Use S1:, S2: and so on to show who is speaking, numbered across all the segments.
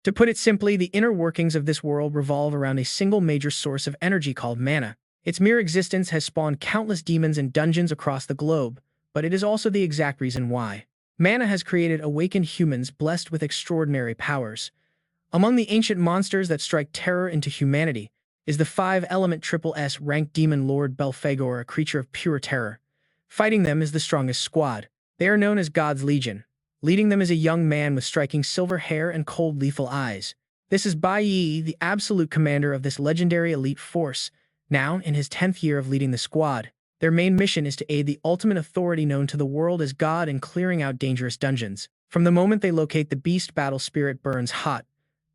S1: To put it simply, the inner workings of this world revolve around a single major source of energy called mana. Its mere existence has spawned countless demons and dungeons across the globe, but it is also the exact reason why. Mana has created awakened humans blessed with extraordinary powers. Among the ancient monsters that strike terror into humanity is the 5-element SSS-Rank Demon Lord Belphegor, a creature of pure terror. Fighting them is the strongest squad. They are known as God's Legion. Leading them is a young man with striking silver hair and cold, lethal eyes. This is Bai Yi, the absolute commander of this legendary elite force, now in his 10th year of leading the squad. Their main mission is to aid the ultimate authority known to the world as God in clearing out dangerous dungeons. From the moment they locate the beast, battle spirit burns hot.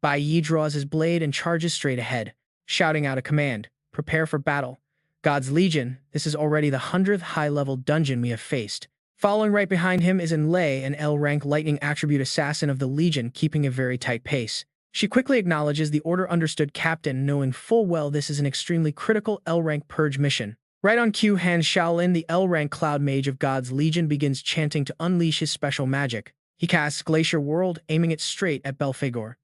S1: Bai Yi draws his blade and charges straight ahead, shouting out a command: "Prepare for battle." God's Legion, this is already the 100th high-level dungeon we have faced. Following right behind him is Lei, an L-rank lightning attribute assassin of the Legion, keeping a very tight pace. She quickly acknowledges the order. "Understood, Captain," knowing full well this is an extremely critical L-rank purge mission. Right on cue, Han Shaolin, the L-rank cloud mage of God's Legion, begins chanting to unleash his special magic. He casts Glacier World, aiming it straight at Belphegor.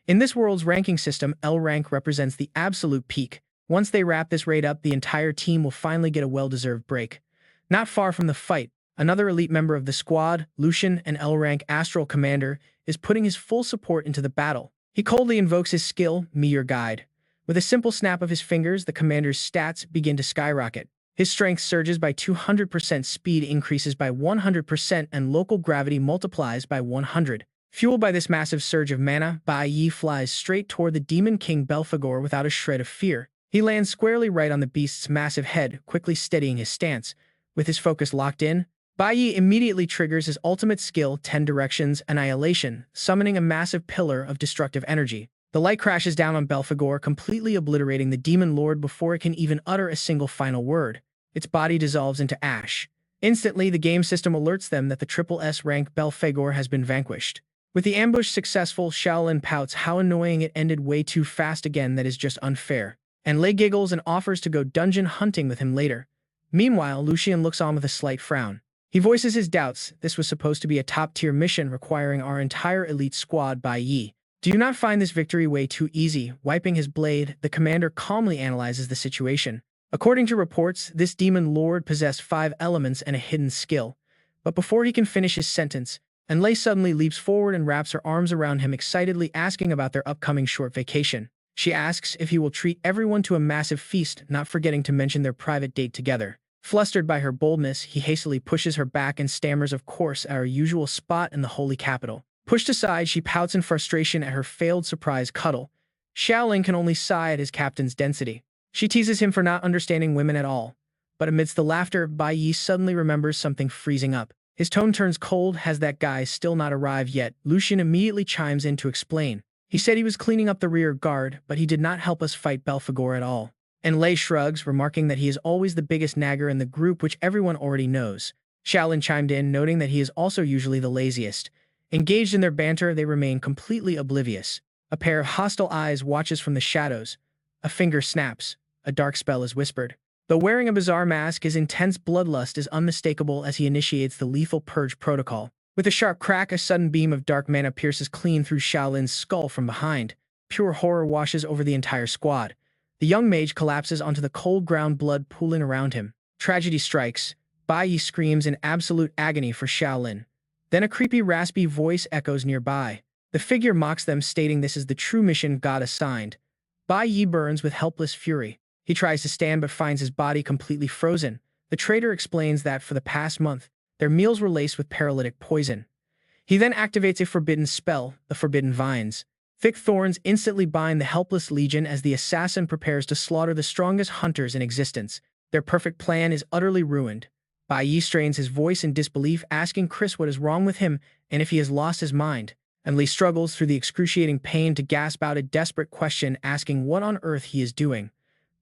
S1: In this world's ranking system, L-rank represents the absolute peak. Once they wrap this raid up, the entire team will finally get a well-deserved break. Not far from the fight, another elite member of the squad, Lucian, an L-rank astral commander, is putting his full support into the battle. He coldly invokes his skill, "Me Your Guide." With a simple snap of his fingers, the commander's stats begin to skyrocket. His strength surges by 200%, speed increases by 100%, and local gravity multiplies by 100. Fueled by this massive surge of mana, Bai Yi flies straight toward the Demon King Belphegor without a shred of fear. He lands squarely right on the beast's massive head, quickly steadying his stance. With his focus locked in, Bai Yi immediately triggers his ultimate skill, 10 Directions Annihilation, summoning a massive pillar of destructive energy. The light crashes down on Belphegor, completely obliterating the Demon Lord before it can even utter a single final word. Its body dissolves into ash. Instantly, the game system alerts them that the SSS rank Belphegor has been vanquished. With the ambush successful, Shaolin pouts how annoying it ended way too fast again, that is just unfair. And Lei giggles and offers to go dungeon hunting with him later. Meanwhile, Lucian looks on with a slight frown. He voices his doubts. "This was supposed to be a top-tier mission requiring our entire elite squad, Bai Yi. Do you not find this victory way too easy?" Wiping his blade, the commander calmly analyzes the situation. According to reports, this demon lord possessed 5 elements and a hidden skill. But before he can finish his sentence, Lei suddenly leaps forward and wraps her arms around him, excitedly asking about their upcoming short vacation. She asks if he will treat everyone to a massive feast, not forgetting to mention their private date together. Flustered by her boldness, he hastily pushes her back and stammers, "Of course, at our usual spot in the holy capital." Pushed aside, she pouts in frustration at her failed surprise cuddle. Shaolin can only sigh at his captain's density. She teases him for not understanding women at all. But amidst the laughter, Bai Yi suddenly remembers something, freezing up. His tone turns cold. "Has that guy still not arrived yet?" Lucian immediately chimes in to explain. "He said he was cleaning up the rear guard, but he did not help us fight Belphegor at all." And Lei shrugs, remarking that he is always the biggest nagger in the group, which everyone already knows. Shaolin chimed in, noting that he is also usually the laziest. Engaged in their banter, they remain completely oblivious. A pair of hostile eyes watches from the shadows. A finger snaps. A dark spell is whispered. Though wearing a bizarre mask, his intense bloodlust is unmistakable as he initiates the lethal purge protocol. With a sharp crack, a sudden beam of dark mana pierces clean through Shaolin's skull from behind. Pure horror washes over the entire squad. The young mage collapses onto the cold ground, blood pooling around him. Tragedy strikes. Bai Yi screams in absolute agony for Shaolin. Then a creepy, raspy voice echoes nearby. The figure mocks them, stating this is the true mission God assigned. Bai Yi burns with helpless fury. He tries to stand but finds his body completely frozen. The traitor explains that for the past month, their meals were laced with paralytic poison. He then activates a forbidden spell, the Forbidden Vines. Thick thorns instantly bind the helpless legion as the assassin prepares to slaughter the strongest hunters in existence. Their perfect plan is utterly ruined. Bai Yi strains his voice in disbelief, asking Chris what is wrong with him and if he has lost his mind. And Lee struggles through the excruciating pain to gasp out a desperate question, asking what on earth he is doing.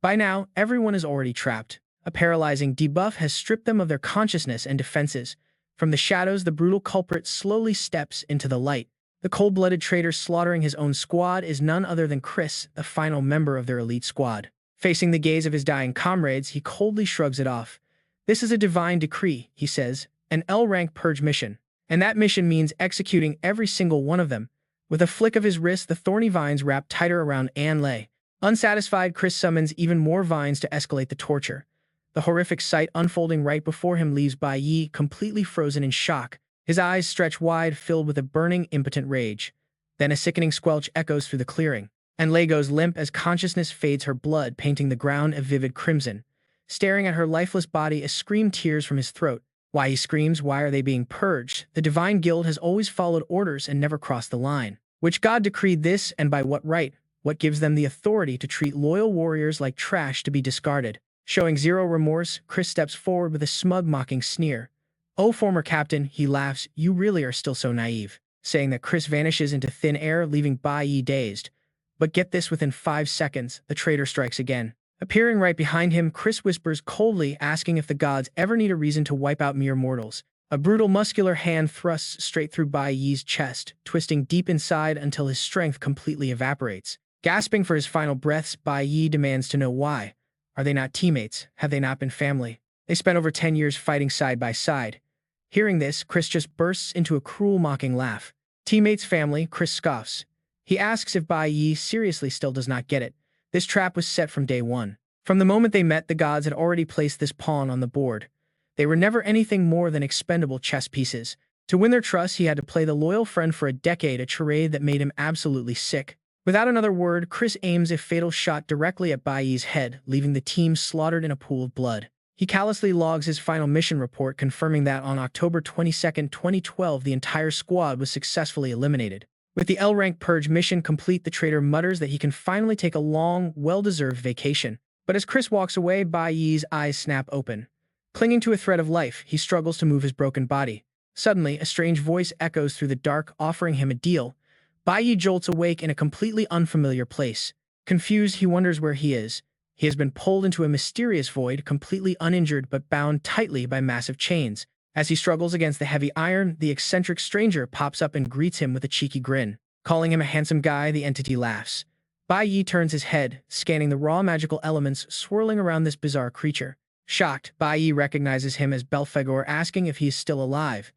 S1: By now, everyone is already trapped. A paralyzing debuff has stripped them of their consciousness and defenses. From the shadows, the brutal culprit slowly steps into the light. The cold-blooded traitor slaughtering his own squad is none other than Chris, the final member of their elite squad. Facing the gaze of his dying comrades, he coldly shrugs it off. "This is a divine decree," he says, "an L-rank purge mission. And that mission means executing every single one of them. With a flick of his wrist, the thorny vines wrap tighter around Anlay. Unsatisfied, Chris summons even more vines to escalate the torture. The horrific sight unfolding right before him leaves Bai Yi completely frozen in shock. His eyes stretch wide, filled with a burning, impotent rage. Then a sickening squelch echoes through the clearing. Anlay goes limp as consciousness fades, her blood painting the ground a vivid crimson. Staring at her lifeless body, a scream tears from his throat. Why, he screams, why are they being purged? The Divine Guild has always followed orders and never crossed the line. Which god decreed this, and by what right? What gives them the authority to treat loyal warriors like trash to be discarded? Showing zero remorse, Chris steps forward with a smug, mocking sneer. "Oh, former captain," he laughs, "you really are still so naive." Saying that, Chris vanishes into thin air, leaving Bai Yi dazed. But get this, within 5 seconds, the traitor strikes again. Appearing right behind him, Chris whispers coldly, asking if the gods ever need a reason to wipe out mere mortals. A brutal, muscular hand thrusts straight through Bai Yi's chest, twisting deep inside until his strength completely evaporates. Gasping for his final breaths, Bai Yi demands to know why. Are they not teammates? Have they not been family? They spent over 10 years fighting side by side. Hearing this, Chris just bursts into a cruel, mocking laugh. Teammates, family, Chris scoffs. He asks if Bai Yi seriously still does not get it. This trap was set from day one. From the moment they met, the gods had already placed this pawn on the board. They were never anything more than expendable chess pieces. To win their trust, he had to play the loyal friend for a decade, a charade that made him absolutely sick. Without another word, Chris aims a fatal shot directly at Bai Yi's head, leaving the team slaughtered in a pool of blood. He callously logs his final mission report, confirming that on October 22, 2012, the entire squad was successfully eliminated. With the L-rank purge mission complete, the traitor mutters that he can finally take a long, well-deserved vacation. But as Chris walks away, Bai Yi's eyes snap open. Clinging to a thread of life, he struggles to move his broken body. Suddenly, a strange voice echoes through the dark, offering him a deal. Bai Yi jolts awake in a completely unfamiliar place. Confused, he wonders where he is. He has been pulled into a mysterious void, completely uninjured but bound tightly by massive chains. As he struggles against the heavy iron, the eccentric stranger pops up and greets him with a cheeky grin. Calling him a handsome guy, the entity laughs. Bai Yi turns his head, scanning the raw magical elements swirling around this bizarre creature. Shocked, Bai Yi recognizes him as Belphegor, asking if he is still alive.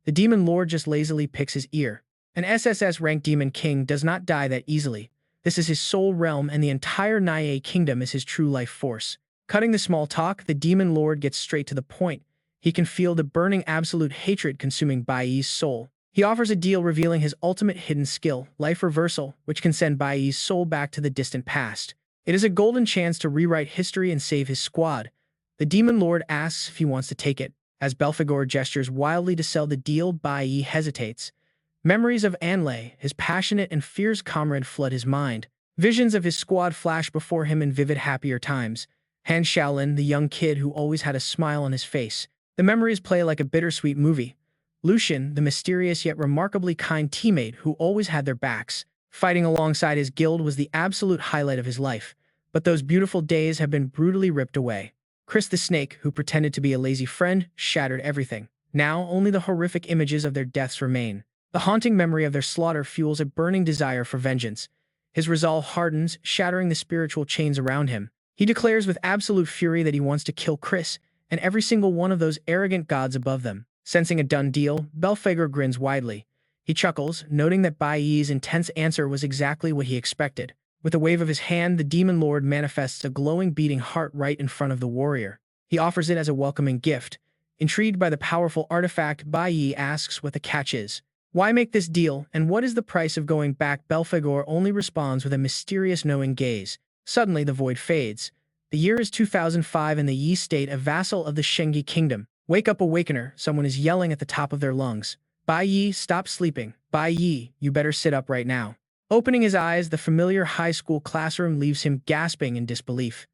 S1: The Demon Lord just lazily picks his ear. An SSS-Rank Demon King does not die that easily. This is his soul realm, and the entire Nye Kingdom is his true life force. Cutting the small talk, the Demon Lord gets straight to the point. He can feel the burning absolute hatred consuming Bai Yi's soul. He offers a deal, revealing his ultimate hidden skill, life reversal, which can send Bai Yi's soul back to the distant past. It is a golden chance to rewrite history and save his squad. The Demon Lord asks if he wants to take it. As Belphegor gestures wildly to sell the deal, Bai Yi hesitates. Memories of Anlay, his passionate and fierce comrade, flood his mind. Visions of his squad flash before him in vivid, happier times. Han Shaolin, the young kid who always had a smile on his face. The memories play like a bittersweet movie. Lucian, the mysterious yet remarkably kind teammate who always had their backs. Fighting alongside his guild was the absolute highlight of his life. But those beautiful days have been brutally ripped away. Chris the Snake, who pretended to be a lazy friend, shattered everything. Now, only the horrific images of their deaths remain. The haunting memory of their slaughter fuels a burning desire for vengeance. His resolve hardens, shattering the spiritual chains around him. He declares with absolute fury that he wants to kill Chris and every single one of those arrogant gods above them. Sensing a done deal, Belphegor grins widely. He chuckles, noting that Bai Yi's intense answer was exactly what he expected. With a wave of his hand, the Demon Lord manifests a glowing, beating heart right in front of the warrior. He offers it as a welcoming gift. Intrigued by the powerful artifact, Bai Yi asks what the catch is. Why make this deal, and what is the price of going back? Belphegor only responds with a mysterious knowing gaze. Suddenly, the void fades. The year is 2005 in the Yi state, a vassal of the Shengi Kingdom. Wake up, awakener, someone is yelling at the top of their lungs. Bai Yi, stop sleeping. Bai Yi, you better sit up right now. Opening his eyes, the familiar high school classroom leaves him gasping in disbelief.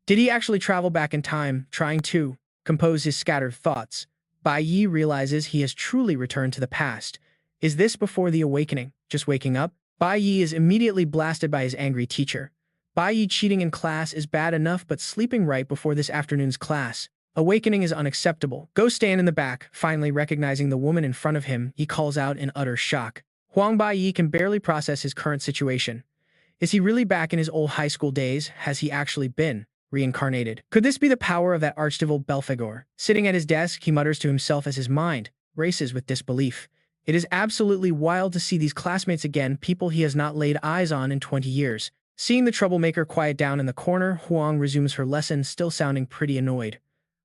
S1: Did he actually travel back in time, trying to compose his scattered thoughts? Bai Yi realizes he has truly returned to the past. Is this before the awakening? Just waking up? Bai Yi is immediately blasted by his angry teacher. Bai Yi cheating in class is bad enough, but sleeping right before this afternoon's class. Awakening is unacceptable. Go stand in the back. Finally recognizing the woman in front of him, he calls out in utter shock. Bai Yi can barely process his current situation. Is he really back in his old high school days? Has he actually been reincarnated? Could this be the power of that archdevil Belphegor? Sitting at his desk, he mutters to himself as his mind races with disbelief. It is absolutely wild to see these classmates again, people he has not laid eyes on in 20 years. Seeing the troublemaker quiet down in the corner, Huang resumes her lesson, still sounding pretty annoyed.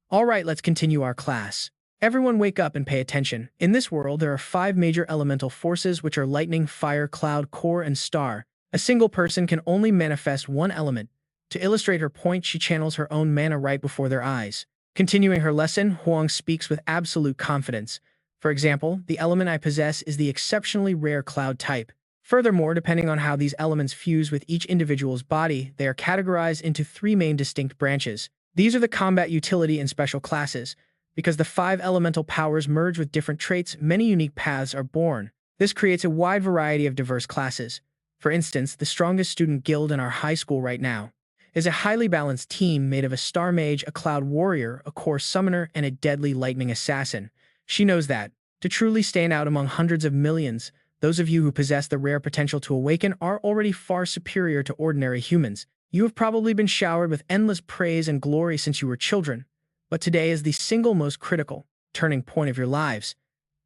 S1: All right, let's continue our class. Everyone wake up and pay attention. In this world, there are 5 major elemental forces, which are lightning, fire, cloud, core, and star. A single person can only manifest one element. To illustrate her point, she channels her own mana right before their eyes. Continuing her lesson, Huang speaks with absolute confidence. For example, the element I possess is the exceptionally rare cloud type. Furthermore, depending on how these elements fuse with each individual's body, they are categorized into 3 main distinct branches. These are the combat, utility, and special classes. Because the 5 elemental powers merge with different traits, many unique paths are born. This creates a wide variety of diverse classes. For instance, the strongest student guild in our high school right now is a highly balanced team made of a star mage, a cloud warrior, a core summoner, and a deadly lightning assassin. She knows that, to truly stand out among hundreds of millions, those of you who possess the rare potential to awaken are already far superior to ordinary humans. You have probably been showered with endless praise and glory since you were children. But today is the single most critical turning point of your lives.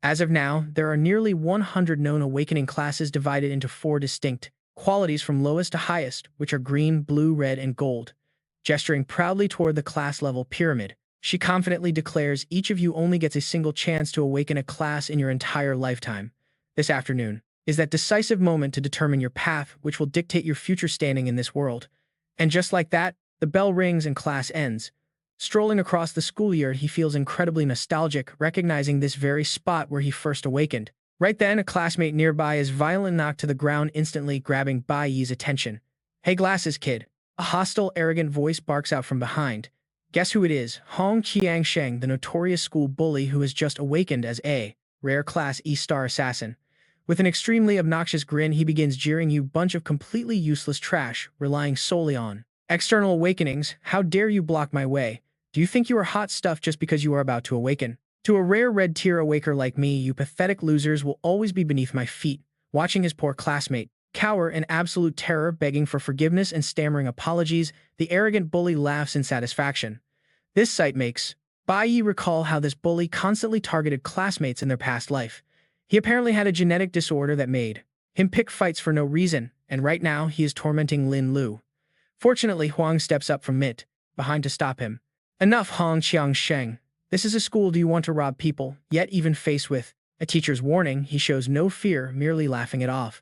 S1: As of now, there are nearly 100 known awakening classes divided into 4 distinct qualities from lowest to highest, which are green, blue, red, and gold. Gesturing proudly toward the class-level pyramid, she confidently declares each of you only gets a single chance to awaken a class in your entire lifetime. This afternoon is that decisive moment to determine your path, which will dictate your future standing in this world. And just like that, the bell rings and class ends. Strolling across the schoolyard, he feels incredibly nostalgic, recognizing this very spot where he first awakened. Right then, a classmate nearby is violently knocked to the ground, instantly grabbing Bai Yi's attention. "Hey glasses kid!" A hostile, arrogant voice barks out from behind. Guess who it is? Hong Qiangsheng, the notorious school bully who has just awakened as a rare class E-star assassin. With an extremely obnoxious grin, he begins jeering, "You bunch of completely useless trash, relying solely on external awakenings. How dare you block my way? Do you think you are hot stuff just because you are about to awaken? To a rare red-tier awaker like me, you pathetic losers will always be beneath my feet." Watching his poor classmate cower in absolute terror, begging for forgiveness and stammering apologies, the arrogant bully laughs in satisfaction. This sight makes Bai Yi recall how this bully constantly targeted classmates in their past life. He apparently had a genetic disorder that made him pick fights for no reason, and right now he is tormenting Lin Lu. Fortunately, Huang steps up from behind to stop him. "Enough, Hong Qiangsheng. This is a school. Do you want to rob people?" Yet, even faced with a teacher's warning, he shows no fear, merely laughing it off.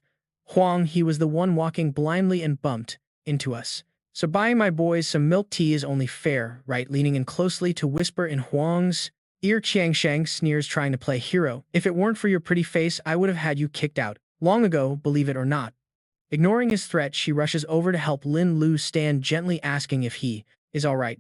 S1: "Huang, he was the one walking blindly and bumped into us. So buying my boys some milk tea is only fair, right?" Leaning in closely to whisper in Huang's ear, Qiangsheng sneers, trying to play hero. "If it weren't for your pretty face, I would have had you kicked out long ago, believe it or not." Ignoring his threat, she rushes over to help Lin Lu stand, gently asking if he is all right.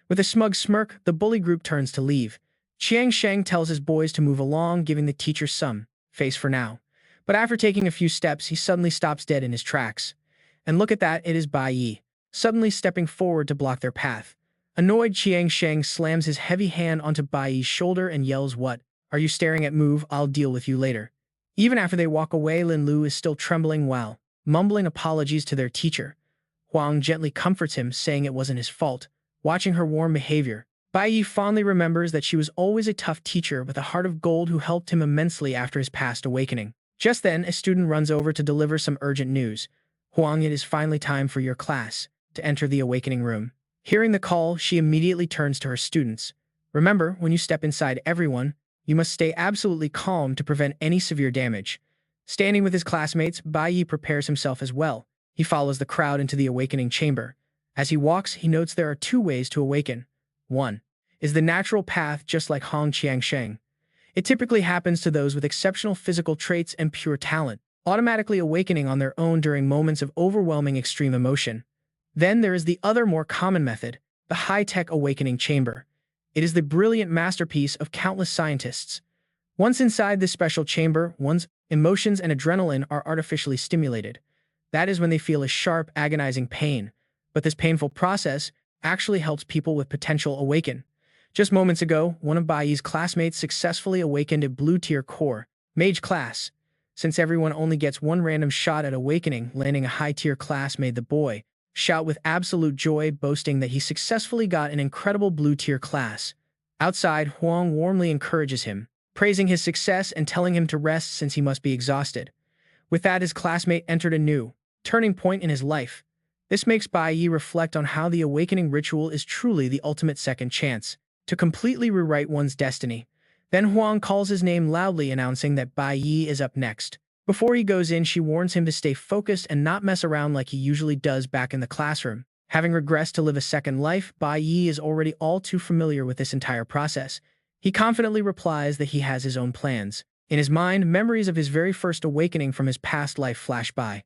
S1: With a smug smirk, the bully group turns to leave. Qiangsheng tells his boys to move along, giving the teacher some face for now. But after taking a few steps, he suddenly stops dead in his tracks. And look at that, it is Bai Yi, suddenly stepping forward to block their path. Annoyed, Qiangsheng slams his heavy hand onto Bai Yi's shoulder and yells, "What are you staring at? Move, I'll deal with you later." Even after they walk away, Lin Lu is still trembling while mumbling apologies to their teacher. Huang gently comforts him, saying it wasn't his fault. Watching her warm behavior, Bai Yi fondly remembers that she was always a tough teacher with a heart of gold who helped him immensely after his past awakening. Just then, a student runs over to deliver some urgent news. "Huang, it is finally time for your class to enter the awakening room." Hearing the call, she immediately turns to her students. "Remember, when you step inside everyone, you must stay absolutely calm to prevent any severe damage." Standing with his classmates, Bai Yi prepares himself as well. He follows the crowd into the awakening chamber. As he walks, he notes there are 2 ways to awaken. One is the natural path, just like Hong Qiangsheng. It typically happens to those with exceptional physical traits and pure talent, automatically awakening on their own during moments of overwhelming extreme emotion. Then there is the other, more common method, the high-tech awakening chamber. It is the brilliant masterpiece of countless scientists. Once inside this special chamber, one's emotions and adrenaline are artificially stimulated. That is when they feel a sharp, agonizing pain. But this painful process actually helps people with potential awaken. Just moments ago, one of Bai Yi's classmates successfully awakened a blue-tier core mage class. Since everyone only gets one random shot at awakening, landing a high-tier class made the boy shout with absolute joy, boasting that he successfully got an incredible blue-tier class. Outside, Huang warmly encourages him. praising his success and telling him to rest since he must be exhausted. With that, his classmate entered a new turning point in his life. This makes Bai Yi reflect on how the awakening ritual is truly the ultimate second chance to completely rewrite one's destiny. Then Huang calls his name loudly, announcing that Bai Yi is up next. Before he goes in, she warns him to stay focused and not mess around like he usually does back in the classroom. Having regressed to live a second life, Bai Yi is already all too familiar with this entire process. He confidently replies that he has his own plans. In his mind, memories of his very first awakening from his past life flash by.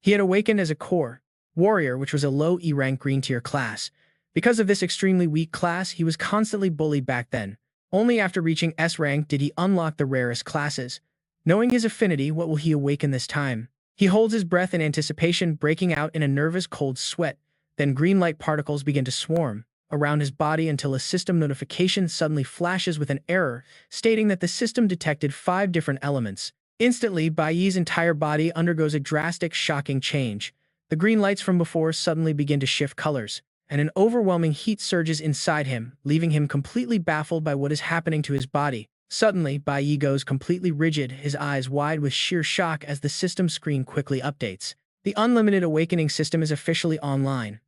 S1: He had awakened as a core warrior, which was a low E-rank green-tier class. Because of this extremely weak class, he was constantly bullied back then. Only after reaching S rank did he unlock the rarest classes. Knowing his affinity, what will he awaken this time? He holds his breath in anticipation, breaking out in a nervous cold sweat. Then green light particles begin to swarm around his body until a system notification suddenly flashes with an error, stating that the system detected 5 different elements. Instantly, Bai Yi's entire body undergoes a drastic, shocking change. The green lights from before suddenly begin to shift colors, and an overwhelming heat surges inside him, leaving him completely baffled by what is happening to his body. Suddenly, Bai Yi goes completely rigid, his eyes wide with sheer shock as the system screen quickly updates. The Unlimited Awakening system is officially online.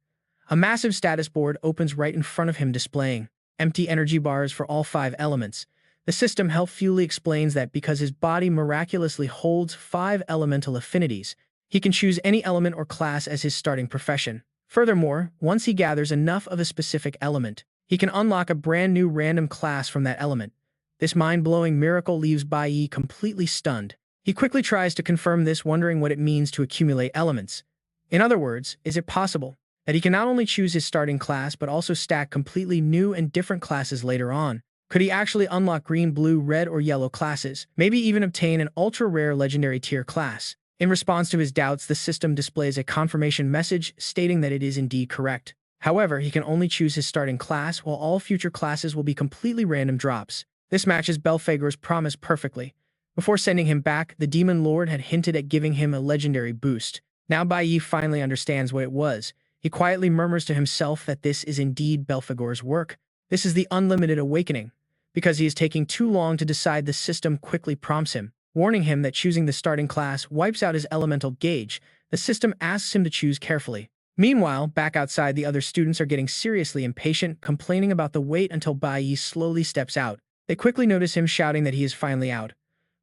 S1: A massive status board opens right in front of him, displaying empty energy bars for all 5 elements. The system helpfully explains that because his body miraculously holds 5 elemental affinities, he can choose any element or class as his starting profession. Furthermore, once he gathers enough of a specific element, he can unlock a brand new random class from that element. This mind-blowing miracle leaves Bai Yi completely stunned. He quickly tries to confirm this, wondering what it means to accumulate elements. In other words, is it possible that he can not only choose his starting class but also stack completely new and different classes later on? Could he actually unlock green, blue, red, or yellow classes, maybe even obtain an ultra-rare legendary tier class? In response to his doubts, the system displays a confirmation message stating that it is indeed correct. However, he can only choose his starting class, while all future classes will be completely random drops. This matches Belphegor's promise perfectly. Before sending him back, the Demon Lord had hinted at giving him a legendary boost. Now Bai Yi finally understands what it was. He quietly murmurs to himself that this is indeed Belphegor's work. This is the Unlimited Awakening. Because he is taking too long to decide, the system quickly prompts him, warning him that choosing the starting class wipes out his elemental gauge. The system asks him to choose carefully. Meanwhile, back outside, the other students are getting seriously impatient, complaining about the wait until Bai Yi slowly steps out. They quickly notice him, shouting that he is finally out.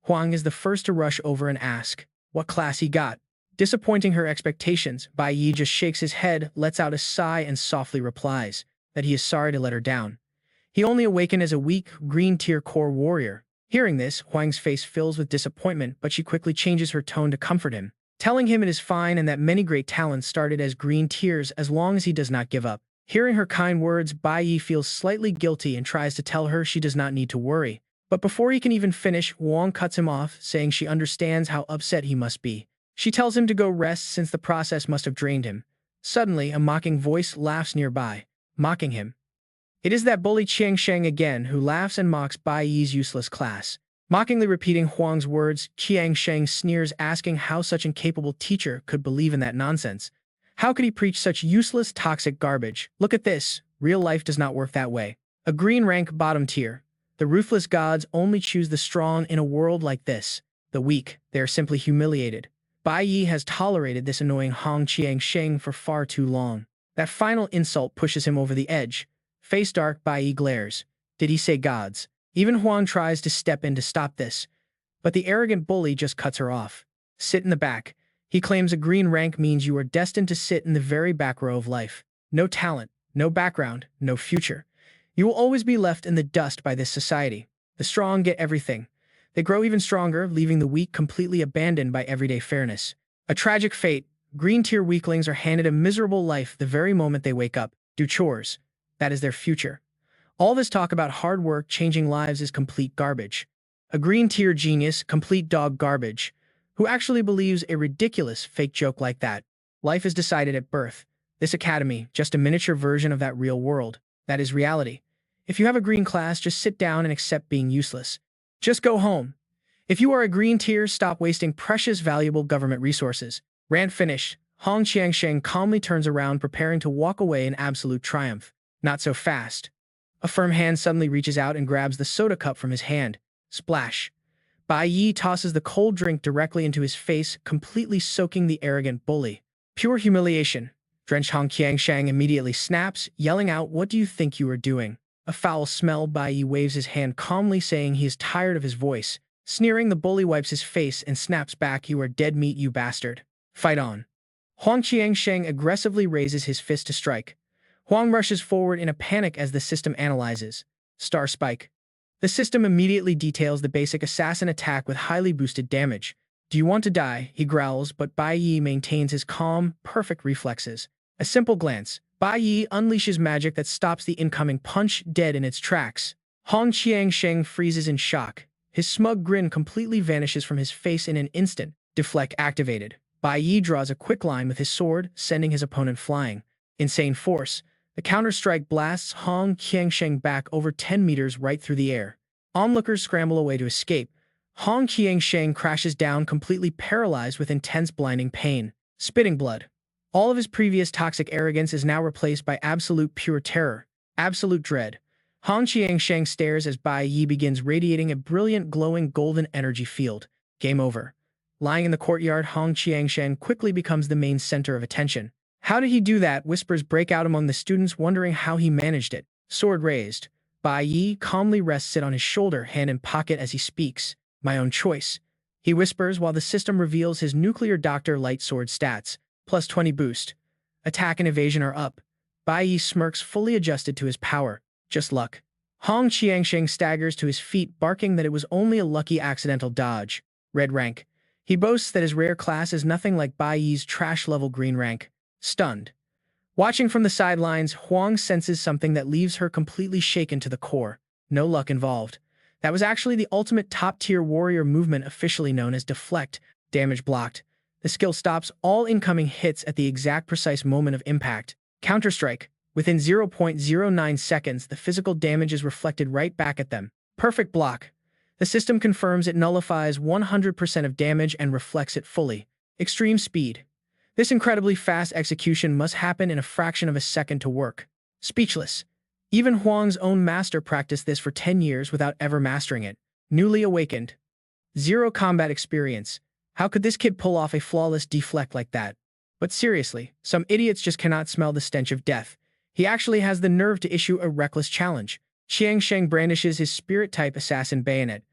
S1: Huang is the first to rush over and ask what class he got. Disappointing her expectations, Bai Yi just shakes his head, lets out a sigh, and softly replies that he is sorry to let her down. He only awakened as a weak, green-tier core warrior. Hearing this, Huang's face fills with disappointment, but she quickly changes her tone to comfort him, telling him it is fine and that many great talents started as green tiers as long as he does not give up. Hearing her kind words, Bai Yi feels slightly guilty and tries to tell her she does not need to worry. But before he can even finish, Huang cuts him off, saying she understands how upset he must be. She tells him to go rest since the process must have drained him. Suddenly, a mocking voice laughs nearby, mocking him. It is that bully Qiang Sheng again, who laughs and mocks Bai Yi's useless class. Mockingly repeating Huang's words, Qiang Sheng sneers, asking how such an incapable teacher could believe in that nonsense. How could he preach such useless, toxic garbage? Look at this. Real life does not work that way. A green rank bottom tier. The ruthless gods only choose the strong in a world like this. The weak, they are simply humiliated. Bai Yi has tolerated this annoying Hong Qiang Sheng for far too long. That final insult pushes him over the edge. Face dark, Bai Yi glares. Did he say gods? Even Huang tries to step in to stop this, but the arrogant bully just cuts her off. Sit in the back. He claims a green rank means you are destined to sit in the very back row of life. No talent, no background, no future. You will always be left in the dust by this society. The strong get everything. They grow even stronger, leaving the weak completely abandoned by everyday fairness. A tragic fate. Green tier weaklings are handed a miserable life the very moment they wake up. Do chores. That is their future. All this talk about hard work changing lives is complete garbage. A green tier genius, complete dog garbage. Who actually believes a ridiculous fake joke like that? Life is decided at birth. This academy, just a miniature version of that real world. That is reality. If you have a green class, just sit down and accept being useless. Just go home. If you are a green tier, stop wasting precious, valuable government resources. Rant finished. Hong Qiangsheng calmly turns around, preparing to walk away in absolute triumph. Not so fast. A firm hand suddenly reaches out and grabs the soda cup from his hand. Splash. Bai Yi tosses the cold drink directly into his face, completely soaking the arrogant bully. Pure humiliation. Drenched Hong Qiangsheng immediately snaps, yelling out, "What do you think you are doing?" A foul smell. Bai Yi waves his hand calmly, saying he is tired of his voice. Sneering, the bully wipes his face and snaps back, "You are dead meat, you bastard. Fight on." Huang Qiangsheng aggressively raises his fist to strike. Huang rushes forward in a panic as the system analyzes. Star Spike. The system immediately details the basic assassin attack with highly boosted damage. "Do you want to die?" he growls, but Bai Yi maintains his calm, perfect reflexes. A simple glance. Bai Yi unleashes magic that stops the incoming punch dead in its tracks. Huang Qiangsheng freezes in shock. His smug grin completely vanishes from his face in an instant. Deflect activated. Bai Yi draws a quick line with his sword, sending his opponent flying. Insane force. The counter-strike blasts Huang Qiangsheng back over 10 meters right through the air. Onlookers scramble away to escape. Huang Qiangsheng crashes down, completely paralyzed with intense blinding pain. Spitting blood. All of his previous toxic arrogance is now replaced by absolute pure terror. Absolute dread. Huang Qiangsheng stares as Bai Yi begins radiating a brilliant, glowing golden energy field. Game over. Lying in the courtyard, Huang Qiangsheng quickly becomes the main center of attention. "How did he do that?" whispers break out among the students, wondering how he managed it. Sword raised. Bai Yi calmly rests it on his shoulder, hand in pocket as he speaks. "My own choice," he whispers while the system reveals his nuclear doctor light sword stats. Plus 20 boost. Attack and evasion are up. Bai Yi smirks, fully adjusted to his power. Just luck. Huang Qiangsheng staggers to his feet, barking that it was only a lucky accidental dodge. Red rank. He boasts that his rare class is nothing like Bai Yi's trash-level green rank. Stunned. Watching from the sidelines, Huang senses something that leaves her completely shaken to the core. No luck involved. That was actually the ultimate top-tier warrior movement, officially known as deflect, damage blocked. The skill stops all incoming hits at the exact precise moment of impact. Counter-strike. Within 0.09 seconds, the physical damage is reflected right back at them. Perfect block. The system confirms it nullifies 100% of damage and reflects it fully. Extreme speed. This incredibly fast execution must happen in a fraction of a second to work. Speechless. Even Huang's own master practiced this for 10 years without ever mastering it. Newly awakened. Zero combat experience. How could this kid pull off a flawless deflect like that? But seriously, some idiots just cannot smell the stench of death. He actually has the nerve to issue a reckless challenge. Qiangsheng brandishes his spirit-type assassin bayonet.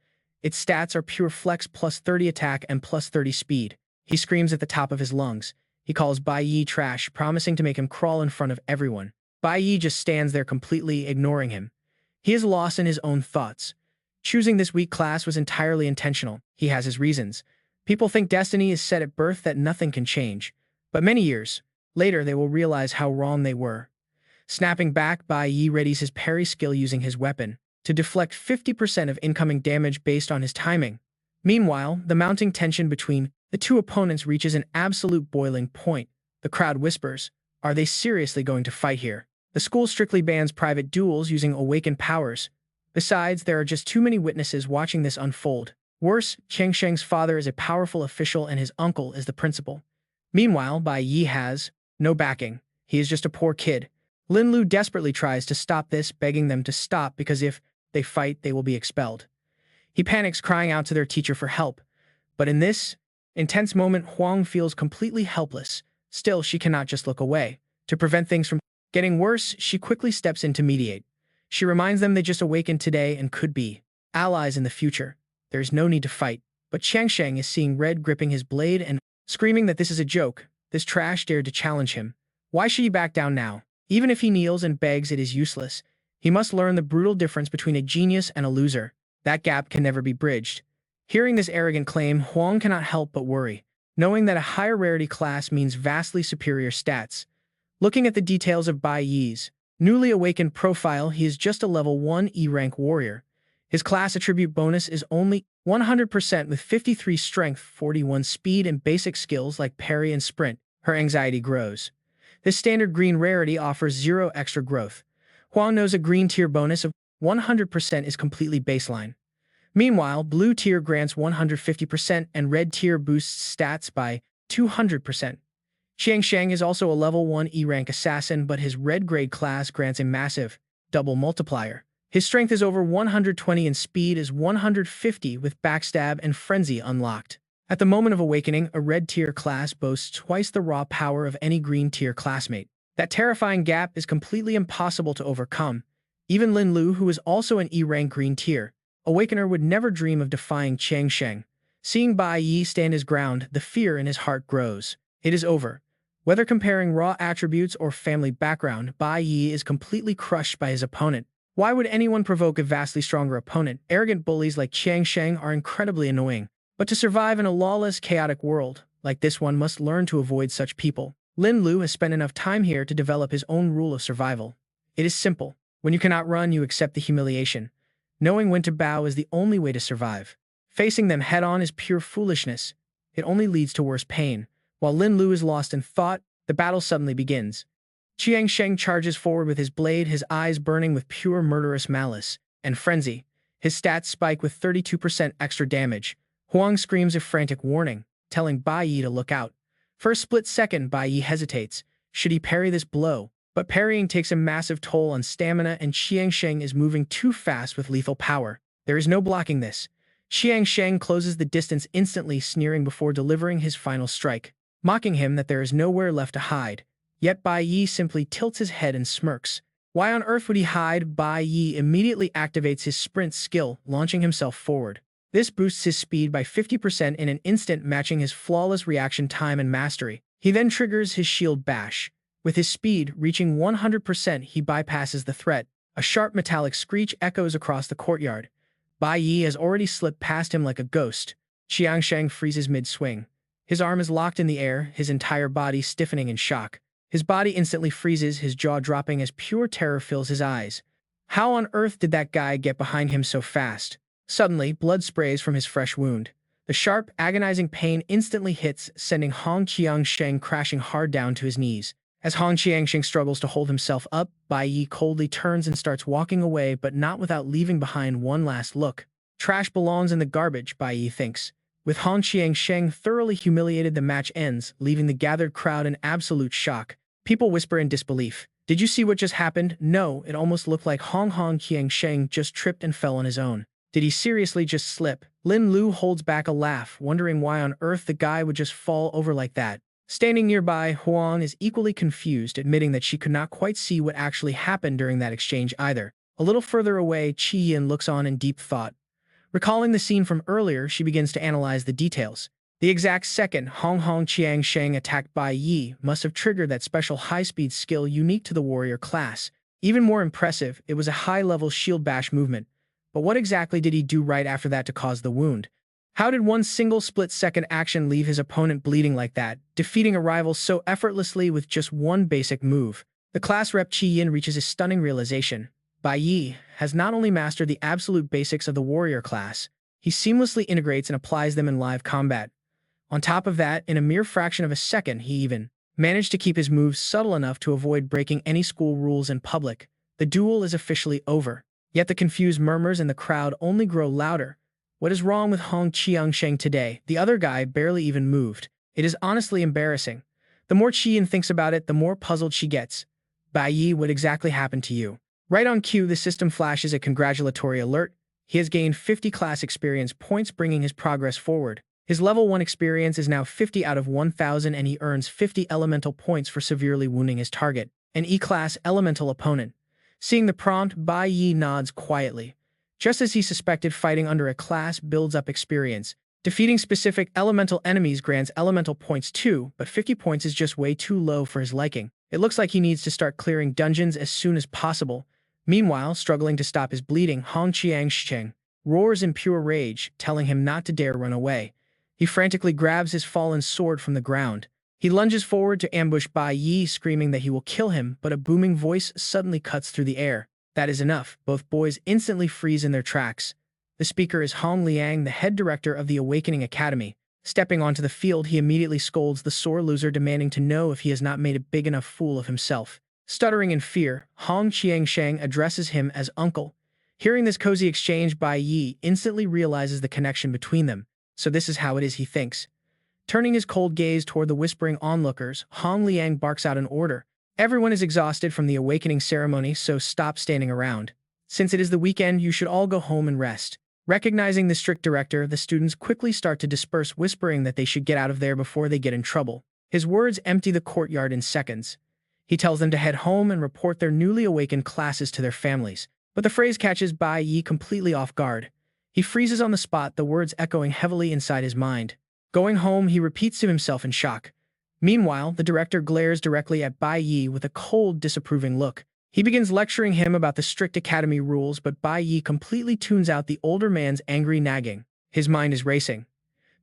S1: Its stats are pure flex, plus 30 attack and plus 30 speed. He screams at the top of his lungs. He calls Bai Yi trash, promising to make him crawl in front of everyone. Bai Yi just stands there, completely ignoring him. He is lost in his own thoughts. Choosing this weak class was entirely intentional. He has his reasons. People think destiny is set at birth, that nothing can change. But many years later, they will realize how wrong they were. Snapping back, Bai Yi readies his parry skill using his weapon to deflect 50% of incoming damage based on his timing. Meanwhile, the mounting tension between the two opponents reaches an absolute boiling point. The crowd whispers, "Are they seriously going to fight here?" The school strictly bans private duels using awakened powers. Besides, there are just too many witnesses watching this unfold. Worse, Qiangsheng's father is a powerful official and his uncle is the principal. Meanwhile, Bai Yi has no backing. He is just a poor kid. Lin Lu desperately tries to stop this, begging them to stop because if they fight, they will be expelled. He panics, crying out to their teacher for help. But in this intense moment, Huang feels completely helpless. Still, she cannot just look away. To prevent things from getting worse, she quickly steps in to mediate. She reminds them they just awakened today and could be allies in the future. There is no need to fight. But Qiangsheng is seeing red, gripping his blade and screaming that this is a joke. This trash dared to challenge him. Why should he back down now? Even if he kneels and begs, it is useless. He must learn the brutal difference between a genius and a loser. That gap can never be bridged. Hearing this arrogant claim, Huang cannot help but worry, knowing that a higher rarity class means vastly superior stats. Looking at the details of Bai Yi's newly awakened profile, he is just a level 1 E-rank warrior. His class attribute bonus is only 100% with 53 strength, 41 speed, and basic skills like parry and sprint. Her anxiety grows. This standard green rarity offers 0 extra growth. Huang knows a green tier bonus of 100% is completely baseline. Meanwhile, blue tier grants 150% and red tier boosts stats by 200%. Qiangsheng is also a level 1 E-rank assassin, but his red grade class grants a massive double multiplier. His strength is over 120 and speed is 150 with backstab and frenzy unlocked. At the moment of awakening, a red tier class boasts twice the raw power of any green tier classmate. That terrifying gap is completely impossible to overcome. Even Lin Lu, who is also an E-rank green tier awakener, would never dream of defying Qiang Sheng. Seeing Bai Yi stand his ground, the fear in his heart grows. It is over. Whether comparing raw attributes or family background, Bai Yi is completely crushed by his opponent. Why would anyone provoke a vastly stronger opponent? Arrogant bullies like Qiang Sheng are incredibly annoying. But to survive in a lawless, chaotic world like this, one must learn to avoid such people. Lin Lu has spent enough time here to develop his own rule of survival. It is simple. When you cannot run, you accept the humiliation. Knowing when to bow is the only way to survive. Facing them head-on is pure foolishness. It only leads to worse pain. While Lin Lu is lost in thought, the battle suddenly begins. Qiang Sheng charges forward with his blade, his eyes burning with pure murderous malice and frenzy. His stats spike with 32% extra damage. Huang screams a frantic warning, telling Bai Yi to look out. For a split second, Bai Yi hesitates. Should he parry this blow? But parrying takes a massive toll on stamina, and Qiang Sheng is moving too fast with lethal power. There is no blocking this. Qiang Sheng closes the distance instantly, sneering before delivering his final strike, mocking him that there is nowhere left to hide. Yet Bai Yi simply tilts his head and smirks. Why on earth would he hide? Bai Yi immediately activates his sprint skill, launching himself forward. This boosts his speed by 50% in an instant, matching his flawless reaction time and mastery. He then triggers his shield bash. With his speed reaching 100%, he bypasses the threat. A sharp metallic screech echoes across the courtyard. Bai Yi has already slipped past him like a ghost. Qiang Sheng freezes mid-swing. His arm is locked in the air, his entire body stiffening in shock. His body instantly freezes, his jaw dropping as pure terror fills his eyes. How on earth did that guy get behind him so fast? Suddenly, blood sprays from his fresh wound. The sharp, agonizing pain instantly hits, sending Hong Qiang Sheng crashing hard down to his knees. As Hong Qiang Sheng struggles to hold himself up, Bai Yi coldly turns and starts walking away, but not without leaving behind one last look. Trash belongs in the garbage, Bai Yi thinks. With Hong Qiang Sheng thoroughly humiliated, the match ends, leaving the gathered crowd in absolute shock. People whisper in disbelief. Did you see what just happened? No, it almost looked like Hong Qiang Sheng just tripped and fell on his own. Did he seriously just slip? Lin Lu holds back a laugh, wondering why on earth the guy would just fall over like that. Standing nearby, Huang is equally confused, admitting that she could not quite see what actually happened during that exchange either. A little further away, Qi Yin looks on in deep thought. Recalling the scene from earlier, she begins to analyze the details. The exact second Hong Qiang Sheng attacked Bai Yi must have triggered that special high-speed skill unique to the warrior class. Even more impressive, it was a high-level shield bash movement. But what exactly did he do right after that to cause the wound? How did one single split-second action leave his opponent bleeding like that, defeating a rival so effortlessly with just one basic move? The class rep Qi Yin reaches a stunning realization. Bai Yi has not only mastered the absolute basics of the warrior class, he seamlessly integrates and applies them in live combat. On top of that, in a mere fraction of a second, he even managed to keep his moves subtle enough to avoid breaking any school rules in public. The duel is officially over. Yet the confused murmurs in the crowd only grow louder. What is wrong with Hong Qiang Sheng today? The other guy barely even moved. It is honestly embarrassing. The more Qi Yin thinks about it, the more puzzled she gets. Bai Yi, what exactly happened to you? Right on cue, the system flashes a congratulatory alert. He has gained 50 class experience points, bringing his progress forward. His level 1 experience is now 50 out of 1,000, and he earns 50 elemental points for severely wounding his target, an E-class elemental opponent. Seeing the prompt, Bai Yi nods quietly. Just as he suspected, fighting under a class builds up experience. Defeating specific elemental enemies grants elemental points too, but 50 points is just way too low for his liking. It looks like he needs to start clearing dungeons as soon as possible. Meanwhile, struggling to stop his bleeding, Hong Qiang Sheng roars in pure rage, telling him not to dare run away. He frantically grabs his fallen sword from the ground. He lunges forward to ambush Bai Yi, screaming that he will kill him, but a booming voice suddenly cuts through the air. That is enough. Both boys instantly freeze in their tracks. The speaker is Hong Liang, the head director of the Awakening Academy. Stepping onto the field, he immediately scolds the sore loser, demanding to know if he has not made a big enough fool of himself. Stuttering in fear, Hong Qiang Sheng addresses him as uncle. Hearing this cozy exchange, Bai Yi instantly realizes the connection between them. So this is how it is, he thinks. Turning his cold gaze toward the whispering onlookers, Hong Liang barks out an order. Everyone is exhausted from the awakening ceremony, so stop standing around. Since it is the weekend, you should all go home and rest. Recognizing the strict director, the students quickly start to disperse, whispering that they should get out of there before they get in trouble. His words empty the courtyard in seconds. He tells them to head home and report their newly awakened classes to their families. But the phrase catches Bai Yi completely off guard. He freezes on the spot, the words echoing heavily inside his mind. Going home, he repeats to himself in shock. Meanwhile, the director glares directly at Bai Yi with a cold, disapproving look. He begins lecturing him about the strict academy rules, but Bai Yi completely tunes out the older man's angry nagging. His mind is racing.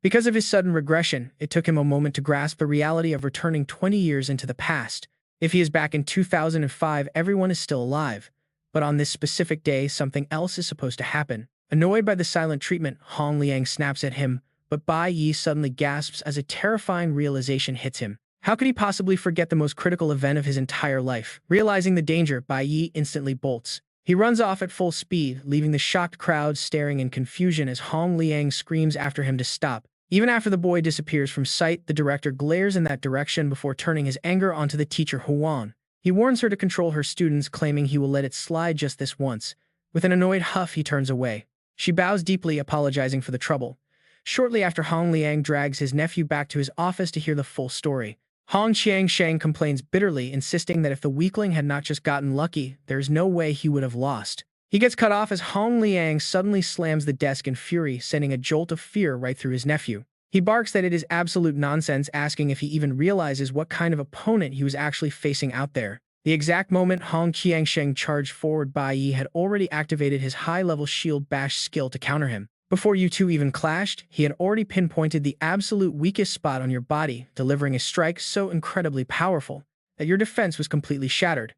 S1: Because of his sudden regression, it took him a moment to grasp the reality of returning 20 years into the past. If he is back in 2005, everyone is still alive. But on this specific day, something else is supposed to happen. Annoyed by the silent treatment, Hong Liang snaps at him, but Bai Yi suddenly gasps as a terrifying realization hits him. How could he possibly forget the most critical event of his entire life? Realizing the danger, Bai Yi instantly bolts. He runs off at full speed, leaving the shocked crowd staring in confusion as Hong Liang screams after him to stop. Even after the boy disappears from sight, the director glares in that direction before turning his anger onto the teacher Huan. He warns her to control her students, claiming he will let it slide just this once. With an annoyed huff, he turns away. She bows deeply, apologizing for the trouble. Shortly after, Hong Liang drags his nephew back to his office to hear the full story. Hong Qiangsheng complains bitterly, insisting that if the weakling had not just gotten lucky, there is no way he would have lost. He gets cut off as Hong Liang suddenly slams the desk in fury, sending a jolt of fear right through his nephew. He barks that it is absolute nonsense, asking if he even realizes what kind of opponent he was actually facing out there. The exact moment Hong Qiangsheng charged forward, Bai Yi had already activated his high-level shield bash skill to counter him. Before you two even clashed, he had already pinpointed the absolute weakest spot on your body, delivering a strike so incredibly powerful that your defense was completely shattered.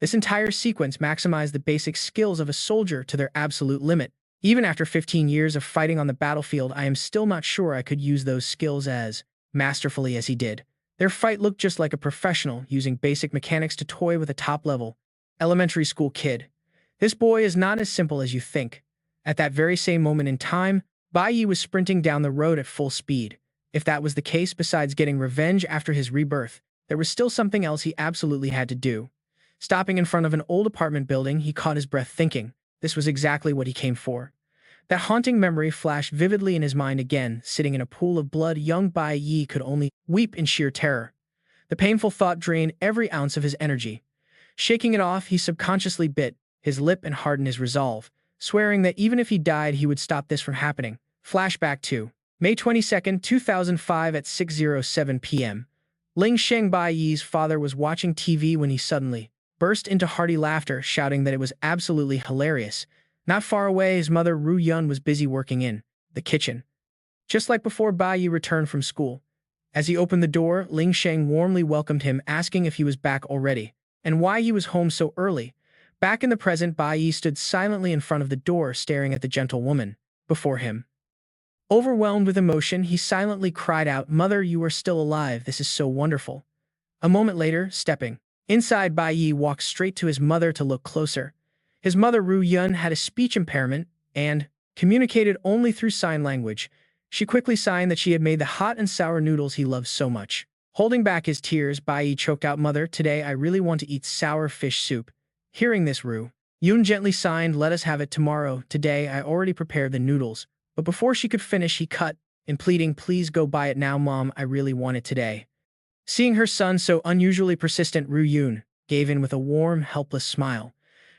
S1: This entire sequence maximized the basic skills of a soldier to their absolute limit. Even after 15 years of fighting on the battlefield, I am still not sure I could use those skills as masterfully as he did. Their fight looked just like a professional, using basic mechanics to toy with a top-level elementary school kid. This boy is not as simple as you think. At that very same moment in time, Bai Yi was sprinting down the road at full speed. If that was the case, besides getting revenge after his rebirth, there was still something else he absolutely had to do. Stopping in front of an old apartment building, he caught his breath, thinking this was exactly what he came for. That haunting memory flashed vividly in his mind again. Sitting in a pool of blood, young Bai Yi could only weep in sheer terror. The painful thought drained every ounce of his energy. Shaking it off, he subconsciously bit his lip and hardened his resolve, swearing that even if he died, he would stop this from happening. Flashback to May 22, 2005 at 6:07 p.m. Ling Sheng, Bai Yi's father, was watching TV when he suddenly burst into hearty laughter, shouting that it was absolutely hilarious. Not far away, his mother Ru Yun was busy working in the kitchen. Just like before Bai Yi returned from school. As he opened the door, Ling Sheng warmly welcomed him, asking if he was back already, and why he was home so early. Back in the present, Bai Yi stood silently in front of the door, staring at the gentle woman before him. Overwhelmed with emotion, he silently cried out, "Mother, you are still alive. This is so wonderful." A moment later, stepping inside, Bai Yi walked straight to his mother to look closer. His mother, Ru Yun, had a speech impairment and communicated only through sign language. She quickly signed that she had made the hot and sour noodles he loved so much. Holding back his tears, Bai Yi choked out, "Mother, today I really want to eat sour fish soup." Hearing this, Ru Yun gently signed, "Let us have it tomorrow. Today I already prepared the noodles." But before she could finish, he cut in, pleading, "Please go buy it now, Mom. I really want it today." Seeing her son so unusually persistent, Ru Yun gave in with a warm, helpless smile.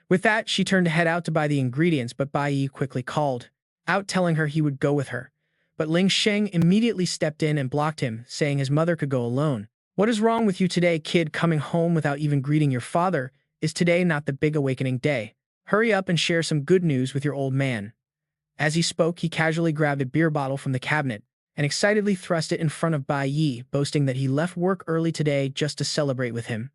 S1: With that, she turned to head out to buy the ingredients, but Bai Yi quickly called out, telling her he would go with her. But Ling Sheng immediately stepped in and blocked him, saying his mother could go alone. "What is wrong with you today, kid? Coming home without even greeting your father? Is today not the big awakening day? Hurry up and share some good news with your old man." As he spoke, he casually grabbed a beer bottle from the cabinet and excitedly thrust it in front of Bai Yi, boasting that he left work early today just to celebrate with him.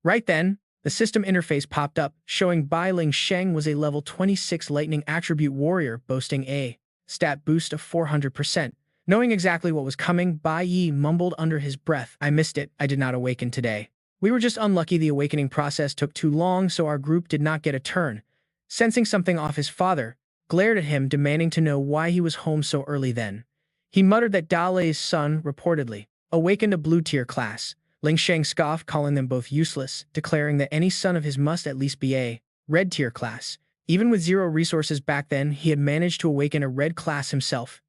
S1: Right then, the system interface popped up, showing Bai Ling Sheng was a level 26 lightning attribute warrior, boasting a stat boost of 400%. Knowing exactly what was coming, Bai Yi mumbled under his breath, "I missed it. I did not awaken today. We were just unlucky. The awakening process took too long, so our group did not get a turn." Sensing something off, his father glared at him, demanding to know why he was home so early then. He muttered that Dale's son reportedly awakened a blue-tier class. Ling Sheng scoffed, calling them both useless, declaring that any son of his must at least be a red-tier class. Even with zero resources back then, he had managed to awaken a red class himself.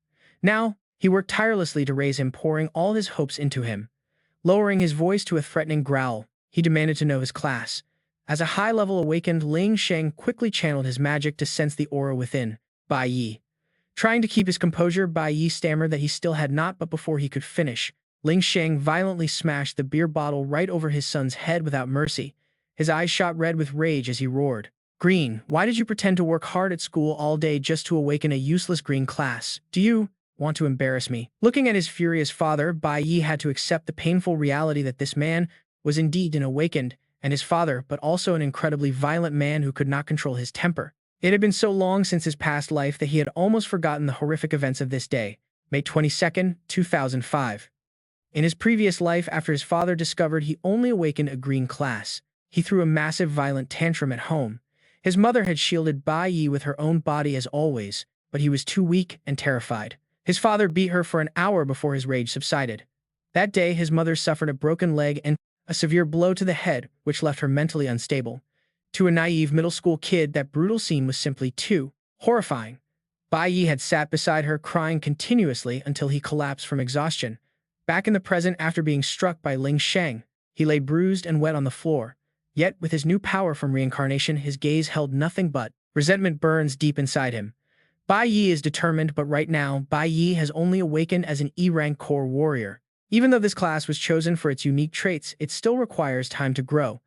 S1: Now, he worked tirelessly to raise him, pouring all his hopes into him. Lowering his voice to a threatening growl, he demanded to know his class. As a high-level awakened, Ling Sheng quickly channeled his magic to sense the aura within Bai Yi. Trying to keep his composure, Bai Yi stammered that he still had not, but before he could finish, Ling Sheng violently smashed the beer bottle right over his son's head without mercy. His eyes shot red with rage as he roared, "Green, why did you pretend to work hard at school all day just to awaken a useless green class? Do you want to embarrass me?" Looking at his furious father, Bai Yi had to accept the painful reality that this man was indeed an awakened, and his father, but also an incredibly violent man who could not control his temper. It had been so long since his past life that he had almost forgotten the horrific events of this day, May 22nd, 2005. In his previous life, after his father discovered he only awakened a green class, he threw a massive violent tantrum at home. His mother had shielded Bai Yi with her own body as always, but he was too weak and terrified. His father beat her for an hour before his rage subsided. That day, his mother suffered a broken leg and a severe blow to the head, which left her mentally unstable. To a naive middle school kid, that brutal scene was simply too horrifying. Bai Yi had sat beside her, crying continuously until he collapsed from exhaustion. Back in the present, after being struck by Ling Sheng, he lay bruised and wet on the floor. Yet, with his new power from reincarnation, his gaze held nothing but resentment burns deep inside him. Bai Yi is determined, but right now, Bai Yi has only awakened as an E-rank core warrior. Even though this class was chosen for its unique traits, it still requires time to grow.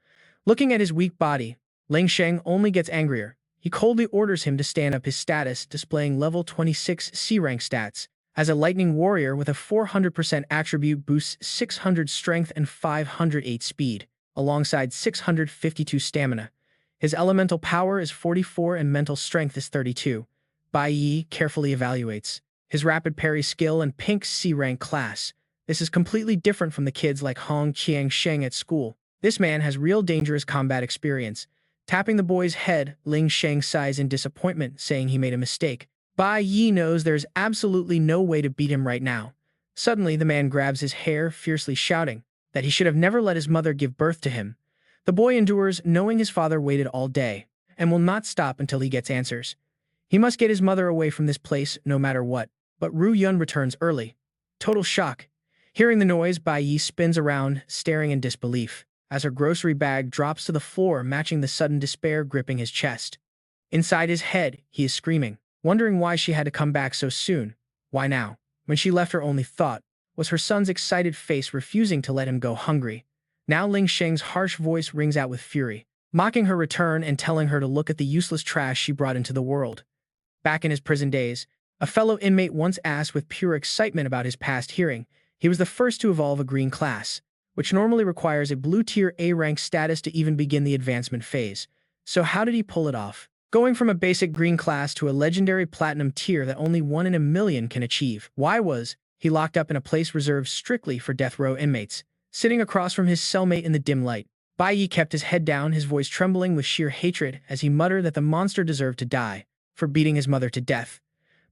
S1: Looking at his weak body, Ling Sheng only gets angrier. He coldly orders him to stand up his status, displaying level 26 C-rank stats. As a lightning warrior with a 400% attribute boosts 600 strength and 508 speed, alongside 652 stamina. His elemental power is 44 and mental strength is 32. Bai Yi carefully evaluates his rapid parry skill and pink C-rank class. This is completely different from the kids like Hong Qiang Sheng at school. This man has real dangerous combat experience. Tapping the boy's head, Ling Sheng sighs in disappointment, saying he made a mistake. Bai Yi knows there's absolutely no way to beat him right now. Suddenly, the man grabs his hair, fiercely shouting that he should have never let his mother give birth to him. The boy endures, knowing his father waited all day, and will not stop until he gets answers. He must get his mother away from this place no matter what. But Ru Yun returns early. Total shock. Hearing the noise, Bai Yi spins around, staring in disbelief, as her grocery bag drops to the floor, matching the sudden despair gripping his chest. Inside his head, he is screaming, wondering why she had to come back so soon. Why now? When she left, her only thought was her son's excited face refusing to let him go hungry. Now Ling Sheng's harsh voice rings out with fury, mocking her return and telling her to look at the useless trash she brought into the world. Back in his prison days, a fellow inmate once asked with pure excitement about his past hearing. He was the first to evolve a green class, which normally requires a blue-tier A-rank status to even begin the advancement phase. So how did he pull it off? Going from a basic green class to a legendary platinum tier that only 1 in a million can achieve. Why was he locked up in a place reserved strictly for death row inmates? Sitting across from his cellmate in the dim light, Bai Yi kept his head down, his voice trembling with sheer hatred as he muttered that the monster deserved to die for beating his mother to death.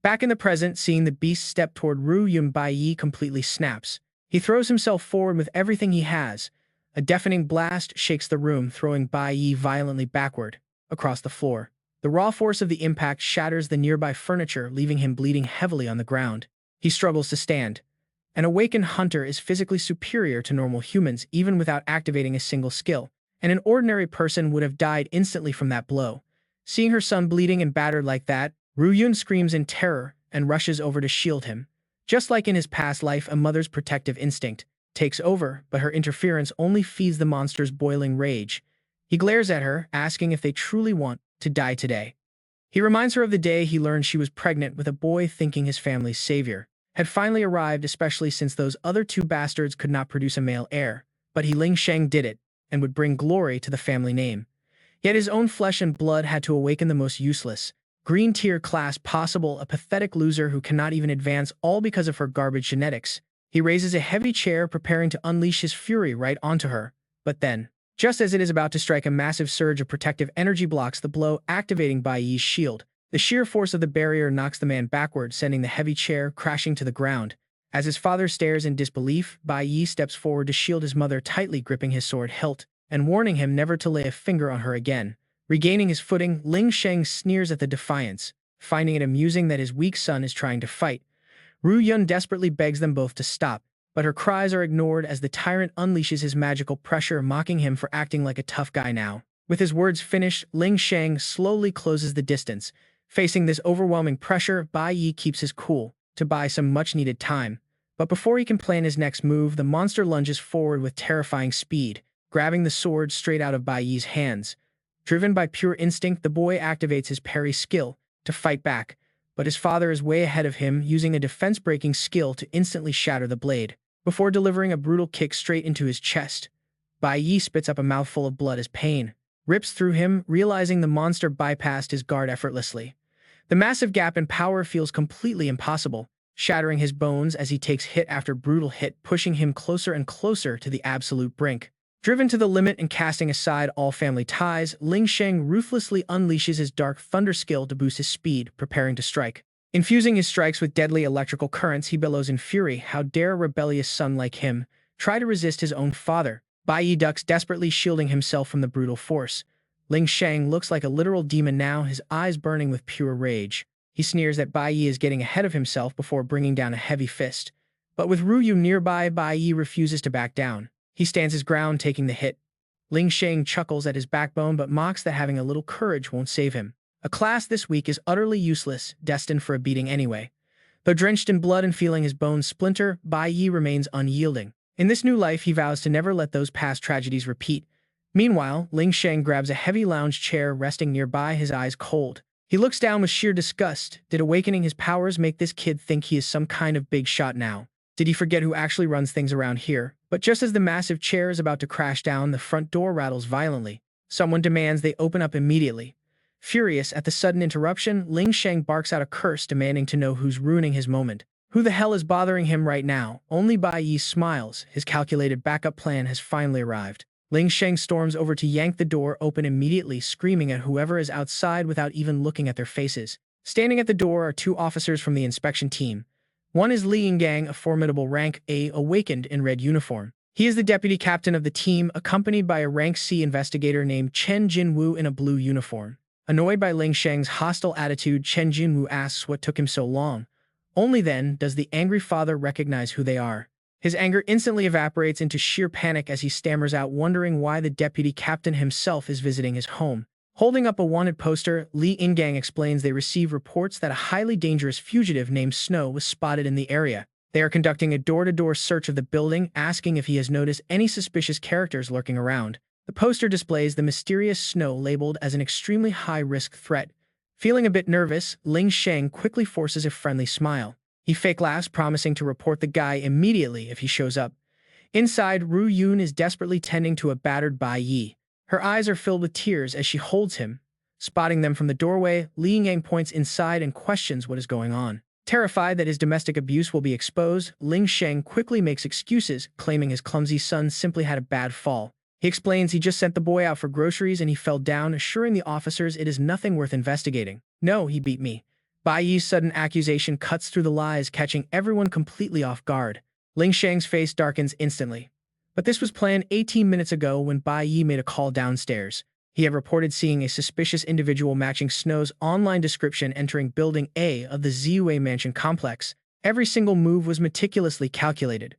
S1: Back in the present, seeing the beast step toward Ru Yun, Bai Yi completely snaps. He throws himself forward with everything he has. A deafening blast shakes the room, throwing Bai Yi violently backward, across the floor. The raw force of the impact shatters the nearby furniture, leaving him bleeding heavily on the ground. He struggles to stand. An awakened hunter is physically superior to normal humans, even without activating a single skill, and an ordinary person would have died instantly from that blow. Seeing her son bleeding and battered like that, Ru Yun screams in terror and rushes over to shield him. Just like in his past life, a mother's protective instinct takes over, but her interference only feeds the monster's boiling rage. He glares at her, asking if they truly want to die today. He reminds her of the day he learned she was pregnant with a boy, thinking his family's savior had finally arrived, especially since those other two bastards could not produce a male heir. But Ling Sheng did it, and would bring glory to the family name. Yet his own flesh and blood had to awaken the most useless green tier class possible, a pathetic loser who cannot even advance, all because of her garbage genetics. He raises a heavy chair, preparing to unleash his fury right onto her. But then, just as it is about to strike, a massive surge of protective energy blocks the blow, activating Bai Yi's shield. The sheer force of the barrier knocks the man backward, sending the heavy chair crashing to the ground. As his father stares in disbelief, Bai Yi steps forward to shield his mother, tightly gripping his sword hilt and warning him never to lay a finger on her again. Regaining his footing, Ling Sheng sneers at the defiance, finding it amusing that his weak son is trying to fight. Ru Yun desperately begs them both to stop, but her cries are ignored as the tyrant unleashes his magical pressure, mocking him for acting like a tough guy now. With his words finished, Ling Sheng slowly closes the distance. Facing this overwhelming pressure, Bai Yi keeps his cool, to buy some much-needed time. But before he can plan his next move, the monster lunges forward with terrifying speed, grabbing the sword straight out of Bai Yi's hands. Driven by pure instinct, the boy activates his parry skill to fight back, but his father is way ahead of him, using a defense-breaking skill to instantly shatter the blade. Before delivering a brutal kick straight into his chest, Bai Yi spits up a mouthful of blood as pain rips through him, realizing the monster bypassed his guard effortlessly. The massive gap in power feels completely impossible, shattering his bones as he takes hit after brutal hit, pushing him closer and closer to the absolute brink. Driven to the limit and casting aside all family ties, Ling Sheng ruthlessly unleashes his Dark Thunder skill to boost his speed, preparing to strike. Infusing his strikes with deadly electrical currents, he bellows in fury. How dare a rebellious son like him try to resist his own father? Bai Yi ducks, desperately shielding himself from the brutal force. Ling Sheng looks like a literal demon now, his eyes burning with pure rage. He sneers that Bai Yi is getting ahead of himself before bringing down a heavy fist. But with Ru Yu nearby, Bai Yi refuses to back down. He stands his ground, taking the hit. Ling Sheng chuckles at his backbone but mocks that having a little courage won't save him. A class this weak is utterly useless, destined for a beating anyway. Though drenched in blood and feeling his bones splinter, Bai Yi remains unyielding. In this new life, he vows to never let those past tragedies repeat. Meanwhile, Ling Sheng grabs a heavy lounge chair resting nearby, his eyes cold. He looks down with sheer disgust. Did awakening his powers make this kid think he is some kind of big shot now? Did he forget who actually runs things around here? But just as the massive chair is about to crash down, the front door rattles violently. Someone demands they open up immediately. Furious at the sudden interruption, Ling Sheng barks out a curse, demanding to know who's ruining his moment. Who the hell is bothering him right now? Only Bai Yi smiles. His calculated backup plan has finally arrived. Ling Sheng storms over to yank the door open immediately, screaming at whoever is outside without even looking at their faces. Standing at the door are two officers from the inspection team. One is Li Yingang, a formidable rank A awakened in red uniform. He is the deputy captain of the team, accompanied by a rank C investigator named Chen Jinwu in a blue uniform. Annoyed by Ling Sheng's hostile attitude, Chen Jinwu asks what took him so long. Only then does the angry father recognize who they are. His anger instantly evaporates into sheer panic as he stammers out, wondering why the deputy captain himself is visiting his home. Holding up a wanted poster, Li Yingang explains they receive reports that a highly dangerous fugitive named Snow was spotted in the area. They are conducting a door-to-door search of the building, asking if he has noticed any suspicious characters lurking around. The poster displays the mysterious Snow labeled as an extremely high-risk threat. Feeling a bit nervous, Ling Sheng quickly forces a friendly smile. He fake laughs, promising to report the guy immediately if he shows up. Inside, Ru Yun is desperately tending to a battered Bai Yi. Her eyes are filled with tears as she holds him. Spotting them from the doorway, Li Yingang points inside and questions what is going on. Terrified that his domestic abuse will be exposed, Ling Sheng quickly makes excuses, claiming his clumsy son simply had a bad fall. He explains he just sent the boy out for groceries and he fell down, assuring the officers it is nothing worth investigating. No, he beat me. Bai Yi's sudden accusation cuts through the lies, catching everyone completely off guard. Ling Sheng's face darkens instantly. But this was planned 18 minutes ago when Bai Yi made a call downstairs. He had reported seeing a suspicious individual matching Snow's online description entering Building A of the Ziyue Mansion complex. Every single move was meticulously calculated.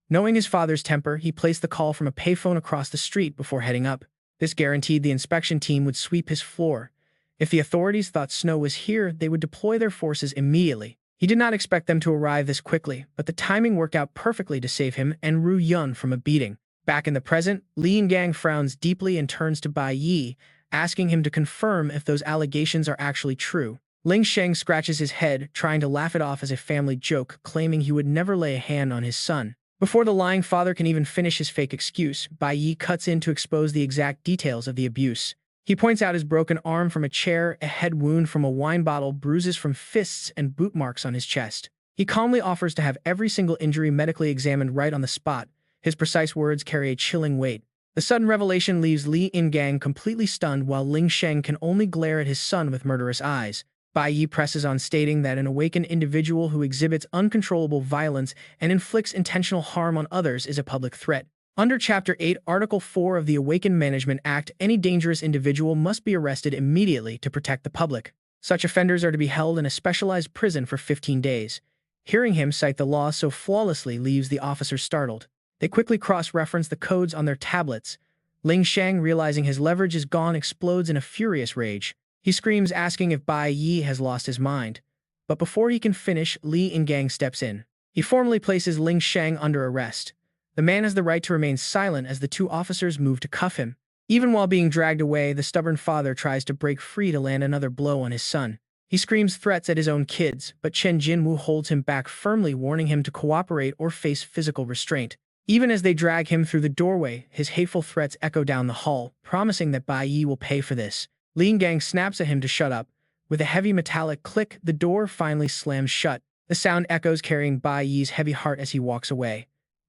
S1: Knowing his father's temper, he placed the call from a payphone across the street before heading up. This guaranteed the inspection team would sweep his floor. If the authorities thought Snow was here, they would deploy their forces immediately. He did not expect them to arrive this quickly, but the timing worked out perfectly to save him and Ru Yun from a beating. Back in the present, Li Yingang frowns deeply and turns to Bai Yi, asking him to confirm if those allegations are actually true. Ling Sheng scratches his head, trying to laugh it off as a family joke, claiming he would never lay a hand on his son. Before the lying father can even finish his fake excuse, Bai Yi cuts in to expose the exact details of the abuse. He points out his broken arm from a chair, a head wound from a wine bottle, bruises from fists, and boot marks on his chest. He calmly offers to have every single injury medically examined right on the spot. His precise words carry a chilling weight. The sudden revelation leaves Li Yingang completely stunned, while Ling Sheng can only glare at his son with murderous eyes. Bai Yi presses on, stating that an awakened individual who exhibits uncontrollable violence and inflicts intentional harm on others is a public threat. Under Chapter 8, Article 4 of the Awakened Management Act, any dangerous individual must be arrested immediately to protect the public. Such offenders are to be held in a specialized prison for 15 days. Hearing him cite the law so flawlessly leaves the officers startled. They quickly cross-reference the codes on their tablets. Ling Sheng, realizing his leverage is gone, explodes in a furious rage. He screams, asking if Bai Yi has lost his mind. But before he can finish, Li Yingang steps in. He formally places Ling Sheng under arrest. The man has the right to remain silent as the two officers move to cuff him. Even while being dragged away, the stubborn father tries to break free to land another blow on his son. He screams threats at his own kids, but Chen Jinwu holds him back firmly, warning him to cooperate or face physical restraint. Even as they drag him through the doorway, his hateful threats echo down the hall, promising that Bai Yi will pay for this. Li Yingang snaps at him to shut up. With a heavy metallic click, the door finally slams shut. The sound echoes, carrying Bai Yi's heavy heart as he walks away.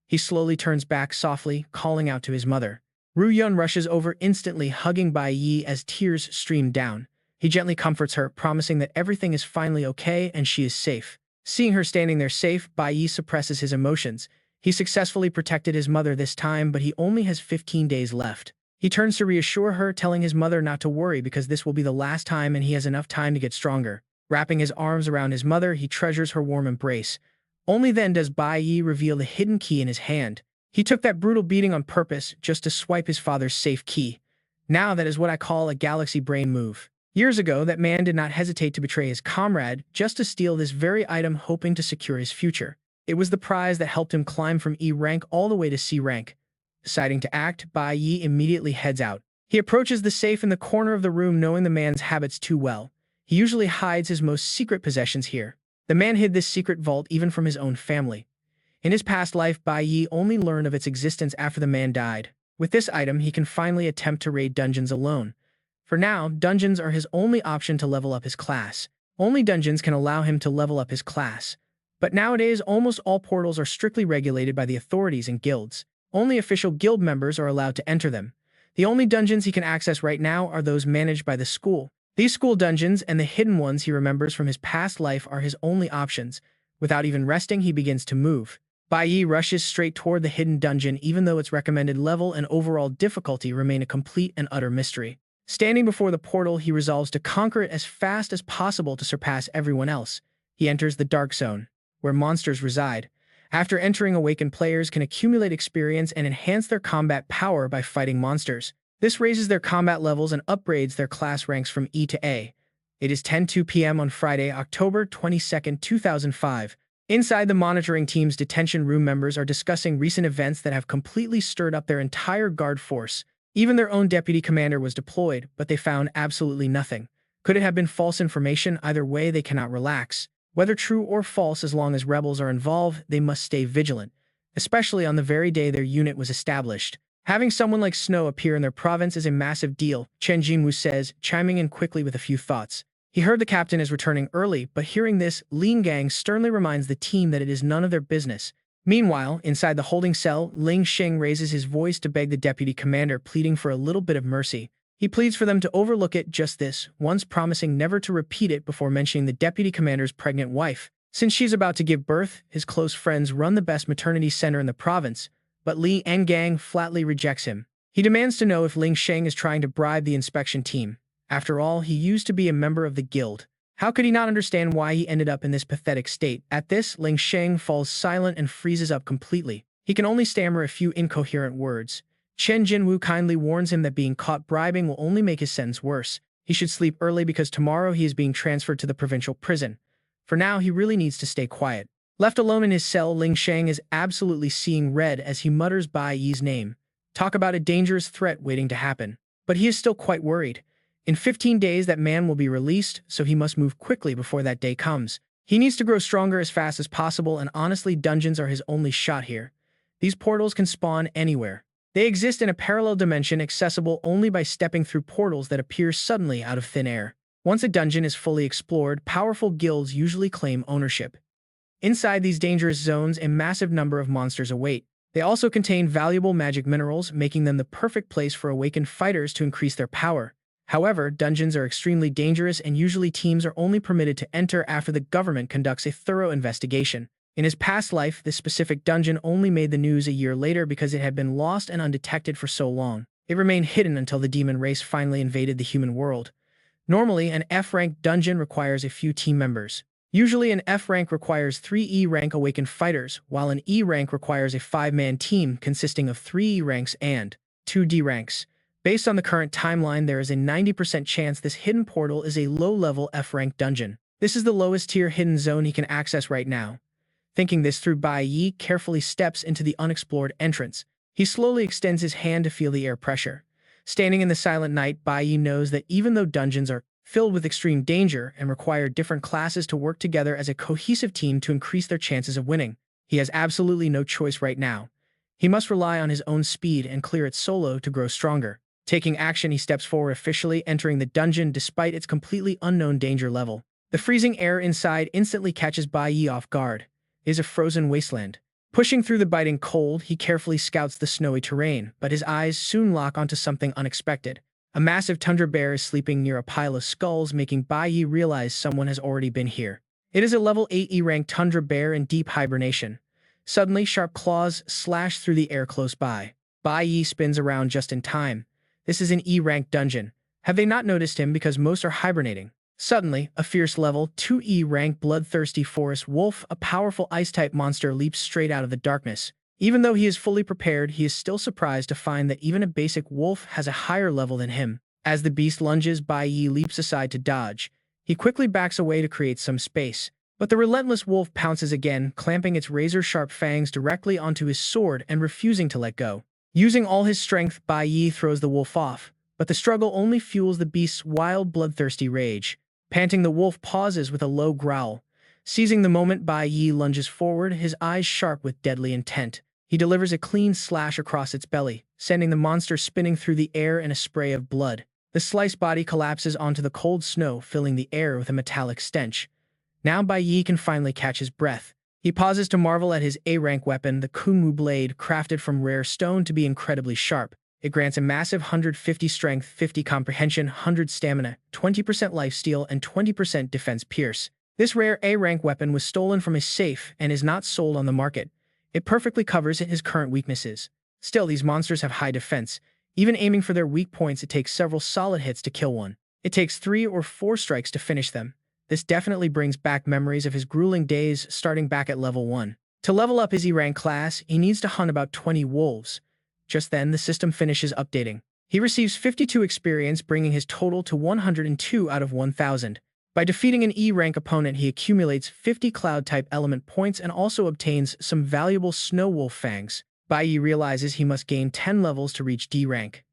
S1: He slowly turns back softly, calling out to his mother. Ru Yun rushes over instantly, hugging Bai Yi as tears stream down. He gently comforts her, promising that everything is finally okay and she is safe. Seeing her standing there safe, Bai Yi suppresses his emotions. He successfully protected his mother this time, but he only has 15 days left. He turns to reassure her, telling his mother not to worry because this will be the last time and he has enough time to get stronger. Wrapping his arms around his mother, he treasures her warm embrace. Only then does Bai Yi reveal the hidden key in his hand. He took that brutal beating on purpose just to swipe his father's safe key. Now that is what I call a galaxy brain move. Years ago, that man did not hesitate to betray his comrade just to steal this very item, hoping to secure his future. It was the prize that helped him climb from E rank all the way to C rank. Deciding to act, Bai Yi immediately heads out. He approaches the safe in the corner of the room, knowing the man's habits too well. He usually hides his most secret possessions here. The man hid this secret vault even from his own family. In his past life, Bai Yi only learned of its existence after the man died. With this item, he can finally attempt to raid dungeons alone. For now, dungeons are his only option to level up his class. Only dungeons can allow him to level up his class. But nowadays, almost all portals are strictly regulated by the authorities and guilds. Only official guild members are allowed to enter them. The only dungeons he can access right now are those managed by the school. These school dungeons and the hidden ones he remembers from his past life are his only options. Without even resting, he begins to move. Bai Yi rushes straight toward the hidden dungeon, even though its recommended level and overall difficulty remain a complete and utter mystery. Standing before the portal, he resolves to conquer it as fast as possible to surpass everyone else. He enters the Dark Zone, where monsters reside. After entering, awakened players can accumulate experience and enhance their combat power by fighting monsters. This raises their combat levels and upgrades their class ranks from E to A. It is 10:02 p.m. on Friday, October 22, 2005. Inside the monitoring team's detention room, members are discussing recent events that have completely stirred up their entire guard force. Even their own deputy commander was deployed, but they found absolutely nothing. Could it have been false information? Either way, they cannot relax. Whether true or false, as long as rebels are involved, they must stay vigilant, especially on the very day their unit was established. Having someone like Snow appear in their province is a massive deal, Chen Jinwu says, chiming in quickly with a few thoughts. He heard the captain is returning early, but hearing this, Li Yingang sternly reminds the team that it is none of their business. Meanwhile, inside the holding cell, Ling Sheng raises his voice to beg the deputy commander, pleading for a little bit of mercy. He pleads for them to overlook it just this once, promising never to repeat it before mentioning the deputy commander's pregnant wife. Since she's about to give birth, his close friends run the best maternity center in the province, but Li Yingang flatly rejects him. He demands to know if Ling Sheng is trying to bribe the inspection team. After all, he used to be a member of the guild. How could he not understand why he ended up in this pathetic state? At this, Ling Sheng falls silent and freezes up completely. He can only stammer a few incoherent words. Chen Jinwu kindly warns him that being caught bribing will only make his sentence worse. He should sleep early because tomorrow he is being transferred to the provincial prison. For now, he really needs to stay quiet. Left alone in his cell, Ling Sheng is absolutely seeing red as he mutters Bai Yi's name. Talk about a dangerous threat waiting to happen. But he is still quite worried. In 15 days, that man will be released, so he must move quickly before that day comes. He needs to grow stronger as fast as possible, and honestly, dungeons are his only shot here. These portals can spawn anywhere. They exist in a parallel dimension, accessible only by stepping through portals that appear suddenly out of thin air. Once a dungeon is fully explored, powerful guilds usually claim ownership. Inside these dangerous zones, a massive number of monsters await. They also contain valuable magic minerals, making them the perfect place for awakened fighters to increase their power. However, dungeons are extremely dangerous, and usually teams are only permitted to enter after the government conducts a thorough investigation. In his past life, this specific dungeon only made the news a year later because it had been lost and undetected for so long. It remained hidden until the demon race finally invaded the human world. Normally, an F-rank dungeon requires a few team members. Usually, an F-rank requires 3 E-rank awakened fighters, while an E-rank requires a 5-man team consisting of 3 E-ranks and 2 D-ranks. Based on the current timeline, there is a 90% chance this hidden portal is a low-level F-rank dungeon. This is the lowest-tier hidden zone he can access right now. Thinking this through, Bai Yi carefully steps into the unexplored entrance. He slowly extends his hand to feel the air pressure. Standing in the silent night, Bai Yi knows that even though dungeons are filled with extreme danger and require different classes to work together as a cohesive team to increase their chances of winning, he has absolutely no choice right now. He must rely on his own speed and clear it solo to grow stronger. Taking action, he steps forward, officially entering the dungeon despite its completely unknown danger level. The freezing air inside instantly catches Bai Yi off guard. It is a frozen wasteland. Pushing through the biting cold, he carefully scouts the snowy terrain, but his eyes soon lock onto something unexpected. A massive tundra bear is sleeping near a pile of skulls, making Bai Yi realize someone has already been here. It is a level 8 E-rank tundra bear in deep hibernation. Suddenly, sharp claws slash through the air close by. Bai Yi spins around just in time. This is an E-rank dungeon. Have they not noticed him because most are hibernating? Suddenly, a fierce level 2 E-rank bloodthirsty forest wolf, a powerful ice-type monster, leaps straight out of the darkness. Even though he is fully prepared, he is still surprised to find that even a basic wolf has a higher level than him. As the beast lunges, Bai Yi leaps aside to dodge. He quickly backs away to create some space. But the relentless wolf pounces again, clamping its razor-sharp fangs directly onto his sword and refusing to let go. Using all his strength, Bai Yi throws the wolf off, but the struggle only fuels the beast's wild, bloodthirsty rage. Panting, the wolf pauses with a low growl. Seizing the moment, Bai Yi lunges forward, his eyes sharp with deadly intent. He delivers a clean slash across its belly, sending the monster spinning through the air in a spray of blood. The sliced body collapses onto the cold snow, filling the air with a metallic stench. Now Bai Yi can finally catch his breath. He pauses to marvel at his A-rank weapon, the Kunwu blade, crafted from rare stone to be incredibly sharp. It grants a massive 150 strength, 50 comprehension, 100 stamina, 20% lifesteal, and 20% defense pierce. This rare A-rank weapon was stolen from a safe and is not sold on the market. It perfectly covers his current weaknesses. Still, these monsters have high defense. Even aiming for their weak points, it takes several solid hits to kill one. It takes 3 or 4 strikes to finish them. This definitely brings back memories of his grueling days starting back at level 1. To level up his E-rank class, he needs to hunt about 20 wolves. Just then, the system finishes updating. He receives 52 experience, bringing his total to 102 out of 1,000. By defeating an E-rank opponent, he accumulates 50 Cloud-type element points and also obtains some valuable Snow Wolf fangs. Bai Yi realizes he must gain 10 levels to reach D-rank.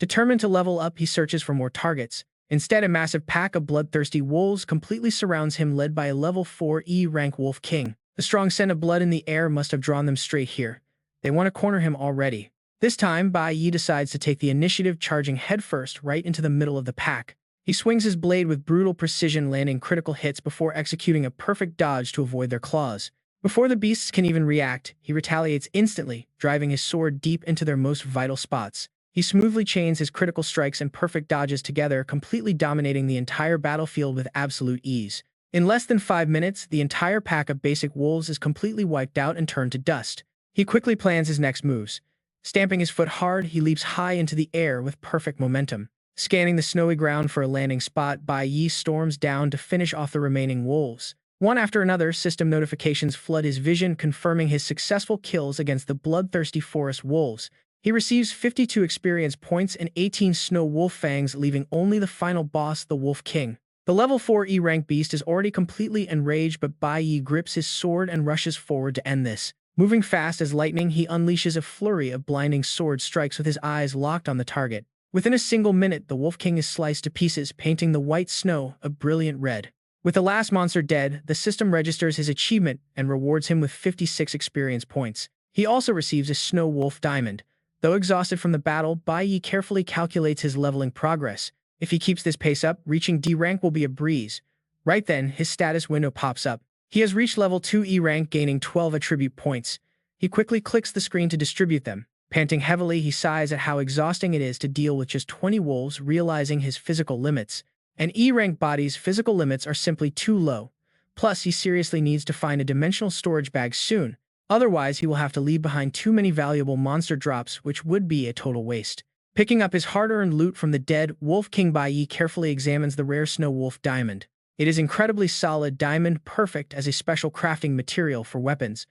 S1: Determined to level up, he searches for more targets. Instead, a massive pack of bloodthirsty wolves completely surrounds him, led by a level 4 E-rank Wolf King. The strong scent of blood in the air must have drawn them straight here. They want to corner him already. This time, Bai Yi decides to take the initiative, charging headfirst right into the middle of the pack. He swings his blade with brutal precision, landing critical hits before executing a perfect dodge to avoid their claws. Before the beasts can even react, he retaliates instantly, driving his sword deep into their most vital spots. He smoothly chains his critical strikes and perfect dodges together, completely dominating the entire battlefield with absolute ease. In less than 5 minutes, the entire pack of basic wolves is completely wiped out and turned to dust. He quickly plans his next moves. Stamping his foot hard, he leaps high into the air with perfect momentum. Scanning the snowy ground for a landing spot, Bai Yi storms down to finish off the remaining wolves. One after another, system notifications flood his vision, confirming his successful kills against the bloodthirsty forest wolves. He receives 52 experience points and 18 Snow Wolf fangs, leaving only the final boss, the Wolf King. The level 4 E-rank beast is already completely enraged, but Bai Yi grips his sword and rushes forward to end this. Moving fast as lightning, he unleashes a flurry of blinding sword strikes with his eyes locked on the target. Within a single minute, the Wolf King is sliced to pieces, painting the white snow a brilliant red. With the last monster dead, the system registers his achievement and rewards him with 56 experience points. He also receives a Snow Wolf Diamond. Though exhausted from the battle, Bai Yi carefully calculates his leveling progress. If he keeps this pace up, reaching D rank will be a breeze. Right then, his status window pops up. He has reached level 2 E rank, gaining 12 attribute points. He quickly clicks the screen to distribute them. Panting heavily, he sighs at how exhausting it is to deal with just 20 wolves, realizing his physical limits. An E rank body's physical limits are simply too low. Plus, he seriously needs to find a dimensional storage bag soon. Otherwise, he will have to leave behind too many valuable monster drops, which would be a total waste. Picking up his hard-earned loot from the dead, Wolf King Bai Yi carefully examines the rare Snow Wolf diamond. It is incredibly solid diamond, perfect as a special crafting material for weapons.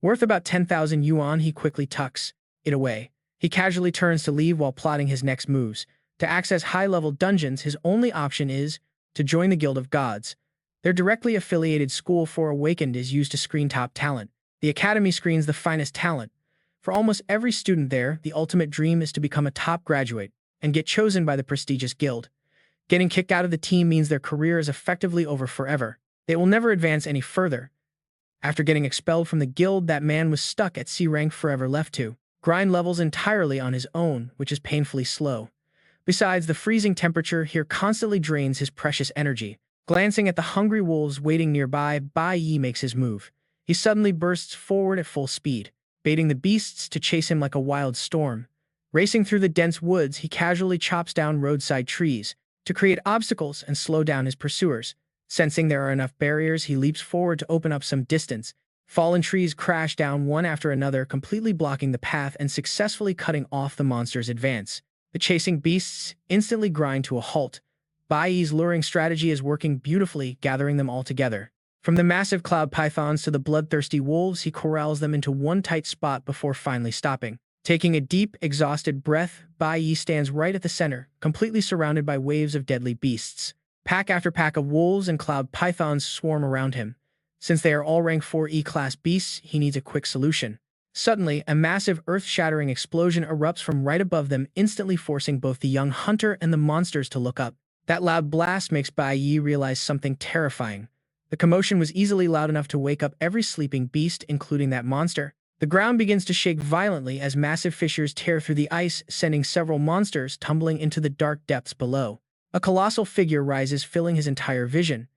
S1: Worth about 10,000 yuan, he quickly tucks it away. He casually turns to leave while plotting his next moves. To access high-level dungeons, his only option is to join the Guild of Gods. Their directly affiliated school for Awakened is used to screen top talent. The academy screens the finest talent. For almost every student there, the ultimate dream is to become a top graduate and get chosen by the prestigious guild. Getting kicked out of the team means their career is effectively over forever. They will never advance any further. After getting expelled from the guild, that man was stuck at C rank forever, left to grind levels entirely on his own, which is painfully slow. Besides, the freezing temperature here constantly drains his precious energy. Glancing at the hungry wolves waiting nearby, Bai Yi makes his move. He suddenly bursts forward at full speed, baiting the beasts to chase him like a wild storm. Racing through the dense woods, he casually chops down roadside trees to create obstacles and slow down his pursuers. Sensing there are enough barriers, he leaps forward to open up some distance. Fallen trees crash down one after another, completely blocking the path and successfully cutting off the monster's advance. The chasing beasts instantly grind to a halt. Bai Yi's luring strategy is working beautifully, gathering them all together. From the massive cloud pythons to the bloodthirsty wolves, he corrals them into one tight spot before finally stopping. Taking a deep, exhausted breath, Bai Yi stands right at the center, completely surrounded by waves of deadly beasts. Pack after pack of wolves and cloud pythons swarm around him. Since they are all rank 4 E-class beasts, he needs a quick solution. Suddenly, a massive earth-shattering explosion erupts from right above them, instantly forcing both the young hunter and the monsters to look up. That loud blast makes Bai Yi realize something terrifying. The commotion was easily loud enough to wake up every sleeping beast, including that monster. The ground begins to shake violently as massive fissures tear through the ice, sending several monsters tumbling into the dark depths below. A colossal figure rises, filling his entire vision.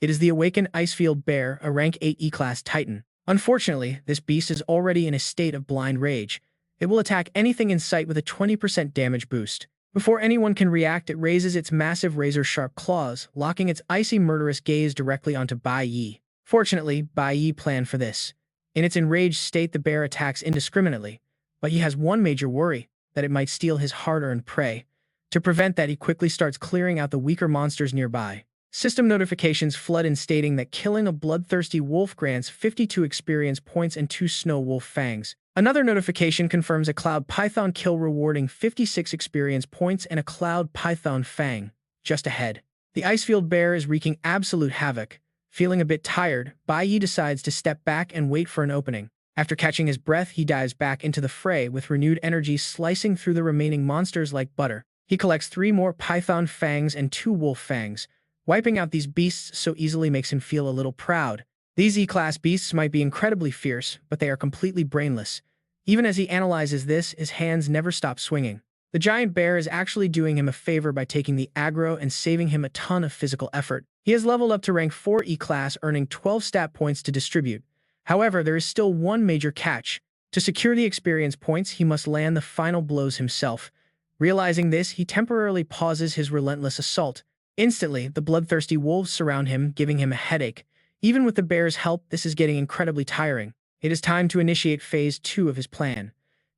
S1: It is the awakened Icefield Bear, a rank 8 E-class titan. Unfortunately, this beast is already in a state of blind rage. It will attack anything in sight with a 20% damage boost. Before anyone can react, it raises its massive razor-sharp claws, locking its icy murderous gaze directly onto Bai Yi. Fortunately, Bai Yi planned for this. In its enraged state, the bear attacks indiscriminately, but he has one major worry, that it might steal his hard-earned prey. To prevent that, he quickly starts clearing out the weaker monsters nearby. System notifications flood in stating that killing a bloodthirsty wolf grants 52 experience points and 2 snow wolf fangs. Another notification confirms a cloud python kill rewarding 56 experience points and a cloud python fang, just ahead. The Icefield Bear is wreaking absolute havoc. Feeling a bit tired, Bai Yi decides to step back and wait for an opening. After catching his breath, he dives back into the fray with renewed energy, slicing through the remaining monsters like butter. He collects 3 more python fangs and 2 wolf fangs. Wiping out these beasts so easily makes him feel a little proud. These E-class beasts might be incredibly fierce, but they are completely brainless. Even as he analyzes this, his hands never stop swinging. The giant bear is actually doing him a favor by taking the aggro and saving him a ton of physical effort. He has leveled up to rank 4 E-class, earning 12 stat points to distribute. However, there is still one major catch. To secure the experience points, he must land the final blows himself. Realizing this, he temporarily pauses his relentless assault. Instantly, the bloodthirsty wolves surround him, giving him a headache. Even with the bear's help, this is getting incredibly tiring. It is time to initiate phase 2 of his plan.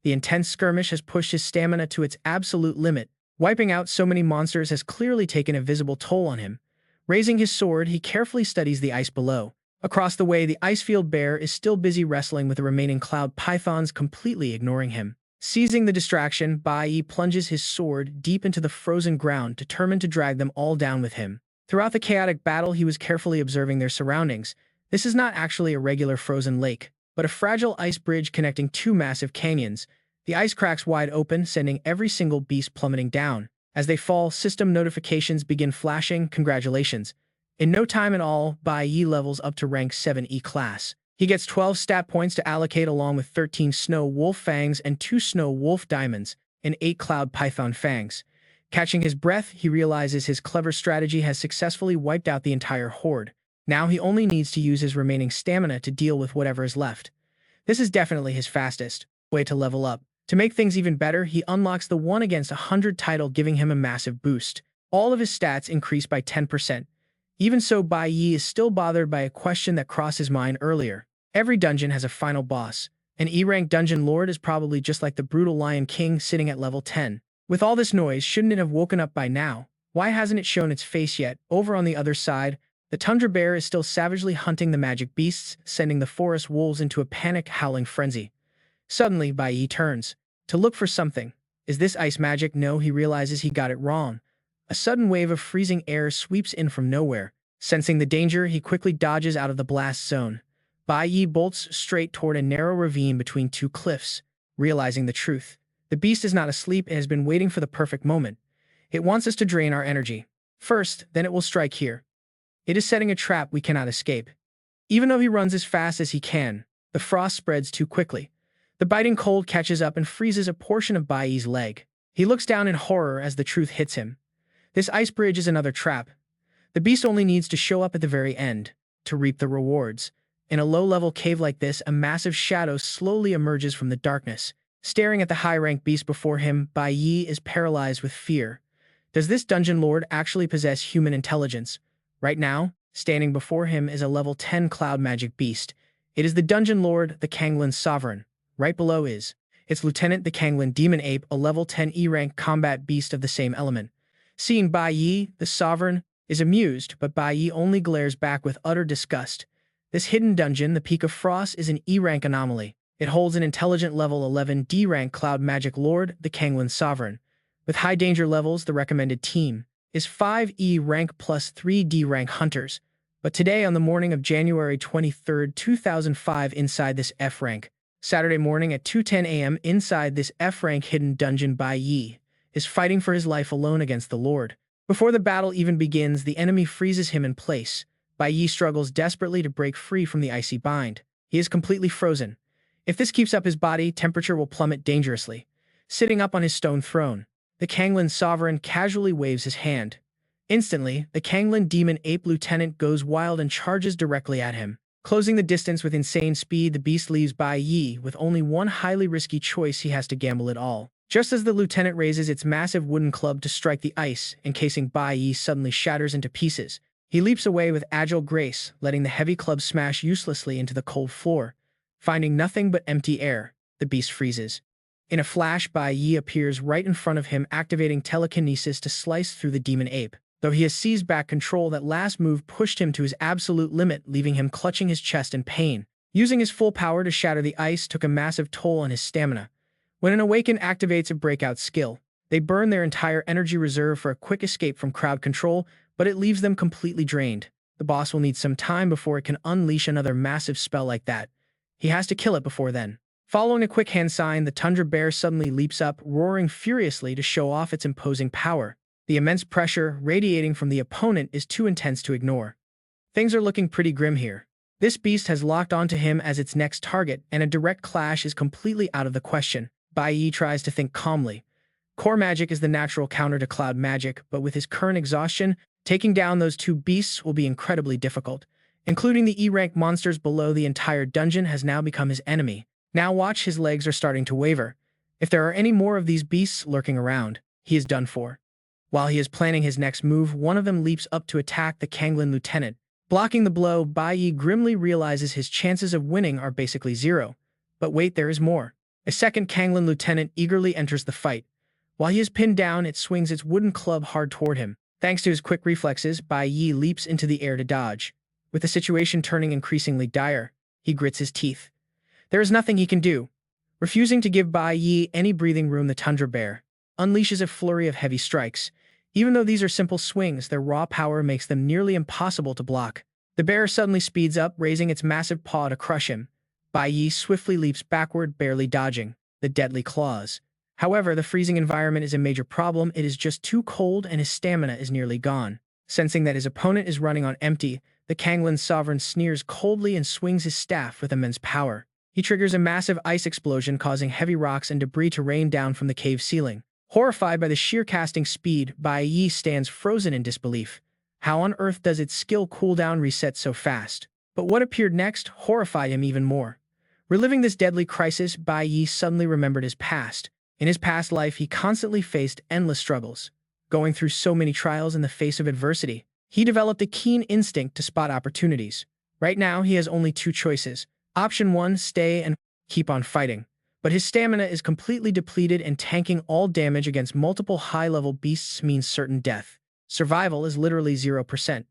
S1: The intense skirmish has pushed his stamina to its absolute limit. Wiping out so many monsters has clearly taken a visible toll on him. Raising his sword, he carefully studies the ice below. Across the way, the Icefield Bear is still busy wrestling with the remaining cloud pythons, completely ignoring him. Seizing the distraction, Bai Yi plunges his sword deep into the frozen ground, determined to drag them all down with him. Throughout the chaotic battle, he was carefully observing their surroundings. This is not actually a regular frozen lake, but a fragile ice bridge connecting 2 massive canyons. The ice cracks wide open, sending every single beast plummeting down. As they fall, system notifications begin flashing. Congratulations. In no time at all, Bai Yi levels up to rank 7 E-class. He gets 12 stat points to allocate along with 13 snow wolf fangs and 2 snow wolf diamonds and 8 cloud python fangs. Catching his breath, he realizes his clever strategy has successfully wiped out the entire horde. Now he only needs to use his remaining stamina to deal with whatever is left. This is definitely his fastest way to level up. To make things even better, he unlocks the 1 against 100 title, giving him a massive boost. All of his stats increase by 10%. Even so, Bai Yi is still bothered by a question that crossed his mind earlier. Every dungeon has a final boss. An E-rank dungeon lord is probably just like the brutal Lion King sitting at level 10. With all this noise, shouldn't it have woken up by now? Why hasn't it shown its face yet? Over on the other side, the tundra bear is still savagely hunting the magic beasts, sending the forest wolves into a panic, howling frenzy. Suddenly, Bai Yi turns to look for something. Is this ice magic? No, he realizes he got it wrong. A sudden wave of freezing air sweeps in from nowhere. Sensing the danger, he quickly dodges out of the blast zone. Bai Yi bolts straight toward a narrow ravine between two cliffs, realizing the truth. The beast is not asleep, it has been waiting for the perfect moment. It wants us to drain our energy. First, then it will strike here. It is setting a trap we cannot escape. Even though he runs as fast as he can, the frost spreads too quickly. The biting cold catches up and freezes a portion of Bai Yi's leg. He looks down in horror as the truth hits him. This ice bridge is another trap. The beast only needs to show up at the very end to reap the rewards. In a low-level cave like this, a massive shadow slowly emerges from the darkness. Staring at the high-ranked beast before him, Bai Yi is paralyzed with fear. Does this dungeon lord actually possess human intelligence? Right now, standing before him is a level 10 cloud magic beast. It is the dungeon lord, the Kanglin Sovereign. Right below is its lieutenant, the Kanglin Demon Ape, a level 10 E-rank combat beast of the same element. Seeing Bai Yi, the Sovereign, is amused, but Bai Yi only glares back with utter disgust. This hidden dungeon, the Peak of Frost, is an E-rank anomaly. It holds an intelligent level 11 D-rank cloud magic lord, the Kanglin Sovereign. With high danger levels, the recommended team is 5 E-rank plus 3 D-rank hunters. But today, on the morning of January 23, 2005, inside this F-rank, Saturday morning at 2:10 a.m. inside this F-rank hidden dungeon, Bai Yi is fighting for his life alone against the Lord. Before the battle even begins, the enemy freezes him in place. Bai Yi struggles desperately to break free from the icy bind. He is completely frozen. If this keeps up, his body temperature will plummet dangerously. Sitting up on his stone throne, the Kanglin Sovereign casually waves his hand. Instantly, the Kanglin Demon Ape Lieutenant goes wild and charges directly at him. Closing the distance with insane speed, the beast leaves Bai Yi with only one highly risky choice. He has to gamble it all. Just as the lieutenant raises its massive wooden club to strike the ice, encasing Bai Yi suddenly shatters into pieces. He leaps away with agile grace, letting the heavy club smash uselessly into the cold floor. Finding nothing but empty air, the beast freezes. In a flash, Bai Yi appears right in front of him, activating telekinesis to slice through the demon ape. Though he has seized back control, that last move pushed him to his absolute limit, leaving him clutching his chest in pain. Using his full power to shatter the ice took a massive toll on his stamina. When an Awaken activates a breakout skill, they burn their entire energy reserve for a quick escape from crowd control, but it leaves them completely drained. The boss will need some time before it can unleash another massive spell like that. He has to kill it before then. Following a quick hand sign, the tundra bear suddenly leaps up, roaring furiously to show off its imposing power. The immense pressure radiating from the opponent is too intense to ignore. Things are looking pretty grim here. This beast has locked onto him as its next target, and a direct clash is completely out of the question. Bai Yi tries to think calmly. Core magic is the natural counter to cloud magic, but with his current exhaustion, taking down those two beasts will be incredibly difficult. Including the E-rank monsters below, the entire dungeon has now become his enemy. Now watch, his legs are starting to waver. If there are any more of these beasts lurking around, he is done for. While he is planning his next move, one of them leaps up to attack the Kanglin lieutenant. Blocking the blow, Bai Yi grimly realizes his chances of winning are basically zero. But wait, there is more. A second Kanglin lieutenant eagerly enters the fight. While he is pinned down, it swings its wooden club hard toward him. Thanks to his quick reflexes, Bai Yi leaps into the air to dodge. With the situation turning increasingly dire, he grits his teeth. There is nothing he can do. Refusing to give Bai Yi any breathing room, the tundra bear unleashes a flurry of heavy strikes. Even though these are simple swings, their raw power makes them nearly impossible to block. The bear suddenly speeds up, raising its massive paw to crush him. Bai Yi swiftly leaps backward, barely dodging the deadly claws. However, the freezing environment is a major problem. It is just too cold and his stamina is nearly gone. Sensing that his opponent is running on empty, the Kanglin Sovereign sneers coldly and swings his staff with immense power. He triggers a massive ice explosion, causing heavy rocks and debris to rain down from the cave ceiling. Horrified by the sheer casting speed, Bai Yi stands frozen in disbelief. How on earth does its skill cooldown reset so fast? But what appeared next horrified him even more. Reliving this deadly crisis, Bai Yi suddenly remembered his past. In his past life, he constantly faced endless struggles, going through so many trials in the face of adversity. He developed a keen instinct to spot opportunities. Right now, he has only two choices. Option 1, stay and keep on fighting. But his stamina is completely depleted and tanking all damage against multiple high-level beasts means certain death. Survival is literally 0%.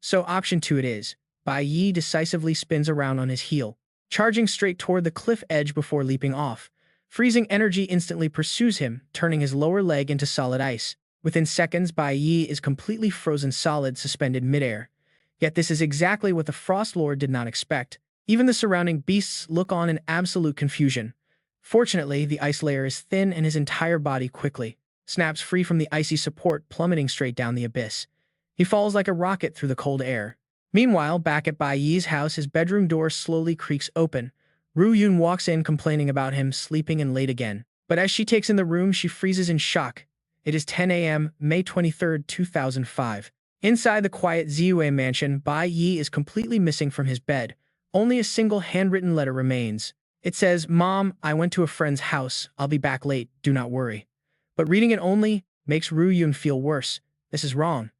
S1: So option 2 it is. Bai Yi decisively spins around on his heel, charging straight toward the cliff edge before leaping off. Freezing energy instantly pursues him, turning his lower leg into solid ice. Within seconds, Bai Yi is completely frozen solid, suspended midair. Yet this is exactly what the Frost Lord did not expect. Even the surrounding beasts look on in absolute confusion. Fortunately, the ice layer is thin and his entire body quickly snaps free from the icy support, plummeting straight down the abyss. He falls like a rocket through the cold air. Meanwhile, back at Bai Yi's house, his bedroom door slowly creaks open. Ru Yun walks in complaining about him sleeping in late again. But as she takes in the room, she freezes in shock. It is 10 a.m., May 23, 2005. Inside the quiet Ziyue mansion, Bai Yi is completely missing from his bed. Only a single handwritten letter remains. It says, "Mom, I went to a friend's house. I'll be back late. Do not worry." But reading it only makes Ru Yun feel worse. This is wrong.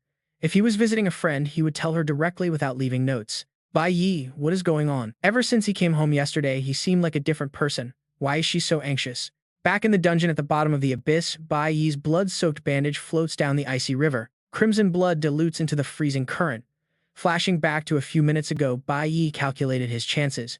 S1: If he was visiting a friend, he would tell her directly without leaving notes. Bai Yi, what is going on? Ever since he came home yesterday, he seemed like a different person. Why is she so anxious? Back in the dungeon at the bottom of the abyss, Bai Yi's blood-soaked bandage floats down the icy river. Crimson blood dilutes into the freezing current. Flashing back to a few minutes ago, Bai Yi calculated his chances.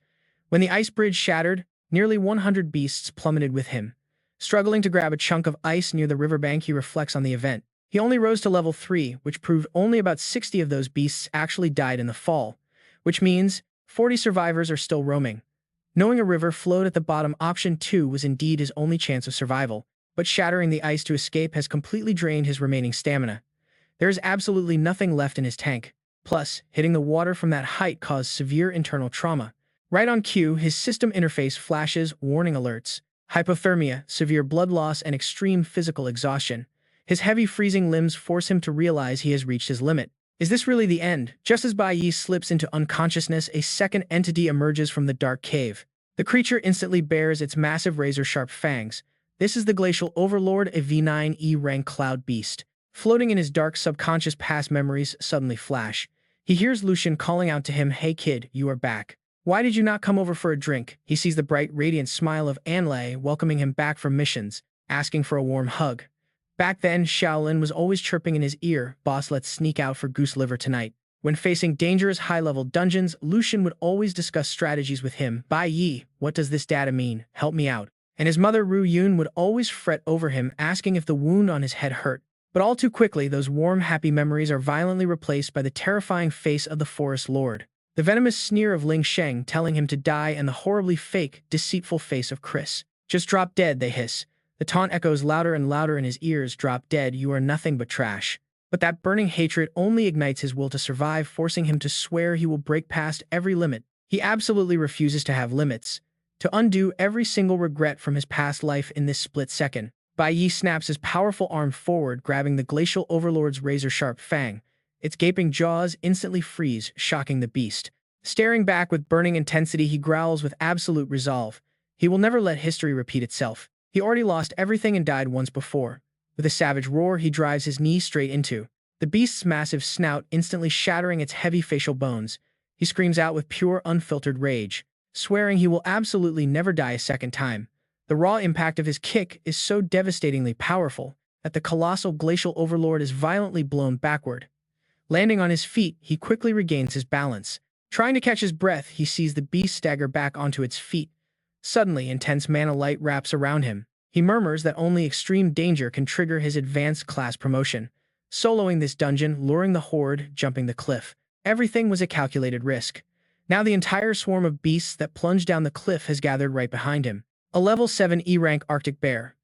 S1: When the ice bridge shattered, nearly 100 beasts plummeted with him. Struggling to grab a chunk of ice near the riverbank, he reflects on the event. He only rose to level 3, which proved only about 60 of those beasts actually died in the fall, which means 40 survivors are still roaming. Knowing a river flowed at the bottom, option 2 was indeed his only chance of survival, but shattering the ice to escape has completely drained his remaining stamina. There is absolutely nothing left in his tank. Plus, hitting the water from that height caused severe internal trauma. Right on cue, his system interface flashes warning alerts. Hypothermia, severe blood loss, and extreme physical exhaustion. His heavy freezing limbs force him to realize he has reached his limit. Is this really the end? Just as Bai Yi slips into unconsciousness, a second entity emerges from the dark cave. The creature instantly bares its massive razor-sharp fangs. This is the Glacial Overlord, a V9E rank cloud beast. Floating in his dark subconscious, past memories suddenly flash. He hears Lucian calling out to him, "Hey kid, you are back. Why did you not come over for a drink?" He sees the bright, radiant smile of Anlei welcoming him back from missions, asking for a warm hug. Back then, Shaolin was always chirping in his ear, "Boss, let's sneak out for goose liver tonight." When facing dangerous high-level dungeons, Lucian would always discuss strategies with him. "Bai Yi, what does this data mean? Help me out." And his mother Ru Yun would always fret over him, asking if the wound on his head hurt. But all too quickly, those warm, happy memories are violently replaced by the terrifying face of the Forest Lord. The venomous sneer of Ling Sheng telling him to die, and the horribly fake, deceitful face of Chris. "Just drop dead," they hiss. The taunt echoes louder and louder in his ears. "Drop dead, you are nothing but trash." But that burning hatred only ignites his will to survive, forcing him to swear he will break past every limit. He absolutely refuses to have limits, to undo every single regret from his past life in this split second. Bai Yi snaps his powerful arm forward, grabbing the Glacial Overlord's razor-sharp fang. Its gaping jaws instantly freeze, shocking the beast. Staring back with burning intensity, he growls with absolute resolve. He will never let history repeat itself. He already lost everything and died once before. With a savage roar, he drives his knee straight into the beast's massive snout, instantly shattering its heavy facial bones. He screams out with pure, unfiltered rage, swearing he will absolutely never die a second time. The raw impact of his kick is so devastatingly powerful that the colossal Glacial Overlord is violently blown backward. Landing on his feet, he quickly regains his balance. Trying to catch his breath, he sees the beast stagger back onto its feet. Suddenly, intense mana light wraps around him. He murmurs that only extreme danger can trigger his advanced class promotion. Soloing this dungeon, luring the horde, jumping the cliff. Everything was a calculated risk. Now the entire swarm of beasts that plunged down the cliff has gathered right behind him. A level 7 E-rank Arctic bear.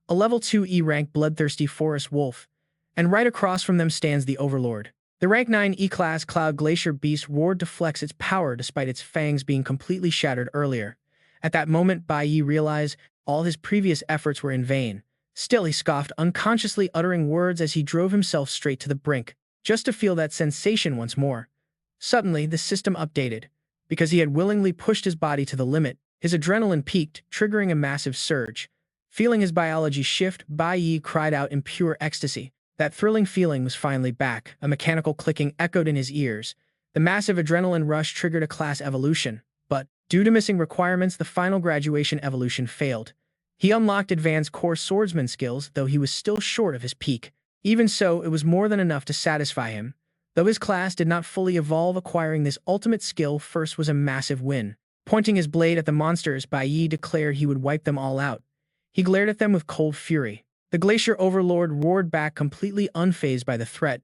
S1: A level 2 E-rank bloodthirsty forest wolf. And right across from them stands the Overlord. The rank 9 E-class cloud glacier beast roared to flex its power despite its fangs being completely shattered earlier. At that moment, Bai Yi realized all his previous efforts were in vain. Still, he scoffed, unconsciously uttering words as he drove himself straight to the brink, just to feel that sensation once more. Suddenly, the system updated. Because he had willingly pushed his body to the limit, his adrenaline peaked, triggering a massive surge. Feeling his biology shift, Bai Yi cried out in pure ecstasy. That thrilling feeling was finally back. A mechanical clicking echoed in his ears. The massive adrenaline rush triggered a class evolution, but due to missing requirements, the final graduation evolution failed. He unlocked advanced core swordsman skills, though he was still short of his peak. Even so, it was more than enough to satisfy him. Though his class did not fully evolve, acquiring this ultimate skill first was a massive win. Pointing his blade at the monsters, Bai Yi declared he would wipe them all out. He glared at them with cold fury. The Glacier Overlord roared back, completely unfazed by the threat.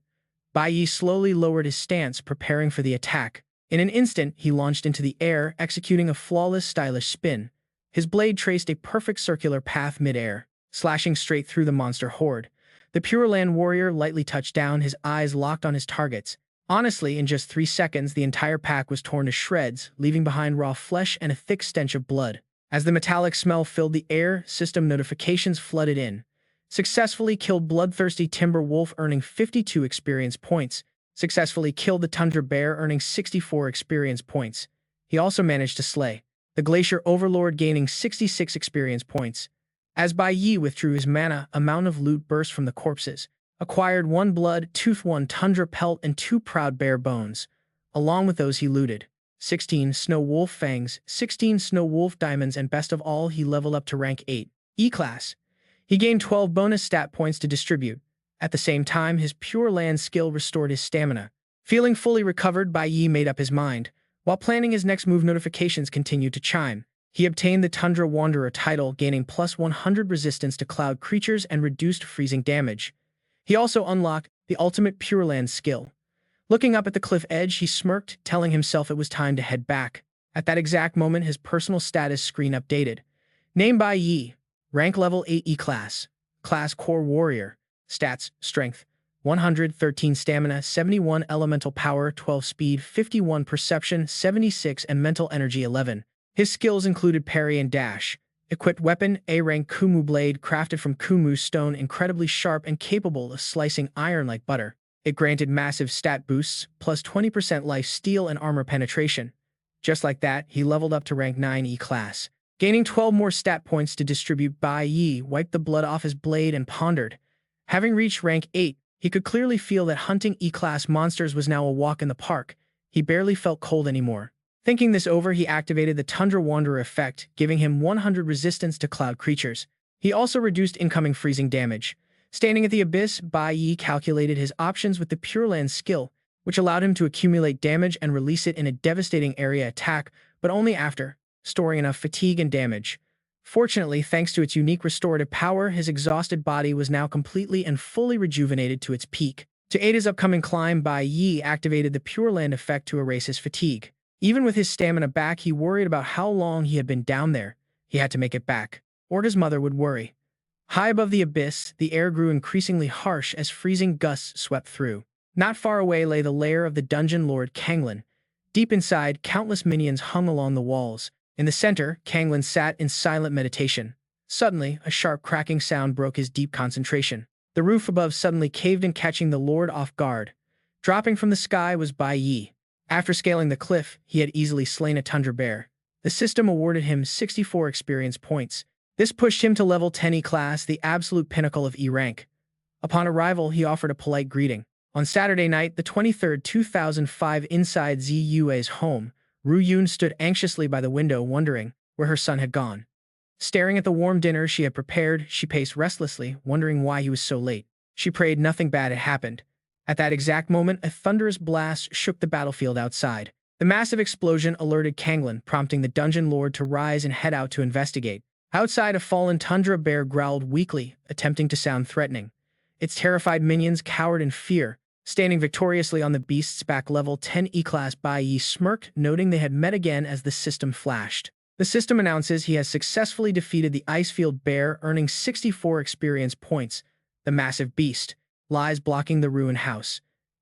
S1: Bai Yi slowly lowered his stance, preparing for the attack. In an instant, he launched into the air, executing a flawless, stylish spin. His blade traced a perfect circular path mid-air, slashing straight through the monster horde. The Pure Land warrior lightly touched down, his eyes locked on his targets. Honestly, in just 3 seconds, the entire pack was torn to shreds, leaving behind raw flesh and a thick stench of blood. As the metallic smell filled the air, system notifications flooded in. Successfully killed bloodthirsty timber wolf, earning 52 experience points. Successfully killed the tundra bear, earning 64 experience points. He also managed to slay the Glacier Overlord, gaining 66 experience points. As Bai Yi withdrew his mana, a mountain of loot burst from the corpses. Acquired 1 blood tooth, 1 tundra pelt, and 2 proud bear bones. Along with those he looted 16 snow wolf fangs, 16 snow wolf diamonds, and best of all, he leveled up to rank 8 E-class. He gained 12 bonus stat points to distribute. At the same time, his Pure Land skill restored his stamina. Feeling fully recovered, Bai Yi made up his mind. While planning his next move, notifications continued to chime. He obtained the Tundra Wanderer title, gaining plus 100 resistance to cloud creatures and reduced freezing damage. He also unlocked the ultimate Pure Land skill. Looking up at the cliff edge, he smirked, telling himself it was time to head back. At that exact moment, his personal status screen updated. Name Bai Yi. Rank level 8 E-class. Class Core Warrior. Stats: Strength 113, Stamina 71, Elemental Power 12, Speed 51, Perception 76, and Mental Energy 11. His skills included Parry and Dash. Equipped weapon: A-rank Kumu blade, crafted from Kumu stone, incredibly sharp and capable of slicing iron like butter. It granted massive stat boosts, plus 20% life steal and armor penetration. Just like that, he leveled up to rank 9 E-class. Gaining 12 more stat points to distribute, Bai Yi wiped the blood off his blade and pondered. Having reached rank 8, he could clearly feel that hunting E-class monsters was now a walk in the park. He barely felt cold anymore. Thinking this over, he activated the Tundra Wanderer effect, giving him 100 resistance to cloud creatures. He also reduced incoming freezing damage. Standing at the abyss, Bai Yi calculated his options with the Pure Land skill, which allowed him to accumulate damage and release it in a devastating area attack, but only after storing enough fatigue and damage. Fortunately, thanks to its unique restorative power, his exhausted body was now completely and fully rejuvenated to its peak. To aid his upcoming climb, Bai Yi activated the Pure Land effect to erase his fatigue. Even with his stamina back, he worried about how long he had been down there. He had to make it back, or his mother would worry. High above the abyss, the air grew increasingly harsh as freezing gusts swept through. Not far away lay the lair of the Dungeon Lord Kanglin. Deep inside, countless minions hung along the walls. In the center, Kanglin sat in silent meditation. Suddenly, a sharp cracking sound broke his deep concentration. The roof above suddenly caved in, catching the Lord off guard. Dropping from the sky was Bai Yi. After scaling the cliff, he had easily slain a tundra bear. The system awarded him 64 experience points. This pushed him to level 10 E-class, the absolute pinnacle of E-rank. Upon arrival, he offered a polite greeting. On Saturday night, the 23rd, 2005, inside Ziyue's home, Ru Yun stood anxiously by the window, wondering where her son had gone. Staring at the warm dinner she had prepared, she paced restlessly, wondering why he was so late. She prayed nothing bad had happened. At that exact moment, a thunderous blast shook the battlefield outside. The massive explosion alerted Kanglin, prompting the Dungeon Lord to rise and head out to investigate. Outside, a fallen tundra bear growled weakly, attempting to sound threatening. Its terrified minions cowered in fear. Standing victoriously on the beast's back, level 10 E-class Bai Yi smirked, noting they had met again as the system flashed. The system announces he has successfully defeated the Icefield Bear, earning 64 experience points. The massive beast lies blocking the ruined house.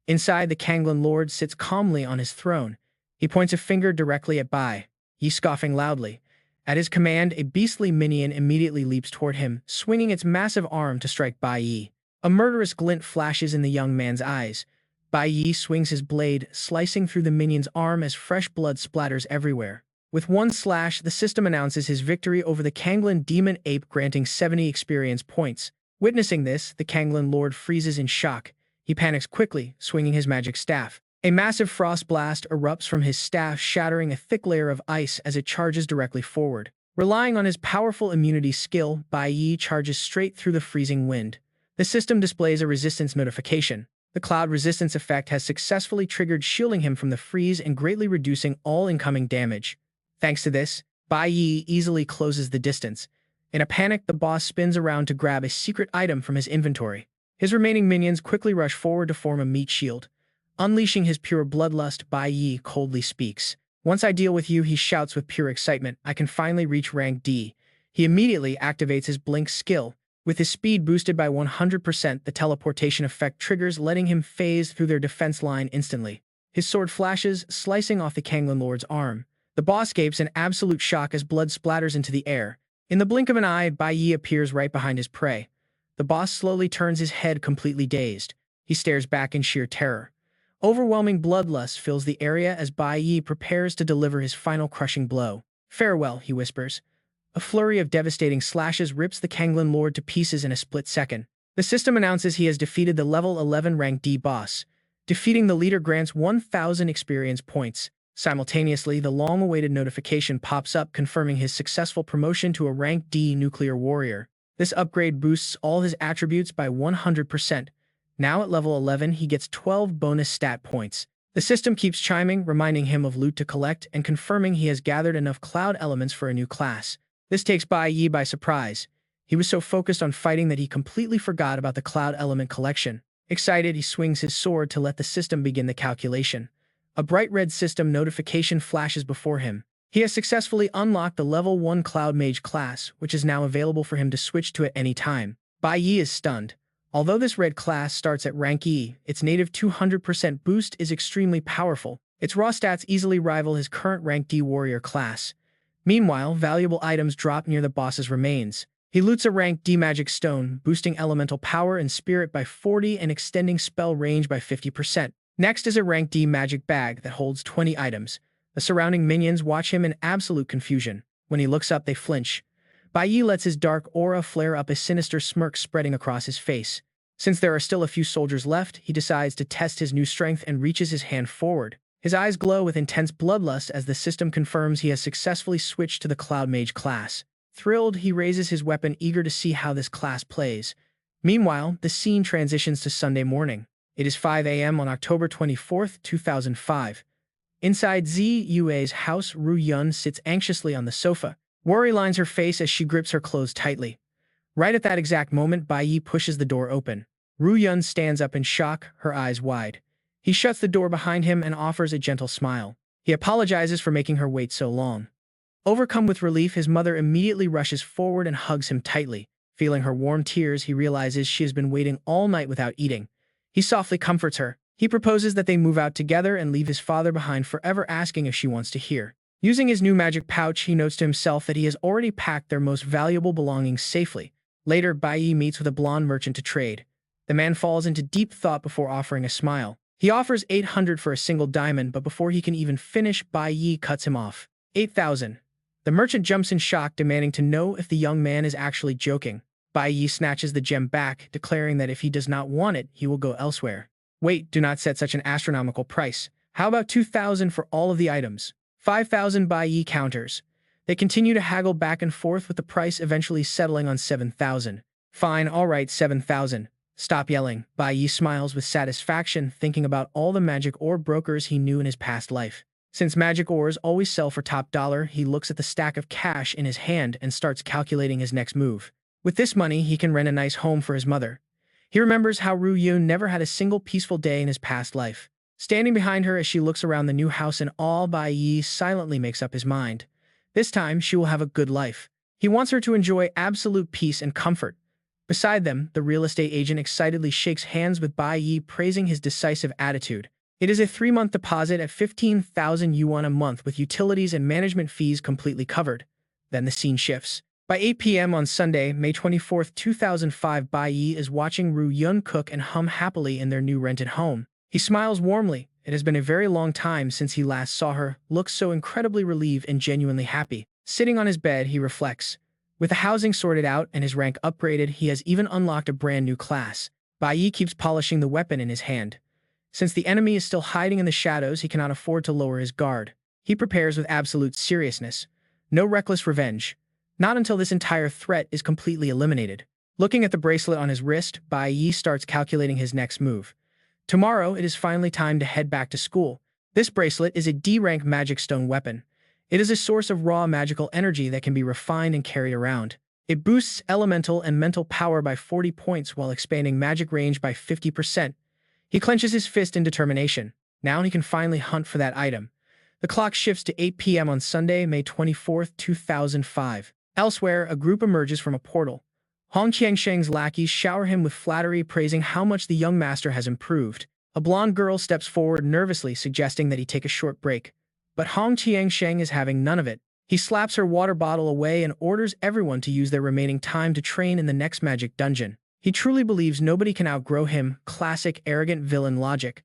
S1: Inside, the Kanglin Lord sits calmly on his throne. He points a finger directly at Bai Yi, scoffing loudly. At his command, a beastly minion immediately leaps toward him, swinging its massive arm to strike Bai Yi. A murderous glint flashes in the young man's eyes. Bai Yi swings his blade, slicing through the minion's arm as fresh blood splatters everywhere. With one slash, the system announces his victory over the Kanglin demon ape, granting 70 experience points. Witnessing this, the Kanglen Lord freezes in shock. He panics quickly, swinging his magic staff. A massive frost blast erupts from his staff, shattering a thick layer of ice as it charges directly forward. Relying on his powerful immunity skill, Bai Yi charges straight through the freezing wind. The system displays a resistance notification. The cloud resistance effect has successfully triggered, shielding him from the freeze and greatly reducing all incoming damage. Thanks to this, Bai Yi easily closes the distance. In a panic, the boss spins around to grab a secret item from his inventory. His remaining minions quickly rush forward to form a meat shield. Unleashing his pure bloodlust, Bai Yi coldly speaks. "Once I deal with you," he shouts with pure excitement, "I can finally reach rank D." He immediately activates his blink skill. With his speed boosted by 100%, the teleportation effect triggers, letting him phase through their defense line instantly. His sword flashes, slicing off the Kanglen Lord's arm. The boss gapes in absolute shock as blood splatters into the air. In the blink of an eye, Bai Yi appears right behind his prey. The boss slowly turns his head, completely dazed. He stares back in sheer terror. Overwhelming bloodlust fills the area as Bai Yi prepares to deliver his final crushing blow. "Farewell," he whispers. A flurry of devastating slashes rips the Kanglen Lord to pieces in a split second. The system announces he has defeated the level 11 rank D boss. Defeating the leader grants 1,000 experience points. Simultaneously, the long-awaited notification pops up confirming his successful promotion to a rank D nuclear warrior. This upgrade boosts all his attributes by 100%. Now at level 11, he gets 12 bonus stat points. The system keeps chiming, reminding him of loot to collect and confirming he has gathered enough cloud elements for a new class. This takes Bai Yi by surprise. He was so focused on fighting that he completely forgot about the cloud element collection. Excited, he swings his sword to let the system begin the calculation. A bright red system notification flashes before him. He has successfully unlocked the level 1 Cloud Mage class, which is now available for him to switch to at any time. Bai Yi is stunned. Although this red class starts at rank E, its native 200% boost is extremely powerful. Its raw stats easily rival his current rank D warrior class. Meanwhile, valuable items drop near the boss's remains. He loots a rank D magic stone, boosting elemental power and spirit by 40 and extending spell range by 50%. Next is a rank D magic bag that holds 20 items. The surrounding minions watch him in absolute confusion. When he looks up, they flinch. Bai Yi lets his dark aura flare up, a sinister smirk spreading across his face. Since there are still a few soldiers left, he decides to test his new strength and reaches his hand forward. His eyes glow with intense bloodlust as the system confirms he has successfully switched to the Cloud Mage class. Thrilled, he raises his weapon, eager to see how this class plays. Meanwhile, the scene transitions to Sunday morning. It is 5 a.m. on October 24, 2005. Inside Ziyue's house, Ru Yun sits anxiously on the sofa. Worry lines her face as she grips her clothes tightly. Right at that exact moment, Bai Yi pushes the door open. Ru Yun stands up in shock, her eyes wide. He shuts the door behind him and offers a gentle smile. He apologizes for making her wait so long. Overcome with relief, his mother immediately rushes forward and hugs him tightly. Feeling her warm tears, he realizes she has been waiting all night without eating. He softly comforts her. He proposes that they move out together and leave his father behind forever, asking if she wants to hear. Using his new magic pouch, he notes to himself that he has already packed their most valuable belongings safely. Later, Bai Yi meets with a blonde merchant to trade. The man falls into deep thought before offering a smile. He offers 800 for a single diamond, but before he can even finish, Bai Yi cuts him off. 8,000. The merchant jumps in shock, demanding to know if the young man is actually joking. Bai Yi snatches the gem back, declaring that if he does not want it, he will go elsewhere. "Wait, do not set such an astronomical price. How about 2,000 for all of the items?" 5,000, Bai Yi counters. They continue to haggle back and forth, with the price eventually settling on 7,000. "Fine, all right, 7,000. Stop yelling." Bai Yi smiles with satisfaction, thinking about all the magic ore brokers he knew in his past life. Since magic ores always sell for top dollar, he looks at the stack of cash in his hand and starts calculating his next move. With this money, he can rent a nice home for his mother. He remembers how Ru Yun never had a single peaceful day in his past life. Standing behind her as she looks around the new house in awe, Bai Yi silently makes up his mind. This time, she will have a good life. He wants her to enjoy absolute peace and comfort. Beside them, the real estate agent excitedly shakes hands with Bai Yi, praising his decisive attitude. It is a 3-month deposit at 15,000 yuan a month, with utilities and management fees completely covered. Then the scene shifts. By 8 p.m. on Sunday, May 24, 2005, Bai Yi is watching Ru Yun cook and hum happily in their new rented home. He smiles warmly. It has been a very long time since he last saw her, looks so incredibly relieved and genuinely happy. Sitting on his bed, he reflects. With the housing sorted out and his rank upgraded, he has even unlocked a brand new class. Bai Yi keeps polishing the weapon in his hand. Since the enemy is still hiding in the shadows, he cannot afford to lower his guard. He prepares with absolute seriousness. No reckless revenge. Not until this entire threat is completely eliminated. Looking at the bracelet on his wrist, Bai Yi starts calculating his next move. Tomorrow, it is finally time to head back to school. This bracelet is a D-rank magic stone weapon. It is a source of raw magical energy that can be refined and carried around. It boosts elemental and mental power by 40 points while expanding magic range by 50%. He clenches his fist in determination. Now he can finally hunt for that item. The clock shifts to 8 p.m. on Sunday, May 24, 2005. Elsewhere, a group emerges from a portal. Hong Qiangsheng's lackeys shower him with flattery, praising how much the young master has improved. A blonde girl steps forward nervously, suggesting that he take a short break. But Hong Qiangsheng is having none of it. He slaps her water bottle away and orders everyone to use their remaining time to train in the next magic dungeon. He truly believes nobody can outgrow him. Classic arrogant villain logic.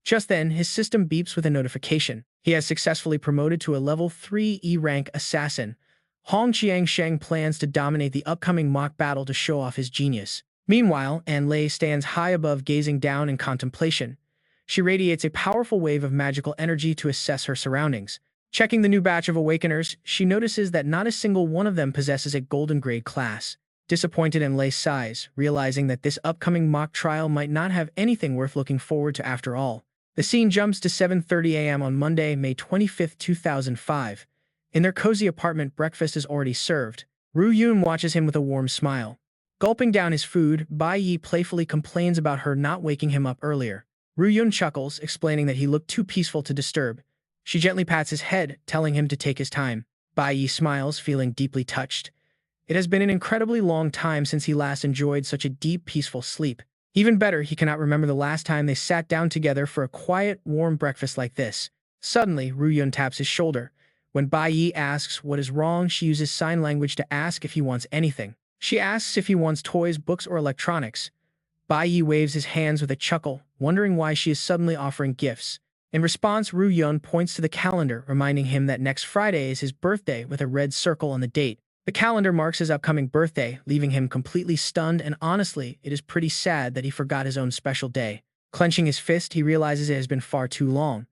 S1: Just then, his system beeps with a notification. He has successfully promoted to a level 3 E-rank assassin. Hong Qiangsheng plans to dominate the upcoming mock battle to show off his genius. Meanwhile, An Lei stands high above, gazing down in contemplation. She radiates a powerful wave of magical energy to assess her surroundings. Checking the new batch of Awakeners, she notices that not a single one of them possesses a golden grade class. Disappointed, An Lei sighs, realizing that this upcoming mock trial might not have anything worth looking forward to after all. The scene jumps to 7:30 a.m. on Monday, May 25, 2005. In their cozy apartment, breakfast is already served. Ru Yun watches him with a warm smile. Gulping down his food, Bai Yi playfully complains about her not waking him up earlier. Ru Yun chuckles, explaining that he looked too peaceful to disturb. She gently pats his head, telling him to take his time. Bai Yi smiles, feeling deeply touched. It has been an incredibly long time since he last enjoyed such a deep, peaceful sleep. Even better, he cannot remember the last time they sat down together for a quiet, warm breakfast like this. Suddenly, Ru Yun taps his shoulder. When Bai Yi asks what is wrong, she uses sign language to ask if he wants anything. She asks if he wants toys, books, or electronics. Bai Yi waves his hands with a chuckle, wondering why she is suddenly offering gifts. In response, Ru Yun points to the calendar, reminding him that next Friday is his birthday with a red circle on the date. The calendar marks his upcoming birthday, leaving him completely stunned, and honestly, it is pretty sad that he forgot his own special day. Clenching his fist, he realizes it has been far too long.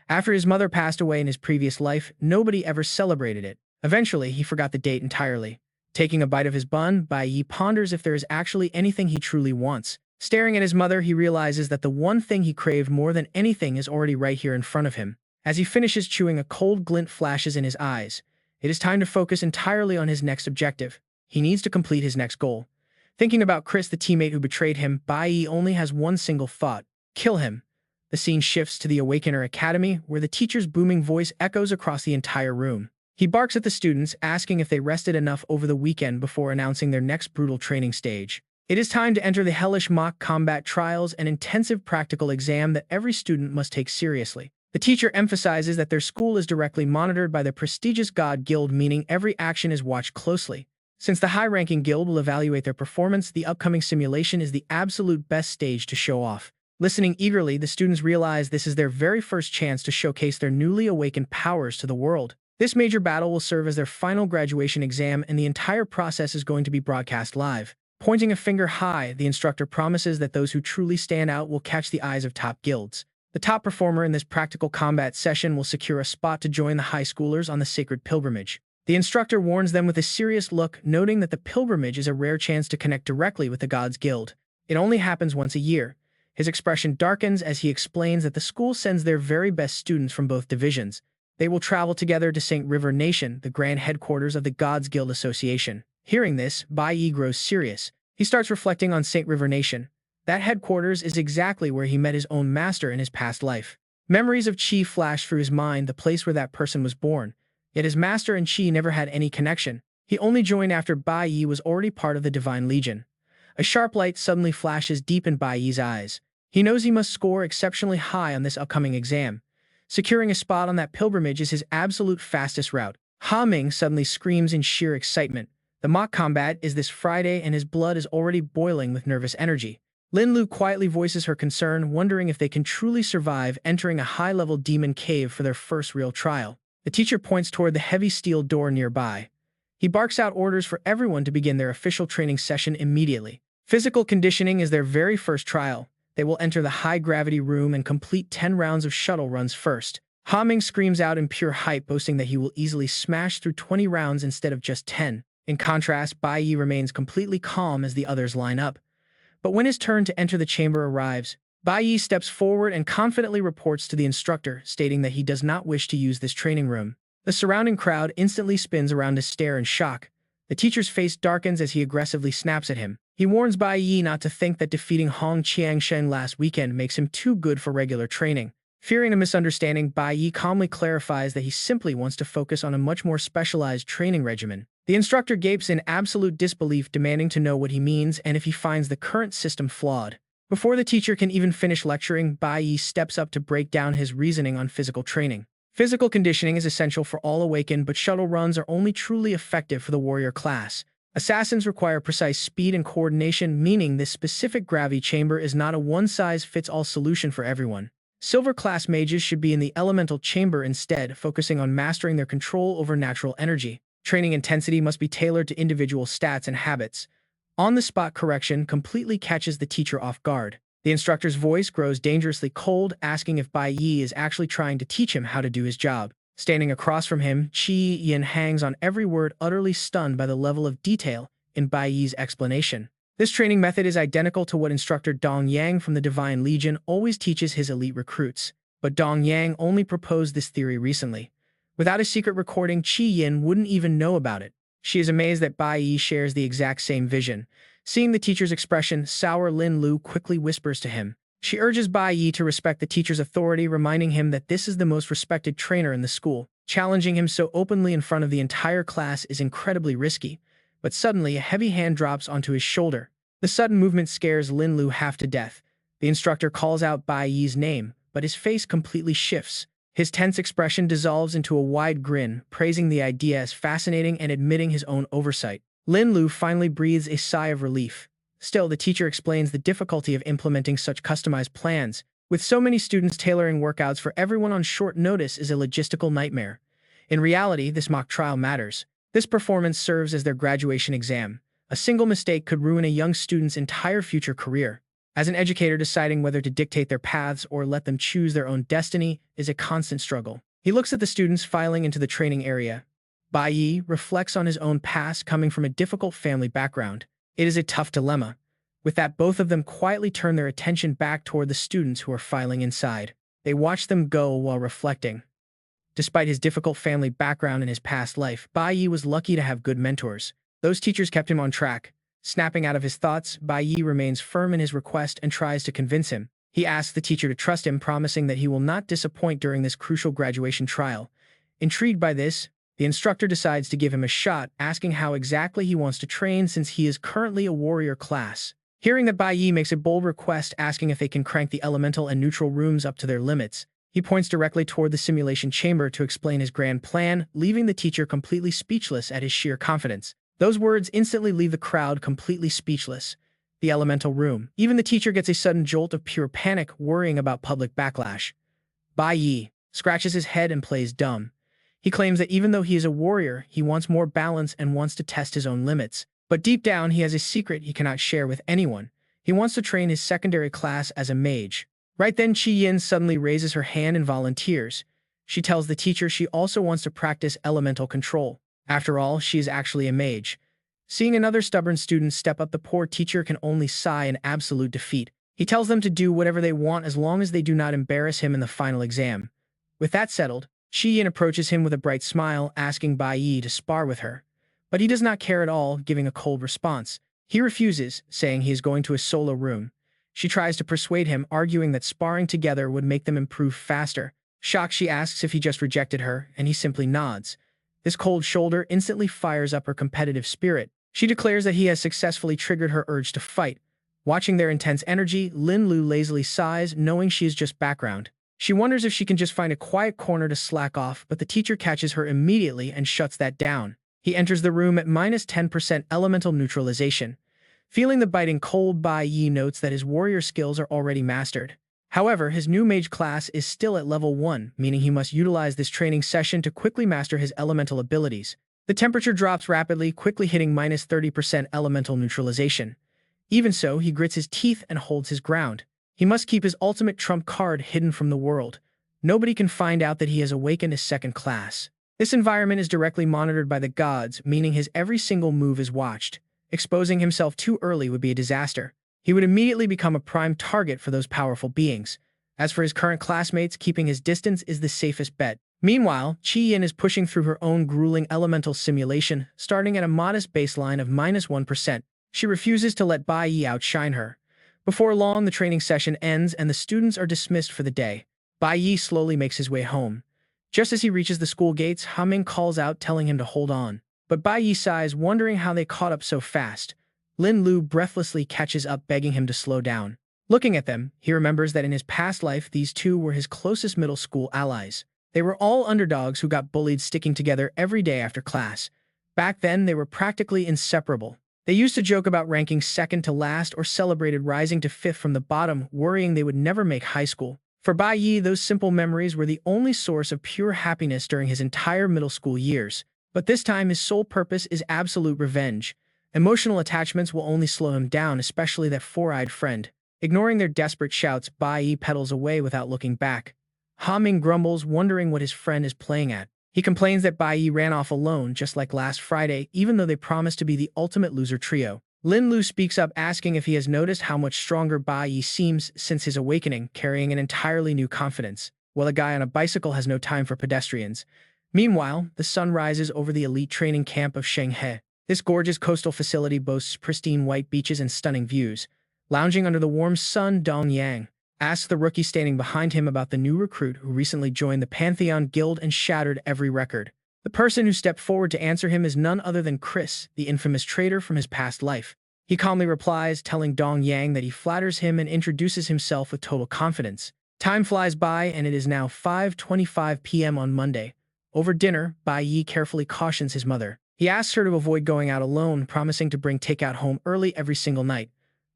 S1: After his mother passed away in his previous life, nobody ever celebrated it. Eventually, he forgot the date entirely. Taking a bite of his bun, Bai Yi ponders if there is actually anything he truly wants. Staring at his mother, he realizes that the one thing he craved more than anything is already right here in front of him. As he finishes chewing, a cold glint flashes in his eyes. It is time to focus entirely on his next objective. He needs to complete his next goal. Thinking about Chris, the teammate who betrayed him, Bai Yi only has one single thought: kill him. The scene shifts to the Awakener Academy, where the teacher's booming voice echoes across the entire room. He barks at the students, asking if they rested enough over the weekend before announcing their next brutal training stage. It is time to enter the hellish mock combat trials, an intensive practical exam that every student must take seriously. The teacher emphasizes that their school is directly monitored by the prestigious God Guild, meaning every action is watched closely. Since the high-ranking guild will evaluate their performance, the upcoming simulation is the absolute best stage to show off. Listening eagerly, the students realize this is their very first chance to showcase their newly awakened powers to the world. This major battle will serve as their final graduation exam, and the entire process is going to be broadcast live. Pointing a finger high, the instructor promises that those who truly stand out will catch the eyes of top guilds. The top performer in this practical combat session will secure a spot to join the high schoolers on the sacred pilgrimage. The instructor warns them with a serious look, noting that the pilgrimage is a rare chance to connect directly with the Gods Guild. It only happens once a year. His expression darkens as he explains that the school sends their very best students from both divisions. They will travel together to St. River Nation, the grand headquarters of the Gods Guild Association. Hearing this, Bai Yi grows serious. He starts reflecting on St. River Nation. That headquarters is exactly where he met his own master in his past life. Memories of Qi flash through his mind, the place where that person was born. Yet his master and Qi never had any connection. He only joined after Bai Yi was already part of the Divine Legion. A sharp light suddenly flashes deep in Bai Yi's eyes. He knows he must score exceptionally high on this upcoming exam. Securing a spot on that pilgrimage is his absolute fastest route. Ha Ming suddenly screams in sheer excitement. The mock combat is this Friday, and his blood is already boiling with nervous energy. Lin Lu quietly voices her concern, wondering if they can truly survive entering a high-level demon cave for their first real trial. The teacher points toward the heavy steel door nearby. He barks out orders for everyone to begin their official training session immediately. Physical conditioning is their very first trial. They will enter the high-gravity room and complete 10 rounds of shuttle runs first. Hamming screams out in pure hype, boasting that he will easily smash through 20 rounds instead of just 10. In contrast, Bai Yi remains completely calm as the others line up. But when his turn to enter the chamber arrives, Bai Yi steps forward and confidently reports to the instructor, stating that he does not wish to use this training room. The surrounding crowd instantly spins around to stare in shock. The teacher's face darkens as he aggressively snaps at him. He warns Bai Yi not to think that defeating Hong Qiangshen last weekend makes him too good for regular training. Fearing a misunderstanding, Bai Yi calmly clarifies that he simply wants to focus on a much more specialized training regimen. The instructor gapes in absolute disbelief, demanding to know what he means and if he finds the current system flawed. Before the teacher can even finish lecturing, Bai Yi steps up to break down his reasoning on physical training. Physical conditioning is essential for all awakened, but shuttle runs are only truly effective for the warrior class. Assassins require precise speed and coordination, meaning this specific gravity chamber is not a one-size-fits-all solution for everyone. Silver class mages should be in the elemental chamber instead, focusing on mastering their control over natural energy. Training intensity must be tailored to individual stats and habits. On-the-spot correction completely catches the teacher off guard. The instructor's voice grows dangerously cold, asking if Bai Yi is actually trying to teach him how to do his job. Standing across from him, Qi Yin hangs on every word, utterly stunned by the level of detail in Bai Yi's explanation. This training method is identical to what instructor Dong Yang from the Divine Legion always teaches his elite recruits. But Dong Yang only proposed this theory recently. Without a secret recording, Qi Yin wouldn't even know about it. She is amazed that Bai Yi shares the exact same vision. Seeing the teacher's expression sour, Lin Lu quickly whispers to him. She urges Bai Yi to respect the teacher's authority, reminding him that this is the most respected trainer in the school. Challenging him so openly in front of the entire class is incredibly risky. But suddenly, a heavy hand drops onto his shoulder. The sudden movement scares Lin Lu half to death. The instructor calls out Bai Yi's name, but his face completely shifts. His tense expression dissolves into a wide grin, praising the idea as fascinating and admitting his own oversight. Lin Lu finally breathes a sigh of relief. Still, the teacher explains the difficulty of implementing such customized plans. With so many students, tailoring workouts for everyone on short notice is a logistical nightmare. In reality, this mock trial matters. This performance serves as their graduation exam. A single mistake could ruin a young student's entire future career. As an educator, deciding whether to dictate their paths or let them choose their own destiny is a constant struggle. He looks at the students filing into the training area. Bai Yi reflects on his own past, coming from a difficult family background. It is a tough dilemma. With that, both of them quietly turn their attention back toward the students who are filing inside. They watch them go while reflecting. Despite his difficult family background and his past life, Bai Yi was lucky to have good mentors. Those teachers kept him on track. Snapping out of his thoughts, Bai Yi remains firm in his request and tries to convince him. He asks the teacher to trust him, promising that he will not disappoint during this crucial graduation trial. Intrigued by this, the instructor decides to give him a shot, asking how exactly he wants to train since he is currently a warrior class. Hearing that Bai Yi makes a bold request, asking if they can crank the elemental and neutral rooms up to their limits, he points directly toward the simulation chamber to explain his grand plan, leaving the teacher completely speechless at his sheer confidence. Those words instantly leave the crowd completely speechless. The elemental room. Even the teacher gets a sudden jolt of pure panic, worrying about public backlash. Bai Yi scratches his head and plays dumb. He claims that even though he is a warrior, he wants more balance and wants to test his own limits. But deep down, he has a secret he cannot share with anyone. He wants to train his secondary class as a mage. Right then, Qi Yin suddenly raises her hand and volunteers. She tells the teacher she also wants to practice elemental control. After all, she is actually a mage. Seeing another stubborn student step up, the poor teacher can only sigh in absolute defeat. He tells them to do whatever they want as long as they do not embarrass him in the final exam. With that settled, Qi Yin approaches him with a bright smile, asking Bai Yi to spar with her. But he does not care at all, giving a cold response. He refuses, saying he is going to a solo room. She tries to persuade him, arguing that sparring together would make them improve faster. Shocked, she asks if he just rejected her, and he simply nods. This cold shoulder instantly fires up her competitive spirit. She declares that he has successfully triggered her urge to fight. Watching their intense energy, Lin Lu lazily sighs, knowing she is just background. She wonders if she can just find a quiet corner to slack off, but the teacher catches her immediately and shuts that down. He enters the room at -10% elemental neutralization. Feeling the biting cold, Bai Yi notes that his warrior skills are already mastered. However, his new mage class is still at level 1, meaning he must utilize this training session to quickly master his elemental abilities. The temperature drops rapidly, quickly hitting minus 30% elemental neutralization. Even so, he grits his teeth and holds his ground. He must keep his ultimate trump card hidden from the world. Nobody can find out that he has awakened his second class. This environment is directly monitored by the gods, meaning his every single move is watched. Exposing himself too early would be a disaster. He would immediately become a prime target for those powerful beings. As for his current classmates, keeping his distance is the safest bet. Meanwhile, Chi-Yin is pushing through her own grueling elemental simulation, starting at a modest baseline of minus 1%. She refuses to let Bai Yi outshine her. Before long, the training session ends and the students are dismissed for the day. Bai Yi slowly makes his way home. Just as he reaches the school gates, Ming calls out telling him to hold on. But Bai Yi sighs, wondering how they caught up so fast. Lin Lu breathlessly catches up, begging him to slow down. Looking at them, he remembers that in his past life, these two were his closest middle school allies. They were all underdogs who got bullied, sticking together every day after class. Back then, they were practically inseparable. They used to joke about ranking second to last or celebrated rising to fifth from the bottom, worrying they would never make high school. For Bai Yi, those simple memories were the only source of pure happiness during his entire middle school years. But this time, his sole purpose is absolute revenge. Emotional attachments will only slow him down, especially that four-eyed friend. Ignoring their desperate shouts, Bai Yi pedals away without looking back. Ming grumbles, wondering what his friend is playing at. He complains that Bai Yi ran off alone, just like last Friday, even though they promised to be the ultimate loser trio. Lin Lu speaks up, asking if he has noticed how much stronger Bai Yi seems since his awakening, carrying an entirely new confidence. While a guy on a bicycle has no time for pedestrians. Meanwhile, the sun rises over the elite training camp of Shenghe. This gorgeous coastal facility boasts pristine white beaches and stunning views. Lounging under the warm sun, Dong Yang asks the rookie standing behind him about the new recruit who recently joined the Pantheon Guild and shattered every record. The person who stepped forward to answer him is none other than Chris, the infamous traitor from his past life. He calmly replies, telling Dong Yang that he flatters him and introduces himself with total confidence. Time flies by and it is now 5:25 p.m. on Monday. Over dinner, Bai Yi carefully cautions his mother. He asks her to avoid going out alone, promising to bring takeout home early every single night.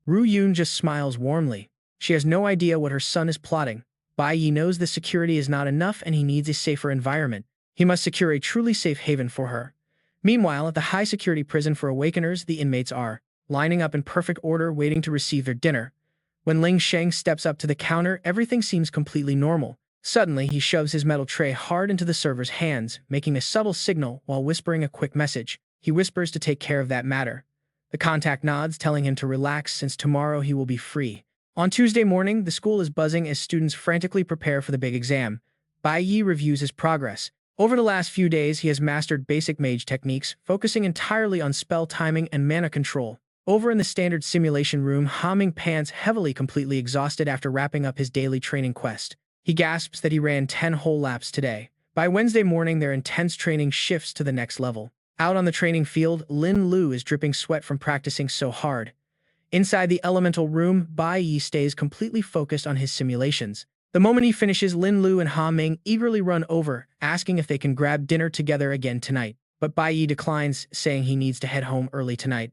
S1: Ru Yun just smiles warmly. She has no idea what her son is plotting. Bai Yi knows the security is not enough and he needs a safer environment. He must secure a truly safe haven for her. Meanwhile, at the high-security prison for Awakeners, the inmates are lining up in perfect order, waiting to receive their dinner. When Ling Sheng steps up to the counter, everything seems completely normal. Suddenly, he shoves his metal tray hard into the server's hands, making a subtle signal while whispering a quick message. He whispers to take care of that matter. The contact nods, telling him to relax since tomorrow he will be free. On Tuesday morning, the school is buzzing as students frantically prepare for the big exam. Bai Yi reviews his progress. Over the last few days, he has mastered basic mage techniques, focusing entirely on spell timing and mana control. Over in the standard simulation room, Ming pants heavily, completely exhausted after wrapping up his daily training quest. He gasps that he ran 10 whole laps today. By Wednesday morning, their intense training shifts to the next level. Out on the training field, Lin Lu is dripping sweat from practicing so hard. Inside the elemental room, Bai Yi stays completely focused on his simulations. The moment he finishes, Lin Lu and Ming eagerly run over, asking if they can grab dinner together again tonight. But Bai Yi declines, saying he needs to head home early tonight.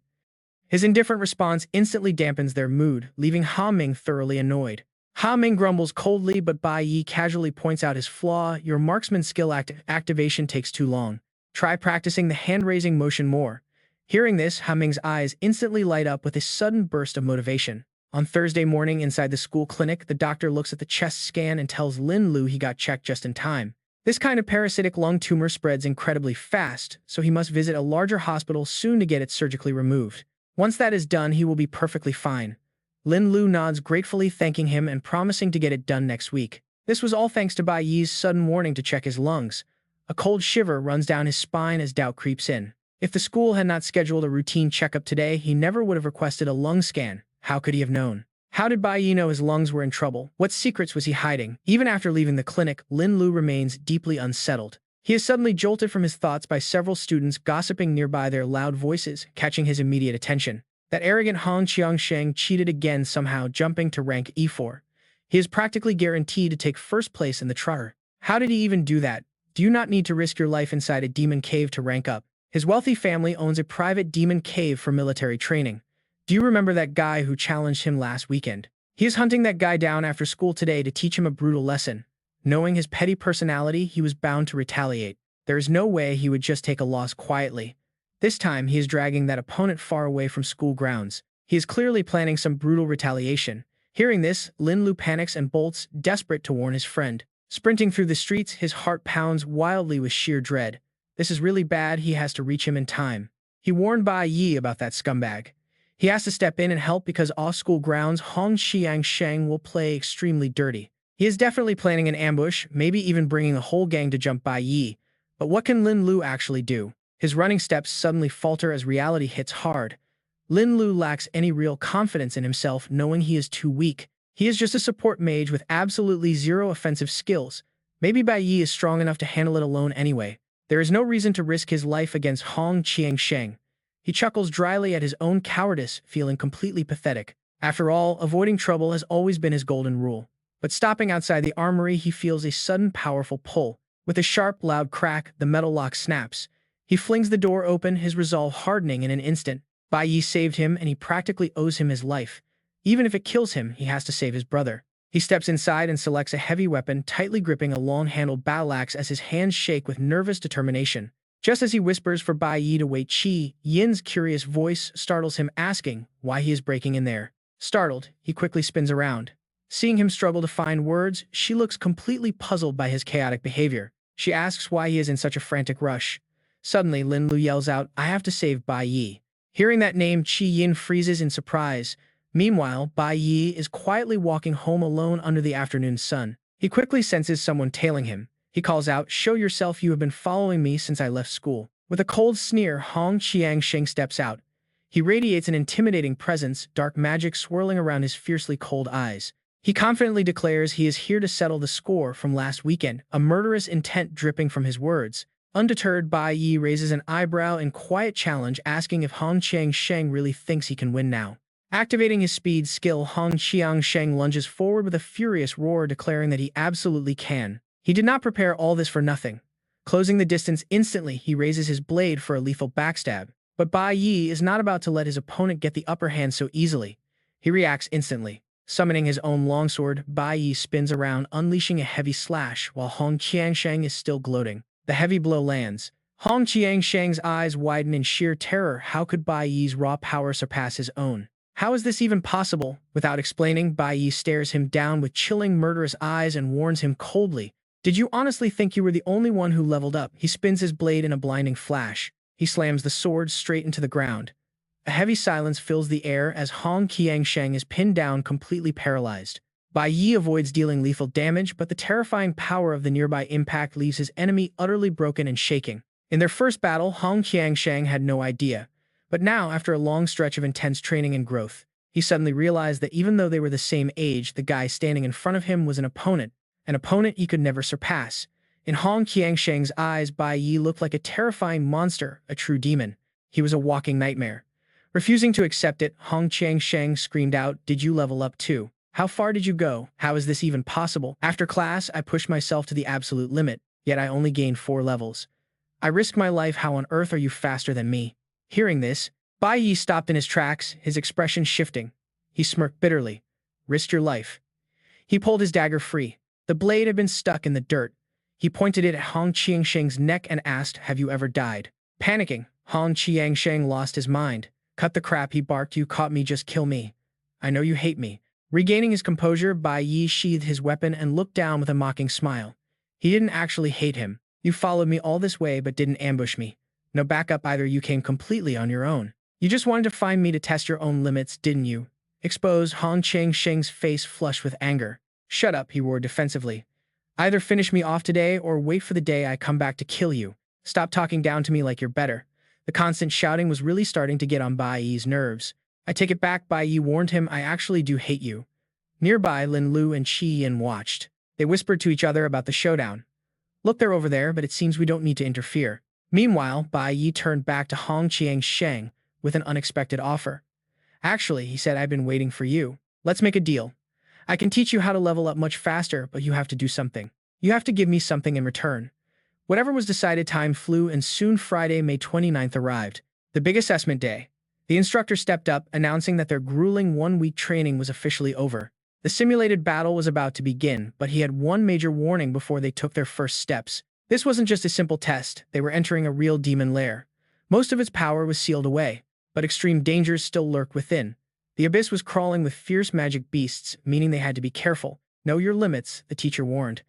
S1: His indifferent response instantly dampens their mood, leaving Ming thoroughly annoyed. Ming grumbles coldly, but Bai Yi casually points out his flaw. Your marksman skill activation takes too long. Try practicing the hand-raising motion more. Hearing this, Ming's eyes instantly light up with a sudden burst of motivation. On Thursday morning inside the school clinic, the doctor looks at the chest scan and tells Lin Lu he got checked just in time. This kind of parasitic lung tumor spreads incredibly fast, so he must visit a larger hospital soon to get it surgically removed. Once that is done, he will be perfectly fine. Lin Lu nods gratefully, thanking him and promising to get it done next week. This was all thanks to Bai Yi's sudden warning to check his lungs. A cold shiver runs down his spine as doubt creeps in. If the school had not scheduled a routine checkup today, he never would have requested a lung scan. How could he have known? How did Bai Yi know his lungs were in trouble? What secrets was he hiding? Even after leaving the clinic, Lin Lu remains deeply unsettled. He is suddenly jolted from his thoughts by several students gossiping nearby, their loud voices catching his immediate attention. That arrogant Han Qiangsheng cheated again, somehow jumping to rank E4. He is practically guaranteed to take first place in the trial. How did he even do that? Do you not need to risk your life inside a demon cave to rank up? His wealthy family owns a private demon cave for military training. Do you remember that guy who challenged him last weekend? He is hunting that guy down after school today to teach him a brutal lesson. Knowing his petty personality, he was bound to retaliate. There is no way he would just take a loss quietly. This time, he is dragging that opponent far away from school grounds. He is clearly planning some brutal retaliation. Hearing this, Lin Lu panics and bolts, desperate to warn his friend. Sprinting through the streets, his heart pounds wildly with sheer dread. This is really bad, he has to reach him in time. He warned Bai Yi about that scumbag. He has to step in and help because off-school grounds Hong Qiangsheng will play extremely dirty. He is definitely planning an ambush, maybe even bringing a whole gang to jump Bai Yi. But what can Lin Lu actually do? His running steps suddenly falter as reality hits hard. Lin Lu lacks any real confidence in himself, knowing he is too weak. He is just a support mage with absolutely zero offensive skills. Maybe Bai Yi is strong enough to handle it alone anyway. There is no reason to risk his life against Hong Qiangsheng. He chuckles dryly at his own cowardice, feeling completely pathetic. After all, avoiding trouble has always been his golden rule. But stopping outside the armory, he feels a sudden powerful pull. With a sharp, loud crack, the metal lock snaps. He flings the door open, his resolve hardening in an instant. Bai Yi saved him, and he practically owes him his life. Even if it kills him, he has to save his brother. He steps inside and selects a heavy weapon, tightly gripping a long-handled battle axe as his hands shake with nervous determination. Just as he whispers for Bai Yi to wait, Qi Yin's curious voice startles him, asking why he is breaking in there. Startled, he quickly spins around. Seeing him struggle to find words, she looks completely puzzled by his chaotic behavior. She asks why he is in such a frantic rush. Suddenly, Lin Lu yells out, "I have to save Bai Yi." Hearing that name, Qi Yin freezes in surprise. Meanwhile, Bai Yi is quietly walking home alone under the afternoon sun. He quickly senses someone tailing him. He calls out, "Show yourself, you have been following me since I left school." With a cold sneer, Hong Qiangsheng steps out. He radiates an intimidating presence, dark magic swirling around his fiercely cold eyes. He confidently declares he is here to settle the score from last weekend, a murderous intent dripping from his words. Undeterred, Bai Yi raises an eyebrow in quiet challenge, asking if Hong Qiangsheng really thinks he can win now. Activating his speed skill, Hong Qiangsheng lunges forward with a furious roar, declaring that he absolutely can. He did not prepare all this for nothing. Closing the distance instantly, he raises his blade for a lethal backstab. But Bai Yi is not about to let his opponent get the upper hand so easily. He reacts instantly. Summoning his own longsword, Bai Yi spins around, unleashing a heavy slash, while Hong Qiangsheng is still gloating. The heavy blow lands. Hong Qiangsheng's eyes widen in sheer terror. How could Bai Yi's raw power surpass his own? How is this even possible? Without explaining, Bai Yi stares him down with chilling, murderous eyes and warns him coldly. "Did you honestly think you were the only one who leveled up?" He spins his blade in a blinding flash. He slams the sword straight into the ground. A heavy silence fills the air as Hong Qiangsheng is pinned down, completely paralyzed. Bai Yi avoids dealing lethal damage, but the terrifying power of the nearby impact leaves his enemy utterly broken and shaking. In their first battle, Hong Qiangsheng had no idea. But now, after a long stretch of intense training and growth, he suddenly realized that even though they were the same age, the guy standing in front of him was an opponent he could never surpass. In Hong Qiangsheng's eyes, Bai Yi looked like a terrifying monster, a true demon. He was a walking nightmare. Refusing to accept it, Hong Qiangsheng screamed out, "Did you level up too? How far did you go? How is this even possible? After class, I pushed myself to the absolute limit, yet I only gained 4 levels. I risked my life. How on earth are you faster than me?" Hearing this, Bai Yi stopped in his tracks, his expression shifting. He smirked bitterly. "Risked your life?" He pulled his dagger free. The blade had been stuck in the dirt. He pointed it at Hong Qiangsheng's neck and asked, "Have you ever died?" Panicking, Hong Qiangsheng lost his mind. "Cut the crap," he barked. "You caught me, just kill me. I know you hate me." Regaining his composure, Bai Yi sheathed his weapon and looked down with a mocking smile. He didn't actually hate him. "You followed me all this way but didn't ambush me. No backup either. You came completely on your own. You just wanted to find me to test your own limits, didn't you?" Exposed, Hong Qiangsheng's face flushed with anger. "Shut up," he roared defensively. "Either finish me off today or wait for the day I come back to kill you. Stop talking down to me like you're better." The constant shouting was really starting to get on Bai Yi's nerves. "I take it back," Bai Yi warned him. "I actually do hate you." Nearby, Lin Lu and Qi Yin watched. They whispered to each other about the showdown. "Look, they're over there, but it seems we don't need to interfere." Meanwhile, Bai Yi turned back to Hong Qiangsheng with an unexpected offer. "Actually," he said, "I've been waiting for you. Let's make a deal. I can teach you how to level up much faster, but you have to do something. You have to give me something in return." Whatever was decided, time flew, and soon Friday, May 29th arrived. The big assessment day. The instructor stepped up, announcing that their grueling 1-week training was officially over. The simulated battle was about to begin, but he had one major warning before they took their first steps. This wasn't just a simple test, they were entering a real demon lair. Most of its power was sealed away, but extreme dangers still lurked within. The abyss was crawling with fierce magic beasts, meaning they had to be careful. Know your limits, the teacher warned.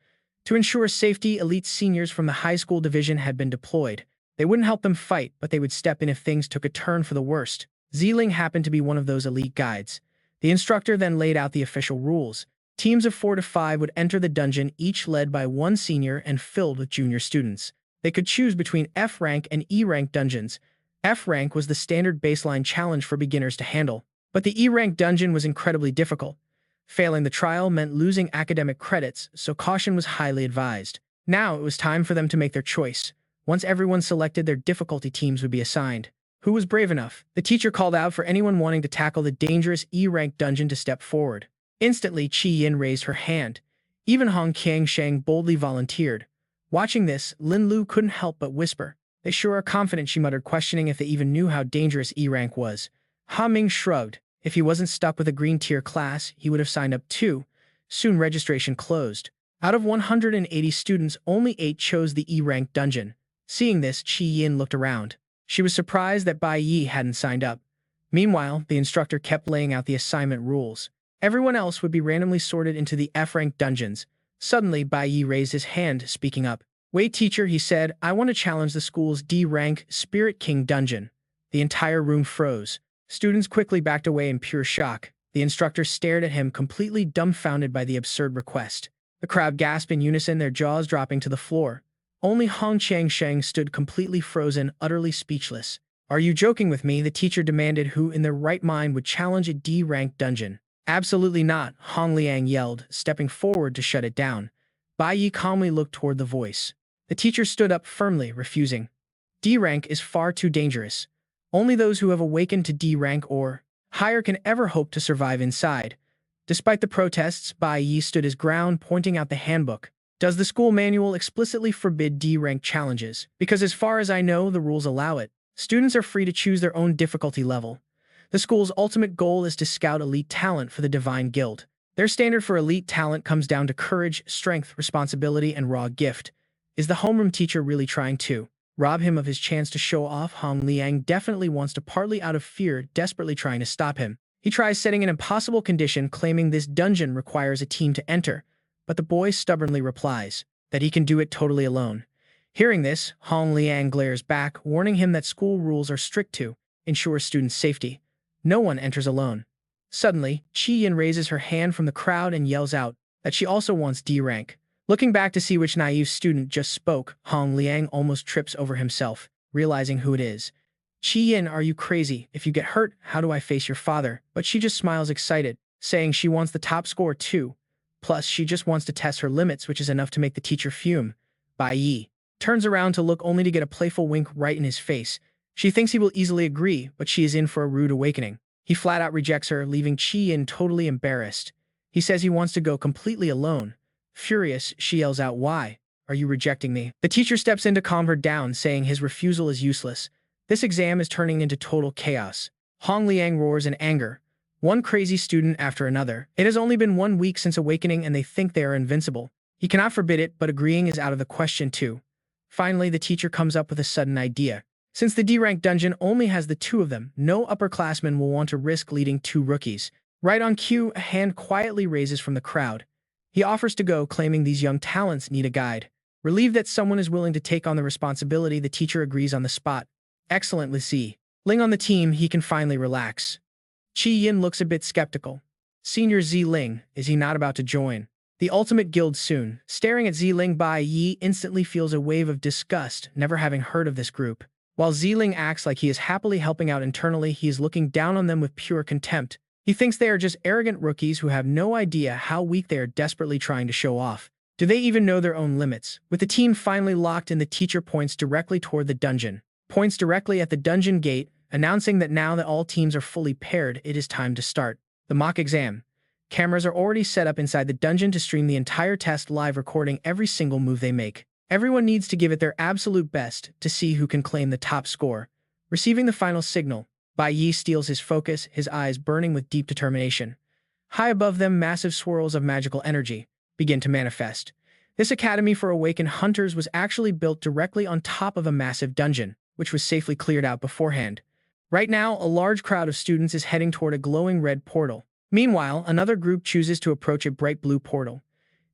S1: To ensure safety, elite seniors from the high school division had been deployed. They wouldn't help them fight, but they would step in if things took a turn for the worst. Ziling happened to be one of those elite guides. The instructor then laid out the official rules. Teams of 4 to 5 would enter the dungeon, each led by one senior and filled with junior students. They could choose between F-rank and E-rank dungeons. F-rank was the standard baseline challenge for beginners to handle, but the E-rank dungeon was incredibly difficult. Failing the trial meant losing academic credits, so caution was highly advised. Now it was time for them to make their choice. Once everyone selected, their difficulty teams would be assigned. Who was brave enough? The teacher called out for anyone wanting to tackle the dangerous E-rank dungeon to step forward. Instantly, Qi Yin raised her hand. Even Hong Qiangsheng boldly volunteered. Watching this, Lin Lu couldn't help but whisper. They sure are confident, she muttered, questioning if they even knew how dangerous E-rank was. Ha Ming shrugged. If he wasn't stuck with a green tier class, he would have signed up too. Soon registration closed. Out of 180 students, only 8 chose the E-rank dungeon. Seeing this, Qi Yin looked around. She was surprised that Bai Yi hadn't signed up. Meanwhile, the instructor kept laying out the assignment rules. Everyone else would be randomly sorted into the F-rank dungeons. Suddenly, Bai Yi raised his hand, speaking up. Wait, teacher, he said, I want to challenge the school's D-rank Spirit King dungeon. The entire room froze. Students quickly backed away in pure shock. The instructor stared at him, completely dumbfounded by the absurd request. The crowd gasped in unison, their jaws dropping to the floor. Only Hong Qiangsheng stood completely frozen, utterly speechless. Are you joking with me? The teacher demanded. Who in their right mind would challenge a D-rank dungeon? Absolutely not, Hong Liang yelled, stepping forward to shut it down. Bai Yi calmly looked toward the voice. The teacher stood up firmly, refusing. D-rank is far too dangerous. Only those who have awakened to D-rank or higher can ever hope to survive inside. Despite the protests, Bai Yi stood his ground, pointing out the handbook. Does the school manual explicitly forbid D-rank challenges? Because as far as I know, the rules allow it. Students are free to choose their own difficulty level. The school's ultimate goal is to scout elite talent for the Divine Guild. Their standard for elite talent comes down to courage, strength, responsibility, and raw gift. Is the homeroom teacher really trying to rob him of his chance to show off? Hong Liang definitely wants to, partly out of fear, desperately trying to stop him. He tries setting an impossible condition, claiming this dungeon requires a team to enter, but the boy stubbornly replies that he can do it totally alone. Hearing this, Hong Liang glares back, warning him that school rules are strict to ensure students' safety. No one enters alone. Suddenly, Qi Yin raises her hand from the crowd and yells out that she also wants D-rank. Looking back to see which naive student just spoke, Hong Liang almost trips over himself, realizing who it is. Qi Yin, are you crazy? If you get hurt, how do I face your father? But she just smiles excited, saying she wants the top score too. Plus, she just wants to test her limits, which is enough to make the teacher fume. Bai Yi turns around to look, only to get a playful wink right in his face. She thinks he will easily agree, but she is in for a rude awakening. He flat out rejects her, leaving Qi Yin totally embarrassed. He says he wants to go completely alone. Furious, she yells out, why are you rejecting me? The teacher steps in to calm her down, saying his refusal is useless. This exam is turning into total chaos. Hong Liang roars in anger. One crazy student after another. It has only been 1 week since awakening and they think they are invincible. He cannot forbid it, but agreeing is out of the question too. Finally, the teacher comes up with a sudden idea. Since the D-rank dungeon only has the 2 of them, no upperclassmen will want to risk leading 2 rookies. Right on cue, a hand quietly raises from the crowd. He offers to go, claiming these young talents need a guide. Relieved that someone is willing to take on the responsibility, the teacher agrees on the spot. Excellent, with Z Ling on the team, he can finally relax. Qi Yin looks a bit skeptical. Senior Z Ling, is he not about to join the ultimate guild soon? Staring at Z Ling, Bai Yi instantly feels a wave of disgust, never having heard of this group. While Z Ling acts like he is happily helping out internally, he is looking down on them with pure contempt. He thinks they are just arrogant rookies who have no idea how weak they are, desperately trying to show off. Do they even know their own limits? With the team finally locked in, the teacher points directly toward the dungeon. Points directly at the dungeon gate, announcing that now that all teams are fully paired, it is time to start the mock exam. Cameras are already set up inside the dungeon to stream the entire test live, recording every single move they make. Everyone needs to give it their absolute best to see who can claim the top score. Receiving the final signal, Bai Yi steals his focus, his eyes burning with deep determination. High above them, massive swirls of magical energy begin to manifest. This academy for awakened hunters was actually built directly on top of a massive dungeon, which was safely cleared out beforehand. Right now, a large crowd of students is heading toward a glowing red portal. Meanwhile, another group chooses to approach a bright blue portal.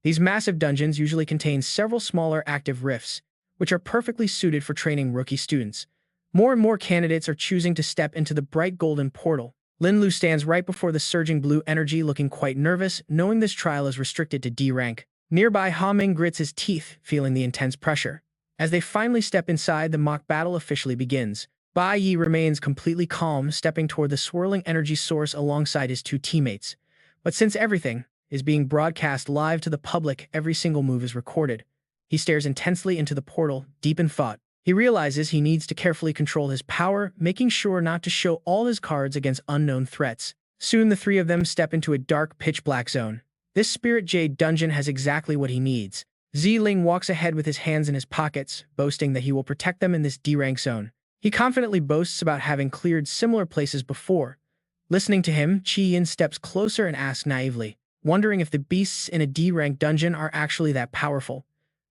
S1: These massive dungeons usually contain several smaller active rifts, which are perfectly suited for training rookie students. More and more candidates are choosing to step into the bright golden portal. Lin Lu stands right before the surging blue energy, looking quite nervous, knowing this trial is restricted to D rank. Nearby, Ha Ming grits his teeth, feeling the intense pressure. As they finally step inside, the mock battle officially begins. Bai Yi remains completely calm, stepping toward the swirling energy source alongside his two teammates. But since everything is being broadcast live to the public, every single move is recorded. He stares intensely into the portal, deep in thought. He realizes he needs to carefully control his power, making sure not to show all his cards against unknown threats. Soon the three of them step into a dark, pitch-black zone. This Spirit Jade dungeon has exactly what he needs. Ziling walks ahead with his hands in his pockets, boasting that he will protect them in this D-rank zone. He confidently boasts about having cleared similar places before. Listening to him, Qi Yin steps closer and asks naively, wondering if the beasts in a D-rank dungeon are actually that powerful.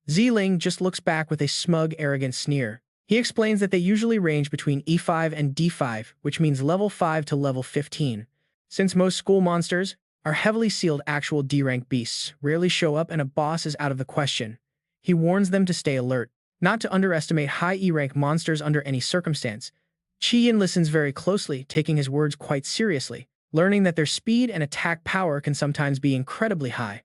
S1: Ziling just looks back with a smug, arrogant sneer. He explains that they usually range between E5 and D5, which means level 5 to level 15. Since most school monsters are heavily sealed, actual D-rank beasts rarely show up and a boss is out of the question. He warns them to stay alert, not to underestimate high E-rank monsters under any circumstance. Qi Yin listens very closely, taking his words quite seriously, learning that their speed and attack power can sometimes be incredibly high.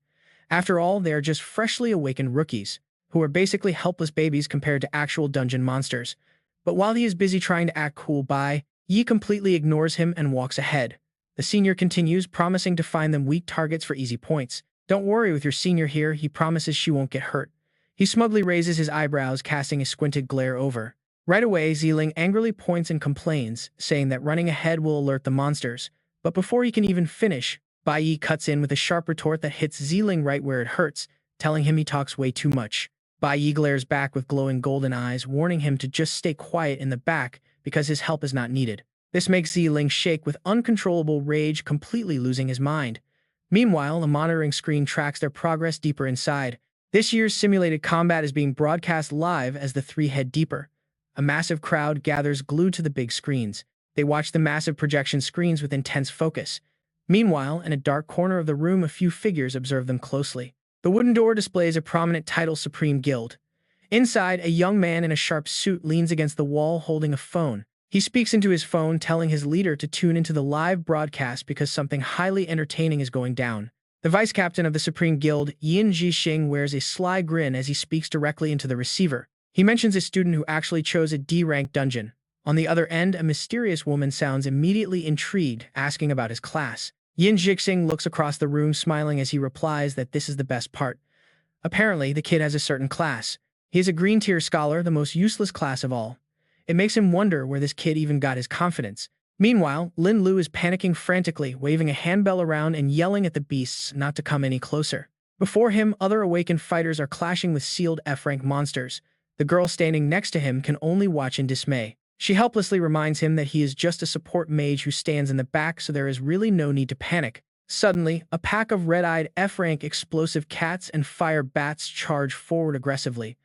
S1: After all, they are just freshly awakened rookies, who are basically helpless babies compared to actual dungeon monsters. But while he is busy trying to act cool, Bai Yi completely ignores him and walks ahead. The senior continues, promising to find them weak targets for easy points. Don't worry with your senior here, he promises she won't get hurt. He smugly raises his eyebrows, casting a squinted glare over. Right away, Ziling angrily points and complains, saying that running ahead will alert the monsters. But before he can even finish, Bai Yi cuts in with a sharp retort that hits Ziling right where it hurts, telling him he talks way too much. Bai Yi glares back with glowing golden eyes, warning him to just stay quiet in the back because his help is not needed. This makes Ziling shake with uncontrollable rage, completely losing his mind. Meanwhile, a monitoring screen tracks their progress deeper inside. This year's simulated combat is being broadcast live as the three head deeper. A massive crowd gathers glued to the big screens. They watch the massive projection screens with intense focus. Meanwhile, in a dark corner of the room, a few figures observe them closely. The wooden door displays a prominent title, Supreme Guild. Inside, a young man in a sharp suit leans against the wall holding a phone. He speaks into his phone, telling his leader to tune into the live broadcast because something highly entertaining is going down. The vice captain of the Supreme Guild, Yin Jixing, wears a sly grin as he speaks directly into the receiver. He mentions a student who actually chose a D-rank dungeon. On the other end, a mysterious woman sounds immediately intrigued, asking about his class. Yin Jixing looks across the room, smiling as he replies that this is the best part. Apparently, the kid has a certain class. He is a green-tier scholar, the most useless class of all. It makes him wonder where this kid even got his confidence. Meanwhile, Lin Lu is panicking frantically, waving a handbell around and yelling at the beasts not to come any closer. Before him, other awakened fighters are clashing with sealed F-rank monsters. The girl standing next to him can only watch in dismay. She helplessly reminds him that he is just a support mage who stands in the back, so there is really no need to panic. Suddenly, a pack of red-eyed F-rank explosive cats and fire bats charge forward aggressively.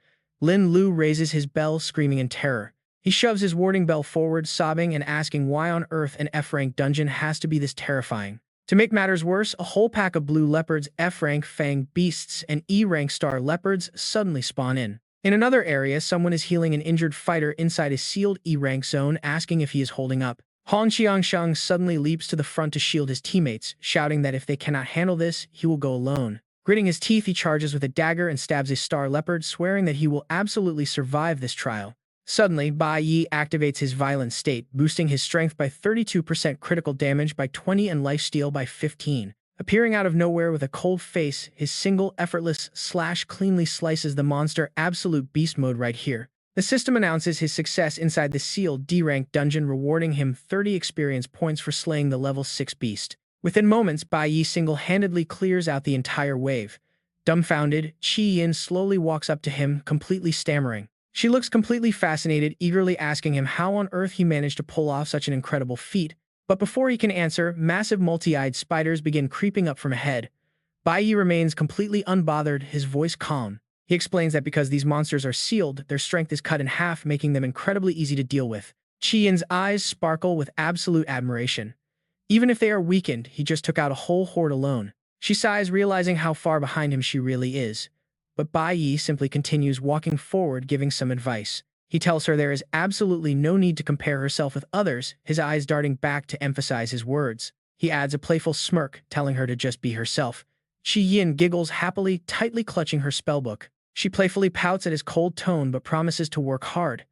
S1: Lin Lu raises his bell, screaming in terror. He shoves his warding bell forward, sobbing and asking why on earth an F-rank dungeon has to be this terrifying. To make matters worse, a whole pack of blue leopards, F-rank fang beasts, and E-rank star leopards suddenly spawn in. In another area, someone is healing an injured fighter inside a sealed E-rank zone, asking if he is holding up. Han Xiangsheng suddenly leaps to the front to shield his teammates, shouting that if they cannot handle this, he will go alone. Gritting his teeth, he charges with a dagger and stabs a star leopard, swearing that he will absolutely survive this trial. Suddenly, Bai Yi activates his violent state, boosting his strength by 32%, critical damage by 20, and lifesteal by 15. Appearing out of nowhere with a cold face, his single effortless slash cleanly slices the monster. Absolute beast mode right here. The system announces his success inside the sealed D-rank dungeon, rewarding him 30 experience points for slaying the level 6 beast. Within moments, Bai Yi single-handedly clears out the entire wave. Dumbfounded, Qi Yin slowly walks up to him, completely stammering. She looks completely fascinated, eagerly asking him how on earth he managed to pull off such an incredible feat. But before he can answer, massive multi-eyed spiders begin creeping up from ahead. Bai Yi remains completely unbothered, his voice calm. He explains that because these monsters are sealed, their strength is cut in half, making them incredibly easy to deal with. Qi Yin's eyes sparkle with absolute admiration. Even if they are weakened, he just took out a whole horde alone. She sighs, realizing how far behind him she really is. But Bai Yi simply continues walking forward, giving some advice. He tells her there is absolutely no need to compare herself with others, his eyes darting back to emphasize his words. He adds a playful smirk, telling her to just be herself. Qi Yin giggles happily, tightly clutching her spellbook. She playfully pouts at his cold tone but promises to work hard.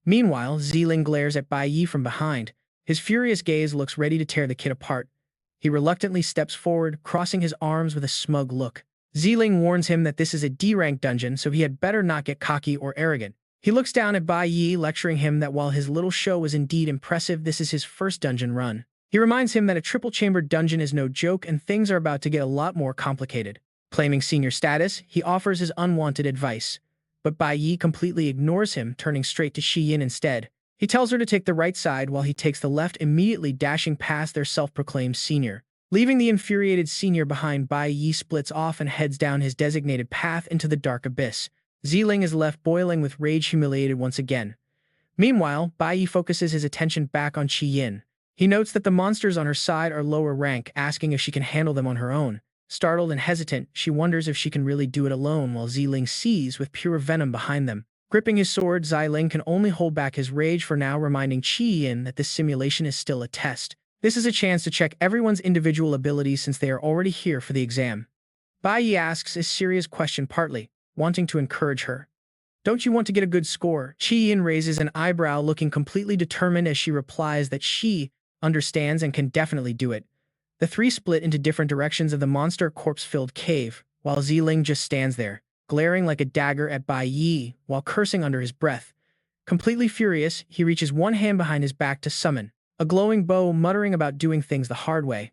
S1: Meanwhile, Ziling glares at Bai Yi from behind. His furious gaze looks ready to tear the kid apart. He reluctantly steps forward, crossing his arms with a smug look. Ziling warns him that this is a D-rank dungeon, so he had better not get cocky or arrogant. He looks down at Bai Yi, lecturing him that while his little show was indeed impressive, this is his first dungeon run. He reminds him that a triple-chambered dungeon is no joke and things are about to get a lot more complicated. Claiming senior status, he offers his unwanted advice. But Bai Yi completely ignores him, turning straight to Qi Yin instead. He tells her to take the right side while he takes the left, immediately dashing past their self-proclaimed senior. Leaving the infuriated senior behind, Bai Yi splits off and heads down his designated path into the dark abyss. Ziling is left boiling with rage, humiliated once again. Meanwhile, Bai Yi focuses his attention back on Qi Yin. He notes that the monsters on her side are lower rank, asking if she can handle them on her own. Startled and hesitant, she wonders if she can really do it alone while Ziling sees with pure venom behind them. Gripping his sword, Ziling can only hold back his rage for now, reminding Qi Yin that this simulation is still a test. This is a chance to check everyone's individual abilities since they are already here for the exam. Bai Yi asks a serious question, partly wanting to encourage her. Don't you want to get a good score? Qi Yin raises an eyebrow, looking completely determined as she replies that she understands and can definitely do it. The three split into different directions of the monster corpse-filled cave, while Ziling just stands there, glaring like a dagger at Bai Yi while cursing under his breath. Completely furious, he reaches one hand behind his back to summon a glowing bow, muttering about doing things the hard way.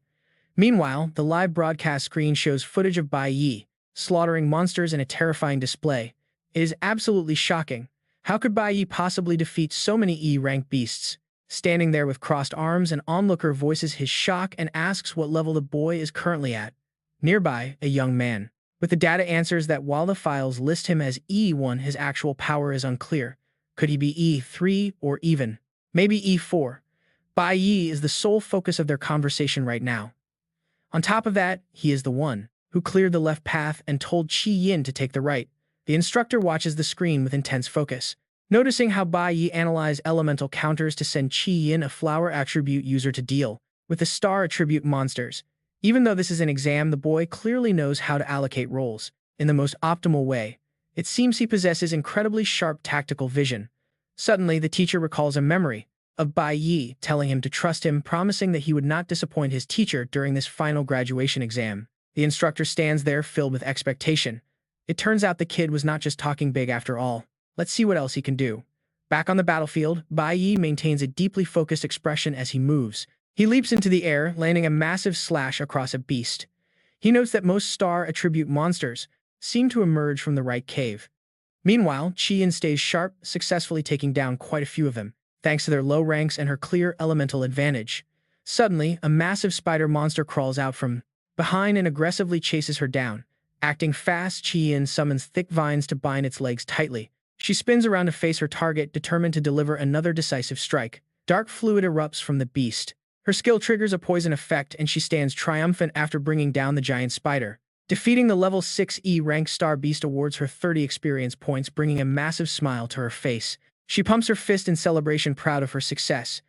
S1: Meanwhile, the live broadcast screen shows footage of Bai Yi slaughtering monsters in a terrifying display. It is absolutely shocking. How could Bai Yi possibly defeat so many E-rank beasts? Standing there with crossed arms, an onlooker voices his shock and asks what level the boy is currently at. Nearby, a young man with the data answers that while the files list him as E1, his actual power is unclear. Could he be E3 or even maybe E4? Bai Yi is the sole focus of their conversation right now. On top of that, he is the one who cleared the left path and told Qi Yin to take the right. The instructor watches the screen with intense focus, noticing how Bai Yi analyzed elemental counters to send Qi Yin, a flower attribute user, to deal with the star attribute monsters. Even though this is an exam, the boy clearly knows how to allocate roles in the most optimal way. It seems he possesses incredibly sharp tactical vision. Suddenly, the teacher recalls a memory of Bai Yi, telling him to trust him, promising that he would not disappoint his teacher during this final graduation exam. The instructor stands there, filled with expectation. It turns out the kid was not just talking big after all. Let's see what else he can do. Back on the battlefield, Bai Yi maintains a deeply focused expression as he moves. He leaps into the air, landing a massive slash across a beast. He notes that most star attribute monsters seem to emerge from the right cave. Meanwhile, Qi Yin stays sharp, successfully taking down quite a few of them, thanks to their low ranks and her clear elemental advantage. Suddenly, a massive spider monster crawls out from behind and aggressively chases her down. Acting fast, Qi Yin summons thick vines to bind its legs tightly. She spins around to face her target, determined to deliver another decisive strike. Dark fluid erupts from the beast. Her skill triggers a poison effect, and she stands triumphant after bringing down the giant spider. Defeating the level 6 E-rank star beast awards her 30 experience points, bringing a massive smile to her face. She pumps her fist in celebration, proud of her success.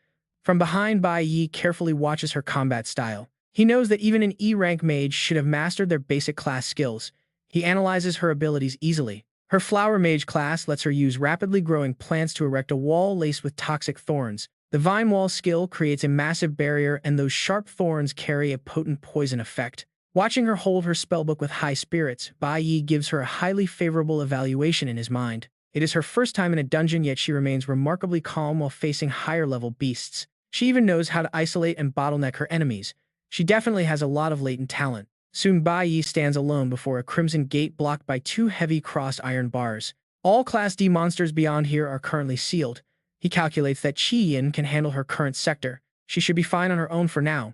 S1: From behind, Bai Yi carefully watches her combat style. He knows that even an E-rank mage should have mastered their basic class skills. He analyzes her abilities easily. Her flower mage class lets her use rapidly growing plants to erect a wall laced with toxic thorns. The vine wall skill creates a massive barrier, and those sharp thorns carry a potent poison effect. Watching her hold her spellbook with high spirits, Bai Yi gives her a highly favorable evaluation in his mind. It is her first time in a dungeon, yet she remains remarkably calm while facing higher-level beasts. She even knows how to isolate and bottleneck her enemies. She definitely has a lot of latent talent. Soon Bai Yi stands alone before a crimson gate blocked by two heavy crossed iron bars. All Class D monsters beyond here are currently sealed. He calculates that Qi Yin can handle her current sector. She should be fine on her own for now.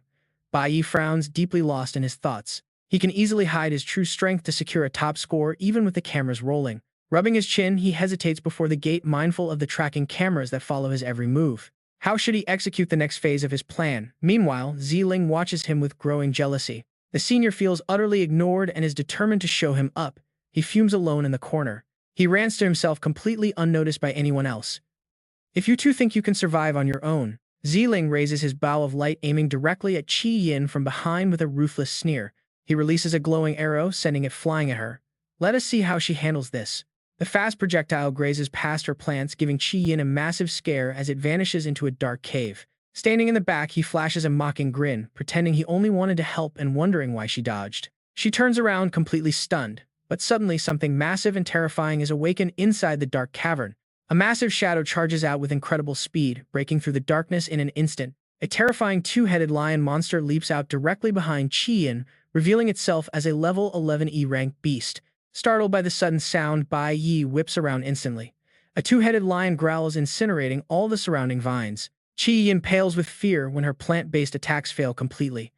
S1: Bai Yi frowns, deeply lost in his thoughts. He can easily hide his true strength to secure a top score even with the cameras rolling. Rubbing his chin, he hesitates before the gate, mindful of the tracking cameras that follow his every move. How should he execute the next phase of his plan? Meanwhile, Ziling watches him with growing jealousy. The senior feels utterly ignored and is determined to show him up. He fumes alone in the corner. He rants to himself, completely unnoticed by anyone else. If you two think you can survive on your own. Ziling raises his bow of light, aiming directly at Qi Yin from behind with a ruthless sneer. He releases a glowing arrow, sending it flying at her. Let us see how she handles this. The fast projectile grazes past her plants, giving Qi Yin a massive scare as it vanishes into a dark cave. Standing in the back, he flashes a mocking grin, pretending he only wanted to help and wondering why she dodged. She turns around, completely stunned, but suddenly something massive and terrifying is awakened inside the dark cavern. A massive shadow charges out with incredible speed, breaking through the darkness in an instant. A terrifying two-headed lion monster leaps out directly behind Qi Yin, revealing itself as a level 11E rank beast. Startled by the sudden sound, Bai Yi whips around instantly. A two-headed lion growls, incinerating all the surrounding vines. Qi Yin pales with fear when her plant-based attacks fail completely.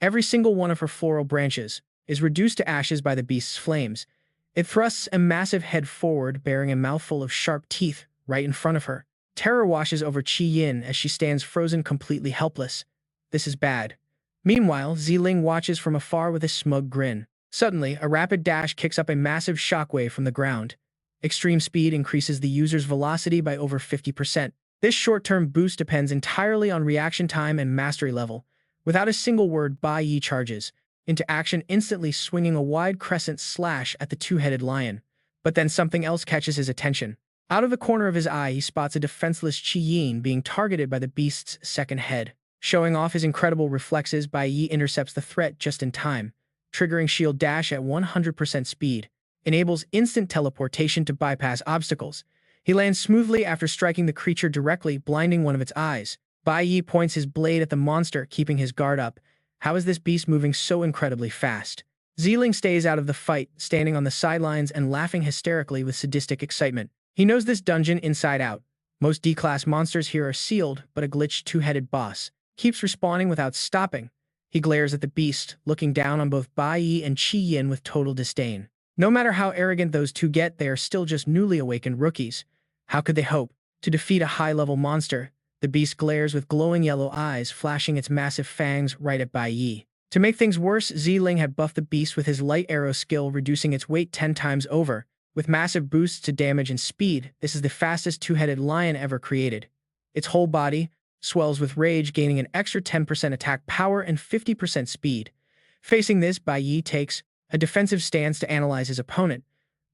S1: Every single one of her floral branches is reduced to ashes by the beast's flames. It thrusts a massive head forward, bearing a mouthful of sharp teeth right in front of her. Terror washes over Qi Yin as she stands frozen, completely helpless. This is bad. Meanwhile, Ziling watches from afar with a smug grin. Suddenly, a rapid dash kicks up a massive shockwave from the ground. Extreme speed increases the user's velocity by over 50%. This short-term boost depends entirely on reaction time and mastery level. Without a single word, Bai Yi charges into action, instantly swinging a wide crescent slash at the two-headed lion. But then something else catches his attention. Out of the corner of his eye, he spots a defenseless Qi Yin being targeted by the beast's second head. Showing off his incredible reflexes, Bai Yi intercepts the threat just in time. Triggering shield dash at 100% speed, enables instant teleportation to bypass obstacles. He lands smoothly after striking the creature directly, blinding one of its eyes. Bai Yi points his blade at the monster, keeping his guard up. How is this beast moving so incredibly fast? Ziling stays out of the fight, standing on the sidelines and laughing hysterically with sadistic excitement. He knows this dungeon inside out. Most D-class monsters here are sealed, but a glitched two-headed boss keeps respawning without stopping. He glares at the beast, looking down on both Bai Yi and Qi Yin with total disdain. No matter how arrogant those two get, they are still just newly awakened rookies. How could they hope to defeat a high-level monster? The beast glares with glowing yellow eyes, flashing its massive fangs right at Bai Yi. To make things worse, Ziling had buffed the beast with his light arrow skill, reducing its weight 10 times over. With massive boosts to damage and speed, this is the fastest two-headed lion ever created. Its whole body swells with rage, gaining an extra 10% attack power and 50% speed. Facing this, Bai Yi takes a defensive stance to analyze his opponent.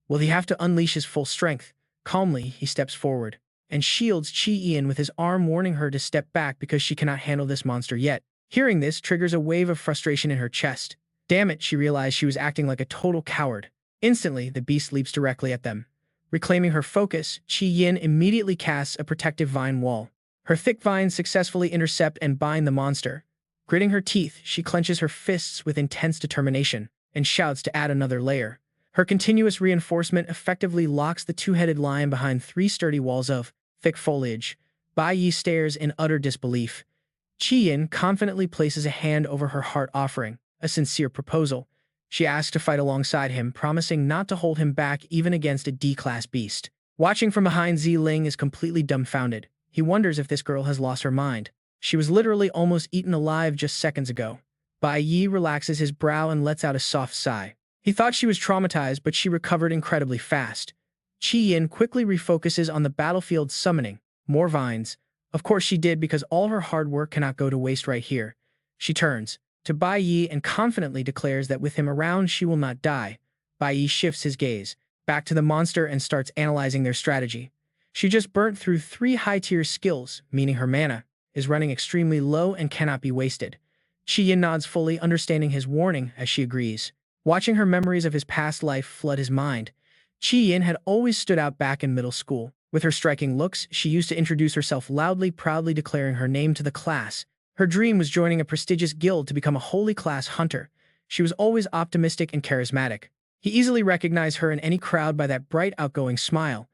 S1: Will he have to unleash his full strength? Calmly, he steps forward and shields Qi Yin with his arm, warning her to step back because she cannot handle this monster yet. Hearing this triggers a wave of frustration in her chest. Damn it, she realized she was acting like a total coward. Instantly, the beast leaps directly at them. Reclaiming her focus, Qi Yin immediately casts a protective vine wall. Her thick vines successfully intercept and bind the monster. Gritting her teeth, she clenches her fists with intense determination and shouts to add another layer. Her continuous reinforcement effectively locks the two-headed lion behind 3 sturdy walls of thick foliage. Bai Yi stares in utter disbelief. Qi Yin confidently places a hand over her heart, offering a sincere proposal. She asks to fight alongside him, promising not to hold him back even against a D-class beast. Watching from behind, Ziling is completely dumbfounded. He wonders if this girl has lost her mind. She was literally almost eaten alive just seconds ago. Bai Yi relaxes his brow and lets out a soft sigh. He thought she was traumatized, but she recovered incredibly fast. Qi Yin quickly refocuses on the battlefield, summoning more vines. Of course she did, because all her hard work cannot go to waste right here. She turns to Bai Yi and confidently declares that with him around, she will not die. Bai Yi shifts his gaze back to the monster and starts analyzing their strategy. She just burnt through 3 high-tier skills, meaning her mana is running extremely low and cannot be wasted. Qi Yin nods, fully understanding his warning as she agrees. Watching her memories of his past life flood his mind, Qi Yin had always stood out back in middle school. With her striking looks, she used to introduce herself loudly, proudly declaring her name to the class. Her dream was joining a prestigious guild to become a holy class hunter. She was always optimistic and charismatic. He easily recognized her in any crowd by that bright, outgoing smile.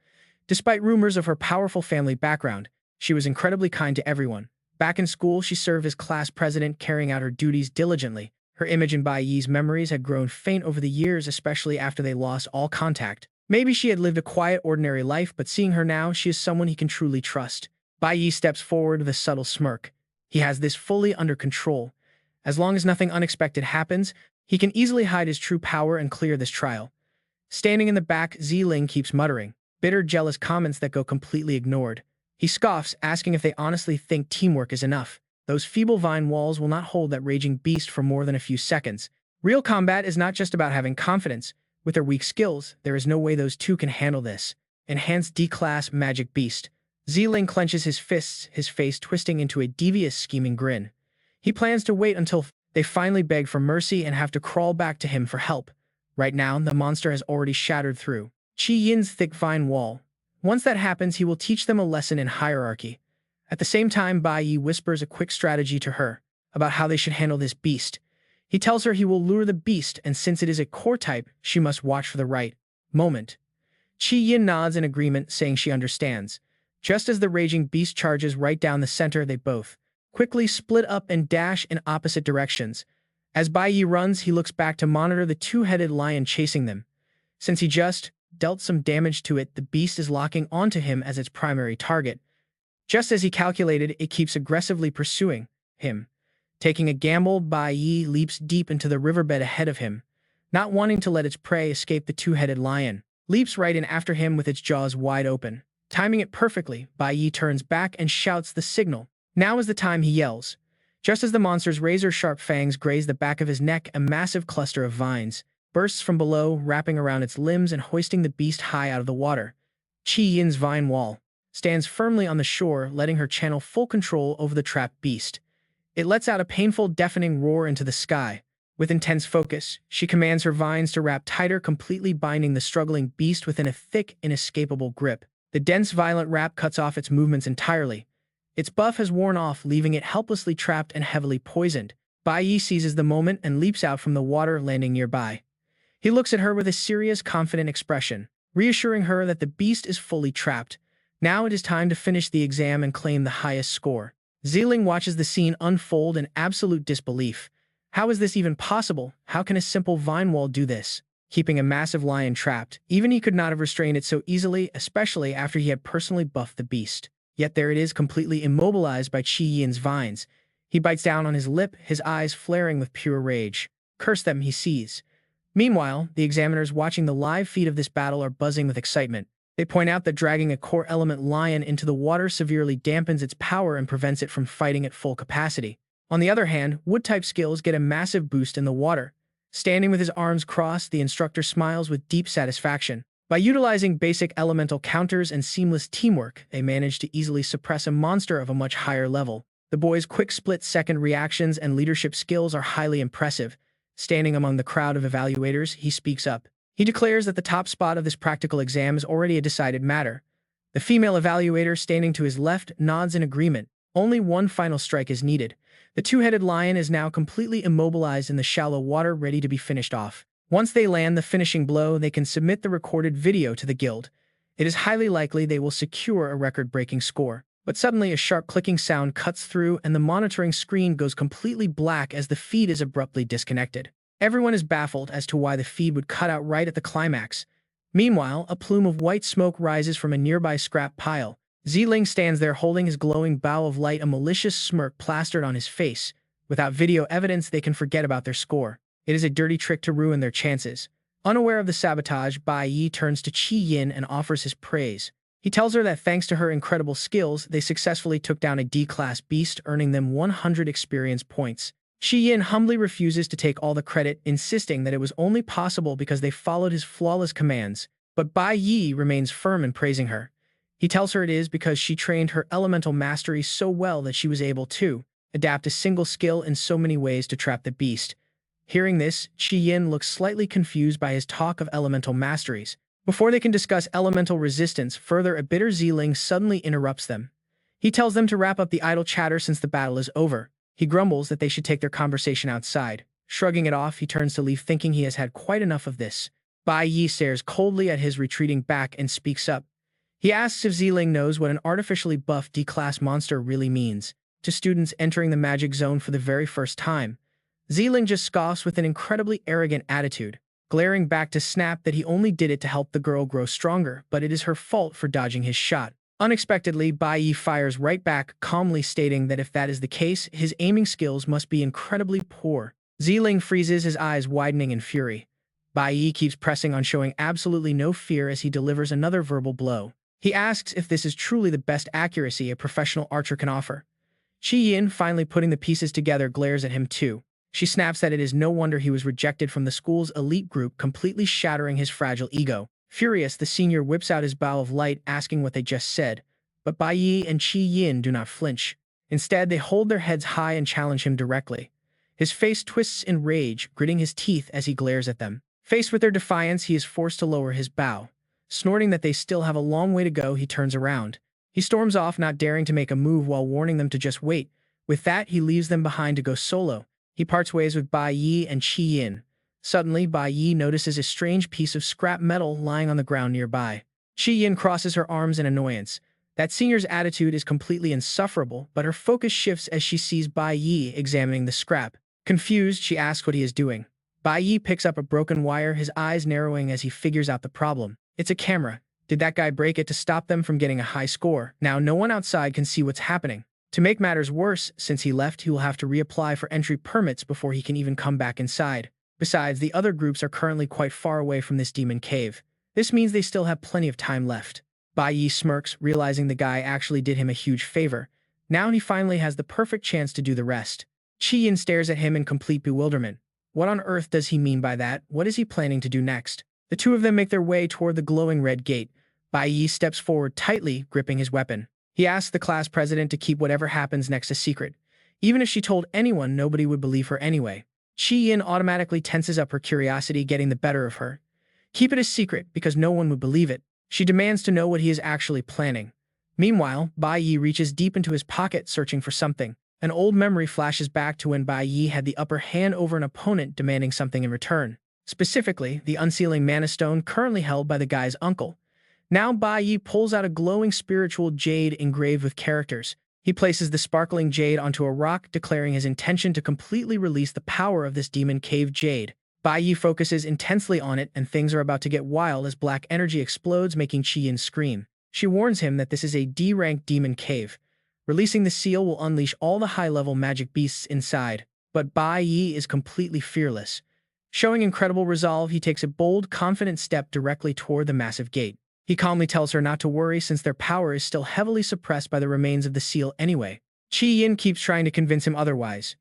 S1: Despite rumors of her powerful family background, she was incredibly kind to everyone. Back in school, she served as class president, carrying out her duties diligently. Her image in Bai Yi's memories had grown faint over the years, especially after they lost all contact. Maybe she had lived a quiet, ordinary life, but seeing her now, she is someone he can truly trust. Bai Yi steps forward with a subtle smirk. He has this fully under control. As long as nothing unexpected happens, he can easily hide his true power and clear this trial. Standing in the back, Ziling keeps muttering, bitter, jealous comments that go completely ignored. He scoffs, asking if they honestly think teamwork is enough. Those feeble vine walls will not hold that raging beast for more than a few seconds. Real combat is not just about having confidence. With their weak skills, there is no way those two can handle this. Enhanced D-Class Magic Beast. Ziling clenches his fists, his face twisting into a devious, scheming grin. He plans to wait until they finally beg for mercy and have to crawl back to him for help. Right now, the monster has already shattered through Qi Yin's thick vine wall. Once that happens, he will teach them a lesson in hierarchy. At the same time, Bai Yi whispers a quick strategy to her about how they should handle this beast. He tells her he will lure the beast, and since it is a core type, she must watch for the right moment. Qi Yin nods in agreement, saying she understands. Just as the raging beast charges right down the center, they both quickly split up and dash in opposite directions. As Bai Yi runs, he looks back to monitor the two-headed lion chasing them. Since he just dealt some damage to it, the beast is locking onto him as its primary target. Just as he calculated, it keeps aggressively pursuing him. Taking a gamble, Bai Yi leaps deep into the riverbed ahead of him. Not wanting to let its prey escape, the two-headed lion leaps right in after him with its jaws wide open. Timing it perfectly, Bai Yi turns back and shouts the signal. Now is the time, he yells. Just as the monster's razor-sharp fangs graze the back of his neck, a massive cluster of vines bursts from below, wrapping around its limbs and hoisting the beast high out of the water. Qi Yin's vine wall stands firmly on the shore, letting her channel full control over the trapped beast. It lets out a painful, deafening roar into the sky. With intense focus, she commands her vines to wrap tighter, completely binding the struggling beast within a thick, inescapable grip. The dense, violent wrap cuts off its movements entirely. Its buff has worn off, leaving it helplessly trapped and heavily poisoned. Bai Yi seizes the moment and leaps out from the water, landing nearby. He looks at her with a serious, confident expression, reassuring her that the beast is fully trapped. Now it is time to finish the exam and claim the highest score. Ziling watches the scene unfold in absolute disbelief. How is this even possible? How can a simple vine wall do this? Keeping a massive lion trapped, even he could not have restrained it so easily, especially after he had personally buffed the beast. Yet there it is, completely immobilized by Qi Yin's vines. He bites down on his lip, his eyes flaring with pure rage. Curse them, he sees. Meanwhile, the examiners watching the live feed of this battle are buzzing with excitement. They point out that dragging a core element lion into the water severely dampens its power and prevents it from fighting at full capacity. On the other hand, wood-type skills get a massive boost in the water. Standing with his arms crossed, the instructor smiles with deep satisfaction. By utilizing basic elemental counters and seamless teamwork, they manage to easily suppress a monster of a much higher level. The boy's quick split-second reactions and leadership skills are highly impressive. Standing among the crowd of evaluators, he speaks up. He declares that the top spot of this practical exam is already a decided matter. The female evaluator, standing to his left, nods in agreement. Only one final strike is needed. The two-headed lion is now completely immobilized in the shallow water, ready to be finished off. Once they land the finishing blow, they can submit the recorded video to the guild. It is highly likely they will secure a record-breaking score. But suddenly a sharp clicking sound cuts through and the monitoring screen goes completely black as the feed is abruptly disconnected. Everyone is baffled as to why the feed would cut out right at the climax. Meanwhile, a plume of white smoke rises from a nearby scrap pile. Ziling stands there holding his glowing bow of light, a malicious smirk plastered on his face. Without video evidence, they can forget about their score. It is a dirty trick to ruin their chances. Unaware of the sabotage, Bai Yi turns to Qi Yin and offers his praise. He tells her that thanks to her incredible skills, they successfully took down a D-class beast, earning them 100 experience points. Qi Yin humbly refuses to take all the credit, insisting that it was only possible because they followed his flawless commands. But Bai Yi remains firm in praising her. He tells her it is because she trained her elemental mastery so well that she was able to adapt a single skill in so many ways to trap the beast. Hearing this, Qi Yin looks slightly confused by his talk of elemental masteries. Before they can discuss elemental resistance further, a bitter Ziling suddenly interrupts them. He tells them to wrap up the idle chatter since the battle is over. He grumbles that they should take their conversation outside. Shrugging it off, he turns to leave, thinking he has had quite enough of this. Bai Yi stares coldly at his retreating back and speaks up. He asks if Ziling knows what an artificially buffed D-class monster really means to students entering the magic zone for the very first time. Ziling just scoffs with an incredibly arrogant attitude. glaring back to Snap that he only did it to help the girl grow stronger, but it is her fault for dodging his shot. Unexpectedly, Bai Yi fires right back, calmly stating that if that is the case, his aiming skills must be incredibly poor. Ziling freezes, his eyes widening in fury. Bai Yi keeps pressing on, showing absolutely no fear as he delivers another verbal blow. He asks if this is truly the best accuracy a professional archer can offer. Qi Yin, finally putting the pieces together, glares at him too. She snaps that it is no wonder he was rejected from the school's elite group, completely shattering his fragile ego. Furious, the senior whips out his bow of light, asking what they just said, but Bai Yi and Qi Yin do not flinch. Instead, they hold their heads high and challenge him directly. His face twists in rage, gritting his teeth as he glares at them. Faced with their defiance, he is forced to lower his bow. Snorting that they still have a long way to go, he turns around. He storms off, not daring to make a move while warning them to just wait. With that, he leaves them behind to go solo. He parts ways with Bai Yi and Qi Yin. Suddenly, Bai Yi notices a strange piece of scrap metal lying on the ground nearby. Qi Yin crosses her arms in annoyance. That senior's attitude is completely insufferable, but her focus shifts as she sees Bai Yi examining the scrap. Confused, she asks what he is doing. Bai Yi picks up a broken wire, his eyes narrowing as he figures out the problem. It's a camera. Did that guy break it to stop them from getting a high score? Now no one outside can see what's happening. To make matters worse, since he left, he will have to reapply for entry permits before he can even come back inside. Besides, the other groups are currently quite far away from this demon cave. This means they still have plenty of time left. Bai Yi smirks, realizing the guy actually did him a huge favor. Now he finally has the perfect chance to do the rest. Qi Yin stares at him in complete bewilderment. What on earth does he mean by that? What is he planning to do next? The two of them make their way toward the glowing red gate. Bai Yi steps forward, tightly gripping his weapon. He asks the class president to keep whatever happens next a secret. Even if she told anyone, nobody would believe her anyway. Qi Yin automatically tenses up, her curiosity getting the better of her. Keep it a secret, because no one would believe it. She demands to know what he is actually planning. Meanwhile, Bai Yi reaches deep into his pocket, searching for something. An old memory flashes back to when Bai Yi had the upper hand over an opponent, demanding something in return. Specifically, the unsealing mana stone currently held by the guy's uncle. Now Bai Yi pulls out a glowing spiritual jade engraved with characters. He places the sparkling jade onto a rock, declaring his intention to completely release the power of this demon cave jade. Bai Yi focuses intensely on it, and things are about to get wild as black energy explodes, making Qi Yin scream. She warns him that this is a D-rank demon cave. Releasing the seal will unleash all the high-level magic beasts inside, but Bai Yi is completely fearless. Showing incredible resolve, he takes a bold, confident step directly toward the massive gate. He calmly tells her not to worry, since their power is still heavily suppressed by the remains of the seal anyway. Qi Yin keeps trying to convince him otherwise.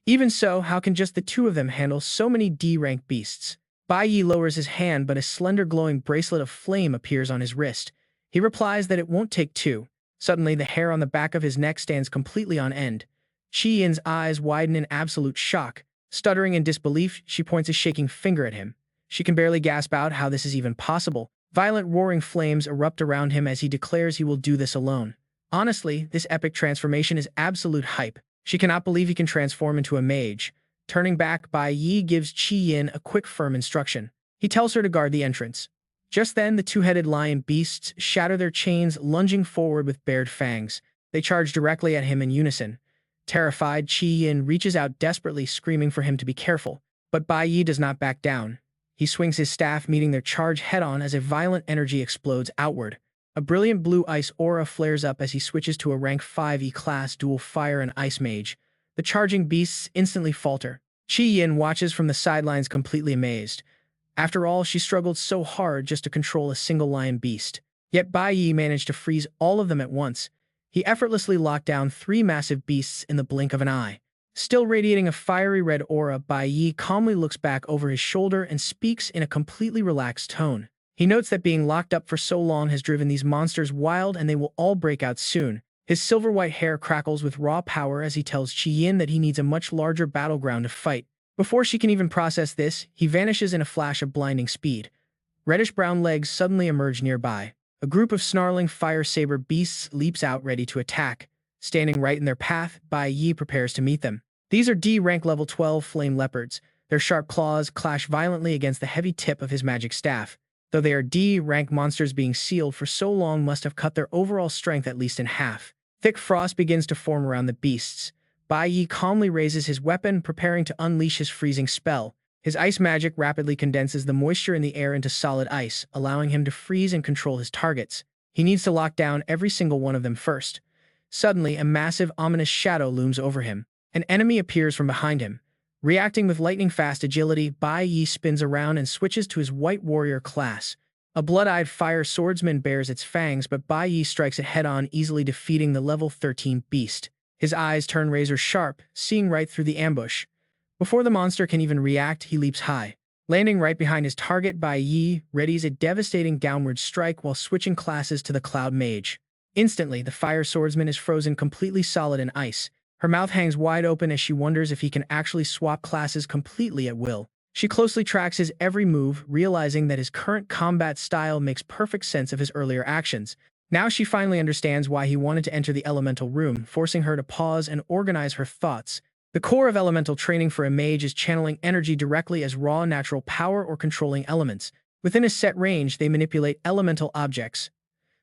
S1: Even so, how can just the two of them handle so many D-rank beasts? Bai Yi lowers his hand, but a slender glowing bracelet of flame appears on his wrist. He replies that it won't take two. Suddenly, the hair on the back of his neck stands completely on end. Qi Yin's eyes widen in absolute shock. Stuttering in disbelief, she points a shaking finger at him. She can barely gasp out how this is even possible. Violent roaring flames erupt around him as he declares he will do this alone. Honestly, this epic transformation is absolute hype. She cannot believe he can transform into a mage. Turning back, Bai Yi gives Qi Yin a quick, firm instruction. He tells her to guard the entrance. Just then, the two-headed lion beasts shatter their chains, lunging forward with bared fangs. They charge directly at him in unison. Terrified, Qi Yin reaches out desperately, screaming for him to be careful. But Bai Yi does not back down. He swings his staff, meeting their charge head-on as a violent energy explodes outward. A brilliant blue ice aura flares up as he switches to a rank 5 E-class dual fire and ice mage. The charging beasts instantly falter. Qi Yin watches from the sidelines, completely amazed. After all, she struggled so hard just to control a single lion beast. Yet Bai Yi managed to freeze all of them at once. He effortlessly locked down 3 massive beasts in the blink of an eye. Still radiating a fiery red aura, Bai Yi calmly looks back over his shoulder and speaks in a completely relaxed tone. He notes that being locked up for so long has driven these monsters wild, and they will all break out soon. His silver-white hair crackles with raw power as he tells Qi Yin that he needs a much larger battleground to fight. Before she can even process this, he vanishes in a flash of blinding speed. Reddish-brown legs suddenly emerge nearby. A group of snarling fire saber beasts leaps out, ready to attack. Standing right in their path, Bai Yi prepares to meet them. These are D-rank level 12 flame leopards. Their sharp claws clash violently against the heavy tip of his magic staff. Though they are D-rank monsters, being sealed for so long must have cut their overall strength at least in half. Thick frost begins to form around the beasts. Bai Yi calmly raises his weapon, preparing to unleash his freezing spell. His ice magic rapidly condenses the moisture in the air into solid ice, allowing him to freeze and control his targets. He needs to lock down every single one of them first. Suddenly, a massive, ominous shadow looms over him. An enemy appears from behind him. Reacting with lightning-fast agility, Bai Yi spins around and switches to his White Warrior class. A blood-eyed fire swordsman bears its fangs, but Bai Yi strikes it head-on, easily defeating the level 13 beast. His eyes turn razor-sharp, seeing right through the ambush. Before the monster can even react, he leaps high. Landing right behind his target, Bai Yi readies a devastating downward strike while switching classes to the Cloud Mage. Instantly, the fire swordsman is frozen completely solid in ice. Her mouth hangs wide open as she wonders if he can actually swap classes completely at will. She closely tracks his every move, realizing that his current combat style makes perfect sense of his earlier actions. Now she finally understands why he wanted to enter the elemental room, forcing her to pause and organize her thoughts. The core of elemental training for a mage is channeling energy directly as raw natural power or controlling elements. Within a set range, they manipulate elemental objects.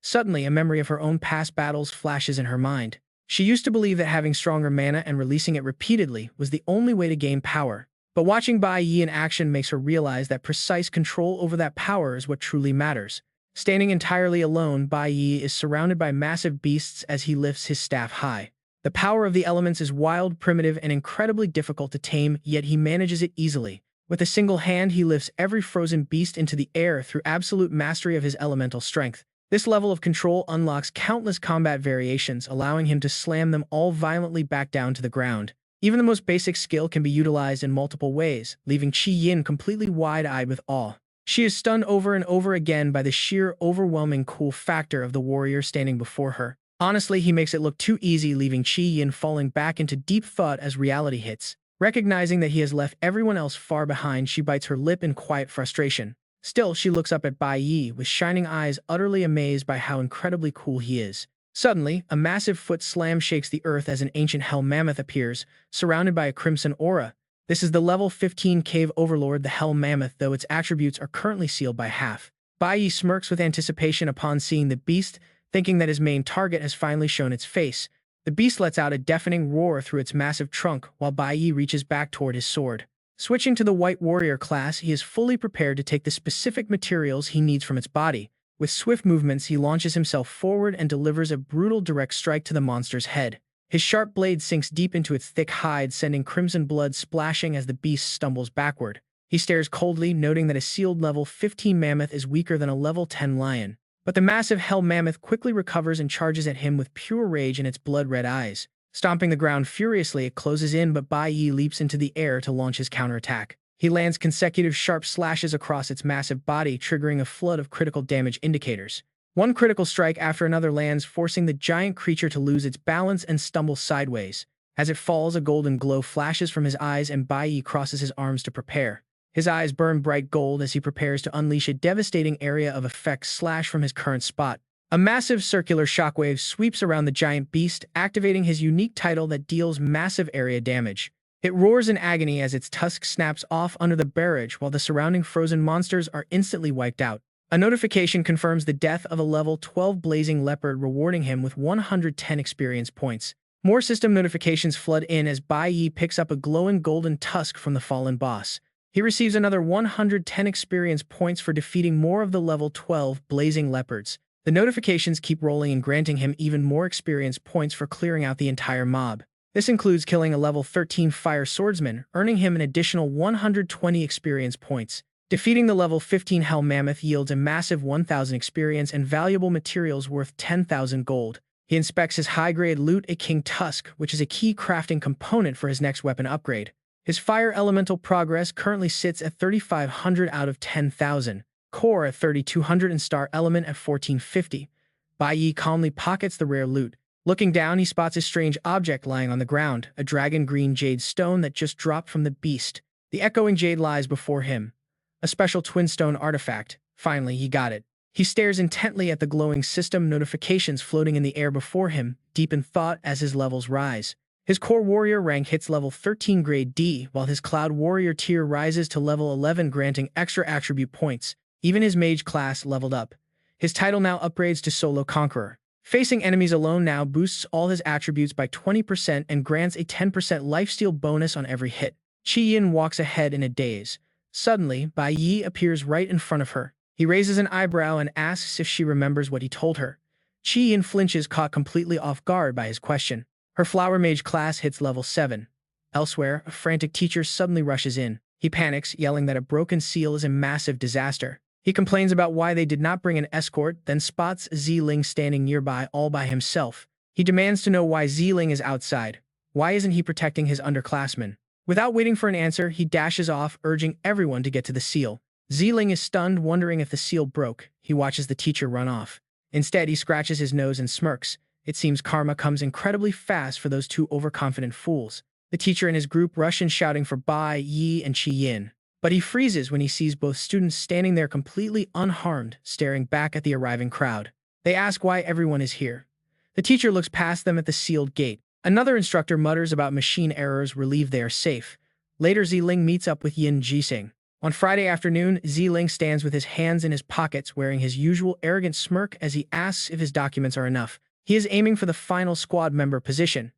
S1: Suddenly, a memory of her own past battles flashes in her mind. She used to believe that having stronger mana and releasing it repeatedly was the only way to gain power. But watching Bai Yi in action makes her realize that precise control over that power is what truly matters. Standing entirely alone, Bai Yi is surrounded by massive beasts as he lifts his staff high. The power of the elements is wild, primitive, and incredibly difficult to tame, yet he manages it easily. With a single hand, he lifts every frozen beast into the air through absolute mastery of his elemental strength. This level of control unlocks countless combat variations, allowing him to slam them all violently back down to the ground. Even the most basic skill can be utilized in multiple ways, leaving Qi Yin completely wide-eyed with awe. She is stunned over and over again by the sheer overwhelming cool factor of the warrior standing before her. Honestly, he makes it look too easy, leaving Qi Yin falling back into deep thought as reality hits. Recognizing that he has left everyone else far behind, she bites her lip in quiet frustration. Still, she looks up at Bai Yi with shining eyes, utterly amazed by how incredibly cool he is. Suddenly, a massive foot slam shakes the earth as an ancient hell mammoth appears, surrounded by a crimson aura. This is the level 15 cave overlord, the hell mammoth, though its attributes are currently sealed by half. Bai Yi smirks with anticipation upon seeing the beast, thinking that his main target has finally shown its face. The beast lets out a deafening roar through its massive trunk, while Bai Yi reaches back toward his sword. Switching to the White Warrior class, he is fully prepared to take the specific materials he needs from its body. With swift movements, he launches himself forward and delivers a brutal direct strike to the monster's head. His sharp blade sinks deep into its thick hide, sending crimson blood splashing as the beast stumbles backward. He stares coldly, noting that a sealed level 15 mammoth is weaker than a level 10 lion. But the massive hell mammoth quickly recovers and charges at him with pure rage in its blood-red eyes. Stomping the ground furiously, it closes in, but Bai Yi leaps into the air to launch his counterattack. He lands consecutive sharp slashes across its massive body, triggering a flood of critical damage indicators. One critical strike after another lands, forcing the giant creature to lose its balance and stumble sideways. As it falls, a golden glow flashes from his eyes and Bai Yi crosses his arms to prepare. His eyes burn bright gold as he prepares to unleash a devastating area of effect slash from his current spot. A massive circular shockwave sweeps around the giant beast, activating his unique title that deals massive area damage. It roars in agony as its tusk snaps off under the barrage, while the surrounding frozen monsters are instantly wiped out. A notification confirms the death of a level 12 blazing leopard, rewarding him with 110 experience points. More system notifications flood in as Bai Yi picks up a glowing golden tusk from the fallen boss. He receives another 110 experience points for defeating more of the level 12 blazing leopards. The notifications keep rolling and granting him even more experience points for clearing out the entire mob. This includes killing a level 13 fire swordsman, earning him an additional 120 experience points. Defeating the level 15 hell mammoth yields a massive 1,000 experience and valuable materials worth 10,000 gold. He inspects his high-grade loot, a king tusk, which is a key crafting component for his next weapon upgrade. His fire elemental progress currently sits at 3,500 out of 10,000. Core at 3,200 and star element at 1,450. Bai Yi calmly pockets the rare loot. Looking down, he spots a strange object lying on the ground, a dragon-green jade stone that just dropped from the beast. The echoing jade lies before him. A special twin stone artifact. Finally, he got it. He stares intently at the glowing system notifications floating in the air before him, deep in thought as his levels rise. His core warrior rank hits level 13 grade D, while his cloud warrior tier rises to level 11, granting extra attribute points. Even his mage class leveled up. His title now upgrades to Solo Conqueror. Facing enemies alone now boosts all his attributes by 20% and grants a 10% lifesteal bonus on every hit. Qi Yin walks ahead in a daze. Suddenly, Bai Yi appears right in front of her. He raises an eyebrow and asks if she remembers what he told her. Qi Yin flinches, caught completely off guard by his question. Her flower mage class hits level 7. Elsewhere, a frantic teacher suddenly rushes in. He panics, yelling that a broken seal is a massive disaster. He complains about why they did not bring an escort, then spots Ziling standing nearby all by himself. He demands to know why Ziling is outside. Why isn't he protecting his underclassmen? Without waiting for an answer, he dashes off, urging everyone to get to the seal. Ziling is stunned, wondering if the seal broke. He watches the teacher run off. Instead, he scratches his nose and smirks. It seems karma comes incredibly fast for those two overconfident fools. The teacher and his group rush in, shouting for Bai Yi and Qi Yin. But he freezes when he sees both students standing there completely unharmed, staring back at the arriving crowd. They ask why everyone is here. The teacher looks past them at the sealed gate. Another instructor mutters about machine errors, relieved they are safe. Later, Ziling meets up with Yin Jising. On Friday afternoon, Ziling stands with his hands in his pockets, wearing his usual arrogant smirk as he asks if his documents are enough. He is aiming for the final squad member position.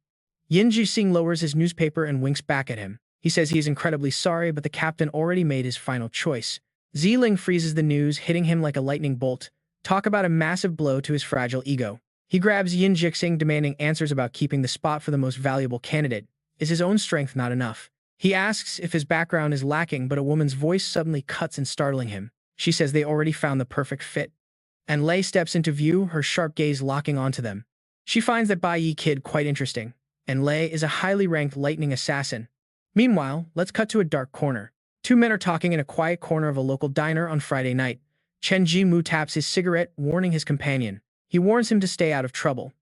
S1: Yin Jising lowers his newspaper and winks back at him. He says he is incredibly sorry, but the captain already made his final choice. Ziling freezes the news, hitting him like a lightning bolt. Talk about a massive blow to his fragile ego. He grabs Yin Jixing, demanding answers about keeping the spot for the most valuable candidate. Is his own strength not enough? He asks if his background is lacking, but a woman's voice suddenly cuts in, startling him. She says they already found the perfect fit. And Lei steps into view, her sharp gaze locking onto them. She finds that Bai Yi kid quite interesting, and Lei is a highly ranked lightning assassin. Meanwhile, let's cut to a dark corner. Two men are talking in a quiet corner of a local diner on Friday night. Chen Jinwu taps his cigarette, warning his companion. He warns him to stay out of trouble.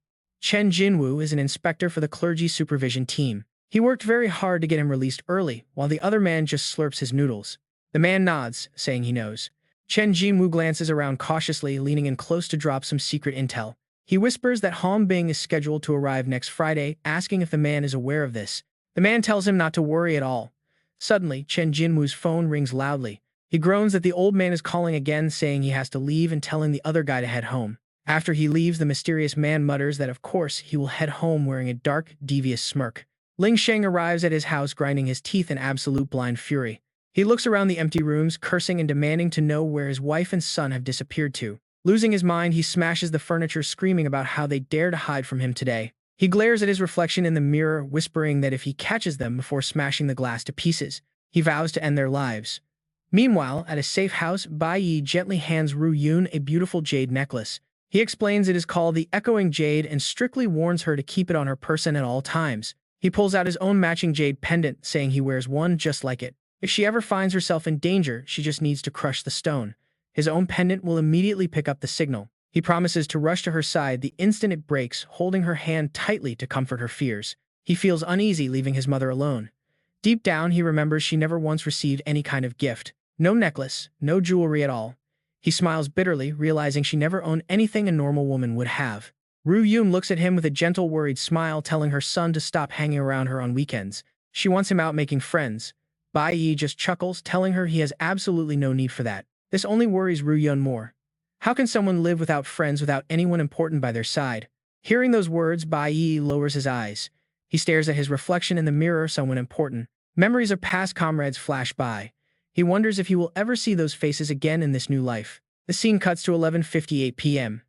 S1: Chen Jinwu is an inspector for the clergy supervision team. He worked very hard to get him released early, while the other man just slurps his noodles. The man nods, saying he knows. Chen Jinwu glances around cautiously, leaning in close to drop some secret intel. He whispers that Han Bing is scheduled to arrive next Friday, asking if the man is aware of this. The man tells him not to worry at all. Suddenly, Chen Jinwu's phone rings loudly. He groans that the old man is calling again, saying he has to leave and telling the other guy to head home. After he leaves, the mysterious man mutters that of course he will head home, wearing a dark, devious smirk. Ling Sheng arrives at his house, grinding his teeth in absolute blind fury. He looks around the empty rooms, cursing and demanding to know where his wife and son have disappeared to. Losing his mind, he smashes the furniture, screaming about how they dare to hide from him today. He glares at his reflection in the mirror, whispering that if he catches them before smashing the glass to pieces, he vows to end their lives. Meanwhile, at a safe house, Bai Yi gently hands Ru Yun a beautiful jade necklace. He explains it is called the Echoing Jade and strictly warns her to keep it on her person at all times. He pulls out his own matching jade pendant, saying he wears one just like it. If she ever finds herself in danger, she just needs to crush the stone. His own pendant will immediately pick up the signal. He promises to rush to her side the instant it breaks, holding her hand tightly to comfort her fears. He feels uneasy leaving his mother alone. Deep down, he remembers she never once received any kind of gift. No necklace, no jewelry at all. He smiles bitterly, realizing she never owned anything a normal woman would have. Ru Yun looks at him with a gentle, worried smile, telling her son to stop hanging around her on weekends. She wants him out making friends. Bai Yi just chuckles, telling her he has absolutely no need for that. This only worries Ru Yun more. How can someone live without friends, without anyone important by their side? Hearing those words, Bai Yi lowers his eyes. He stares at his reflection in the mirror, someone important. Memories of past comrades flash by. He wonders if he will ever see those faces again in this new life. The scene cuts to 11:58 p.m.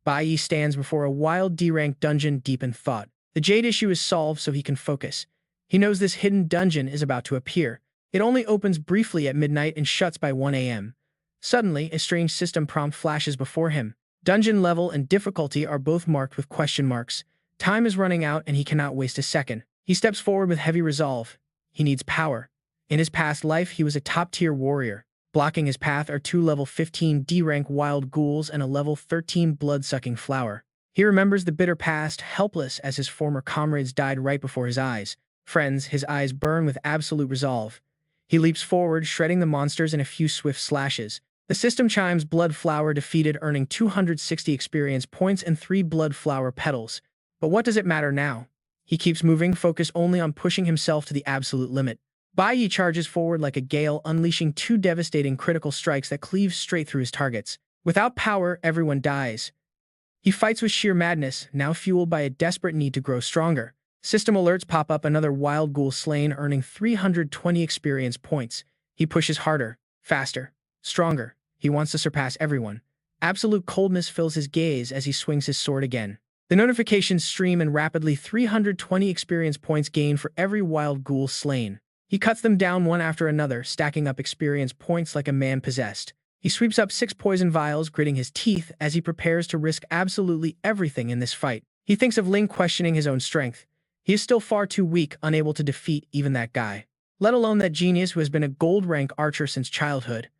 S1: Bai Yi stands before a wild D-rank dungeon, deep in thought. The jade issue is solved, so he can focus. He knows this hidden dungeon is about to appear. It only opens briefly at midnight and shuts by 1 a.m. Suddenly, a strange system prompt flashes before him. Dungeon level and difficulty are both marked with question marks. Time is running out and he cannot waste a second. He steps forward with heavy resolve. He needs power. In his past life, he was a top-tier warrior. Blocking his path are two level 15 D-rank wild ghouls and a level 13 blood-sucking flower. He remembers the bitter past, helpless as his former comrades died right before his eyes. Friends, his eyes burn with absolute resolve. He leaps forward, shredding the monsters in a few swift slashes. The system chimes blood flower defeated, earning 260 experience points and 3 blood flower petals. But what does it matter now? He keeps moving, focused only on pushing himself to the absolute limit. Bai Yi charges forward like a gale, unleashing 2 devastating critical strikes that cleave straight through his targets. Without power, everyone dies. He fights with sheer madness, now fueled by a desperate need to grow stronger. System alerts pop up, another wild ghoul slain, earning 320 experience points. He pushes harder. faster, stronger. He wants to surpass everyone. Absolute coldness fills his gaze as he swings his sword again. The notifications stream and rapidly 320 experience points gained for every wild ghoul slain. He cuts them down one after another, stacking up experience points like a man possessed. He sweeps up 6 poison vials, gritting his teeth as he prepares to risk absolutely everything in this fight. He thinks of Ling questioning his own strength. He is still far too weak, unable to defeat even that guy. Let alone that genius who has been a gold-rank archer since childhood.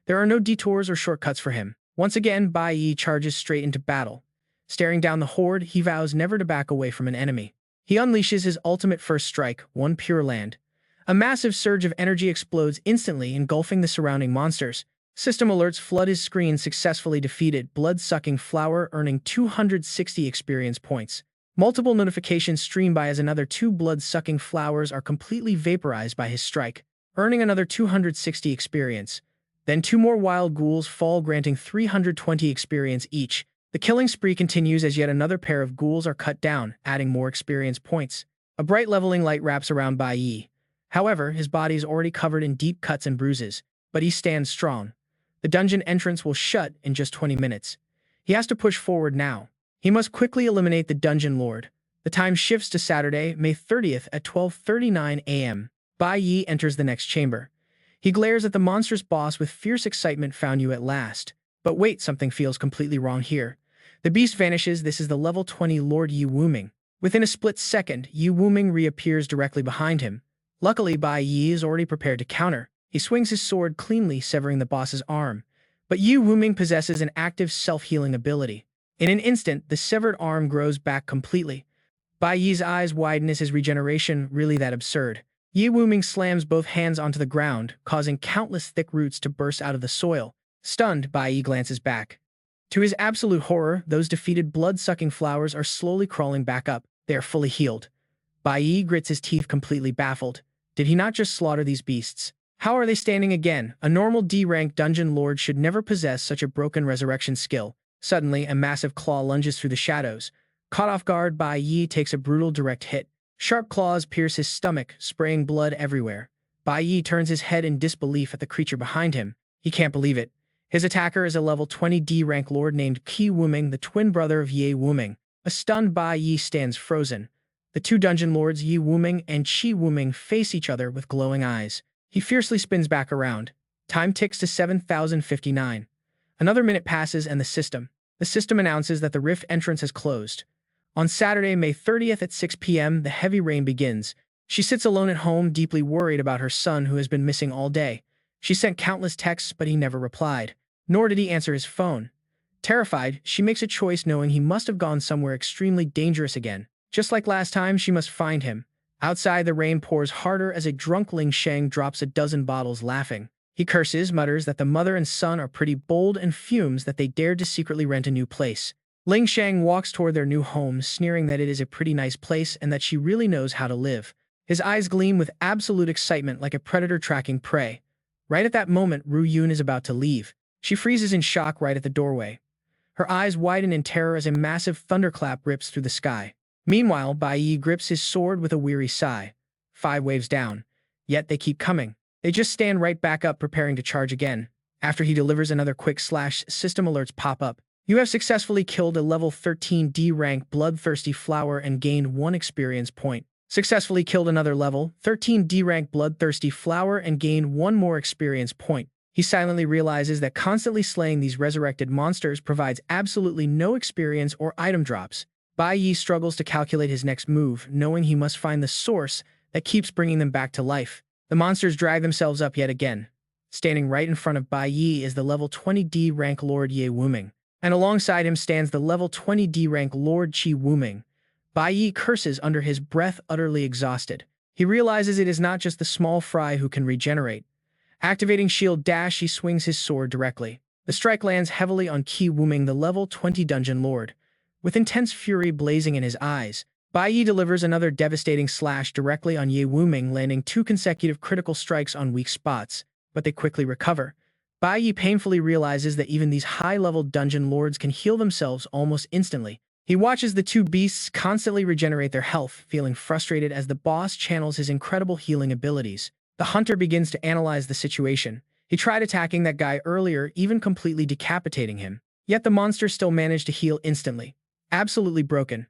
S1: There are no detours or shortcuts for him. Once again, Bai Yi charges straight into battle. Staring down the horde, he vows never to back away from an enemy. He unleashes his ultimate first strike, one pure land. A massive surge of energy explodes instantly, engulfing the surrounding monsters. System alerts flood his screen. Successfully defeated, blood-sucking flower earning 260 experience points. Multiple notifications stream by as another 2 blood-sucking flowers are completely vaporized by his strike, earning another 260 experience. Then 2 more wild ghouls fall, granting 320 experience each. The killing spree continues as yet another pair of ghouls are cut down, adding more experience points. A bright leveling light wraps around Bai Yi. However, his body is already covered in deep cuts and bruises, but he stands strong. The dungeon entrance will shut in just 20 minutes. He has to push forward now. He must quickly eliminate the Dungeon Lord. The time shifts to Saturday, May 30th at 12:39 a.m. Bai Yi enters the next chamber. He glares at the monstrous boss with fierce excitement. Found you at last. But wait, something feels completely wrong here. The beast vanishes. This is the level 20 Lord Yi Wuming. Within a split second, Yi Wuming reappears directly behind him. Luckily, Bai Yi is already prepared to counter. He swings his sword cleanly, severing the boss's arm. But Yi Wuming possesses an active self-healing ability. In an instant, the severed arm grows back completely. Bai Yi's eyes widen. Is his regeneration really that absurd? Yi Wuming slams both hands onto the ground, causing countless thick roots to burst out of the soil. Stunned, Bai Yi glances back. To his absolute horror, those defeated blood-sucking flowers are slowly crawling back up. They are fully healed. Bai Yi grits his teeth, completely baffled. Did he not just slaughter these beasts? How are they standing again? A normal D-rank dungeon lord should never possess such a broken resurrection skill. Suddenly, a massive claw lunges through the shadows. Caught off guard, Bai Yi takes a brutal direct hit. Sharp claws pierce his stomach, spraying blood everywhere. Bai Yi turns his head in disbelief at the creature behind him. He can't believe it. His attacker is a level 20 D-rank lord named Qi Wuming, the twin brother of Yi Wuming. A stunned Bai Yi stands frozen. The 2 dungeon lords, Yi Wuming and Qi Wuming, face each other with glowing eyes. He fiercely spins back around. Time ticks to 7,059. Another minute passes and the system announces that the rift entrance has closed. On Saturday, May 30th at 6 p.m., the heavy rain begins. She sits alone at home, deeply worried about her son who has been missing all day. She sent countless texts, but he never replied. Nor did he answer his phone. Terrified, she makes a choice, knowing he must have gone somewhere extremely dangerous again. Just like last time, she must find him. Outside, the rain pours harder as a drunk Ling Shang drops a dozen bottles, laughing. He curses, mutters that the mother and son are pretty bold, and fumes that they dared to secretly rent a new place. Ling Shang walks toward their new home, sneering that it is a pretty nice place and that she really knows how to live. His eyes gleam with absolute excitement, like a predator tracking prey. Right at that moment, Ru Yun is about to leave. She freezes in shock right at the doorway. Her eyes widen in terror as a massive thunderclap rips through the sky. Meanwhile, Bai Yi grips his sword with a weary sigh. 5 waves down. Yet they keep coming. They just stand right back up, preparing to charge again. After he delivers another quick slash, system alerts pop up. You have successfully killed a level 13 D-rank bloodthirsty flower and gained 1 experience point. Successfully killed another level 13 D-rank bloodthirsty flower and gained 1 more experience point. He silently realizes that constantly slaying these resurrected monsters provides absolutely no experience or item drops. Bai Yi struggles to calculate his next move, knowing he must find the source that keeps bringing them back to life. The monsters drag themselves up yet again. Standing right in front of Bai Yi is the level 20 D-rank Lord Yi Wuming, and alongside him stands the level 20 D-rank Lord Qi Wuming. Bai Yi curses under his breath, utterly exhausted. He realizes it is not just the small fry who can regenerate. Activating shield dash, he swings his sword directly. The strike lands heavily on Qi Wuming, the level 20 dungeon lord. With intense fury blazing in his eyes, Bai Yi delivers another devastating slash directly on Yi Wuming, landing 2 consecutive critical strikes on weak spots, but they quickly recover. Bai Yi painfully realizes that even these high-level dungeon lords can heal themselves almost instantly. He watches the 2 beasts constantly regenerate their health, feeling frustrated as the boss channels his incredible healing abilities. The hunter begins to analyze the situation. He tried attacking that guy earlier, even completely decapitating him. Yet the monster still managed to heal instantly. Absolutely broken.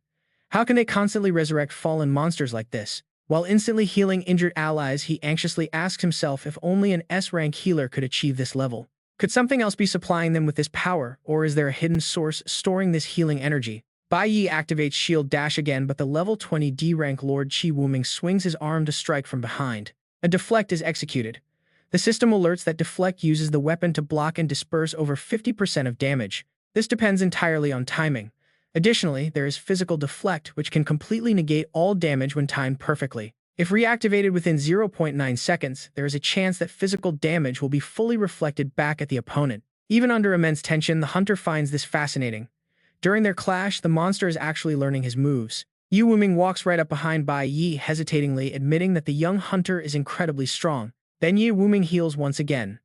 S1: How can they constantly resurrect fallen monsters like this? While instantly healing injured allies, he anxiously asks himself if only an S-rank healer could achieve this level. Could something else be supplying them with this power, or is there a hidden source storing this healing energy? Bai Yi activates Shield Dash again, but the level 20 D-rank Lord Qi Wuming swings his arm to strike from behind. A deflect is executed. The system alerts that deflect uses the weapon to block and disperse over 50% of damage. This depends entirely on timing. Additionally, there is physical deflect, which can completely negate all damage when timed perfectly. If reactivated within 0.9 seconds, there is a chance that physical damage will be fully reflected back at the opponent. Even under immense tension, the hunter finds this fascinating. During their clash, the monster is actually learning his moves. Yi Wuming walks right up behind Bai Yi, hesitatingly admitting that the young hunter is incredibly strong. Then Yi Wuming heals once again.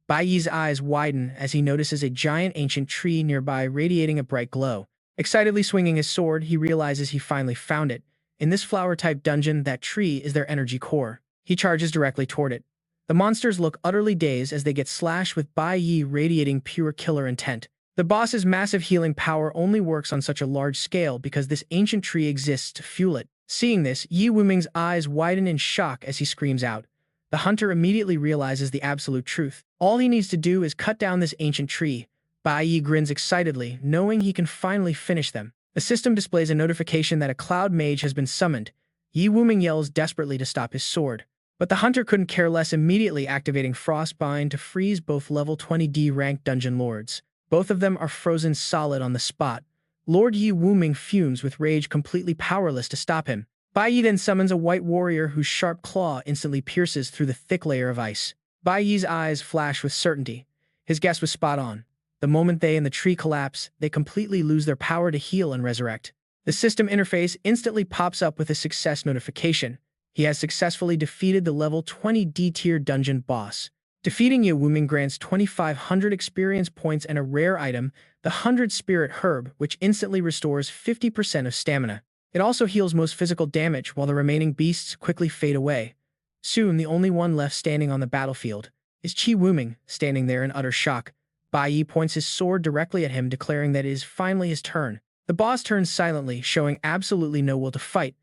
S1: Bai Yi's eyes widen as he notices a giant ancient tree nearby radiating a bright glow. Excitedly swinging his sword, he realizes he finally found it. In this flower-type dungeon, that tree is their energy core. He charges directly toward it. The monsters look utterly dazed as they get slashed, with Bai Yi radiating pure killer intent. The boss's massive healing power only works on such a large scale because this ancient tree exists to fuel it. Seeing this, Yi Wuming's eyes widen in shock as he screams out. The hunter immediately realizes the absolute truth. All he needs to do is cut down this ancient tree. Bai Yi grins excitedly, knowing he can finally finish them. The system displays a notification that a cloud mage has been summoned. Yi Wuming yells desperately to stop his sword. But the hunter couldn't care less, immediately activating Frostbind to freeze both level 20D ranked dungeon lords. Both of them are frozen solid on the spot. Lord Yi Wuming fumes with rage, completely powerless to stop him. Bai Yi then summons a white warrior whose sharp claw instantly pierces through the thick layer of ice. Bai Yi's eyes flash with certainty. His guess was spot on. The moment they and the tree collapse, they completely lose their power to heal and resurrect. The system interface instantly pops up with a success notification. He has successfully defeated the level 20 D-tier dungeon boss. Defeating Yi Wuming grants 2,500 experience points and a rare item, the 100 Spirit Herb, which instantly restores 50% of stamina. It also heals most physical damage, while the remaining beasts quickly fade away. Soon, the only one left standing on the battlefield is Qi Wuming, standing there in utter shock. Bai Yi points his sword directly at him, declaring that it is finally his turn. The boss turns silently, showing absolutely no will to fight.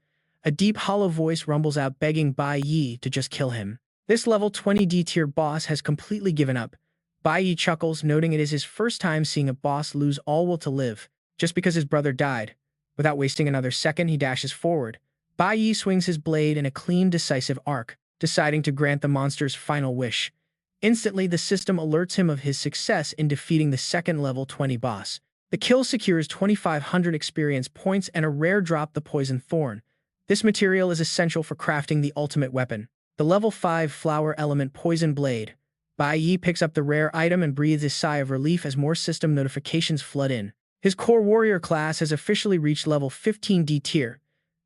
S1: A deep, hollow voice rumbles out, begging Bai Yi to just kill him. This level 20 D-tier boss has completely given up. Bai Yi chuckles, noting it is his first time seeing a boss lose all will to live, just because his brother died. Without wasting another second, he dashes forward. Bai Yi swings his blade in a clean, decisive arc, deciding to grant the monster's final wish. Instantly, the system alerts him of his success in defeating the second level 20 boss. The kill secures 2,500 experience points and a rare drop, the Poison Thorn. This material is essential for crafting the ultimate weapon, the level 5 Flower Element Poison Blade. Bai Yi picks up the rare item and breathes a sigh of relief as more system notifications flood in. His core warrior class has officially reached level 15 D tier.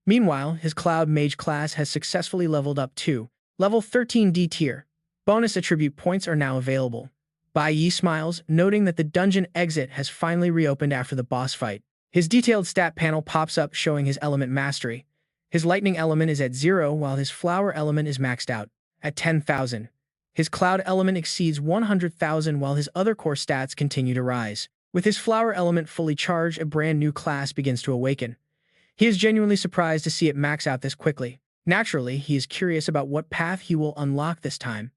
S1: Meanwhile, his Cloud Mage class has successfully leveled up to level 13 D tier. Bonus attribute points are now available. Bai Yi smiles, noting that the dungeon exit has finally reopened after the boss fight. His detailed stat panel pops up, showing his element mastery. His lightning element is at 0, while his flower element is maxed out at 10,000. His cloud element exceeds 100,000, while his other core stats continue to rise. With his flower element fully charged, a brand new class begins to awaken. He is genuinely surprised to see it max out this quickly. Naturally, he is curious about what path he will unlock this time.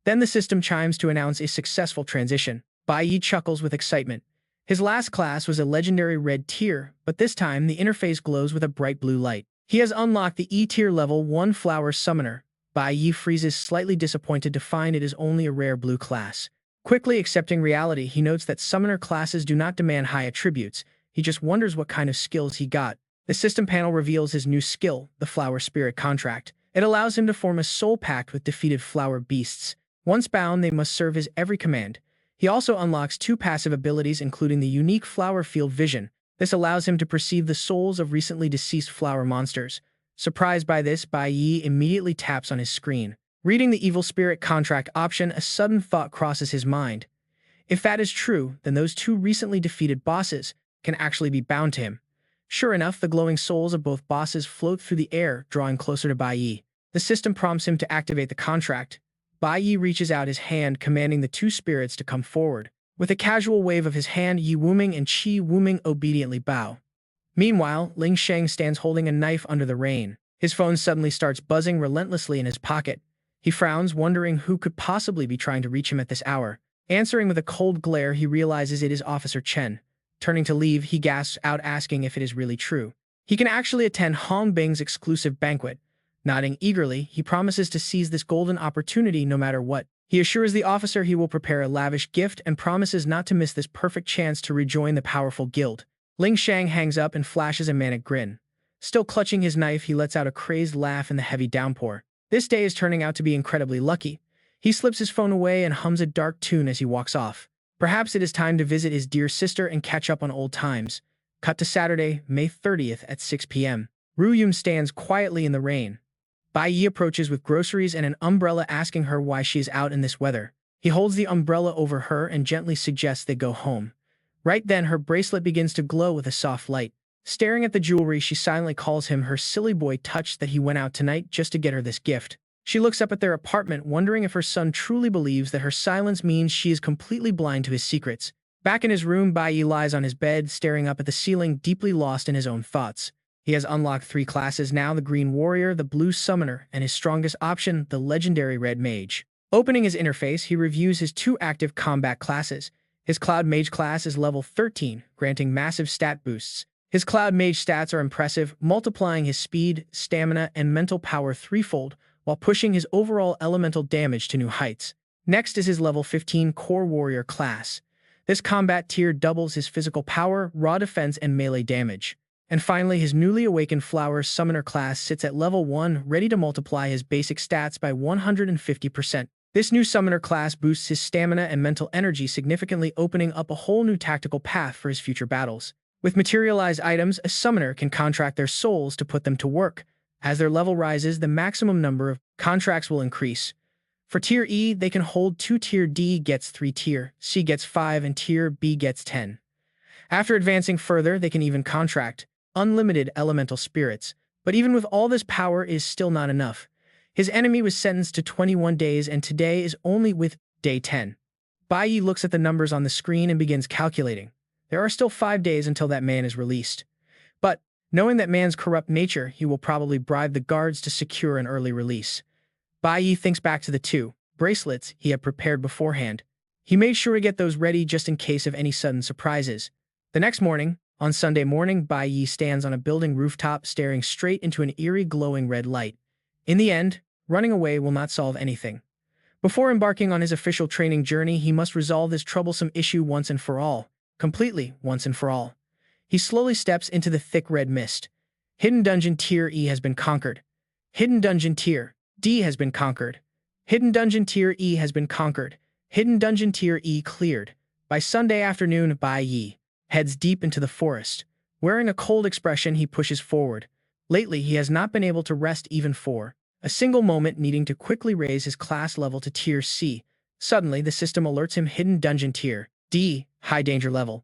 S1: Then the system chimes to announce a successful transition. Bai Yi chuckles with excitement. His last class was a legendary red tier, but this time the interface glows with a bright blue light. He has unlocked the E-tier level 1 Flower Summoner. Bai Yi freezes, slightly disappointed to find it is only a rare blue class. Quickly accepting reality, he notes that summoner classes do not demand high attributes. He just wonders what kind of skills he got. The system panel reveals his new skill, the Flower Spirit Contract. It allows him to form a soul pact with defeated flower beasts. Once bound, they must serve his every command. He also unlocks 2 passive abilities, including the unique Flower Field Vision. This allows him to perceive the souls of recently deceased flower monsters. Surprised by this, Bai Yi immediately taps on his screen. Reading the Evil Spirit Contract option, a sudden thought crosses his mind. If that is true, then those 2 recently defeated bosses can actually be bound to him. Sure enough, the glowing souls of both bosses float through the air, drawing closer to Bai Yi. The system prompts him to activate the contract. Bai Yi reaches out his hand, commanding the two spirits to come forward. With a casual wave of his hand, Yi Wuming and Qi Wuming obediently bow. Meanwhile, Ling Sheng stands holding a knife under the rain. His phone suddenly starts buzzing relentlessly in his pocket. He frowns, wondering who could possibly be trying to reach him at this hour. Answering with a cold glare, he realizes it is Officer Chen. Turning to leave, he gasps out, asking if it is really true. He can actually attend Hong Bing's exclusive banquet. Nodding eagerly, he promises to seize this golden opportunity no matter what. He assures the officer he will prepare a lavish gift and promises not to miss this perfect chance to rejoin the powerful guild. Ling Shang hangs up and flashes a manic grin. Still clutching his knife, he lets out a crazed laugh in the heavy downpour. This day is turning out to be incredibly lucky. He slips his phone away and hums a dark tune as he walks off. Perhaps it is time to visit his dear sister and catch up on old times. Cut to Saturday, May 30th at 6 p.m. Ru Yun stands quietly in the rain. Bai Yi approaches with groceries and an umbrella, asking her why she is out in this weather. He holds the umbrella over her and gently suggests they go home. Right then, her bracelet begins to glow with a soft light. Staring at the jewelry, she silently calls him her silly boy touch that he went out tonight just to get her this gift. She looks up at their apartment, wondering if her son truly believes that her silence means she is completely blind to his secrets. Back in his room, Bai Yi lies on his bed, staring up at the ceiling, deeply lost in his own thoughts. He has unlocked 3 classes now: the Green Warrior, the Blue Summoner, and his strongest option, the legendary Red Mage. Opening his interface, he reviews his 2 active combat classes. His Cloud Mage class is level 13, granting massive stat boosts. His Cloud Mage stats are impressive, multiplying his speed, stamina, and mental power threefold, while pushing his overall elemental damage to new heights. Next is his level 15 Core Warrior class. This combat tier doubles his physical power, raw defense, and melee damage. And finally, his newly awakened Flower Summoner class sits at level 1, ready to multiply his basic stats by 150%. This new Summoner class boosts his stamina and mental energy, significantly opening up a whole new tactical path for his future battles. With materialized items, a summoner can contract their souls to put them to work. As their level rises, the maximum number of contracts will increase. For Tier E, they can hold 2, Tier D gets 3, Tier C gets 5, and Tier B gets 10. After advancing further, they can even contract unlimited elemental spirits. But even with all this power, it is still not enough. His enemy was sentenced to 21 days, and today is only with day 10. Bai Yi looks at the numbers on the screen and begins calculating. There are still 5 days until that man is released. But, knowing that man's corrupt nature, he will probably bribe the guards to secure an early release. Bai Yi thinks back to the 2 bracelets he had prepared beforehand. He made sure to get those ready just in case of any sudden surprises. The next morning, on Sunday morning, Bai Yi stands on a building rooftop, staring straight into an eerie glowing red light. In the end, running away will not solve anything. Before embarking on his official training journey, he must resolve this troublesome issue once and for all. Completely, once and for all. He slowly steps into the thick red mist. Hidden Dungeon Tier E has been conquered. Hidden Dungeon Tier D has been conquered. Hidden Dungeon Tier E has been conquered. Hidden Dungeon Tier E cleared. By Sunday afternoon, Bai Yi heads deep into the forest. Wearing a cold expression, he pushes forward. Lately, he has not been able to rest even for a single moment, needing to quickly raise his class level to Tier C. Suddenly, the system alerts him: Hidden Dungeon Tier D, high danger level.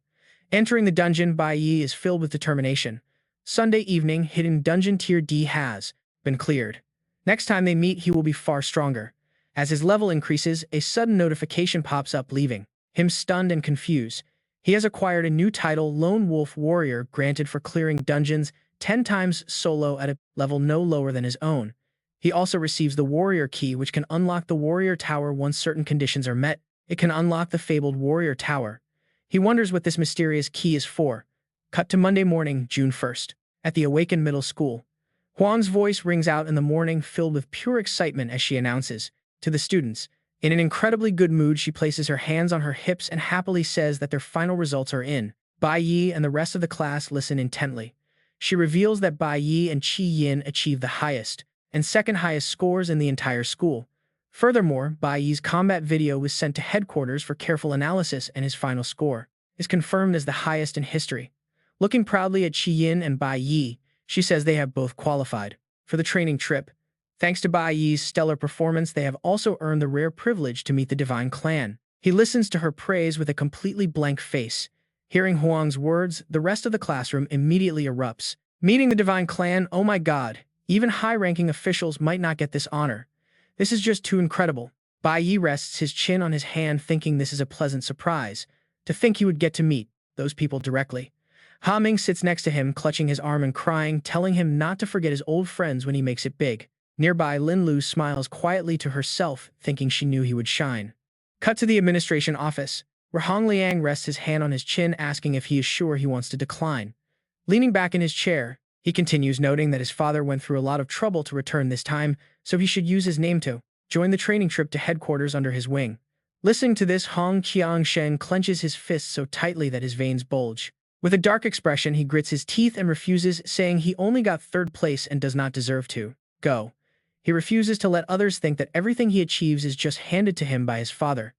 S1: Entering the dungeon, Bai Yi is filled with determination. Sunday evening, Hidden Dungeon Tier D has been cleared. Next time they meet, he will be far stronger. As his level increases, a sudden notification pops up, leaving him stunned and confused. He has acquired a new title, Lone Wolf Warrior, granted for clearing dungeons 10 times solo at a level no lower than his own. He also receives the Warrior Key, which can unlock the Warrior Tower once certain conditions are met. It can unlock the fabled Warrior Tower. He wonders what this mysterious key is for. Cut to Monday morning, June 1st. At the Awakened Middle School, Huang's voice rings out in the morning, filled with pure excitement as she announces to the students. In an incredibly good mood, she places her hands on her hips and happily says that their final results are in. Bai Yi and the rest of the class listen intently. She reveals that Bai Yi and Qi Yin achieved the highest and second highest scores in the entire school. Furthermore, Bai Yi's combat video was sent to headquarters for careful analysis, and his final score is confirmed as the highest in history. Looking proudly at Qi Yin and Bai Yi, she says they have both qualified for the training trip. Thanks to Bai Yi's stellar performance, they have also earned the rare privilege to meet the Divine Clan. He listens to her praise with a completely blank face. Hearing Huang's words, the rest of the classroom immediately erupts. Meeting the Divine Clan, oh my god, even high-ranking officials might not get this honor. This is just too incredible. Bai Yi rests his chin on his hand, thinking this is a pleasant surprise. To think he would get to meet those people directly. Ha Ming sits next to him, clutching his arm and crying, telling him not to forget his old friends when he makes it big. Nearby, Lin Lu smiles quietly to herself, thinking she knew he would shine. Cut to the administration office, where Hong Liang rests his hand on his chin, asking if he is sure he wants to decline. Leaning back in his chair, he continues, noting that his father went through a lot of trouble to return this time, so he should use his name to join the training trip to headquarters under his wing. Listening to this, Hong Qiangsheng clenches his fists so tightly that his veins bulge. With a dark expression, he grits his teeth and refuses, saying he only got third place and does not deserve to go. He refuses to let others think that everything he achieves is just handed to him by his father.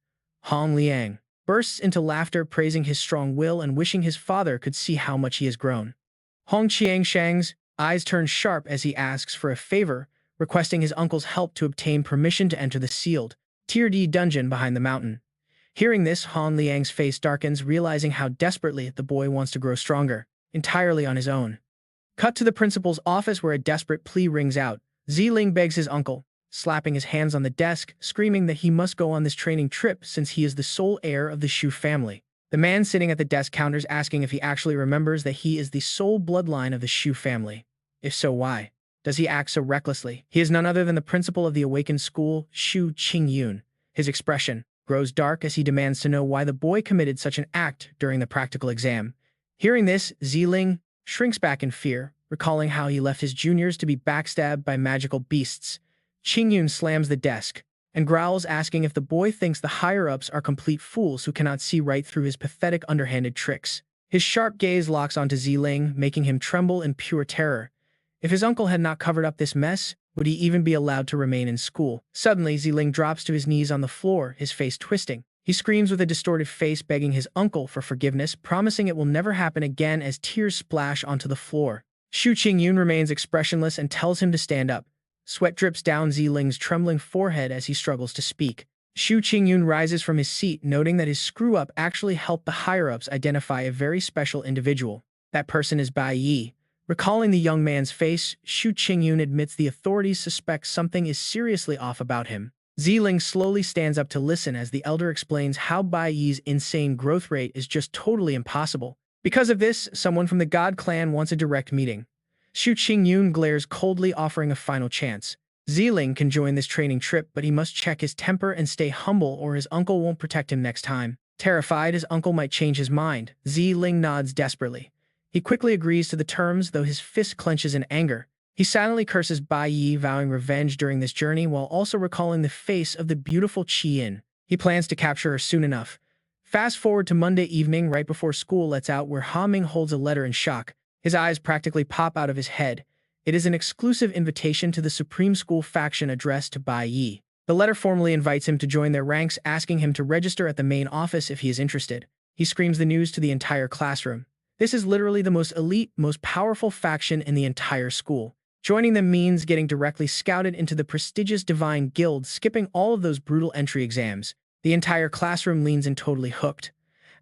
S1: Hong Liang bursts into laughter, praising his strong will and wishing his father could see how much he has grown. Hong Qiangsheng's eyes turn sharp as he asks for a favor, requesting his uncle's help to obtain permission to enter the sealed Tier D dungeon behind the mountain. Hearing this, Han Liang's face darkens, realizing how desperately the boy wants to grow stronger, entirely on his own. Cut to the principal's office, where a desperate plea rings out. Ziling begs his uncle, slapping his hands on the desk, screaming that he must go on this training trip since he is the sole heir of the Shu family. The man sitting at the desk counters, asking if he actually remembers that he is the sole bloodline of the Shu family. If so, why does he act so recklessly? He is none other than the principal of the awakened school, Shu Qingyun. His expression grows dark as he demands to know why the boy committed such an act during the practical exam. Hearing this, Ziling shrinks back in fear, recalling how he left his juniors to be backstabbed by magical beasts. Qingyun slams the desk and growls, asking if the boy thinks the higher-ups are complete fools who cannot see right through his pathetic underhanded tricks. His sharp gaze locks onto Ziling, making him tremble in pure terror. If his uncle had not covered up this mess, would he even be allowed to remain in school? Suddenly, Ziling drops to his knees on the floor, his face twisting. He screams with a distorted face, begging his uncle for forgiveness, promising it will never happen again as tears splash onto the floor. Shu Qingyun remains expressionless and tells him to stand up. Sweat drips down Ziling's trembling forehead as he struggles to speak. Shu Qingyun rises from his seat, noting that his screw-up actually helped the higher-ups identify a very special individual. That person is Bai Yi. Recalling the young man's face, Shu Qingyun admits the authorities suspect something is seriously off about him. Ziling slowly stands up to listen as the elder explains how Bai Yi's insane growth rate is just totally impossible. Because of this, someone from the God clan wants a direct meeting. Shu Qingyun glares coldly, offering a final chance. Ziling can join this training trip, but he must check his temper and stay humble, or his uncle won't protect him next time. Terrified his uncle might change his mind, Ziling nods desperately. He quickly agrees to the terms, though his fist clenches in anger. He silently curses Bai Yi, vowing revenge during this journey while also recalling the face of the beautiful Qi-In. He plans to capture her soon enough. Fast forward to Monday evening, right before school lets out, where Ha Ming holds a letter in shock. His eyes practically pop out of his head. It is an exclusive invitation to the Supreme School faction addressed to Bai Yi. The letter formally invites him to join their ranks, asking him to register at the main office if he is interested. He screams the news to the entire classroom. This is literally the most elite, most powerful faction in the entire school. Joining them means getting directly scouted into the prestigious Divine Guild, skipping all of those brutal entry exams. The entire classroom leans in, totally hooked.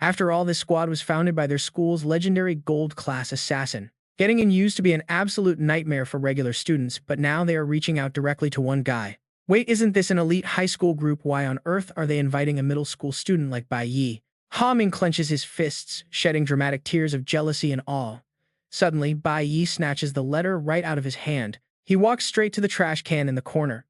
S1: After all, this squad was founded by their school's legendary gold-class assassin. Getting in used to be an absolute nightmare for regular students, but now they are reaching out directly to one guy. Wait, isn't this an elite high school group? Why on earth are they inviting a middle school student like Bai Yi? Ha Ming clenches his fists, shedding dramatic tears of jealousy and awe. Suddenly, Bai Yi snatches the letter right out of his hand. He walks straight to the trash can in the corner.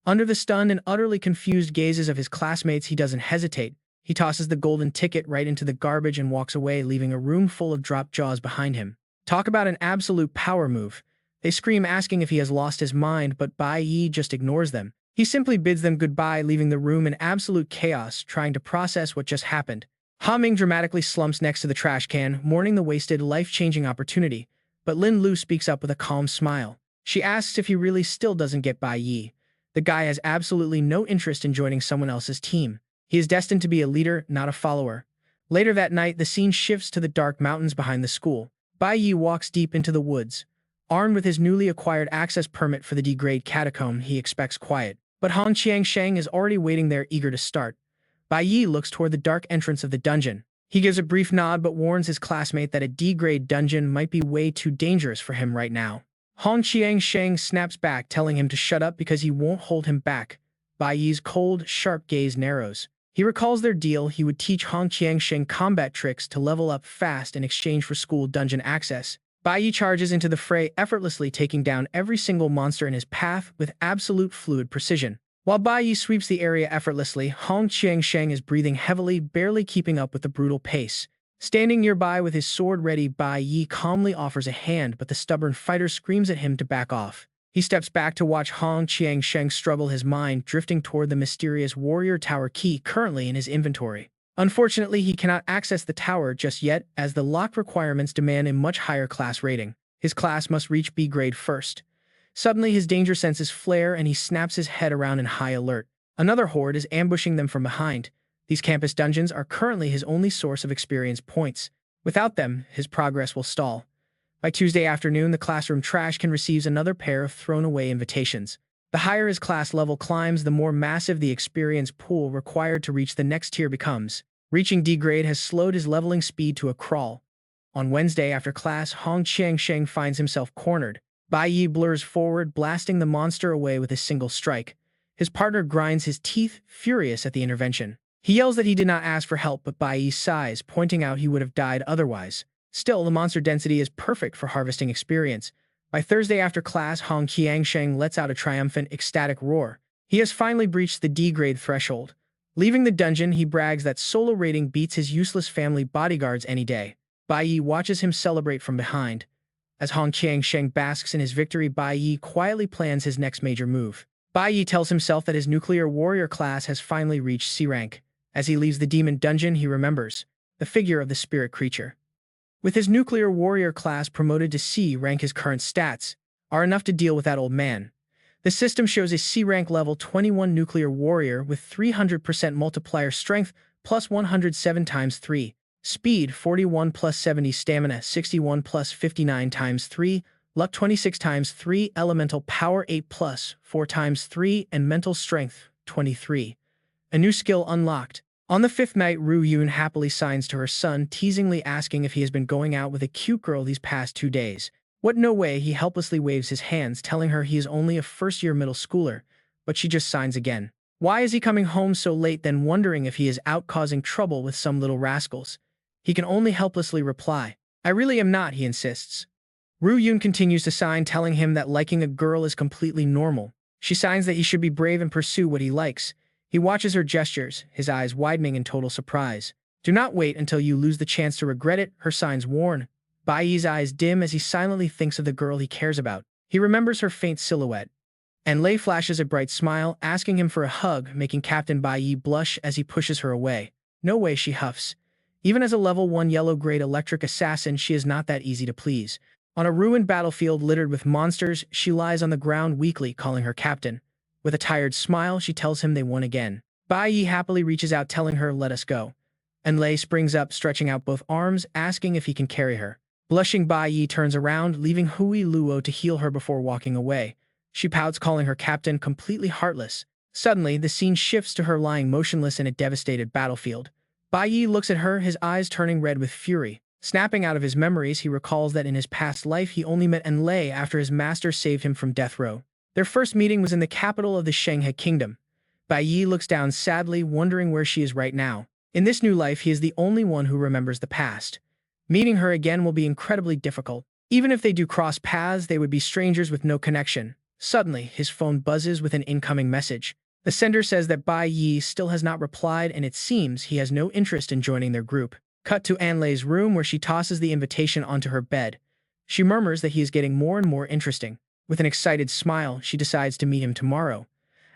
S1: Under the stunned and utterly confused gazes of his classmates, he doesn't hesitate. He tosses the golden ticket right into the garbage and walks away, leaving a room full of dropped jaws behind him. Talk about an absolute power move. They scream, asking if he has lost his mind, but Bai Yi just ignores them. He simply bids them goodbye, leaving the room in absolute chaos, trying to process what just happened. Ha Ming dramatically slumps next to the trash can, mourning the wasted, life-changing opportunity, but Lin Lu speaks up with a calm smile. She asks if he really still doesn't get Bai Yi. The guy has absolutely no interest in joining someone else's team. He is destined to be a leader, not a follower. Later that night, the scene shifts to the dark mountains behind the school. Bai Yi walks deep into the woods. Armed with his newly acquired access permit for the D-grade catacomb, he expects quiet. But Hong Qiangsheng is already waiting there, eager to start. Bai Yi looks toward the dark entrance of the dungeon. He gives a brief nod but warns his classmate that a D-grade dungeon might be way too dangerous for him right now. Hong Qiangsheng snaps back, telling him to shut up because he won't hold him back. Bai Yi's cold, sharp gaze narrows. He recalls their deal. He would teach Hong Qiangsheng combat tricks to level up fast in exchange for school dungeon access. Bai Yi charges into the fray, effortlessly taking down every single monster in his path with absolute fluid precision. While Bai Yi sweeps the area effortlessly, Hong Qiangsheng is breathing heavily, barely keeping up with the brutal pace. Standing nearby with his sword ready, Bai Yi calmly offers a hand, but the stubborn fighter screams at him to back off. He steps back to watch Hong Qiangsheng struggle, his mind drifting toward the mysterious warrior tower key currently in his inventory. Unfortunately, he cannot access the tower just yet, as the lock requirements demand a much higher class rating. His class must reach B grade first. Suddenly, his danger senses flare and he snaps his head around in high alert. Another horde is ambushing them from behind. These campus dungeons are currently his only source of experience points. Without them, his progress will stall. By Tuesday afternoon, the classroom trash can receive another pair of thrown-away invitations. The higher his class level climbs, the more massive the experience pool required to reach the next tier becomes. Reaching D grade has slowed his leveling speed to a crawl. On Wednesday after class, Hong Qiangsheng finds himself cornered. Bai Yi blurs forward, blasting the monster away with a single strike. His partner grinds his teeth, furious at the intervention. He yells that he did not ask for help, but Bai Yi sighs, pointing out he would have died otherwise. Still, the monster density is perfect for harvesting experience. By Thursday after class, Hong Qiangsheng lets out a triumphant, ecstatic roar. He has finally breached the D-grade threshold. Leaving the dungeon, he brags that solo rating beats his useless family bodyguards any day. Bai Yi watches him celebrate from behind. As Hong Qiangsheng basks in his victory, Bai Yi quietly plans his next major move. Bai Yi tells himself that his nuclear warrior class has finally reached C rank. As he leaves the demon dungeon, he remembers the figure of the spirit creature. With his nuclear warrior class promoted to C rank, his current stats are enough to deal with that old man. The system shows a C rank level 21 nuclear warrior with 300% multiplier strength plus 107 times 3, speed 41 plus 70, stamina 61 plus 59 times 3, luck 26 times 3, elemental power 8 plus 4 times 3, and mental strength 23. A new skill unlocked. On the fifth night, Ru Yun happily signs to her son, teasingly asking if he has been going out with a cute girl these past 2 days. What, no way, he helplessly waves his hands, telling her he is only a first-year middle schooler, but she just signs again. Why is he coming home so late, then wondering if he is out causing trouble with some little rascals? He can only helplessly reply, "I really am not," he insists. Ru Yun continues to sign, telling him that liking a girl is completely normal. She signs that he should be brave and pursue what he likes. He watches her gestures, his eyes widening in total surprise. "Do not wait until you lose the chance to regret it," her signs warn. Bai Yi's eyes dim as he silently thinks of the girl he cares about. He remembers her faint silhouette. And Lei flashes a bright smile, asking him for a hug, making Captain Bai Yi blush as he pushes her away. "No way," she huffs. Even as a level 1 yellow-grade electric assassin, she is not that easy to please. On a ruined battlefield littered with monsters, she lies on the ground weakly, calling her captain. With a tired smile, she tells him they won again. Bai Yi happily reaches out, telling her, "Let us go." And Lei springs up, stretching out both arms, asking if he can carry her. Blushing, Bai Yi turns around, leaving Hui Luo to heal her before walking away. She pouts, calling her captain completely heartless. Suddenly, the scene shifts to her lying motionless in a devastated battlefield. Bai Yi looks at her, his eyes turning red with fury. Snapping out of his memories, he recalls that in his past life he only met Enlei after his master saved him from death row. Their first meeting was in the capital of the Shenghe Kingdom. Bai Yi looks down sadly, wondering where she is right now. In this new life, he is the only one who remembers the past. Meeting her again will be incredibly difficult. Even if they do cross paths, they would be strangers with no connection. Suddenly, his phone buzzes with an incoming message. The sender says that Bai Yi still has not replied, and it seems he has no interest in joining their group. Cut to Anlei's room, where she tosses the invitation onto her bed. She murmurs that he is getting more and more interesting. With an excited smile, she decides to meet him tomorrow.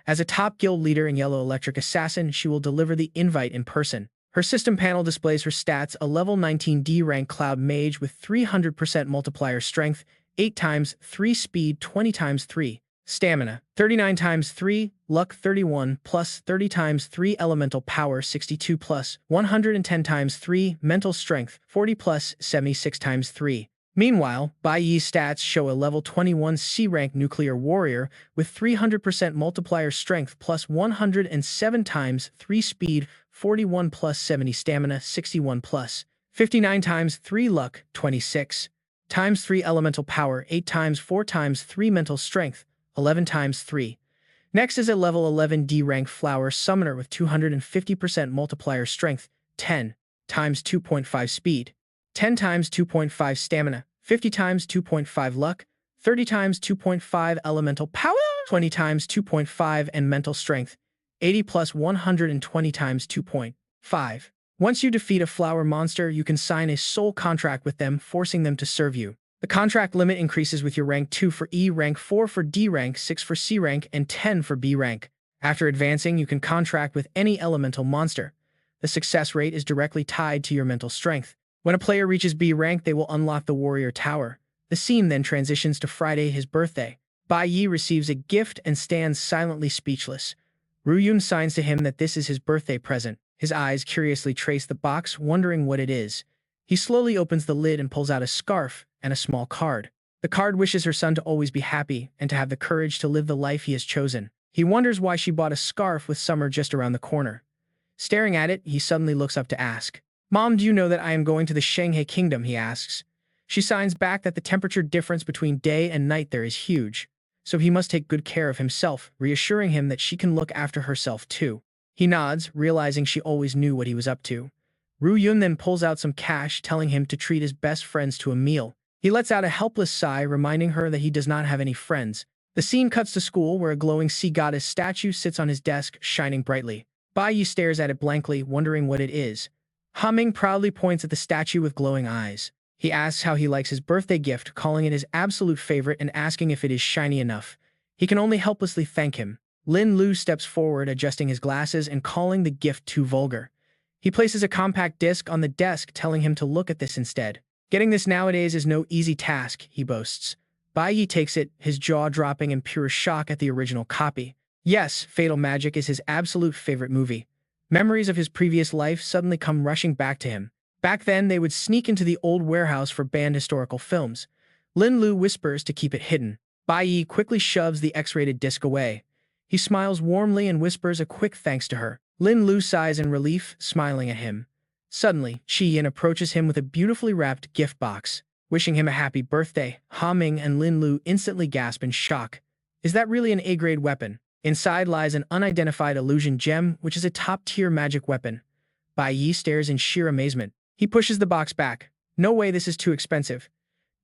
S1: As a top guild leader and yellow electric assassin, she will deliver the invite in person. Her system panel displays her stats: a level 19 D rank cloud mage with 300% multiplier strength, 8 times 3 speed, 20 times 3 stamina, 39 times 3 luck, 31 plus 30 times 3 elemental power, 62 plus 110 times 3 mental strength, 40 plus 76 times 3. Meanwhile, Bai Yi's stats show a level 21 C-rank nuclear warrior with 300% multiplier strength plus 107 times 3 speed, 41 plus 70 stamina, 61 plus 59 times 3 luck, 26 times 3 elemental power, 8 times 4 times 3 mental strength, 11 times 3 Next is a level 11 D rank Flower Summoner with 250% multiplier strength, 10 times 2.5 speed, 10 times 2.5 stamina, 50 times 2.5 luck, 30 times 2.5 elemental power, 20 times 2.5 and mental strength, 80 plus 120 times 2.5. Once you defeat a flower monster, you can sign a soul contract with them, forcing them to serve you. The contract limit increases with your rank 2 for E rank, 4 for D rank, 6 for C rank, and 10 for B rank. After advancing, you can contract with any elemental monster. The success rate is directly tied to your mental strength. When a player reaches B rank, they will unlock the Warrior Tower. The scene then transitions to Friday, his birthday. Bai Yi receives a gift and stands silently speechless. Ruyun signs to him that this is his birthday present. His eyes curiously trace the box, wondering what it is. He slowly opens the lid and pulls out a scarf and a small card. The card wishes her son to always be happy and to have the courage to live the life he has chosen. He wonders why she bought a scarf with summer just around the corner. Staring at it, he suddenly looks up to ask, "Mom, do you know that I am going to the Shanghai Kingdom?" he asks. She signs back that the temperature difference between day and night there is huge, so he must take good care of himself, reassuring him that she can look after herself too. He nods, realizing she always knew what he was up to. Ruyun then pulls out some cash, telling him to treat his best friends to a meal. He lets out a helpless sigh, reminding her that he does not have any friends. The scene cuts to school, where a glowing sea goddess statue sits on his desk, shining brightly. Bai Yi stares at it blankly, wondering what it is. Ming proudly points at the statue with glowing eyes. He asks how he likes his birthday gift, calling it his absolute favorite and asking if it is shiny enough. He can only helplessly thank him. Lin Lu steps forward, adjusting his glasses and calling the gift too vulgar. He places a compact disc on the desk, telling him to look at this instead. Getting this nowadays is no easy task, he boasts. Bai Yi takes it, his jaw dropping in pure shock at the original copy. Yes, Fatal Magic is his absolute favorite movie. Memories of his previous life suddenly come rushing back to him. Back then, they would sneak into the old warehouse for banned historical films. Lin Lu whispers to keep it hidden. Bai Yi quickly shoves the X-rated disc away. He smiles warmly and whispers a quick thanks to her. Lin Lu sighs in relief, smiling at him. Suddenly, Qi Yin approaches him with a beautifully wrapped gift box. Wishing him a happy birthday, Ming and Lin Lu instantly gasp in shock. Is that really an A-grade weapon? Inside lies an unidentified illusion gem, which is a top-tier magic weapon. Bai Yi stares in sheer amazement. He pushes the box back. No way, this is too expensive.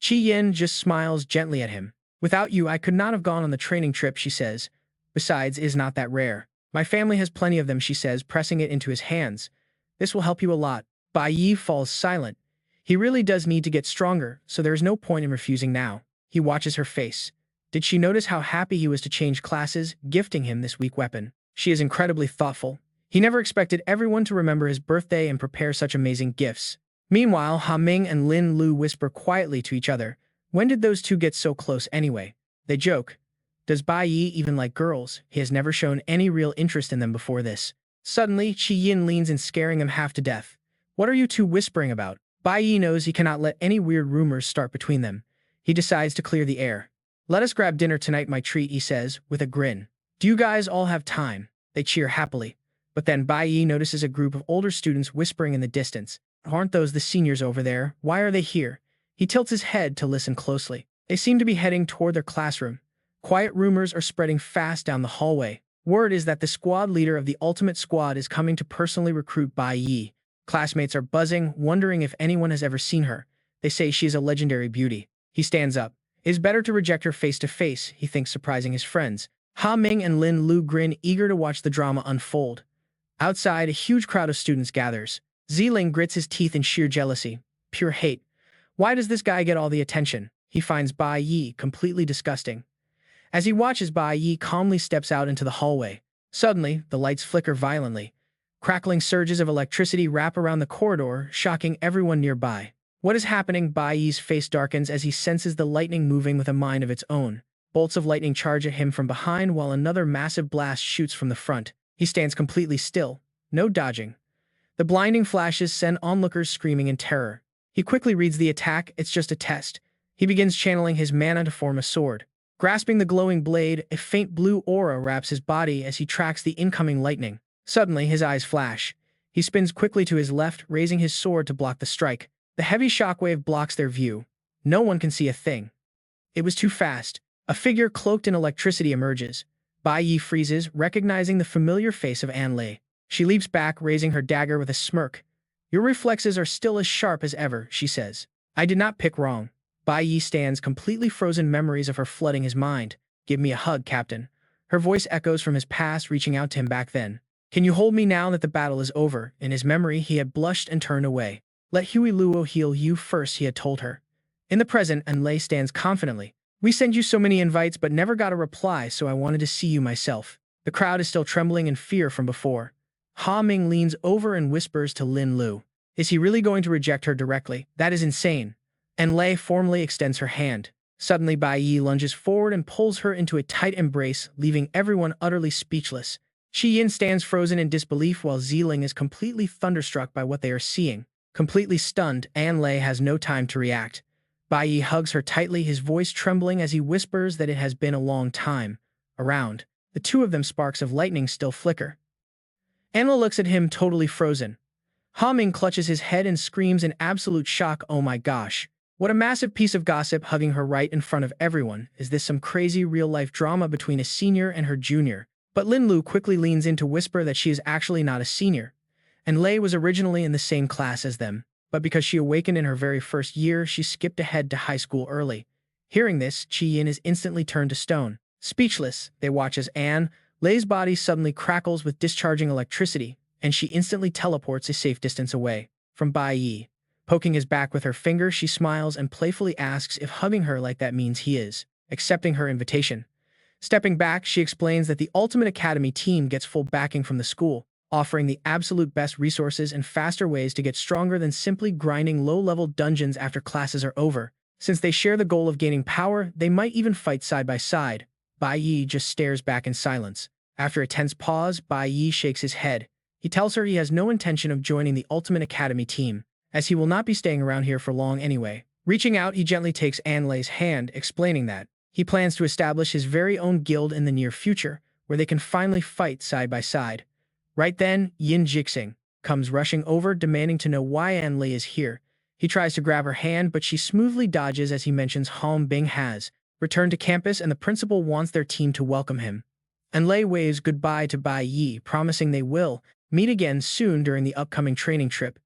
S1: Qi Yin just smiles gently at him. Without you, I could not have gone on the training trip, she says. Besides, it is not that rare. My family has plenty of them, she says, pressing it into his hands. This will help you a lot. Bai Yi falls silent. He really does need to get stronger, so there is no point in refusing now. He watches her face. Did she notice how happy he was to change classes, gifting him this weak weapon? She is incredibly thoughtful. He never expected everyone to remember his birthday and prepare such amazing gifts. Meanwhile, Ming and Lin Lu whisper quietly to each other. When did those two get so close anyway? They joke. Does Bai Yi even like girls? He has never shown any real interest in them before this. Suddenly, Qi Yin leans in, scaring him half to death. What are you two whispering about? Bai Yi knows he cannot let any weird rumors start between them. He decides to clear the air. Let us grab dinner tonight, my treat, he says, with a grin. Do you guys all have time? They cheer happily. But then Bai Yi notices a group of older students whispering in the distance. Aren't those the seniors over there? Why are they here? He tilts his head to listen closely. They seem to be heading toward their classroom. Quiet rumors are spreading fast down the hallway. Word is that the squad leader of the ultimate squad is coming to personally recruit Bai Yi. Classmates are buzzing, wondering if anyone has ever seen her. They say she is a legendary beauty. He stands up. It is better to reject her face to face, he thinks, surprising his friends. Ming and Lin Lu grin, eager to watch the drama unfold. Outside, a huge crowd of students gathers. Ziling grits his teeth in sheer jealousy. Pure hate. Why does this guy get all the attention? He finds Bai Yi completely disgusting. As he watches, Bai Yi calmly steps out into the hallway. Suddenly, the lights flicker violently. Crackling surges of electricity wrap around the corridor, shocking everyone nearby. What is happening? Bai Yi's face darkens as he senses the lightning moving with a mind of its own. Bolts of lightning charge at him from behind, while another massive blast shoots from the front. He stands completely still. No dodging. The blinding flashes send onlookers screaming in terror. He quickly reads the attack. It's just a test. He begins channeling his mana to form a sword. Grasping the glowing blade, a faint blue aura wraps his body as he tracks the incoming lightning. Suddenly, his eyes flash. He spins quickly to his left, raising his sword to block the strike. The heavy shockwave blocks their view. No one can see a thing. It was too fast. A figure cloaked in electricity emerges. Bai Yi freezes, recognizing the familiar face of An Lei. She leaps back, raising her dagger with a smirk. Your reflexes are still as sharp as ever, she says. I did not pick wrong. Bai Yi stands, completely frozen, memories of her flooding his mind. Give me a hug, Captain. Her voice echoes from his past, reaching out to him back then. Can you hold me now that the battle is over? In his memory, he had blushed and turned away. Let Huey Luo heal you first, he had told her. In the present, An Lei stands confidently. We sent you so many invites but never got a reply, so I wanted to see you myself. The crowd is still trembling in fear from before. Ha Ming leans over and whispers to Lin Lu. Is he really going to reject her directly? That is insane. An Lei formally extends her hand. Suddenly, Bai Yi lunges forward and pulls her into a tight embrace, leaving everyone utterly speechless. Shi Yin stands frozen in disbelief while Ziling is completely thunderstruck by what they are seeing. Completely stunned, An Lei has no time to react. Bai Yi hugs her tightly, his voice trembling as he whispers that it has been a long time. Around the two of them, sparks of lightning still flicker. Anla looks at him, totally frozen. Ha Ming clutches his head and screams in absolute shock. Oh my gosh. What a massive piece of gossip, hugging her right in front of everyone. Is this some crazy real-life drama between a senior and her junior? But Lin Lu quickly leans in to whisper that she is actually not a senior. And Lei was originally in the same class as them, but because she awakened in her very first year, she skipped ahead to high school early. Hearing this, Qi Yin is instantly turned to stone. Speechless, they watch as Lei's body suddenly crackles with discharging electricity, and she instantly teleports a safe distance away from Bai Yi. Poking his back with her finger, she smiles and playfully asks if hugging her like that means he is accepting her invitation. Stepping back, she explains that the Ultimate Academy team gets full backing from the school, offering the absolute best resources and faster ways to get stronger than simply grinding low-level dungeons after classes are over. Since they share the goal of gaining power, they might even fight side by side. Bai Yi just stares back in silence. After a tense pause, Bai Yi shakes his head. He tells her he has no intention of joining the Ultimate Academy team, as he will not be staying around here for long anyway. Reaching out, he gently takes An Lei's hand, explaining that he plans to establish his very own guild in the near future, where they can finally fight side by side. Right then, Yin Jixing comes rushing over, demanding to know why An Lei is here. He tries to grab her hand, but she smoothly dodges as he mentions Han Bing has returned to campus and the principal wants their team to welcome him. An Lei waves goodbye to Bai Yi, promising they will meet again soon during the upcoming training trip.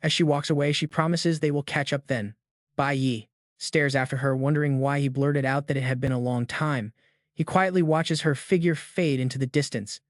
S1: As she walks away, she promises they will catch up then. Bai Yi stares after her, wondering why he blurted out that it had been a long time. He quietly watches her figure fade into the distance.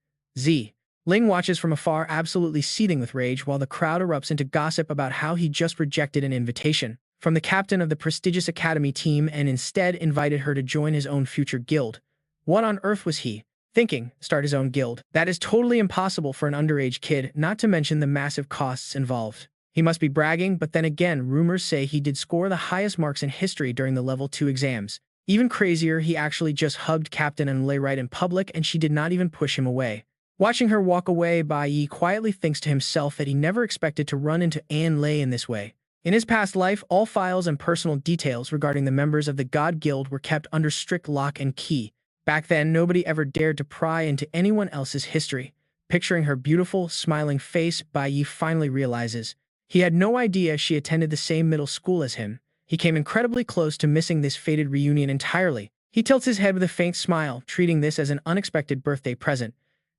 S1: Ling watches from afar, absolutely seething with rage, while the crowd erupts into gossip about how he just rejected an invitation from the captain of the prestigious academy team and instead invited her to join his own future guild. What on earth was he thinking? Start his own guild? That is totally impossible for an underage kid, not to mention the massive costs involved. He must be bragging, but then again, rumors say he did score the highest marks in history during the level 2 exams. Even crazier, he actually just hugged Captain An Lei right in public and she did not even push him away. Watching her walk away, Bai Yi quietly thinks to himself that he never expected to run into An Lei in this way. In his past life, all files and personal details regarding the members of the God Guild were kept under strict lock and key. Back then, nobody ever dared to pry into anyone else's history. Picturing her beautiful, smiling face, Bai Yi finally realizes he had no idea she attended the same middle school as him. He came incredibly close to missing this fated reunion entirely. He tilts his head with a faint smile, treating this as an unexpected birthday present.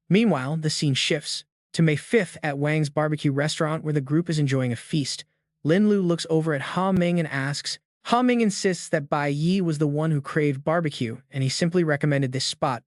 S1: Meanwhile, the scene shifts to May 5th at Wang's barbecue restaurant, where the group is enjoying a feast. Lin Lu looks over at Ha Ming and asks. Ha Ming insists that Bai Yi was the one who craved barbecue, and he simply recommended this spot.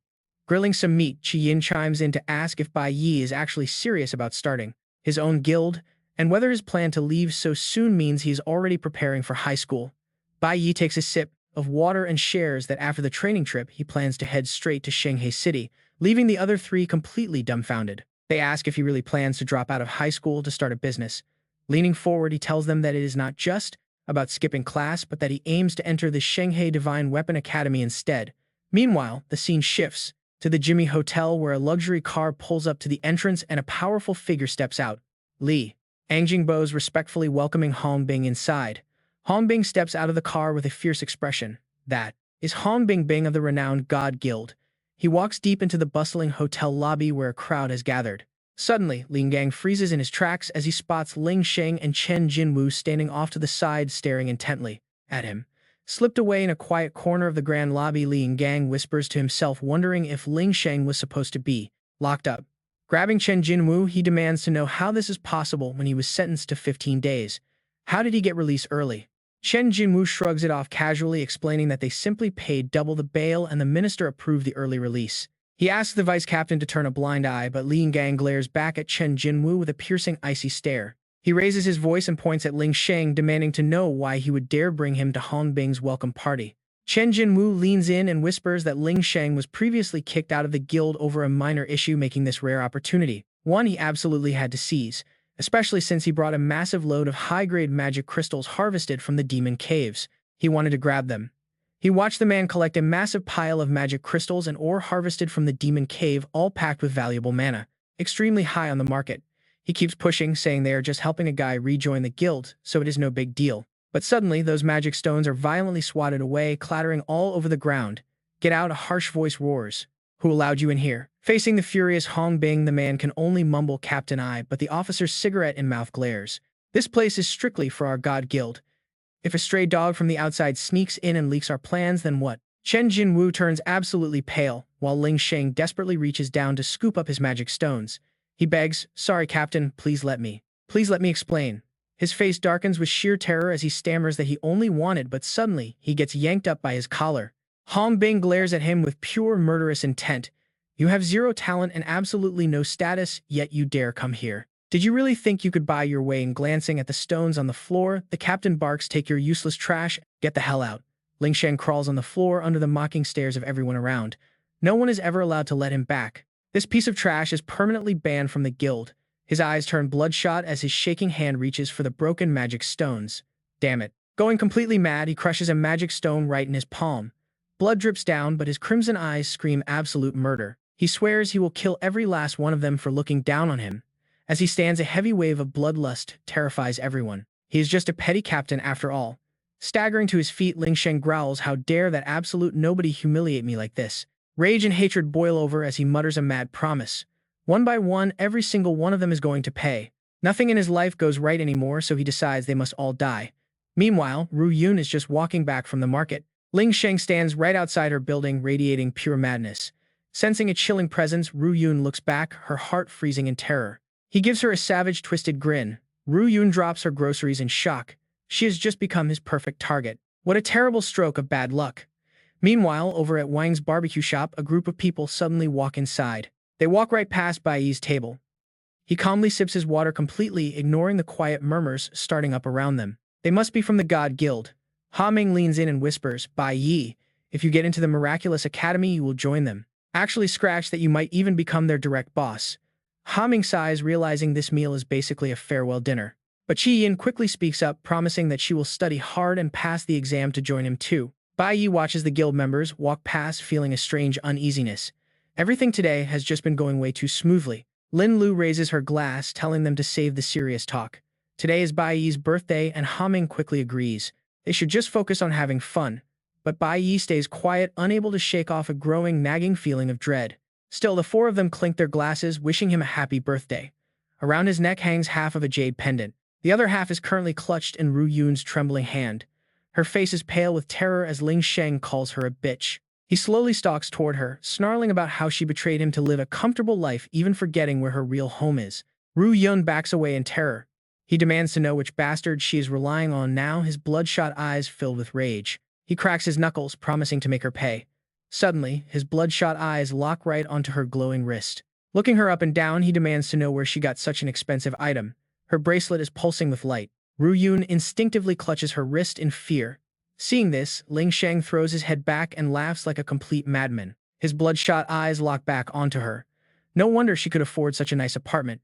S1: Grilling some meat, Qi Yin chimes in to ask if Bai Yi is actually serious about starting his own guild, and whether his plan to leave so soon means he is already preparing for high school. Bai Yi takes a sip of water and shares that after the training trip, he plans to head straight to Shanghai City, leaving the other three completely dumbfounded. They ask if he really plans to drop out of high school to start a business. Leaning forward, he tells them that it is not just about skipping class, but that he aims to enter the Shanghai Divine Weapon Academy instead. Meanwhile, the scene shifts to the Jimmy Hotel, where a luxury car pulls up to the entrance and a powerful figure steps out. Li Angjingbo is respectfully welcoming Hong Bing inside. Hong Bing steps out of the car with a fierce expression. That is Hong Bing of the renowned God Guild. He walks deep into the bustling hotel lobby where a crowd has gathered. Suddenly, Lin Gang freezes in his tracks as he spots Ling Sheng and Chen Jinwu standing off to the side, staring intently at him. Slipped away in a quiet corner of the grand lobby, Li Gang whispers to himself, wondering if Ling Sheng was supposed to be locked up. Grabbing Chen Jinwu, he demands to know how this is possible when he was sentenced to 15 days. How did he get released early? Chen Jinwu shrugs it off casually, explaining that they simply paid double the bail and the minister approved the early release. He asks the vice captain to turn a blind eye, but Li Gang glares back at Chen Jinwu with a piercing, icy stare. He raises his voice and points at Ling Sheng, demanding to know why he would dare bring him to Hong Bing's welcome party. Chen Jinwu leans in and whispers that Ling Sheng was previously kicked out of the guild over a minor issue, making this rare opportunity one he absolutely had to seize, especially since he brought a massive load of high-grade magic crystals harvested from the demon caves. He wanted to grab them. He watched the man collect a massive pile of magic crystals and ore harvested from the demon cave, all packed with valuable mana, extremely high on the market. He keeps pushing, saying they are just helping a guy rejoin the guild, so it is no big deal. But suddenly, those magic stones are violently swatted away, clattering all over the ground. "Get out," a harsh voice roars. "Who allowed you in here?" Facing the furious Hong Bing, the man can only mumble "Captain I," but the officer's cigarette in mouth glares. "This place is strictly for our god guild. If a stray dog from the outside sneaks in and leaks our plans, then what?" Chen Jinwu turns absolutely pale, while Ling Sheng desperately reaches down to scoop up his magic stones. He begs, "Sorry, Captain, please let me explain." His face darkens with sheer terror as he stammers that he only wanted, but suddenly, he gets yanked up by his collar. Hong Bing glares at him with pure murderous intent. "You have zero talent and absolutely no status, yet you dare come here. Did you really think you could buy your way in?" Glancing at the stones on the floor, the captain barks, "Take your useless trash, get the hell out." Ling Sheng crawls on the floor under the mocking stares of everyone around. No one is ever allowed to let him back. This piece of trash is permanently banned from the guild. His eyes turn bloodshot as his shaking hand reaches for the broken magic stones. Damn it. Going completely mad, he crushes a magic stone right in his palm. Blood drips down, but his crimson eyes scream absolute murder. He swears he will kill every last one of them for looking down on him. As he stands, a heavy wave of bloodlust terrifies everyone. He is just a petty captain after all. Staggering to his feet, Ling Sheng growls, "How dare that absolute nobody humiliate me like this?" Rage and hatred boil over as he mutters a mad promise. One by one, every single one of them is going to pay. Nothing in his life goes right anymore, so he decides they must all die. Meanwhile, Ru Yun is just walking back from the market. Ling Sheng stands right outside her building, radiating pure madness. Sensing a chilling presence, Ru Yun looks back, her heart freezing in terror. He gives her a savage, twisted grin. Ru Yun drops her groceries in shock. She has just become his perfect target. What a terrible stroke of bad luck. Meanwhile, over at Wang's barbecue shop, a group of people suddenly walk inside. They walk right past Bai Yi's table. He calmly sips his water, completely ignoring the quiet murmurs starting up around them. They must be from the God Guild. Ha Ming leans in and whispers, "Bai Yi, if you get into the Miraculous Academy, you will join them. Actually, scratch that, you might even become their direct boss." Ha Ming sighs, realizing this meal is basically a farewell dinner. But Qi Yin quickly speaks up, promising that she will study hard and pass the exam to join him too. Bai Yi watches the guild members walk past, feeling a strange uneasiness. Everything today has just been going way too smoothly. Lin Lu raises her glass, telling them to save the serious talk. Today is Bai Yi's birthday, and Ha Ming quickly agrees. They should just focus on having fun. But Bai Yi stays quiet, unable to shake off a growing, nagging feeling of dread. Still, the four of them clink their glasses, wishing him a happy birthday. Around his neck hangs half of a jade pendant. The other half is currently clutched in Ru Yun's trembling hand. Her face is pale with terror as Ling Sheng calls her a bitch. He slowly stalks toward her, snarling about how she betrayed him to live a comfortable life, even forgetting where her real home is. Ru Yun backs away in terror. He demands to know which bastard she is relying on now, his bloodshot eyes filled with rage. He cracks his knuckles, promising to make her pay. Suddenly, his bloodshot eyes lock right onto her glowing wrist. Looking her up and down, he demands to know where she got such an expensive item. Her bracelet is pulsing with light. Ru Yun instinctively clutches her wrist in fear. Seeing this, Ling Sheng throws his head back and laughs like a complete madman. His bloodshot eyes lock back onto her. No wonder she could afford such a nice apartment.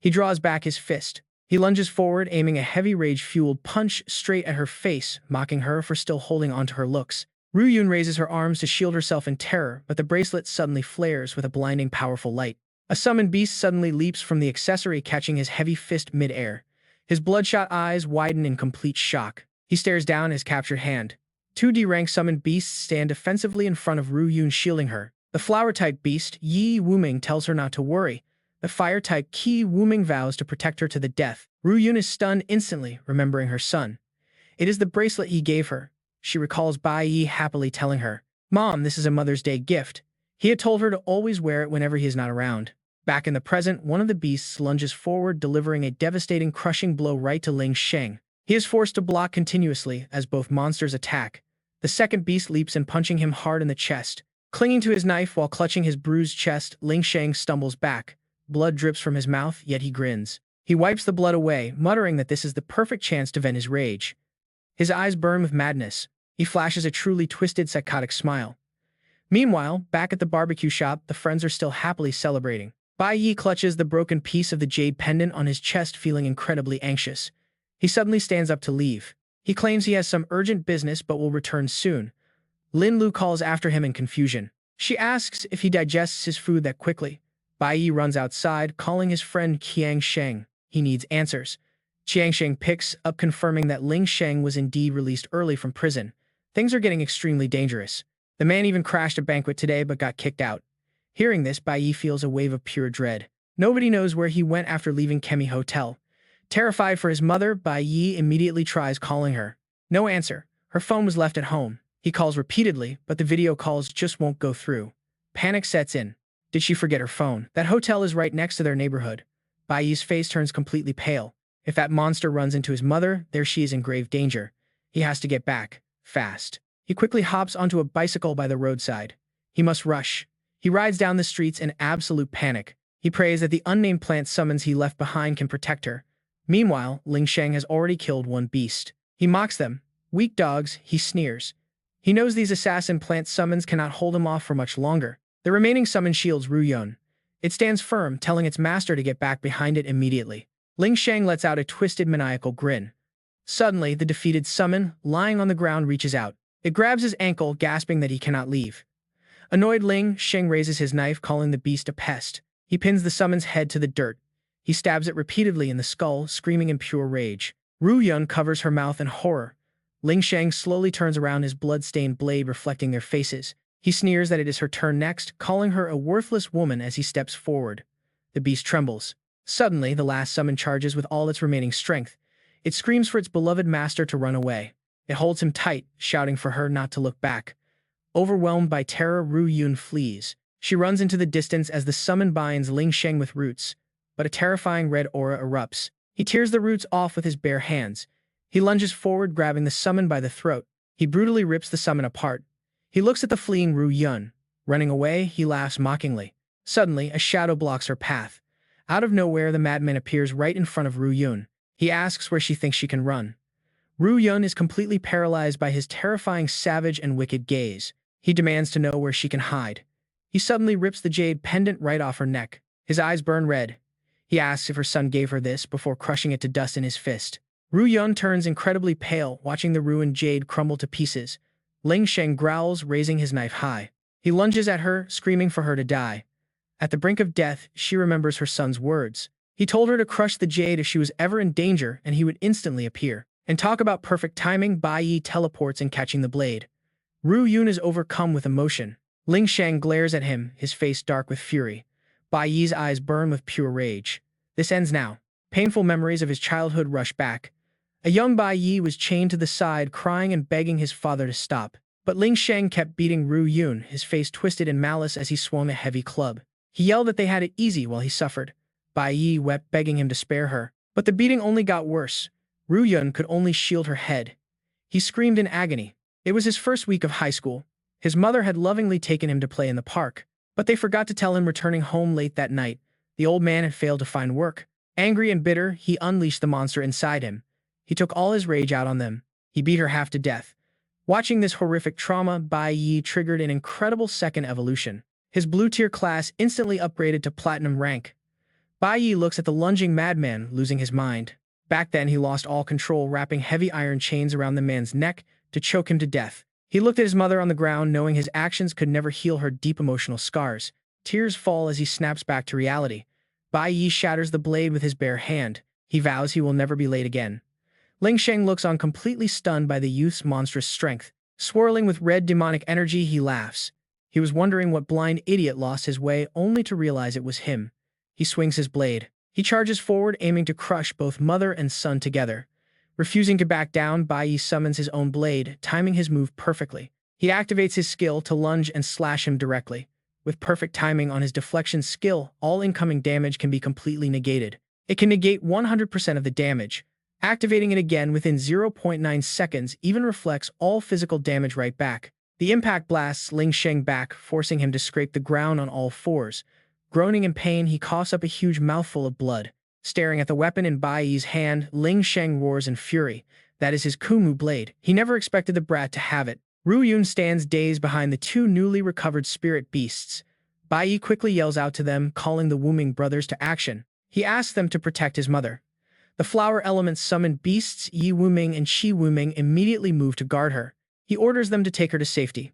S1: He draws back his fist. He lunges forward, aiming a heavy rage-fueled punch straight at her face, mocking her for still holding onto her looks. Ru Yun raises her arms to shield herself in terror, but the bracelet suddenly flares with a blinding, powerful light. A summoned beast suddenly leaps from the accessory, catching his heavy fist mid-air. His bloodshot eyes widen in complete shock. He stares down his captured hand. Two D-rank summoned beasts stand defensively in front of Ru Yun, shielding her. The flower-type beast, Yi Wuming, tells her not to worry. The fire-type Qi Wuming vows to protect her to the death. Ru Yun is stunned instantly, remembering her son. It is the bracelet he gave her. she recalls Bai Yi happily telling her, "Mom, this is a Mother's Day gift." He had told her to always wear it whenever he is not around. Back in the present, one of the beasts lunges forward, delivering a devastating, crushing blow right to Ling Sheng. He is forced to block continuously as both monsters attack. The second beast leaps in, punching him hard in the chest. Clinging to his knife while clutching his bruised chest, Ling Sheng stumbles back. Blood drips from his mouth, yet he grins. He wipes the blood away, muttering that this is the perfect chance to vent his rage. His eyes burn with madness. He flashes a truly twisted, psychotic smile. Meanwhile, back at the barbecue shop, the friends are still happily celebrating. Bai Yi clutches the broken piece of the jade pendant on his chest, feeling incredibly anxious. He suddenly stands up to leave. He claims he has some urgent business but will return soon. Lin Lu calls after him in confusion. She asks if he digests his food that quickly. Bai Yi runs outside, calling his friend Qiang Sheng. He needs answers. Qiang Sheng picks up, confirming that Ling Sheng was indeed released early from prison. Things are getting extremely dangerous. The man even crashed a banquet today but got kicked out. Hearing this, Bai Yi feels a wave of pure dread. Nobody knows where he went after leaving Kemi Hotel. Terrified for his mother, Bai Yi immediately tries calling her. No answer. Her phone was left at home. He calls repeatedly, but the video calls just won't go through. Panic sets in. Did she forget her phone? That hotel is right next to their neighborhood. Bai Yi's face turns completely pale. If that monster runs into his mother, there she is in grave danger. He has to get back. Fast. He quickly hops onto a bicycle by the roadside. He must rush. He rides down the streets in absolute panic. He prays that the unnamed plant summons he left behind can protect her. Meanwhile, Ling Sheng has already killed one beast. He mocks them. Weak dogs, he sneers. He knows these assassin plant summons cannot hold him off for much longer. The remaining summon shields Ru Yun. It stands firm, telling its master to get back behind it immediately. Ling Sheng lets out a twisted, maniacal grin. Suddenly, the defeated summon, lying on the ground, reaches out. It grabs his ankle, gasping that he cannot leave. Annoyed, Ling Sheng raises his knife, calling the beast a pest. He pins the summon's head to the dirt. He stabs it repeatedly in the skull, screaming in pure rage. Ru Yun covers her mouth in horror. Ling Sheng slowly turns around, his blood-stained blade reflecting their faces. He sneers that it is her turn next, calling her a worthless woman as he steps forward. The beast trembles. Suddenly, the last summon charges with all its remaining strength. It screams for its beloved master to run away. It holds him tight, shouting for her not to look back. Overwhelmed by terror, Ru Yun flees. She runs into the distance as the summon binds Ling Sheng with roots, but a terrifying red aura erupts. He tears the roots off with his bare hands. He lunges forward, grabbing the summon by the throat. He brutally rips the summon apart. He looks at the fleeing Ru Yun. Running away, he laughs mockingly. Suddenly, a shadow blocks her path. Out of nowhere, the madman appears right in front of Ru Yun. He asks where she thinks she can run. Ru Yun is completely paralyzed by his terrifying, savage, and wicked gaze. He demands to know where she can hide. He suddenly rips the jade pendant right off her neck. His eyes burn red. He asks if her son gave her this before crushing it to dust in his fist. Ru Yun turns incredibly pale, watching the ruined jade crumble to pieces. Ling Sheng growls, raising his knife high. He lunges at her, screaming for her to die. At the brink of death, she remembers her son's words. He told her to crush the jade if she was ever in danger, and he would instantly appear. And talk about perfect timing, Bai Yi teleports in, catching the blade. Ru Yun is overcome with emotion. Ling Sheng glares at him, his face dark with fury. Bai Yi's eyes burn with pure rage. This ends now. Painful memories of his childhood rush back. A young Bai Yi was chained to the side, crying and begging his father to stop. But Ling Sheng kept beating Ru Yun, his face twisted in malice as he swung a heavy club. He yelled that they had it easy while he suffered. Bai Yi wept, begging him to spare her. But the beating only got worse. Ru Yun could only shield her head. He screamed in agony. It was his first week of high school. His mother had lovingly taken him to play in the park. But they forgot to tell him, returning home late that night. The old man had failed to find work. Angry and bitter, he unleashed the monster inside him. He took all his rage out on them. He beat her half to death. Watching this horrific trauma, Bai Yi triggered an incredible second evolution. His blue-tier class instantly upgraded to platinum rank. Bai Yi looks at the lunging madman, losing his mind. Back then, he lost all control, wrapping heavy iron chains around the man's neck to choke him to death. He looked at his mother on the ground, knowing his actions could never heal her deep emotional scars. Tears fall as he snaps back to reality. Bai Yi shatters the blade with his bare hand. He vows he will never be late again. Ling Sheng looks on, completely stunned by the youth's monstrous strength. Swirling with red demonic energy, he laughs. He was wondering what blind idiot lost his way, only to realize it was him. He swings his blade. He charges forward, aiming to crush both mother and son together. Refusing to back down, Bai Yi summons his own blade, timing his move perfectly. He activates his skill to lunge and slash him directly. With perfect timing on his deflection skill, all incoming damage can be completely negated. It can negate 100% of the damage. Activating it again within 0.9 seconds even reflects all physical damage right back. The impact blasts Ling Sheng back, forcing him to scrape the ground on all fours. Groaning in pain, he coughs up a huge mouthful of blood. Staring at the weapon in Bai Yi's hand, Ling Sheng roars in fury. That is his Kumu blade. He never expected the brat to have it. Ru Yun stands dazed behind the two newly recovered spirit beasts. Bai Yi quickly yells out to them, calling the Wuming brothers to action. He asks them to protect his mother. The flower elements summoned beasts Yi Wuming and Shi Wuming immediately move to guard her. He orders them to take her to safety.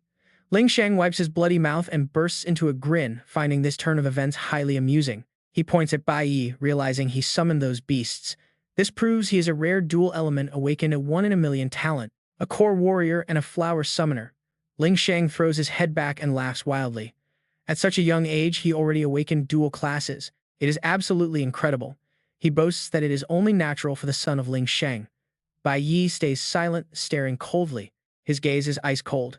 S1: Ling Sheng wipes his bloody mouth and bursts into a grin, finding this turn of events highly amusing. He points at Bai Yi, realizing he summoned those beasts. This proves he is a rare dual element awakened at 1 in a million talent, a core warrior and a flower summoner. Ling Sheng throws his head back and laughs wildly. At such a young age, he already awakened dual classes. It is absolutely incredible. He boasts that it is only natural for the son of Ling Sheng. Bai Yi stays silent, staring coldly. His gaze is ice cold.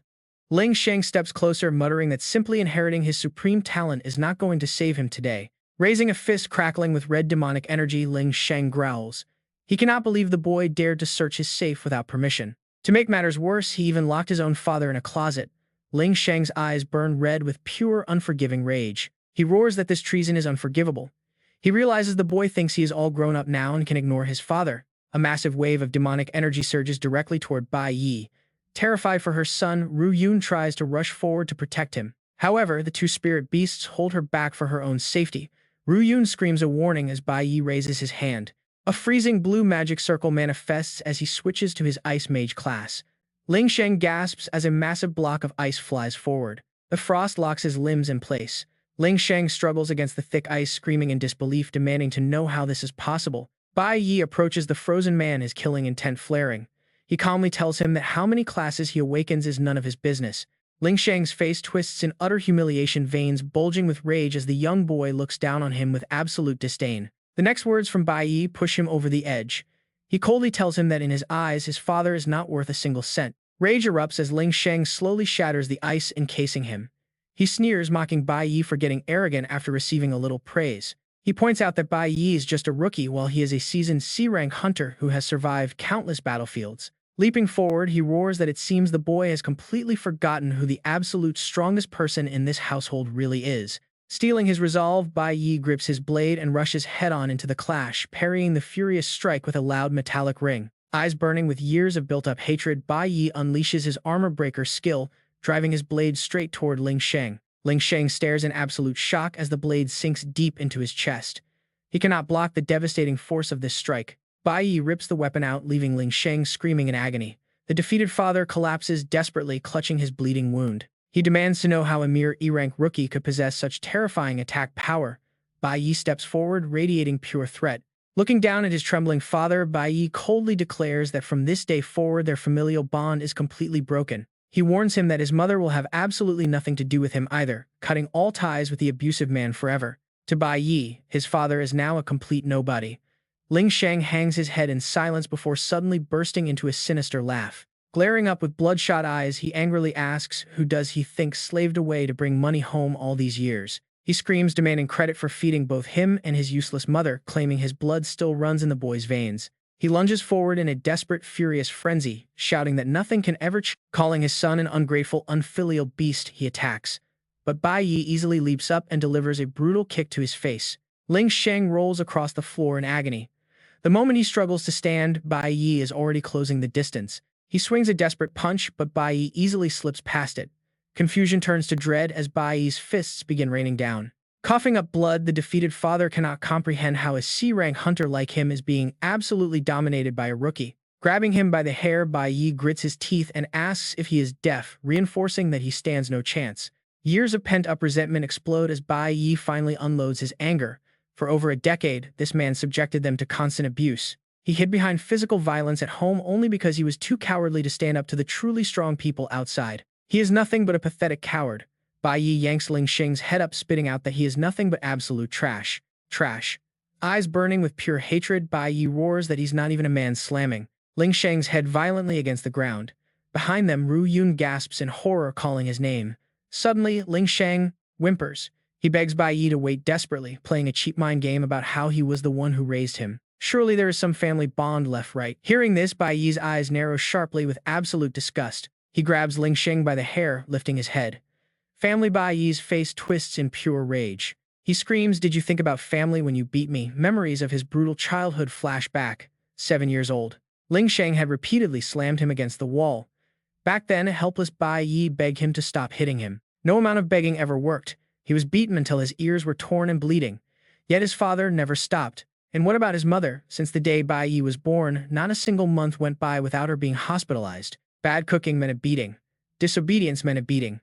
S1: Ling Sheng steps closer, muttering that simply inheriting his supreme talent is not going to save him today. Raising a fist crackling with red demonic energy, Ling Sheng growls. He cannot believe the boy dared to search his safe without permission. To make matters worse, he even locked his own father in a closet. Ling Sheng's eyes burn red with pure, unforgiving rage. He roars that this treason is unforgivable. He realizes the boy thinks he is all grown up now and can ignore his father. A massive wave of demonic energy surges directly toward Bai Yi. Terrified for her son, Ru Yun tries to rush forward to protect him. However, the two spirit beasts hold her back for her own safety. Ru Yun screams a warning as Bai Yi raises his hand. A freezing blue magic circle manifests as he switches to his Ice Mage class. Ling Sheng gasps as a massive block of ice flies forward. The frost locks his limbs in place. Ling Sheng struggles against the thick ice, screaming in disbelief, demanding to know how this is possible. Bai Yi approaches the frozen man, his killing intent flaring. He calmly tells him that how many classes he awakens is none of his business. Ling Sheng's face twists in utter humiliation, veins bulging with rage as the young boy looks down on him with absolute disdain. The next words from Bai Yi push him over the edge. He coldly tells him that in his eyes, his father is not worth a single cent. Rage erupts as Ling Sheng slowly shatters the ice encasing him. He sneers, mocking Bai Yi for getting arrogant after receiving a little praise. He points out that Bai Yi is just a rookie while he is a seasoned C-rank hunter who has survived countless battlefields. Leaping forward, he roars that it seems the boy has completely forgotten who the absolute strongest person in this household really is. Stealing his resolve, Bai Yi grips his blade and rushes head-on into the clash, parrying the furious strike with a loud metallic ring. Eyes burning with years of built-up hatred, Bai Yi unleashes his armor-breaker skill, driving his blade straight toward Ling Sheng. Ling Sheng stares in absolute shock as the blade sinks deep into his chest. He cannot block the devastating force of this strike. Bai Yi rips the weapon out, leaving Ling Sheng screaming in agony. The defeated father collapses desperately, clutching his bleeding wound. He demands to know how a mere E-rank rookie could possess such terrifying attack power. Bai Yi steps forward, radiating pure threat. Looking down at his trembling father, Bai Yi coldly declares that from this day forward their familial bond is completely broken. He warns him that his mother will have absolutely nothing to do with him either, cutting all ties with the abusive man forever. To Bai Yi, his father is now a complete nobody. Ling Sheng hangs his head in silence before suddenly bursting into a sinister laugh. Glaring up with bloodshot eyes, he angrily asks who does he think slaved away to bring money home all these years. He screams, demanding credit for feeding both him and his useless mother, claiming his blood still runs in the boy's veins. He lunges forward in a desperate, furious frenzy, shouting that nothing can ever calling his son an ungrateful, unfilial beast. He attacks. But Bai Yi easily leaps up and delivers a brutal kick to his face. Ling Sheng rolls across the floor in agony. The moment he struggles to stand, Bai Yi is already closing the distance. He swings a desperate punch, but Bai Yi easily slips past it. Confusion turns to dread as Bai Yi's fists begin raining down. Coughing up blood, the defeated father cannot comprehend how a C-rank hunter like him is being absolutely dominated by a rookie. Grabbing him by the hair, Bai Yi grits his teeth and asks if he is deaf, reinforcing that he stands no chance. Years of pent-up resentment explode as Bai Yi finally unloads his anger. For over a decade, this man subjected them to constant abuse. He hid behind physical violence at home only because he was too cowardly to stand up to the truly strong people outside. He is nothing but a pathetic coward. Bai Yi yanks Ling Sheng's head up, spitting out that he is nothing but absolute trash. Trash. Eyes burning with pure hatred, Bai Yi roars that he's not even a man, slamming Ling Sheng's head violently against the ground. Behind them, Ru Yun gasps in horror, calling his name. Suddenly, Ling Sheng whimpers. He begs Bai Yi to wait desperately, playing a cheap mind game about how he was the one who raised him. Surely there is some family bond left, right? Hearing this, Bai Yi's eyes narrow sharply with absolute disgust. He grabs Ling Sheng by the hair, lifting his head. Family. Bai Yi's face twists in pure rage. He screams, "Did you think about family when you beat me?" Memories of his brutal childhood flash back. 7 years old. Ling Sheng had repeatedly slammed him against the wall. Back then, helpless Bai Yi begged him to stop hitting him. No amount of begging ever worked. He was beaten until his ears were torn and bleeding. Yet his father never stopped. And what about his mother? Since the day Bai Yi was born, not a single month went by without her being hospitalized. Bad cooking meant a beating. Disobedience meant a beating.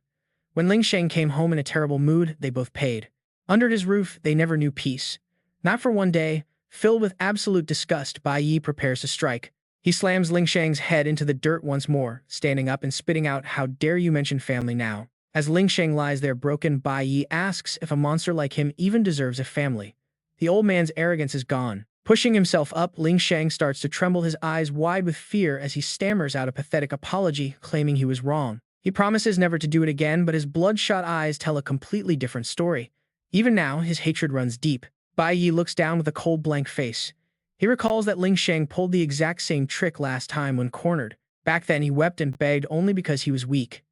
S1: When Ling Sheng came home in a terrible mood, they both paid. Under his roof, they never knew peace. Not for one day. Filled with absolute disgust, Bai Yi prepares to strike. He slams Ling Sheng's head into the dirt once more, standing up and spitting out, "How dare you mention family now?" As Ling Sheng lies there broken, Bai Yi asks if a monster like him even deserves a family. The old man's arrogance is gone. Pushing himself up, Ling Sheng starts to tremble, his eyes wide with fear as he stammers out a pathetic apology, claiming he was wrong. He promises never to do it again, but his bloodshot eyes tell a completely different story. Even now, his hatred runs deep. Bai Yi looks down with a cold, blank face. He recalls that Ling Sheng pulled the exact same trick last time when cornered. Back then, he wept and begged only because he was weak.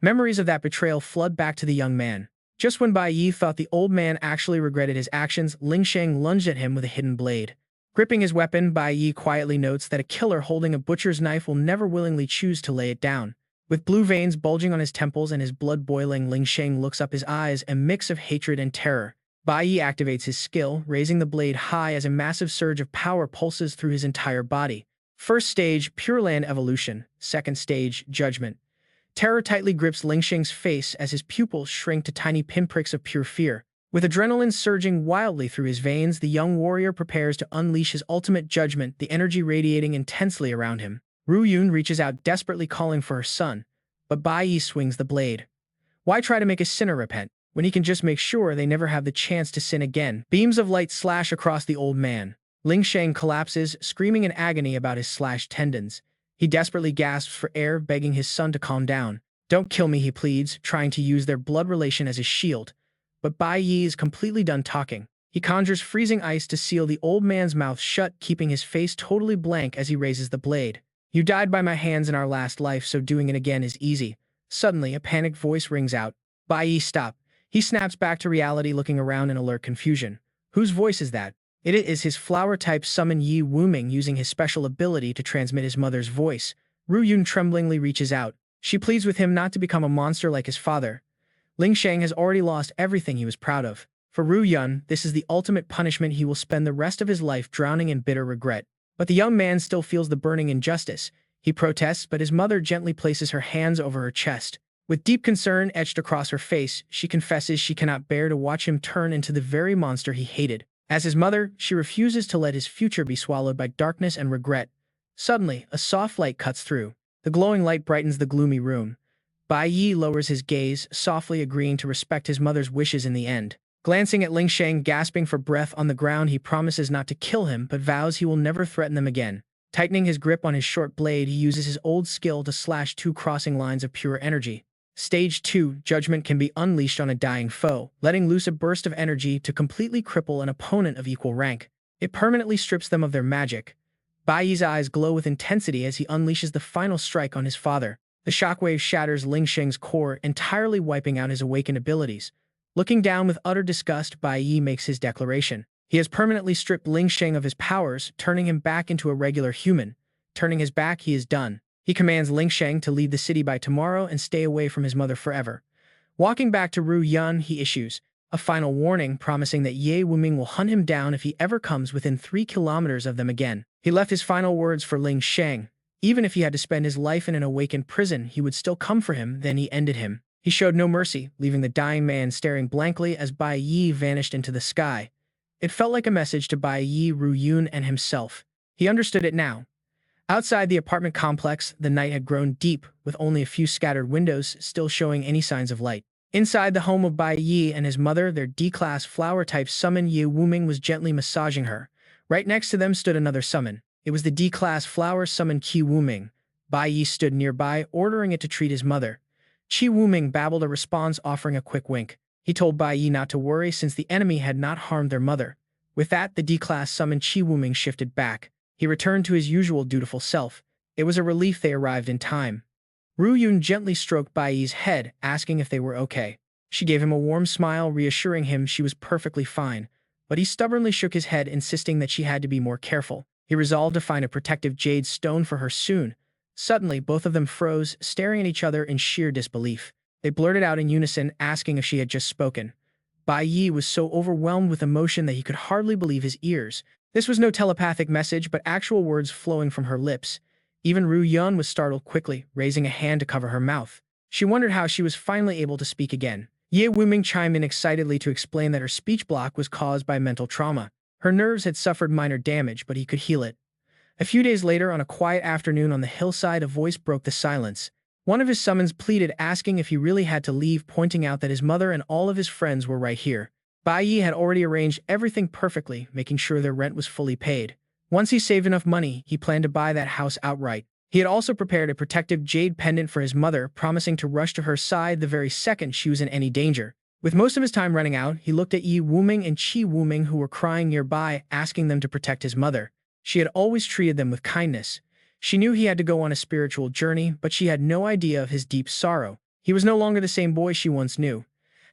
S1: Memories of that betrayal flood back to the young man. Just when Bai Yi thought the old man actually regretted his actions, Ling Sheng lunged at him with a hidden blade. Gripping his weapon, Bai Yi quietly notes that a killer holding a butcher's knife will never willingly choose to lay it down. With blue veins bulging on his temples and his blood boiling, Ling Sheng looks up, his eyes a mix of hatred and terror. Bai Yi activates his skill, raising the blade high as a massive surge of power pulses through his entire body. First stage, Pure Land Evolution. Second stage, Judgment. Terror tightly grips Ling Sheng's face as his pupils shrink to tiny pinpricks of pure fear. With adrenaline surging wildly through his veins, the young warrior prepares to unleash his ultimate judgment, the energy radiating intensely around him. Ru Yun reaches out desperately, calling for her son, but Bai Yi swings the blade. Why try to make a sinner repent, when he can just make sure they never have the chance to sin again? Beams of light slash across the old man. Ling Sheng collapses, screaming in agony about his slashed tendons. He desperately gasps for air, begging his son to calm down. "Don't kill me," he pleads, trying to use their blood relation as his shield. But Bai Yi is completely done talking. He conjures freezing ice to seal the old man's mouth shut, keeping his face totally blank as he raises the blade. "You died by my hands in our last life, so doing it again is easy." Suddenly, a panicked voice rings out. "Bai Yi, stop." He snaps back to reality, looking around in alert confusion. Whose voice is that? It is his flower-type summon Yi Wuming, using his special ability to transmit his mother's voice. Ru Yun tremblingly reaches out. She pleads with him not to become a monster like his father. Ling Sheng has already lost everything he was proud of. For Ru Yun, this is the ultimate punishment. He will spend the rest of his life drowning in bitter regret. But the young man still feels the burning injustice. He protests, but his mother gently places her hands over her chest. With deep concern etched across her face, she confesses she cannot bear to watch him turn into the very monster he hated. As his mother, she refuses to let his future be swallowed by darkness and regret. Suddenly, a soft light cuts through. The glowing light brightens the gloomy room. Bai Yi lowers his gaze, softly agreeing to respect his mother's wishes in the end. Glancing at Ling Sheng gasping for breath on the ground, he promises not to kill him, but vows he will never threaten them again. Tightening his grip on his short blade, he uses his old skill to slash two crossing lines of pure energy. Stage 2, Judgment can be unleashed on a dying foe, letting loose a burst of energy to completely cripple an opponent of equal rank. It permanently strips them of their magic. Bai Yi's eyes glow with intensity as he unleashes the final strike on his father. The shockwave shatters Ling Sheng's core, entirely wiping out his awakened abilities. Looking down with utter disgust, Bai Yi makes his declaration. He has permanently stripped Ling Sheng of his powers, turning him back into a regular human. Turning his back, he is done. He commands Ling Sheng to leave the city by tomorrow and stay away from his mother forever. Walking back to Ru Yun, he issues a final warning, promising that Ye Wuming will hunt him down if he ever comes within 3 kilometers of them again. He left his final words for Ling Sheng. Even if he had to spend his life in an awakened prison, he would still come for him. Then he ended him. He showed no mercy, leaving the dying man staring blankly as Bai Yi vanished into the sky. It felt like a message to Bai Yi, Ru Yun, and himself. He understood it now. Outside the apartment complex, the night had grown deep, with only a few scattered windows still showing any signs of light. Inside the home of Bai Yi and his mother, their D-class flower-type summon Ye Wuming was gently massaging her. Right next to them stood another summon. It was the D-class flower summoned Qi Wuming. Bai Yi stood nearby, ordering it to treat his mother. Qi Wuming babbled a response, offering a quick wink. He told Bai Yi not to worry since the enemy had not harmed their mother. With that, the D-class summoned Qi Wuming shifted back. He returned to his usual dutiful self. It was a relief they arrived in time. Ru Yun gently stroked Bai Yi's head, asking if they were okay. She gave him a warm smile, reassuring him she was perfectly fine. But he stubbornly shook his head, insisting that she had to be more careful. He resolved to find a protective jade stone for her soon. Suddenly, both of them froze, staring at each other in sheer disbelief. They blurted out in unison, asking if she had just spoken. Bai Yi was so overwhelmed with emotion that he could hardly believe his ears. This was no telepathic message, but actual words flowing from her lips. Even Ru Yun was startled quickly, raising a hand to cover her mouth. She wondered how she was finally able to speak again. Ye Wuming chimed in excitedly to explain that her speech block was caused by mental trauma. Her nerves had suffered minor damage, but he could heal it. A few days later, on a quiet afternoon on the hillside, a voice broke the silence. One of his summons pleaded, asking if he really had to leave, pointing out that his mother and all of his friends were right here. Bai Yi had already arranged everything perfectly, making sure their rent was fully paid. Once he saved enough money, he planned to buy that house outright. He had also prepared a protective jade pendant for his mother, promising to rush to her side the very second she was in any danger. With most of his time running out, he looked at Yi Wuming and Qi Wuming, who were crying nearby, asking them to protect his mother. She had always treated them with kindness. She knew he had to go on a spiritual journey, but she had no idea of his deep sorrow. He was no longer the same boy she once knew.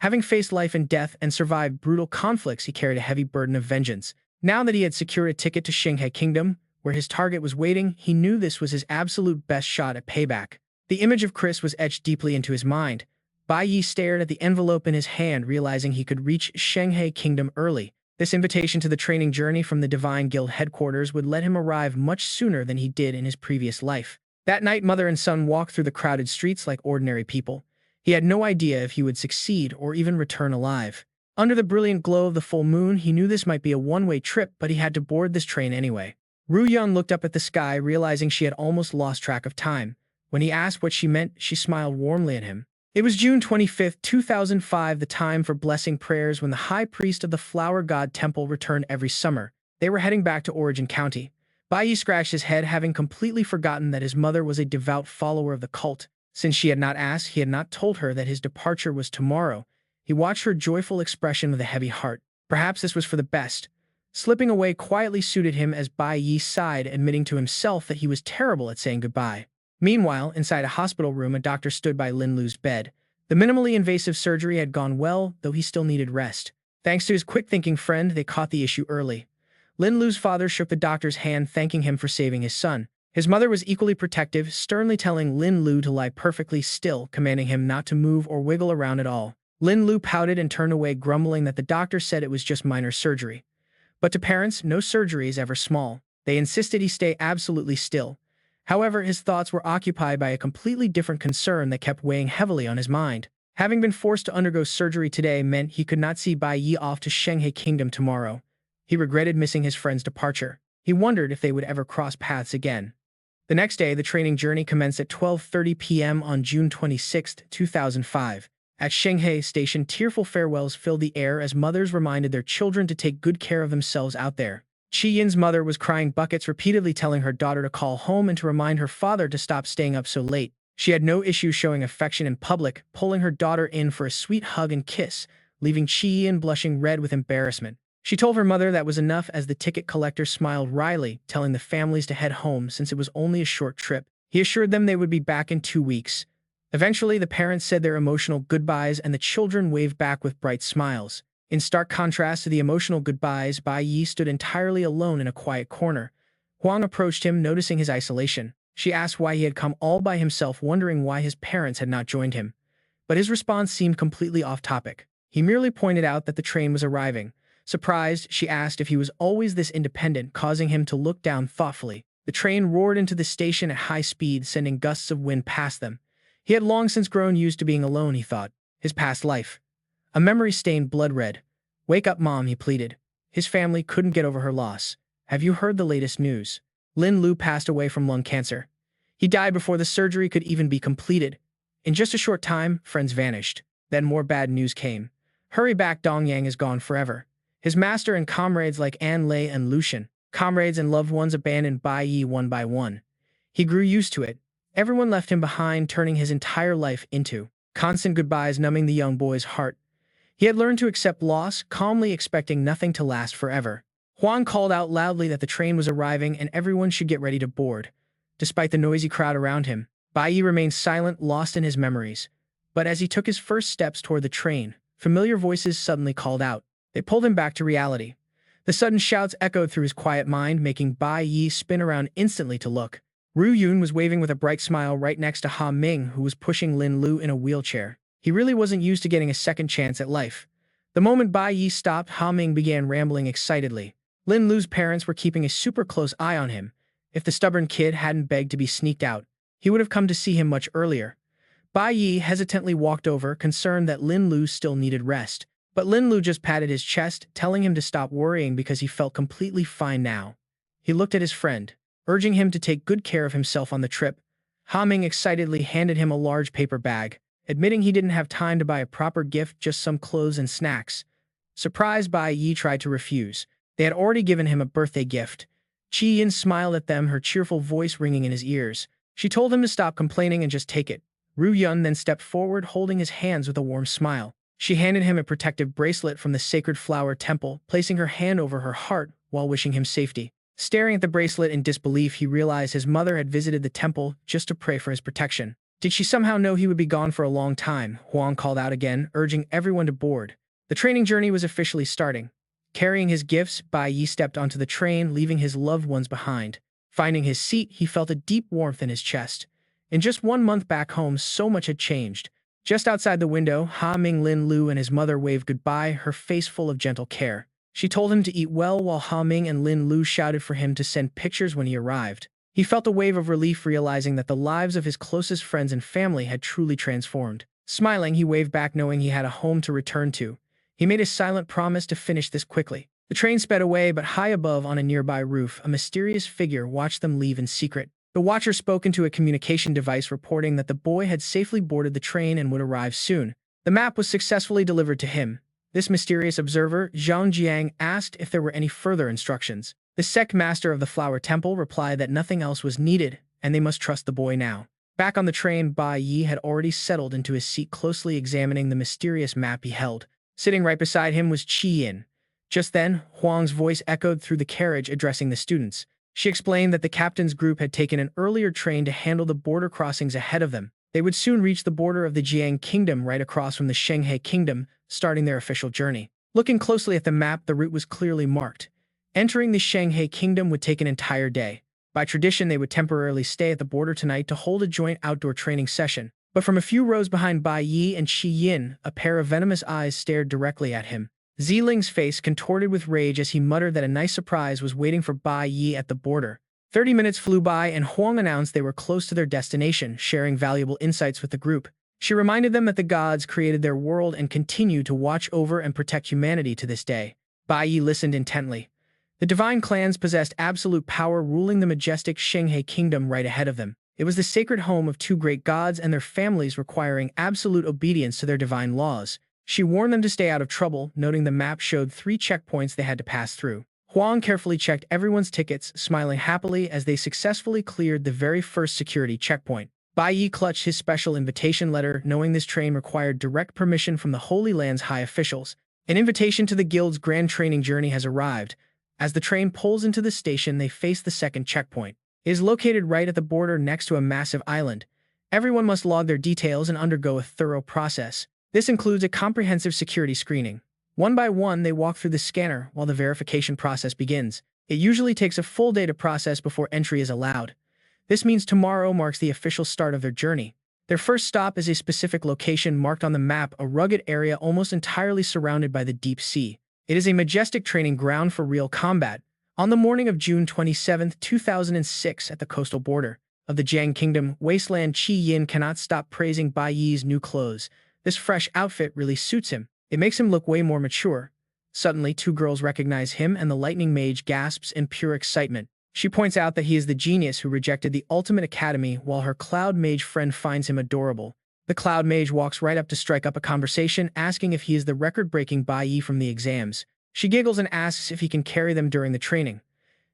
S1: Having faced life and death and survived brutal conflicts, he carried a heavy burden of vengeance. Now that he had secured a ticket to Shanghai Kingdom, where his target was waiting, he knew this was his absolute best shot at payback. The image of Chris was etched deeply into his mind. Bai Yi stared at the envelope in his hand, realizing he could reach Shanghai Kingdom early. This invitation to the training journey from the Divine Guild headquarters would let him arrive much sooner than he did in his previous life. That night, mother and son walked through the crowded streets like ordinary people. He had no idea if he would succeed or even return alive. Under the brilliant glow of the full moon, he knew this might be a one-way trip, but he had to board this train anyway. Ru Yun looked up at the sky, realizing she had almost lost track of time. When he asked what she meant, she smiled warmly at him. It was June 25, 2005, the time for blessing prayers when the high priest of the Flower God Temple returned every summer. They were heading back to Origin County. Bai Yi scratched his head, having completely forgotten that his mother was a devout follower of the cult. Since she had not asked, he had not told her that his departure was tomorrow. He watched her joyful expression with a heavy heart. Perhaps this was for the best. Slipping away quietly suited him, as Bai Yi sighed, admitting to himself that he was terrible at saying goodbye. Meanwhile, inside a hospital room, a doctor stood by Lin Lu's bed. The minimally invasive surgery had gone well, though he still needed rest. Thanks to his quick-thinking friend, they caught the issue early. Lin Lu's father shook the doctor's hand, thanking him for saving his son. His mother was equally protective, sternly telling Lin Lu to lie perfectly still, commanding him not to move or wiggle around at all. Lin Lu pouted and turned away, grumbling that the doctor said it was just minor surgery. But to parents, no surgery is ever small. They insisted he stay absolutely still. However, his thoughts were occupied by a completely different concern that kept weighing heavily on his mind. Having been forced to undergo surgery today meant he could not see Bai Yi off to Shanghai Kingdom tomorrow. He regretted missing his friend's departure. He wondered if they would ever cross paths again. The next day, the training journey commenced at 12:30 p.m. on June 26, 2005. At Shanghai Station, tearful farewells filled the air as mothers reminded their children to take good care of themselves out there. Qi Yin's mother was crying buckets, repeatedly telling her daughter to call home and to remind her father to stop staying up so late. She had no issue showing affection in public, pulling her daughter in for a sweet hug and kiss, leaving Qi Yin blushing red with embarrassment. She told her mother that was enough, as the ticket collector smiled wryly, telling the families to head home since it was only a short trip. He assured them they would be back in 2 weeks. Eventually, the parents said their emotional goodbyes and the children waved back with bright smiles. In stark contrast to the emotional goodbyes, Bai Yi stood entirely alone in a quiet corner. Huang approached him, noticing his isolation. She asked why he had come all by himself, wondering why his parents had not joined him. But his response seemed completely off topic. He merely pointed out that the train was arriving. Surprised, she asked if he was always this independent, causing him to look down thoughtfully. The train roared into the station at high speed, sending gusts of wind past them. He had long since grown used to being alone, he thought. His past life. A memory stained blood red. "Wake up, Mom," he pleaded. His family couldn't get over her loss. "Have you heard the latest news? Lin Lu passed away from lung cancer. He died before the surgery could even be completed. In just a short time, friends vanished. Then more bad news came. Hurry back, Dong Yang is gone forever. His master and comrades like An Lei and Lucian. Comrades and loved ones abandoned Bai Yi one by one. He grew used to it. Everyone left him behind, turning his entire life into constant goodbyes, numbing the young boy's heart. He had learned to accept loss, calmly expecting nothing to last forever. Huang called out loudly that the train was arriving and everyone should get ready to board. Despite the noisy crowd around him, Bai Yi remained silent, lost in his memories. But as he took his first steps toward the train, familiar voices suddenly called out. They pulled him back to reality. The sudden shouts echoed through his quiet mind, making Bai Yi spin around instantly to look. Ru Yun was waving with a bright smile right next to Ha Ming, who was pushing Lin Lu in a wheelchair. He really wasn't used to getting a second chance at life. The moment Bai Yi stopped, Ha Ming began rambling excitedly. Lin Lu's parents were keeping a super close eye on him. If the stubborn kid hadn't begged to be sneaked out, he would have come to see him much earlier. Bai Yi hesitantly walked over, concerned that Lin Lu still needed rest. But Lin Lu just patted his chest, telling him to stop worrying because he felt completely fine now. He looked at his friend, urging him to take good care of himself on the trip. Ha Ming excitedly handed him a large paper bag, admitting he didn't have time to buy a proper gift, just some clothes and snacks. Surprised, Bai Yi tried to refuse. They had already given him a birthday gift. Qi Yin smiled at them, her cheerful voice ringing in his ears. She told him to stop complaining and just take it. Ru Yun then stepped forward, holding his hands with a warm smile. She handed him a protective bracelet from the Sacred Flower Temple, placing her hand over her heart while wishing him safety. Staring at the bracelet in disbelief, he realized his mother had visited the temple just to pray for his protection. Did she somehow know he would be gone for a long time? Huang called out again, urging everyone to board. The training journey was officially starting. Carrying his gifts, Bai Yi stepped onto the train, leaving his loved ones behind. Finding his seat, he felt a deep warmth in his chest. In just 1 month back home, so much had changed. Just outside the window, Ha Ming, Lin Lu, and his mother waved goodbye, her face full of gentle care. She told him to eat well, while Ha Ming and Lin Lu shouted for him to send pictures when he arrived. He felt a wave of relief, realizing that the lives of his closest friends and family had truly transformed. Smiling, he waved back, knowing he had a home to return to. He made a silent promise to finish this quickly. The train sped away, but high above on a nearby roof, a mysterious figure watched them leave in secret. The watcher spoke into a communication device, reporting that the boy had safely boarded the train and would arrive soon. The map was successfully delivered to him. This mysterious observer, Zhang Jiang, asked if there were any further instructions. The sect master of the Flower Temple replied that nothing else was needed, and they must trust the boy now. Back on the train, Bai Yi had already settled into his seat, closely examining the mysterious map he held. Sitting right beside him was Qi Yin. Just then, Huang's voice echoed through the carriage, addressing the students. She explained that the captain's group had taken an earlier train to handle the border crossings ahead of them. They would soon reach the border of the Jiang Kingdom right across from the Shenghe Kingdom, starting their official journey. Looking closely at the map, the route was clearly marked. Entering the Shenghe Kingdom would take an entire day. By tradition, they would temporarily stay at the border tonight to hold a joint outdoor training session. But from a few rows behind Bai Yi and Qi Yin, a pair of venomous eyes stared directly at him. Ziling's face contorted with rage as he muttered that a nice surprise was waiting for Bai Yi at the border. 30 minutes flew by, and Huang announced they were close to their destination, sharing valuable insights with the group. She reminded them that the gods created their world and continue to watch over and protect humanity to this day. Bai Yi listened intently. The divine clans possessed absolute power, ruling the majestic Shenghe Kingdom right ahead of them. It was the sacred home of 2 great gods and their families, requiring absolute obedience to their divine laws. She warned them to stay out of trouble, noting the map showed 3 checkpoints they had to pass through. Huang carefully checked everyone's tickets, smiling happily as they successfully cleared the very first security checkpoint. Bai Yi clutched his special invitation letter, knowing this train required direct permission from the Holy Land's high officials. An invitation to the guild's grand training journey has arrived. As the train pulls into the station, they face the second checkpoint. It is located right at the border next to a massive island. Everyone must log their details and undergo a thorough process. This includes a comprehensive security screening. One by one, they walk through the scanner while the verification process begins. It usually takes a full day to process before entry is allowed. This means tomorrow marks the official start of their journey. Their first stop is a specific location marked on the map, a rugged area almost entirely surrounded by the deep sea. It is a majestic training ground for real combat. On the morning of June 27, 2006, at the coastal border of the Jiang Kingdom wasteland, Qi Yin cannot stop praising Bai Yi's new clothes. This fresh outfit really suits him. It makes him look way more mature. Suddenly, 2 girls recognize him, and the lightning mage gasps in pure excitement. She points out that he is the genius who rejected the ultimate academy, while her cloud mage friend finds him adorable. The cloud mage walks right up to strike up a conversation, asking if he is the record-breaking Bai Yi from the exams. She giggles and asks if he can carry them during the training.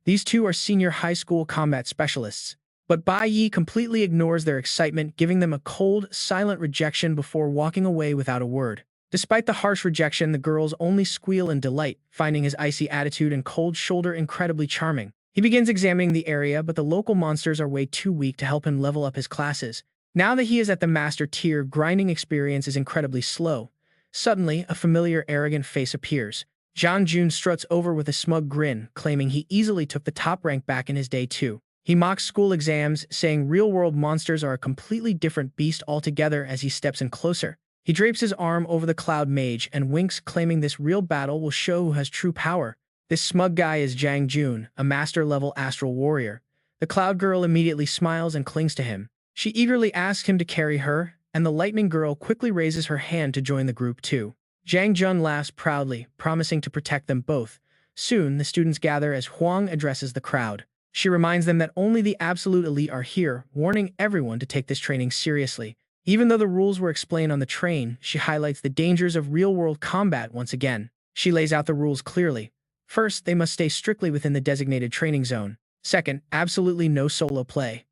S1: These two are senior high school combat specialists. But Bai Yi completely ignores their excitement, giving them a cold, silent rejection before walking away without a word. Despite the harsh rejection, the girls only squeal in delight, finding his icy attitude and cold shoulder incredibly charming. He begins examining the area, but the local monsters are way too weak to help him level up his classes. Now that he is at the master tier, grinding experience is incredibly slow. Suddenly, a familiar arrogant face appears. Zhang Jun struts over with a smug grin, claiming he easily took the top rank back in his day too. He mocks school exams, saying real-world monsters are a completely different beast altogether as he steps in closer. He drapes his arm over the Cloud Mage and winks, claiming this real battle will show who has true power. This smug guy is Zhang Jun, a master-level astral warrior. The Cloud Girl immediately smiles and clings to him. She eagerly asks him to carry her, and the Lightning Girl quickly raises her hand to join the group too. Zhang Jun laughs proudly, promising to protect them both. Soon, the students gather as Huang addresses the crowd. She reminds them that only the absolute elite are here, warning everyone to take this training seriously. Even though the rules were explained on the train, she highlights the dangers of real-world combat once again. She lays out the rules clearly. First, they must stay strictly within the designated training zone. Second, absolutely no solo play.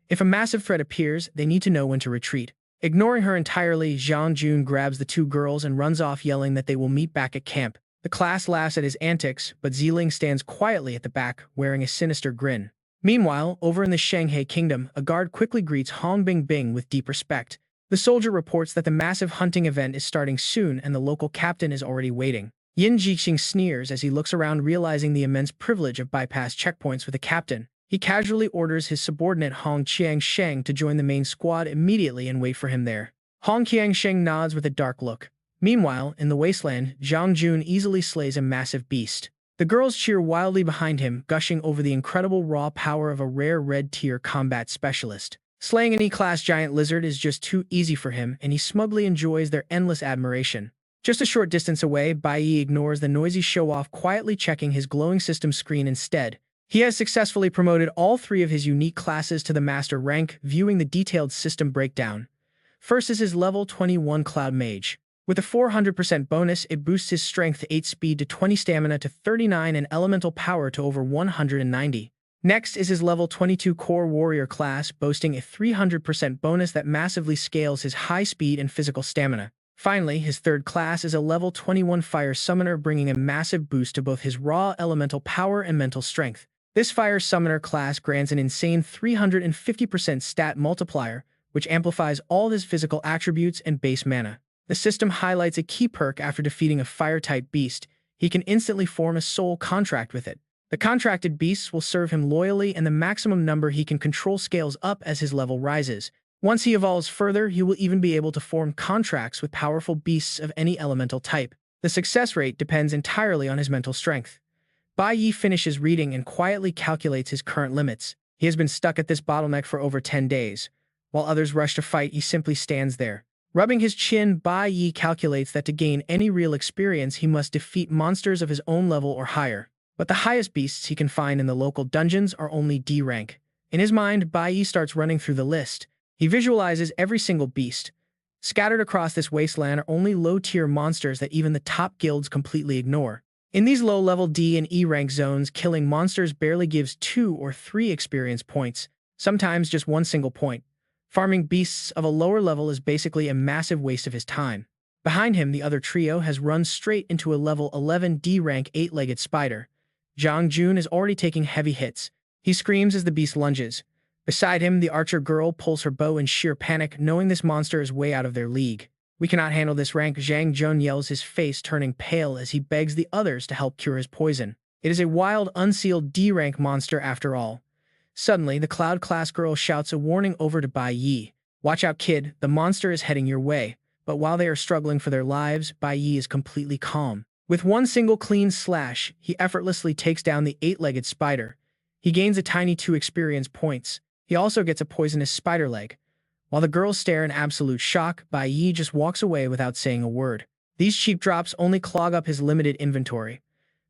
S1: If a massive threat appears, they need to know when to retreat. Ignoring her entirely, Zhang Jun grabs the two girls and runs off, yelling that they will meet back at camp. The class laughs at his antics, but Ziling stands quietly at the back, wearing a sinister grin. Meanwhile, over in the Shanghai Kingdom, a guard quickly greets Hong Bingbing with deep respect. The soldier reports that the massive hunting event is starting soon and the local captain is already waiting. Yin Jixing sneers as he looks around, realizing the immense privilege of bypass checkpoints with a captain. He casually orders his subordinate Hong Qiangsheng to join the main squad immediately and wait for him there. Hong Qiangsheng nods with a dark look. Meanwhile, in the wasteland, Zhang Jun easily slays a massive beast. The girls cheer wildly behind him, gushing over the incredible raw power of a rare red-tier combat specialist. Slaying an E-class giant lizard is just too easy for him, and he smugly enjoys their endless admiration. Just a short distance away, Bai Yi ignores the noisy show-off, quietly checking his glowing system screen instead. He has successfully promoted all three of his unique classes to the master rank, viewing the detailed system breakdown. First is his level 21 Cloud Mage. With a 400% bonus, it boosts his strength to 8, speed to 20, stamina to 39, and elemental power to over 190. Next is his level 22 Core Warrior class, boasting a 300% bonus that massively scales his high speed and physical stamina. Finally, his third class is a level 21 Fire Summoner, bringing a massive boost to both his raw elemental power and mental strength. This Fire Summoner class grants an insane 350% stat multiplier, which amplifies all his physical attributes and base mana. The system highlights a key perk: after defeating a fire-type beast, he can instantly form a soul contract with it. The contracted beasts will serve him loyally, and the maximum number he can control scales up as his level rises. Once he evolves further, he will even be able to form contracts with powerful beasts of any elemental type. The success rate depends entirely on his mental strength. Bai Yi finishes reading and quietly calculates his current limits. He has been stuck at this bottleneck for over 10 days. While others rush to fight, he simply stands there. Rubbing his chin, Bai Yi calculates that to gain any real experience, he must defeat monsters of his own level or higher. But the highest beasts he can find in the local dungeons are only D rank. In his mind, Bai Yi starts running through the list. He visualizes every single beast. Scattered across this wasteland are only low-tier monsters that even the top guilds completely ignore. In these low-level D and E rank zones, killing monsters barely gives 2 or 3 experience points, sometimes just one single point. Farming beasts of a lower level is basically a massive waste of his time. Behind him, the other trio has run straight into a level 11 D rank 8-legged spider. Zhang Jun is already taking heavy hits. He screams as the beast lunges. Beside him, the archer girl pulls her bow in sheer panic, knowing this monster is way out of their league. "We cannot handle this rank," Zhang Jun yells, his face turning pale as he begs the others to help cure his poison. It is a wild, unsealed D-rank monster after all. Suddenly, the Cloud-class girl shouts a warning over to Bai Yi. "Watch out, kid, the monster is heading your way." But while they are struggling for their lives, Bai Yi is completely calm. With one single clean slash, he effortlessly takes down the 8-legged spider. He gains a tiny 2 experience points. He also gets a poisonous spider leg. While the girls stare in absolute shock, Bai Yi just walks away without saying a word. These cheap drops only clog up his limited inventory.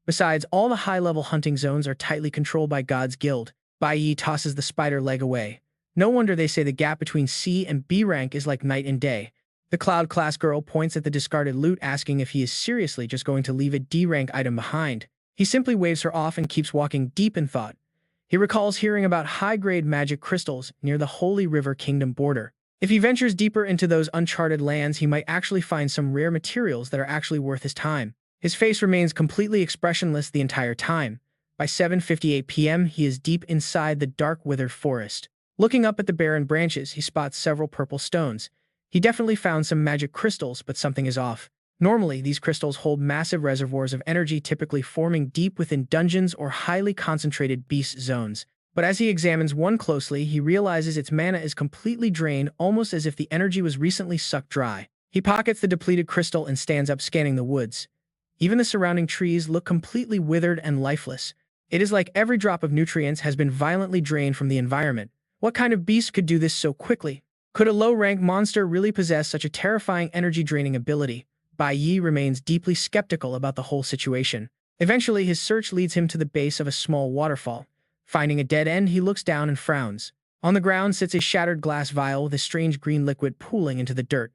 S1: Besides, all the high-level hunting zones are tightly controlled by God's Guild. Bai Yi tosses the spider leg away. No wonder they say the gap between C and B rank is like night and day. The Cloud-class girl points at the discarded loot, asking if he is seriously just going to leave a D rank item behind. He simply waves her off and keeps walking deep in thought. He recalls hearing about high-grade magic crystals near the Holy River Kingdom border. If he ventures deeper into those uncharted lands, he might actually find some rare materials that are actually worth his time. His face remains completely expressionless the entire time. By 7:58 p.m., he is deep inside the dark, withered forest. Looking up at the barren branches, he spots several purple stones. He definitely found some magic crystals, but something is off. Normally, these crystals hold massive reservoirs of energy, typically forming deep within dungeons or highly concentrated beast zones. But as he examines one closely, he realizes its mana is completely drained, almost as if the energy was recently sucked dry. He pockets the depleted crystal and stands up, scanning the woods. Even the surrounding trees look completely withered and lifeless. It is like every drop of nutrients has been violently drained from the environment. What kind of beast could do this so quickly? Could a low-rank monster really possess such a terrifying energy-draining ability? Bai Yi remains deeply skeptical about the whole situation. Eventually, his search leads him to the base of a small waterfall. Finding a dead end, he looks down and frowns. On the ground sits a shattered glass vial with a strange green liquid pooling into the dirt.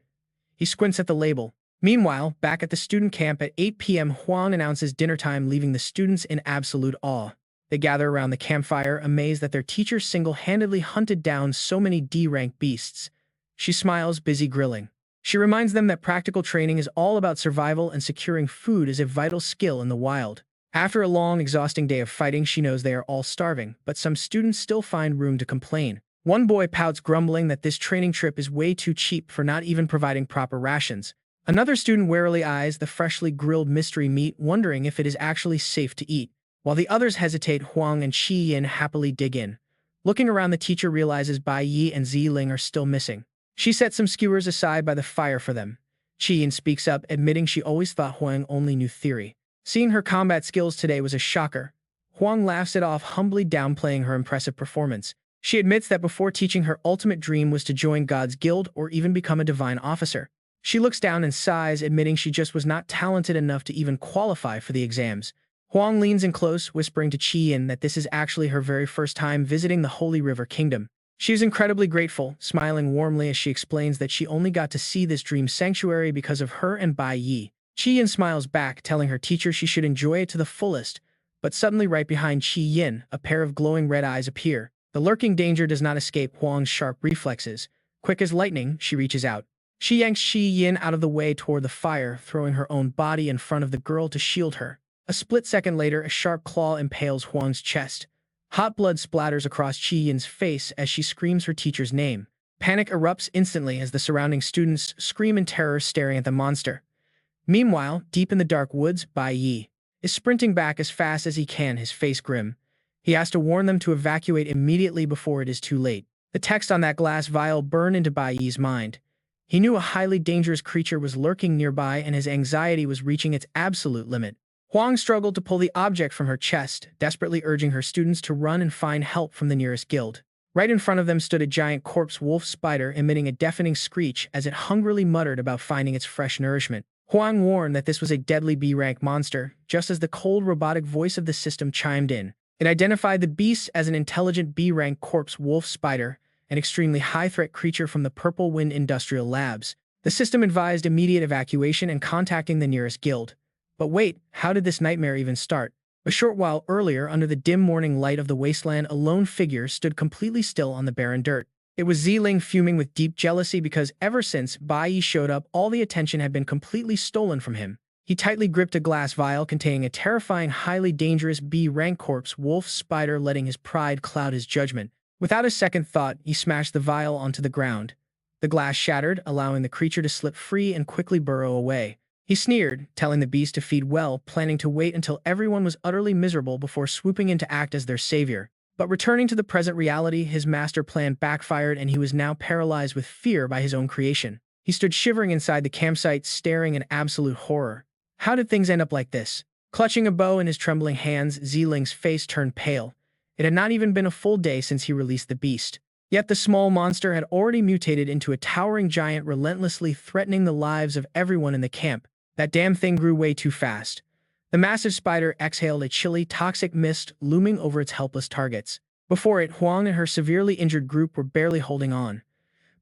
S1: He squints at the label. Meanwhile, back at the student camp at 8 p.m., Huang announces dinner time, leaving the students in absolute awe. They gather around the campfire, amazed that their teacher single-handedly hunted down so many D-rank beasts. She smiles, busy grilling. She reminds them that practical training is all about survival, and securing food is a vital skill in the wild. After a long, exhausting day of fighting, she knows they are all starving, but some students still find room to complain. One boy pouts, grumbling that this training trip is way too cheap for not even providing proper rations. Another student warily eyes the freshly grilled mystery meat, wondering if it is actually safe to eat. While the others hesitate, Huang and Qi Yin happily dig in. Looking around, the teacher realizes Bai Yi and Ziling are still missing. She sets some skewers aside by the fire for them. Qi Yin speaks up, admitting she always thought Huang only knew theory. Seeing her combat skills today was a shocker. Huang laughs it off, humbly downplaying her impressive performance. She admits that before teaching, her ultimate dream was to join God's Guild or even become a divine officer. She looks down and sighs, admitting she just was not talented enough to even qualify for the exams. Huang leans in close, whispering to Qi Yin that this is actually her very first time visiting the Holy River Kingdom. She is incredibly grateful, smiling warmly as she explains that she only got to see this dream sanctuary because of her and Bai Yi. Qi Yin smiles back, telling her teacher she should enjoy it to the fullest, but suddenly right behind Qi Yin, a pair of glowing red eyes appear. The lurking danger does not escape Huang's sharp reflexes. Quick as lightning, she reaches out. She yanks Qi Yin out of the way toward the fire, throwing her own body in front of the girl to shield her. A split second later, a sharp claw impales Huang's chest. Hot blood splatters across Qi Yin's face as she screams her teacher's name. Panic erupts instantly as the surrounding students scream in terror, staring at the monster. Meanwhile, deep in the dark woods, Bai Yi is sprinting back as fast as he can, his face grim. He has to warn them to evacuate immediately before it is too late. The text on that glass vial burned into Bai Yi's mind. He knew a highly dangerous creature was lurking nearby, and his anxiety was reaching its absolute limit. Huang struggled to pull the object from her chest, desperately urging her students to run and find help from the nearest guild. Right in front of them stood a giant corpse wolf spider, emitting a deafening screech as it hungrily muttered about finding its fresh nourishment. Huang warned that this was a deadly B-rank monster, just as the cold robotic voice of the system chimed in. It identified the beast as an intelligent B-rank corpse wolf spider, an extremely high-threat creature from the Purple Wind Industrial Labs. The system advised immediate evacuation and contacting the nearest guild. But wait, how did this nightmare even start? A short while earlier, under the dim morning light of the wasteland, a lone figure stood completely still on the barren dirt. It was Ziling, fuming with deep jealousy because ever since Bai Yi showed up, all the attention had been completely stolen from him. He tightly gripped a glass vial containing a terrifying, highly dangerous B-rank corpse wolf spider, letting his pride cloud his judgment. Without a second thought, he smashed the vial onto the ground. The glass shattered, allowing the creature to slip free and quickly burrow away. He sneered, telling the beast to feed well, planning to wait until everyone was utterly miserable before swooping in to act as their savior. But returning to the present reality, his master plan backfired, and he was now paralyzed with fear by his own creation. He stood shivering inside the campsite, staring in absolute horror. How did things end up like this? Clutching a bow in his trembling hands, Ziling's face turned pale. It had not even been a full day since he released the beast. Yet the small monster had already mutated into a towering giant, relentlessly threatening the lives of everyone in the camp. That damn thing grew way too fast. The massive spider exhaled a chilly, toxic mist, looming over its helpless targets. Before it, Huang and her severely injured group were barely holding on.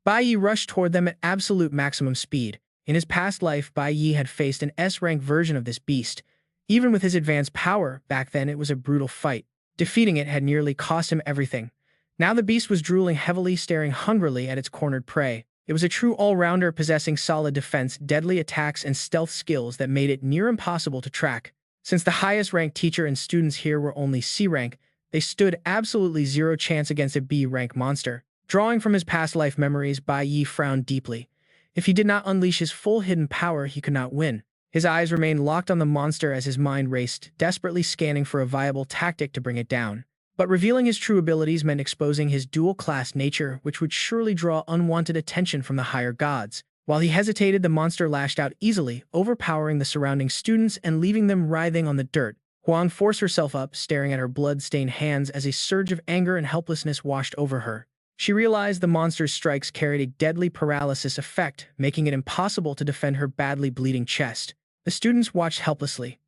S1: Bai Yi rushed toward them at absolute maximum speed. In his past life, Bai Yi had faced an S-rank version of this beast. Even with his advanced power, back then it was a brutal fight. Defeating it had nearly cost him everything. Now the beast was drooling heavily, staring hungrily at its cornered prey. It was a true all-rounder possessing solid defense, deadly attacks, and stealth skills that made it near impossible to track. Since the highest-ranked teacher and students here were only C rank, they stood absolutely zero chance against a B rank monster. Drawing from his past life memories, Bai Yi frowned deeply. If he did not unleash his full hidden power, he could not win. His eyes remained locked on the monster as his mind raced, desperately scanning for a viable tactic to bring it down. But revealing his true abilities meant exposing his dual-class nature, which would surely draw unwanted attention from the higher gods. While he hesitated, the monster lashed out easily, overpowering the surrounding students and leaving them writhing on the dirt. Huang forced herself up, staring at her blood-stained hands as a surge of anger and helplessness washed over her. She realized the monster's strikes carried a deadly paralysis effect, making it impossible to defend her badly bleeding chest. The students watched helplessly.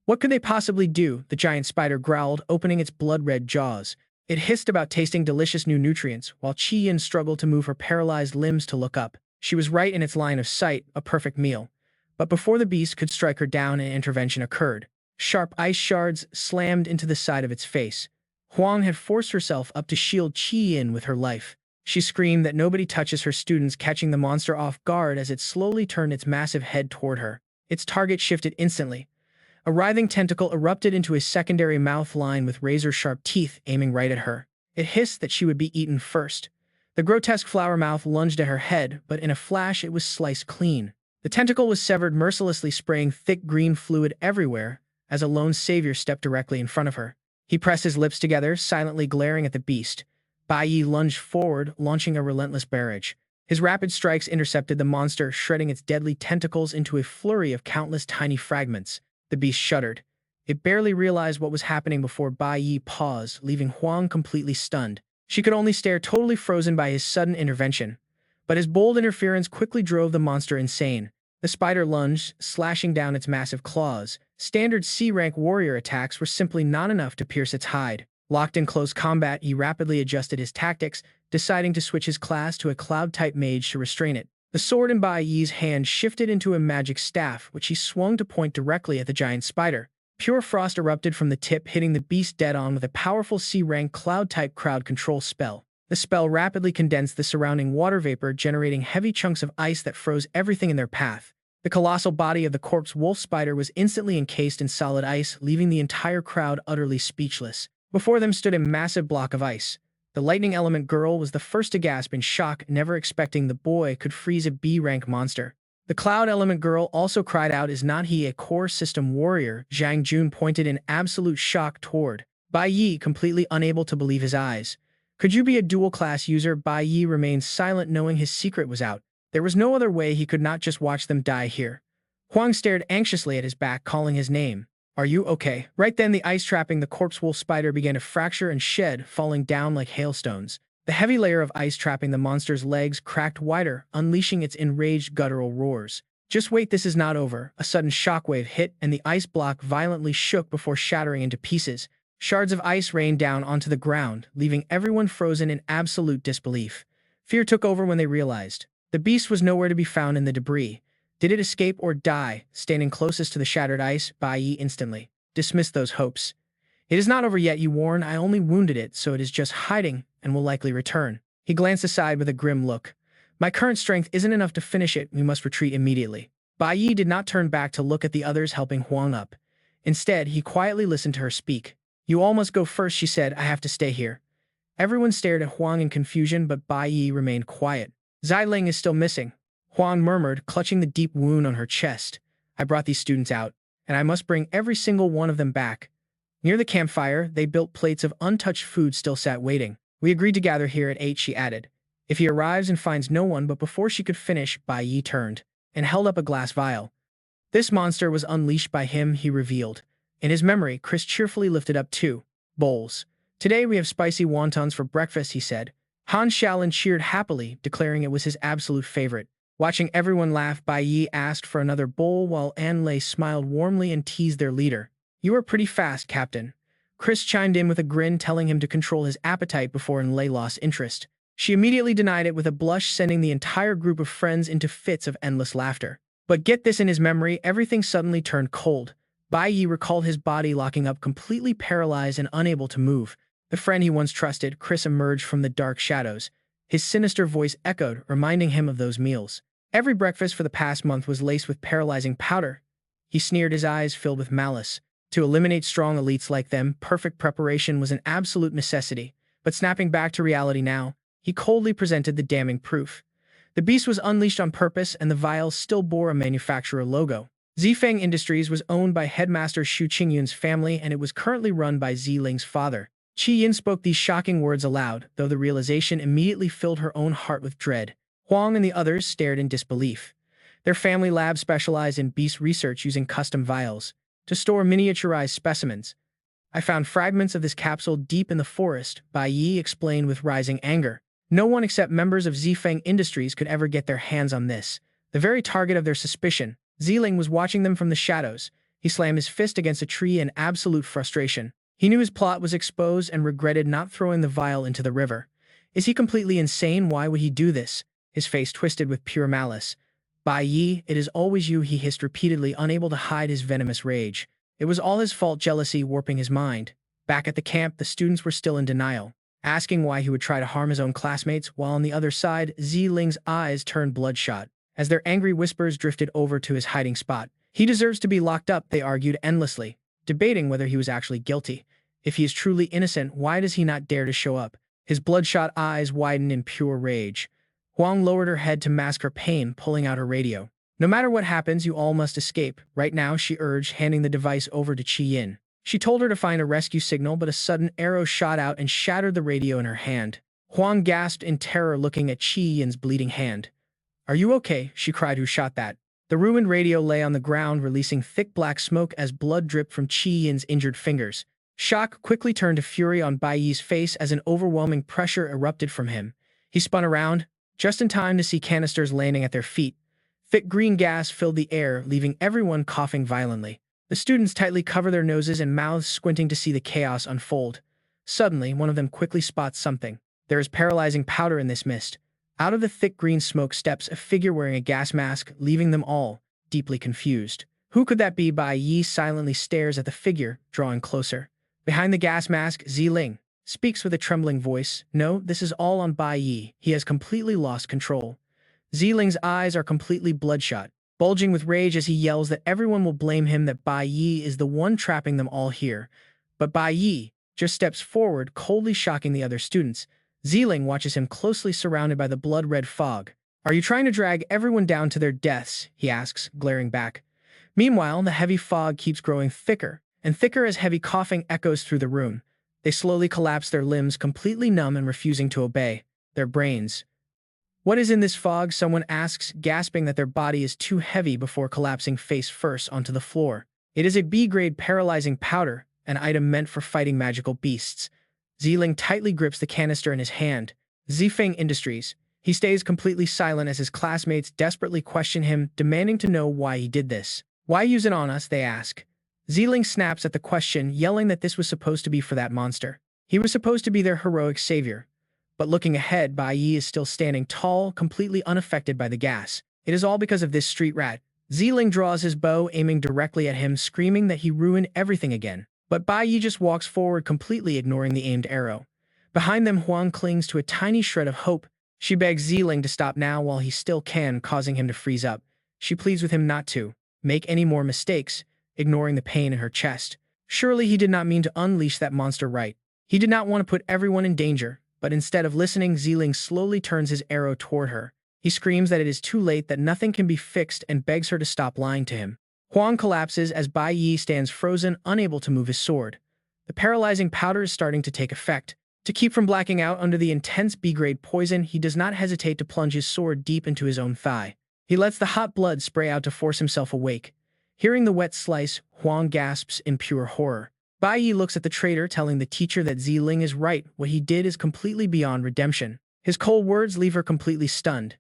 S1: What could they possibly do? The giant spider growled, opening its blood-red jaws. It hissed about tasting delicious new nutrients, while Qi-yin struggled to move her paralyzed limbs to look up. She was right in its line of sight, a perfect meal. But before the beast could strike her down, an intervention occurred. Sharp ice shards slammed into the side of its face. Huang had forced herself up to shield Qi-yin with her life. She screamed that nobody touches her students, catching the monster off guard as it slowly turned its massive head toward her. Its target shifted instantly. A writhing tentacle erupted into a secondary mouth lined with razor-sharp teeth, aiming right at her. It hissed that she would be eaten first. The grotesque flower mouth lunged at her head, but in a flash it was sliced clean. The tentacle was severed, mercilessly spraying thick green fluid everywhere, as a lone savior stepped directly in front of her. He pressed his lips together, silently glaring at the beast. Bai Yi lunged forward, launching a relentless barrage. His rapid strikes intercepted the monster, shredding its deadly tentacles into a flurry of countless tiny fragments. The beast shuddered. It barely realized what was happening before Bai Yi paused, leaving Huang completely stunned. She could only stare, totally frozen by his sudden intervention. But his bold interference quickly drove the monster insane. The spider lunged, slashing down its massive claws. Standard C-rank warrior attacks were simply not enough to pierce its hide. Locked in close combat, he rapidly adjusted his tactics, deciding to switch his class to a cloud-type mage to restrain it. The sword in Bai Yi's hand shifted into a magic staff, which he swung to point directly at the giant spider. Pure frost erupted from the tip, hitting the beast dead-on with a powerful C-rank cloud-type crowd control spell. The spell rapidly condensed the surrounding water vapor, generating heavy chunks of ice that froze everything in their path. The colossal body of the corpse wolf spider was instantly encased in solid ice, leaving the entire crowd utterly speechless. Before them stood a massive block of ice. The lightning element girl was the first to gasp in shock, never expecting the boy could freeze a B-rank monster. The cloud element girl also cried out, "Is not he a core system warrior?" Zhang Jun pointed in absolute shock toward Bai Yi, completely unable to believe his eyes. "Could you be a dual-class user?" Bai Yi remained silent, knowing his secret was out. There was no other way. He could not just watch them die here. Huang stared anxiously at his back, calling his name. "Are you okay?" Right then, the ice trapping the corpse wolf spider began to fracture and shed, falling down like hailstones. The heavy layer of ice trapping the monster's legs cracked wider, unleashing its enraged guttural roars. "Just wait, this is not over." A sudden shockwave hit, and the ice block violently shook before shattering into pieces. Shards of ice rained down onto the ground, leaving everyone frozen in absolute disbelief. Fear took over when they realized the beast was nowhere to be found in the debris. Did it escape or die? Standing closest to the shattered ice, Bai Yi instantly dismissed those hopes. "It is not over yet," you warned. "I only wounded it, so it is just hiding and will likely return." He glanced aside with a grim look. "My current strength isn't enough to finish it. We must retreat immediately." Bai Yi did not turn back to look at the others helping Huang up. Instead, he quietly listened to her speak. "You all must go first," she said. "I have to stay here." Everyone stared at Huang in confusion, but Bai Yi remained quiet. "Xiling is still missing," Huang murmured, clutching the deep wound on her chest. "I brought these students out, and I must bring every single one of them back." Near the campfire, they built plates of untouched food still sat waiting. "We agreed to gather here at 8, she added. "If he arrives and finds no one," but before she could finish, Bai Yi turned and held up a glass vial. "This monster was unleashed by him," he revealed. In his memory, Chris cheerfully lifted up 2 bowls. "Today we have spicy wontons for breakfast," he said. Han Xiaolin cheered happily, declaring it was his absolute favorite. Watching everyone laugh, Bai Yi asked for another bowl while An Lei smiled warmly and teased their leader. "You are pretty fast, Captain." Chris chimed in with a grin, telling him to control his appetite before An Lei lost interest. She immediately denied it with a blush, sending the entire group of friends into fits of endless laughter. But get this, in his memory, everything suddenly turned cold. Bai Yi recalled his body locking up, completely paralyzed and unable to move. The friend he once trusted, Chris, emerged from the dark shadows. His sinister voice echoed, reminding him of those meals. Every breakfast for the past month was laced with paralyzing powder. He sneered, his eyes filled with malice. To eliminate strong elites like them, perfect preparation was an absolute necessity. But snapping back to reality now, he coldly presented the damning proof. The beast was unleashed on purpose, and the vials still bore a manufacturer logo. Zifeng Industries was owned by headmaster Xu Qingyun's family, and it was currently run by Ziling's father. Qi Yin spoke these shocking words aloud, though the realization immediately filled her own heart with dread. Huang and the others stared in disbelief. Their family lab specialized in beast research using custom vials to store miniaturized specimens. I found fragments of this capsule deep in the forest, Bai Yi explained with rising anger. No one except members of Zifeng Industries could ever get their hands on this. The very target of their suspicion, Ziling was watching them from the shadows. He slammed his fist against a tree in absolute frustration. He knew his plot was exposed and regretted not throwing the vial into the river. Is he completely insane? Why would he do this? His face twisted with pure malice. Bai Yi, it is always you, he hissed repeatedly, unable to hide his venomous rage. It was all his fault, jealousy warping his mind. Back at the camp, the students were still in denial, asking why he would try to harm his own classmates, while on the other side, Ziling's eyes turned bloodshot as their angry whispers drifted over to his hiding spot. He deserves to be locked up, they argued endlessly, debating whether he was actually guilty. If he is truly innocent, why does he not dare to show up? His bloodshot eyes widened in pure rage. Huang lowered her head to mask her pain, pulling out her radio. No matter what happens, you all must escape. Right now, she urged, handing the device over to Qi Yin. She told her to find a rescue signal, but a sudden arrow shot out and shattered the radio in her hand. Huang gasped in terror, looking at Qi Yin's bleeding hand. Are you okay? She cried. Who shot that? The ruined radio lay on the ground, releasing thick black smoke as blood dripped from Qi Yin's injured fingers. Shock quickly turned to fury on Bai Yi's face as an overwhelming pressure erupted from him. He spun around, just in time to see canisters landing at their feet. Thick green gas filled the air, leaving everyone coughing violently. The students tightly cover their noses and mouths, squinting to see the chaos unfold. Suddenly, one of them quickly spots something. There is paralyzing powder in this mist. Out of the thick green smoke steps a figure wearing a gas mask, leaving them all deeply confused. Who could that be? Bai Yi silently stares at the figure, drawing closer. Behind the gas mask, Ziling speaks with a trembling voice. No, this is all on Bai Yi. He has completely lost control. Ziling's eyes are completely bloodshot, bulging with rage as he yells that everyone will blame him, that Bai Yi is the one trapping them all here. But Bai Yi just steps forward, coldly shocking the other students. Ziling watches him closely, surrounded by the blood-red fog. Are you trying to drag everyone down to their deaths? He asks, glaring back. Meanwhile, the heavy fog keeps growing thicker and thicker as heavy coughing echoes through the room. They slowly collapse, their limbs completely numb and refusing to obey. Their brains. What is in this fog? Someone asks, gasping that their body is too heavy before collapsing face first onto the floor. It is a B-grade paralyzing powder, an item meant for fighting magical beasts. Ziling tightly grips the canister in his hand. Zifeng Industries. He stays completely silent as his classmates desperately question him, demanding to know why he did this. Why use it on us, they ask. Ziling snaps at the question, yelling that this was supposed to be for that monster. He was supposed to be their heroic savior. But looking ahead, Bai Yi is still standing tall, completely unaffected by the gas. It is all because of this street rat. Ziling draws his bow, aiming directly at him, screaming that he ruined everything again. But Bai Yi just walks forward, completely ignoring the aimed arrow. Behind them, Huang clings to a tiny shred of hope. She begs Ziling to stop now while he still can, causing him to freeze up. She pleads with him not to make any more mistakes, ignoring the pain in her chest. Surely he did not mean to unleash that monster, right? He did not want to put everyone in danger, but instead of listening, Ziling slowly turns his arrow toward her. He screams that it is too late, that nothing can be fixed, and begs her to stop lying to him. Huang collapses as Bai Yi stands frozen, unable to move his sword. The paralyzing powder is starting to take effect. To keep from blacking out under the intense B-grade poison, he does not hesitate to plunge his sword deep into his own thigh. He lets the hot blood spray out to force himself awake. Hearing the wet slice, Huang gasps in pure horror. Bai Yi looks at the traitor, telling the teacher that Ziling is right. What he did is completely beyond redemption. His cold words leave her completely stunned.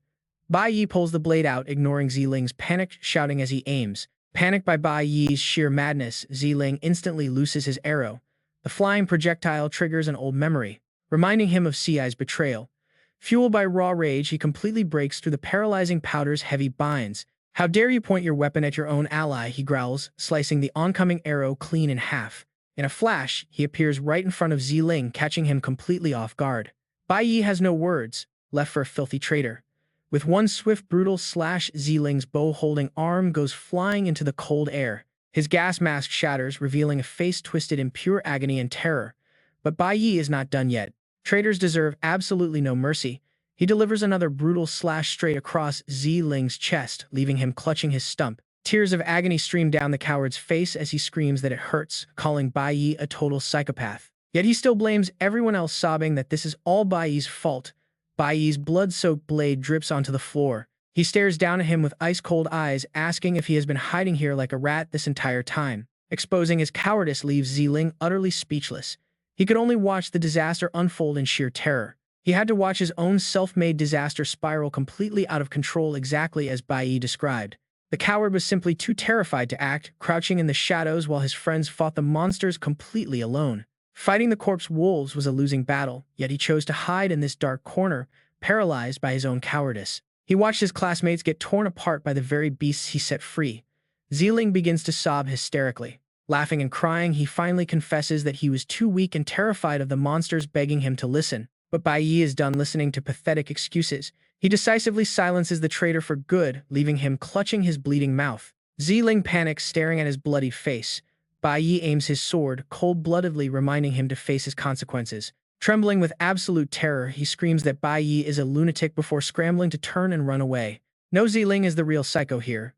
S1: Bai Yi pulls the blade out, ignoring Ziling's panic, shouting as he aims. Panicked by Bai Yi's sheer madness, Ziling instantly looses his arrow. The flying projectile triggers an old memory, reminding him of Ci's betrayal. Fueled by raw rage, he completely breaks through the paralyzing powder's heavy binds. How dare you point your weapon at your own ally, he growls, slicing the oncoming arrow clean in half. In a flash, he appears right in front of Ziling, catching him completely off guard. Bai Yi has no words, left for a filthy traitor. With one swift, brutal slash, Ziling's bow-holding arm goes flying into the cold air. His gas mask shatters, revealing a face twisted in pure agony and terror. But Bai Yi is not done yet. Traitors deserve absolutely no mercy. He delivers another brutal slash straight across Ziling's chest, leaving him clutching his stump. Tears of agony stream down the coward's face as he screams that it hurts, calling Bai Yi a total psychopath. Yet he still blames everyone else, sobbing that this is all Bai Yi's fault. Bai Yi's blood-soaked blade drips onto the floor. He stares down at him with ice-cold eyes, asking if he has been hiding here like a rat this entire time. Exposing his cowardice leaves Ziling utterly speechless. He could only watch the disaster unfold in sheer terror. He had to watch his own self-made disaster spiral completely out of control, exactly as Bai Yi described. The coward was simply too terrified to act, crouching in the shadows while his friends fought the monsters completely alone. Fighting the corpse wolves was a losing battle, yet he chose to hide in this dark corner, paralyzed by his own cowardice. He watched his classmates get torn apart by the very beasts he set free. Ziling begins to sob hysterically. Laughing and crying, he finally confesses that he was too weak and terrified of the monsters, begging him to listen. But Bai Yi is done listening to pathetic excuses. He decisively silences the traitor for good, leaving him clutching his bleeding mouth. Ziling panics, staring at his bloody face. Bai Yi aims his sword, cold-bloodedly reminding him to face his consequences. Trembling with absolute terror, he screams that Bai Yi is a lunatic before scrambling to turn and run away. No, Ziling is the real psycho here.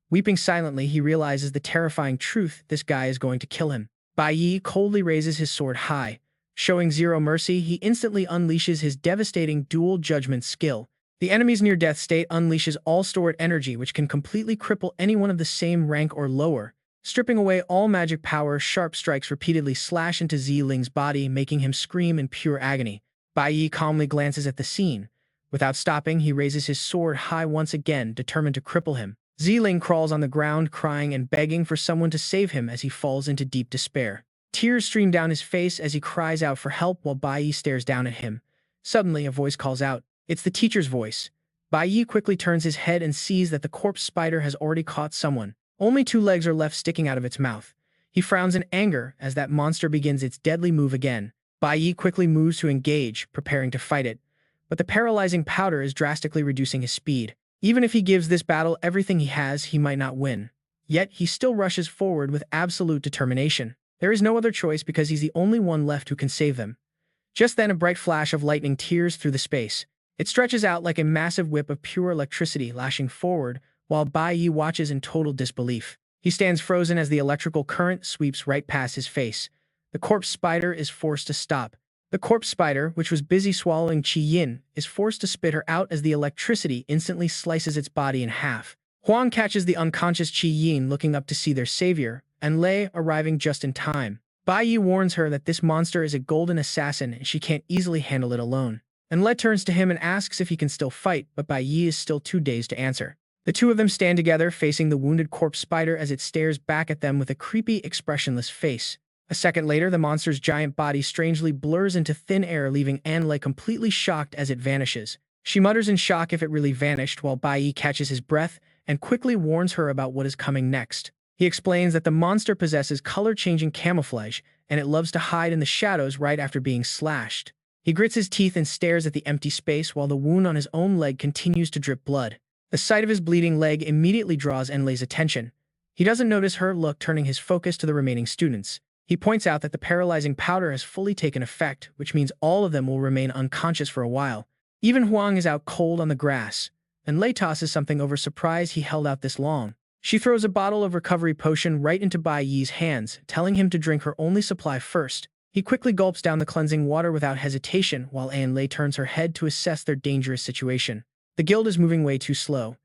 S1: Weeping silently, he realizes the terrifying truth: this guy is going to kill him. Bai Yi coldly raises his sword high. Showing zero mercy, he instantly unleashes his devastating dual judgment skill. The enemy's near-death state unleashes all stored energy, which can completely cripple anyone of the same rank or lower. Stripping away all magic power, sharp strikes repeatedly slash into Ziling's body, making him scream in pure agony. Bai Yi calmly glances at the scene. Without stopping, he raises his sword high once again, determined to cripple him. Ziling crawls on the ground, crying and begging for someone to save him as he falls into deep despair. Tears stream down his face as he cries out for help while Bai Yi stares down at him. Suddenly, a voice calls out. It's the teacher's voice. Bai Yi quickly turns his head and sees that the corpse spider has already caught someone. Only 2 legs are left sticking out of its mouth. He frowns in anger as that monster begins its deadly move again. Bai Yi quickly moves to engage, preparing to fight it. But the paralyzing powder is drastically reducing his speed. Even if he gives this battle everything he has, he might not win. Yet, he still rushes forward with absolute determination. There is no other choice because he's the only one left who can save them. Just then, a bright flash of lightning tears through the space. It stretches out like a massive whip of pure electricity, lashing forward, while Bai Yi watches in total disbelief. He stands frozen as the electrical current sweeps right past his face. The corpse spider is forced to stop. The corpse spider, which was busy swallowing Qi Yin, is forced to spit her out as the electricity instantly slices its body in half. Huang catches the unconscious Qi Yin looking up to see their savior, and Lei arriving just in time. Bai Yi warns her that this monster is a golden assassin and she can't easily handle it alone. And Lei turns to him and asks if he can still fight, but Bai Yi is still too dazed to answer. The two of them stand together, facing the wounded corpse spider as it stares back at them with a creepy, expressionless face. A second later, the monster's giant body strangely blurs into thin air, leaving Lei completely shocked as it vanishes. She mutters in shock if it really vanished, while Bai Yi catches his breath and quickly warns her about what is coming next. He explains that the monster possesses color-changing camouflage, and it loves to hide in the shadows right after being slashed. He grits his teeth and stares at the empty space while the wound on his own leg continues to drip blood. The sight of his bleeding leg immediately draws Lei's attention. He doesn't notice her look, turning his focus to the remaining students. He points out that the paralyzing powder has fully taken effect, which means all of them will remain unconscious for a while. Even Huang is out cold on the grass, and Lei tosses something over, surprised he held out this long. She throws a bottle of recovery potion right into Bai Yi's hands, telling him to drink her only supply first. He quickly gulps down the cleansing water without hesitation, while Lei turns her head to assess their dangerous situation. The guild is moving way too slow.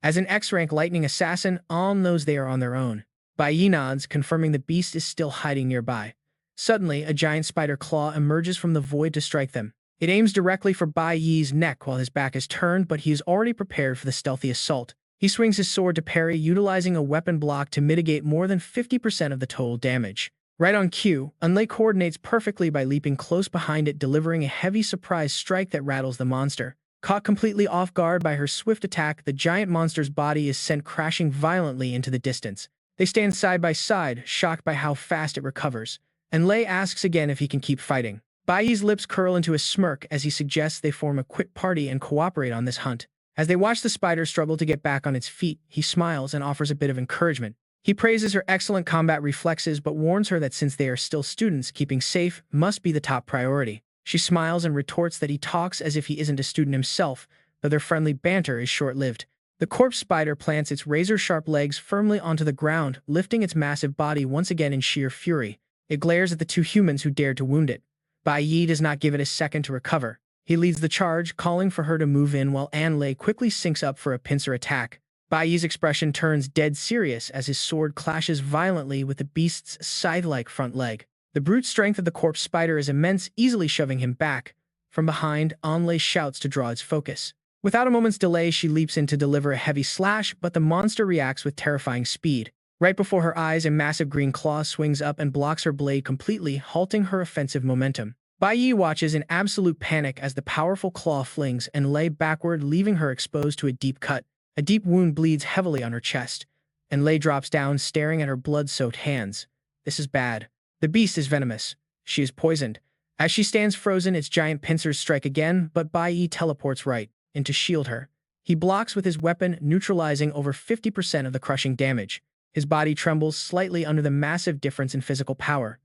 S1: As an X-rank lightning assassin, Alm knows they are on their own. Bai Yi nods, confirming the beast is still hiding nearby. Suddenly, a giant spider claw emerges from the void to strike them. It aims directly for Bai Yi's neck while his back is turned, but he is already prepared for the stealthy assault. He swings his sword to parry, utilizing a weapon block to mitigate more than 50% of the total damage. Right on cue, Lei coordinates perfectly by leaping close behind it, delivering a heavy surprise strike that rattles the monster. Caught completely off guard by her swift attack, the giant monster's body is sent crashing violently into the distance. They stand side by side, shocked by how fast it recovers. And Lei asks again if he can keep fighting. Bai Yi's lips curl into a smirk as he suggests they form a quick party and cooperate on this hunt. As they watch the spider struggle to get back on its feet, he smiles and offers a bit of encouragement. He praises her excellent combat reflexes but warns her that since they are still students, keeping safe must be the top priority. She smiles and retorts that he talks as if he isn't a student himself, though their friendly banter is short-lived. The corpse spider plants its razor-sharp legs firmly onto the ground, lifting its massive body once again in sheer fury. It glares at the two humans who dared to wound it. Bai Yi does not give it a second to recover. He leads the charge, calling for her to move in while Lei quickly syncs up for a pincer attack. Bai Yi's expression turns dead serious as his sword clashes violently with the beast's scythe-like front leg. The brute strength of the corpse spider is immense, easily shoving him back. From behind, Lei shouts to draw its focus. Without a moment's delay, she leaps in to deliver a heavy slash, but the monster reacts with terrifying speed. Right before her eyes, a massive green claw swings up and blocks her blade completely, halting her offensive momentum. Bai Yi watches in absolute panic as the powerful claw flings Lei backward, leaving her exposed to a deep cut. A deep wound bleeds heavily on her chest, and Lei drops down, staring at her blood-soaked hands. This is bad. The beast is venomous. She is poisoned. As she stands frozen, its giant pincers strike again, but Bai Yi teleports right in to shield her. He blocks with his weapon, neutralizing over 50% of the crushing damage. His body trembles slightly under the massive difference in physical power.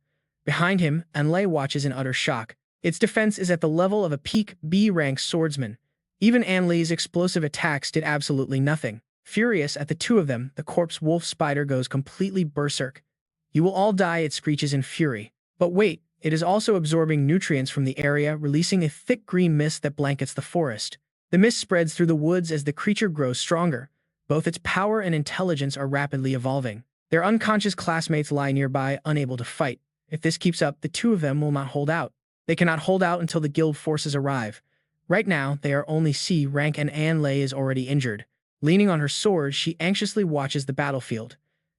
S1: Behind him, Lei watches in utter shock. Its defense is at the level of a peak B-rank swordsman. Even Lei's explosive attacks did absolutely nothing. Furious at the two of them, the corpse wolf spider goes completely berserk. "You will all die," it screeches in fury. But wait, it is also absorbing nutrients from the area, releasing a thick green mist that blankets the forest. The mist spreads through the woods as the creature grows stronger. Both its power and intelligence are rapidly evolving. Their unconscious classmates lie nearby, unable to fight. If this keeps up, the two of them will not hold out. They cannot hold out until the guild forces arrive. Right now, they are only C rank and Lei is already injured. Leaning on her sword, she anxiously watches the battlefield.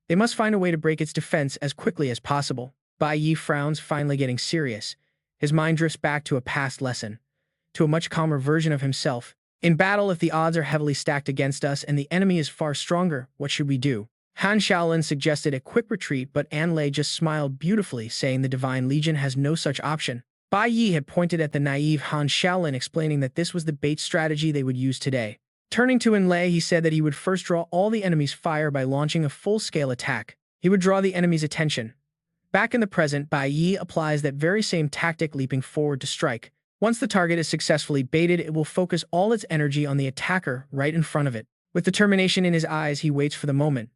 S1: They must find a way to break its defense as quickly as possible. Bai Yi frowns, finally getting serious. His mind drifts back to a past lesson, to a much calmer version of himself. In battle, if the odds are heavily stacked against us and the enemy is far stronger, what should we do? Han Shaolin suggested a quick retreat, but Lei just smiled beautifully, saying the Divine Legion has no such option. Bai Yi had pointed at the naive Han Shaolin, explaining that this was the bait strategy they would use today. Turning to Lei, he said that he would first draw all the enemy's fire by launching a full-scale attack. He would draw the enemy's attention. Back in the present, Bai Yi applies that very same tactic, leaping forward to strike. Once the target is successfully baited, it will focus all its energy on the attacker right in front of it. With determination in his eyes, he waits for the moment.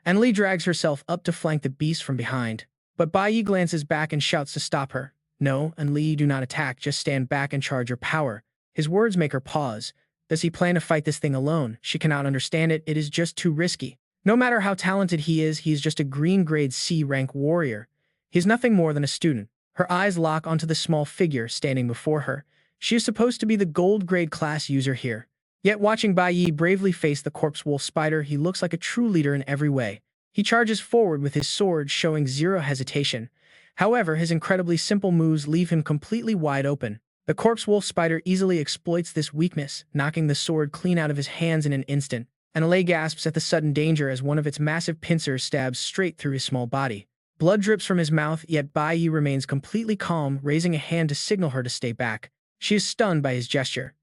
S1: Lei drags herself up to flank the beast from behind. But Bai Yi glances back and shouts to stop her. "No, Lei, do not attack, just stand back and charge your power." His words make her pause. Does he plan to fight this thing alone? She cannot understand it. It is just too risky. No matter how talented he is just a green-grade C-rank warrior. He is nothing more than a student. Her eyes lock onto the small figure standing before her. She is supposed to be the gold-grade class user here. Yet watching Bai Yi bravely face the corpse wolf spider, he looks like a true leader in every way. He charges forward with his sword, showing zero hesitation. However, his incredibly simple moves leave him completely wide open. The corpse wolf spider easily exploits this weakness, knocking the sword clean out of his hands in an instant. Lei gasps at the sudden danger as one of its massive pincers stabs straight through his small body. Blood drips from his mouth, yet Bai Yi remains completely calm, raising a hand to signal her to stay back. She is stunned by his gesture.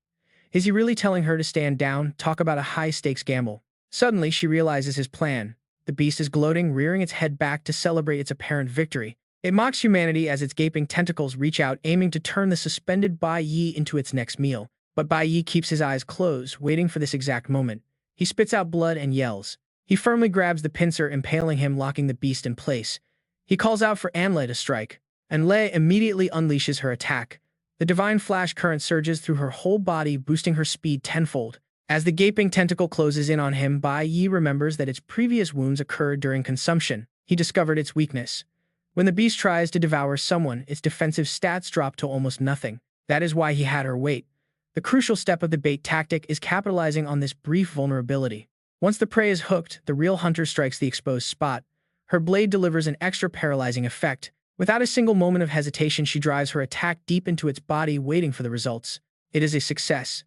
S1: Is he really telling her to stand down? Talk about a high-stakes gamble. Suddenly, she realizes his plan. The beast is gloating, rearing its head back to celebrate its apparent victory. It mocks humanity as its gaping tentacles reach out, aiming to turn the suspended Bai Yi into its next meal. But Bai Yi keeps his eyes closed, waiting for this exact moment. He spits out blood and yells. He firmly grabs the pincer, impaling him, locking the beast in place. He calls out for Lei to strike, and Lei immediately unleashes her attack. The divine flash current surges through her whole body, boosting her speed tenfold. As the gaping tentacle closes in on him, Bai Yi remembers that its previous wounds occurred during consumption. He discovered its weakness. When the beast tries to devour someone, its defensive stats drop to almost nothing. That is why he had her wait. The crucial step of the bait tactic is capitalizing on this brief vulnerability. Once the prey is hooked, the real hunter strikes the exposed spot. Her blade delivers an extra paralyzing effect. Without a single moment of hesitation, she drives her attack deep into its body, waiting for the results. It is a success.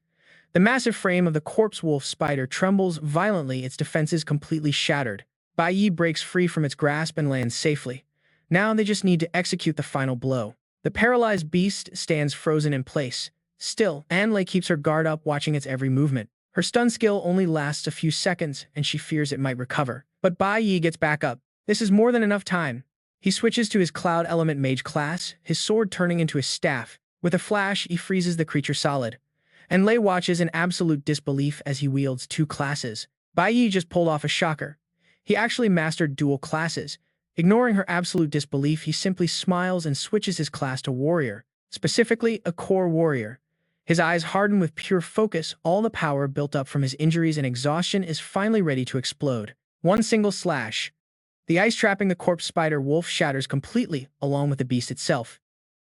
S1: The massive frame of the corpse wolf spider trembles violently, its defenses completely shattered. Bai Yi breaks free from its grasp and lands safely. Now they just need to execute the final blow. The paralyzed beast stands frozen in place. Still, Anlei keeps her guard up, watching its every movement. Her stun skill only lasts a few seconds, and she fears it might recover. But Bai Yi gets back up. This is more than enough time. He switches to his Cloud Element Mage class, his sword turning into his staff. With a flash, he freezes the creature solid. Anlei watches in absolute disbelief as he wields two classes. Bai Yi just pulled off a shocker. He actually mastered dual classes. Ignoring her absolute disbelief, he simply smiles and switches his class to Warrior, specifically a Core Warrior. His eyes harden with pure focus. All the power built up from his injuries and exhaustion is finally ready to explode. One single slash. The ice trapping the corpse spider wolf shatters completely, along with the beast itself.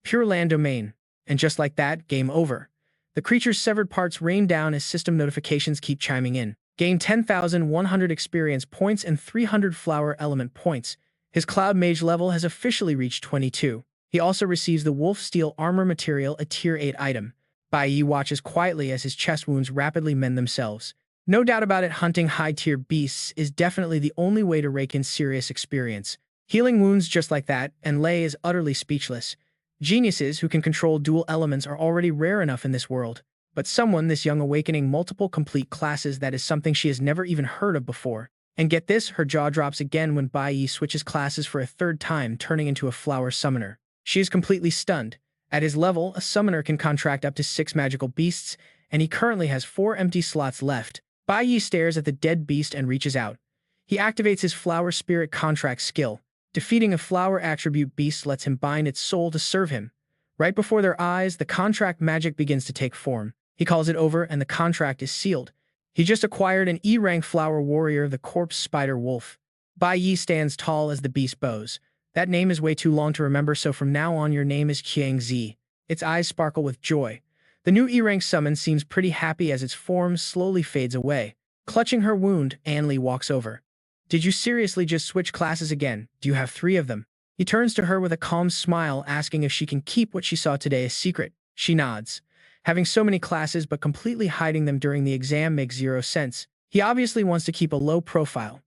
S1: Pure land domain. And just like that, game over. The creature's severed parts rain down as system notifications keep chiming in. Gain 10,100 experience points and 300 flower element points. His Cloud Mage level has officially reached 22. He also receives the Wolf Steel Armor material, a Tier 8 item. Bai Yi watches quietly as his chest wounds rapidly mend themselves. No doubt about it, hunting high-tier beasts is definitely the only way to rake in serious experience. Healing wounds just like that, and Lei is utterly speechless. Geniuses who can control dual elements are already rare enough in this world. But someone this young awakening multiple complete classes, that is something she has never even heard of before. And get this, her jaw drops again when Bai Yi switches classes for a third time, turning into a flower summoner. She is completely stunned. At his level, a summoner can contract up to 6 magical beasts, and he currently has 4 empty slots left. Bai Yi stares at the dead beast and reaches out. He activates his Flower Spirit Contract skill. Defeating a flower attribute beast lets him bind its soul to serve him. Right before their eyes, the contract magic begins to take form. He calls it over, and the contract is sealed. He just acquired an E-rank flower warrior, the corpse spider wolf. Bai Yi stands tall as the beast bows. That name is way too long to remember, so from now on your name is Qiangzi. Its eyes sparkle with joy. The new E-rank summon seems pretty happy as its form slowly fades away. Clutching her wound, Anlei walks over. Did you seriously just switch classes again? Do you have 3 of them? He turns to her with a calm smile, asking if she can keep what she saw today a secret. She nods. Having so many classes but completely hiding them during the exam makes zero sense. He obviously wants to keep a low profile.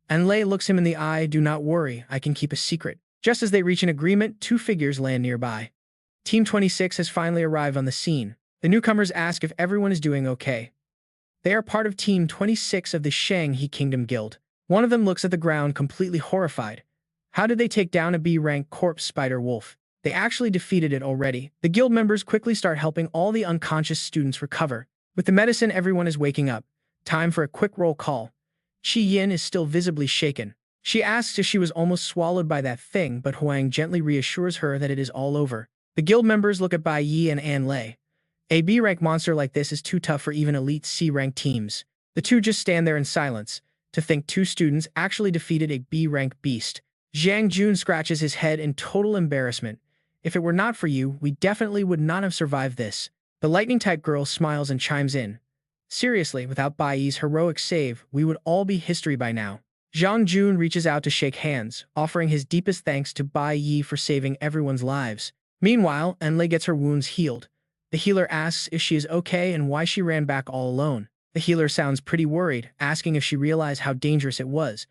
S1: Anlei looks him in the eye. Do not worry, I can keep a secret. Just as they reach an agreement, 2 figures land nearby. Team 26 has finally arrived on the scene. The newcomers ask if everyone is doing okay. They are part of Team 26 of the Shanghe Kingdom Guild. One of them looks at the ground completely horrified. How did they take down a B-rank corpse spider wolf? They actually defeated it already. The guild members quickly start helping all the unconscious students recover. With the medicine, everyone is waking up. Time for a quick roll call. Qi Yin is still visibly shaken. She asks if she was almost swallowed by that thing, but Huang gently reassures her that it is all over. The guild members look at Bai Yi and Anlei. A B-rank monster like this is too tough for even elite C-rank teams. The two just stand there in silence. To think 2 students actually defeated a B-rank beast. Zhang Jun scratches his head in total embarrassment. If it were not for you, we definitely would not have survived this. The lightning-type girl smiles and chimes in. Seriously, without Bai Yi's heroic save, we would all be history by now. Zhang Jun reaches out to shake hands, offering his deepest thanks to Bai Yi for saving everyone's lives. Meanwhile, Anlei gets her wounds healed. The healer asks if she is okay and why she ran back all alone. The healer sounds pretty worried, asking if she realized how dangerous it was.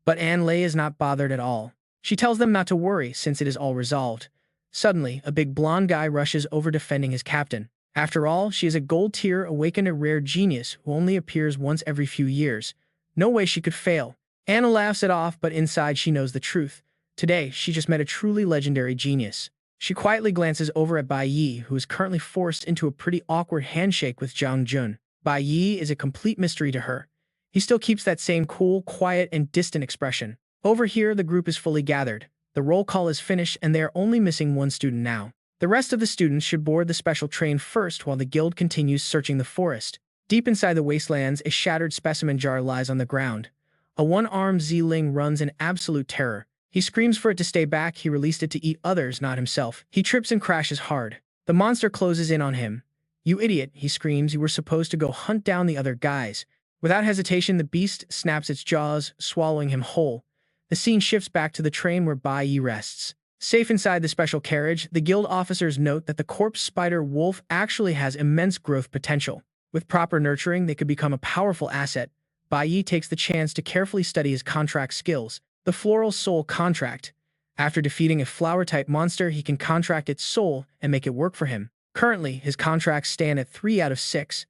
S1: But Anlei is not bothered at all. She tells them not to worry since it is all resolved. Suddenly, a big blonde guy rushes over defending his captain. After all, she is a gold tier awakened a rare genius who only appears once every few years. No way she could fail. Anna laughs it off, but inside she knows the truth. Today, she just met a truly legendary genius. She quietly glances over at Bai Yi, who is currently forced into a pretty awkward handshake with Zhang Jun. Bai Yi is a complete mystery to her. He still keeps that same cool, quiet, and distant expression. Over here, the group is fully gathered. The roll call is finished, and they are only missing 1 student now. The rest of the students should board the special train first while the guild continues searching the forest. Deep inside the wastelands, a shattered specimen jar lies on the ground. A one-armed Ziling runs in absolute terror. He screams for it to stay back. He released it to eat others, not himself. He trips and crashes hard. The monster closes in on him. You idiot, he screams. You were supposed to go hunt down the other guys. Without hesitation, the beast snaps its jaws, swallowing him whole. The scene shifts back to the train where Bai Yi rests. Safe inside the special carriage, the guild officers note that the corpse spider wolf actually has immense growth potential. With proper nurturing, they could become a powerful asset. Bai Yi takes the chance to carefully study his contract skills, the Floral Soul Contract. After defeating a flower-type monster, he can contract its soul and make it work for him. Currently, his contracts stand at 3 out of 6.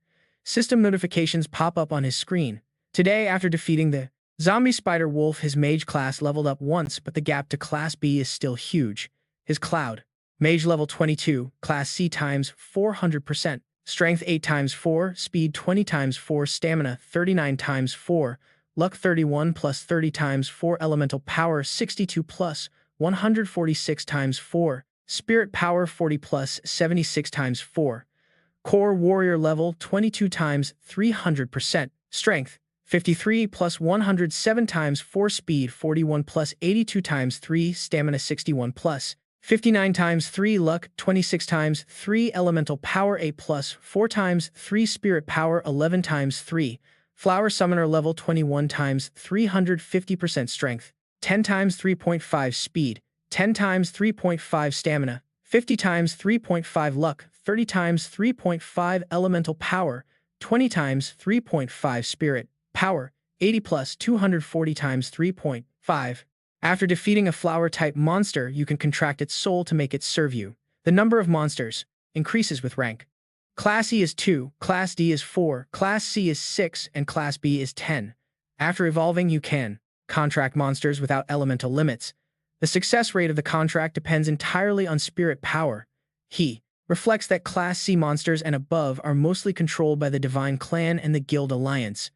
S1: System notifications pop up on his screen. Today, after defeating the Zombie Spider Wolf, his mage class leveled up once, but the gap to Class B is still huge. His Cloud. Mage level 22, Class C times 400%. Strength 8 times 4, Speed 20 times 4, Stamina 39 times 4, Luck 31 plus 30 times 4, Elemental Power 62 plus 146 times 4, Spirit Power 40 plus 76 times 4, Core Warrior level 22 times 300%, Strength 53 plus 107 times 4, Speed 41 plus 82 times 3, Stamina 61 plus 59 times 3, Luck 26 times 3, Elemental Power 8 plus 4 times 3, Spirit Power 11 times 3, Flower Summoner level 21 times 350% Strength, 10 times 3.5 Speed, 10 times 3.5 Stamina, 50 times 3.5 Luck, 30 times 3.5 Elemental Power, 20 times 3.5 Spirit Power, 80 plus 240 times 3.5. After defeating a flower-type monster, you can contract its soul to make it serve you. The number of monsters increases with rank. Class E is 2, Class D is 4, Class C is 6, and Class B is 10. After evolving, you can contract monsters without elemental limits. The success rate of the contract depends entirely on spirit power. He reflects that Class C monsters and above are mostly controlled by the Divine Clan and the Guild Alliance.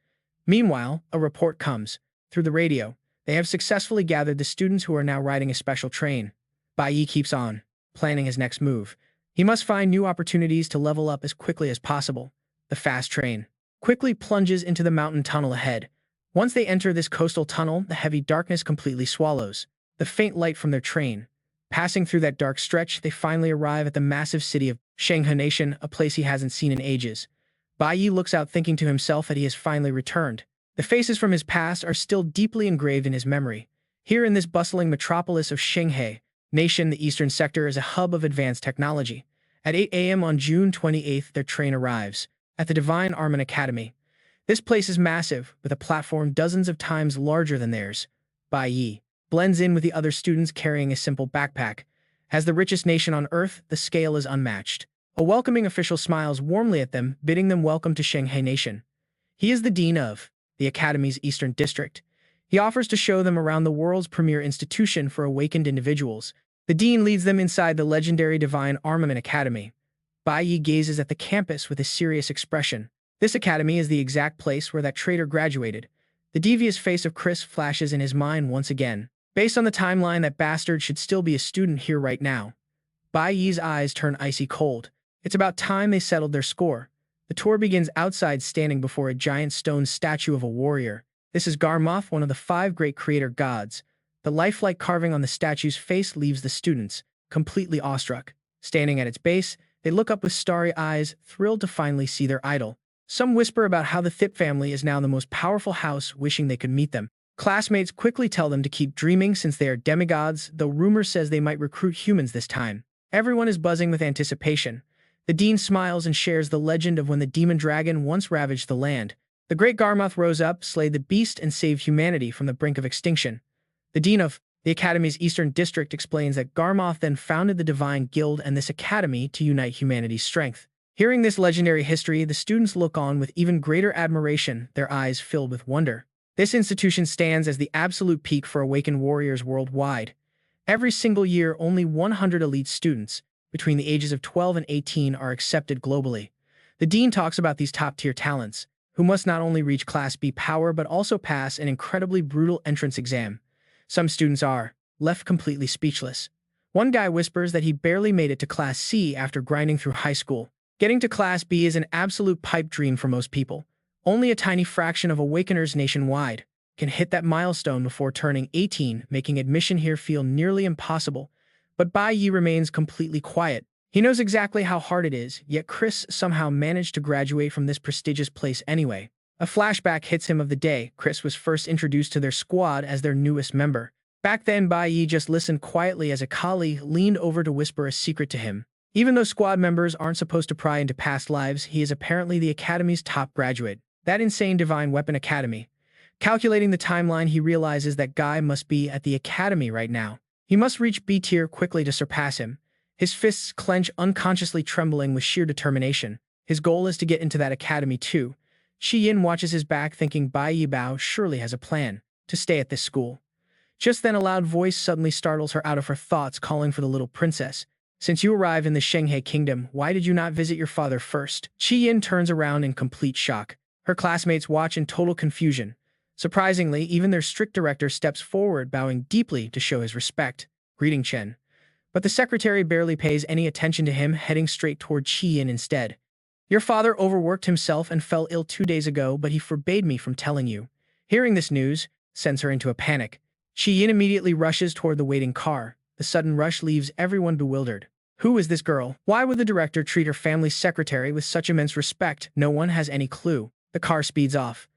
S1: Meanwhile, a report comes through the radio. They have successfully gathered the students who are now riding a special train. Bai Yi keeps on, planning his next move. He must find new opportunities to level up as quickly as possible. The fast train quickly plunges into the mountain tunnel ahead. Once they enter this coastal tunnel, the heavy darkness completely swallows the faint light from their train. Passing through that dark stretch, they finally arrive at the massive city of Shanghai Nation, a place he hasn't seen in ages. Bai Yi looks out, thinking to himself that he has finally returned. The faces from his past are still deeply engraved in his memory. Here in this bustling metropolis of Shanghai Nation, the eastern sector is a hub of advanced technology. At 8 a.m. on June 28th, their train arrives at the Divine Armament Academy. This place is massive, with a platform dozens of times larger than theirs. Bai Yi blends in with the other students carrying a simple backpack. As the richest nation on Earth, the scale is unmatched. A welcoming official smiles warmly at them, bidding them welcome to Shanghai Nation. He is the dean of the Academy's Eastern District. He offers to show them around the world's premier institution for awakened individuals. The dean leads them inside the legendary Divine Armament Academy. Bai Yi gazes at the campus with a serious expression. This academy is the exact place where that traitor graduated. The devious face of Chris flashes in his mind once again. Based on the timeline, that bastard should still be a student here right now. Bai Yi's eyes turn icy cold. It's about time they settled their score. The tour begins outside, standing before a giant stone statue of a warrior. This is Garmoth, one of the 5 great creator gods. The lifelike carving on the statue's face leaves the students completely awestruck. Standing at its base, they look up with starry eyes, thrilled to finally see their idol. Some whisper about how the Thip family is now the most powerful house, wishing they could meet them. Classmates quickly tell them to keep dreaming since they are demigods, though rumor says they might recruit humans this time. Everyone is buzzing with anticipation. The dean smiles and shares the legend of when the demon dragon once ravaged the land. The great Garmoth rose up, slayed the beast, and saved humanity from the brink of extinction. The dean of the Academy's Eastern District explains that Garmoth then founded the Divine Guild and this academy to unite humanity's strength. Hearing this legendary history, the students look on with even greater admiration, their eyes filled with wonder. This institution stands as the absolute peak for awakened warriors worldwide. Every single year, only 100 elite students between the ages of 12 and 18 are accepted globally. The dean talks about these top-tier talents, who must not only reach Class B power but also pass an incredibly brutal entrance exam. Some students are left completely speechless. One guy whispers that he barely made it to Class C after grinding through high school. Getting to Class B is an absolute pipe dream for most people. Only a tiny fraction of awakeners nationwide can hit that milestone before turning 18, making admission here feel nearly impossible. But Bai Yi remains completely quiet. He knows exactly how hard it is, yet Chris somehow managed to graduate from this prestigious place anyway. A flashback hits him of the day Chris was first introduced to their squad as their newest member. Back then, Bai Yi just listened quietly as a colleague leaned over to whisper a secret to him. Even though squad members aren't supposed to pry into past lives, he is apparently the Academy's top graduate. That insane Divine Weapon Academy. Calculating the timeline, he realizes that Guy must be at the Academy right now. He must reach B tier quickly to surpass him. His fists clench, unconsciously trembling with sheer determination. His goal is to get into that academy too. Shi-Yin watches his back, thinking Bai Yi surely has a plan to stay at this school. Just then a loud voice suddenly startles her out of her thoughts, calling for the little princess. Since you arrived in the Shenhe Kingdom, why did you not visit your father first? Shi-Yin turns around in complete shock. Her classmates watch in total confusion. Surprisingly, even their strict director steps forward, bowing deeply to show his respect. Greeting, Chen. But the secretary barely pays any attention to him, heading straight toward Shi-Yin instead. Your father overworked himself and fell ill 2 days ago, but he forbade me from telling you. Hearing this news sends her into a panic. Shi-Yin immediately rushes toward the waiting car. The sudden rush leaves everyone bewildered. Who is this girl? Why would the director treat her family's secretary with such immense respect? No one has any clue. The car speeds off.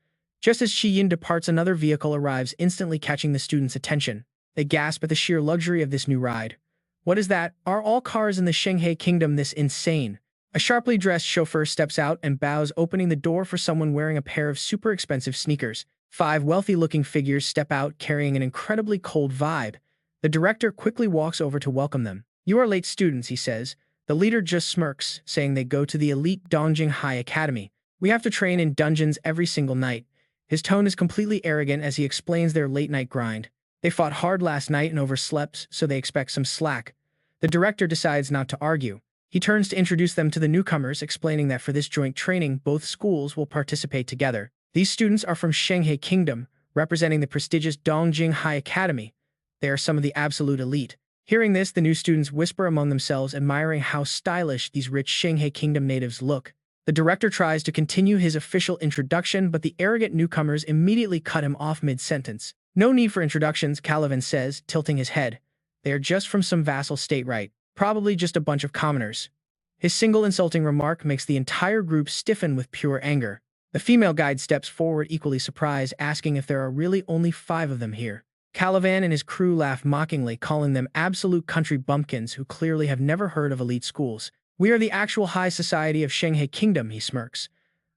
S1: Just as Shi-Yin departs, another vehicle arrives, instantly catching the students' attention. They gasp at the sheer luxury of this new ride. What is that? Are all cars in the Shenhe Kingdom this insane? A sharply dressed chauffeur steps out and bows, opening the door for someone wearing a pair of super expensive sneakers. 5 wealthy-looking figures step out, carrying an incredibly cold vibe. The director quickly walks over to welcome them. You are late students, he says. The leader just smirks, saying they go to the elite Dongjing High Academy. We have to train in dungeons every single night. His tone is completely arrogant as he explains their late-night grind. They fought hard last night and overslept, so they expect some slack. The director decides not to argue. He turns to introduce them to the newcomers, explaining that for this joint training, both schools will participate together. These students are from Shenhe Kingdom, representing the prestigious Dongjing High Academy. They are some of the absolute elite. Hearing this, the new students whisper among themselves, admiring how stylish these rich Shenhe Kingdom natives look. The director tries to continue his official introduction, but the arrogant newcomers immediately cut him off mid-sentence. No need for introductions, Calivan says, tilting his head. They are just from some vassal state, right? Probably just a bunch of commoners. His single insulting remark makes the entire group stiffen with pure anger. The female guide steps forward, equally surprised, asking if there are really only 5 of them here. Calivan and his crew laugh mockingly, calling them absolute country bumpkins who clearly have never heard of elite schools. We are the actual high society of Shenhe Kingdom, he smirks.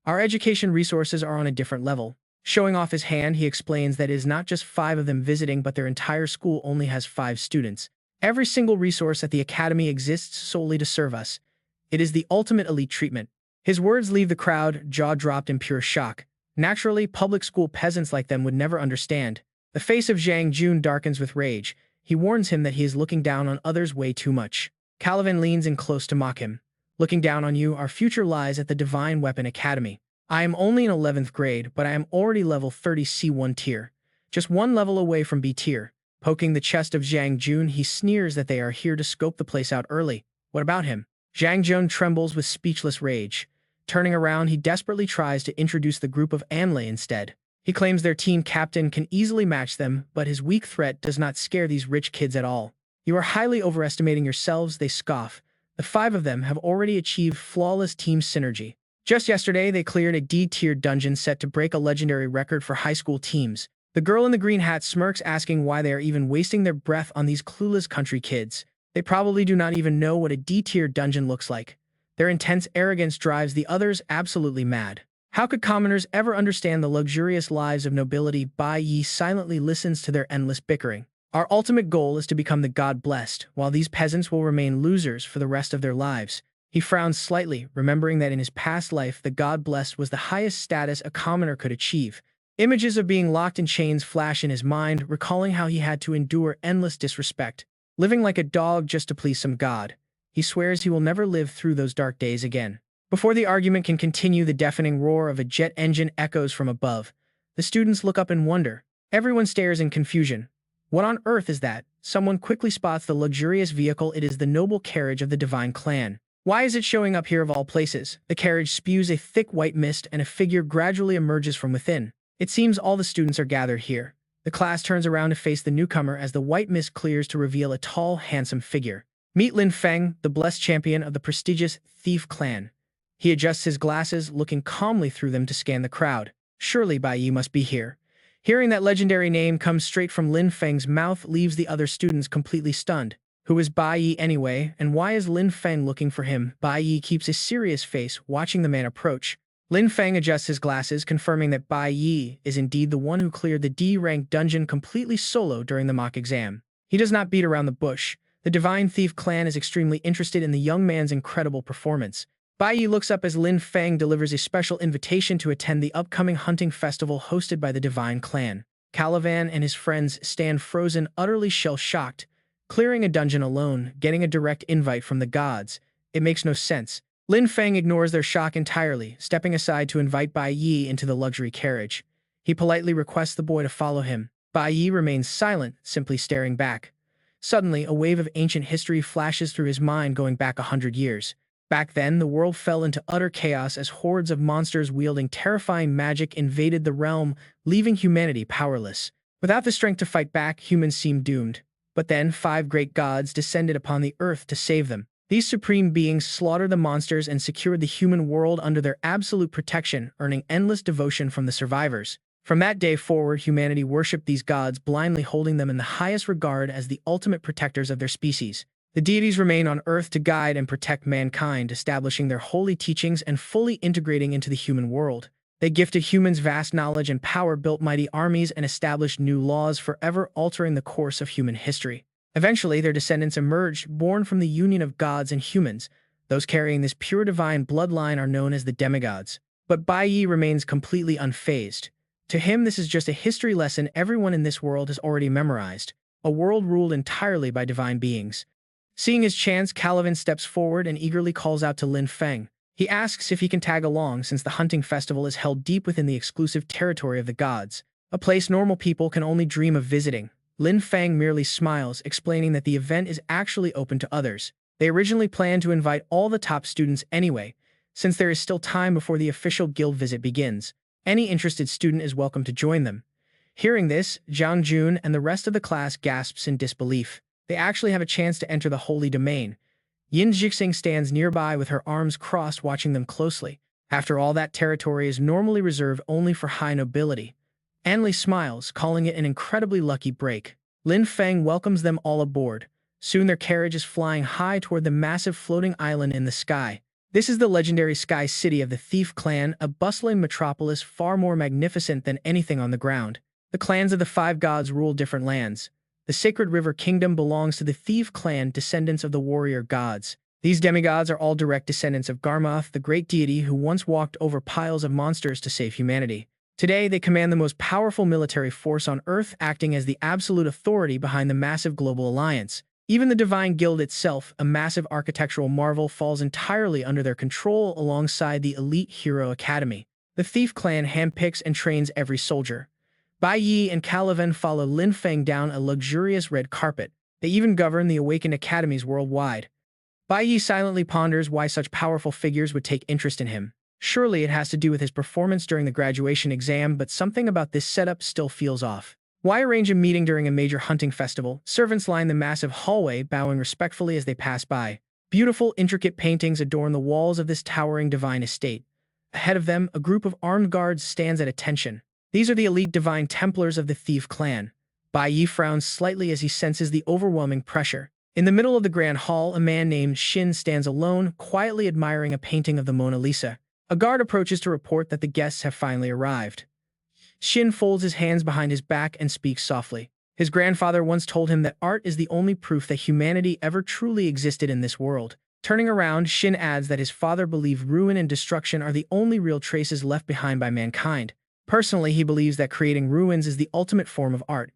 S1: Our education resources are on a different level. Showing off his hand, he explains that it is not just 5 of them visiting, but their entire school only has 5 students. Every single resource at the academy exists solely to serve us. It is the ultimate elite treatment. His words leave the crowd jaw-dropped in pure shock. Naturally, public school peasants like them would never understand. The face of Zhang Jun darkens with rage. He warns him that he is looking down on others way too much. Calivan leans in close to mock him. Looking down on you, our future lies at the Divine Weapon Academy. I am only in 11th grade, but I am already level 30 C1 tier. Just 1 level away from B tier. Poking the chest of Zhang Jun, he sneers that they are here to scope the place out early. What about him? Zhang Jun trembles with speechless rage. Turning around, he desperately tries to introduce the group of Anlei instead. He claims their team captain can easily match them, but his weak threat does not scare these rich kids at all. You are highly overestimating yourselves, they scoff. The 5 of them have already achieved flawless team synergy. Just yesterday, they cleared a D-tier dungeon set to break a legendary record for high school teams. The girl in the green hat smirks, asking why they are even wasting their breath on these clueless country kids. They probably do not even know what a D-tier dungeon looks like. Their intense arrogance drives the others absolutely mad. How could commoners ever understand the luxurious lives of nobility? Bai Yi silently listens to their endless bickering. Our ultimate goal is to become the God-blessed, while these peasants will remain losers for the rest of their lives. He frowns slightly, remembering that in his past life, the God-blessed was the highest status a commoner could achieve. Images of being locked in chains flash in his mind, recalling how he had to endure endless disrespect, living like a dog just to please some god. He swears he will never live through those dark days again. Before the argument can continue, the deafening roar of a jet engine echoes from above. The students look up in wonder. Everyone stares in confusion. What on earth is that? Someone quickly spots the luxurious vehicle. It is the noble carriage of the Divine Clan. Why is it showing up here of all places? The carriage spews a thick white mist and a figure gradually emerges from within. It seems all the students are gathered here. The class turns around to face the newcomer as the white mist clears to reveal a tall, handsome figure. Meet Lin Feng, the blessed champion of the prestigious Thief Clan. He adjusts his glasses, looking calmly through them to scan the crowd. Surely Bai Yi must be here. Hearing that legendary name come straight from Lin Feng's mouth leaves the other students completely stunned. Who is Bai Yi anyway, and why is Lin Feng looking for him? Bai Yi keeps a serious face, watching the man approach. Lin Feng adjusts his glasses, confirming that Bai Yi is indeed the one who cleared the D-rank dungeon completely solo during the mock exam. He does not beat around the bush. The Divine Thief clan is extremely interested in the young man's incredible performance. Bai Yi looks up as Lin Feng delivers a special invitation to attend the upcoming hunting festival hosted by the Divine Clan. Calivan and his friends stand frozen, utterly shell-shocked. Clearing a dungeon alone, getting a direct invite from the gods. It makes no sense. Lin Feng ignores their shock entirely, stepping aside to invite Bai Yi into the luxury carriage. He politely requests the boy to follow him. Bai Yi remains silent, simply staring back. Suddenly, a wave of ancient history flashes through his mind, going back 100 years. Back then, the world fell into utter chaos as hordes of monsters wielding terrifying magic invaded the realm, leaving humanity powerless. Without the strength to fight back, humans seemed doomed. But then, 5 great gods descended upon the earth to save them. These supreme beings slaughtered the monsters and secured the human world under their absolute protection, earning endless devotion from the survivors. From that day forward, humanity worshipped these gods, blindly holding them in the highest regard as the ultimate protectors of their species. The deities remain on Earth to guide and protect mankind, establishing their holy teachings and fully integrating into the human world. They gifted humans vast knowledge and power, built mighty armies, and established new laws, forever altering the course of human history. Eventually, their descendants emerged, born from the union of gods and humans. Those carrying this pure divine bloodline are known as the demigods. But Bai Yi remains completely unfazed. To him, this is just a history lesson everyone in this world has already memorized. A world ruled entirely by divine beings. Seeing his chance, Calivan steps forward and eagerly calls out to Lin Feng. He asks if he can tag along, since the hunting festival is held deep within the exclusive territory of the gods, a place normal people can only dream of visiting. Lin Feng merely smiles, explaining that the event is actually open to others. They originally planned to invite all the top students anyway, since there is still time before the official guild visit begins. Any interested student is welcome to join them. Hearing this, Jiang Jun and the rest of the class gasps in disbelief. They actually have a chance to enter the holy domain. Yin Jixing stands nearby with her arms crossed, watching them closely. After all, that territory is normally reserved only for high nobility. Anli smiles, calling it an incredibly lucky break. Lin Feng welcomes them all aboard. Soon their carriage is flying high toward the massive floating island in the sky. This is the legendary Sky City of the Thief Clan, a bustling metropolis far more magnificent than anything on the ground. The clans of the 5 gods rule different lands. The Sacred River Kingdom belongs to the Thief Clan, descendants of the warrior gods. These demigods are all direct descendants of Garmoth, the great deity who once walked over piles of monsters to save humanity. Today, they command the most powerful military force on Earth, acting as the absolute authority behind the massive global alliance. Even the Divine Guild itself, a massive architectural marvel, falls entirely under their control alongside the elite Hero Academy. The Thief Clan handpicks and trains every soldier. Bai Yi and Calivan follow Lin Feng down a luxurious red carpet. They even govern the awakened academies worldwide. Bai Yi silently ponders why such powerful figures would take interest in him. Surely it has to do with his performance during the graduation exam, but something about this setup still feels off. Why arrange a meeting during a major hunting festival? Servants line the massive hallway, bowing respectfully as they pass by. Beautiful, intricate paintings adorn the walls of this towering divine estate. Ahead of them, a group of armed guards stands at attention. These are the elite divine Templars of the Thief Clan. Bai Yi frowns slightly as he senses the overwhelming pressure. In the middle of the grand hall, a man named Xin stands alone, quietly admiring a painting of the Mona Lisa. A guard approaches to report that the guests have finally arrived. Xin folds his hands behind his back and speaks softly. His grandfather once told him that art is the only proof that humanity ever truly existed in this world. Turning around, Xin adds that his father believed ruin and destruction are the only real traces left behind by mankind. Personally, he believes that creating ruins is the ultimate form of art.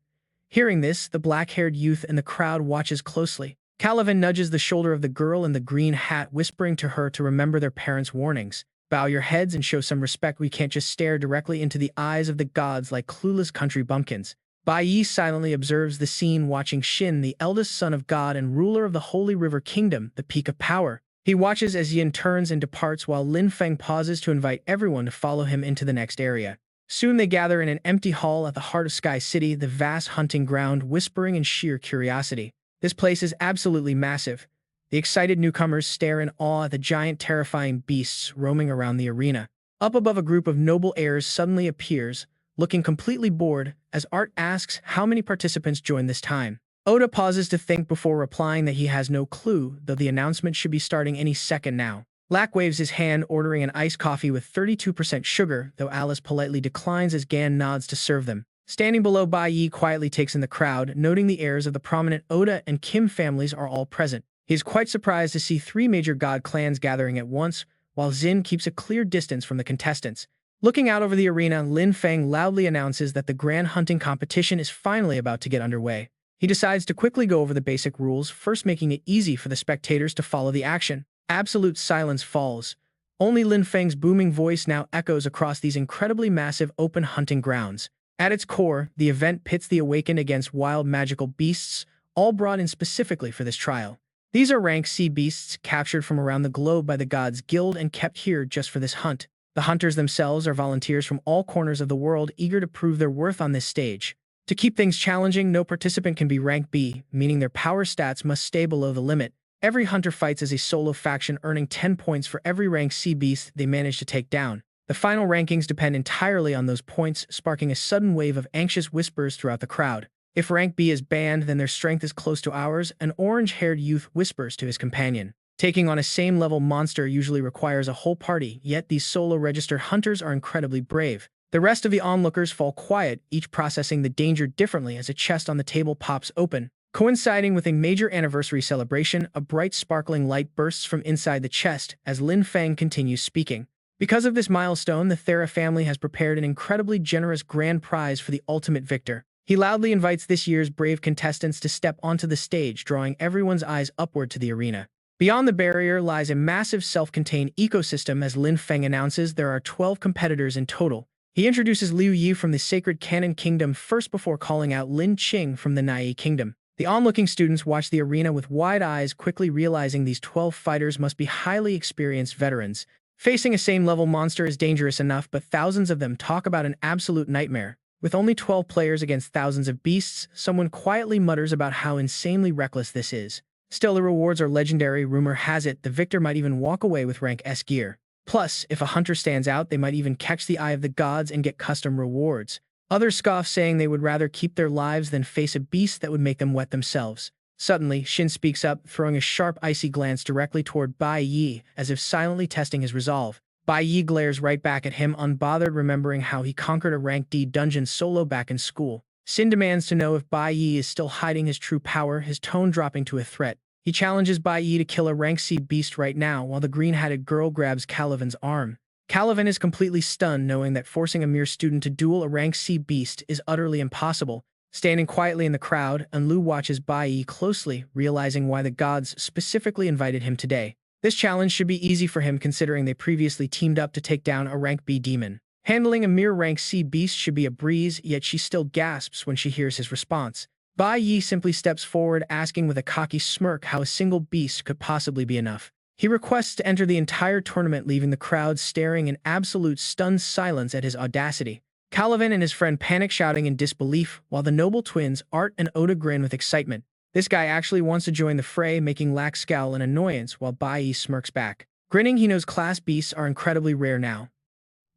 S1: Hearing this, the black-haired youth in the crowd watches closely. Calivan nudges the shoulder of the girl in the green hat, whispering to her to remember their parents' warnings. Bow your heads and show some respect. We can't just stare directly into the eyes of the gods like clueless country bumpkins. Bai Yi silently observes the scene, watching Xin, the eldest son of God and ruler of the Holy River Kingdom, the peak of power. He watches as Yin turns and departs while Lin Feng pauses to invite everyone to follow him into the next area. Soon they gather in an empty hall at the heart of Sky City, the vast hunting ground, whispering in sheer curiosity. This place is absolutely massive. The excited newcomers stare in awe at the giant, terrifying beasts roaming around the arena. Up above, a group of noble heirs suddenly appears, looking completely bored, as Art asks how many participants joined this time. Oda pauses to think before replying that he has no clue, though the announcement should be starting any second now. Lack waves his hand, ordering an iced coffee with 32% sugar, though Alice politely declines as Gan nods to serve them. Standing below, Bai Yi quietly takes in the crowd, noting the heirs of the prominent Oda and Kim families are all present. He is quite surprised to see three major god clans gathering at once, while Xin keeps a clear distance from the contestants. Looking out over the arena, Lin Feng loudly announces that the grand hunting competition is finally about to get underway. He decides to quickly go over the basic rules, first making it easy for the spectators to follow the action. Absolute silence falls. Only Lin Feng's booming voice now echoes across these incredibly massive open hunting grounds. At its core, the event pits the awakened against wild magical beasts, all brought in specifically for this trial. These are rank C beasts captured from around the globe by the Gods Guild and kept here just for this hunt. The hunters themselves are volunteers from all corners of the world, eager to prove their worth on this stage. To keep things challenging, no participant can be rank B, meaning their power stats must stay below the limit. Every hunter fights as a solo faction, earning 10 points for every rank C beast they manage to take down. The final rankings depend entirely on those points, sparking a sudden wave of anxious whispers throughout the crowd. If rank B is banned, then their strength is close to ours, an orange-haired youth whispers to his companion. Taking on a same-level monster usually requires a whole party, yet these solo-registered hunters are incredibly brave. The rest of the onlookers fall quiet, each processing the danger differently as a chest on the table pops open. Coinciding with a major anniversary celebration, a bright sparkling light bursts from inside the chest as Lin Feng continues speaking. Because of this milestone, the Thera family has prepared an incredibly generous grand prize for the ultimate victor. He loudly invites this year's brave contestants to step onto the stage, drawing everyone's eyes upward to the arena. Beyond the barrier lies a massive self-contained ecosystem as Lin Feng announces there are 12 competitors in total. He introduces Liu Yi from the Sacred Cannon Kingdom first before calling out Lin Qing from the Nai Kingdom. The onlooking students watch the arena with wide eyes, quickly realizing these 12 fighters must be highly experienced veterans. Facing a same-level monster is dangerous enough, but thousands of them talk about an absolute nightmare. With only 12 players against thousands of beasts, someone quietly mutters about how insanely reckless this is. Still, the rewards are legendary. Rumor has it the victor might even walk away with rank S gear. Plus, if a hunter stands out, they might even catch the eye of the gods and get custom rewards. Others scoff, saying they would rather keep their lives than face a beast that would make them wet themselves. Suddenly, Shin speaks up, throwing a sharp, icy glance directly toward Bai Yi, as if silently testing his resolve. Bai Yi glares right back at him, unbothered, remembering how he conquered a rank D dungeon solo back in school. Shin demands to know if Bai Yi is still hiding his true power, his tone dropping to a threat. He challenges Bai Yi to kill a rank C beast right now, while the green-hatted girl grabs Calivan's arm. Calivan is completely stunned, knowing that forcing a mere student to duel a rank C beast is utterly impossible. Standing quietly in the crowd, Enlu watches Bai Yi closely, realizing why the gods specifically invited him today. This challenge should be easy for him, considering they previously teamed up to take down a rank B demon. Handling a mere rank C beast should be a breeze, yet she still gasps when she hears his response. Bai Yi simply steps forward, asking with a cocky smirk how a single beast could possibly be enough. He requests to enter the entire tournament, leaving the crowd staring in absolute stunned silence at his audacity. Calivan and his friend panic, shouting in disbelief, while the noble twins, Art and Oda, grin with excitement. This guy actually wants to join the fray, making Lack scowl in annoyance while Bai Yi smirks back. Grinning, he knows class beasts are incredibly rare now.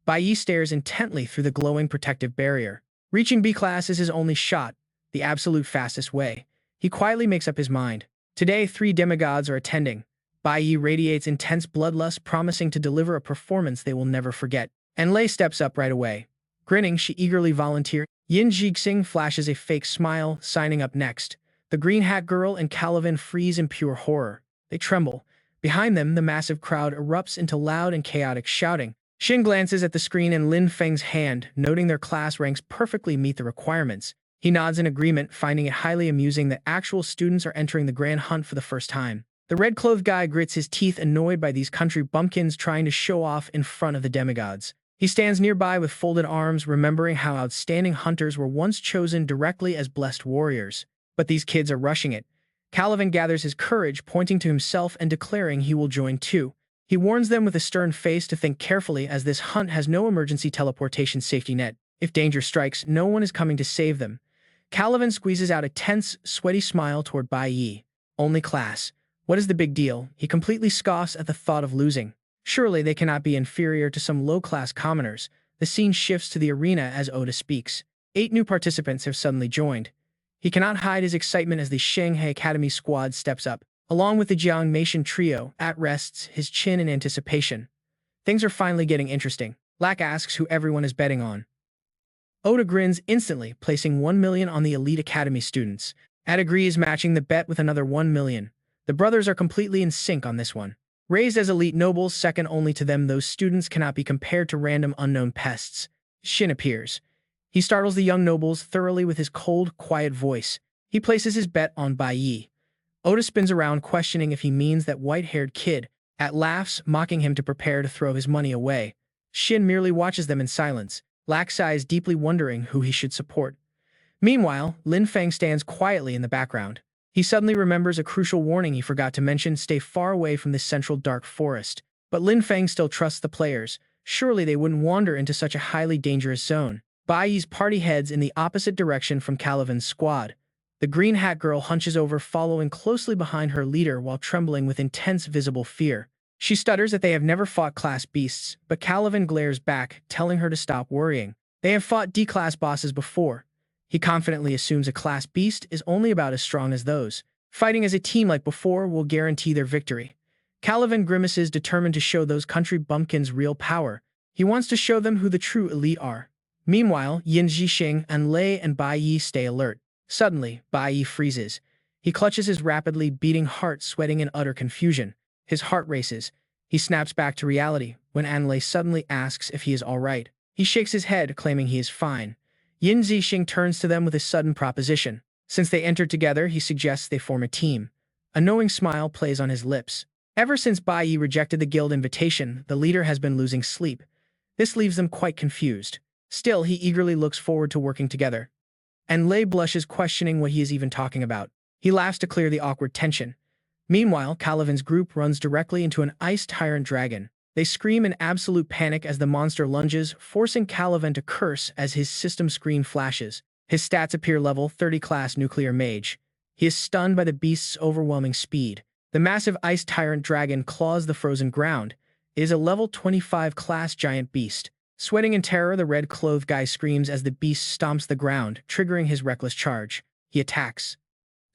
S1: Bai Yi stares intently through the glowing protective barrier. Reaching B class is his only shot, the absolute fastest way. He quietly makes up his mind. Today, 3 demigods are attending. Bai Yi radiates intense bloodlust, promising to deliver a performance they will never forget. Enlei steps up right away. Grinning, she eagerly volunteers. Yin Jixing flashes a fake smile, signing up next. The green hat girl and Calivan freeze in pure horror. They tremble. Behind them, the massive crowd erupts into loud and chaotic shouting. Shin glances at the screen and Lin Feng's hand, noting their class ranks perfectly meet the requirements. He nods in agreement, finding it highly amusing that actual students are entering the grand hunt for the first time. The red-clothed guy grits his teeth, annoyed by these country bumpkins trying to show off in front of the demigods. He stands nearby with folded arms, remembering how outstanding hunters were once chosen directly as blessed warriors. But these kids are rushing it. Calivan gathers his courage, pointing to himself and declaring he will join too. He warns them with a stern face to think carefully, as this hunt has no emergency teleportation safety net. If danger strikes, no one is coming to save them. Calivan squeezes out a tense, sweaty smile toward Bai Yi. Only class. What is the big deal? He completely scoffs at the thought of losing. Surely they cannot be inferior to some low-class commoners. The scene shifts to the arena as Oda speaks. 8 new participants have suddenly joined. He cannot hide his excitement as the Shanghai Academy squad steps up. Along with the Jiangmation trio, At rests his chin in anticipation. Things are finally getting interesting. Lack asks who everyone is betting on. Oda grins instantly, placing 1 million on the elite academy students. At agrees, matching the bet with another 1 million. The brothers are completely in sync on this one. Raised as elite nobles, second only to them, those students cannot be compared to random unknown pests. Shin appears. He startles the young nobles thoroughly with his cold, quiet voice. He places his bet on Bai Yi. Oda spins around, questioning if he means that white-haired kid. At laughs, mocking him to prepare to throw his money away. Shin merely watches them in silence. Lack sighs, deeply wondering who he should support. Meanwhile, Lin Feng stands quietly in the background. He suddenly remembers a crucial warning he forgot to mention: stay far away from this central dark forest. But Lin Feng still trusts the players. Surely they wouldn't wander into such a highly dangerous zone. Bai Yi's party heads in the opposite direction from Calivan's squad. The green hat girl hunches over, following closely behind her leader while trembling with intense visible fear. She stutters that they have never fought class beasts, but Calivan glares back, telling her to stop worrying. They have fought D-class bosses before. He confidently assumes a class beast is only about as strong as those. Fighting as a team like before will guarantee their victory. Calivan grimaces, determined to show those country bumpkins real power. He wants to show them who the true elite are. Meanwhile, Yin Zhixing and Lei and Bai Yi stay alert. Suddenly, Bai Yi freezes. He clutches his rapidly beating heart, sweating in utter confusion. His heart races. He snaps back to reality when Anlei suddenly asks if he is all right. He shakes his head, claiming he is fine. Yin Zixing turns to them with a sudden proposition. Since they entered together, he suggests they form a team. A knowing smile plays on his lips. Ever since Bai Yi rejected the guild invitation, the leader has been losing sleep. This leaves them quite confused. Still, he eagerly looks forward to working together. And Lei blushes, questioning what he is even talking about. He laughs to clear the awkward tension. Meanwhile, Calivan's group runs directly into an ice tyrant dragon. They scream in absolute panic as the monster lunges, forcing Calivan to curse as his system screen flashes. His stats appear level 30 class nuclear mage. He is stunned by the beast's overwhelming speed. The massive ice tyrant dragon claws the frozen ground. It is a level 25 class giant beast. Sweating in terror, the red-clothed guy screams as the beast stomps the ground, triggering his reckless charge. He attacks.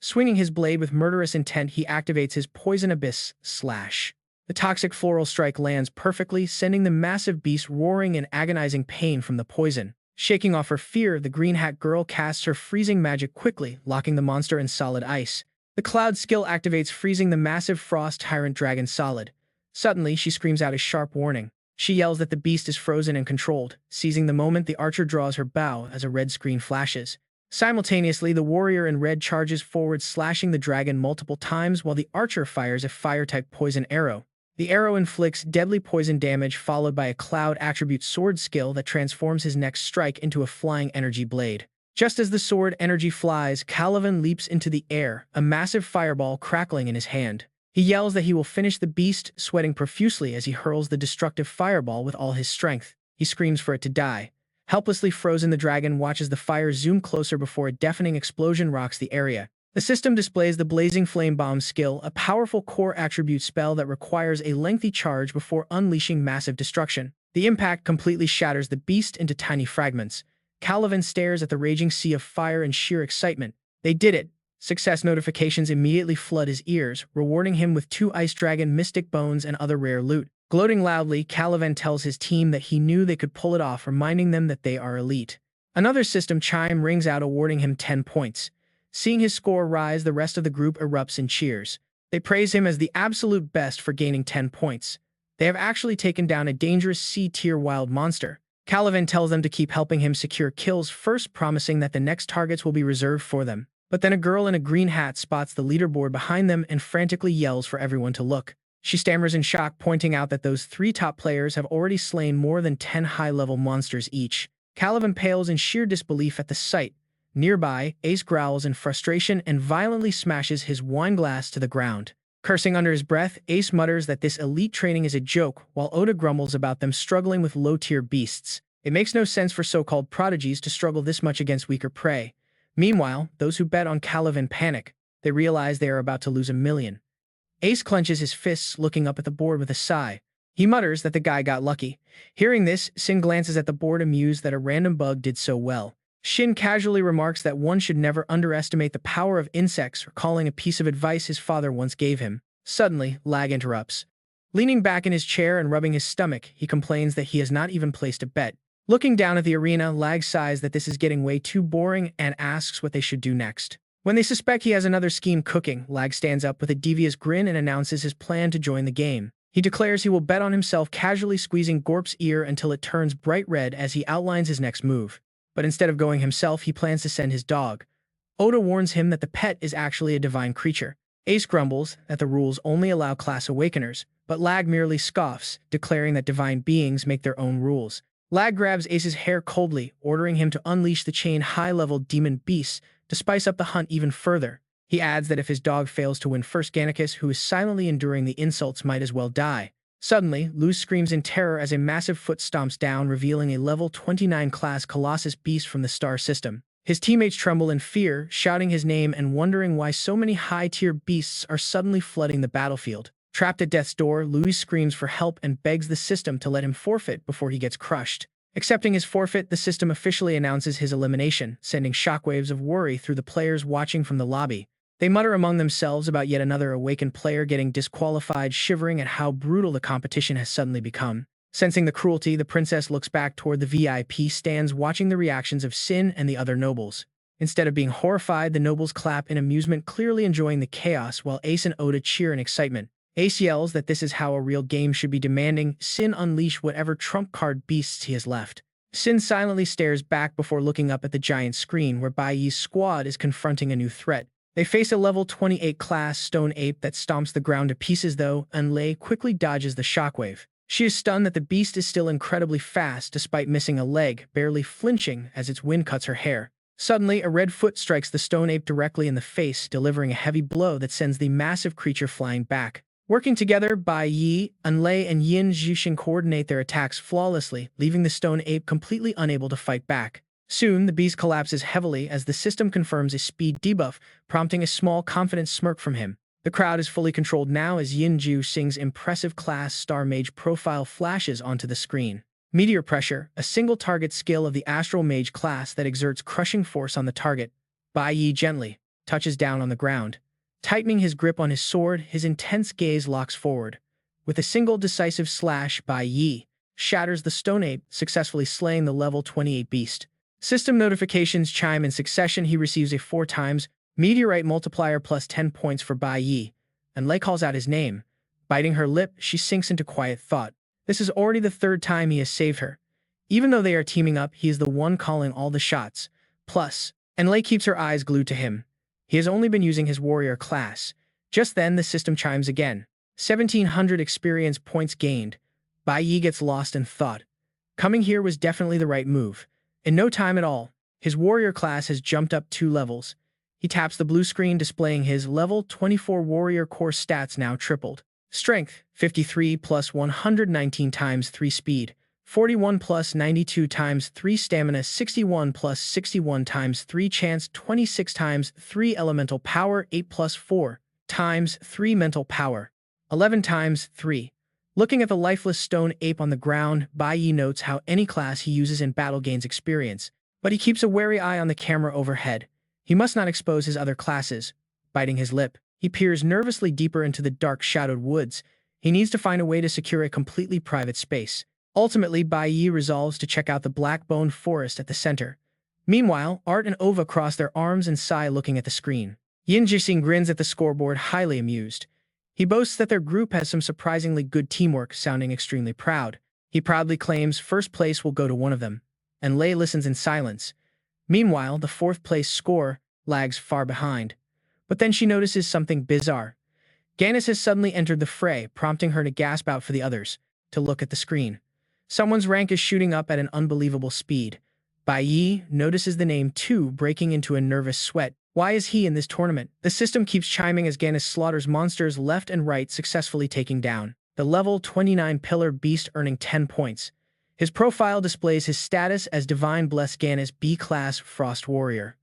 S1: Swinging his blade with murderous intent, he activates his Poison Abyss Slash. The toxic floral strike lands perfectly, sending the massive beast roaring in agonizing pain from the poison. Shaking off her fear, the green hat girl casts her freezing magic quickly, locking the monster in solid ice. The cloud skill activates, freezing the massive frost tyrant dragon solid. Suddenly, she screams out a sharp warning. She yells that the beast is frozen and controlled. Seizing the moment, the archer draws her bow as a red screen flashes. Simultaneously, the warrior in red charges forward, slashing the dragon multiple times while the archer fires a fire-type poison arrow. The arrow inflicts deadly poison damage, followed by a cloud attribute sword skill that transforms his next strike into a flying energy blade. Just as the sword energy flies, Calivan leaps into the air, a massive fireball crackling in his hand. He yells that he will finish the beast, sweating profusely as he hurls the destructive fireball with all his strength. He screams for it to die. Helplessly frozen, the dragon watches the fire zoom closer before a deafening explosion rocks the area. The system displays the Blazing Flame Bomb skill, a powerful core attribute spell that requires a lengthy charge before unleashing massive destruction. The impact completely shatters the beast into tiny fragments. Calivan stares at the raging sea of fire in sheer excitement. They did it! Success notifications immediately flood his ears, rewarding him with 2 ice dragon mystic bones and other rare loot. Gloating loudly, Calivan tells his team that he knew they could pull it off, reminding them that they are elite. Another system chime rings out, awarding him 10 points. Seeing his score rise, the rest of the group erupts in cheers. They praise him as the absolute best for gaining 10 points. They have actually taken down a dangerous C-tier wild monster. Calivan tells them to keep helping him secure kills first, promising that the next targets will be reserved for them. But then a girl in a green hat spots the leaderboard behind them and frantically yells for everyone to look. She stammers in shock, pointing out that those 3 top players have already slain more than 10 high-level monsters each. Calivan pales in sheer disbelief at the sight. Nearby, Ace growls in frustration and violently smashes his wine glass to the ground. Cursing under his breath, Ace mutters that this elite training is a joke, while Oda grumbles about them struggling with low-tier beasts. It makes no sense for so-called prodigies to struggle this much against weaker prey. Meanwhile, those who bet on Calivan panic. They realize they are about to lose 1 million. Ace clenches his fists, looking up at the board with a sigh. He mutters that the guy got lucky. Hearing this, Sin glances at the board, amused that a random bug did so well. Shin casually remarks that one should never underestimate the power of insects, recalling a piece of advice his father once gave him. Suddenly, Lag interrupts. Leaning back in his chair and rubbing his stomach, he complains that he has not even placed a bet. Looking down at the arena, Lag sighs that this is getting way too boring and asks what they should do next. When they suspect he has another scheme cooking, Lag stands up with a devious grin and announces his plan to join the game. He declares he will bet on himself, casually squeezing Gorp's ear until it turns bright red as he outlines his next move. But instead of going himself, he plans to send his dog. Oda warns him that the pet is actually a divine creature. Ace grumbles that the rules only allow class awakeners, but Lag merely scoffs, declaring that divine beings make their own rules. Lag grabs Ace's hair coldly, ordering him to unleash the chain high-level demon beasts to spice up the hunt even further. He adds that if his dog fails to win first, Gannicus, who is silently enduring the insults, might as well die. Suddenly, Luz screams in terror as a massive foot stomps down, revealing a level 29 class Colossus beast from the star system. His teammates tremble in fear, shouting his name and wondering why so many high-tier beasts are suddenly flooding the battlefield. Trapped at death's door, Louis screams for help and begs the system to let him forfeit before he gets crushed. Accepting his forfeit, the system officially announces his elimination, sending shockwaves of worry through the players watching from the lobby. They mutter among themselves about yet another awakened player getting disqualified, shivering at how brutal the competition has suddenly become. Sensing the cruelty, the princess looks back toward the VIP stands, watching the reactions of Sin and the other nobles. Instead of being horrified, the nobles clap in amusement, clearly enjoying the chaos, while Ace and Oda cheer in excitement. Ace yells that this is how a real game should be, demanding Sin unleash whatever trump card beasts he has left. Sin silently stares back before looking up at the giant screen where Bai Yi's squad is confronting a new threat. They face a level 28 class stone ape that stomps the ground to pieces, though, and Lei quickly dodges the shockwave. She is stunned that the beast is still incredibly fast despite missing a leg, barely flinching as its wind cuts her hair. Suddenly, a red foot strikes the stone ape directly in the face, delivering a heavy blow that sends the massive creature flying back. Working together, Bai Yi, Anlei, and Yin Zhuxing coordinate their attacks flawlessly, leaving the stone ape completely unable to fight back. Soon, the beast collapses heavily as the system confirms a speed debuff, prompting a small, confident smirk from him. The crowd is fully controlled now as Yin Zhuxing's impressive class Star Mage profile flashes onto the screen. Meteor Pressure, a single target skill of the Astral Mage class that exerts crushing force on the target. Bai Yi gently touches down on the ground. Tightening his grip on his sword, his intense gaze locks forward. With a single decisive slash, Bai Yi shatters the stone ape, successfully slaying the level 28 beast. System notifications chime in succession. He receives a 4 times meteorite multiplier plus 10 points for Bai Yi, and Lei calls out his name. Biting her lip, she sinks into quiet thought. This is already the 3rd time he has saved her. Even though they are teaming up, he is the one calling all the shots. Plus, and Lei keeps her eyes glued to him. He has only been using his warrior class. Just then, the system chimes again. 1,700 experience points gained. Bai Yi gets lost in thought. Coming here was definitely the right move. In no time at all, his warrior class has jumped up 2 levels. He taps the blue screen, displaying his level 24 warrior core stats now tripled. Strength, 53 plus 119 times 3 speed, 41 plus 92 times 3 stamina, 61 plus 61 times 3 chance, 26 times 3 elemental power, 8 plus 4 times 3 mental power, 11 times 3. Looking at the lifeless stone ape on the ground, Bai Yi notes how any class he uses in battle gains experience, but he keeps a wary eye on the camera overhead. He must not expose his other classes. Biting his lip, he peers nervously deeper into the dark, shadowed woods. He needs to find a way to secure a completely private space. Ultimately, Bai Yi resolves to check out the black-boned forest at the center. Meanwhile, Art and Ova cross their arms and sigh, looking at the screen. Yin Jixing grins at the scoreboard, highly amused. He boasts that their group has some surprisingly good teamwork, sounding extremely proud. He proudly claims first place will go to one of them, and Lei listens in silence. Meanwhile, the 4th place score lags far behind. But then she notices something bizarre. Gannis has suddenly entered the fray, prompting her to gasp out for the others to look at the screen. Someone's rank is shooting up at an unbelievable speed. Bai Yi notices the name too, breaking into a nervous sweat. Why is he in this tournament? The system keeps chiming as Gannis slaughters monsters left and right, successfully taking down the level 29 pillar beast, earning 10 points. His profile displays his status as Divine Blessed Gannis B-Class Frost Warrior.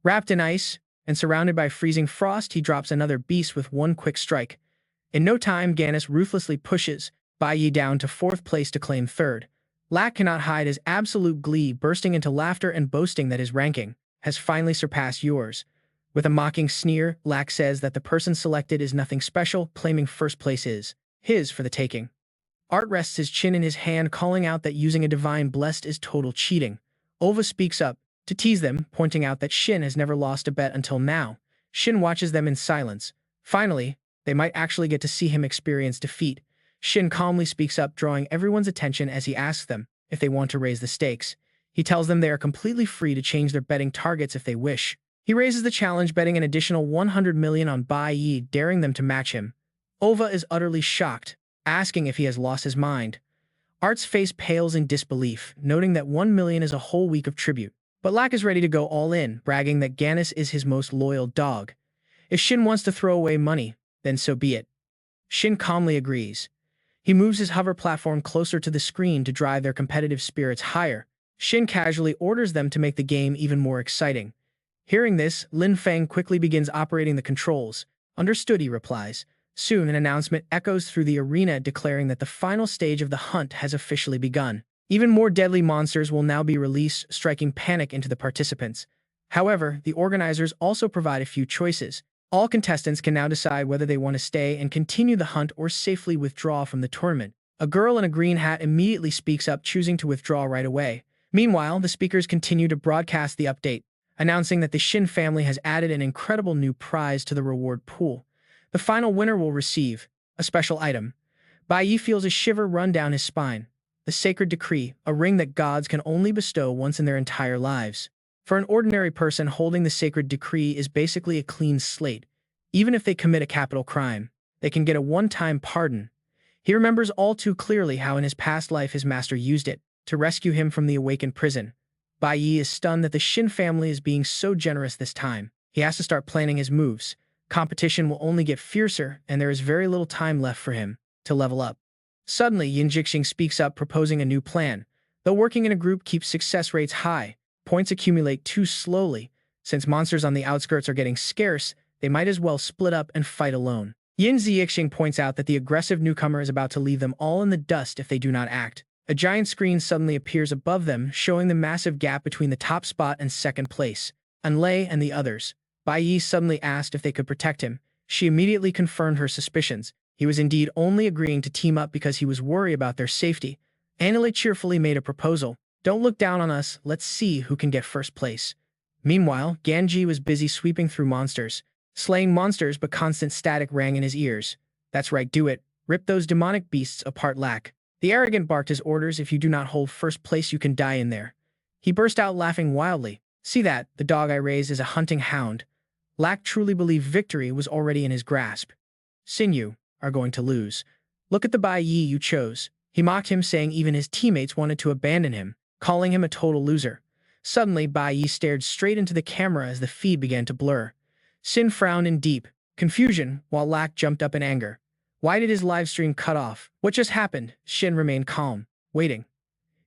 S1: Wrapped in ice and surrounded by freezing frost, he drops another beast with one quick strike. In no time, Gannis ruthlessly pushes Bai Yi down to 4th place to claim 3rd. Lack cannot hide his absolute glee, bursting into laughter and boasting that his ranking has finally surpassed yours. With a mocking sneer, Lack says that the person selected is nothing special, claiming first place is his for the taking. Art rests his chin in his hand, calling out that using a divine blessed is total cheating. Ova speaks up to tease them, pointing out that Shin has never lost a bet until now. Shin watches them in silence. Finally, they might actually get to see him experience defeat. Shin calmly speaks up, drawing everyone's attention as he asks them if they want to raise the stakes. He tells them they are completely free to change their betting targets if they wish. He raises the challenge, betting an additional 100 million on Bai Yi, daring them to match him. Ova is utterly shocked, asking if he has lost his mind. Art's face pales in disbelief, noting that 1 million is a whole week of tribute. But Lack is ready to go all in, bragging that Gannis is his most loyal dog. If Shin wants to throw away money, then so be it. Shin calmly agrees. He moves his hover platform closer to the screen to drive their competitive spirits higher. Shin casually orders them to make the game even more exciting. Hearing this, Lin Feng quickly begins operating the controls. Understood, he replies. Soon, an announcement echoes through the arena declaring that the final stage of the hunt has officially begun. Even more deadly monsters will now be released, striking panic into the participants. However, the organizers also provide a few choices. All contestants can now decide whether they want to stay and continue the hunt or safely withdraw from the tournament. A girl in a green hat immediately speaks up, choosing to withdraw right away. Meanwhile, the speakers continue to broadcast the update, announcing that the Shin family has added an incredible new prize to the reward pool. The final winner will receive a special item. Bai Yi feels a shiver run down his spine. The Sacred Decree, a ring that gods can only bestow once in their entire lives. For an ordinary person, holding the Sacred Decree is basically a clean slate. Even if they commit a capital crime, they can get a one-time pardon. He remembers all too clearly how in his past life his master used it to rescue him from the awakened prison. Bai Yi is stunned that the Shin family is being so generous this time. He has to start planning his moves. Competition will only get fiercer, and there is very little time left for him to level up. Suddenly, Yin Jixing speaks up, proposing a new plan. Though working in a group keeps success rates high, points accumulate too slowly. Since monsters on the outskirts are getting scarce, they might as well split up and fight alone. Yin Zixing points out that the aggressive newcomer is about to leave them all in the dust if they do not act. A giant screen suddenly appears above them, showing the massive gap between the top spot and second place. Anlei and the others. Bai Yi suddenly asked if they could protect him. She immediately confirmed her suspicions. He was indeed only agreeing to team up because he was worried about their safety. Anlei cheerfully made a proposal. Don't look down on us, let's see who can get first place. Meanwhile, Ganji was busy sweeping through monsters. Slaying monsters, but constant static rang in his ears. That's right, do it. Rip those demonic beasts apart, Lack. The arrogant barked his orders. If you do not hold first place, you can die in there. He burst out laughing wildly. See that, the dog I raised is a hunting hound. Lack truly believed victory was already in his grasp. Sinew are going to lose. Look at the Bai Yi you chose. He mocked him, saying even his teammates wanted to abandon him, calling him a total loser. Suddenly, Bai Yi stared straight into the camera as the feed began to blur. Sin frowned in deep confusion, while Lack jumped up in anger. Why did his live stream cut off? What just happened? Shin remained calm, waiting.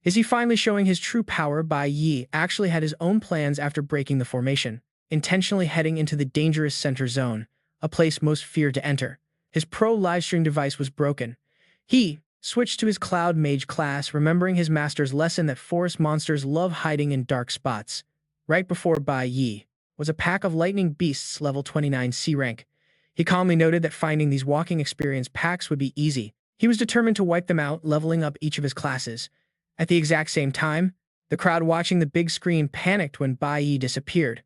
S1: Is he finally showing his true power? Bai Yi actually had his own plans after breaking the formation, intentionally heading into the dangerous center zone, a place most feared to enter. His pro livestream device was broken. He switched to his Cloud Mage class, remembering his master's lesson that forest monsters love hiding in dark spots. Right before Bai Yi was a pack of lightning beasts level 29 C rank. He calmly noted that finding these walking experience packs would be easy. He was determined to wipe them out, leveling up each of his classes. At the exact same time, the crowd watching the big screen panicked when Bai Yi disappeared.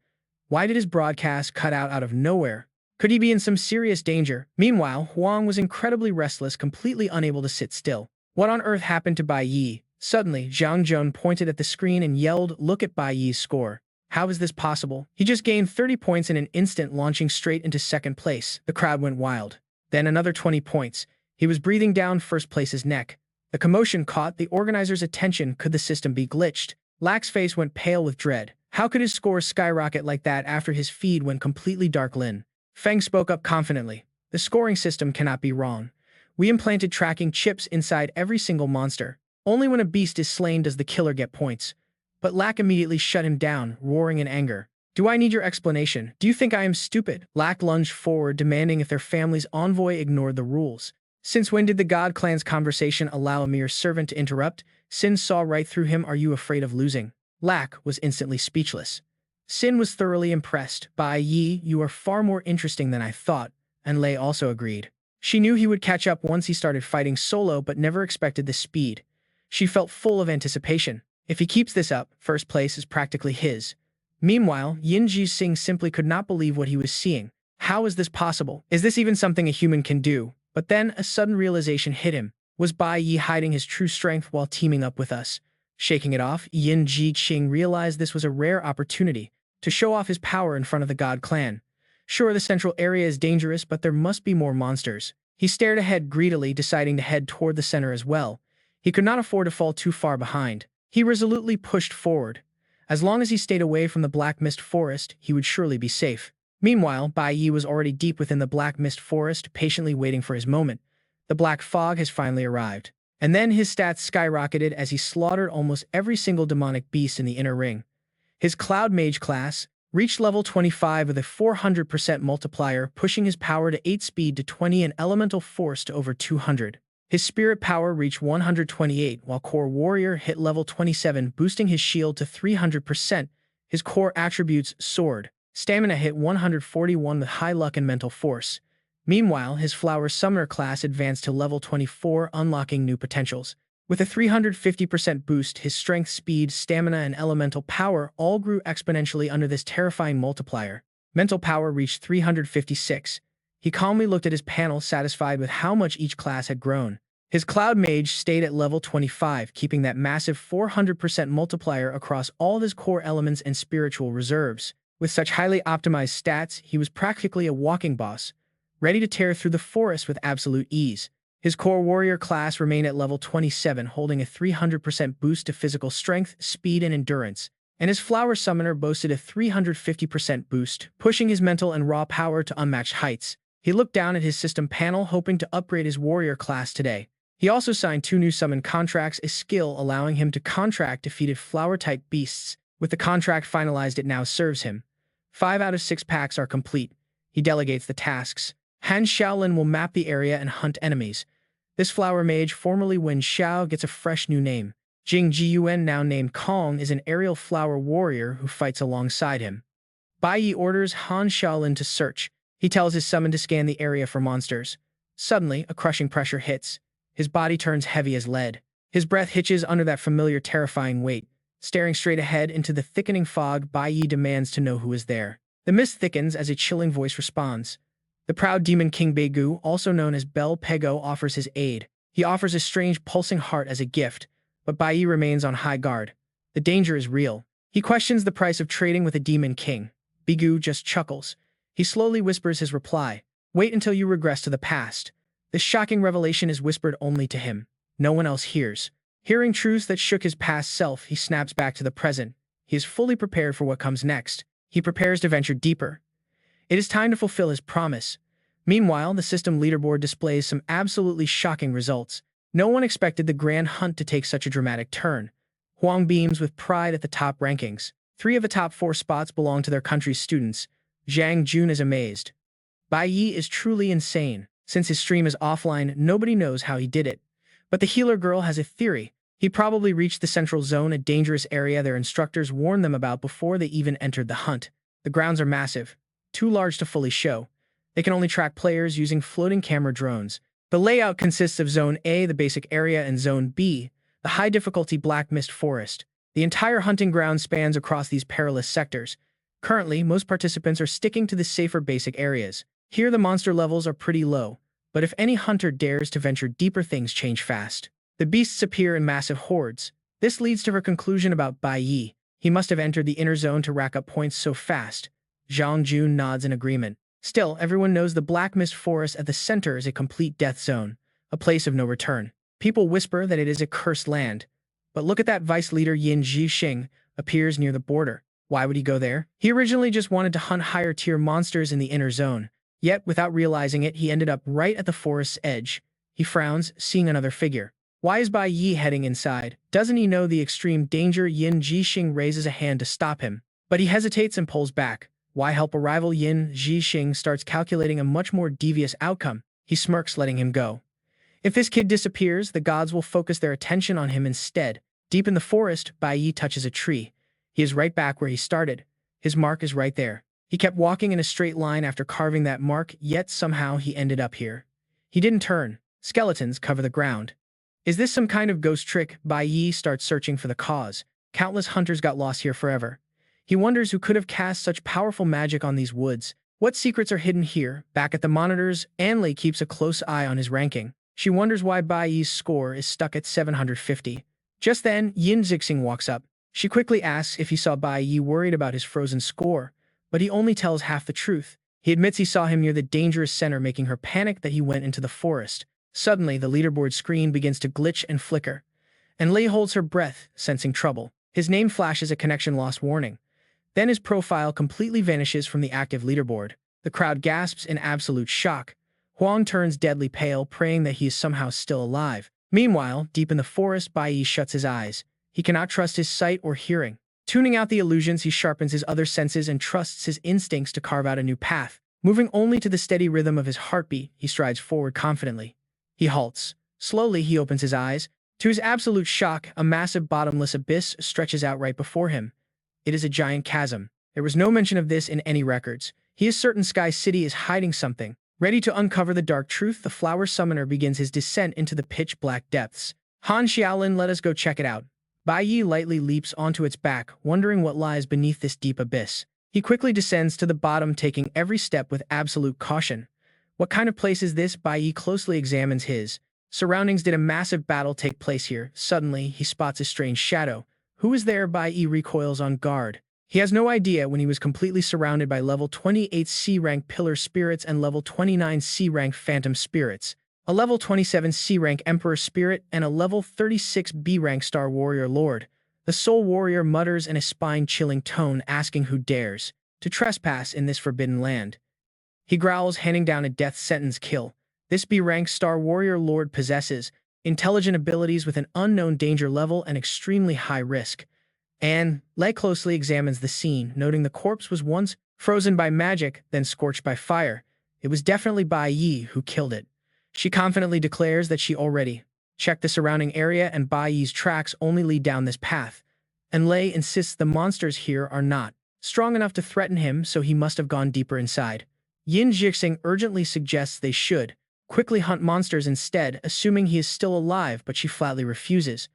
S1: Why did his broadcast cut out of nowhere? Could he be in some serious danger? Meanwhile, Huang was incredibly restless, completely unable to sit still. What on earth happened to Bai Yi? Suddenly, Zhang Zhong pointed at the screen and yelled, "Look at Bai Yi's score. How is this possible? He just gained 30 points in an instant, launching straight into second place." The crowd went wild. Then another 20 points. He was breathing down first place's neck. The commotion caught the organizers' attention. Could the system be glitched? Lack's face went pale with dread. How could his score skyrocket like that after his feed went completely dark? Lin Feng spoke up confidently. The scoring system cannot be wrong. We implanted tracking chips inside every single monster. Only when a beast is slain does the killer get points. But Lack immediately shut him down, roaring in anger. Do I need your explanation? Do you think I am stupid? Lack lunged forward, demanding if their family's envoy ignored the rules. Since when did the God Clan's conversation allow a mere servant to interrupt? Sin saw right through him. Are you afraid of losing? Lack was instantly speechless. Sin was thoroughly impressed. Bai Yi, you are far more interesting than I thought, and Lei also agreed. She knew he would catch up once he started fighting solo, but never expected the speed. She felt full of anticipation. If he keeps this up, first place is practically his. Meanwhile, Yin Jixing simply could not believe what he was seeing. How is this possible? Is this even something a human can do? But then a sudden realization hit him. Was Bai Yi hiding his true strength while teaming up with us? Shaking it off, Yin Jixing realized this was a rare opportunity to show off his power in front of the God clan. Sure, the central area is dangerous, but there must be more monsters. He stared ahead greedily, deciding to head toward the center as well. He could not afford to fall too far behind. He resolutely pushed forward. As long as he stayed away from the Black Mist Forest, he would surely be safe. Meanwhile, Bai Yi was already deep within the Black Mist Forest, patiently waiting for his moment. The black fog has finally arrived. And then his stats skyrocketed as he slaughtered almost every single demonic beast in the inner ring. His Cloud Mage class reached level 25 with a 400% multiplier, pushing his power to 8 speed to 20 and elemental force to over 200. His spirit power reached 128, while Core Warrior hit level 27, boosting his shield to 300%. His core attributes soared. Stamina hit 141 with high luck and mental force. Meanwhile, his Flower Summoner class advanced to level 24, unlocking new potentials. With a 350% boost, his strength, speed, stamina, and elemental power all grew exponentially under this terrifying multiplier. Mental power reached 356. He calmly looked at his panel, satisfied with how much each class had grown. His Cloud Mage stayed at level 25, keeping that massive 400% multiplier across all of his core elements and spiritual reserves. With such highly optimized stats, he was practically a walking boss, ready to tear through the forest with absolute ease. His Core Warrior class remained at level 27, holding a 300% boost to physical strength, speed, and endurance, and his Flower Summoner boasted a 350% boost, pushing his mental and raw power to unmatched heights. He looked down at his system panel, hoping to upgrade his Warrior class today. He also signed 2 new summon contracts, a skill allowing him to contract defeated flower-type beasts. With the contract finalized, it now serves him. 5 out of 6 packs are complete. He delegates the tasks. Han Shaolin will map the area and hunt enemies. This flower mage, formerly Wen Xiao, gets a fresh new name. Jing Jiyuan, now named Kong, is an aerial flower warrior who fights alongside him. Bai Yi orders Han Shaolin to search. He tells his summon to scan the area for monsters. Suddenly, a crushing pressure hits. His body turns heavy as lead. His breath hitches under that familiar, terrifying weight. Staring straight ahead into the thickening fog, Bai Yi demands to know who is there. The mist thickens as a chilling voice responds. The proud demon king Beigou, also known as Belphegor, offers his aid. He offers a strange pulsing heart as a gift, but Bai Yi remains on high guard. The danger is real. He questions the price of trading with a demon king. Beigou just chuckles. He slowly whispers his reply. Wait until you regress to the past. This shocking revelation is whispered only to him. No one else hears. Hearing truths that shook his past self, he snaps back to the present. He is fully prepared for what comes next. He prepares to venture deeper. It is time to fulfill his promise. Meanwhile, the system leaderboard displays some absolutely shocking results. No one expected the grand hunt to take such a dramatic turn. Huang beams with pride at the top rankings. 3 of the top 4 spots belong to their country's students. Zhang Jun is amazed. Bai Yi is truly insane. Since his stream is offline, nobody knows how he did it. But the healer girl has a theory. He probably reached the central zone, a dangerous area their instructors warned them about before they even entered the hunt. The grounds are massive, too large to fully show. They can only track players using floating camera drones. The layout consists of Zone A, the basic area, and Zone B, the high-difficulty Black Mist Forest. The entire hunting ground spans across these perilous sectors. Currently, most participants are sticking to the safer basic areas. Here, the monster levels are pretty low, but if any hunter dares to venture deeper, things change fast. The beasts appear in massive hordes. This leads to her conclusion about Bai Yi. He must have entered the inner zone to rack up points so fast. Zhang Jun nods in agreement. Still, everyone knows the Black Mist Forest at the center is a complete death zone, a place of no return. People whisper that it is a cursed land. But look at that vice leader Yin Jixing appears near the border. Why would he go there? He originally just wanted to hunt higher-tier monsters in the inner zone. Yet, without realizing it, he ended up right at the forest's edge. He frowns, seeing another figure. Why is Bai Yi heading inside? Doesn't he know the extreme danger? Yin Jixing raises a hand to stop him, but he hesitates and pulls back. Why help a rival? Yin Jixing starts calculating a much more devious outcome. He smirks, letting him go. If this kid disappears, the gods will focus their attention on him instead. Deep in the forest, Bai Yi touches a tree. He is right back where he started. His mark is right there. He kept walking in a straight line after carving that mark, yet somehow he ended up here. He didn't turn. Skeletons cover the ground. Is this some kind of ghost trick? Bai Yi starts searching for the cause. Countless hunters got lost here forever. He wonders who could have cast such powerful magic on these woods. What secrets are hidden here? Back at the monitors, Anlei keeps a close eye on his ranking. She wonders why Bai Yi's score is stuck at 750. Just then, Yin Zixing walks up. She quickly asks if he saw Bai Yi worried about his frozen score, but he only tells half the truth. He admits he saw him near the dangerous center, making her panic that he went into the forest. Suddenly, the leaderboard screen begins to glitch and flicker. Anlei holds her breath, sensing trouble. His name flashes a connection loss warning. Then his profile completely vanishes from the active leaderboard. The crowd gasps in absolute shock. Huang turns deadly pale, praying that he is somehow still alive. Meanwhile, deep in the forest, Bai Yi shuts his eyes. He cannot trust his sight or hearing. Tuning out the illusions, he sharpens his other senses and trusts his instincts to carve out a new path. Moving only to the steady rhythm of his heartbeat, he strides forward confidently. He halts. Slowly, he opens his eyes. To his absolute shock, a massive bottomless abyss stretches out right before him. It is a giant chasm. There was no mention of this in any records. He is certain Sky City is hiding something. Ready to uncover the dark truth, the flower summoner begins his descent into the pitch-black depths. Han Xiaolin, let us go check it out. Bai Yi lightly leaps onto its back, wondering what lies beneath this deep abyss. He quickly descends to the bottom, taking every step with absolute caution. What kind of place is this? Bai Yi closely examines his surroundings. Did a massive battle take place here? Suddenly, he spots a strange shadow. Who is there? Bai Yi recoils on guard. He has no idea when he was completely surrounded by level 28 C-rank Pillar Spirits and level 29 C-rank Phantom Spirits, a level 27 C-rank Emperor Spirit, and a level 36 B-rank Star Warrior Lord. The Soul Warrior mutters in a spine-chilling tone, asking who dares to trespass in this forbidden land. He growls, handing down a death sentence: kill. This B-rank Star Warrior Lord possesses intelligent abilities with an unknown danger level and extremely high risk. Anlei closely examines the scene, noting the corpse was once frozen by magic, then scorched by fire. It was definitely Bai Yi who killed it. She confidently declares that she already checked the surrounding area and Bai Yi's tracks only lead down this path. Anlei insists the monsters here are not strong enough to threaten him, so he must have gone deeper inside. Yin Zixing urgently suggests they should quickly hunt monsters instead, assuming he is still alive, but she flatly refuses.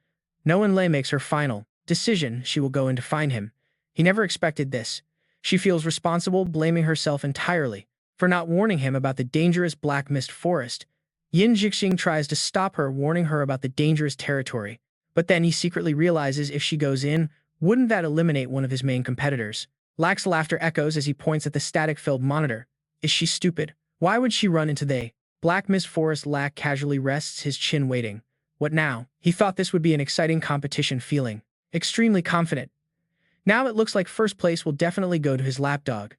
S1: No, Anlei makes her final decision. She will go in to find him. He never expected this. She feels responsible, blaming herself entirely for not warning him about the dangerous Black Mist Forest. Yin Zixing tries to stop her, warning her about the dangerous territory, but then he secretly realizes if she goes in, wouldn't that eliminate one of his main competitors? Lack's laughter echoes as he points at the static-filled monitor. Is she stupid? Why would she run into the Black Mist Forest? Lack casually rests his chin, waiting. What now? He thought this would be an exciting competition, feeling extremely confident. Now it looks like first place will definitely go to his lapdog.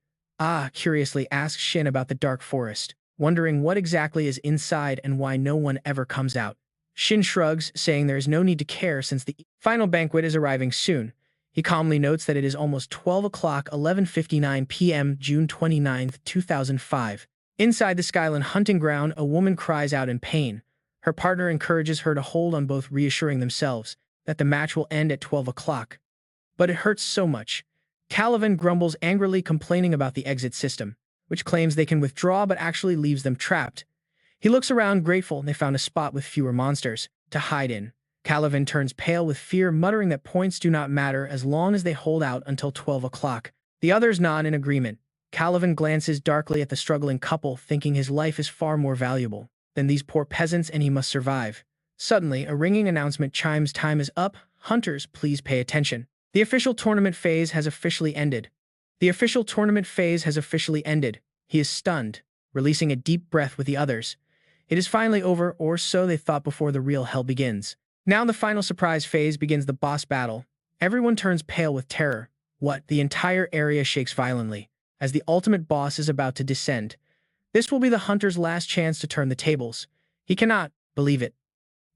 S1: Curiously asks Shin about the dark forest, wondering what exactly is inside and why no one ever comes out. Shin shrugs, saying there is no need to care since the final banquet is arriving soon. He calmly notes that it is almost 12 o'clock, 11:59 p.m., June 29, 2005. Inside the Skyland hunting ground, a woman cries out in pain. Her partner encourages her to hold on, both reassuring themselves that the match will end at 12 o'clock. But it hurts so much. Calivan grumbles angrily, complaining about the exit system, which claims they can withdraw but actually leaves them trapped. He looks around, grateful they found a spot with fewer monsters to hide in. Calivan turns pale with fear, muttering that points do not matter as long as they hold out until 12 o'clock. The others nod in agreement. Calivan glances darkly at the struggling couple, thinking his life is far more valuable than these poor peasants and he must survive. Suddenly, a ringing announcement chimes. Time is up. Hunters, please pay attention. The official tournament phase has officially ended. The official tournament phase has officially ended. He is stunned, releasing a deep breath with the others. It is finally over, or so they thought before the real hell begins. Now the final surprise phase begins, the boss battle. Everyone turns pale with terror. What? The entire area shakes violently as the ultimate boss is about to descend. This will be the hunter's last chance to turn the tables. He cannot believe it.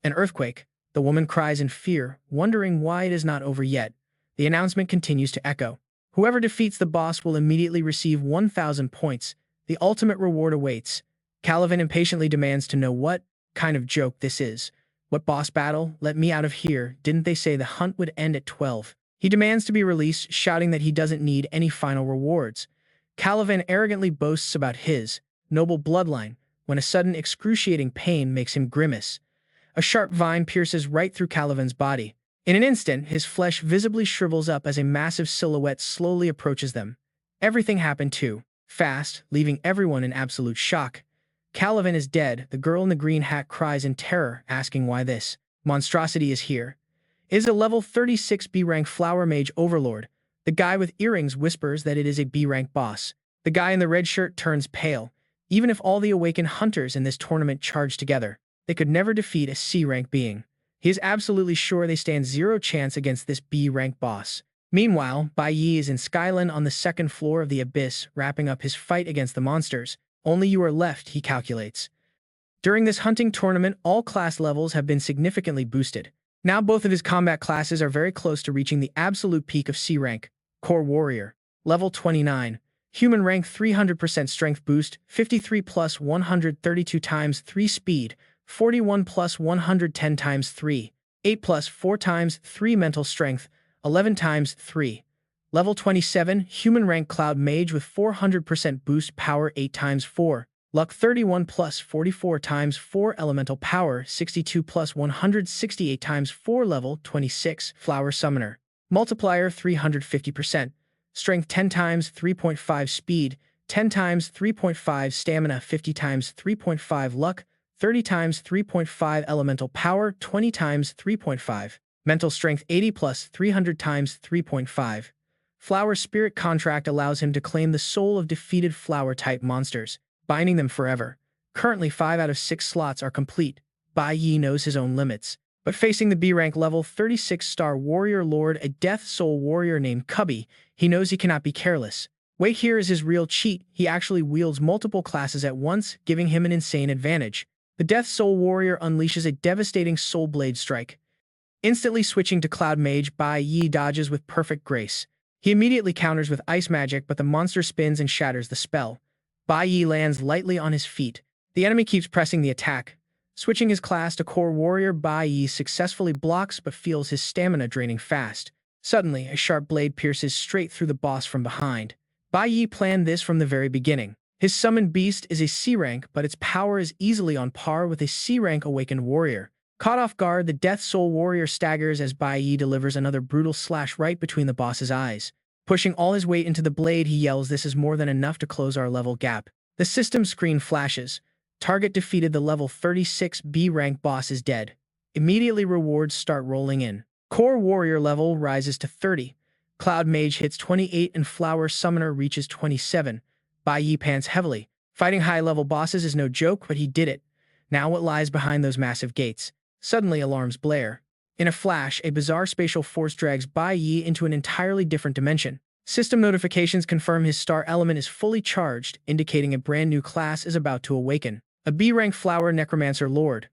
S1: An earthquake. The woman cries in fear, wondering why it is not over yet. The announcement continues to echo. Whoever defeats the boss will immediately receive 1,000 points. The ultimate reward awaits. Calivan impatiently demands to know what kind of joke this is. What boss battle? Let me out of here. Didn't they say the hunt would end at 12? He demands to be released, shouting that he doesn't need any final rewards. Caliban arrogantly boasts about his noble bloodline, when a sudden excruciating pain makes him grimace. A sharp vine pierces right through Caliban's body. In an instant, his flesh visibly shrivels up as a massive silhouette slowly approaches them. Everything happened too fast, leaving everyone in absolute shock. Caliban is dead. The girl in the green hat cries in terror, asking why this monstrosity is here. It is a level 36 B-rank flower mage overlord. The guy with earrings whispers that it is a B-rank boss. The guy in the red shirt turns pale. Even if all the awakened hunters in this tournament charge together, they could never defeat a C-rank being. He is absolutely sure they stand zero chance against this B-rank boss. Meanwhile, Bai Yi is in Skyland on the second floor of the Abyss, wrapping up his fight against the monsters. Only you are left, he calculates. During this hunting tournament, all class levels have been significantly boosted. Now both of his combat classes are very close to reaching the absolute peak of C rank. Core Warrior. Level 29. Human rank 300% strength boost, 53 plus 132 times 3 speed, 41 plus 110 times 3, 8 plus 4 times 3 mental strength, 11 times 3. Level 27, Human Rank Cloud Mage with 400% boost power 8 times 4. Luck 31 plus 44 times 4 Elemental Power 62 plus 168 times 4 Level 26 Flower Summoner. Multiplier 350%. Strength 10 times 3.5 Speed, 10 times 3.5 Stamina, 50 times 3.5 Luck, 30 times 3.5 Elemental Power, 20 times 3.5. Mental Strength 80 plus 300 times 3.5. Flower Spirit Contract allows him to claim the soul of defeated flower-type monsters, binding them forever. Currently 5 out of 6 slots are complete. Bai Yi knows his own limits. But facing the B-rank level 36-star warrior lord, a death soul warrior named Cubby, he knows he cannot be careless. Wait, here is his real cheat. He actually wields multiple classes at once, giving him an insane advantage. The death soul warrior unleashes a devastating soul blade strike. Instantly switching to Cloud Mage, Bai Yi dodges with perfect grace. He immediately counters with ice magic, but the monster spins and shatters the spell. Bai Yi lands lightly on his feet. The enemy keeps pressing the attack. Switching his class to Core Warrior, Bai Yi successfully blocks but feels his stamina draining fast. Suddenly, a sharp blade pierces straight through the boss from behind. Bai Yi planned this from the very beginning. His summoned beast is a C-rank, but its power is easily on par with a C-rank awakened warrior. Caught off guard, the Death Soul Warrior staggers as Bai Yi delivers another brutal slash right between the boss's eyes. Pushing all his weight into the blade, he yells, "This is more than enough to close our level gap." The system screen flashes. Target defeated. The level 36 B-rank boss is dead. Immediately rewards start rolling in. Core Warrior level rises to 30. Cloud Mage hits 28 and Flower Summoner reaches 27. Bai Yi pants heavily. Fighting high-level bosses is no joke, but he did it. Now what lies behind those massive gates? Suddenly alarms blare. In a flash, a bizarre spatial force drags Bai Yi into an entirely different dimension. System notifications confirm his star element is fully charged, indicating a brand new class is about to awaken. A B-rank Flower Necromancer Lord.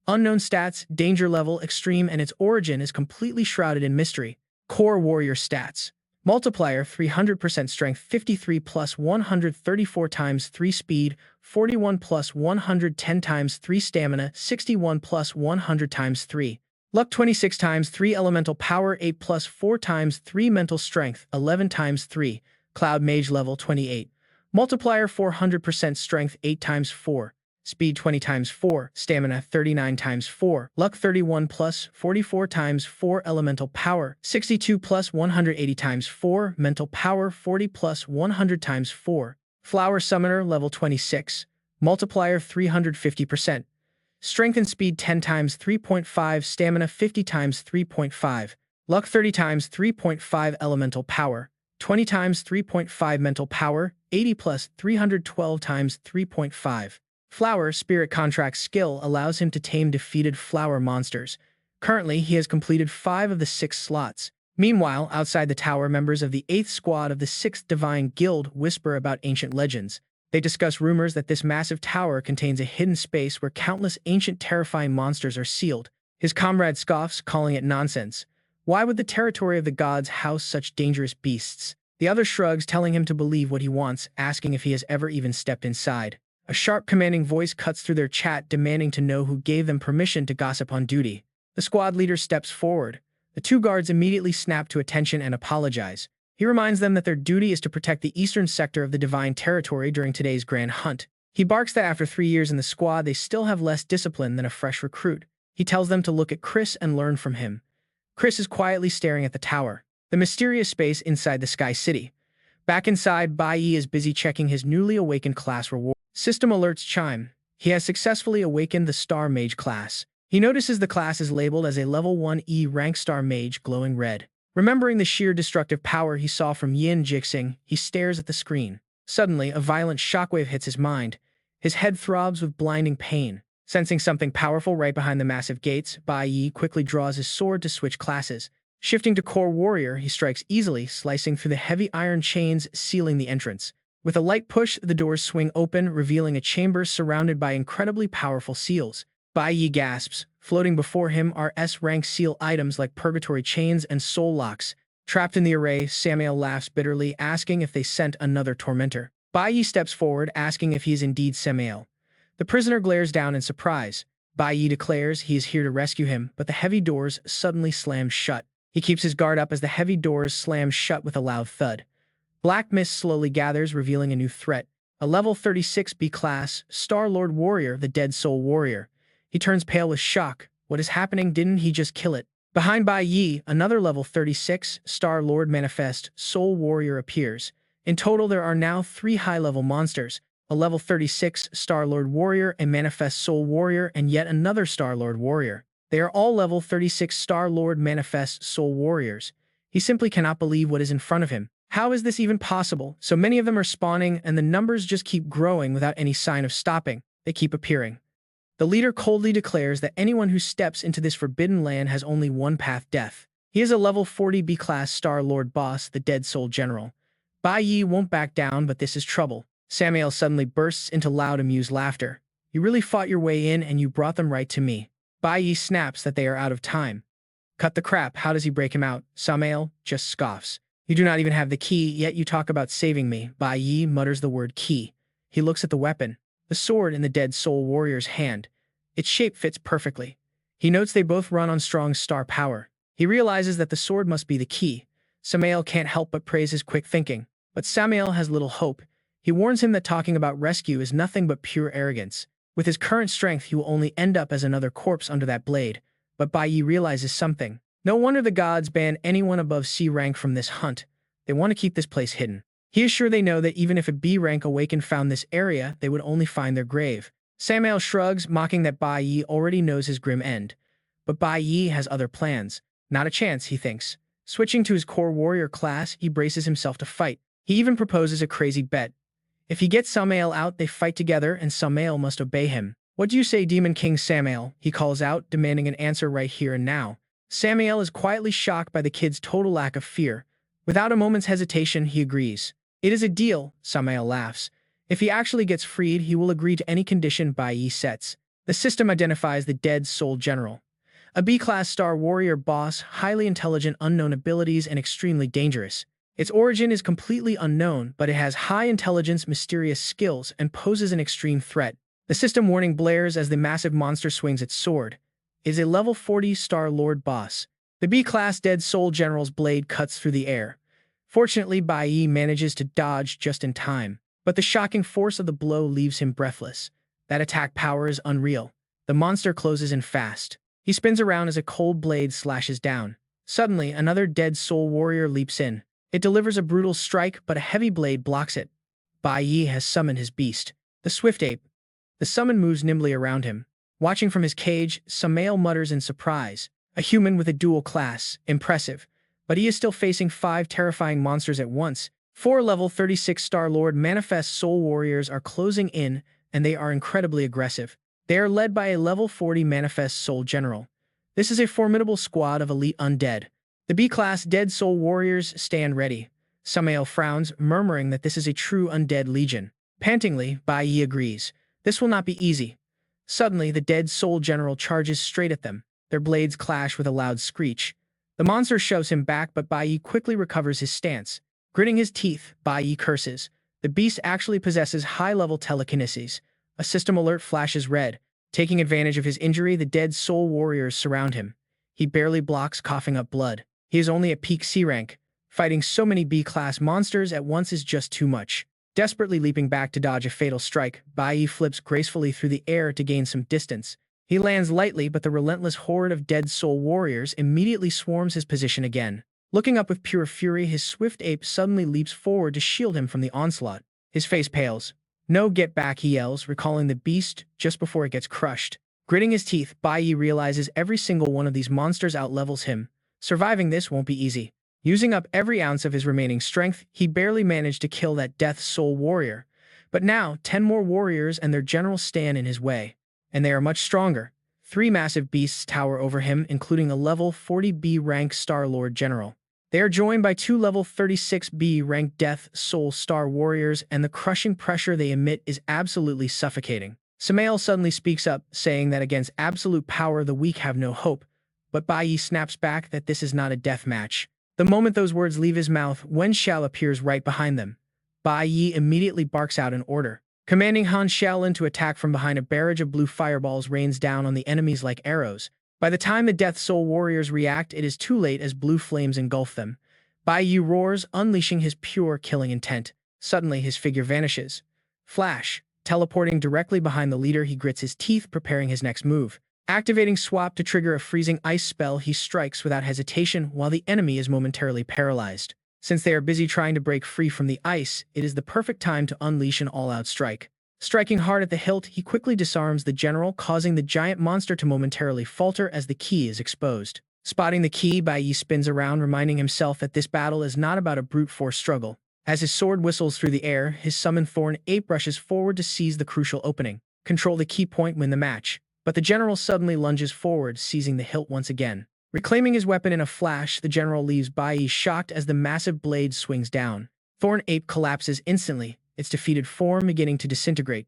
S1: Unknown stats, danger level, extreme, and its origin is completely shrouded in mystery. Core Warrior stats. Multiplier 300% strength, 53 plus 134 times 3 speed, 41 plus 110 times 3 stamina, 61 plus 100 times 3. Luck 26 times 3 elemental power, 8 plus 4 times 3 mental strength, 11 times 3. Cloud Mage level 28. Multiplier 400% strength, 8 times 4. Speed 20 times 4, Stamina 39 times 4, Luck 31 plus 44 times 4, Elemental Power 62 plus 180 times 4, Mental Power 40 plus 100 times 4, Flower Summoner level 26, Multiplier 350%, Strength and Speed 10 times 3.5, Stamina 50 times 3.5, Luck 30 times 3.5, Elemental Power 20 times 3.5, Mental Power 80 plus 312 times 3.5. Flower Spirit Contract skill allows him to tame defeated flower monsters. Currently, he has completed 5 of the 6 slots. Meanwhile, outside the tower, members of the 8th squad of the 6th Divine Guild whisper about ancient legends. They discuss rumors that this massive tower contains a hidden space where countless ancient terrifying monsters are sealed. His comrade scoffs, calling it nonsense. Why would the territory of the gods house such dangerous beasts? The other shrugs, telling him to believe what he wants, asking if he has ever even stepped inside. A A sharp, commanding voice cuts through their chat, demanding to know who gave them permission to gossip on duty. The squad leader steps forward. The two guards immediately snap to attention and apologize. He reminds them that their duty is to protect the eastern sector of the Divine Territory during today's grand hunt. He barks that after 3 years in the squad, they still have less discipline than a fresh recruit. He tells them to look at Chris and learn from him. Chris is quietly staring at the tower, the mysterious space inside the Sky City. Back inside, Bai Yi is busy checking his newly awakened class reward. System alerts chime. He has successfully awakened the Star Mage class. He notices the class is labeled as a level 1E rank Star Mage, glowing red. Remembering the sheer destructive power he saw from Yin Jixing, he stares at the screen. Suddenly, a violent shockwave hits his mind. His head throbs with blinding pain. Sensing something powerful right behind the massive gates, Bai Yi quickly draws his sword to switch classes. Shifting to Core Warrior, he strikes easily, slicing through the heavy iron chains sealing the entrance. With a light push, the doors swing open, revealing a chamber surrounded by incredibly powerful seals. Bai Yi gasps. Floating before him are S-rank seal items like purgatory chains and soul locks. Trapped in the array, Samael laughs bitterly, asking if they sent another tormentor. Bai Yi steps forward, asking if he is indeed Samael. The prisoner glares down in surprise. Bai Yi declares he is here to rescue him, but the heavy doors suddenly slam shut. He keeps his guard up as the heavy doors slam shut with a loud thud. Black mist slowly gathers, revealing a new threat. A level 36 B-class, Star-Lord Warrior, the Dead Soul Warrior. He turns pale with shock. What is happening? Didn't he just kill it? Behind Bai Yi, another level 36, Star-Lord Manifest Soul Warrior appears. In total, there are now 3 high-level monsters. A level 36 Star-Lord Warrior, a Manifest Soul Warrior, and yet another Star-Lord Warrior. They are all level 36 Star-Lord Manifest Soul Warriors. He simply cannot believe what is in front of him. How is this even possible? So many of them are spawning, and the numbers just keep growing without any sign of stopping. They keep appearing. The leader coldly declares that anyone who steps into this forbidden land has only one path: death. He is a level 40 B-class Star-Lord boss, the Dead Soul General. Bai Yi won't back down, but this is trouble. Samael suddenly bursts into loud, amused laughter. You really fought your way in, and you brought them right to me. Bai Yi snaps that they are out of time. Cut the crap, how does he break him out? Samael just scoffs. You do not even have the key, yet you talk about saving me. Bai Yi mutters the word key. He looks at the weapon, the sword in the Dead Soul Warrior's hand. Its shape fits perfectly. He notes they both run on strong star power. He realizes that the sword must be the key. Samael can't help but praise his quick thinking. But Samael has little hope. He warns him that talking about rescue is nothing but pure arrogance. With his current strength, he will only end up as another corpse under that blade. But Bai Yi realizes something. No wonder the gods ban anyone above C rank from this hunt. They want to keep this place hidden. He is sure they know that even if a B rank awakened found this area, they would only find their grave. Samael shrugs, mocking that Bai Yi already knows his grim end. But Bai Yi has other plans. Not a chance, he thinks. Switching to his Core Warrior class, he braces himself to fight. He even proposes a crazy bet. If he gets Samael out, they fight together, and Samael must obey him. What do you say, Demon King Samael? He calls out, demanding an answer right here and now. Samael is quietly shocked by the kid's total lack of fear. Without a moment's hesitation, he agrees. It is a deal, Samael laughs. If he actually gets freed, he will agree to any condition Bai Yi sets. The system identifies the Dead Soul General. A B-class Star Warrior boss, highly intelligent, unknown abilities, and extremely dangerous. Its origin is completely unknown, but it has high intelligence, mysterious skills, and poses an extreme threat. The system warning blares as the massive monster swings its sword. It is a level 40 Star-Lord boss. The B-class Dead Soul General's blade cuts through the air. Fortunately, Bai Yi manages to dodge just in time. But the shocking force of the blow leaves him breathless. That attack power is unreal. The monster closes in fast. He spins around as a cold blade slashes down. Suddenly, another Dead Soul Warrior leaps in. It delivers a brutal strike, but a heavy blade blocks it. Bai Yi has summoned his beast, the Swift Ape. The summon moves nimbly around him. Watching from his cage, Samael mutters in surprise. A human with a dual class. Impressive. But he is still facing 5 terrifying monsters at once. 4 level 36 Star-Lord Manifest Soul Warriors are closing in, and they are incredibly aggressive. They are led by a level 40 Manifest Soul General. This is a formidable squad of elite undead. The B-class Dead Soul Warriors stand ready. Samael frowns, murmuring that this is a true undead legion. Pantingly, Bai Yi agrees. This will not be easy. Suddenly, the Dead Soul General charges straight at them. Their blades clash with a loud screech. The monster shoves him back, but Bai Yi quickly recovers his stance. Gritting his teeth, Bai Yi curses. The beast actually possesses high-level telekinesis. A system alert flashes red. Taking advantage of his injury, the dead soul warriors surround him. He barely blocks, coughing up blood. He is only at peak C rank. Fighting so many B-class monsters at once is just too much. Desperately leaping back to dodge a fatal strike, Bai Yi flips gracefully through the air to gain some distance. He lands lightly, but the relentless horde of dead soul warriors immediately swarms his position again. Looking up with pure fury, his swift ape suddenly leaps forward to shield him from the onslaught. His face pales. "No, get back," he yells, recalling the beast just before it gets crushed. Gritting his teeth, Bai Yi realizes every single one of these monsters outlevels him. Surviving this won't be easy. Using up every ounce of his remaining strength, he barely managed to kill that death soul warrior. But now, 10 more warriors and their general stand in his way. And they are much stronger. 3 massive beasts tower over him, including a level 40B rank Star Lord General. They are joined by 2 level 36B ranked Death Soul Star Warriors, and the crushing pressure they emit is absolutely suffocating. Samael suddenly speaks up, saying that against absolute power the weak have no hope, but Bai Yi snaps back that this is not a death match. The moment those words leave his mouth, Wen Xiao appears right behind them. Bai Yi immediately barks out an order. Commanding Han Xiaolin to attack from behind, a barrage of blue fireballs rains down on the enemies like arrows. By the time the Death Soul warriors react, it is too late as blue flames engulf them. Bai Yi roars, unleashing his pure killing intent. Suddenly, his figure vanishes. Flash. Teleporting directly behind the leader, he grits his teeth, preparing his next move. Activating Swap to trigger a freezing ice spell, he strikes without hesitation while the enemy is momentarily paralyzed. Since they are busy trying to break free from the ice, it is the perfect time to unleash an all-out strike. Striking hard at the hilt, he quickly disarms the general, causing the giant monster to momentarily falter as the key is exposed. Spotting the key, Bai Yi spins around, reminding himself that this battle is not about a brute force struggle. As his sword whistles through the air, his summoned Thorn Ape rushes forward to seize the crucial opening. Control the key point, win the match. But the general suddenly lunges forward, seizing the hilt once again. Reclaiming his weapon in a flash, the general leaves Bai Yi shocked as the massive blade swings down. Thorn Ape collapses instantly, its defeated form beginning to disintegrate.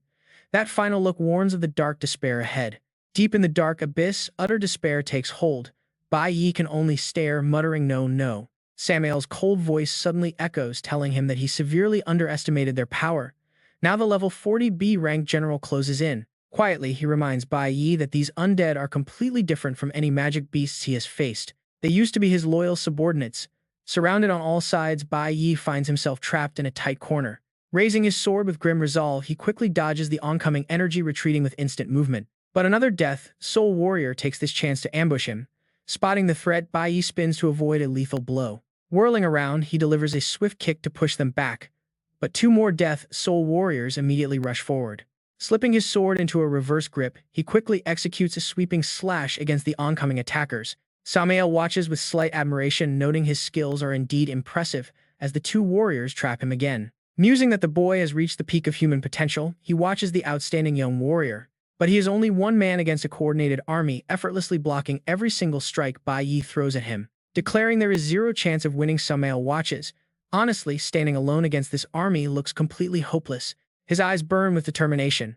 S1: That final look warns of the dark despair ahead. Deep in the dark abyss, utter despair takes hold. Bai Yi can only stare, muttering no, no. Samael's cold voice suddenly echoes, telling him that he severely underestimated their power. Now the level 40B rank general closes in. Quietly, he reminds Bai Yi that these undead are completely different from any magic beasts he has faced. They used to be his loyal subordinates. Surrounded on all sides, Bai Yi finds himself trapped in a tight corner. Raising his sword with grim resolve, he quickly dodges the oncoming energy, retreating with instant movement. But another Death Soul warrior takes this chance to ambush him. Spotting the threat, Bai Yi spins to avoid a lethal blow. Whirling around, he delivers a swift kick to push them back. But 2 more Death Soul warriors immediately rush forward. Slipping his sword into a reverse grip, he quickly executes a sweeping slash against the oncoming attackers. Samael watches with slight admiration, noting his skills are indeed impressive, as the 2 warriors trap him again. Musing that the boy has reached the peak of human potential, he watches the outstanding young warrior. But he is only one man against a coordinated army, effortlessly blocking every single strike Bai Yi throws at him. Declaring there is 0 chance of winning, Samael watches. Honestly, standing alone against this army looks completely hopeless. His eyes burn with determination.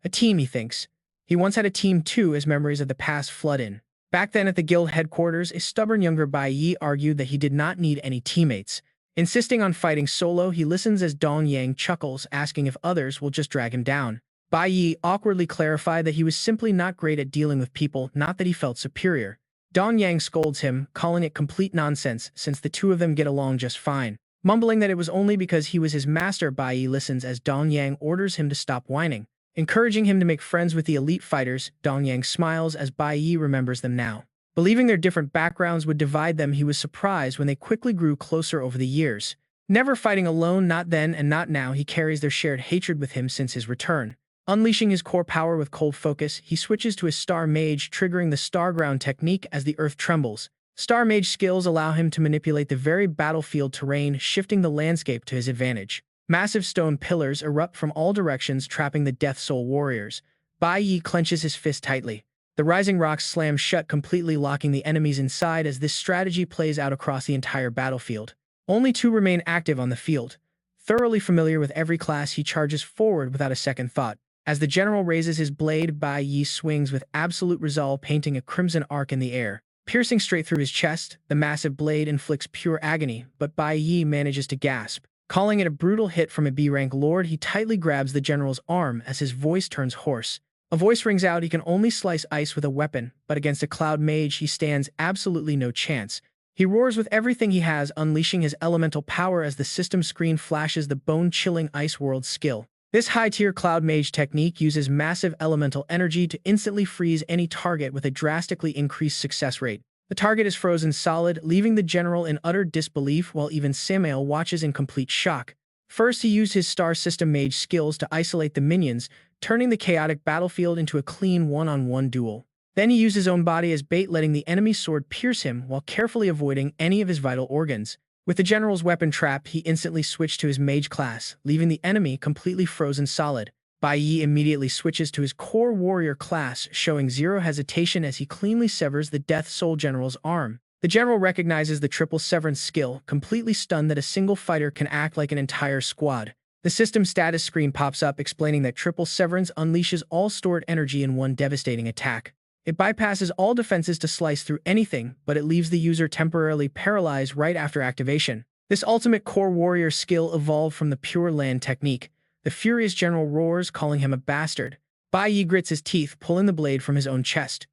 S1: A team, he thinks. He once had a team too, as memories of the past flood in. Back then at the guild headquarters, a stubborn younger Bai Yi argued that he did not need any teammates. Insisting on fighting solo, he listens as Dong Yang chuckles, asking if others will just drag him down. Bai Yi awkwardly clarified that he was simply not great at dealing with people, not that he felt superior. Dong Yang scolds him, calling it complete nonsense since the 2 of them get along just fine. Mumbling that it was only because he was his master, Bai Yi listens as Dong Yang orders him to stop whining. Encouraging him to make friends with the elite fighters, Dong Yang smiles as Bai Yi remembers them now. Believing their different backgrounds would divide them, he was surprised when they quickly grew closer over the years. Never fighting alone, not then and not now, he carries their shared hatred with him since his return. Unleashing his core power with cold focus, he switches to his Star Mage, triggering the Star Ground technique as the earth trembles. Star Mage skills allow him to manipulate the very battlefield terrain, shifting the landscape to his advantage. Massive stone pillars erupt from all directions, trapping the Death Soul warriors. Bai Yi clenches his fist tightly. The rising rocks slam shut, completely locking the enemies inside as this strategy plays out across the entire battlefield. Only 2 remain active on the field. Thoroughly familiar with every class, he charges forward without a second thought. As the general raises his blade, Bai Yi swings with absolute resolve, painting a crimson arc in the air. Piercing straight through his chest, the massive blade inflicts pure agony, but Bai Yi manages to gasp. Calling it a brutal hit from a B-rank lord, he tightly grabs the general's arm as his voice turns hoarse. A voice rings out he can only slice ice with a weapon, but against a cloud mage he stands absolutely no chance. He roars with everything he has, unleashing his elemental power as the system screen flashes the bone-chilling Ice World skill. This high-tier cloud mage technique uses massive elemental energy to instantly freeze any target with a drastically increased success rate. The target is frozen solid, leaving the general in utter disbelief while even Samael watches in complete shock. First, he used his star system mage skills to isolate the minions, turning the chaotic battlefield into a clean one-on-one duel. Then he used his own body as bait, letting the enemy's sword pierce him while carefully avoiding any of his vital organs. With the general's weapon trapped, he instantly switched to his mage class, leaving the enemy completely frozen solid. Bai Yi immediately switches to his core warrior class, showing zero hesitation as he cleanly severs the Death Soul General's arm. The general recognizes the triple severance skill, completely stunned that a single fighter can act like an entire squad. The system status screen pops up explaining that triple severance unleashes all stored energy in one devastating attack. It bypasses all defenses to slice through anything, but it leaves the user temporarily paralyzed right after activation. This ultimate core warrior skill evolved from the Pure Land technique. The furious general roars, calling him a bastard. Bai Yi grits his teeth, pulling the blade from his own chest.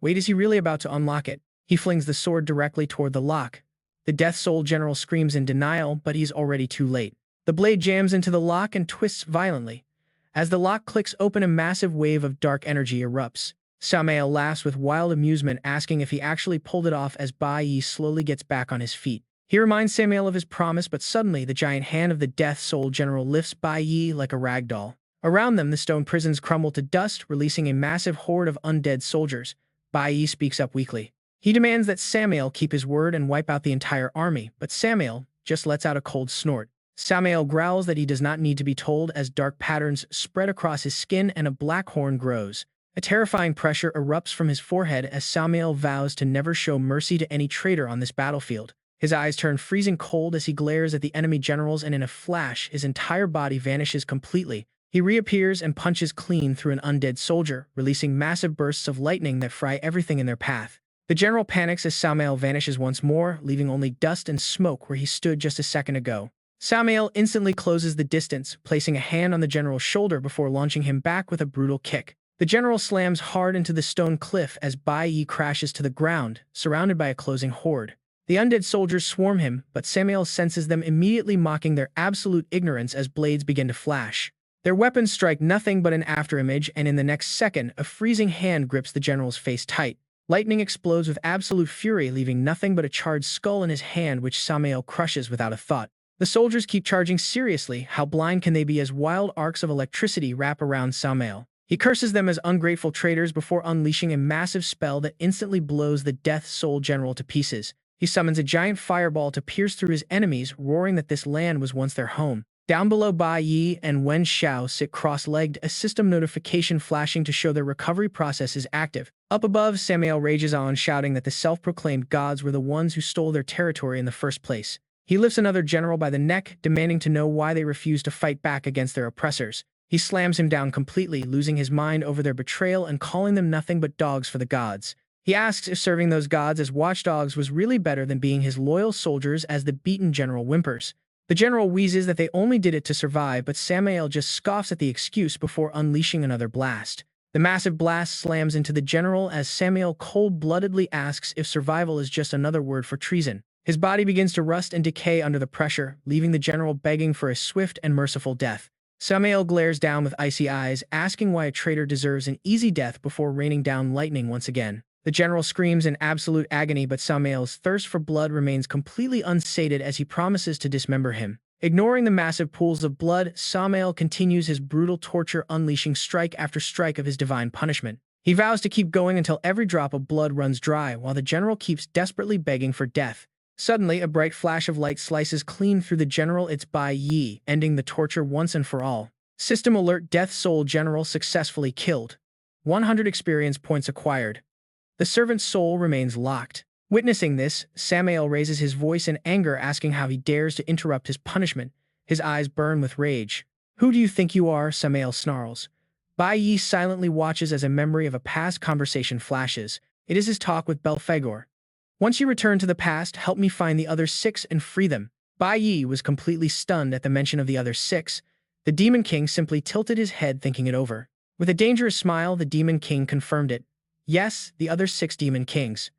S1: Wait, is he really about to unlock it? He flings the sword directly toward the lock. The Death Soul General screams in denial, but he's already too late. The blade jams into the lock and twists violently. As the lock clicks open, a massive wave of dark energy erupts. Samael laughs with wild amusement, asking if he actually pulled it off as Bai Yi slowly gets back on his feet. He reminds Samael of his promise, but suddenly the giant hand of the Death Soul General lifts Bai Yi like a rag doll. Around them, the stone prisons crumble to dust, releasing a massive horde of undead soldiers. Bai Yi speaks up weakly. He demands that Samael keep his word and wipe out the entire army, but Samael just lets out a cold snort. Samael growls that he does not need to be told as dark patterns spread across his skin and a black horn grows. A terrifying pressure erupts from his forehead as Samael vows to never show mercy to any traitor on this battlefield. His eyes turn freezing cold as he glares at the enemy generals, and in a flash, his entire body vanishes completely. He reappears and punches clean through an undead soldier, releasing massive bursts of lightning that fry everything in their path. The general panics as Samael vanishes once more, leaving only dust and smoke where he stood just a second ago. Samael instantly closes the distance, placing a hand on the general's shoulder before launching him back with a brutal kick. The general slams hard into the stone cliff as Bai Yi crashes to the ground, surrounded by a closing horde. The undead soldiers swarm him, but Samael senses them immediately, mocking their absolute ignorance as blades begin to flash. Their weapons strike nothing but an afterimage, and in the next second, a freezing hand grips the general's face tight. Lightning explodes with absolute fury, leaving nothing but a charred skull in his hand, which Samael crushes without a thought. The soldiers keep charging. Seriously, how blind can they be as wild arcs of electricity wrap around Samael? He curses them as ungrateful traitors before unleashing a massive spell that instantly blows the Death Soul General to pieces. He summons a giant fireball to pierce through his enemies, roaring that this land was once their home. Down below, Bai Yi and Wen Xiao sit cross-legged, a system notification flashing to show their recovery process is active. Up above, Samael rages on, shouting that the self-proclaimed gods were the ones who stole their territory in the first place. He lifts another general by the neck, demanding to know why they refuse to fight back against their oppressors. He slams him down completely, losing his mind over their betrayal and calling them nothing but dogs for the gods. He asks if serving those gods as watchdogs was really better than being his loyal soldiers, as the beaten general whimpers. The general wheezes that they only did it to survive, but Samael just scoffs at the excuse before unleashing another blast. The massive blast slams into the general as Samael cold-bloodedly asks if survival is just another word for treason. His body begins to rust and decay under the pressure, leaving the general begging for a swift and merciful death. Samael glares down with icy eyes, asking why a traitor deserves an easy death before raining down lightning once again. The general screams in absolute agony, but Samael's thirst for blood remains completely unsated as he promises to dismember him. Ignoring the massive pools of blood, Samael continues his brutal torture, unleashing strike after strike of his divine punishment. He vows to keep going until every drop of blood runs dry, while the general keeps desperately begging for death. Suddenly, a bright flash of light slices clean through the general. It's Bai Yi, ending the torture once and for all. System alert: Death Soul General successfully killed. 100 experience points acquired. The servant's soul remains locked. Witnessing this, Samael raises his voice in anger, asking how he dares to interrupt his punishment. His eyes burn with rage. "Who do you think you are?" Samael snarls. Bai Yi silently watches as a memory of a past conversation flashes. It is his talk with Belphegor. "Once you return to the past, help me find the other 6 and free them." Bai Yi was completely stunned at the mention of the other 6. The Demon King simply tilted his head thinking it over. With a dangerous smile, the Demon King confirmed it. Yes, the other 6 Demon Kings.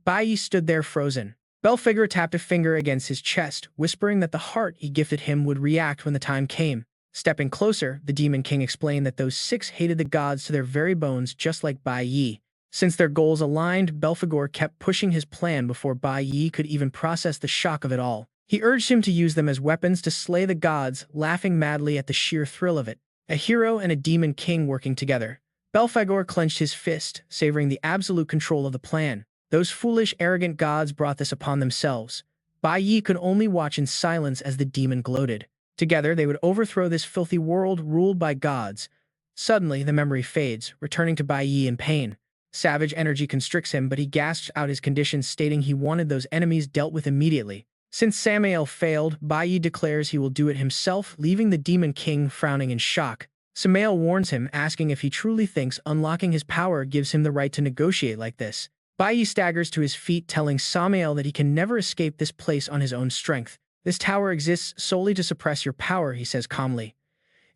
S1: Bai Yi stood there frozen. Belphegor tapped a finger against his chest, whispering that the heart he gifted him would react when the time came. Stepping closer, the Demon King explained that those 6 hated the gods to their very bones just like Bai Yi. Since their goals aligned, Belphegor kept pushing his plan before Bai Yi could even process the shock of it all. He urged him to use them as weapons to slay the gods, laughing madly at the sheer thrill of it. A hero and a Demon King working together. Belphegor clenched his fist, savoring the absolute control of the plan. Those foolish, arrogant gods brought this upon themselves. Bai Yi could only watch in silence as the demon gloated. Together, they would overthrow this filthy world ruled by gods. Suddenly, the memory fades, returning to Bai Yi in pain. Savage energy constricts him, but he gasps out his conditions, stating he wanted those enemies dealt with immediately. Since Samael failed, Bai Yi declares he will do it himself, leaving the Demon King frowning in shock. Samael warns him, asking if he truly thinks unlocking his power gives him the right to negotiate like this. Bai Yi staggers to his feet, telling Samael that he can never escape this place on his own strength. This tower exists solely to suppress your power, he says calmly.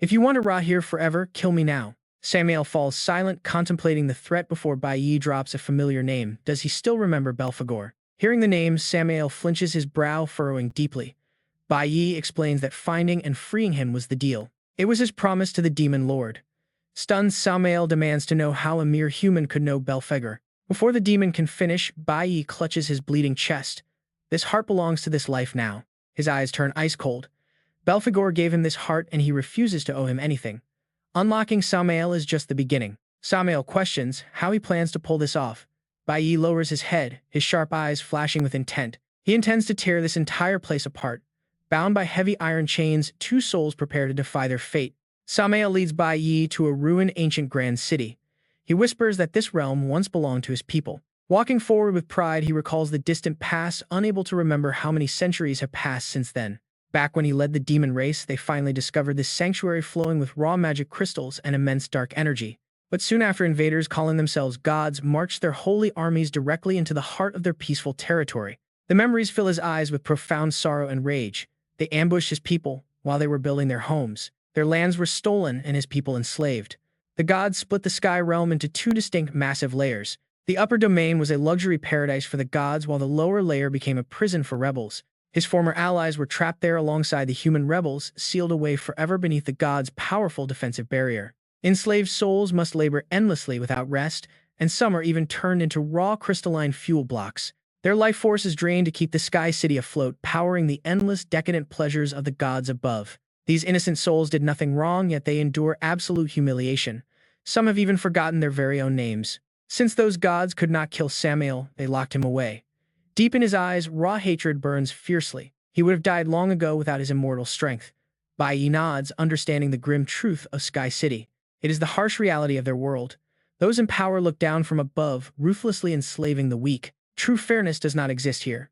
S1: If you want to rot here forever, kill me now. Samael falls silent, contemplating the threat before Bai Yi drops a familiar name. Does he still remember Belphegor? Hearing the name, Samael flinches, his brow furrowing deeply. Bai Yi explains that finding and freeing him was the deal. It was his promise to the Demon Lord. Stunned, Samael demands to know how a mere human could know Belphegor. Before the demon can finish, Bai Yi clutches his bleeding chest. This heart belongs to this life now. His eyes turn ice cold. Belphegor gave him this heart and he refuses to owe him anything. Unlocking Samael is just the beginning. Samael questions how he plans to pull this off. Bai Yi lowers his head, his sharp eyes flashing with intent. He intends to tear this entire place apart. Bound by heavy iron chains, 2 souls prepare to defy their fate. Samael leads Bai Yi to a ruined ancient grand city. He whispers that this realm once belonged to his people. Walking forward with pride, he recalls the distant past, unable to remember how many centuries have passed since then. Back when he led the demon race, they finally discovered this sanctuary flowing with raw magic crystals and immense dark energy. But soon after, invaders calling themselves gods marched their holy armies directly into the heart of their peaceful territory. The memories fill his eyes with profound sorrow and rage. They ambushed his people while they were building their homes. Their lands were stolen and his people enslaved. The gods split the sky realm into 2 distinct massive layers. The upper domain was a luxury paradise for the gods, while the lower layer became a prison for rebels. His former allies were trapped there alongside the human rebels, sealed away forever beneath the gods' powerful defensive barrier. Enslaved souls must labor endlessly without rest, and some are even turned into raw crystalline fuel blocks. Their life force is drained to keep the Sky City afloat, powering the endless decadent pleasures of the gods above. These innocent souls did nothing wrong, yet they endure absolute humiliation. Some have even forgotten their very own names. Since those gods could not kill Samael, they locked him away. Deep in his eyes, raw hatred burns fiercely. He would have died long ago without his immortal strength. Bai Yi nods, understanding the grim truth of Sky City. It is the harsh reality of their world. Those in power look down from above, ruthlessly enslaving the weak. True fairness does not exist here.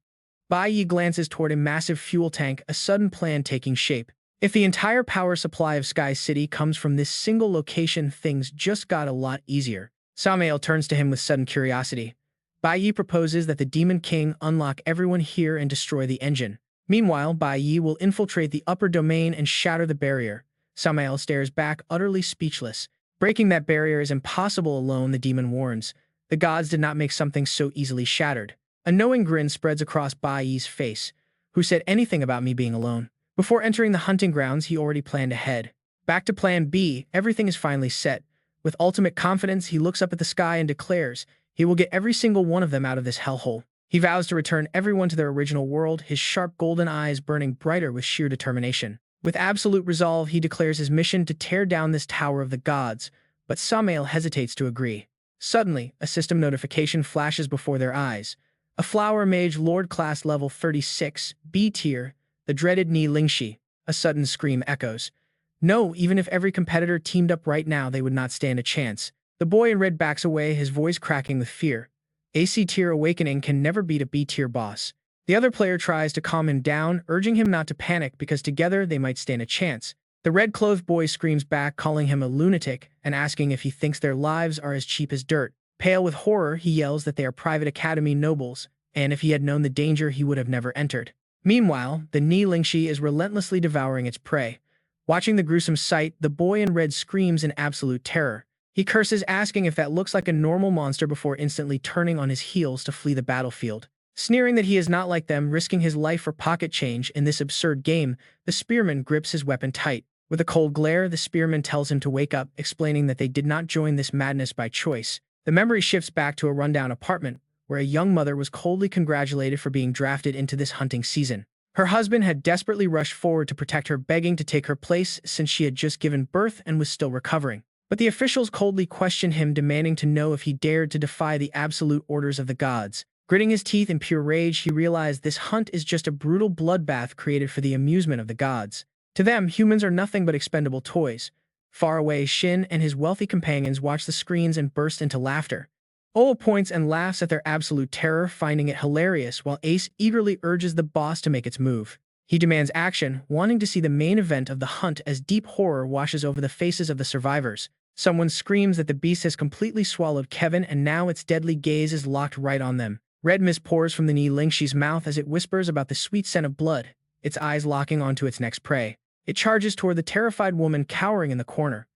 S1: Bai Yi glances toward a massive fuel tank, a sudden plan taking shape. If the entire power supply of Sky City comes from this single location, things just got a lot easier. Samael turns to him with sudden curiosity. Bai Yi proposes that the Demon King unlock everyone here and destroy the engine. Meanwhile, Bai Yi will infiltrate the upper domain and shatter the barrier. Samael stares back, utterly speechless. Breaking that barrier is impossible alone, the demon warns. The gods did not make something so easily shattered. A knowing grin spreads across Bai Yi's face. Who said anything about me being alone? Before entering the hunting grounds, he already planned ahead. Back to plan B, everything is finally set. With ultimate confidence, he looks up at the sky and declares he will get every single one of them out of this hellhole. He vows to return everyone to their original world, his sharp golden eyes burning brighter with sheer determination. With absolute resolve, he declares his mission to tear down this tower of the gods, but Samael hesitates to agree. Suddenly, a system notification flashes before their eyes. A Flower Mage Lord class level 36, B tier, the dreaded Ni Lingxi. A sudden scream echoes. No, even if every competitor teamed up right now, they would not stand a chance. The boy in red backs away, his voice cracking with fear. AC tier awakening can never beat a B tier boss. The other player tries to calm him down, urging him not to panic because together they might stand a chance. The red-clothed boy screams back, calling him a lunatic and asking if he thinks their lives are as cheap as dirt. Pale with horror, he yells that they are private academy nobles, and if he had known the danger, he would have never entered. Meanwhile, the Ni Lingxi is relentlessly devouring its prey. Watching the gruesome sight, the boy in red screams in absolute terror. He curses, asking if that looks like a normal monster before instantly turning on his heels to flee the battlefield. Sneering that he is not like them, risking his life for pocket change in this absurd game, the spearman grips his weapon tight. With a cold glare, the spearman tells him to wake up, explaining that they did not join this madness by choice. The memory shifts back to a rundown apartment, where a young mother was coldly congratulated for being drafted into this hunting season. Her husband had desperately rushed forward to protect her, begging to take her place since she had just given birth and was still recovering. But the officials coldly questioned him, demanding to know if he dared to defy the absolute orders of the gods. Gritting his teeth in pure rage, he realized this hunt is just a brutal bloodbath created for the amusement of the gods. To them, humans are nothing but expendable toys. Far away, Shin and his wealthy companions watch the screens and burst into laughter. Oa points and laughs at their absolute terror, finding it hilarious, while Ace eagerly urges the boss to make its move. He demands action, wanting to see the main event of the hunt as deep horror washes over the faces of the survivors. Someone screams that the beast has completely swallowed Kevin, and now its deadly gaze is locked right on them. Red mist pours from the Ni Lingxi's mouth as it whispers about the sweet scent of blood, its eyes locking onto its next prey. It charges toward the terrified woman cowering in the corner.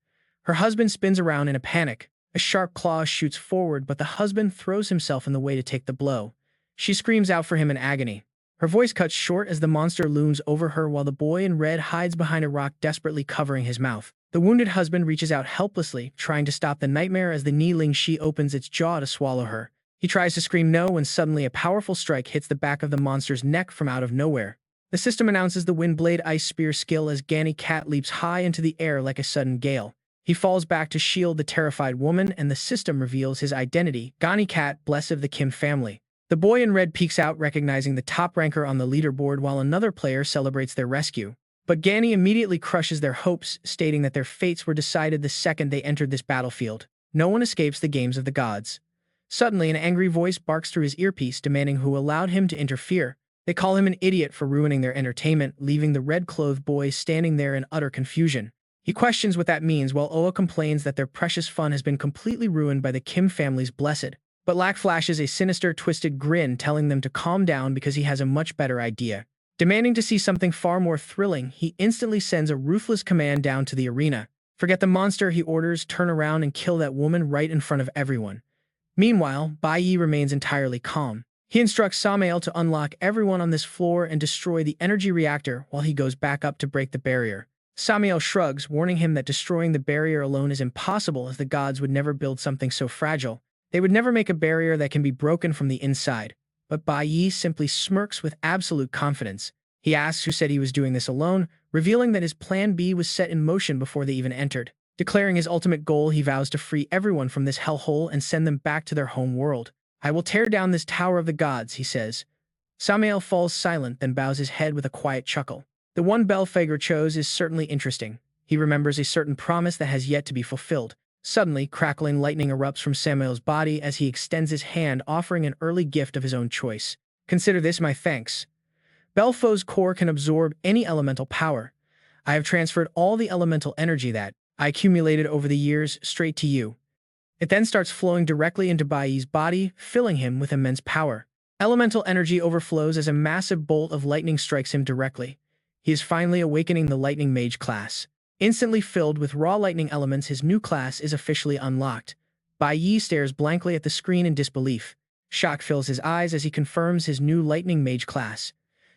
S1: Her husband spins around in a panic. A sharp claw shoots forward, but the husband throws himself in the way to take the blow. She screams out for him in agony. Her voice cuts short as the monster looms over her while the boy in red hides behind a rock, desperately covering his mouth. The wounded husband reaches out helplessly, trying to stop the nightmare as the Ni Lingxi opens its jaw to swallow her. He tries to scream no when suddenly a powerful strike hits the back of the monster's neck from out of nowhere. The system announces the Windblade Ice Spear skill as Gani Cat leaps high into the air like a sudden gale. He falls back to shield the terrified woman, and the system reveals his identity, Gani Cat, blessed of the Kim family. The boy in red peeks out, recognizing the top ranker on the leaderboard, while another player celebrates their rescue. But Gani immediately crushes their hopes, stating that their fates were decided the second they entered this battlefield. No one escapes the games of the gods. Suddenly, an angry voice barks through his earpiece, demanding who allowed him to interfere. They call him an idiot for ruining their entertainment, leaving the red-clothed boy standing there in utter confusion. He questions what that means, while Oa complains that their precious fun has been completely ruined by the Kim family's blessed. But Lack flashes a sinister, twisted grin, telling them to calm down because he has a much better idea. Demanding to see something far more thrilling, he instantly sends a ruthless command down to the arena. Forget the monster, he orders, turn around and kill that woman right in front of everyone. Meanwhile, Bai Yi remains entirely calm. He instructs Samael to unlock everyone on this floor and destroy the energy reactor while he goes back up to break the barrier. Samael shrugs, warning him that destroying the barrier alone is impossible, as the gods would never build something so fragile. They would never make a barrier that can be broken from the inside. But Bai Yi simply smirks with absolute confidence. He asks who said he was doing this alone, revealing that his plan B was set in motion before they even entered. Declaring his ultimate goal, he vows to free everyone from this hellhole and send them back to their home world. I will tear down this tower of the gods, he says. Samael falls silent, then bows his head with a quiet chuckle. The one Belphegor chose is certainly interesting. He remembers a certain promise that has yet to be fulfilled. Suddenly, crackling lightning erupts from Samael's body as he extends his hand, offering an early gift of his own choice. Consider this my thanks. Belphegor's core can absorb any elemental power. I have transferred all the elemental energy that I accumulated over the years straight to you. It then starts flowing directly into Bai Yi's body, filling him with immense power. Elemental energy overflows as a massive bolt of lightning strikes him directly. He is finally awakening the Lightning Mage class. Instantly filled with raw lightning elements, his new class is officially unlocked. Bai Yi stares blankly at the screen in disbelief. Shock fills his eyes as he confirms his new Lightning Mage class.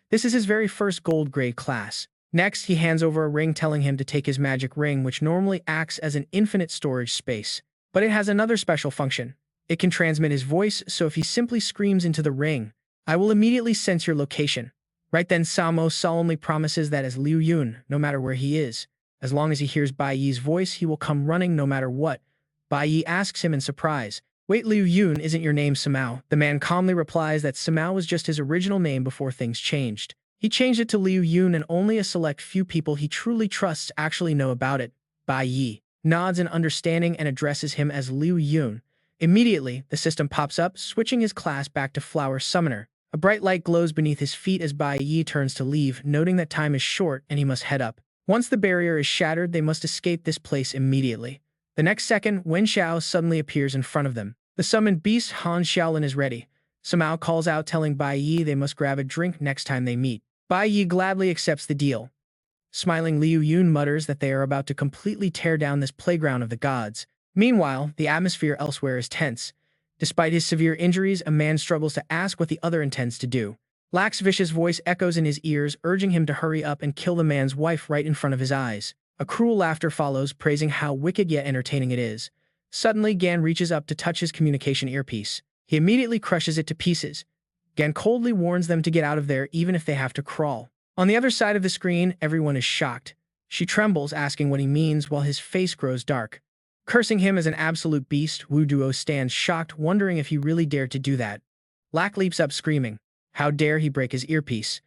S1: This is his very first gold-grade class. Next, he hands over a ring, telling him to take his magic ring, which normally acts as an infinite storage space. But it has another special function. It can transmit his voice, so if he simply screams into the ring, I will immediately sense your location. Right then, Samo solemnly promises that as Liu Yun, no matter where he is, as long as he hears Bai Yi's voice, he will come running no matter what. Bai Yi asks him in surprise, "Wait, Liu Yun isn't your name, Samao?" The man calmly replies that Samao was just his original name before things changed. He changed it to Liu Yun, and only a select few people he truly trusts actually know about it. Bai Yi nods in understanding and addresses him as Liu Yun. Immediately, the system pops up, switching his class back to Flower Summoner. A bright light glows beneath his feet as Bai Yi turns to leave, noting that time is short and he must head up. Once the barrier is shattered, they must escape this place immediately. The next second, Wen Xiao suddenly appears in front of them. The summoned beast Han Xiaolin is ready. Samao calls out, telling Bai Yi they must grab a drink next time they meet. Bai Yi gladly accepts the deal. Smiling, Liu Yun mutters that they are about to completely tear down this playground of the gods. Meanwhile, the atmosphere elsewhere is tense. Despite his severe injuries, a man struggles to ask what the other intends to do. Lak's vicious voice echoes in his ears, urging him to hurry up and kill the man's wife right in front of his eyes. A cruel laughter follows, praising how wicked yet entertaining it is. Suddenly, Gan reaches up to touch his communication earpiece. He immediately crushes it to pieces. Gan coldly warns them to get out of there even if they have to crawl. On the other side of the screen, everyone is shocked. She trembles, asking what he means while his face grows dark. Cursing him as an absolute beast, Wu Duo stands shocked, wondering if he really dared to do that. Lak leaps up screaming. How dare he break his earpiece?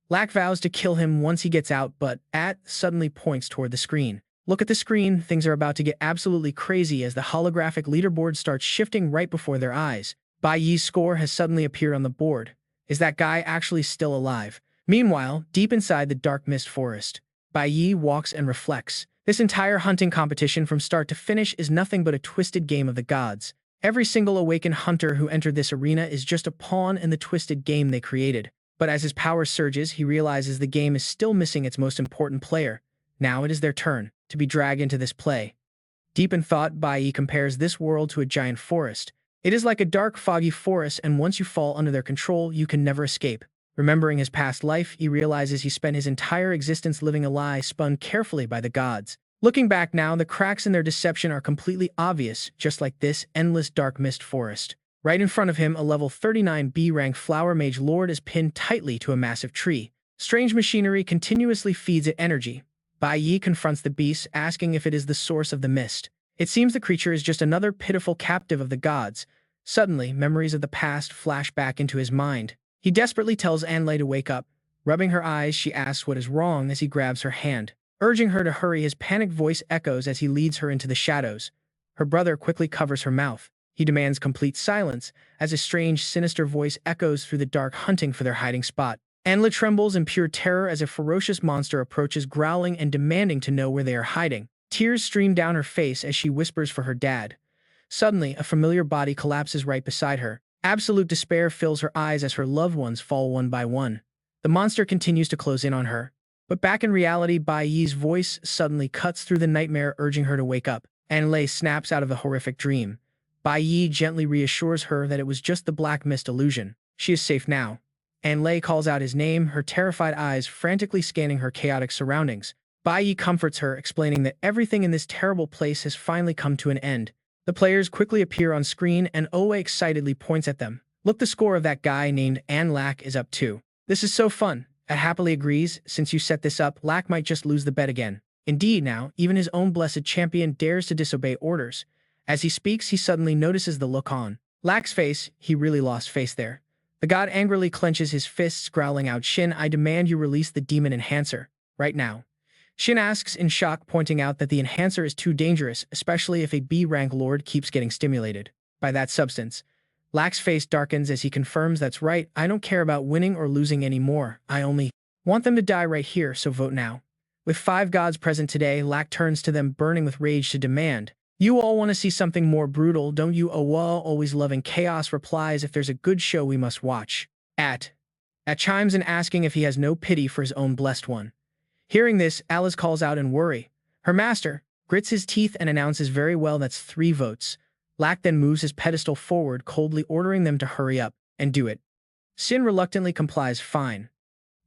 S1: Lak vows to kill him once he gets out, but suddenly points toward the screen. Look at the screen, things are about to get absolutely crazy as the holographic leaderboard starts shifting right before their eyes. Bai Yi's score has suddenly appeared on the board. Is that guy actually still alive? Meanwhile, deep inside the dark mist forest, Bai Yi walks and reflects. This entire hunting competition from start to finish is nothing but a twisted game of the gods. Every single awakened hunter who entered this arena is just a pawn in the twisted game they created. But as his power surges, he realizes the game is still missing its most important player. Now it is their turn to be dragged into this play. Deep in thought, Bai Yi compares this world to a giant forest. It is like a dark, foggy forest, and once you fall under their control, you can never escape. Remembering his past life, he realizes he spent his entire existence living a lie spun carefully by the gods. Looking back now, the cracks in their deception are completely obvious, just like this endless dark mist forest. Right in front of him, a level 39 B-rank Flower Mage Lord is pinned tightly to a massive tree. Strange machinery continuously feeds it energy. Bai Yi confronts the beast, asking if it is the source of the mist. It seems the creature is just another pitiful captive of the gods. Suddenly, memories of the past flash back into his mind. He desperately tells Anlei to wake up. Rubbing her eyes, she asks what is wrong as he grabs her hand. Urging her to hurry, his panicked voice echoes as he leads her into the shadows. Her brother quickly covers her mouth. He demands complete silence as a strange, sinister voice echoes through the dark, hunting for their hiding spot. Anla trembles in pure terror as a ferocious monster approaches, growling and demanding to know where they are hiding. Tears stream down her face as she whispers for her dad. Suddenly, a familiar body collapses right beside her. Absolute despair fills her eyes as her loved ones fall one by one. The monster continues to close in on her. But back in reality, Bai Yi's voice suddenly cuts through the nightmare, urging her to wake up. Anlei snaps out of the horrific dream. Bai Yi gently reassures her that it was just the black mist illusion. She is safe now. Anlei calls out his name, her terrified eyes frantically scanning her chaotic surroundings. Bai Yi comforts her, explaining that everything in this terrible place has finally come to an end. The players quickly appear on screen, and Owe excitedly points at them. Look, the score of that guy named Lak is up too. This is so fun. At happily agrees, since you set this up, Lak might just lose the bet again. Indeed now, even his own blessed champion dares to disobey orders. As he speaks, he suddenly notices the look on Lak's face. He really lost face there. The god angrily clenches his fists, growling out, Shin, I demand you release the demon enhancer. Right now. Shin asks in shock, pointing out that the enhancer is too dangerous, especially if a B-rank lord keeps getting stimulated by that substance. Lak's face darkens as he confirms, that's right, I don't care about winning or losing anymore. I only want them to die right here, so vote now. With 5 gods present today, Lak turns to them, burning with rage, to demand. You all want to see something more brutal, don't you? Owa, always loving chaos, replies, if there's a good show we must watch. At chimes in, asking if he has no pity for his own blessed one. Hearing this, Alice calls out in worry. Her master grits his teeth and announces, very well, that's 3 votes. Lak then moves his pedestal forward, coldly ordering them to hurry up and do it. Sin reluctantly complies, fine.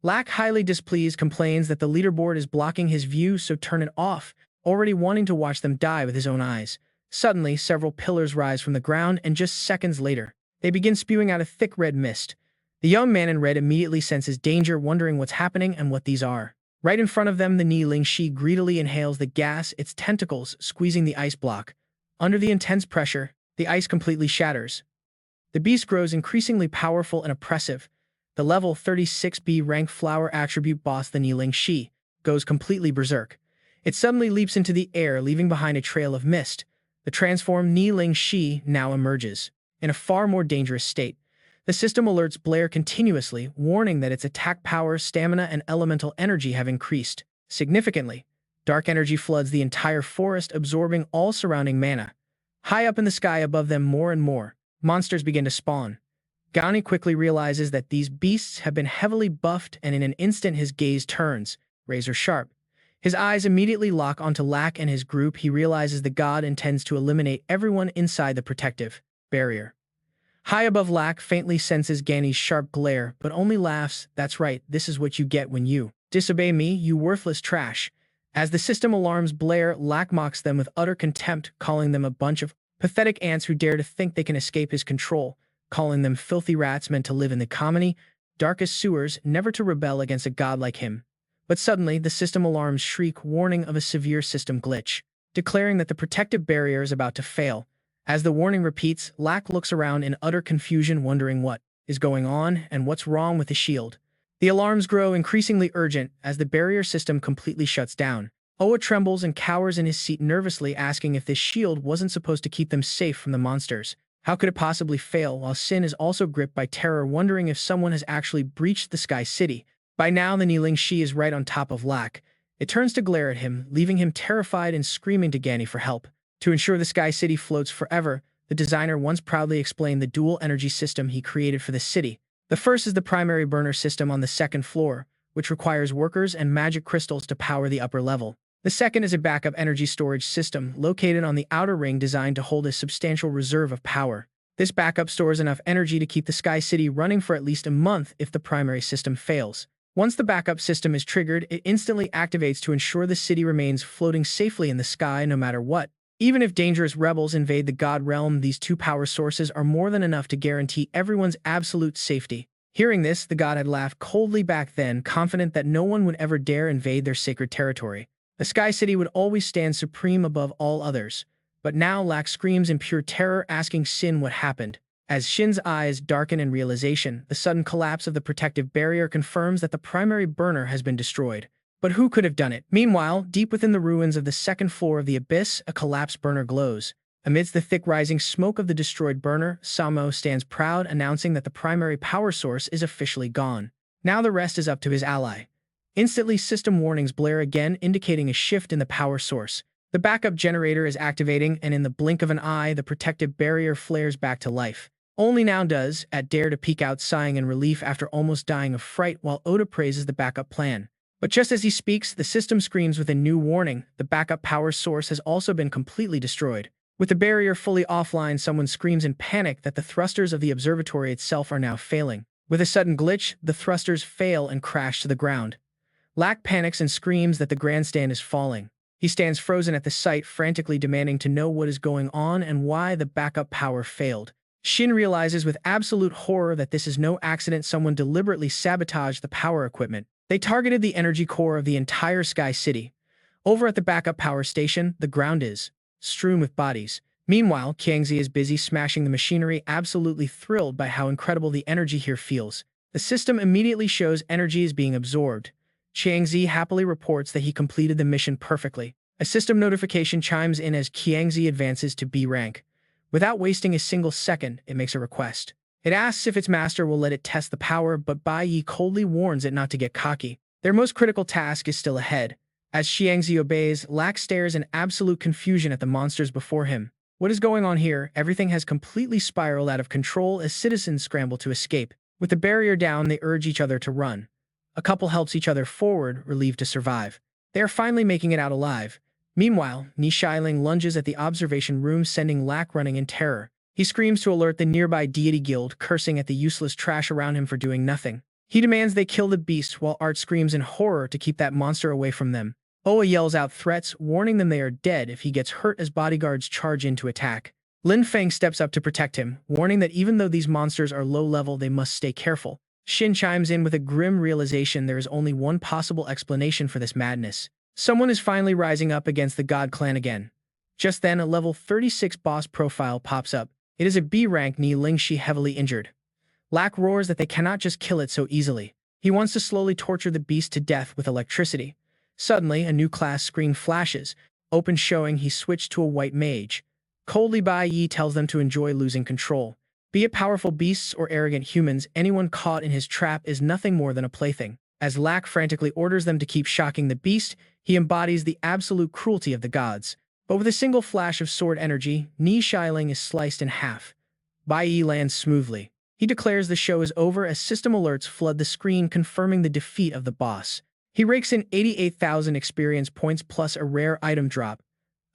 S1: Lak, highly displeased, complains that the leaderboard is blocking his view, so turn it off, already wanting to watch them die with his own eyes. Suddenly, several pillars rise from the ground, and just seconds later, they begin spewing out a thick red mist. The young man in red immediately senses danger, wondering what's happening and what these are. Right in front of them, the Niling Shi greedily inhales the gas, its tentacles squeezing the ice block. Under the intense pressure, the ice completely shatters. The beast grows increasingly powerful and oppressive. The level 36B rank flower attribute boss, the Niling Shi, goes completely berserk. It suddenly leaps into the air, leaving behind a trail of mist. The transformed Niling Shi now emerges, in a far more dangerous state. The system alerts Blair continuously, warning that its attack power, stamina, and elemental energy have increased significantly. Dark energy floods the entire forest, absorbing all surrounding mana. High up in the sky above them, more and more monsters begin to spawn. Gani quickly realizes that these beasts have been heavily buffed, and in an instant his gaze turns, razor sharp. His eyes immediately lock onto Lack and his group. He realizes the god intends to eliminate everyone inside the protective barrier. High above, Lack faintly senses Gani's sharp glare, but only laughs. That's right, this is what you get when you disobey me, you worthless trash. As the system alarms blare, Lack mocks them with utter contempt, calling them a bunch of pathetic ants who dare to think they can escape his control, calling them filthy rats meant to live in the common, darkest sewers, never to rebel against a god like him. But suddenly, the system alarms shriek, warning of a severe system glitch, declaring that the protective barrier is about to fail. As the warning repeats, Lack looks around in utter confusion, wondering what is going on and what's wrong with the shield. The alarms grow increasingly urgent as the barrier system completely shuts down. Oa trembles and cowers in his seat, nervously asking if this shield wasn't supposed to keep them safe from the monsters. How could it possibly fail, while Sin is also gripped by terror, wondering if someone has actually breached the Sky City. By now, the kneeling Shi is right on top of Lack. It turns to glare at him, leaving him terrified and screaming to Gani for help. To ensure the Sky City floats forever, the designer once proudly explained the dual energy system he created for the city. The first is the primary burner system on the second floor, which requires workers and magic crystals to power the upper level. The second is a backup energy storage system located on the outer ring designed to hold a substantial reserve of power. This backup stores enough energy to keep the Sky City running for at least a month if the primary system fails. Once the backup system is triggered, it instantly activates to ensure the city remains floating safely in the sky no matter what. Even if dangerous rebels invade the god realm, these two power sources are more than enough to guarantee everyone's absolute safety. Hearing this, the god had laughed coldly back then, confident that no one would ever dare invade their sacred territory. The Sky City would always stand supreme above all others. But now Lack screams in pure terror, asking Sin what happened. As Shin's eyes darken in realization, the sudden collapse of the protective barrier confirms that the primary burner has been destroyed. But who could have done it? Meanwhile, deep within the ruins of the second floor of the abyss, a collapsed burner glows. Amidst the thick rising smoke of the destroyed burner, Samo stands proud, announcing that the primary power source is officially gone. Now the rest is up to his ally. Instantly, system warnings blare again, indicating a shift in the power source. The backup generator is activating, and in the blink of an eye, the protective barrier flares back to life. Only now does At dare to peek out, sighing in relief after almost dying of fright, while Oda praises the backup plan. But just as he speaks, the system screams with a new warning. The backup power source has also been completely destroyed. With the barrier fully offline, someone screams in panic that the thrusters of the observatory itself are now failing. With a sudden glitch, the thrusters fail and crash to the ground. Lack panics and screams that the grandstand is falling. He stands frozen at the sight, frantically demanding to know what is going on and why the backup power failed. Shin realizes with absolute horror that this is no accident. Someone deliberately sabotaged the power equipment. They targeted the energy core of the entire Sky City. Over at the backup power station, the ground is strewn with bodies. Meanwhile, Qiangzi is busy smashing the machinery, absolutely thrilled by how incredible the energy here feels. The system immediately shows energy is being absorbed. Qiangzi happily reports that he completed the mission perfectly. A system notification chimes in as Qiangzi advances to B rank. Without wasting a single second, it makes a request. It asks if its master will let it test the power, but Bai Yi coldly warns it not to get cocky. Their most critical task is still ahead. As Qiangzi obeys, Lack stares in absolute confusion at the monsters before him. What is going on here? Everything has completely spiraled out of control as citizens scramble to escape. With the barrier down, they urge each other to run. A couple helps each other forward, relieved to survive. They are finally making it out alive. Meanwhile, Ni Shiling lunges at the observation room, sending Lack running in terror. He screams to alert the nearby deity guild, cursing at the useless trash around him for doing nothing. He demands they kill the beast, while Art screams in horror to keep that monster away from them. Oa yells out threats, warning them they are dead if he gets hurt as bodyguards charge in to attack. Lin Feng steps up to protect him, warning that even though these monsters are low level, they must stay careful. Shin chimes in with a grim realization there is only one possible explanation for this madness. Someone is finally rising up against the God Clan again. Just then, a level 36 boss profile pops up. It is a B-rank Ni Lingxi, heavily injured. Lack roars that they cannot just kill it so easily. He wants to slowly torture the beast to death with electricity. Suddenly, a new class screen flashes, open, showing he switched to a white mage. Coldly, Bai Yi tells them to enjoy losing control. Be it powerful beasts or arrogant humans, anyone caught in his trap is nothing more than a plaything. As Lack frantically orders them to keep shocking the beast, he embodies the absolute cruelty of the gods. But with a single flash of sword energy, Ni Shiling is sliced in half. Bai Yi lands smoothly. He declares the show is over as system alerts flood the screen confirming the defeat of the boss. He rakes in 88,000 experience points plus a rare item drop.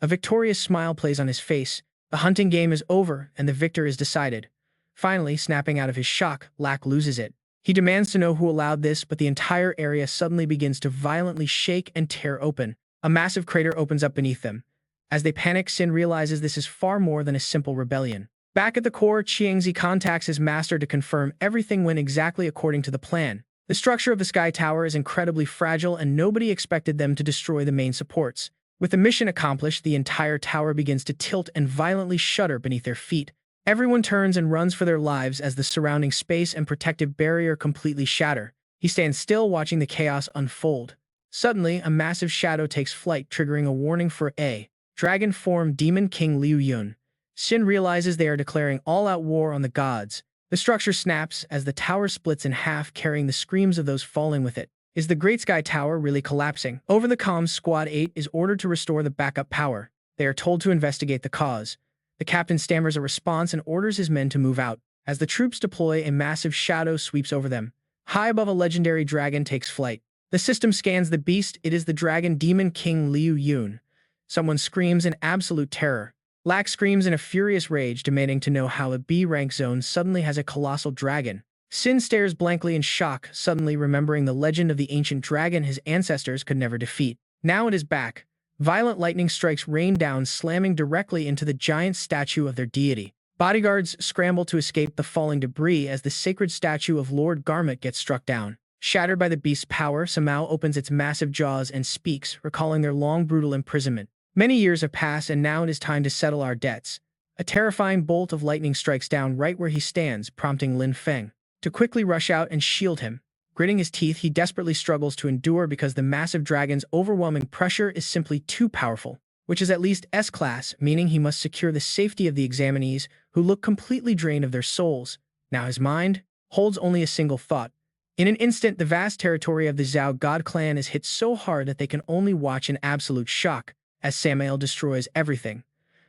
S1: A victorious smile plays on his face. The hunting game is over and the victor is decided. Finally, snapping out of his shock, Lack loses it. He demands to know who allowed this, but the entire area suddenly begins to violently shake and tear open. A massive crater opens up beneath them. As they panic, Sin realizes this is far more than a simple rebellion. Back at the core, Chiangzi contacts his master to confirm everything went exactly according to the plan. The structure of the Sky Tower is incredibly fragile and nobody expected them to destroy the main supports. With the mission accomplished, the entire tower begins to tilt and violently shudder beneath their feet. Everyone turns and runs for their lives as the surrounding space and protective barrier completely shatter. He stands still watching the chaos unfold. Suddenly, a massive shadow takes flight, triggering a warning for a dragon form Demon King Liu Yun. Sin realizes they are declaring all-out war on the gods. The structure snaps as the tower splits in half, carrying the screams of those falling with it. Is the Great Sky Tower really collapsing? Over the comms, Squad 8 is ordered to restore the backup power. They are told to investigate the cause. The captain stammers a response and orders his men to move out. As the troops deploy, a massive shadow sweeps over them. High above, a legendary dragon takes flight. The system scans the beast. It is the dragon Demon King Liu Yun. Someone screams in absolute terror. Lack screams in a furious rage, demanding to know how a B-rank zone suddenly has a colossal dragon. Sin stares blankly in shock, suddenly remembering the legend of the ancient dragon his ancestors could never defeat. Now it is back. Violent lightning strikes rain down, slamming directly into the giant statue of their deity. Bodyguards scramble to escape the falling debris as the sacred statue of Lord Garment gets struck down. Shattered by the beast's power, Samao opens its massive jaws and speaks, recalling their long, brutal imprisonment. Many years have passed and now it is time to settle our debts. A terrifying bolt of lightning strikes down right where he stands, prompting Lin Feng to quickly rush out and shield him. Gritting his teeth, he desperately struggles to endure because the massive dragon's overwhelming pressure is simply too powerful, which is at least S-class, meaning he must secure the safety of the examinees, who look completely drained of their souls. Now his mind holds only a single thought. In an instant, the vast territory of the Zhao God clan is hit so hard that they can only watch in absolute shock, as Samael destroys everything.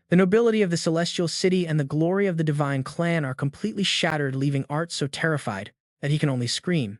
S1: The nobility of the Celestial City and the glory of the Divine Clan are completely shattered, leaving Art so terrified that he can only scream.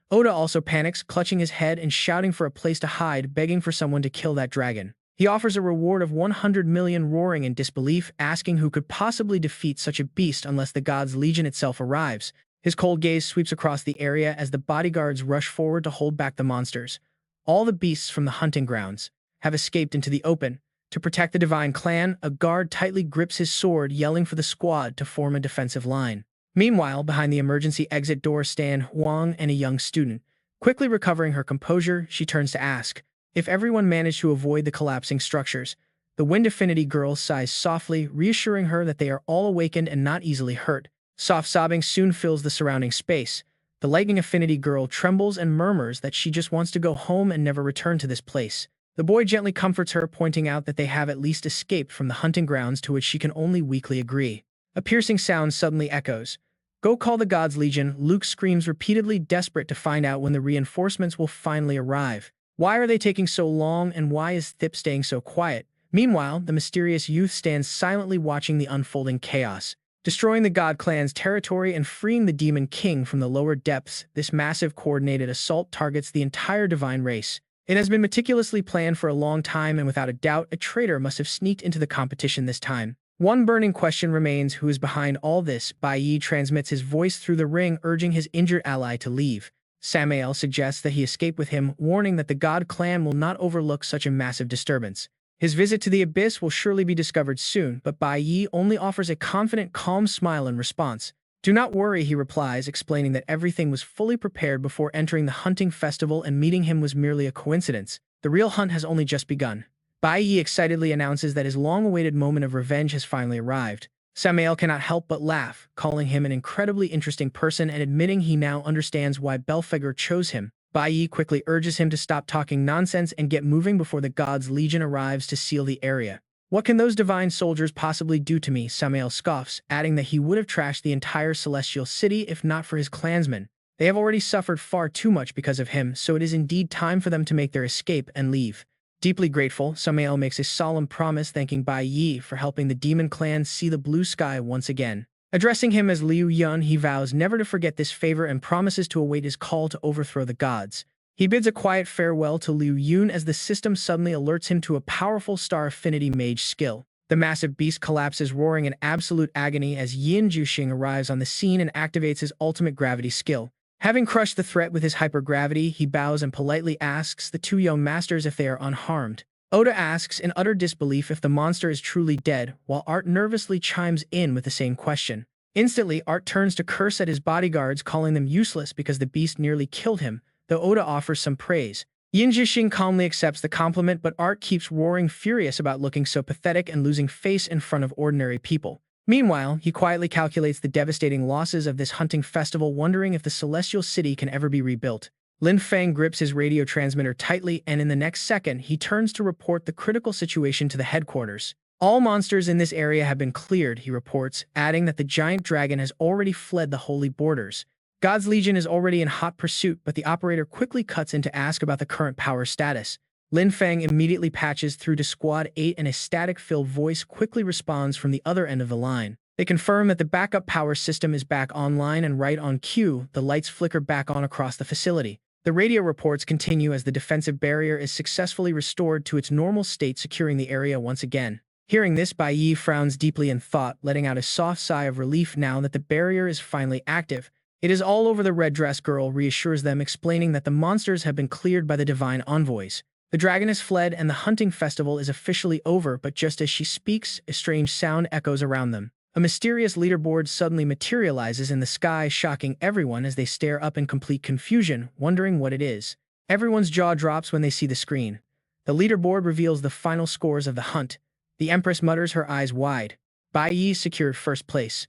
S1: Oda also panics, clutching his head and shouting for a place to hide, begging for someone to kill that dragon. He offers a reward of 100 million, roaring in disbelief, asking who could possibly defeat such a beast unless the God's Legion itself arrives. His cold gaze sweeps across the area as the bodyguards rush forward to hold back the monsters. All the beasts from the hunting grounds have escaped into the open. To protect the Divine Clan, a guard tightly grips his sword, yelling for the squad to form a defensive line. Meanwhile, behind the emergency exit door stand Huang and a young student. Quickly recovering her composure, she turns to ask if everyone managed to avoid the collapsing structures. The Wind Affinity girl sighs softly, reassuring her that they are all awakened and not easily hurt. Soft sobbing soon fills the surrounding space. The Lightning Affinity girl trembles and murmurs that she just wants to go home and never return to this place. The boy gently comforts her, pointing out that they have at least escaped from the hunting grounds, to which she can only weakly agree. A piercing sound suddenly echoes. Go call the God's Legion, Luke screams repeatedly, desperate to find out when the reinforcements will finally arrive. Why are they taking so long, and why is Thip staying so quiet? Meanwhile, the mysterious youth stands silently watching the unfolding chaos. Destroying the God Clan's territory and freeing the Demon King from the lower depths, this massive coordinated assault targets the entire divine race. It has been meticulously planned for a long time, and without a doubt, a traitor must have sneaked into the competition this time. One burning question remains: who is behind all this? Bai Yi transmits his voice through the ring, urging his injured ally to leave. Samael suggests that he escape with him, warning that the God Clan will not overlook such a massive disturbance. His visit to the Abyss will surely be discovered soon, but Bai Yi only offers a confident, calm smile in response. Do not worry, he replies, explaining that everything was fully prepared before entering the hunting festival and meeting him was merely a coincidence. The real hunt has only just begun. Bai Yi excitedly announces that his long-awaited moment of revenge has finally arrived. Samael cannot help but laugh, calling him an incredibly interesting person and admitting he now understands why Belphegor chose him. Bai Yi quickly urges him to stop talking nonsense and get moving before the God's Legion arrives to seal the area. What can those divine soldiers possibly do to me? Samael scoffs, adding that he would have trashed the entire Celestial City if not for his clansmen. They have already suffered far too much because of him, so it is indeed time for them to make their escape and leave. Deeply grateful, Samael makes a solemn promise, thanking Bai Yi for helping the Demon Clan see the blue sky once again. Addressing him as Liu Yun, he vows never to forget this favor and promises to await his call to overthrow the gods. He bids a quiet farewell to Liu Yun as the system suddenly alerts him to a powerful star affinity mage skill. The massive beast collapses, roaring in absolute agony as Yin Juxing arrives on the scene and activates his ultimate gravity skill. Having crushed the threat with his hypergravity, he bows and politely asks the two young masters if they are unharmed. Oda asks in utter disbelief if the monster is truly dead, while Art nervously chimes in with the same question. Instantly, Art turns to curse at his bodyguards, calling them useless because the beast nearly killed him, though Oda offers some praise. Yin Jixing calmly accepts the compliment, but Art keeps roaring, furious about looking so pathetic and losing face in front of ordinary people. Meanwhile, he quietly calculates the devastating losses of this hunting festival, wondering if the Celestial City can ever be rebuilt. Lin Feng grips his radio transmitter tightly, and in the next second, he turns to report the critical situation to the headquarters. All monsters in this area have been cleared, he reports, adding that the giant dragon has already fled the holy borders. God's Legion is already in hot pursuit, but the operator quickly cuts in to ask about the current power status. Lin Feng immediately patches through to Squad 8 and a static-filled voice quickly responds from the other end of the line. They confirm that the backup power system is back online, and right on cue, the lights flicker back on across the facility. The radio reports continue as the defensive barrier is successfully restored to its normal state, securing the area once again. Hearing this, Bai Yi frowns deeply in thought, letting out a soft sigh of relief now that the barrier is finally active. It is all over. The red dress girl reassures them, explaining that the monsters have been cleared by the divine envoys. The dragon has fled and the hunting festival is officially over, but just as she speaks, a strange sound echoes around them. A mysterious leaderboard suddenly materializes in the sky, shocking everyone as they stare up in complete confusion, wondering what it is. Everyone's jaw drops when they see the screen. The leaderboard reveals the final scores of the hunt. The Empress mutters, her eyes wide. Bai Yi secured first place.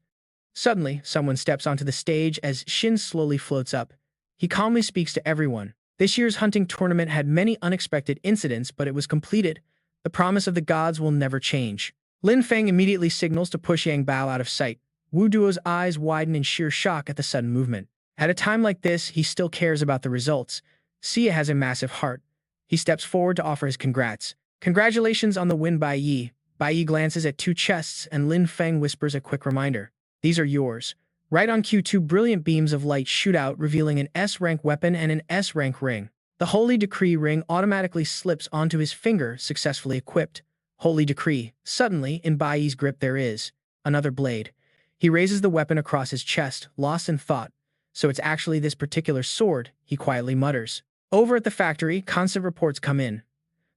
S1: Suddenly, someone steps onto the stage as Shin slowly floats up. He calmly speaks to everyone. This year's hunting tournament had many unexpected incidents, but it was completed. The promise of the gods will never change. Lin Feng immediately signals to push Yang Bao out of sight. Wu Duo's eyes widen in sheer shock at the sudden movement. At a time like this, he still cares about the results. Xia has a massive heart. He steps forward to offer his congrats. Congratulations on the win, Bai Yi. Bai Yi glances at two chests, and Lin Feng whispers a quick reminder. These are yours. Right on cue, two brilliant beams of light shoot out, revealing an S-rank weapon and an S-rank ring. The Holy Decree ring automatically slips onto his finger, successfully equipped. Holy Decree. Suddenly, in Bai Yi's grip there is another blade. He raises the weapon across his chest, lost in thought. So it's actually this particular sword, he quietly mutters. Over at the factory, constant reports come in.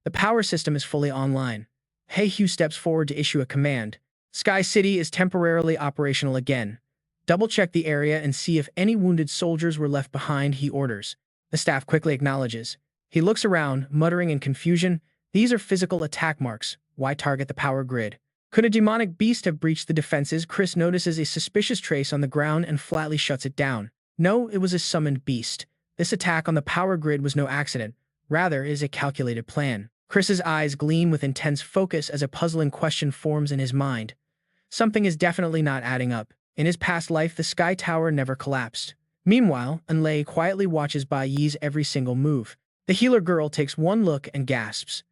S1: The power system is fully online. He Hu steps forward to issue a command. Sky City is temporarily operational again. Double-check the area and see if any wounded soldiers were left behind, he orders. The staff quickly acknowledges. He looks around, muttering in confusion, these are physical attack marks. Why target the power grid? Could a demonic beast have breached the defenses? Chris notices a suspicious trace on the ground and flatly shuts it down. No, it was a summoned beast. This attack on the power grid was no accident. Rather, it is a calculated plan. Chris's eyes gleam with intense focus as a puzzling question forms in his mind. Something is definitely not adding up. In his past life, the Sky Tower never collapsed. Meanwhile, Enlei quietly watches Bai Yi's every single move. The healer girl takes one look and gasps.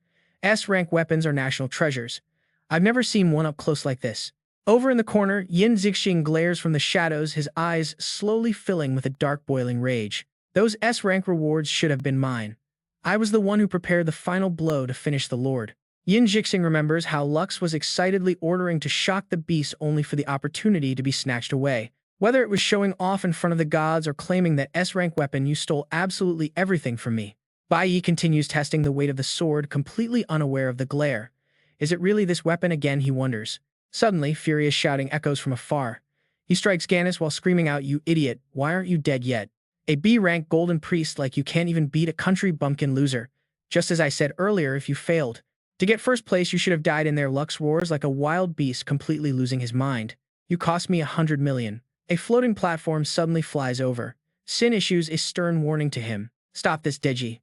S1: S-rank weapons are national treasures. I've never seen one up close like this. Over in the corner, Yin Zixing glares from the shadows, his eyes slowly filling with a dark boiling rage. Those S-rank rewards should have been mine. I was the one who prepared the final blow to finish the Lord. Yin Jixing remembers how Lux was excitedly ordering to shock the beast only for the opportunity to be snatched away. Whether it was showing off in front of the gods or claiming that S-rank weapon, you stole absolutely everything from me. Bai Yi continues testing the weight of the sword, completely unaware of the glare. Is it really this weapon again, he wonders. Suddenly, furious shouting echoes from afar. He strikes Gannis while screaming out, you idiot, why aren't you dead yet? A B-rank golden priest like you can't even beat a country bumpkin loser. Just as I said earlier, if you failed to get first place, you should have died in there. Lux roars like a wild beast, completely losing his mind. You cost me 100 million. A floating platform suddenly flies over. Sin issues a stern warning to him. Stop this, Deji.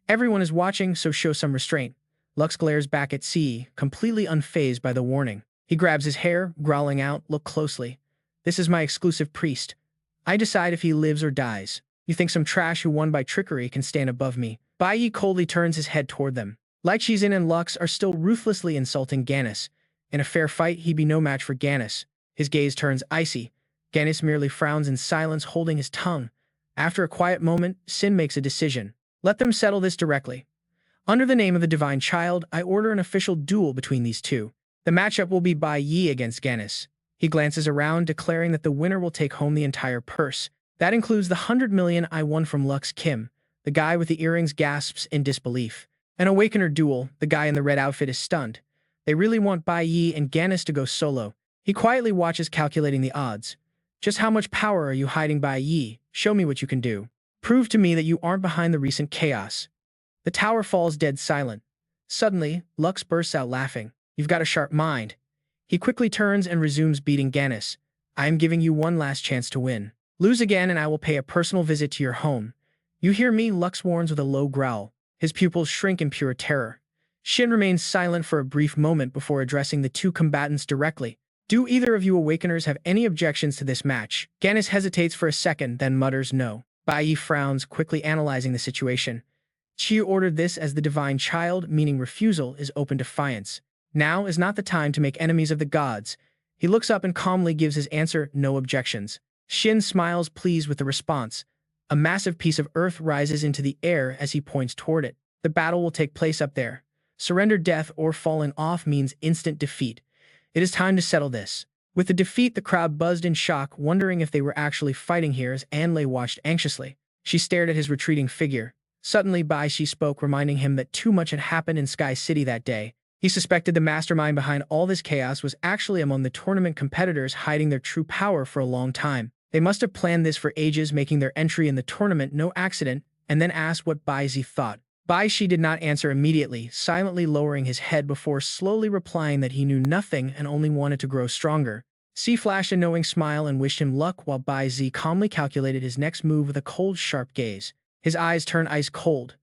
S1: Everyone is watching, so show some restraint. Lux glares back at C, completely unfazed by the warning. He grabs his hair, growling out, look closely. This is my exclusive priest. I decide if he lives or dies. You think some trash who won by trickery can stand above me? Bai Yi coldly turns his head toward them. Like Shizin and Lux are still ruthlessly insulting Gannis. In a fair fight, he'd be no match for Gannis. His gaze turns icy. Genis merely frowns in silence, holding his tongue. After a quiet moment, Sin makes a decision. Let them settle this directly. Under the name of the Divine Child, I order an official duel between these two. The matchup will be Bai Yi against Genis. He glances around, declaring that the winner will take home the entire purse. That includes the 100 million I won from Lux Kim. The guy with the earrings gasps in disbelief. An Awakener duel, the guy in the red outfit is stunned. They really want Bai Yi and Genis to go solo. He quietly watches, calculating the odds. Just how much power are you hiding, Bai Yi? Show me what you can do. Prove to me that you aren't behind the recent chaos. The tower falls dead silent. Suddenly, Lux bursts out laughing. You've got a sharp mind. He quickly turns and resumes beating Genis. I am giving you one last chance to win. Lose again and I will pay a personal visit to your home. You hear me? Lux warns with a low growl. His pupils shrink in pure terror. Shin remains silent for a brief moment before addressing the two combatants directly. Do either of you Awakeners have any objections to this match? Genis hesitates for a second, then mutters no. Bai Yi frowns, quickly analyzing the situation. She ordered this as the Divine Child, meaning refusal is open defiance. Now is not the time to make enemies of the gods. He looks up and calmly gives his answer, no objections. Shin smiles, pleased with the response. A massive piece of earth rises into the air as he points toward it. The battle will take place up there. Surrender, death, or falling off means instant defeat. It is time to settle this. With the defeat, the crowd buzzed in shock, wondering if they were actually fighting here as Anlei watched anxiously. She stared at his retreating figure. Suddenly, Bai Yi spoke, reminding him that too much had happened in Sky City that day. He suspected the mastermind behind all this chaos was actually among the tournament competitors, hiding their true power for a long time. They must have planned this for ages, making their entry in the tournament no accident, and then asked what Bai Yi thought. Bai Yi did not answer immediately, silently lowering his head before slowly replying that he knew nothing and only wanted to grow stronger. C flashed a knowing smile and wished him luck, while Bai Yi calmly calculated his next move with a cold, sharp gaze. His eyes turned ice cold.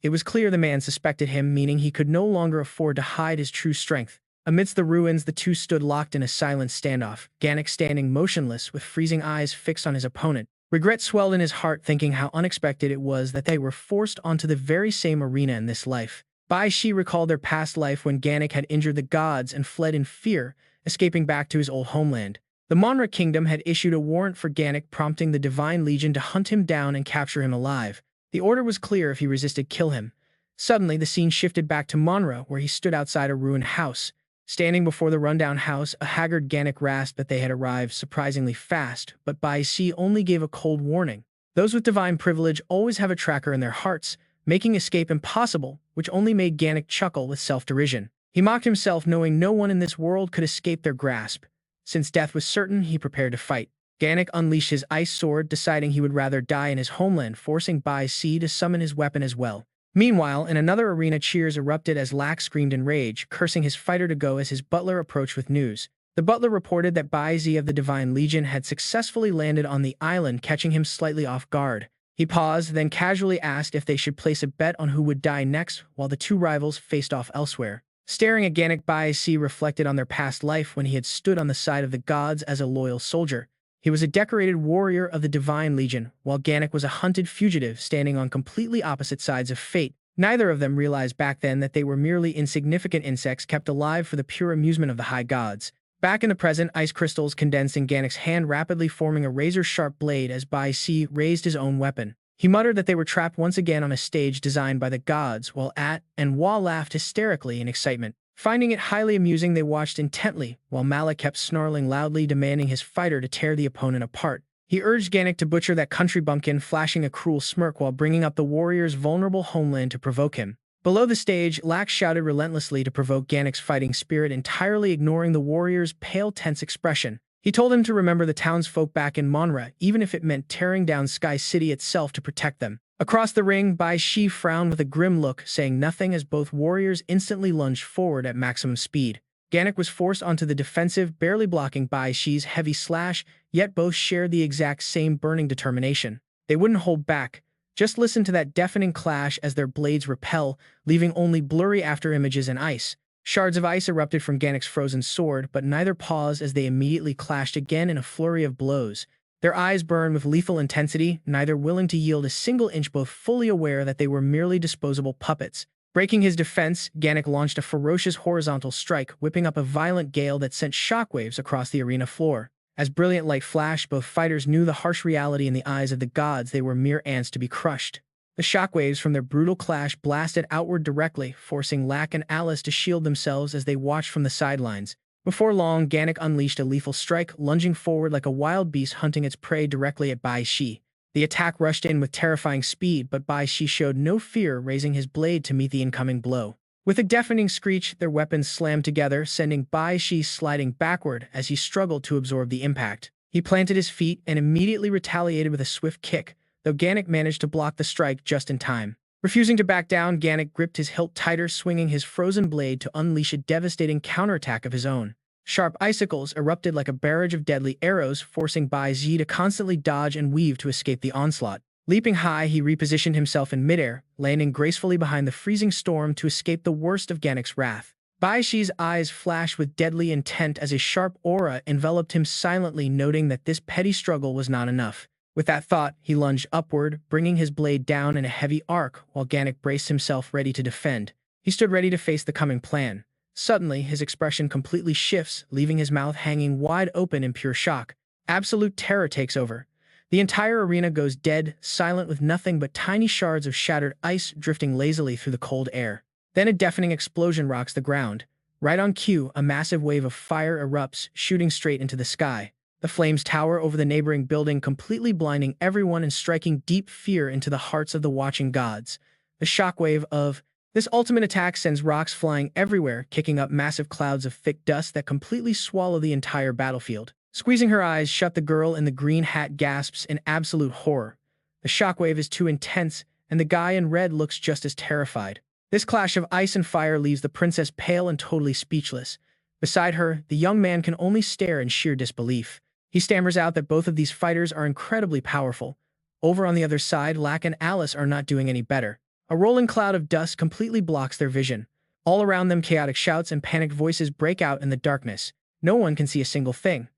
S1: It was clear the man suspected him, meaning he could no longer afford to hide his true strength. Amidst the ruins, the two stood locked in a silent standoff, Ganik standing motionless with freezing eyes fixed on his opponent. Regret swelled in his heart, thinking how unexpected it was that they were forced onto the very same arena in this life. Bai Yi recalled their past life when Ganik had injured the gods and fled in fear, escaping back to his old homeland. The Manhwa Kingdom had issued a warrant for Ganik, prompting the Divine Legion to hunt him down and capture him alive. The order was clear: if he resisted, kill him. Suddenly, the scene shifted back to Manhwa, where he stood outside a ruined house. Standing before the rundown house, a haggard Ganik rasped that they had arrived surprisingly fast, but Bai Yi only gave a cold warning. Those with divine privilege always have a tracker in their hearts, making escape impossible, which only made Ganik chuckle with self-derision. He mocked himself, knowing no one in this world could escape their grasp. Since death was certain, he prepared to fight. Ganik unleashed his ice sword, deciding he would rather die in his homeland, forcing Bai Yi to summon his weapon as well. Meanwhile, in another arena, cheers erupted as Lak screamed in rage, cursing his fighter to go as his butler approached with news. The butler reported that Bai Yi of the Divine Legion had successfully landed on the island, catching him slightly off guard. He paused, then casually asked if they should place a bet on who would die next, while the two rivals faced off elsewhere. Staring at Ganik, Bai Yi reflected on their past life when he had stood on the side of the gods as a loyal soldier. He was a decorated warrior of the Divine Legion, while Ganik was a hunted fugitive standing on completely opposite sides of fate. Neither of them realized back then that they were merely insignificant insects kept alive for the pure amusement of the high gods. Back in the present, ice crystals condensed in Ganik's hand, rapidly forming a razor-sharp blade as Bai Yi raised his own weapon. He muttered that they were trapped once again on a stage designed by the gods, while Wa laughed hysterically in excitement. Finding it highly amusing, they watched intently, while Mala kept snarling loudly, demanding his fighter to tear the opponent apart. He urged Ganik to butcher that country bumpkin, flashing a cruel smirk while bringing up the warrior's vulnerable homeland to provoke him. Below the stage, Lak shouted relentlessly to provoke Ganik's fighting spirit, entirely ignoring the warrior's pale, tense expression. He told him to remember the townsfolk back in Manhwa, even if it meant tearing down Sky City itself to protect them. Across the ring, Bai Yi frowned with a grim look, saying nothing as both warriors instantly lunged forward at maximum speed. Ganik was forced onto the defensive, barely blocking Bai Yi's heavy slash, yet both shared the exact same burning determination. They wouldn't hold back. Just listen to that deafening clash as their blades repel, leaving only blurry afterimages and ice. Shards of ice erupted from Ganik's frozen sword, but neither paused as they immediately clashed again in a flurry of blows. Their eyes burned with lethal intensity, neither willing to yield a single inch, both fully aware that they were merely disposable puppets. Breaking his defense, Gannett launched a ferocious horizontal strike, whipping up a violent gale that sent shockwaves across the arena floor. As brilliant light flashed, both fighters knew the harsh reality in the eyes of the gods. They were mere ants to be crushed. The shockwaves from their brutal clash blasted outward directly, forcing Lack and Alice to shield themselves as they watched from the sidelines. Before long, Gannett unleashed a lethal strike, lunging forward like a wild beast hunting its prey directly at Bai Yi. The attack rushed in with terrifying speed, but Bai Yi showed no fear, raising his blade to meet the incoming blow. With a deafening screech, their weapons slammed together, sending Bai Yi sliding backward as he struggled to absorb the impact. He planted his feet and immediately retaliated with a swift kick, though Gannett managed to block the strike just in time. Refusing to back down, Gannett gripped his hilt tighter, swinging his frozen blade to unleash a devastating counterattack of his own. Sharp icicles erupted like a barrage of deadly arrows, forcing Bai Yi to constantly dodge and weave to escape the onslaught. Leaping high, he repositioned himself in midair, landing gracefully behind the freezing storm to escape the worst of Gannett's wrath. Bai Yi's eyes flashed with deadly intent as a sharp aura enveloped him silently, noting that this petty struggle was not enough. With that thought, he lunged upward, bringing his blade down in a heavy arc while Gannett braced himself ready to defend. He stood ready to face the coming plan. Suddenly, his expression completely shifts, leaving his mouth hanging wide open in pure shock. Absolute terror takes over. The entire arena goes dead, silent, with nothing but tiny shards of shattered ice drifting lazily through the cold air. Then a deafening explosion rocks the ground. Right on cue, a massive wave of fire erupts, shooting straight into the sky. The flames tower over the neighboring building, completely blinding everyone and striking deep fear into the hearts of the watching gods. The shockwave of this ultimate attack sends rocks flying everywhere, kicking up massive clouds of thick dust that completely swallow the entire battlefield. Squeezing her eyes shut, the girl in the green hat gasps in absolute horror. The shockwave is too intense, and the guy in red looks just as terrified. This clash of ice and fire leaves the princess pale and totally speechless. Beside her, the young man can only stare in sheer disbelief. He stammers out that both of these fighters are incredibly powerful. Over on the other side, Lack and Alice are not doing any better. A rolling cloud of dust completely blocks their vision. All around them, chaotic shouts and panicked voices break out in the darkness. No one can see a single thing.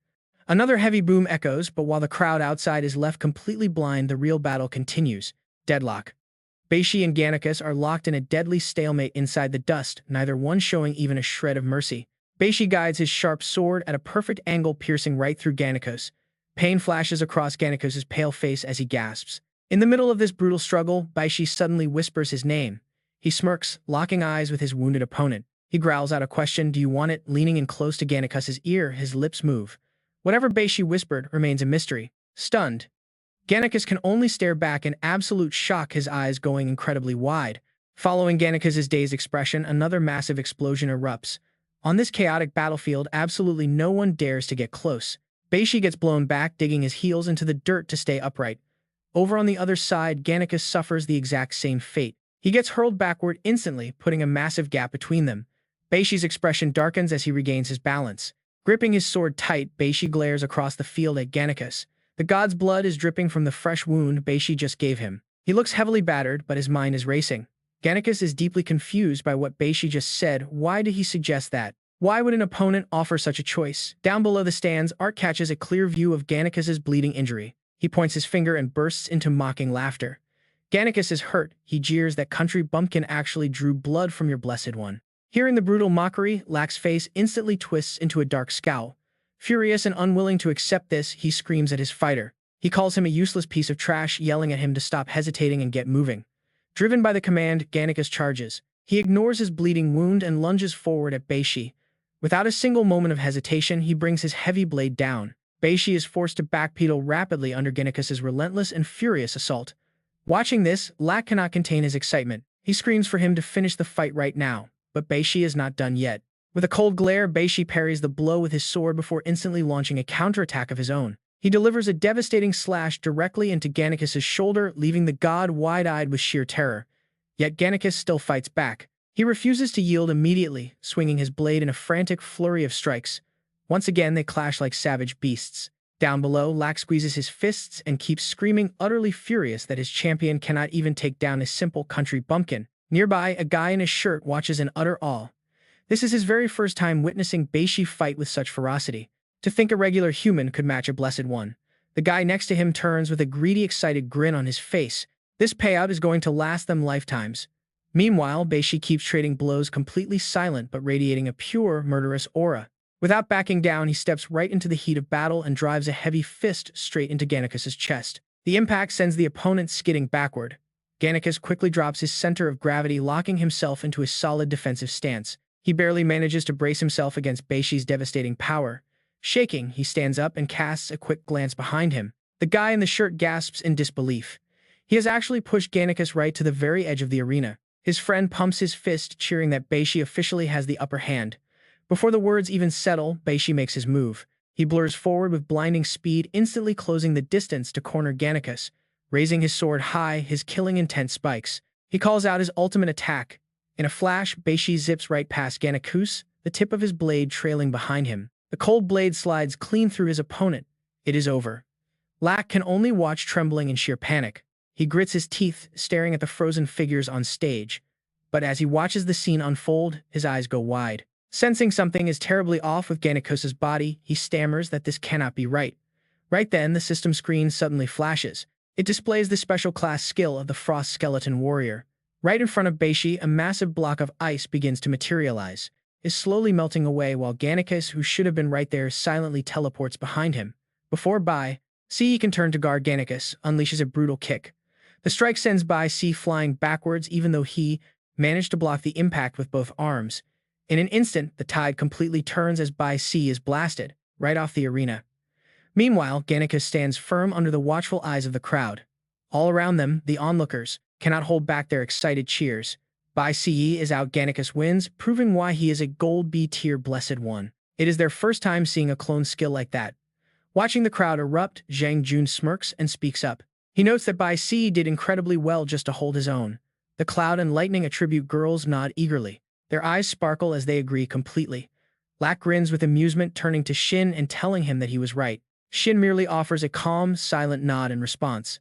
S1: Another heavy boom echoes, but while the crowd outside is left completely blind, the real battle continues. Deadlock. Bai Yi and Gannicus are locked in a deadly stalemate inside the dust, neither one showing even a shred of mercy. Bai Yi guides his sharp sword at a perfect angle, piercing right through Gannicus. Pain flashes across Gannicus's pale face as he gasps. In the middle of this brutal struggle, Bai Yi suddenly whispers his name. He smirks, locking eyes with his wounded opponent. He growls out a question, "Do you want it?" Leaning in close to Gannicus's ear, his lips move. Whatever Bai Yi whispered remains a mystery. Stunned, Gannicus can only stare back in absolute shock, his eyes going incredibly wide. Following Gannicus's dazed expression, another massive explosion erupts. On this chaotic battlefield, absolutely no one dares to get close. Bai Yi gets blown back, digging his heels into the dirt to stay upright. Over on the other side, Gannicus suffers the exact same fate. He gets hurled backward instantly, putting a massive gap between them. Bai Yi's expression darkens as he regains his balance. Gripping his sword tight, Bai Yi glares across the field at Gannicus. The god's blood is dripping from the fresh wound Bai Yi just gave him. He looks heavily battered, but his mind is racing. Gannicus is deeply confused by what Bai Yi just said. Why did he suggest that? Why would an opponent offer such a choice? Down below the stands, Art catches a clear view of Gannicus's bleeding injury. He points his finger and bursts into mocking laughter. Gannicus is hurt. He jeers that country bumpkin actually drew blood from your blessed one. Hearing the brutal mockery, Lack's face instantly twists into a dark scowl. Furious and unwilling to accept this, he screams at his fighter. He calls him a useless piece of trash, yelling at him to stop hesitating and get moving. Driven by the command, Gannicus charges. He ignores his bleeding wound and lunges forward at Bai Yi. Without a single moment of hesitation, he brings his heavy blade down. Bai Yi is forced to backpedal rapidly under Gannicus's relentless and furious assault. Watching this, Lack cannot contain his excitement. He screams for him to finish the fight right now, but Bai Yi is not done yet. With a cold glare, Bai Yi parries the blow with his sword before instantly launching a counterattack of his own. He delivers a devastating slash directly into Gannicus's shoulder, leaving the god wide-eyed with sheer terror. Yet Gannicus still fights back. He refuses to yield immediately, swinging his blade in a frantic flurry of strikes. Once again, they clash like savage beasts. Down below, Lack squeezes his fists and keeps screaming, utterly furious that his champion cannot even take down a simple country bumpkin. Nearby, a guy in a shirt watches in utter awe. This is his very first time witnessing Bai Yi fight with such ferocity. To think a regular human could match a blessed one. The guy next to him turns with a greedy, excited grin on his face. This payout is going to last them lifetimes. Meanwhile, Bai Yi keeps trading blows, completely silent but radiating a pure, murderous aura. Without backing down, he steps right into the heat of battle and drives a heavy fist straight into Gannicus's chest. The impact sends the opponent skidding backward. Gannicus quickly drops his center of gravity, locking himself into a solid defensive stance. He barely manages to brace himself against Bai Yi's devastating power. Shaking, he stands up and casts a quick glance behind him. The guy in the shirt gasps in disbelief. He has actually pushed Gannicus right to the very edge of the arena. His friend pumps his fist, cheering that Bai Yi officially has the upper hand. Before the words even settle, Bai Yi makes his move. He blurs forward with blinding speed, instantly closing the distance to corner Gannicus. Raising his sword high, his killing intent spikes. He calls out his ultimate attack. In a flash, Bai Yi zips right past Gannicus, the tip of his blade trailing behind him. The cold blade slides clean through his opponent. It is over. Lack can only watch, trembling in sheer panic. He grits his teeth, staring at the frozen figures on stage. But as he watches the scene unfold, his eyes go wide. Sensing something is terribly off with Gannicus's body, he stammers that this cannot be right. Right then, the system screen suddenly flashes. It displays the special class skill of the Frost Skeleton Warrior. Right in front of Bai Yi, a massive block of ice begins to materialize, is slowly melting away while Gannicus, who should have been right there, silently teleports behind him. Before Bai Yi can turn to guard, Gannicus unleashes a brutal kick. The strike sends Bai Yi flying backwards, even though he managed to block the impact with both arms. In an instant, the tide completely turns as Bai Yi is blasted right off the arena. Meanwhile, Gannicus stands firm under the watchful eyes of the crowd. All around them, the onlookers cannot hold back their excited cheers. Bai Yi is out, Gannicus wins, proving why he is a gold B-tier blessed one. It is their first time seeing a clone skill like that. Watching the crowd erupt, Zhang Jun smirks and speaks up. He notes that Bai Yi did incredibly well just to hold his own. The Cloud and Lightning Attribute girls nod eagerly. Their eyes sparkle as they agree completely. Lack grins with amusement, turning to Shin and telling him that he was right. Shin merely offers a calm, silent nod in response.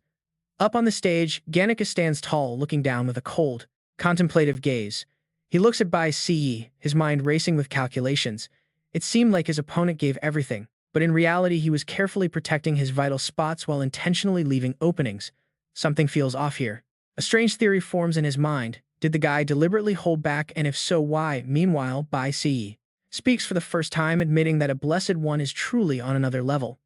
S1: Up on the stage, Gannicus stands tall, looking down with a cold, contemplative gaze. He looks at Bai Yi, his mind racing with calculations. It seemed like his opponent gave everything, but in reality he was carefully protecting his vital spots while intentionally leaving openings. Something feels off here. A strange theory forms in his mind. Did the guy deliberately hold back, and if so, why? Meanwhile, Bai Yi speaks for the first time, admitting that a blessed one is truly on another level.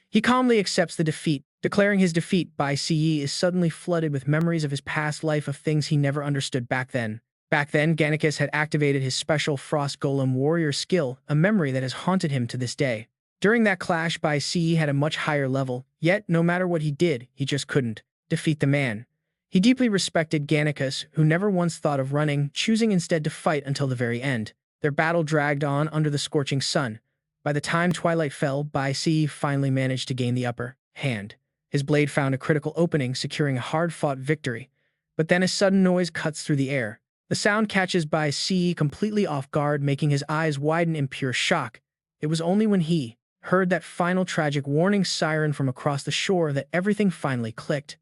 S1: He calmly accepts the defeat. Declaring his defeat, Bai Yi is suddenly flooded with memories of his past life, of things he never understood back then. Back then, Gannicus had activated his special Frost Golem Warrior skill, a memory that has haunted him to this day. During that clash, Bai Yi had a much higher level, yet no matter what he did, he just couldn't defeat the man. He deeply respected Gannicus, who never once thought of running, choosing instead to fight until the very end. Their battle dragged on under the scorching sun. By the time twilight fell, Bai Yi finally managed to gain the upper hand. His blade found a critical opening, securing a hard-fought victory. But then a sudden noise cuts through the air. The sound catches Bai Yi completely off guard, making his eyes widen in pure shock. It was only when he heard that final tragic warning siren from across the shore that everything finally clicked.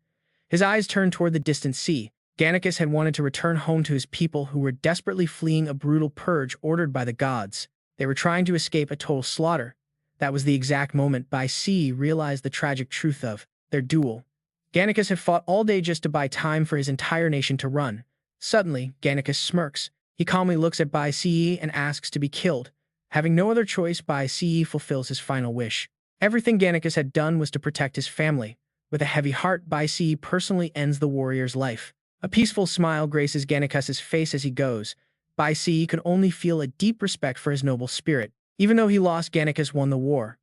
S1: His eyes turned toward the distant sea. Gannicus had wanted to return home to his people, who were desperately fleeing a brutal purge ordered by the gods. They were trying to escape a total slaughter. That was the exact moment Bai Yi realized the tragic truth of their duel. Gannicus had fought all day just to buy time for his entire nation to run. Suddenly, Gannicus smirks. He calmly looks at Bai Yi and asks to be killed. Having no other choice, Bai Yi fulfills his final wish. Everything Gannicus had done was to protect his family. With a heavy heart, Bai Yi personally ends the warrior's life. A peaceful smile graces Gannicus's face as he goes. Bai Yi could only feel a deep respect for his noble spirit. Even though he lost, Gannicus won the war.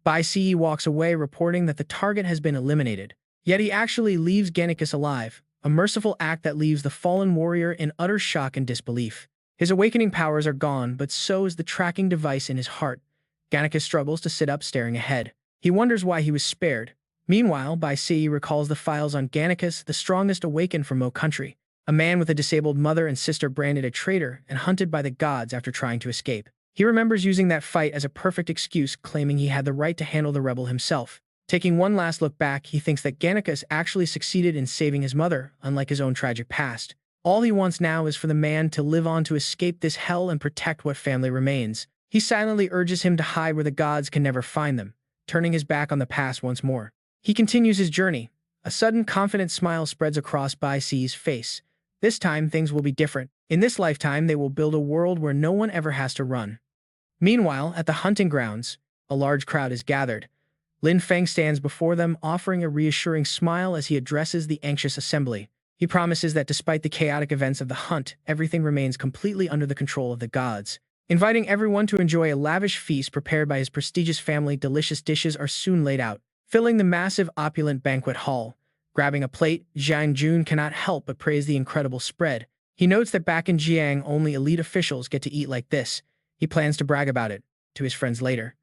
S1: Bai Yi walks away, reporting that the target has been eliminated. Yet he actually leaves Gannicus alive, a merciful act that leaves the fallen warrior in utter shock and disbelief. His awakening powers are gone, but so is the tracking device in his heart. Gannicus struggles to sit up, staring ahead. He wonders why he was spared. Meanwhile, Bai Yi recalls the files on Gannicus, the strongest awakened from Mo country. A man with a disabled mother and sister, branded a traitor and hunted by the gods after trying to escape. He remembers using that fight as a perfect excuse, claiming he had the right to handle the rebel himself. Taking one last look back, he thinks that Gannicus actually succeeded in saving his mother, unlike his own tragic past. All he wants now is for the man to live on, to escape this hell and protect what family remains. He silently urges him to hide where the gods can never find them, turning his back on the past once more. He continues his journey. A sudden, confident smile spreads across Bai Yi's face. This time, things will be different. In this lifetime, they will build a world where no one ever has to run. Meanwhile, at the hunting grounds, a large crowd is gathered. Lin Feng stands before them, offering a reassuring smile as he addresses the anxious assembly. He promises that despite the chaotic events of the hunt, everything remains completely under the control of the gods. Inviting everyone to enjoy a lavish feast prepared by his prestigious family, delicious dishes are soon laid out, filling the massive, opulent banquet hall. Grabbing a plate, Jiang Jun cannot help but praise the incredible spread. He notes that back in Jiang, only elite officials get to eat like this. He plans to brag about it to his friends later.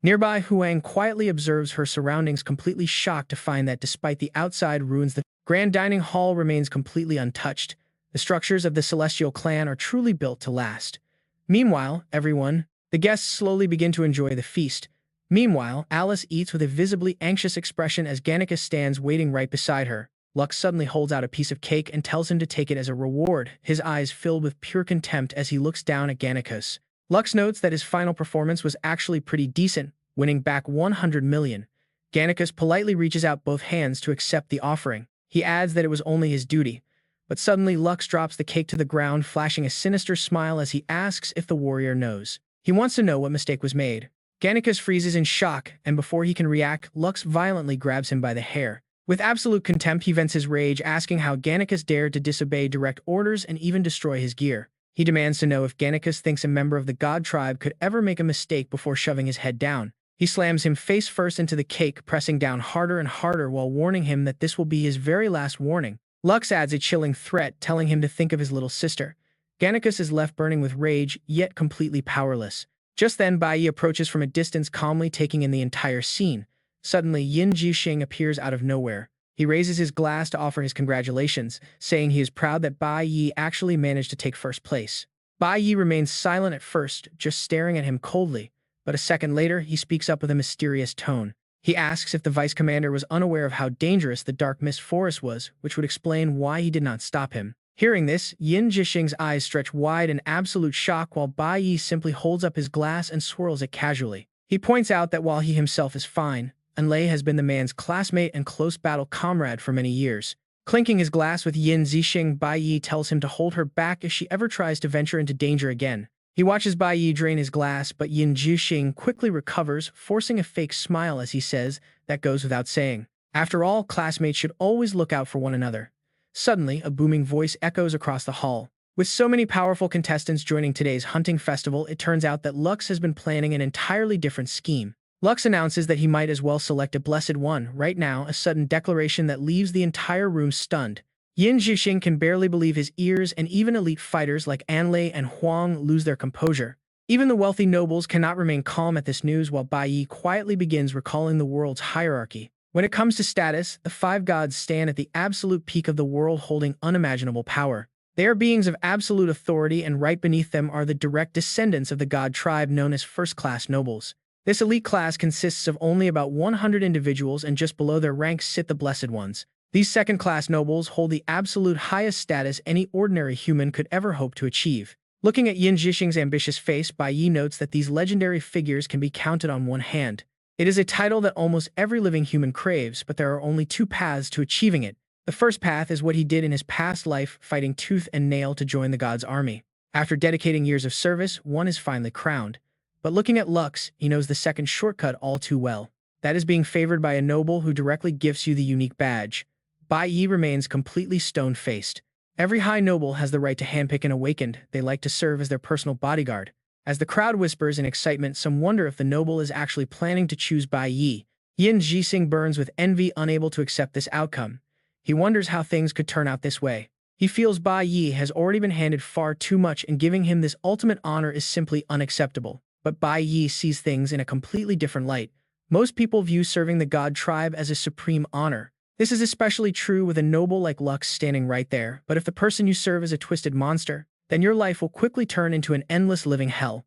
S1: Nearby, Huang quietly observes her surroundings, completely shocked to find that despite the outside ruins, the grand dining hall remains completely untouched. The structures of the Celestial clan are truly built to last. Meanwhile, the guests slowly begin to enjoy the feast. Meanwhile, Alice eats with a visibly anxious expression as Gannicus stands waiting right beside her. Lux suddenly holds out a piece of cake and tells him to take it as a reward, his eyes filled with pure contempt as he looks down at Gannicus. Lux notes that his final performance was actually pretty decent, winning back 100 million. Gannicus politely reaches out both hands to accept the offering. He adds that it was only his duty. But suddenly Lux drops the cake to the ground, flashing a sinister smile as he asks if the warrior knows. He wants to know what mistake was made. Gannicus freezes in shock, and before he can react, Lux violently grabs him by the hair. With absolute contempt, he vents his rage, asking how Gannicus dared to disobey direct orders and even destroy his gear. He demands to know if Gannicus thinks a member of the god tribe could ever make a mistake before shoving his head down. He slams him face first into the cake, pressing down harder and harder while warning him that this will be his very last warning. Lux adds a chilling threat, telling him to think of his little sister. Gannicus is left burning with rage, yet completely powerless. Just then, Bai Yi approaches from a distance, calmly taking in the entire scene. Suddenly, Yin Jixing appears out of nowhere. He raises his glass to offer his congratulations, saying he is proud that Bai Yi actually managed to take first place. Bai Yi remains silent at first, just staring at him coldly, but a second later, he speaks up with a mysterious tone. He asks if the vice commander was unaware of how dangerous the dark mist forest was, which would explain why he did not stop him. Hearing this, Yin Jixing's eyes stretch wide in absolute shock while Bai Yi simply holds up his glass and swirls it casually. He points out that while he himself is fine, Anlei has been the man's classmate and close battle comrade for many years. Clinking his glass with Yin Zixing, Bai Yi tells him to hold her back if she ever tries to venture into danger again. He watches Bai Yi drain his glass, but Yin Jixing quickly recovers, forcing a fake smile as he says, "That goes without saying. After all, classmates should always look out for one another." Suddenly, a booming voice echoes across the hall. With so many powerful contestants joining today's hunting festival, it turns out that Lux has been planning an entirely different scheme. Lux announces that he might as well select a blessed one right now, a sudden declaration that leaves the entire room stunned. Yin Jixing can barely believe his ears, and even elite fighters like Anlei and Huang lose their composure. Even the wealthy nobles cannot remain calm at this news, while Bai Yi quietly begins recalling the world's hierarchy. When it comes to status, the five gods stand at the absolute peak of the world, holding unimaginable power. They are beings of absolute authority, and right beneath them are the direct descendants of the god tribe known as first-class nobles. This elite class consists of only about 100 individuals, and just below their ranks sit the Blessed Ones. These second-class nobles hold the absolute highest status any ordinary human could ever hope to achieve. Looking at Yin Jixing's ambitious face, Bai Yi notes that these legendary figures can be counted on one hand. It is a title that almost every living human craves, but there are only two paths to achieving it. The first path is what he did in his past life, fighting tooth and nail to join the god's army. After dedicating years of service, one is finally crowned. But looking at Lux, he knows the second shortcut all too well. That is being favored by a noble who directly gifts you the unique badge. Bai Yi remains completely stone-faced. Every high noble has the right to handpick an awakened. They like to serve as their personal bodyguard. As the crowd whispers in excitement, some wonder if the noble is actually planning to choose Bai Yi. Yin Jixing burns with envy, unable to accept this outcome. He wonders how things could turn out this way. He feels Bai Yi has already been handed far too much, and giving him this ultimate honor is simply unacceptable. But Bai Yi sees things in a completely different light. Most people view serving the god tribe as a supreme honor. This is especially true with a noble like Lux standing right there, but if the person you serve is a twisted monster, then your life will quickly turn into an endless living hell.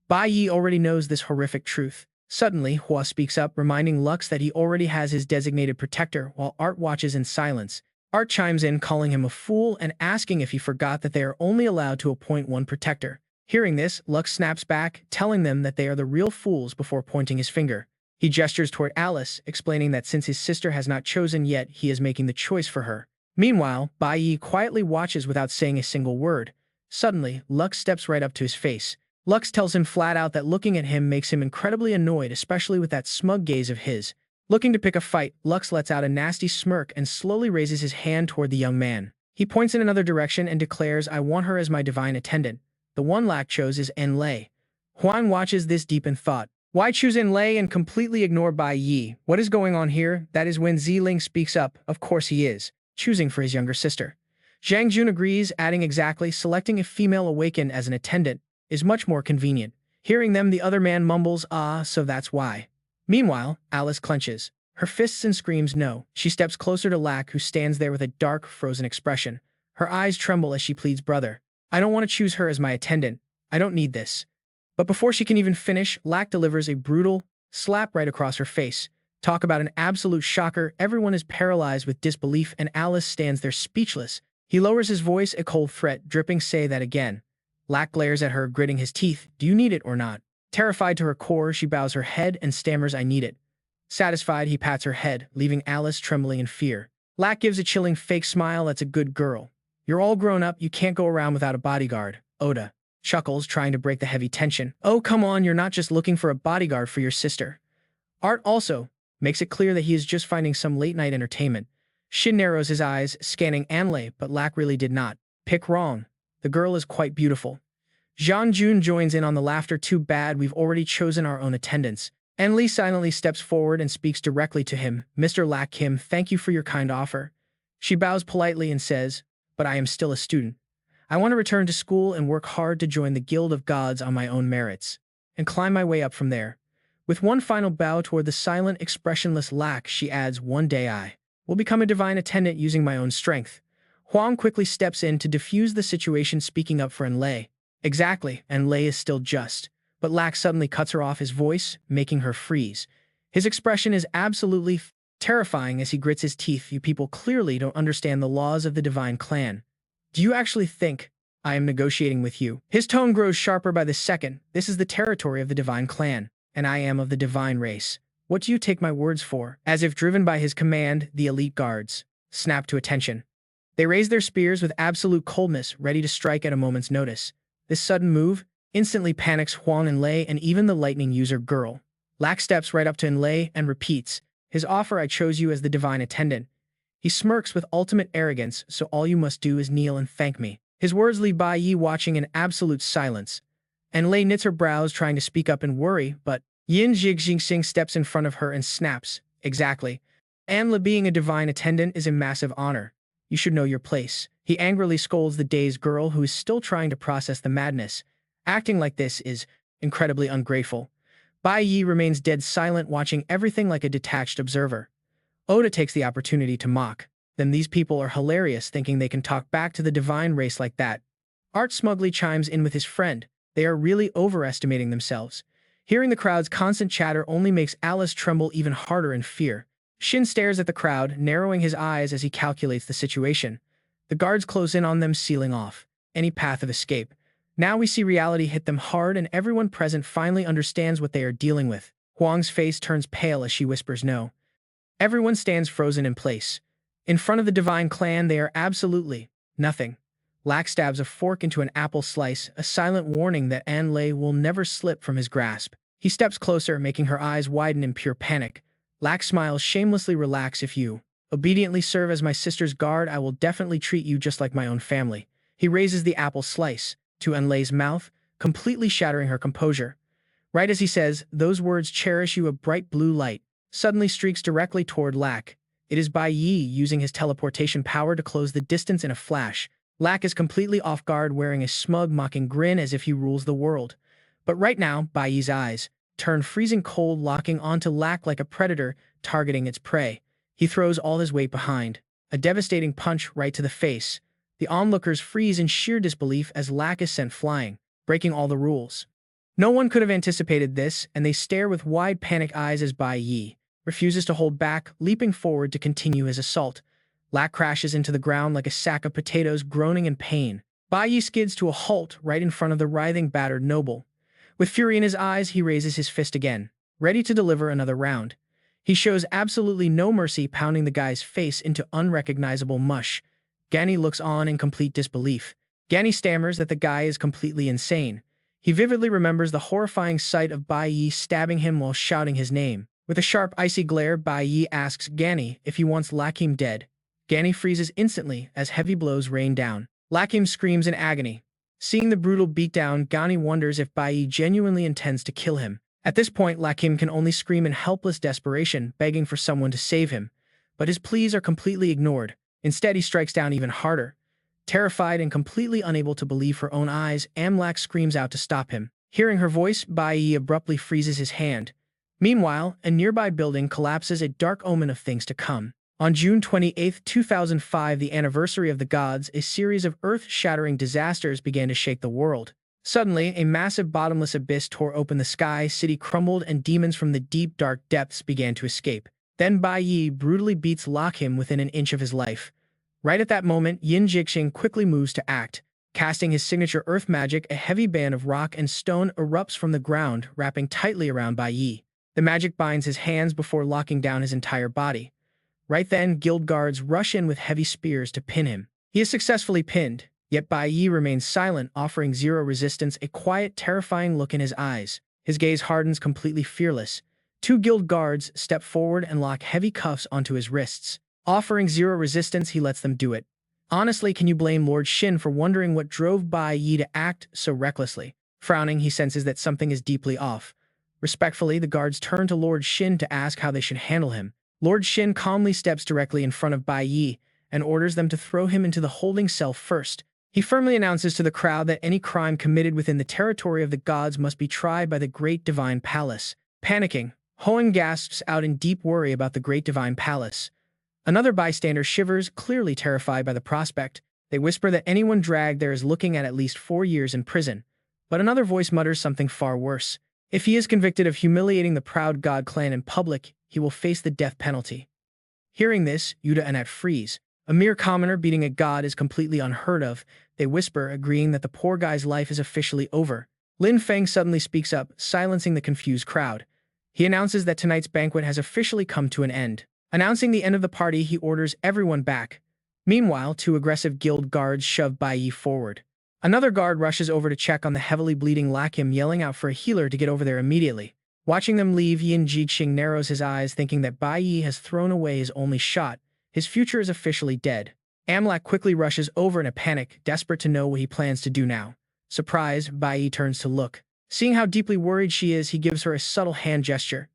S1: Bai Yi already knows this horrific truth. Suddenly, Hua speaks up, reminding Lux that he already has his designated protector, while Art watches in silence. Art chimes in, calling him a fool and asking if he forgot that they are only allowed to appoint one protector. Hearing this, Lux snaps back, telling them that they are the real fools before pointing his finger. He gestures toward Alice, explaining that since his sister has not chosen yet, he is making the choice for her. Meanwhile, Bai Yi quietly watches without saying a single word. Suddenly, Lux steps right up to his face. Lux tells him flat out that looking at him makes him incredibly annoyed, especially with that smug gaze of his. Looking to pick a fight, Lux lets out a nasty smirk and slowly raises his hand toward the young man. He points in another direction and declares, "I want her as my divine attendant." The one Lak chose is Enlei. Huan watches this deep in thought. Why choose Enlei and completely ignore Bai Yi? What is going on here? That is when Ziling speaks up. Of course he is, choosing for his younger sister. Zhang Jun agrees, adding exactly, selecting a female awakened as an attendant is much more convenient. Hearing them, the other man mumbles, "Ah, so that's why." Meanwhile, Alice clenches her fists and screams no. She steps closer to Lak, who stands there with a dark, frozen expression. Her eyes tremble as she pleads, "Brother, I don't want to choose her as my attendant. I don't need this." But before she can even finish, Lak delivers a brutal slap right across her face. Talk about an absolute shocker. Everyone is paralyzed with disbelief, and Alice stands there speechless. He lowers his voice, a cold threat, dripping, "Say that again." Lak glares at her, gritting his teeth. "Do you need it or not?" Terrified to her core, she bows her head and stammers, "I need it." Satisfied, he pats her head, leaving Alice trembling in fear. Lak gives a chilling fake smile. "That's a good girl. You're all grown up, you can't go around without a bodyguard." Oda chuckles, trying to break the heavy tension. "Oh, come on, you're not just looking for a bodyguard for your sister." Art also makes it clear that he is just finding some late-night entertainment. Shin narrows his eyes, scanning Anlei, but Lak really did not pick wrong. The girl is quite beautiful. Zhang Jun joins in on the laughter. "Too bad, we've already chosen our own attendants." Anli silently steps forward and speaks directly to him. "Mr. Lak Kim, thank you for your kind offer." She bows politely and says, "But I am still a student. I want to return to school and work hard to join the Guild of Gods on my own merits, and climb my way up from there." With one final bow toward the silent, expressionless Lak, she adds, "One day I will become a divine attendant using my own strength." Huang quickly steps in to defuse the situation, speaking up for Enlei. "Exactly," Enlei is still just. But Lak suddenly cuts her off, his voice making her freeze. His expression is absolutely terrifying as he grits his teeth. "You people clearly don't understand the laws of the divine clan. Do you actually think I am negotiating with you?" His tone grows sharper by the second. "This is the territory of the divine clan, and I am of the divine race. What do you take my words for?" As if driven by his command, the elite guards snap to attention. They raise their spears with absolute coldness, ready to strike at a moment's notice. This sudden move instantly panics Huang, Enlei, and even the lightning user girl. Lak steps right up to Enlei and repeats his offer, "I chose you as the divine attendant." He smirks with ultimate arrogance, "So all you must do is kneel and thank me." His words leave Bai Yi watching in absolute silence. Enlei knits her brows, trying to speak up in worry, but Yin Jingxing steps in front of her and snaps, "Exactly. Anla, being a divine attendant is a massive honor. You should know your place." He angrily scolds the dazed girl, who is still trying to process the madness. Acting like this is incredibly ungrateful. Bai Yi remains dead silent, watching everything like a detached observer. Oda takes the opportunity to mock. "Then these people are hilarious, thinking they can talk back to the divine race like that." Art smugly chimes in with his friend. "They are really overestimating themselves." Hearing the crowd's constant chatter only makes Alice tremble even harder in fear. Shin stares at the crowd, narrowing his eyes as he calculates the situation. The guards close in on them, sealing off any path of escape. Now we see reality hit them hard, and everyone present finally understands what they are dealing with. Huang's face turns pale as she whispers no. Everyone stands frozen in place. In front of the divine clan, they are absolutely nothing. Lak stabs a fork into an apple slice, a silent warning that Anlei will never slip from his grasp. He steps closer, making her eyes widen in pure panic. Lak smiles shamelessly. "Relax. If you obediently serve as my sister's guard, I will definitely treat you just like my own family." He raises the apple slice to Enlei's mouth, completely shattering her composure. Right as he says those words, "cherish you," a bright blue light suddenly streaks directly toward Lak. It is Bai Yi, using his teleportation power to close the distance in a flash. Lak is completely off guard, wearing a smug, mocking grin as if he rules the world. But right now, Bai Yi's eyes turn freezing cold, locking onto Lak like a predator targeting its prey. He throws all his weight behind, a devastating punch right to the face. The onlookers freeze in sheer disbelief as Lak is sent flying, breaking all the rules. No one could have anticipated this, and they stare with wide, panicked eyes as Bai Yi refuses to hold back, leaping forward to continue his assault. Lak crashes into the ground like a sack of potatoes, groaning in pain. Bai Yi skids to a halt right in front of the writhing, battered noble. With fury in his eyes, he raises his fist again, ready to deliver another round. He shows absolutely no mercy, pounding the guy's face into unrecognizable mush. Gani looks on in complete disbelief. Gani stammers that the guy is completely insane. He vividly remembers the horrifying sight of Bai Yi stabbing him while shouting his name. With a sharp, icy glare, Bai Yi asks Gani if he wants Lakim dead. Gani freezes instantly as heavy blows rain down. Lakim screams in agony. Seeing the brutal beatdown, Gani wonders if Bai Yi genuinely intends to kill him. At this point, Lakim can only scream in helpless desperation, begging for someone to save him. But his pleas are completely ignored. Instead, he strikes down even harder. Terrified and completely unable to believe her own eyes, Amlak screams out to stop him. Hearing her voice, Bai Yi abruptly freezes his hand. Meanwhile, a nearby building collapses, a dark omen of things to come. On June 28, 2005, the anniversary of the gods, a series of earth-shattering disasters began to shake the world. Suddenly, a massive bottomless abyss tore open the sky, city crumbled, and demons from the deep, dark depths began to escape. Then Bai Yi brutally beats Lakim within an inch of his life. Right at that moment, Yin Jixing quickly moves to act. Casting his signature earth magic, a heavy band of rock and stone erupts from the ground, wrapping tightly around Bai Yi. The magic binds his hands before locking down his entire body. Right then, guild guards rush in with heavy spears to pin him. He is successfully pinned, yet Bai Yi remains silent, offering zero resistance, a quiet, terrifying look in his eyes. His gaze hardens, completely fearless. Two guild guards step forward and lock heavy cuffs onto his wrists. Offering zero resistance, he lets them do it. Honestly, can you blame Lord Shin for wondering what drove Bai Yi to act so recklessly? Frowning, he senses that something is deeply off. Respectfully, the guards turn to Lord Shin to ask how they should handle him. Lord Shin calmly steps directly in front of Bai Yi and orders them to throw him into the holding cell first. He firmly announces to the crowd that any crime committed within the territory of the gods must be tried by the Great Divine Palace. Panicking, Hoang gasps out in deep worry about the Great Divine Palace. Another bystander shivers, clearly terrified by the prospect. They whisper that anyone dragged there is looking at least 4 years in prison. But another voice mutters something far worse. If he is convicted of humiliating the proud god clan in public, he will face the death penalty. Hearing this, Yuta and At freeze. A mere commoner beating a god is completely unheard of. They whisper, agreeing that the poor guy's life is officially over. Lin Feng suddenly speaks up, silencing the confused crowd. He announces that tonight's banquet has officially come to an end. Announcing the end of the party, he orders everyone back. Meanwhile, 2 aggressive guild guards shove Bai Yi forward. Another guard rushes over to check on the heavily bleeding Lakim, yelling out for a healer to get over there immediately. Watching them leave, Yin Jixing narrows his eyes, thinking that Bai Yi has thrown away his only shot. His future is officially dead. Amlak quickly rushes over in a panic, desperate to know what he plans to do now. Surprised, Bai Yi turns to look. Seeing how deeply worried she is, he gives her a subtle hand gesture.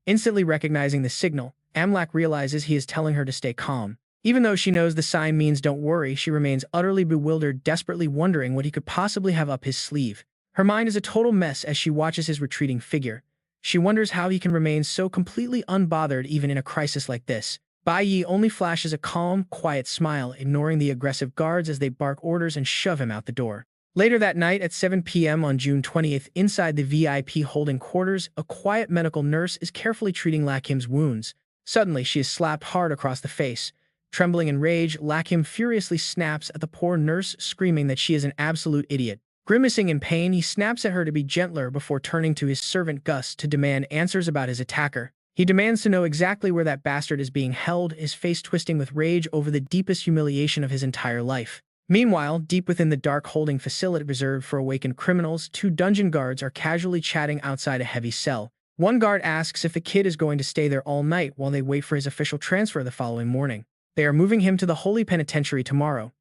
S1: Instantly recognizing the signal, Amlak realizes he is telling her to stay calm. Even though she knows the sign means don't worry, she remains utterly bewildered, desperately wondering what he could possibly have up his sleeve. Her mind is a total mess as she watches his retreating figure. She wonders how he can remain so completely unbothered even in a crisis like this. Bai Yi only flashes a calm, quiet smile, ignoring the aggressive guards as they bark orders and shove him out the door. Later that night at 7 p.m. on June 20th, inside the VIP holding quarters, a quiet medical nurse is carefully treating Lakim's wounds. Suddenly, she is slapped hard across the face. Trembling in rage, Lakim furiously snaps at the poor nurse, screaming that she is an absolute idiot. Grimacing in pain, he snaps at her to be gentler before turning to his servant Gus to demand answers about his attacker. He demands to know exactly where that bastard is being held, his face twisting with rage over the deepest humiliation of his entire life. Meanwhile, deep within the dark holding facility reserved for awakened criminals, 2 dungeon guards are casually chatting outside a heavy cell. One guard asks if the kid is going to stay there all night while they wait for his official transfer the following morning. They are moving him to the Holy Penitentiary tomorrow.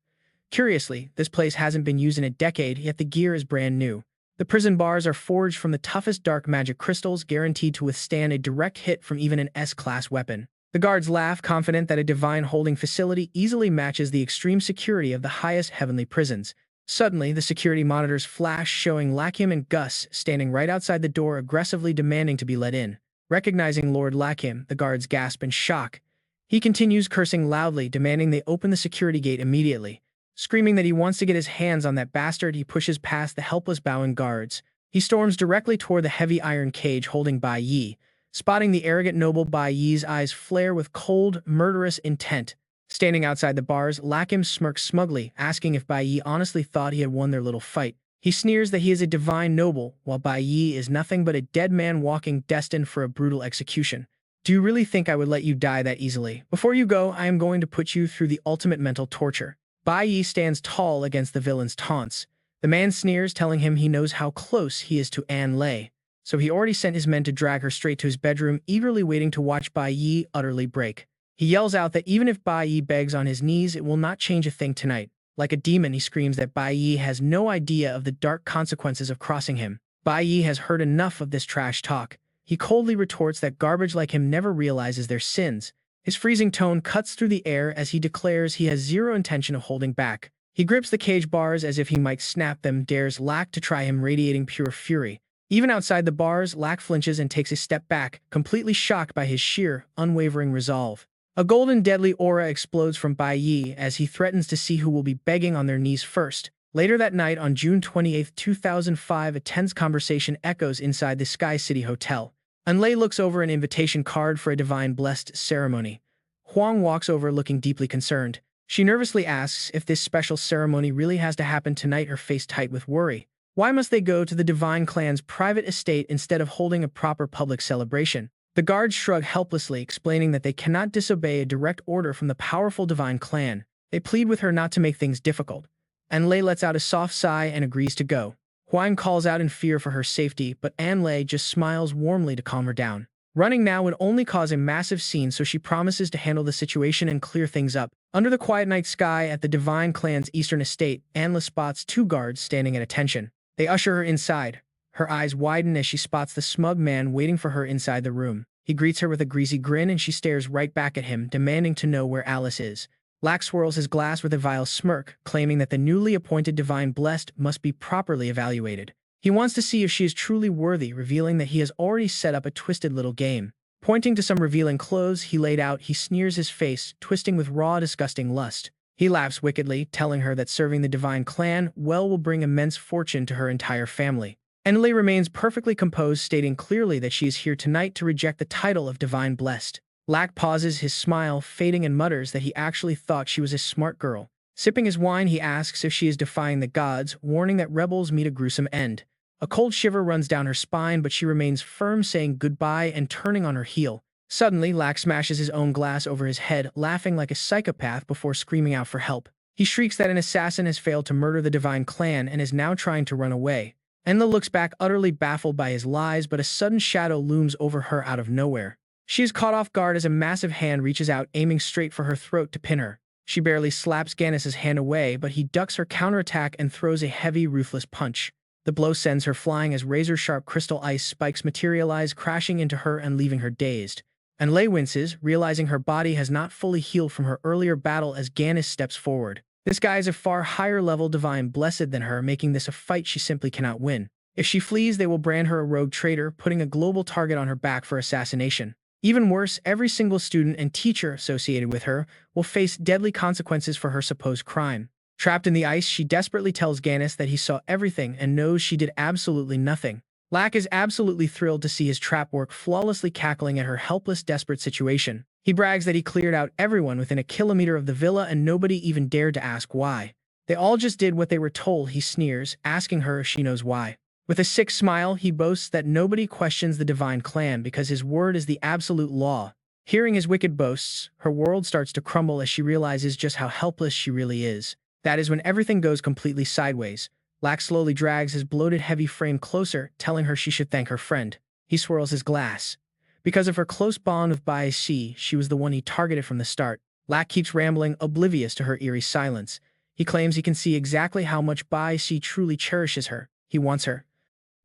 S1: Curiously, this place hasn't been used in a decade, yet the gear is brand new. The prison bars are forged from the toughest dark magic crystals, guaranteed to withstand a direct hit from even an S-class weapon. The guards laugh, confident that a divine holding facility easily matches the extreme security of the highest heavenly prisons. Suddenly, the security monitors flash, showing Lakim and Gus standing right outside the door, aggressively demanding to be let in. Recognizing Lord Lakim, the guards gasp in shock. He continues cursing loudly, demanding they open the security gate immediately. Screaming that he wants to get his hands on that bastard, he pushes past the helpless bowing guards. He storms directly toward the heavy iron cage holding Bai Yi. Spotting the arrogant noble, Bai Yi's eyes flare with cold, murderous intent. Standing outside the bars, Lakim smirks smugly, asking if Bai Yi honestly thought he had won their little fight. He sneers that he is a divine noble, while Bai Yi is nothing but a dead man walking, destined for a brutal execution. Do you really think I would let you die that easily? Before you go, I am going to put you through the ultimate mental torture. Bai Yi stands tall against the villain's taunts. The man sneers, telling him he knows how close he is to An Lei, so he already sent his men to drag her straight to his bedroom, eagerly waiting to watch Bai Yi utterly break. He yells out that even if Bai Yi begs on his knees, it will not change a thing tonight. Like a demon, he screams that Bai Yi has no idea of the dark consequences of crossing him. Bai Yi has heard enough of this trash talk. He coldly retorts that garbage like him never realizes their sins. His freezing tone cuts through the air as he declares he has zero intention of holding back. He grips the cage bars as if he might snap them, dares Lack to try him, radiating pure fury. Even outside the bars, Lack flinches and takes a step back, completely shocked by his sheer, unwavering resolve. A golden deadly aura explodes from Bai Yi as he threatens to see who will be begging on their knees first. Later that night, on June 28, 2005, a tense conversation echoes inside the Sky City Hotel. An Lei looks over an invitation card for a divine blessed ceremony. Huang walks over looking deeply concerned. She nervously asks if this special ceremony really has to happen tonight, her face tight with worry. Why must they go to the Divine Clan's private estate instead of holding a proper public celebration? The guards shrug helplessly, explaining that they cannot disobey a direct order from the powerful Divine Clan. They plead with her not to make things difficult. An Lei lets out a soft sigh and agrees to go. Huang calls out in fear for her safety, but An Lei just smiles warmly to calm her down. Running now would only cause a massive scene, so she promises to handle the situation and clear things up. Under the quiet night sky at the Divine Clan's eastern estate, An Lei spots two guards standing at attention. They usher her inside. Her eyes widen as she spots the smug man waiting for her inside the room. He greets her with a greasy grin and she stares right back at him, demanding to know where Alice is. Lack swirls his glass with a vile smirk, claiming that the newly appointed Divine Blessed must be properly evaluated. He wants to see if she is truly worthy, revealing that he has already set up a twisted little game. Pointing to some revealing clothes he laid out, he sneers his face, twisting with raw, disgusting lust. He laughs wickedly, telling her that serving the Divine Clan well will bring immense fortune to her entire family. An Lei remains perfectly composed, stating clearly that she is here tonight to reject the title of Divine Blessed. Lack pauses, his smile fading, and mutters that he actually thought she was a smart girl. Sipping his wine, he asks if she is defying the gods, warning that rebels meet a gruesome end. A cold shiver runs down her spine, but she remains firm, saying goodbye and turning on her heel. Suddenly, Lack smashes his own glass over his head, laughing like a psychopath before screaming out for help. He shrieks that an assassin has failed to murder the Divine Clan and is now trying to run away. An Lei looks back, utterly baffled by his lies, but a sudden shadow looms over her out of nowhere. She is caught off guard as a massive hand reaches out, aiming straight for her throat to pin her. She barely slaps Gannis's hand away, but he ducks her counterattack and throws a heavy, ruthless punch. The blow sends her flying as razor-sharp crystal ice spikes materialize, crashing into her and leaving her dazed. An Lei winces, realizing her body has not fully healed from her earlier battle as Gannis steps forward. This guy is a far higher level Divine Blessed than her, making this a fight she simply cannot win. If she flees, they will brand her a rogue traitor, putting a global target on her back for assassination. Even worse, every single student and teacher associated with her will face deadly consequences for her supposed crime. Trapped in the ice, she desperately tells Gannis that he saw everything and knows she did absolutely nothing. Lack is absolutely thrilled to see his trap work, flawlessly cackling at her helpless, desperate situation. He brags that he cleared out everyone within a kilometer of the villa and nobody even dared to ask why. They all just did what they were told, he sneers, asking her if she knows why. With a sick smile, he boasts that nobody questions the Divine Clan because his word is the absolute law. Hearing his wicked boasts, her world starts to crumble as she realizes just how helpless she really is. That is when everything goes completely sideways. Lack slowly drags his bloated, heavy frame closer, telling her she should thank her friend. He swirls his glass. Because of her close bond with Bai Yi, she was the one he targeted from the start. Lack keeps rambling, oblivious to her eerie silence. He claims he can see exactly how much Bai Yi truly cherishes her. He wants her.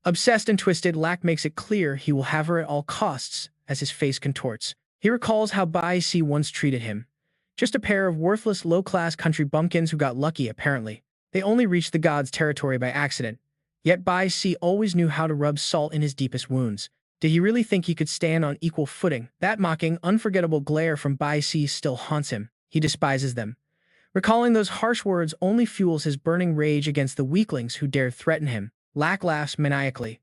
S1: Obsessed and twisted, Lack makes it clear he will have her at all costs, as his face contorts. He recalls how Bai Yi once treated him. Just a pair of worthless, low-class country bumpkins who got lucky, apparently. They only reached the gods' territory by accident. Yet Bai Yi always knew how to rub salt in his deepest wounds. Did he really think he could stand on equal footing? That mocking, unforgettable glare from Bai Yi still haunts him. He despises them. Recalling those harsh words only fuels his burning rage against the weaklings who dared threaten him. Lack laughs maniacally.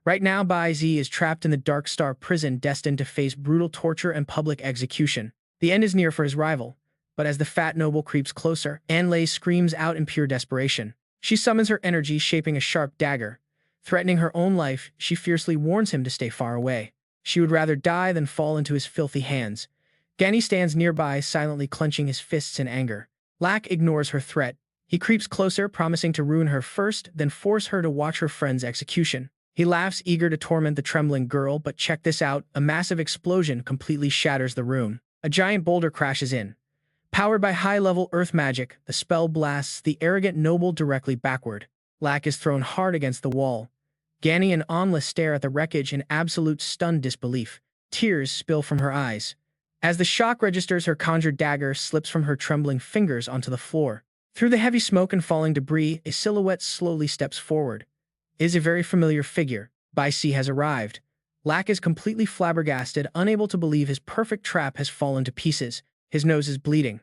S1: Right now, Bai Yi is trapped in the Dark Star prison, destined to face brutal torture and public execution. The end is near for his rival, but as the fat noble creeps closer, An Lei screams out in pure desperation. She summons her energy, shaping a sharp dagger. Threatening her own life, she fiercely warns him to stay far away. She would rather die than fall into his filthy hands. Ganny stands nearby, silently clenching his fists in anger. Lak ignores her threat. He creeps closer, promising to ruin her first, then force her to watch her friend's execution. He laughs, eager to torment the trembling girl, but check this out, a massive explosion completely shatters the room. A giant boulder crashes in. Powered by high-level earth magic, the spell blasts the arrogant noble directly backward. Lak is thrown hard against the wall. Gani and Anla stare at the wreckage in absolute stunned disbelief. Tears spill from her eyes. As the shock registers, her conjured dagger slips from her trembling fingers onto the floor. Through the heavy smoke and falling debris, a silhouette slowly steps forward. It is a very familiar figure. Bai Yi has arrived. Lak is completely flabbergasted, unable to believe his perfect trap has fallen to pieces. His nose is bleeding.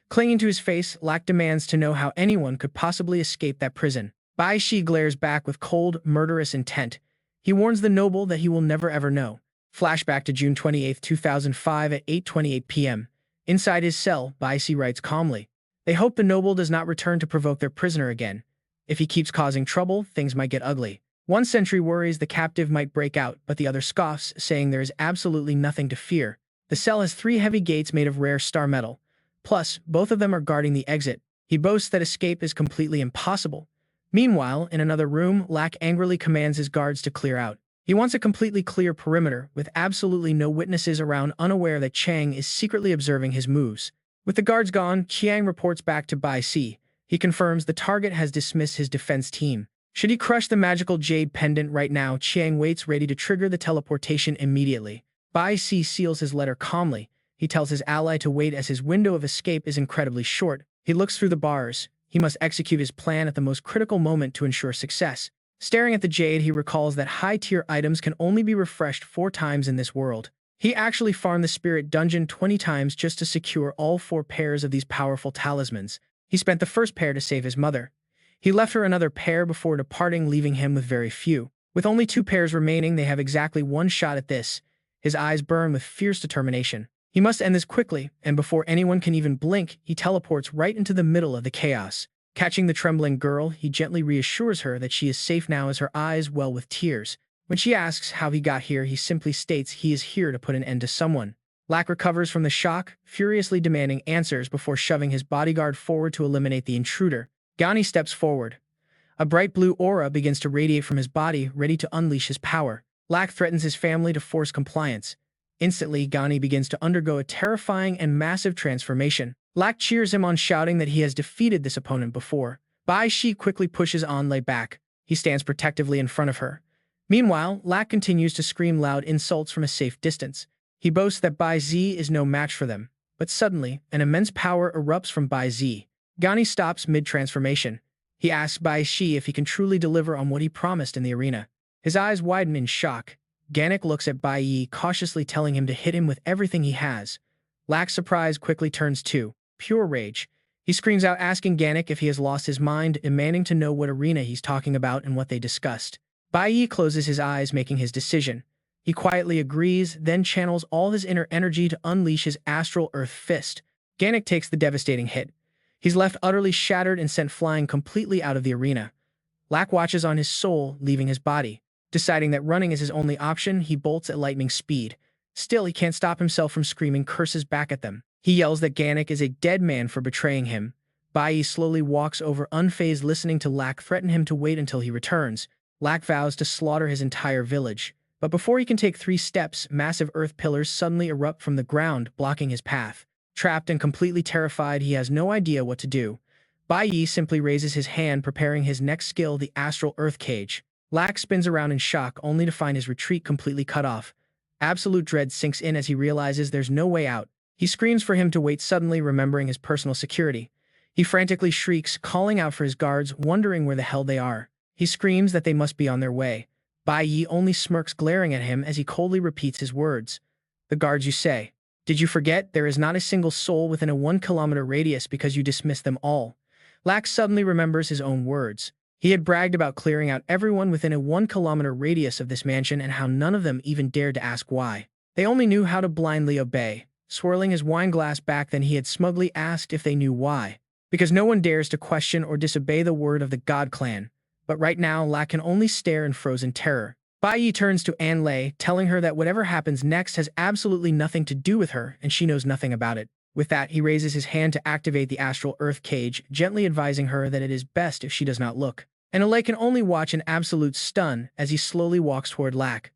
S1: Clinging to his face, Lak demands to know how anyone could possibly escape that prison. Bai Yi glares back with cold, murderous intent. He warns the noble that he will never ever know. Flashback to June 28, 2005 at 8:28 p.m. Inside his cell, Bai Yi writes calmly. They hope the noble does not return to provoke their prisoner again. If he keeps causing trouble, things might get ugly. One sentry worries the captive might break out, but the other scoffs, saying there is absolutely nothing to fear. The cell has 3 heavy gates made of rare star metal. Plus, both of them are guarding the exit. He boasts that escape is completely impossible. Meanwhile, in another room, Lak angrily commands his guards to clear out. He wants a completely clear perimeter, with absolutely no witnesses around, unaware that Chang is secretly observing his moves. With the guards gone, Chiang reports back to Bai Yi. He confirms the target has dismissed his defense team. Should he crush the magical jade pendant right now, Chiang waits ready to trigger the teleportation immediately. Bai Yi seals his letter calmly. He tells his ally to wait as his window of escape is incredibly short. He looks through the bars. He must execute his plan at the most critical moment to ensure success. Staring at the jade, he recalls that high-tier items can only be refreshed 4 times in this world. He actually farmed the spirit dungeon 20 times just to secure all 4 pairs of these powerful talismans. He spent the first pair to save his mother. He left her another pair before departing, leaving him with very few. With only 2 pairs remaining, they have exactly 1 shot at this. His eyes burn with fierce determination. He must end this quickly, and before anyone can even blink, he teleports right into the middle of the chaos. Catching the trembling girl, he gently reassures her that she is safe now as her eyes well with tears. When she asks how he got here, he simply states he is here to put an end to someone. Lak recovers from the shock, furiously demanding answers before shoving his bodyguard forward to eliminate the intruder. Gani steps forward. A bright blue aura begins to radiate from his body, ready to unleash his power. Lak threatens his family to force compliance. Instantly, Gani begins to undergo a terrifying and massive transformation. Lak cheers him on, shouting that he has defeated this opponent before. Bai Yi quickly pushes Anlei back. He stands protectively in front of her. Meanwhile, Lak continues to scream loud insults from a safe distance. He boasts that Bai Yi is no match for them. But suddenly, an immense power erupts from Bai Yi. Gani stops mid-transformation. He asks Bai Yi if he can truly deliver on what he promised in the arena. His eyes widen in shock. Ganik looks at Bai Yi, cautiously telling him to hit him with everything he has. Lak's surprise quickly turns to pure rage. He screams out, asking Ganik if he has lost his mind, demanding to know what arena he's talking about and what they discussed. Bai Yi closes his eyes, making his decision. He quietly agrees, then channels all his inner energy to unleash his astral earth fist. Ganik takes the devastating hit. He's left utterly shattered and sent flying completely out of the arena. Lak watches on his soul, leaving his body. Deciding that running is his only option, he bolts at lightning speed. Still, he can't stop himself from screaming curses back at them. He yells that Ganik is a dead man for betraying him. Bai Yi slowly walks over, unfazed, listening to Lak threaten him to wait until he returns. Lak vows to slaughter his entire village. But before he can take 3 steps, massive earth pillars suddenly erupt from the ground, blocking his path. Trapped and completely terrified, he has no idea what to do. Bai Yi simply raises his hand, preparing his next skill, the astral earth cage. Lak spins around in shock, only to find his retreat completely cut off. Absolute dread sinks in as he realizes there's no way out. He screams for him to wait, suddenly remembering his personal security. He frantically shrieks, calling out for his guards, wondering where the hell they are. He screams that they must be on their way. Bai Yi only smirks, glaring at him as he coldly repeats his words. The guards, you say? Did you forget there is not a single soul within a 1-kilometer radius because you dismissed them all? Lak suddenly remembers his own words. He had bragged about clearing out everyone within a 1-kilometer radius of this mansion and how none of them even dared to ask why. They only knew how to blindly obey. Swirling his wine glass back, then he had smugly asked if they knew why. Because no one dares to question or disobey the word of the God Clan. But right now, Lak can only stare in frozen terror. Bai Yi turns to Anlei, telling her that whatever happens next has absolutely nothing to do with her and she knows nothing about it. With that, he raises his hand to activate the astral earth cage, gently advising her that it is best if she does not look. And Lei can only watch in absolute stun as he slowly walks toward Lack.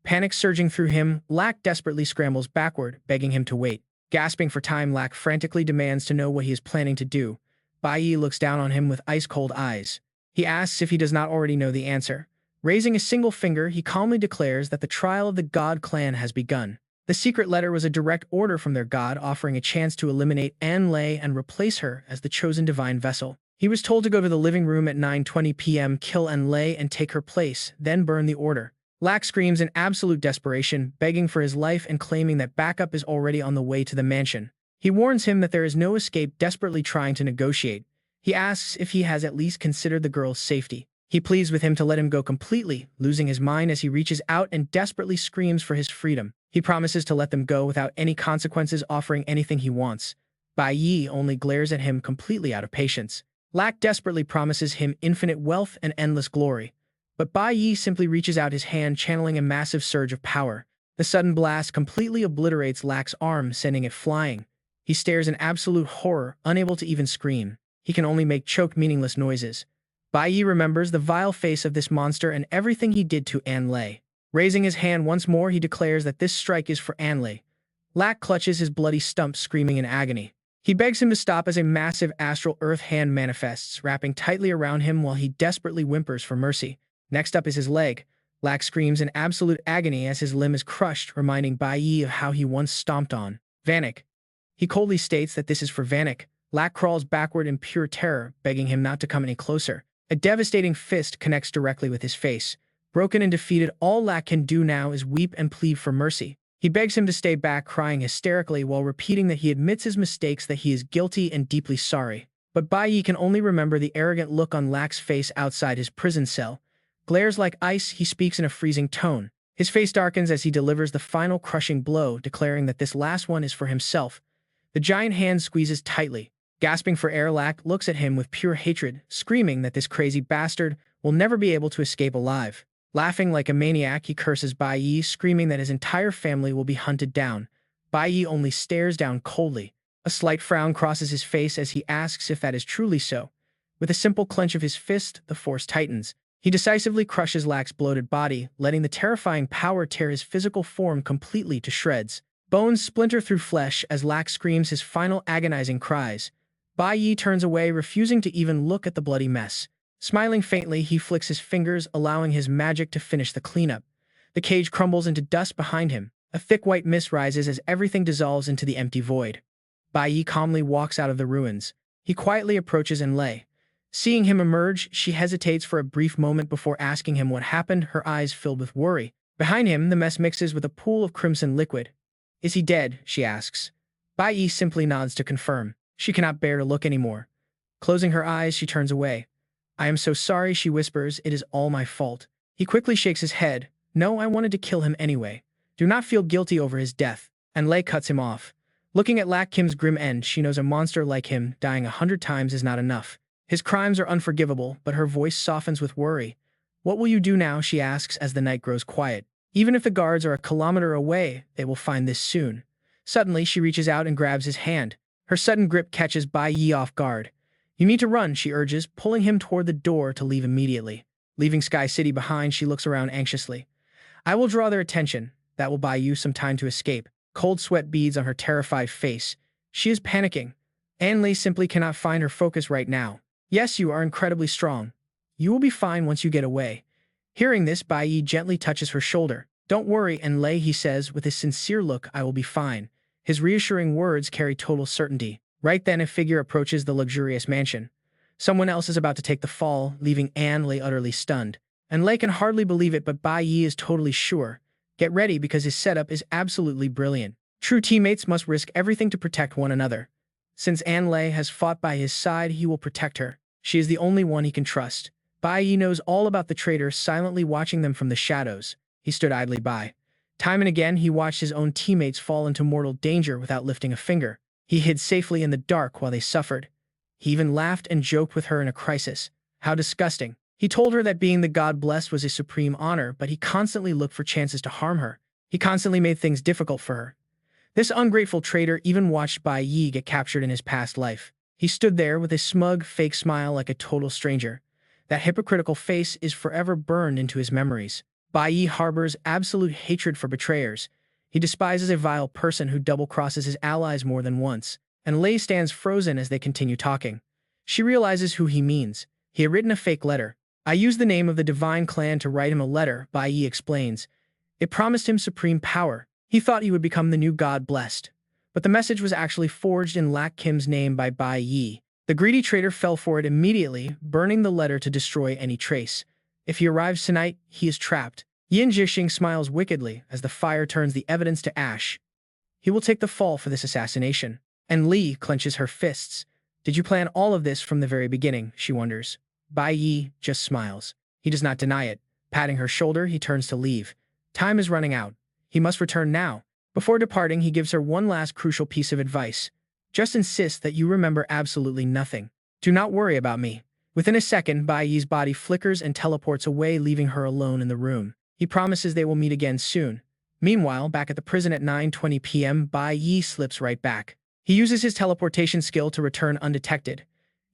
S1: Panic surging through him, Lack desperately scrambles backward, begging him to wait. Gasping for time, Lack frantically demands to know what he is planning to do. Bai Yi looks down on him with ice-cold eyes. He asks if he does not already know the answer. Raising a single finger, he calmly declares that the trial of the God clan has begun. The secret letter was a direct order from their god offering a chance to eliminate An Lei and replace her as the chosen divine vessel. He was told to go to the living room at 9:20 p.m., kill An Lei and take her place, then burn the order. Lack screams in absolute desperation, begging for his life and claiming that backup is already on the way to the mansion. He warns him that there is no escape, desperately trying to negotiate. He asks if he has at least considered the girl's safety. He pleads with him to let him go completely, losing his mind as he reaches out and desperately screams for his freedom. He promises to let them go without any consequences, offering anything he wants. Bai Yi only glares at him completely out of patience. Lack desperately promises him infinite wealth and endless glory. But Bai Yi simply reaches out his hand, channeling a massive surge of power. The sudden blast completely obliterates Lack's arm, sending it flying. He stares in absolute horror, unable to even scream. He can only make choked, meaningless noises. Bai Yi remembers the vile face of this monster and everything he did to An Lei. Raising his hand once more, he declares that this strike is for An Lei. Lack clutches his bloody stump, screaming in agony. He begs him to stop as a massive astral earth hand manifests, wrapping tightly around him while he desperately whimpers for mercy. Next up is his leg. Lack screams in absolute agony as his limb is crushed, reminding Bai Yi of how he once stomped on Vanek. He coldly states that this is for Vanek. Lack crawls backward in pure terror, begging him not to come any closer. A devastating fist connects directly with his face. Broken and defeated, all Lack can do now is weep and plead for mercy. He begs him to stay back, crying hysterically while repeating that he admits his mistakes, that he is guilty and deeply sorry. But Bai Yi can only remember the arrogant look on Lack's face outside his prison cell. Glares like ice, he speaks in a freezing tone. His face darkens as he delivers the final crushing blow, declaring that this last one is for himself. The giant hand squeezes tightly. Gasping for air, Lack looks at him with pure hatred, screaming that this crazy bastard will never be able to escape alive. Laughing like a maniac, he curses Bai Yi, screaming that his entire family will be hunted down. Bai Yi only stares down coldly. A slight frown crosses his face as he asks if that is truly so. With a simple clench of his fist, the force tightens. He decisively crushes Lack's bloated body, letting the terrifying power tear his physical form completely to shreds. Bones splinter through flesh as Lack screams his final agonizing cries. Bai Yi turns away, refusing to even look at the bloody mess. Smiling faintly, he flicks his fingers, allowing his magic to finish the cleanup. The cage crumbles into dust behind him. A thick white mist rises as everything dissolves into the empty void. Bai Yi calmly walks out of the ruins. He quietly approaches An Lei. Seeing him emerge, she hesitates for a brief moment before asking him what happened, her eyes filled with worry. Behind him, the mess mixes with a pool of crimson liquid. "Is he dead?" she asks. Bai Yi simply nods to confirm. She cannot bear to look anymore. Closing her eyes, she turns away. "I am so sorry," she whispers. "It is all my fault." He quickly shakes his head. "No, I wanted to kill him anyway. Do not feel guilty over his death." An Lei cuts him off. Looking at Lack Kim's grim end, she knows a monster like him dying 100 times is not enough. His crimes are unforgivable, but her voice softens with worry. "What will you do now?" she asks as the night grows quiet. "Even if the guards are a kilometer away, they will find this soon." Suddenly, she reaches out and grabs his hand. Her sudden grip catches Bai Yi off guard. "You need to run," she urges, pulling him toward the door to leave immediately. Leaving Sky City behind, she looks around anxiously. "I will draw their attention. That will buy you some time to escape." Cold sweat beads on her terrified face. She is panicking. An Lei simply cannot find her focus right now. "Yes, you are incredibly strong. You will be fine once you get away." Hearing this, Bai Yi gently touches her shoulder. "Don't worry, An Lei," he says with his sincere look. "I will be fine." His reassuring words carry total certainty. Right then, a figure approaches the luxurious mansion. Someone else is about to take the fall, leaving An Lei utterly stunned. An Lei can hardly believe it, but Bai Yi is totally sure. Get ready, because his setup is absolutely brilliant. True teammates must risk everything to protect one another. Since An Lei has fought by his side, he will protect her. She is the only one he can trust. Bai Yi knows all about the traitor, silently watching them from the shadows. He stood idly by. Time and again, he watched his own teammates fall into mortal danger without lifting a finger. He hid safely in the dark while they suffered. He even laughed and joked with her in a crisis. How disgusting. He told her that being the god blessed was a supreme honor, but he constantly looked for chances to harm her. He constantly made things difficult for her. This ungrateful traitor even watched Bai Yi get captured in his past life. He stood there with a smug, fake smile like a total stranger. That hypocritical face is forever burned into his memories. Bai Yi harbors absolute hatred for betrayers. He despises a vile person who double-crosses his allies more than once. And Lei stands frozen as they continue talking. She realizes who he means. He had written a fake letter. I used the name of the divine clan to write him a letter, Bai Yi explains. It promised him supreme power. He thought he would become the new god blessed. But the message was actually forged in Lak Kim's name by Bai Yi. The greedy traitor fell for it immediately, burning the letter to destroy any trace. If he arrives tonight, he is trapped. Yin Jixing smiles wickedly as the fire turns the evidence to ash. He will take the fall for this assassination. And Li clenches her fists. Did you plan all of this from the very beginning, she wonders. Bai Yi just smiles. He does not deny it. Patting her shoulder, he turns to leave. Time is running out. He must return now. Before departing, he gives her one last crucial piece of advice. Just insist that you remember absolutely nothing. Do not worry about me. Within a second, Bai Yi's body flickers and teleports away, leaving her alone in the room. He promises they will meet again soon. Meanwhile, back at the prison at 9:20 p.m., Bai Yi slips right back. He uses his teleportation skill to return undetected.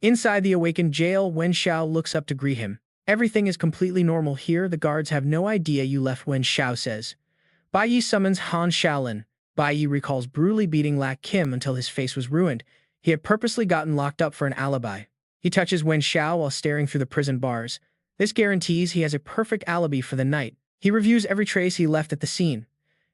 S1: Inside the awakened jail, Wen Xiao looks up to greet him. Everything is completely normal here. The guards have no idea you left, Wen Xiao says. Bai Yi summons Han Shaolin. Bai Yi recalls brutally beating Lak Kim until his face was ruined. He had purposely gotten locked up for an alibi. He touches Wen Xiao while staring through the prison bars. This guarantees he has a perfect alibi for the night. He reviews every trace he left at the scene.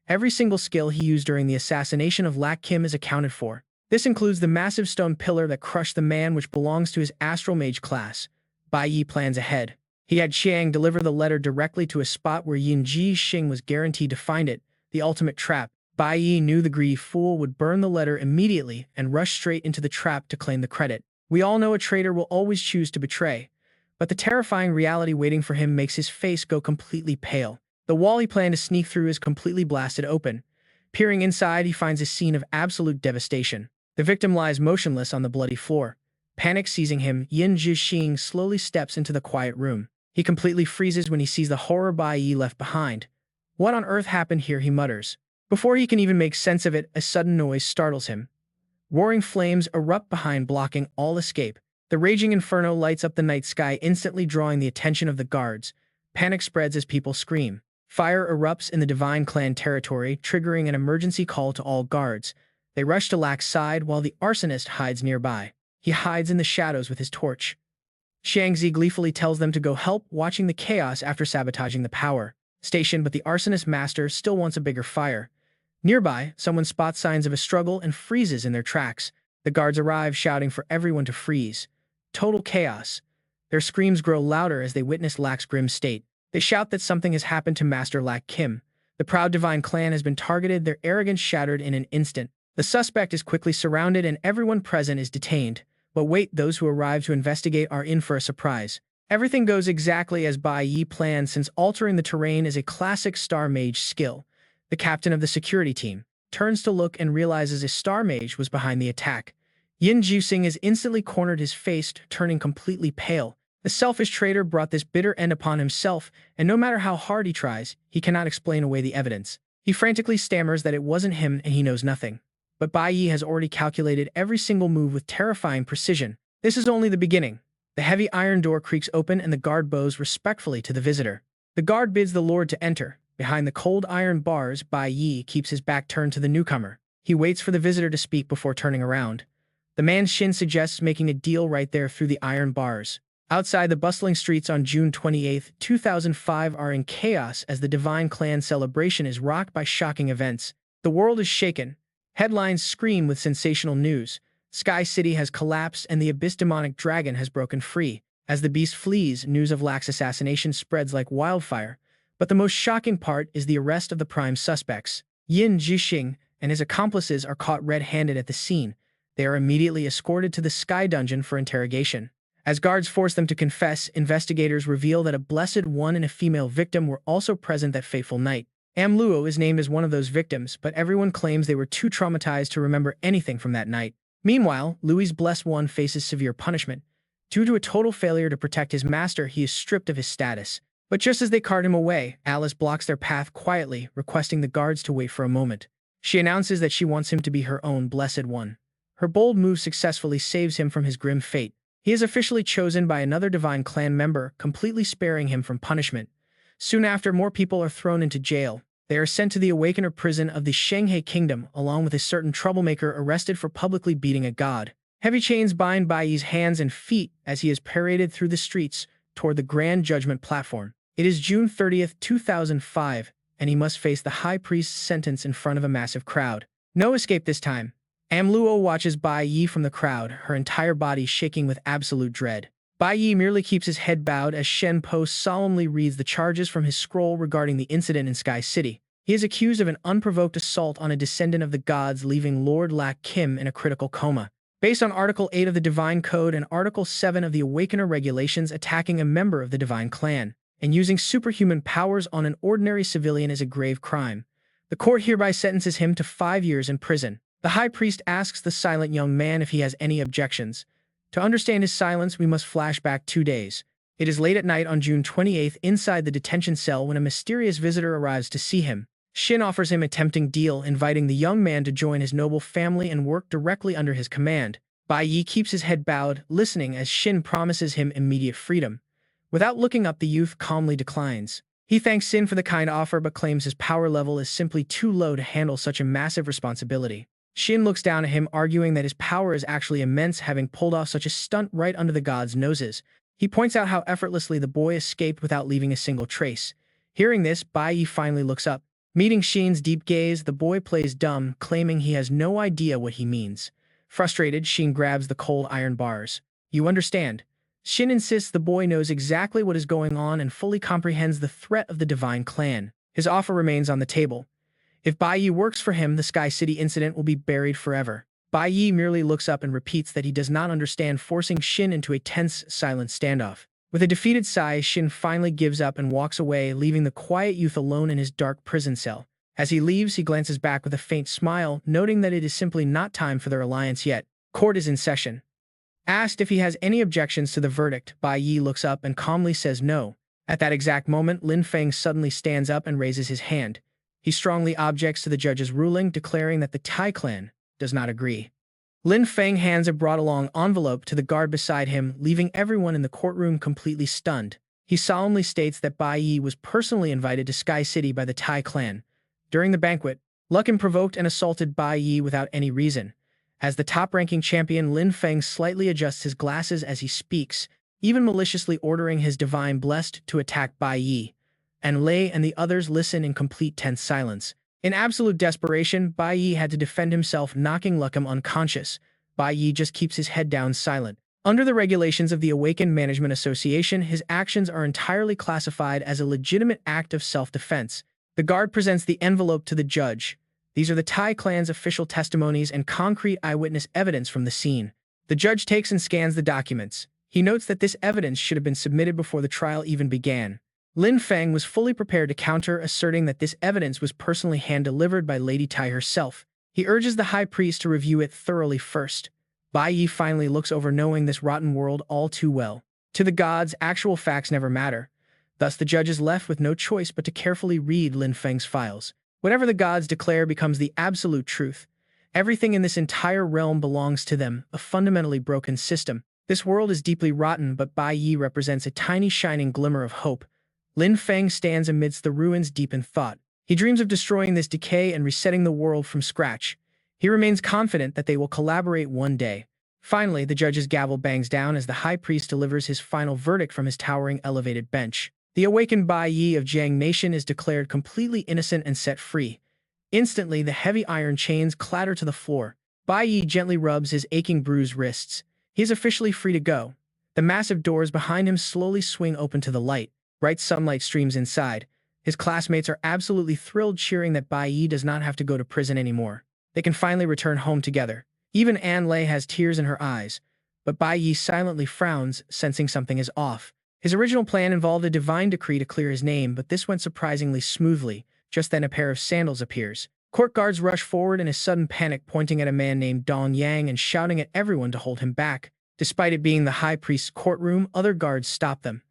S1: Every single skill he used during the assassination of Lak Kim is accounted for. This includes the massive stone pillar that crushed the man, which belongs to his Astral Mage class. Bai Yi plans ahead. He had Xiang deliver the letter directly to a spot where Yin Jixing was guaranteed to find it, the ultimate trap. Bai Yi knew the greedy fool would burn the letter immediately and rush straight into the trap to claim the credit. We all know a traitor will always choose to betray, but the terrifying reality waiting for him makes his face go completely pale. The wall he planned to sneak through is completely blasted open. Peering inside, he finds a scene of absolute devastation. The victim lies motionless on the bloody floor. Panic seizing him, Yin Jixing slowly steps into the quiet room. He completely freezes when he sees the horror Bai Yi left behind. What on earth happened here, he mutters. Before he can even make sense of it, a sudden noise startles him. Roaring flames erupt behind, blocking all escape. The raging inferno lights up the night sky, instantly drawing the attention of the guards. Panic spreads as people scream. Fire erupts in the Divine Clan territory, triggering an emergency call to all guards. They rush to Lak's side while the arsonist hides nearby. He hides in the shadows with his torch. Shangzi gleefully tells them to go help, watching the chaos after sabotaging the power station, but the arsonist master still wants a bigger fire. Nearby, someone spots signs of a struggle and freezes in their tracks. The guards arrive, shouting for everyone to freeze. Total chaos. Their screams grow louder as they witness Lak's grim state. They shout that something has happened to Master Lak Kim. The proud Divine Clan has been targeted, their arrogance shattered in an instant. The suspect is quickly surrounded and everyone present is detained. But wait, those who arrive to investigate are in for a surprise. Everything goes exactly as Bai Yi planned, since altering the terrain is a classic Star Mage skill. The captain of the security team turns to look and realizes a Star Mage was behind the attack. Yin Jixing is instantly cornered, his face turning completely pale. The selfish traitor brought this bitter end upon himself, and no matter how hard he tries, he cannot explain away the evidence. He frantically stammers that it wasn't him and he knows nothing. But Bai Yi has already calculated every single move with terrifying precision. This is only the beginning. The heavy iron door creaks open and the guard bows respectfully to the visitor. The guard bids the Lord to enter. Behind the cold iron bars, Bai Yi keeps his back turned to the newcomer. He waits for the visitor to speak before turning around. The man's shin suggests making a deal right there through the iron bars. Outside, the bustling streets on June 28, 2005 are in chaos as the Divine Clan celebration is rocked by shocking events. The world is shaken. Headlines scream with sensational news. Sky City has collapsed and the Abyss demonic dragon has broken free. As the beast flees, news of Lak's assassination spreads like wildfire. But the most shocking part is the arrest of the prime suspects. Yin Jixing and his accomplices are caught red-handed at the scene. They are immediately escorted to the Sky Dungeon for interrogation. As guards force them to confess, investigators reveal that a blessed one and a female victim were also present that fateful night. Am Luo is named as one of those victims, but everyone claims they were too traumatized to remember anything from that night. Meanwhile, Louis's blessed one faces severe punishment. Due to a total failure to protect his master, he is stripped of his status. But just as they cart him away, Alice blocks their path quietly, requesting the guards to wait for a moment. She announces that she wants him to be her own blessed one. Her bold move successfully saves him from his grim fate. He is officially chosen by another divine clan member, completely sparing him from punishment. Soon after, more people are thrown into jail. They are sent to the Awakener prison of the Shanghai Kingdom, along with a certain troublemaker arrested for publicly beating a god. Heavy chains bind Bai Yi's hands and feet as he is paraded through the streets toward the Grand Judgment platform. It is June 30th, 2005, and he must face the High Priest's sentence in front of a massive crowd. No escape this time. Amluo watches Bai Yi from the crowd, her entire body shaking with absolute dread. Bai Yi merely keeps his head bowed as Shen Po solemnly reads the charges from his scroll regarding the incident in Sky City. He is accused of an unprovoked assault on a descendant of the gods, leaving Lord Lak Kim in a critical coma. Based on Article 8 of the Divine Code and Article 7 of the Awakener Regulations, attacking a member of the Divine Clan and using superhuman powers on an ordinary civilian is a grave crime. The court hereby sentences him to 5 years in prison. The High Priest asks the silent young man if he has any objections. To understand his silence, we must flash back 2 days. It is late at night on June 28th inside the detention cell when a mysterious visitor arrives to see him. Shin offers him a tempting deal, inviting the young man to join his noble family and work directly under his command. Bai Yi keeps his head bowed, listening as Shin promises him immediate freedom. Without looking up, the youth calmly declines. He thanks Sin for the kind offer but claims his power level is simply too low to handle such a massive responsibility. Shin looks down at him, arguing that his power is actually immense, having pulled off such a stunt right under the gods' noses. He points out how effortlessly the boy escaped without leaving a single trace. Hearing this, Bai Yi finally looks up. Meeting Shin's deep gaze, the boy plays dumb, claiming he has no idea what he means. Frustrated, Shin grabs the cold iron bars. You understand? Shin insists the boy knows exactly what is going on and fully comprehends the threat of the Divine Clan. His offer remains on the table. If Bai Yi works for him, the Sky City incident will be buried forever. Bai Yi merely looks up and repeats that he does not understand, forcing Shin into a tense, silent standoff. With a defeated sigh, Shin finally gives up and walks away, leaving the quiet youth alone in his dark prison cell. As he leaves, he glances back with a faint smile, noting that it is simply not time for their alliance yet. Court is in session. Asked if he has any objections to the verdict, Bai Yi looks up and calmly says no. At that exact moment, Lin Feng suddenly stands up and raises his hand. He strongly objects to the judge's ruling, declaring that the Tai clan does not agree. Lin Feng hands a brought-along envelope to the guard beside him, leaving everyone in the courtroom completely stunned. He solemnly states that Bai Yi was personally invited to Sky City by the Tai clan. During the banquet, Lucken provoked and assaulted Bai Yi without any reason. As the top-ranking champion, Lin Feng slightly adjusts his glasses as he speaks, even maliciously ordering his divine blessed to attack Bai Yi. And Lei and the others listen in complete tense silence. In absolute desperation, Bai Yi had to defend himself, knocking Luckham unconscious. Bai Yi just keeps his head down, silent. Under the regulations of the Awakened Management Association, his actions are entirely classified as a legitimate act of self-defense. The guard presents the envelope to the judge. These are the Tai clan's official testimonies and concrete eyewitness evidence from the scene. The judge takes and scans the documents. He notes that this evidence should have been submitted before the trial even began. Lin Feng was fully prepared to counter, asserting that this evidence was personally hand-delivered by Lady Tai herself. He urges the High Priest to review it thoroughly first. Bai Yi finally looks over, knowing this rotten world all too well. To the gods, actual facts never matter. Thus, the judge is left with no choice but to carefully read Lin Feng's files. Whatever the gods declare becomes the absolute truth. Everything in this entire realm belongs to them, a fundamentally broken system. This world is deeply rotten, but Bai Yi represents a tiny shining glimmer of hope. Lin Feng stands amidst the ruins, deep in thought. He dreams of destroying this decay and resetting the world from scratch. He remains confident that they will collaborate one day. Finally, the judge's gavel bangs down as the High Priest delivers his final verdict from his towering elevated bench. The awakened Bai Yi of Jiang Nation is declared completely innocent and set free. Instantly, the heavy iron chains clatter to the floor. Bai Yi gently rubs his aching, bruised wrists. He is officially free to go. The massive doors behind him slowly swing open to the light. Bright sunlight streams inside. His classmates are absolutely thrilled, cheering that Bai Yi does not have to go to prison anymore. They can finally return home together. Even An Lei has tears in her eyes, but Bai Yi silently frowns, sensing something is off. His original plan involved a divine decree to clear his name, but this went surprisingly smoothly. Just then a pair of sandals appears. Court guards rush forward in a sudden panic, pointing at a man named Dong Yang and shouting at everyone to hold him back. Despite it being the High Priest's courtroom, other guards stop them.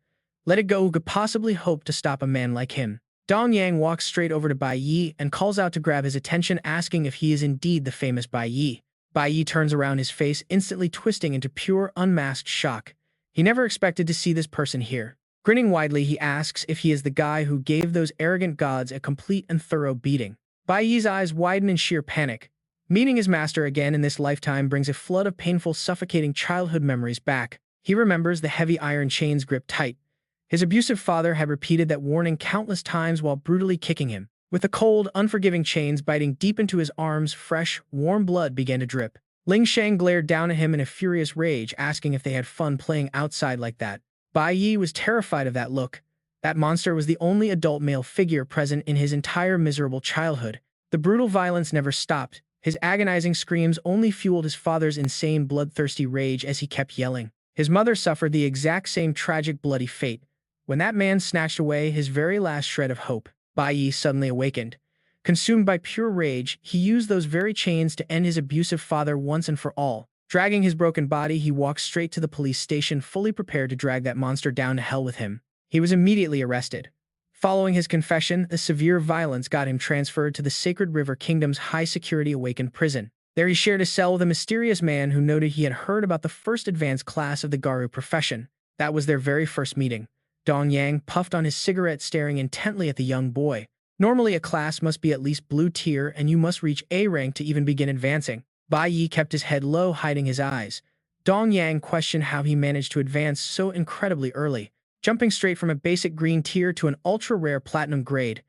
S1: Let it go, who could possibly hope to stop a man like him? Dong Yang walks straight over to Bai Yi and calls out to grab his attention, asking if he is indeed the famous Bai Yi. Bai Yi turns around, his face instantly twisting into pure, unmasked shock. He never expected to see this person here. Grinning widely, he asks if he is the guy who gave those arrogant gods a complete and thorough beating. Bai Yi's eyes widen in sheer panic. Meeting his master again in this lifetime brings a flood of painful, suffocating childhood memories back. He remembers the heavy iron chains gripped tight. His abusive father had repeated that warning countless times while brutally kicking him. With the cold, unforgiving chains biting deep into his arms, fresh, warm blood began to drip. Ling Shang glared down at him in a furious rage, asking if they had fun playing outside like that. Bai Yi was terrified of that look. That monster was the only adult male figure present in his entire miserable childhood. The brutal violence never stopped. His agonizing screams only fueled his father's insane, bloodthirsty rage as he kept yelling. His mother suffered the exact same tragic, bloody fate. When that man snatched away his very last shred of hope, Bai Yi suddenly awakened. Consumed by pure rage, he used those very chains to end his abusive father once and for all. Dragging his broken body, he walked straight to the police station, fully prepared to drag that monster down to hell with him. He was immediately arrested. Following his confession, the severe violence got him transferred to the Sacred River Kingdom's high-security awakened prison. There he shared a cell with a mysterious man who noted he had heard about the first advanced class of the Garu profession. That was their very first meeting. Dong Yang puffed on his cigarette, staring intently at the young boy. Normally, a class must be at least blue tier, and you must reach A rank to even begin advancing. Bai Yi kept his head low, hiding his eyes. Dong Yang questioned how he managed to advance so incredibly early, jumping straight from a basic green tier to an ultra-rare platinum grade.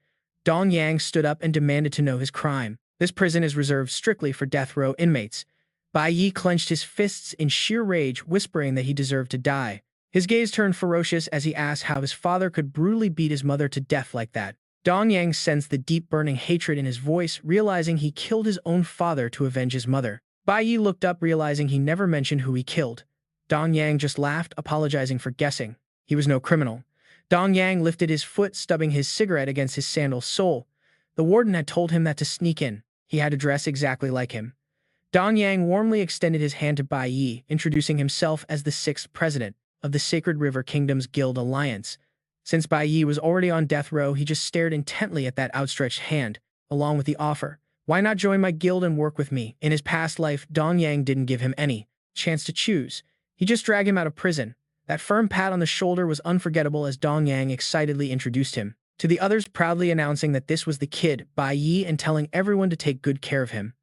S1: Dong Yang stood up and demanded to know his crime. This prison is reserved strictly for death row inmates. Bai Yi clenched his fists in sheer rage, whispering that he deserved to die. His gaze turned ferocious as he asked how his father could brutally beat his mother to death like that. Dong Yang sensed the deep burning hatred in his voice, realizing he killed his own father to avenge his mother. Bai Yi looked up, realizing he never mentioned who he killed. Dong Yang just laughed, apologizing for guessing. He was no criminal. Dong Yang lifted his foot, stubbing his cigarette against his sandal's sole. The warden had told him that to sneak in, he had to dress exactly like him. Dong Yang warmly extended his hand to Bai Yi, introducing himself as the 6th president of the Sacred River Kingdom's Guild Alliance. Since Bai Yi was already on death row, he just stared intently at that outstretched hand, along with the offer. Why not join my guild and work with me? In his past life, Dong Yang didn't give him any chance to choose. He just dragged him out of prison. That firm pat on the shoulder was unforgettable as Dong Yang excitedly introduced him to the others, proudly announcing that this was the kid, Bai Yi, and telling everyone to take good care of him.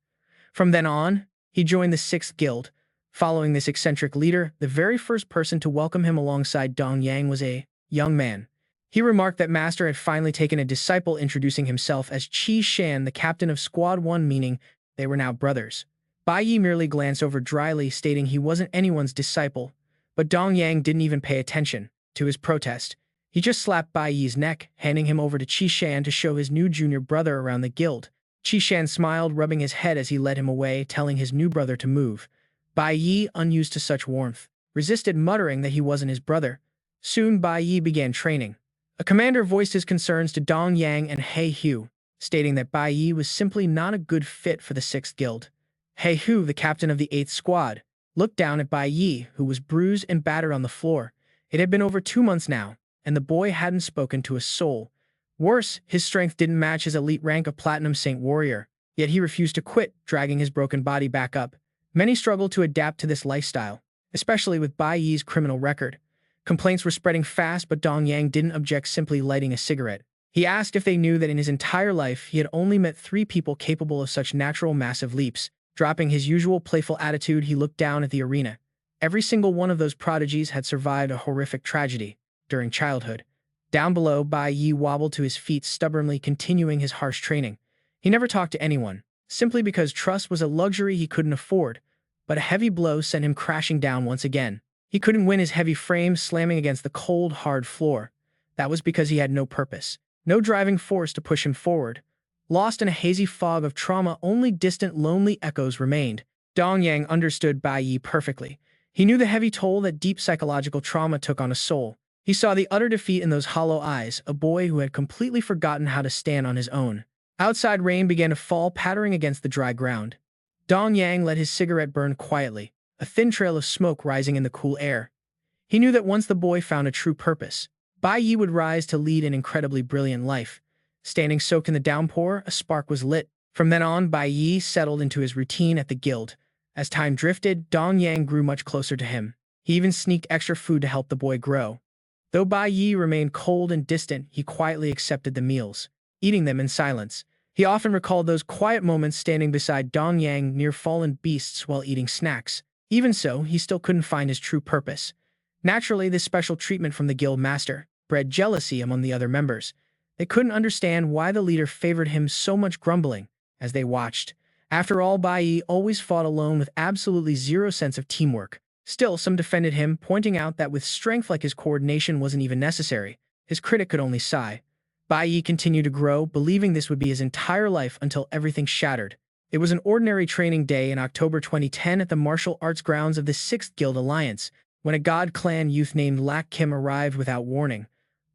S1: From then on, he joined the 6th Guild. Following this eccentric leader, the very first person to welcome him alongside Dong Yang was a young man. He remarked that Master had finally taken a disciple, introducing himself as Qi Shan, the captain of Squad 1, meaning they were now brothers. Bai Yi merely glanced over dryly, stating he wasn't anyone's disciple, but Dong Yang didn't even pay attention to his protest. He just slapped Bai Yi's neck, handing him over to Qi Shan to show his new junior brother around the guild. Qi Shan smiled, rubbing his head as he led him away, telling his new brother to move. Bai Yi, unused to such warmth, resisted, muttering that he wasn't his brother. Soon Bai Yi began training. A commander voiced his concerns to Dong Yang and He Hu, stating that Bai Yi was simply not a good fit for the 6th Guild. He Hu, the captain of the 8th Squad, looked down at Bai Yi, who was bruised and battered on the floor. It had been over 2 months now, and the boy hadn't spoken to a soul. Worse, his strength didn't match his elite rank of Platinum Saint Warrior, yet he refused to quit, dragging his broken body back up. Many struggled to adapt to this lifestyle, especially with Bai Yi's criminal record. Complaints were spreading fast, but Dong Yang didn't object, simply lighting a cigarette. He asked if they knew that in his entire life he had only met 3 people capable of such natural massive leaps. Dropping his usual playful attitude, he looked down at the arena. Every single one of those prodigies had survived a horrific tragedy during childhood. Down below, Bai Yi wobbled to his feet, stubbornly continuing his harsh training. He never talked to anyone, simply because trust was a luxury he couldn't afford. But a heavy blow sent him crashing down once again. He couldn't win, his heavy frame slamming against the cold, hard floor. That was because he had no purpose, no driving force to push him forward. Lost in a hazy fog of trauma, only distant, lonely echoes remained. Dong Yang understood Bai Yi perfectly. He knew the heavy toll that deep psychological trauma took on a soul. He saw the utter defeat in those hollow eyes, a boy who had completely forgotten how to stand on his own. Outside, rain began to fall, pattering against the dry ground. Dong Yang let his cigarette burn quietly, a thin trail of smoke rising in the cool air. He knew that once the boy found a true purpose, Bai Yi would rise to lead an incredibly brilliant life. Standing soaked in the downpour, a spark was lit. From then on, Bai Yi settled into his routine at the guild. As time drifted, Dong Yang grew much closer to him. He even sneaked extra food to help the boy grow. Though Bai Yi remained cold and distant, he quietly accepted the meals, eating them in silence. He often recalled those quiet moments standing beside Dong Yang near fallen beasts while eating snacks. Even so, he still couldn't find his true purpose. Naturally, this special treatment from the guild master bred jealousy among the other members. They couldn't understand why the leader favored him so much, grumbling as they watched. After all, Bai Yi always fought alone with absolutely zero sense of teamwork. Still, some defended him, pointing out that with strength like his, coordination wasn't even necessary. His critic could only sigh. Bai Yi continued to grow, believing this would be his entire life until everything shattered. It was an ordinary training day in October 2010 at the martial arts grounds of the 6th Guild Alliance, when a God Clan youth named Lak Kim arrived without warning.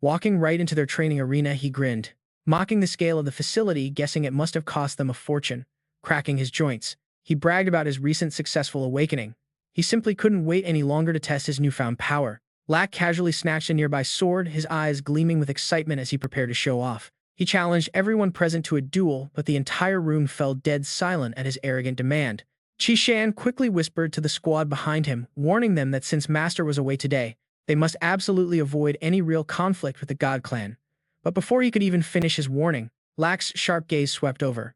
S1: Walking right into their training arena, he grinned, mocking the scale of the facility, guessing it must have cost them a fortune. Cracking his joints, he bragged about his recent successful awakening. He simply couldn't wait any longer to test his newfound power. Lak casually snatched a nearby sword, his eyes gleaming with excitement as he prepared to show off. He challenged everyone present to a duel, but the entire room fell dead silent at his arrogant demand. Qi Shan quickly whispered to the squad behind him, warning them that since Master was away today, they must absolutely avoid any real conflict with the God Clan. But before he could even finish his warning, Lak's sharp gaze swept over.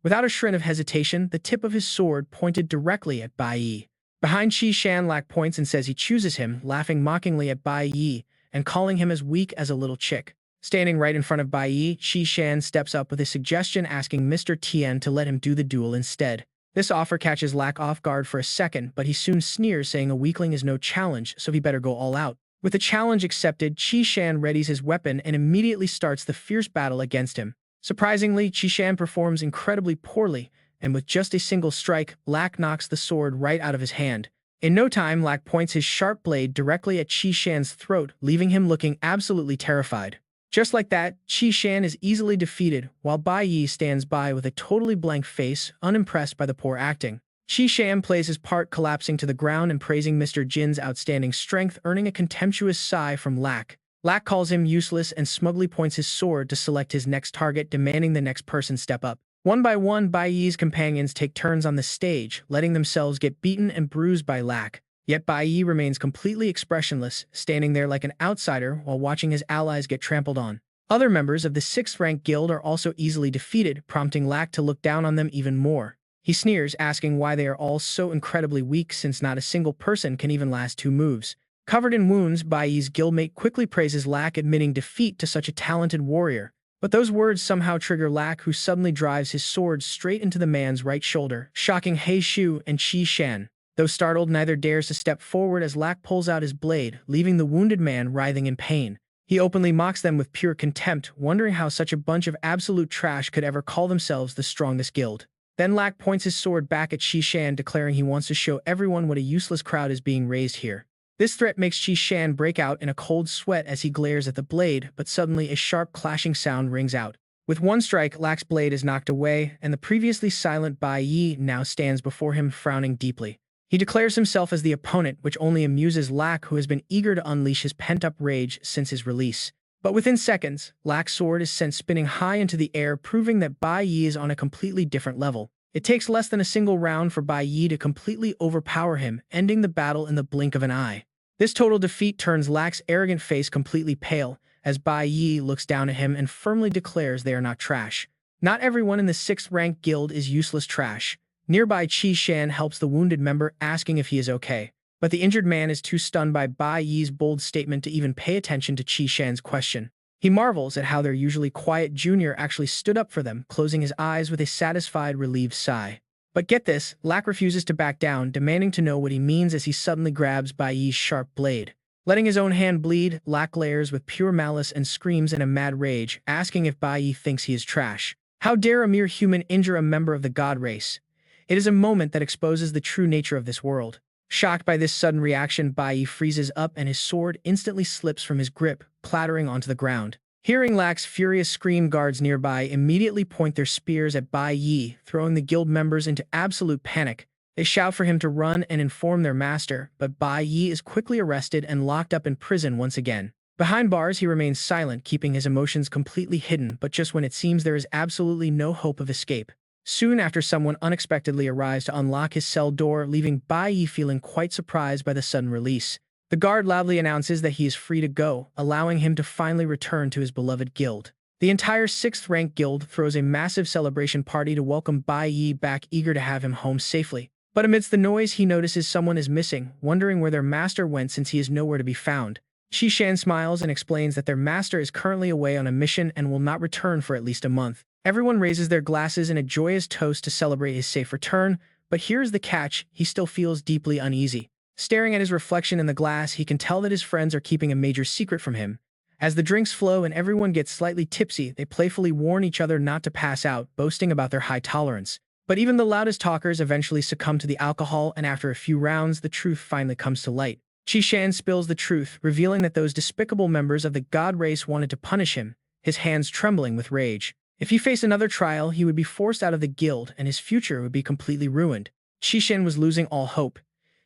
S1: Without a shred of hesitation, the tip of his sword pointed directly at Bai Yi. Behind Qi Shan, Lak points and says he chooses him, laughing mockingly at Bai Yi and calling him as weak as a little chick. Standing right in front of Bai Yi, Qi Shan steps up with a suggestion, asking Mr. Tian to let him do the duel instead. This offer catches Lak off guard for a second, but he soon sneers, saying a weakling is no challenge, so he better go all out. With the challenge accepted, Qi Shan readies his weapon and immediately starts the fierce battle against him. Surprisingly, Qi Shan performs incredibly poorly, and with just a single strike, Lak knocks the sword right out of his hand. In no time, Lak points his sharp blade directly at Qi Shan's throat, leaving him looking absolutely terrified. Just like that, Qi Shan is easily defeated, while Bai Yi stands by with a totally blank face, unimpressed by the poor acting. Qi Shan plays his part, collapsing to the ground and praising Mr. Jin's outstanding strength, earning a contemptuous sigh from Lak. Lak calls him useless and smugly points his sword to select his next target, demanding the next person step up. One by one, Bai Yi's companions take turns on the stage, letting themselves get beaten and bruised by Lak. Yet Bai Yi remains completely expressionless, standing there like an outsider while watching his allies get trampled on. Other members of the 6th Rank Guild are also easily defeated, prompting Lak to look down on them even more. He sneers, asking why they are all so incredibly weak since not a single person can even last 2 moves. Covered in wounds, Bai Yi's guildmate quickly praises Lak, admitting defeat to such a talented warrior. But those words somehow trigger Lak, who suddenly drives his sword straight into the man's right shoulder, shocking He Shu and Qi Shan. Though startled, neither dares to step forward as Lak pulls out his blade, leaving the wounded man writhing in pain. He openly mocks them with pure contempt, wondering how such a bunch of absolute trash could ever call themselves the strongest guild. Then Lak points his sword back at Qi Shan, declaring he wants to show everyone what a useless crowd is being raised here. This threat makes Qi Shan break out in a cold sweat as he glares at the blade, but suddenly a sharp clashing sound rings out. With one strike, Lak's blade is knocked away, and the previously silent Bai Yi now stands before him, frowning deeply. He declares himself as the opponent, which only amuses Lak, who has been eager to unleash his pent-up rage since his release. But within seconds, Lak's sword is sent spinning high into the air, proving that Bai Yi is on a completely different level. It takes less than a single round for Bai Yi to completely overpower him, ending the battle in the blink of an eye. This total defeat turns Lak's arrogant face completely pale, as Bai Yi looks down at him and firmly declares they are not trash. Not everyone in the 6th Rank Guild is useless trash. Nearby, Qi Shan helps the wounded member, asking if he is okay. But the injured man is too stunned by Bai Yi's bold statement to even pay attention to Qi Shan's question. He marvels at how their usually quiet junior actually stood up for them, closing his eyes with a satisfied, relieved sigh. But get this, Lak refuses to back down, demanding to know what he means as he suddenly grabs Bai Yi's sharp blade. Letting his own hand bleed, Lak glares with pure malice and screams in a mad rage, asking if Bai Yi thinks he is trash. How dare a mere human injure a member of the god race? It is a moment that exposes the true nature of this world. Shocked by this sudden reaction, Bai Yi freezes up and his sword instantly slips from his grip, clattering onto the ground. Hearing Lak's furious scream, guards nearby immediately point their spears at Bai Yi, throwing the guild members into absolute panic. They shout for him to run and inform their master, but Bai Yi is quickly arrested and locked up in prison once again. Behind bars, he remains silent, keeping his emotions completely hidden, but just when it seems there is absolutely no hope of escape. Soon after, someone unexpectedly arrives to unlock his cell door, leaving Bai Yi feeling quite surprised by the sudden release. The guard loudly announces that he is free to go, allowing him to finally return to his beloved guild. The entire 6th rank guild throws a massive celebration party to welcome Bai Yi back, eager to have him home safely. But amidst the noise, he notices someone is missing, wondering where their master went since he is nowhere to be found. Shishan smiles and explains that their master is currently away on a mission and will not return for at least a month. Everyone raises their glasses in a joyous toast to celebrate his safe return, but here's the catch: he still feels deeply uneasy. Staring at his reflection in the glass, he can tell that his friends are keeping a major secret from him. As the drinks flow and everyone gets slightly tipsy, they playfully warn each other not to pass out, boasting about their high tolerance. But even the loudest talkers eventually succumb to the alcohol, and after a few rounds, the truth finally comes to light. Shishan spills the truth, revealing that those despicable members of the god race wanted to punish him, his hands trembling with rage. If he faced another trial, he would be forced out of the guild, and his future would be completely ruined. Shishan was losing all hope.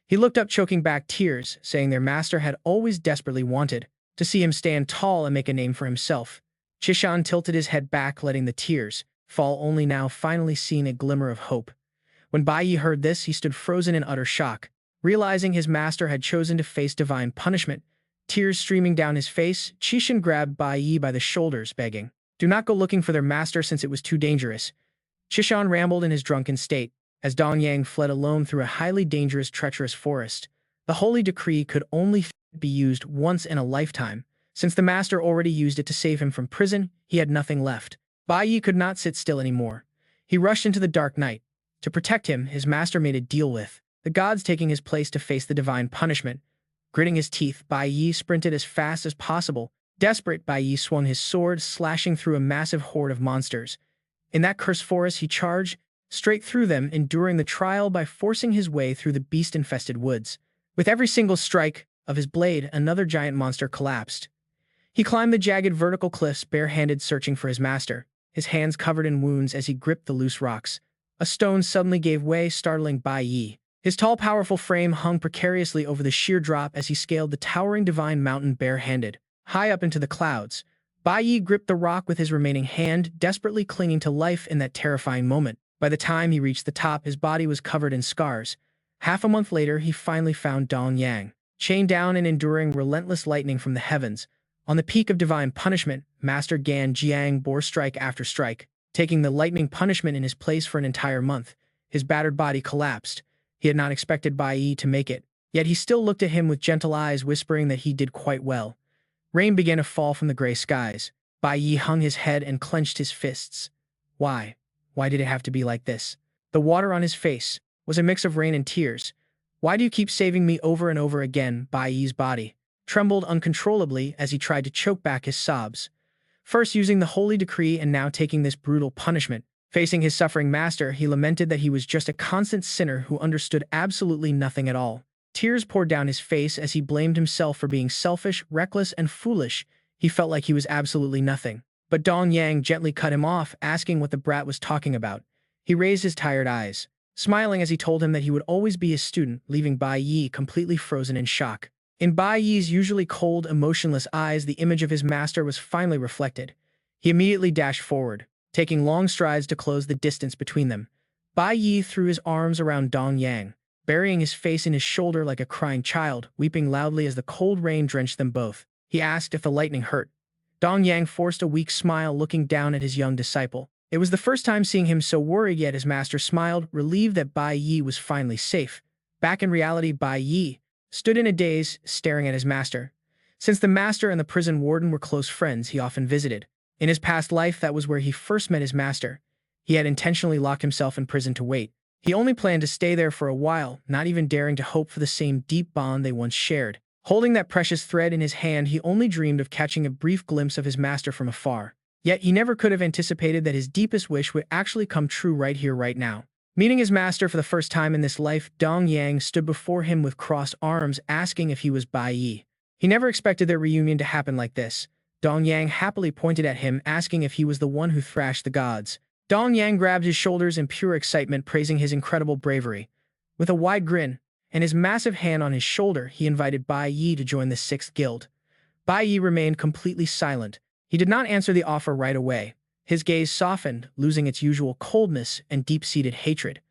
S1: He looked up, choking back tears, saying their master had always desperately wanted to see him stand tall and make a name for himself. Shishan tilted his head back, letting the tears fall, only now finally seeing a glimmer of hope. When Bai Yi heard this, he stood frozen in utter shock. Realizing his master had chosen to face divine punishment, tears streaming down his face, Shishan grabbed Bai Yi by the shoulders, begging, "Do not go looking for their master since it was too dangerous." Shishan rambled in his drunken state. As Dong Yang fled alone through a highly dangerous, treacherous forest, the holy decree could only be used once in a lifetime. Since the master already used it to save him from prison, he had nothing left. Bai Yi could not sit still anymore. He rushed into the dark night. To protect him, his master made a deal with the gods, taking his place to face the divine punishment. Gritting his teeth, Bai Yi sprinted as fast as possible. Desperate, Bai Yi swung his sword, slashing through a massive horde of monsters. In that cursed forest, he charged straight through them, enduring the trial by forcing his way through the beast-infested woods. With every single strike of his blade, another giant monster collapsed. He climbed the jagged vertical cliffs barehanded, searching for his master, his hands covered in wounds as he gripped the loose rocks. A stone suddenly gave way, startling Bai Yi. His tall, powerful frame hung precariously over the sheer drop as he scaled the towering divine mountain barehanded. High up into the clouds, Bai Yi gripped the rock with his remaining hand, desperately clinging to life in that terrifying moment. By the time he reached the top, his body was covered in scars. Half a month later, he finally found Dong Yang, chained down and enduring relentless lightning from the heavens. On the peak of divine punishment, Master Gan Jiang bore strike after strike, taking the lightning punishment in his place for an entire month. His battered body collapsed. He had not expected Bai Yi to make it, yet he still looked at him with gentle eyes, whispering that he did quite well. Rain began to fall from the gray skies. Bai Yi hung his head and clenched his fists. Why? Why did it have to be like this? The water on his face was a mix of rain and tears. Why do you keep saving me over and over again? Bai Yi's body trembled uncontrollably as he tried to choke back his sobs. First using the holy decree and now taking this brutal punishment. Facing his suffering master, he lamented that he was just a constant sinner who understood absolutely nothing at all. Tears poured down his face as he blamed himself for being selfish, reckless, and foolish. He felt like he was absolutely nothing. But Dong Yang gently cut him off, asking what the brat was talking about. He raised his tired eyes, smiling as he told him that he would always be his student, leaving Bai Yi completely frozen in shock. In Bai Yi's usually cold, emotionless eyes, the image of his master was finally reflected. He immediately dashed forward, taking long strides to close the distance between them. Bai Yi threw his arms around Dong Yang, burying his face in his shoulder like a crying child, weeping loudly as the cold rain drenched them both. He asked if the lightning hurt. Dong Yang forced a weak smile, looking down at his young disciple. It was the first time seeing him so worried, yet his master smiled, relieved that Bai Yi was finally safe. Back in reality, Bai Yi stood in a daze, staring at his master. Since the master and the prison warden were close friends, he often visited. In his past life, that was where he first met his master. He had intentionally locked himself in prison to wait. He only planned to stay there for a while, not even daring to hope for the same deep bond they once shared. Holding that precious thread in his hand, he only dreamed of catching a brief glimpse of his master from afar. Yet he never could have anticipated that his deepest wish would actually come true right here, right now. Meeting his master for the first time in this life, Dong Yang stood before him with crossed arms, asking if he was Bai Yi. He never expected their reunion to happen like this. Dong Yang happily pointed at him, asking if he was the one who thrashed the gods. Dong Yang grabbed his shoulders in pure excitement, praising his incredible bravery. With a wide grin and his massive hand on his shoulder, he invited Bai Yi to join the 6th guild. Bai Yi remained completely silent. He did not answer the offer right away. His gaze softened, losing its usual coldness and deep-seated hatred.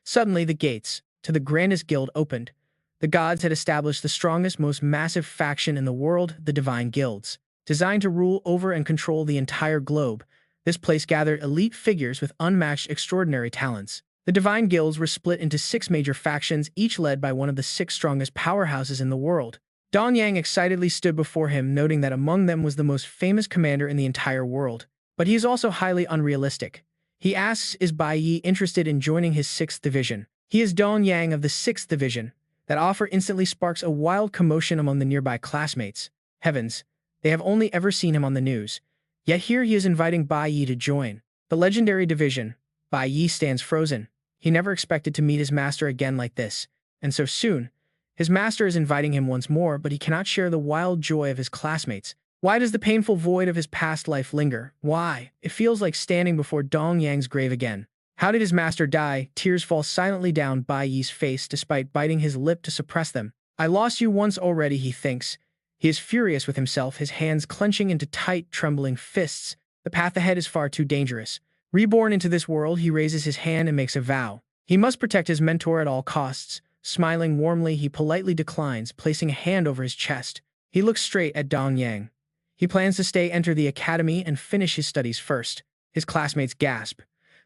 S1: Suddenly, the gates to the grandest guild opened. The gods had established the strongest, most massive faction in the world, the Divine Guilds. Designed to rule over and control the entire globe, this place gathered elite figures with unmatched extraordinary talents. The Divine Guilds were split into 6 major factions, each led by one of the 6 strongest powerhouses in the world. Dong Yang excitedly stood before him, noting that among them was the most famous commander in the entire world. But he is also highly unrealistic. He asks, is Bai Yi interested in joining his 6th division? He is Dong Yang of the 6th division. That offer instantly sparks a wild commotion among the nearby classmates. Heavens, they have only ever seen him on the news. Yet here he is inviting Bai Yi to join the legendary division. Bai Yi stands frozen. He never expected to meet his master again like this, and so soon. His master is inviting him once more, but he cannot share the wild joy of his classmates. Why does the painful void of his past life linger? Why? It feels like standing before Dong Yang's grave again. How did his master die? Tears fall silently down Bai Yi's face despite biting his lip to suppress them. I lost you once already, he thinks. He is furious with himself, his hands clenching into tight, trembling fists. The path ahead is far too dangerous. Reborn into this world, he raises his hand and makes a vow. He must protect his mentor at all costs. Smiling warmly, he politely declines, placing a hand over his chest. He looks straight at Dong Yang. He plans to enter the academy and finish his studies first. His classmates gasp.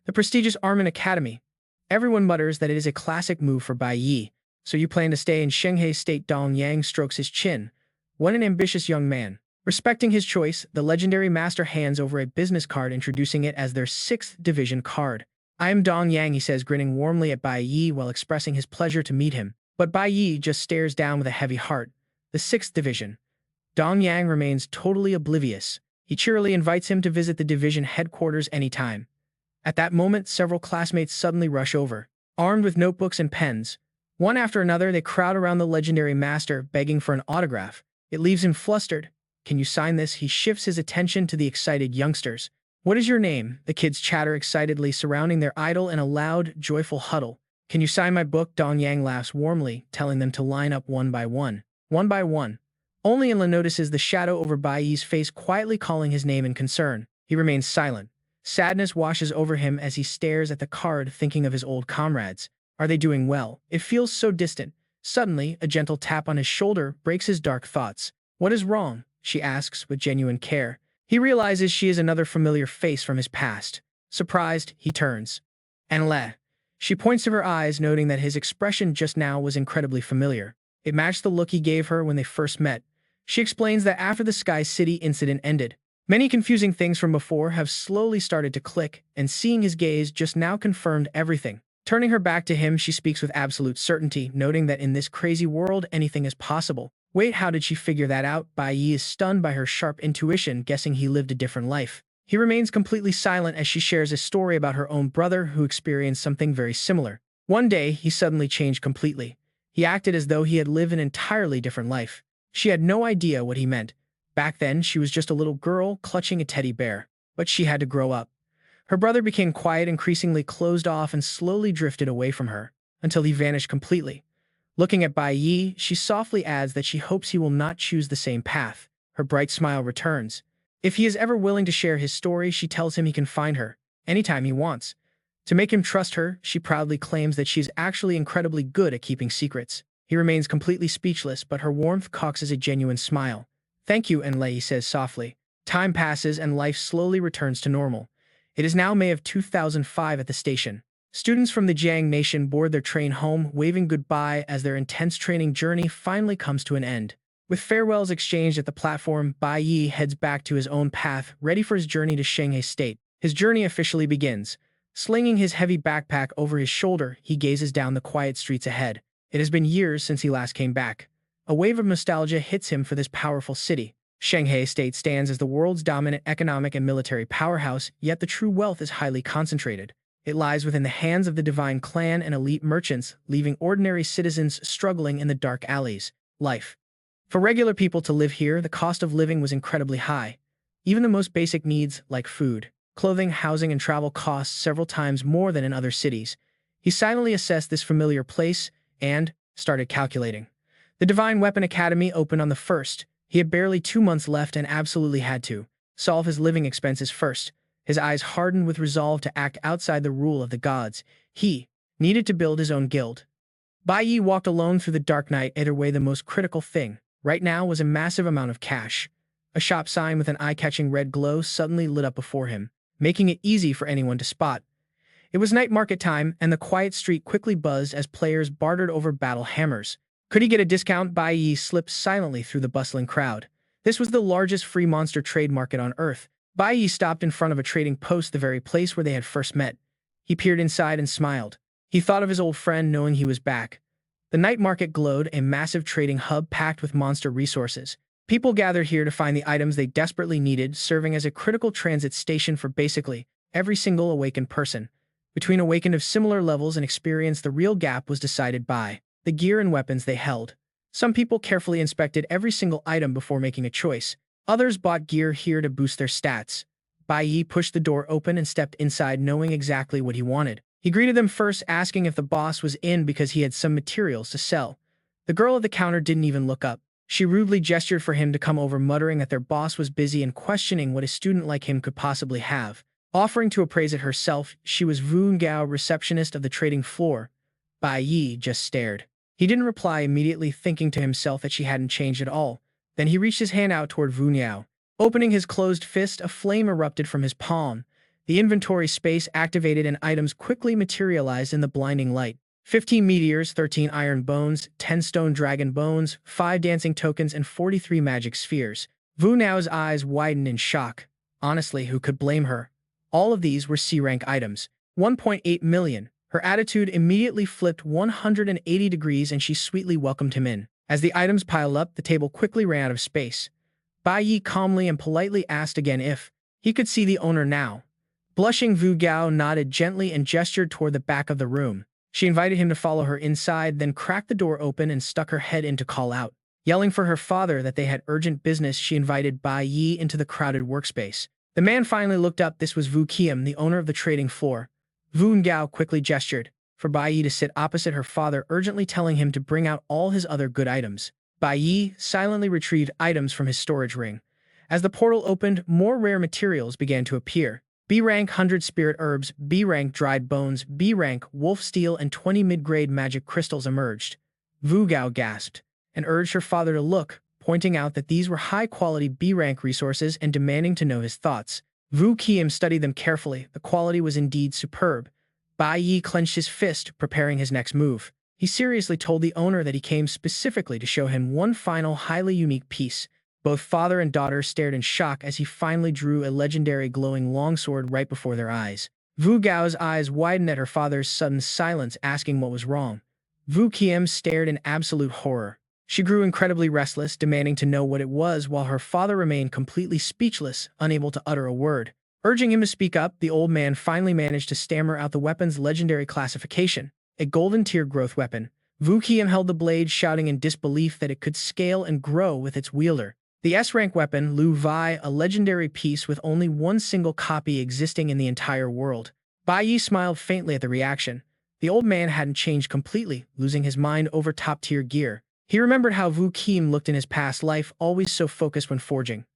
S1: The prestigious Armin Academy. Everyone mutters that it is a classic move for Bai Yi. So you plan to stay in Shanghai State? Dong Yang strokes his chin. What an ambitious young man. Respecting his choice, the legendary master hands over a business card, introducing it as their 6th division card. I am Dong Yang, he says, grinning warmly at Bai Yi while expressing his pleasure to meet him. But Bai Yi just stares down with a heavy heart. The 6th division. Dong Yang remains totally oblivious. He cheerily invites him to visit the division headquarters anytime. At that moment, several classmates suddenly rush over. Armed with notebooks and pens, one after another, they crowd around the legendary master, begging for an autograph. It leaves him flustered. Can you sign this? He shifts his attention to the excited youngsters. What is your name? The kids chatter excitedly, surrounding their idol in a loud, joyful huddle. Can you sign my book? Dong Yang laughs warmly, telling them to line up one by one. One by one. Only Inla notices the shadow over Bai Yi's face, quietly calling his name in concern. He remains silent. Sadness washes over him as he stares at the card, thinking of his old comrades. Are they doing well? It feels so distant. Suddenly, a gentle tap on his shoulder breaks his dark thoughts. What is wrong? She asks with genuine care. He realizes she is another familiar face from his past. Surprised, he turns. Anle. She points to her eyes, noting that his expression just now was incredibly familiar. It matched the look he gave her when they first met. She explains that after the Sky City incident ended, many confusing things from before have slowly started to click, and seeing his gaze just now confirmed everything. Turning her back to him, she speaks with absolute certainty, noting that in this crazy world, anything is possible. Wait, how did she figure that out? Bai Yi is stunned by her sharp intuition, guessing he lived a different life. He remains completely silent as she shares a story about her own brother who experienced something very similar. One day, he suddenly changed completely. He acted as though he had lived an entirely different life. She had no idea what he meant. Back then, she was just a little girl clutching a teddy bear. But she had to grow up. Her brother became quiet, increasingly closed off, and slowly drifted away from her, until he vanished completely. Looking at Bai Yi, she softly adds that she hopes he will not choose the same path. Her bright smile returns. If he is ever willing to share his story, she tells him he can find her anytime he wants. To make him trust her, she proudly claims that she is actually incredibly good at keeping secrets. He remains completely speechless, but her warmth causes a genuine smile. Thank you, Enlei says softly. Time passes and life slowly returns to normal. It is now May of 2005 at the station. Students from the Jiang Nation board their train home, waving goodbye as their intense training journey finally comes to an end. With farewells exchanged at the platform, Bai Yi heads back to his own path, ready for his journey to Shanghai State. His journey officially begins. Slinging his heavy backpack over his shoulder, he gazes down the quiet streets ahead. It has been years since he last came back. A wave of nostalgia hits him for this powerful city. Shanghai State stands as the world's dominant economic and military powerhouse, yet the true wealth is highly concentrated. It lies within the hands of the Divine Clan and elite merchants, leaving ordinary citizens struggling in the dark alleys. Life. For regular people to live here, the cost of living was incredibly high. Even the most basic needs, like food, clothing, housing, and travel, cost several times more than in other cities. He silently assessed this familiar place and started calculating. The Divine Weapon Academy opened on the 1st. He had barely 2 months left and absolutely had to solve his living expenses first. His eyes hardened with resolve to act outside the rule of the gods. He needed to build his own guild. Bai Yi walked alone through the dark night. Either way, the most critical thing right now was a massive amount of cash. A shop sign with an eye-catching red glow suddenly lit up before him, making it easy for anyone to spot. It was night market time, and the quiet street quickly buzzed as players bartered over battle hammers. Could he get a discount? Bai Yi slipped silently through the bustling crowd. This was the largest free monster trade market on Earth. Bai Yi stopped in front of a trading post, the very place where they had first met. He peered inside and smiled. He thought of his old friend, knowing he was back. The night market glowed, a massive trading hub packed with monster resources. People gathered here to find the items they desperately needed, serving as a critical transit station for basically every single awakened person. Between awakened of similar levels and experience, the real gap was decided by the gear and weapons they held. Some people carefully inspected every single item before making a choice. Others bought gear here to boost their stats. Bai Yi pushed the door open and stepped inside, knowing exactly what he wanted. He greeted them first, asking if the boss was in because he had some materials to sell. The girl at the counter didn't even look up. She rudely gestured for him to come over, muttering that their boss was busy and questioning what a student like him could possibly have. Offering to appraise it herself, she was Vu Gao, receptionist of the trading floor. Bai Yi just stared. He didn't reply immediately, thinking to himself that she hadn't changed at all. Then he reached his hand out toward Vu Gao. Opening his closed fist, a flame erupted from his palm. The inventory space activated and items quickly materialized in the blinding light. 15 meteors, 13 iron bones, 10 stone dragon bones, 5 dancing tokens, and 43 magic spheres. Vu Gao's eyes widened in shock. Honestly, who could blame her? All of these were C-rank items. 1.8 million. Her attitude immediately flipped 180 degrees, and she sweetly welcomed him in. As the items piled up, the table quickly ran out of space. Bai Yi calmly and politely asked again if he could see the owner now. Blushing, Vu Gao nodded gently and gestured toward the back of the room. She invited him to follow her inside, then cracked the door open and stuck her head in to call out. Yelling for her father that they had urgent business, she invited Bai Yi into the crowded workspace. The man finally looked up. This was Vu Qian, the owner of the trading floor. Vu Gao quickly gestured for Bai Yi to sit opposite her father, urgently telling him to bring out all his other good items. Bai Yi silently retrieved items from his storage ring. As the portal opened, more rare materials began to appear. B-rank 100 spirit herbs, B-rank dried bones, B-rank wolf steel, and 20 mid-grade magic crystals emerged. Vu Gao gasped and urged her father to look, pointing out that these were high-quality B-rank resources and demanding to know his thoughts. Vu Qian studied them carefully. The quality was indeed superb. Bai Yi clenched his fist, preparing his next move. He seriously told the owner that he came specifically to show him one final highly unique piece. Both father and daughter stared in shock as he finally drew a legendary glowing longsword right before their eyes. Vu Gao's eyes widened at her father's sudden silence, asking what was wrong. Vu Qian stared in absolute horror. She grew incredibly restless, demanding to know what it was, while her father remained completely speechless, unable to utter a word. Urging him to speak up, the old man finally managed to stammer out the weapon's legendary classification. A golden tier growth weapon. Vu Qian held the blade, shouting in disbelief that it could scale and grow with its wielder. The S-rank weapon, Lu Vai, a legendary piece with only one single copy existing in the entire world. Bai Yi smiled faintly at the reaction. The old man hadn't changed completely, losing his mind over top-tier gear. He remembered how Vu Qian looked in his past life, always so focused when forging.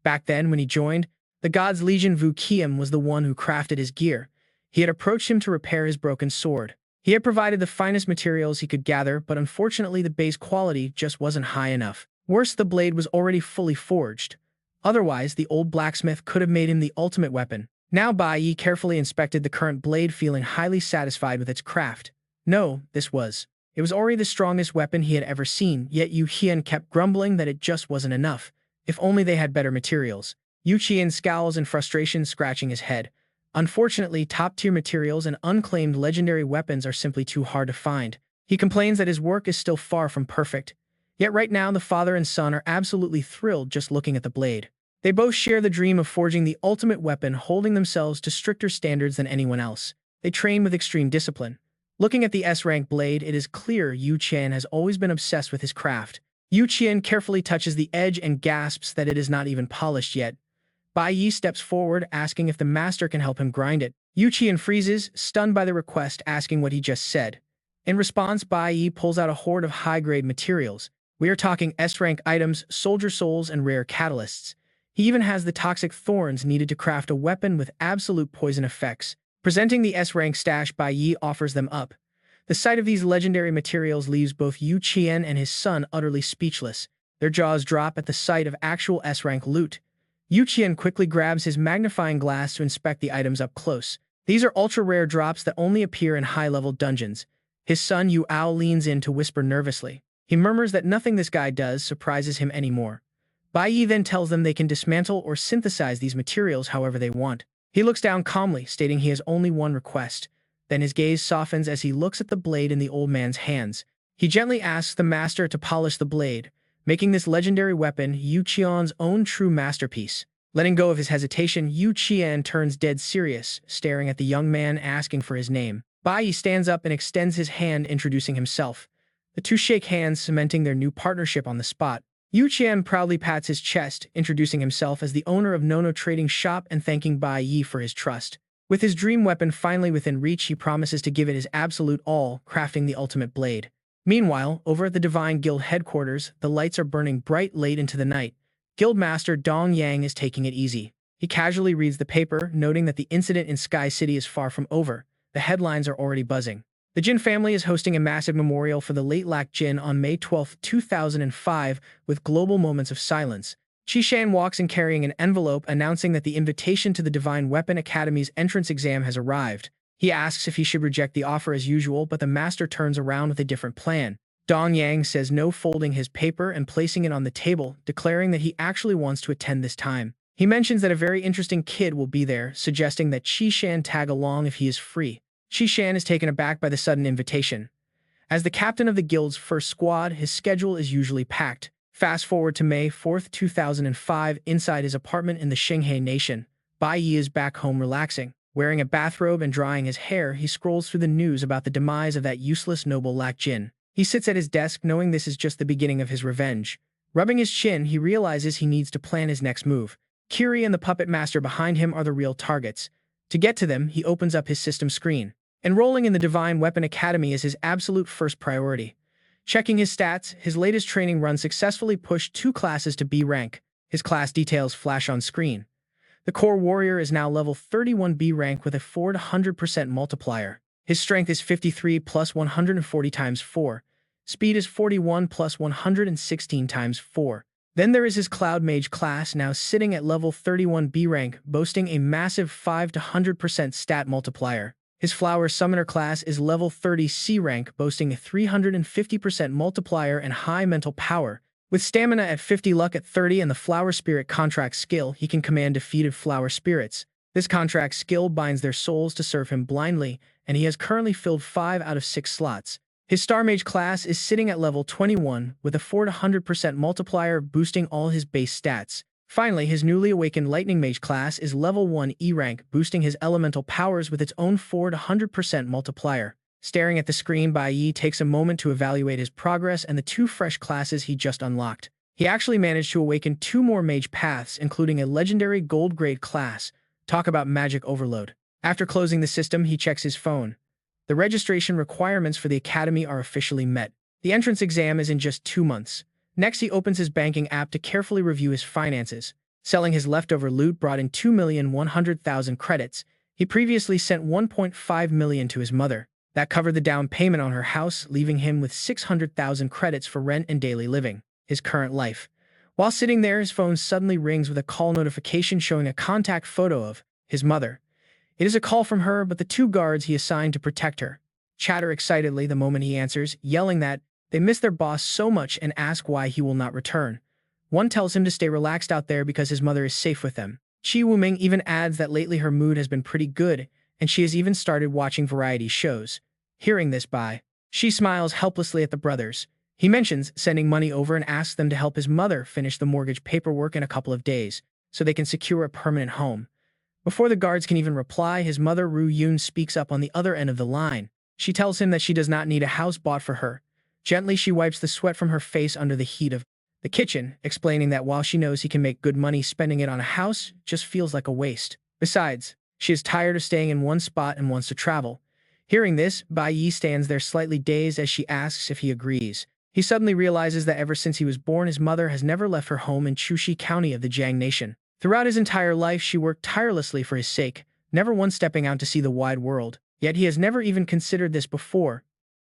S1: Back then, when he joined the God's Legion, Vu Qian was the one who crafted his gear. He had approached him to repair his broken sword. He had provided the finest materials he could gather, but unfortunately the base quality just wasn't high enough. Worse, the blade was already fully forged. Otherwise, the old blacksmith could have made him the ultimate weapon. Now Bai Yi carefully inspected the current blade, feeling highly satisfied with its craft. No, it was already the strongest weapon he had ever seen, yet Yu Qian kept grumbling that it just wasn't enough. If only they had better materials. Yu Qian scowls in frustration, scratching his head. Unfortunately, top-tier materials and unclaimed legendary weapons are simply too hard to find. He complains that his work is still far from perfect. Yet right now, the father and son are absolutely thrilled just looking at the blade. They both share the dream of forging the ultimate weapon, holding themselves to stricter standards than anyone else. They train with extreme discipline. Looking at the S-rank blade, it is clear Yu Qian has always been obsessed with his craft. Yu Qian carefully touches the edge and gasps that it is not even polished yet. Bai Yi steps forward, asking if the master can help him grind it. Yu Qian freezes, stunned by the request, asking what he just said. In response, Bai Yi pulls out a hoard of high-grade materials. We are talking S-rank items, soldier souls, and rare catalysts. He even has the toxic thorns needed to craft a weapon with absolute poison effects. Presenting the S-rank stash, Bai Yi offers them up. The sight of these legendary materials leaves both Yu Qian and his son utterly speechless. Their jaws drop at the sight of actual S-rank loot. Yu Qian quickly grabs his magnifying glass to inspect the items up close. These are ultra-rare drops that only appear in high-level dungeons. His son Yu Ao leans in to whisper nervously. He murmurs that nothing this guy does surprises him anymore. Bai Yi then tells them they can dismantle or synthesize these materials however they want. He looks down calmly, stating he has only one request. Then his gaze softens as he looks at the blade in the old man's hands. He gently asks the master to polish the blade, making this legendary weapon Yu Qian's own true masterpiece. Letting go of his hesitation, Yu Qian turns dead serious, staring at the young man asking for his name. Bai Yi stands up and extends his hand, introducing himself. The two shake hands, cementing their new partnership on the spot. Yu Qian proudly pats his chest, introducing himself as the owner of Nono Trading Shop and thanking Bai Yi for his trust. With his dream weapon finally within reach, he promises to give it his absolute all, crafting the ultimate blade. Meanwhile, over at the Divine Guild headquarters, the lights are burning bright late into the night. Guildmaster Dong Yang is taking it easy. He casually reads the paper, noting that the incident in Sky City is far from over. The headlines are already buzzing. The Jin family is hosting a massive memorial for the late Lac Jin on May 12, 2005, with global moments of silence. Qishan walks in carrying an envelope announcing that the invitation to the Divine Weapon Academy's entrance exam has arrived. He asks if he should reject the offer as usual, but the master turns around with a different plan. Dong Yang says no, folding his paper and placing it on the table, declaring that he actually wants to attend this time. He mentions that a very interesting kid will be there, suggesting that Qishan tag along if he is free. Qishan is taken aback by the sudden invitation. As the captain of the guild's first squad, his schedule is usually packed. Fast forward to May 4, 2005, inside his apartment in the Xinghe Nation. Bai Yi is back home relaxing. Wearing a bathrobe and drying his hair, he scrolls through the news about the demise of that useless noble Lac Jin. He sits at his desk knowing this is just the beginning of his revenge. Rubbing his chin, he realizes he needs to plan his next move. Kiri and the puppet master behind him are the real targets. To get to them, he opens up his system screen. Enrolling in the Divine Weapon Academy is his absolute first priority. Checking his stats, his latest training run successfully pushed 2 classes to B rank. His class details flash on screen. The core warrior is now level 31 B rank with a 400% multiplier. His strength is 53 plus 140 times 4. Speed is 41 plus 116 times 4. Then there is his Cloud Mage class, now sitting at level 31 B rank, boasting a massive 5 to 100% stat multiplier. His Flower Summoner class is level 30 C rank, boasting a 350% multiplier and high mental power. With stamina at 50, luck at 30, and the Flower Spirit contract skill, he can command defeated flower spirits. This contract skill binds their souls to serve him blindly, and he has currently filled 5 out of 6 slots. His Star Mage class is sitting at level 21, with a 4 to 100% multiplier, boosting all his base stats. Finally, his newly awakened Lightning Mage class is level 1 E rank, boosting his elemental powers with its own 4 to 100% multiplier. Staring at the screen, Bai Yi takes a moment to evaluate his progress and the 2 fresh classes he just unlocked. He actually managed to awaken 2 more mage paths, including a legendary gold grade class. Talk about magic overload. After closing the system, he checks his phone. The registration requirements for the academy are officially met. The entrance exam is in just 2 months. Next, he opens his banking app to carefully review his finances. Selling his leftover loot brought in 2,100,000 credits. He previously sent 1.5 million to his mother. That covered the down payment on her house, leaving him with 600,000 credits for rent and daily living. His current life. While sitting there, his phone suddenly rings with a call notification showing a contact photo of his mother. It is a call from her, but the 2 guards he assigned to protect her chatter excitedly the moment he answers, yelling that they miss their boss so much and ask why he will not return. One tells him to stay relaxed out there because his mother is safe with them. Qi Wuming even adds that lately her mood has been pretty good, and she has even started watching variety shows. Hearing this, she smiles helplessly at the brothers. He mentions sending money over and asks them to help his mother finish the mortgage paperwork in a couple of days, so they can secure a permanent home. Before the guards can even reply, his mother Ru Yun speaks up on the other end of the line. She tells him that she does not need a house bought for her. Gently, she wipes the sweat from her face under the heat of the kitchen, explaining that while she knows he can make good money, spending it on a house just feels like a waste. Besides, she is tired of staying in one spot and wants to travel. Hearing this, Bai Yi stands there slightly dazed as she asks if he agrees. He suddenly realizes that ever since he was born, his mother has never left her home in Chushi County of the Jiang Nation. Throughout his entire life, she worked tirelessly for his sake, never once stepping out to see the wide world. Yet he has never even considered this before.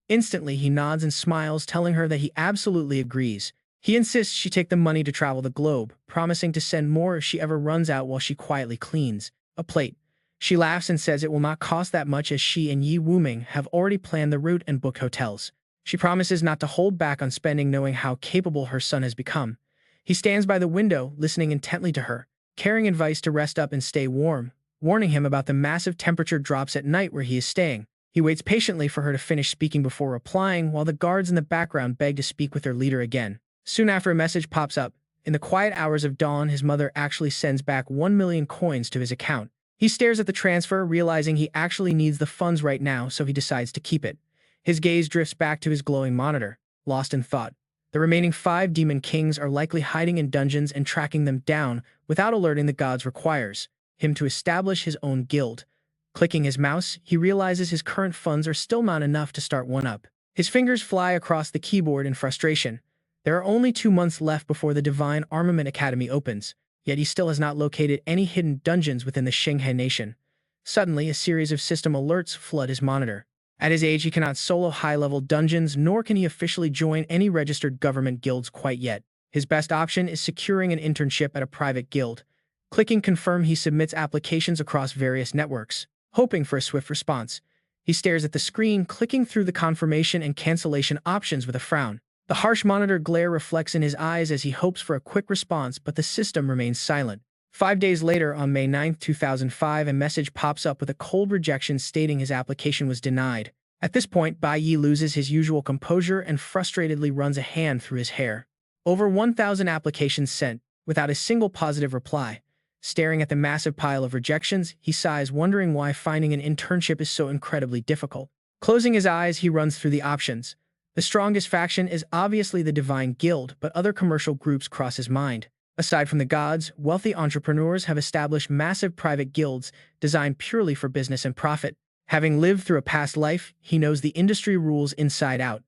S1: Instantly, he nods and smiles, telling her that he absolutely agrees. He insists she take the money to travel the globe, promising to send more if she ever runs out while she quietly cleans a plate. She laughs and says it will not cost that much as she and Yi Wuming have already planned the route and booked hotels. She promises not to hold back on spending, knowing how capable her son has become. He stands by the window, listening intently to her, carrying advice to rest up and stay warm, warning him about the massive temperature drops at night where he is staying. He waits patiently for her to finish speaking before replying, while the guards in the background beg to speak with their leader again. Soon after, a message pops up. In the quiet hours of dawn, his mother actually sends back 1 million coins to his account. He stares at the transfer, realizing he actually needs the funds right now, so he decides to keep it. His gaze drifts back to his glowing monitor, lost in thought. The remaining 5 demon kings are likely hiding in dungeons, and tracking them down without alerting the gods requires him to establish his own guild. Clicking his mouse, he realizes his current funds are still not enough to start one up. His fingers fly across the keyboard in frustration. There are only 2 months left before the Divine Armament Academy opens, yet he still has not located any hidden dungeons within the Xinghe Nation. Suddenly, a series of system alerts flood his monitor. At his age, he cannot solo high-level dungeons, nor can he officially join any registered government guilds quite yet. His best option is securing an internship at a private guild. Clicking confirm, he submits applications across various networks, hoping for a swift response. He stares at the screen, clicking through the confirmation and cancellation options with a frown. The harsh monitor glare reflects in his eyes as he hopes for a quick response, but the system remains silent. 5 days later, on May 9, 2005, a message pops up with a cold rejection stating his application was denied. At this point, Bai Yi loses his usual composure and frustratedly runs a hand through his hair. Over 1,000 applications sent, without a single positive reply. Staring at the massive pile of rejections, he sighs, wondering why finding an internship is so incredibly difficult. Closing his eyes, he runs through the options. The strongest faction is obviously the Divine Guild, but other commercial groups cross his mind. Aside from the gods, wealthy entrepreneurs have established massive private guilds designed purely for business and profit. Having lived through a past life, he knows the industry rules inside out.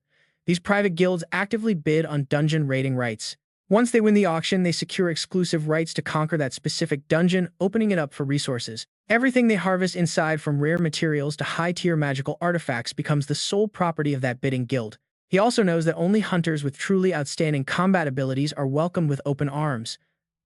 S1: These private guilds actively bid on dungeon raiding rights. Once they win the auction, they secure exclusive rights to conquer that specific dungeon, opening it up for resources. Everything they harvest inside, from rare materials to high-tier magical artifacts, becomes the sole property of that bidding guild. He also knows that only hunters with truly outstanding combat abilities are welcomed with open arms.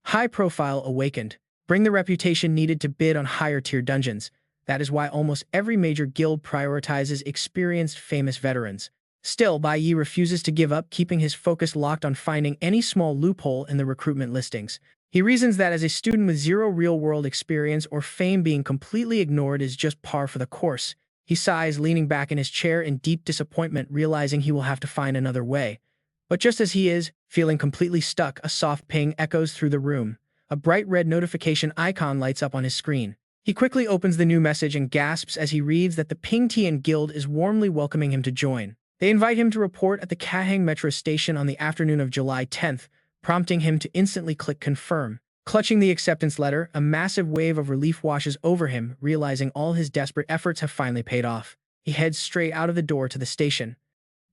S1: High profile awakened. Bring the reputation needed to bid on higher-tier dungeons. That is why almost every major guild prioritizes experienced, famous veterans. Still, Bai Yi refuses to give up, keeping his focus locked on finding any small loophole in the recruitment listings. He reasons that as a student with 0 real-world experience or fame, being completely ignored is just par for the course. He sighs, leaning back in his chair in deep disappointment, realizing he will have to find another way. But just as he is feeling completely stuck, a soft ping echoes through the room. A bright red notification icon lights up on his screen. He quickly opens the new message and gasps as he reads that the Ping Tian Guild is warmly welcoming him to join. They invite him to report at the Kahang Metro Station on the afternoon of July 10th, prompting him to instantly click confirm. Clutching the acceptance letter, a massive wave of relief washes over him, realizing all his desperate efforts have finally paid off. He heads straight out of the door to the station.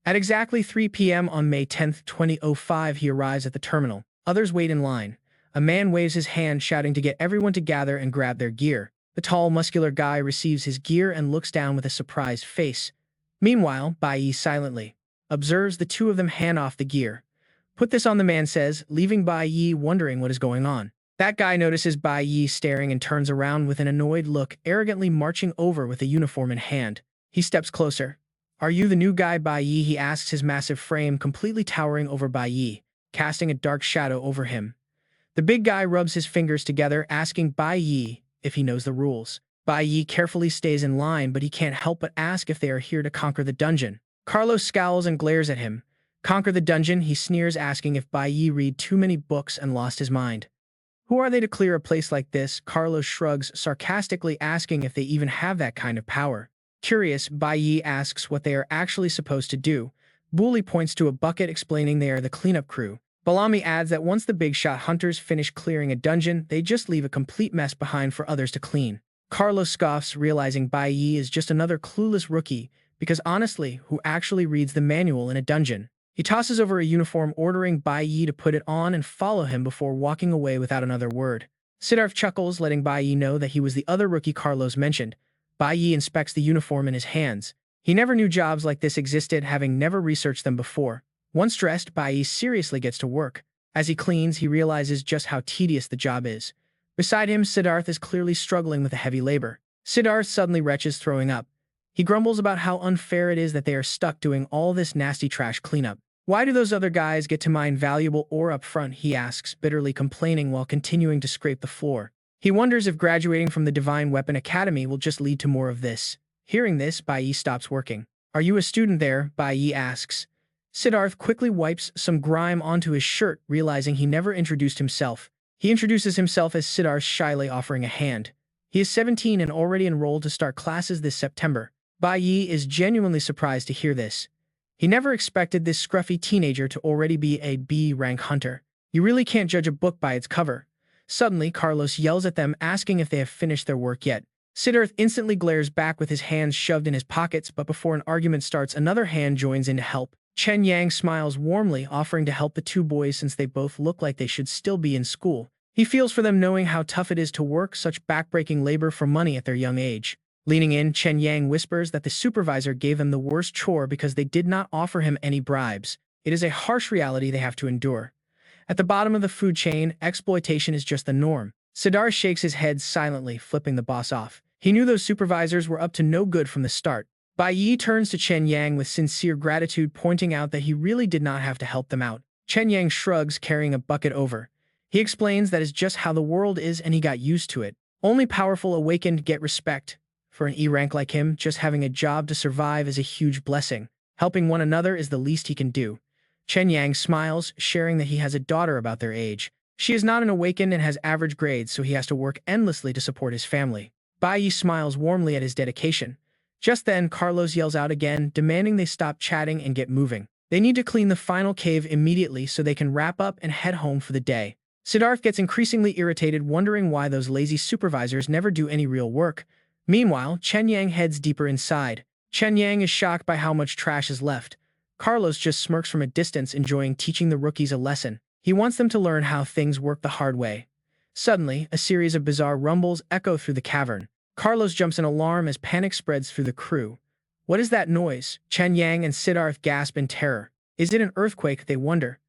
S1: At exactly 3 p.m. on May 10th, 2005, he arrives at the terminal. Others wait in line. A man waves his hand, shouting to get everyone to gather and grab their gear. The tall, muscular guy receives his gear and looks down with a surprised face. Meanwhile, Bai Yi silently observes the two of them hand off the gear. "Put this on," the man says, leaving Bai Yi wondering what is going on. That guy notices Bai Yi staring and turns around with an annoyed look, arrogantly marching over with a uniform in hand. He steps closer. "Are you the new guy, Bai Yi?" he asks, his massive frame completely towering over Bai Yi, casting a dark shadow over him. The big guy rubs his fingers together, asking Bai Yi if he knows the rules. Bai Yi carefully stays in line, but he can't help but ask if they are here to conquer the dungeon. Carlos scowls and glares at him. "Conquer the dungeon?" he sneers, asking if Bai Yi read too many books and lost his mind. "Who are they to clear a place like this?" Carlos shrugs, sarcastically asking if they even have that kind of power. Curious, Bai Yi asks what they are actually supposed to do. Bully points to a bucket, explaining they are the cleanup crew. Balami adds that once the big-shot hunters finish clearing a dungeon, they just leave a complete mess behind for others to clean. Carlos scoffs, realizing Bai Yi is just another clueless rookie, because honestly, who actually reads the manual in a dungeon? He tosses over a uniform, ordering Bai Yi to put it on and follow him before walking away without another word. Siddharth chuckles, letting Bai Yi know that he was the other rookie Carlos mentioned. Bai Yi inspects the uniform in his hands. He never knew jobs like this existed, having never researched them before. Once dressed, Bai Yi seriously gets to work. As he cleans, he realizes just how tedious the job is. Beside him, Siddharth is clearly struggling with the heavy labor. Siddharth suddenly retches, throwing up. He grumbles about how unfair it is that they are stuck doing all this nasty trash cleanup. Why do those other guys get to mine valuable ore up front, he asks, bitterly complaining while continuing to scrape the floor. He wonders if graduating from the Divine Weapon Academy will just lead to more of this. Hearing this, Bai Yi stops working. Are you a student there? Bai Yi asks. Siddharth quickly wipes some grime onto his shirt, realizing he never introduced himself. He introduces himself as Siddharth, shyly offering a hand. He is 17 and already enrolled to start classes this September. Bai Yi is genuinely surprised to hear this. He never expected this scruffy teenager to already be a B-rank hunter. You really can't judge a book by its cover. Suddenly, Carlos yells at them, asking if they have finished their work yet. Siddharth instantly glares back with his hands shoved in his pockets, but before an argument starts, another hand joins in to help. Chen Yang smiles warmly, offering to help the two boys since they both look like they should still be in school. He feels for them, knowing how tough it is to work such backbreaking labor for money at their young age. Leaning in, Chen Yang whispers that the supervisor gave them the worst chore because they did not offer him any bribes. It is a harsh reality they have to endure. At the bottom of the food chain, exploitation is just the norm. Siddharth shakes his head silently, flipping the boss off. He knew those supervisors were up to no good from the start. Bai Yi turns to Chen Yang with sincere gratitude, pointing out that he really did not have to help them out. Chen Yang shrugs, carrying a bucket over. He explains that is just how the world is and he got used to it. Only powerful awakened get respect. For an E-rank like him, just having a job to survive is a huge blessing. Helping one another is the least he can do. Chen Yang smiles, sharing that he has a daughter about their age. She is not an awakened and has average grades, so he has to work endlessly to support his family. Bai Yi smiles warmly at his dedication. Just then, Carlos yells out again, demanding they stop chatting and get moving. They need to clean the final cave immediately so they can wrap up and head home for the day. Siddharth gets increasingly irritated, wondering why those lazy supervisors never do any real work. Meanwhile, Chen Yang heads deeper inside. Chen Yang is shocked by how much trash is left. Carlos just smirks from a distance, enjoying teaching the rookies a lesson. He wants them to learn how things work the hard way. Suddenly, a series of bizarre rumbles echo through the cavern. Carlos jumps in alarm as panic spreads through the crew. What is that noise? Chen Yang and Siddharth gasp in terror. Is it an earthquake, they wonder.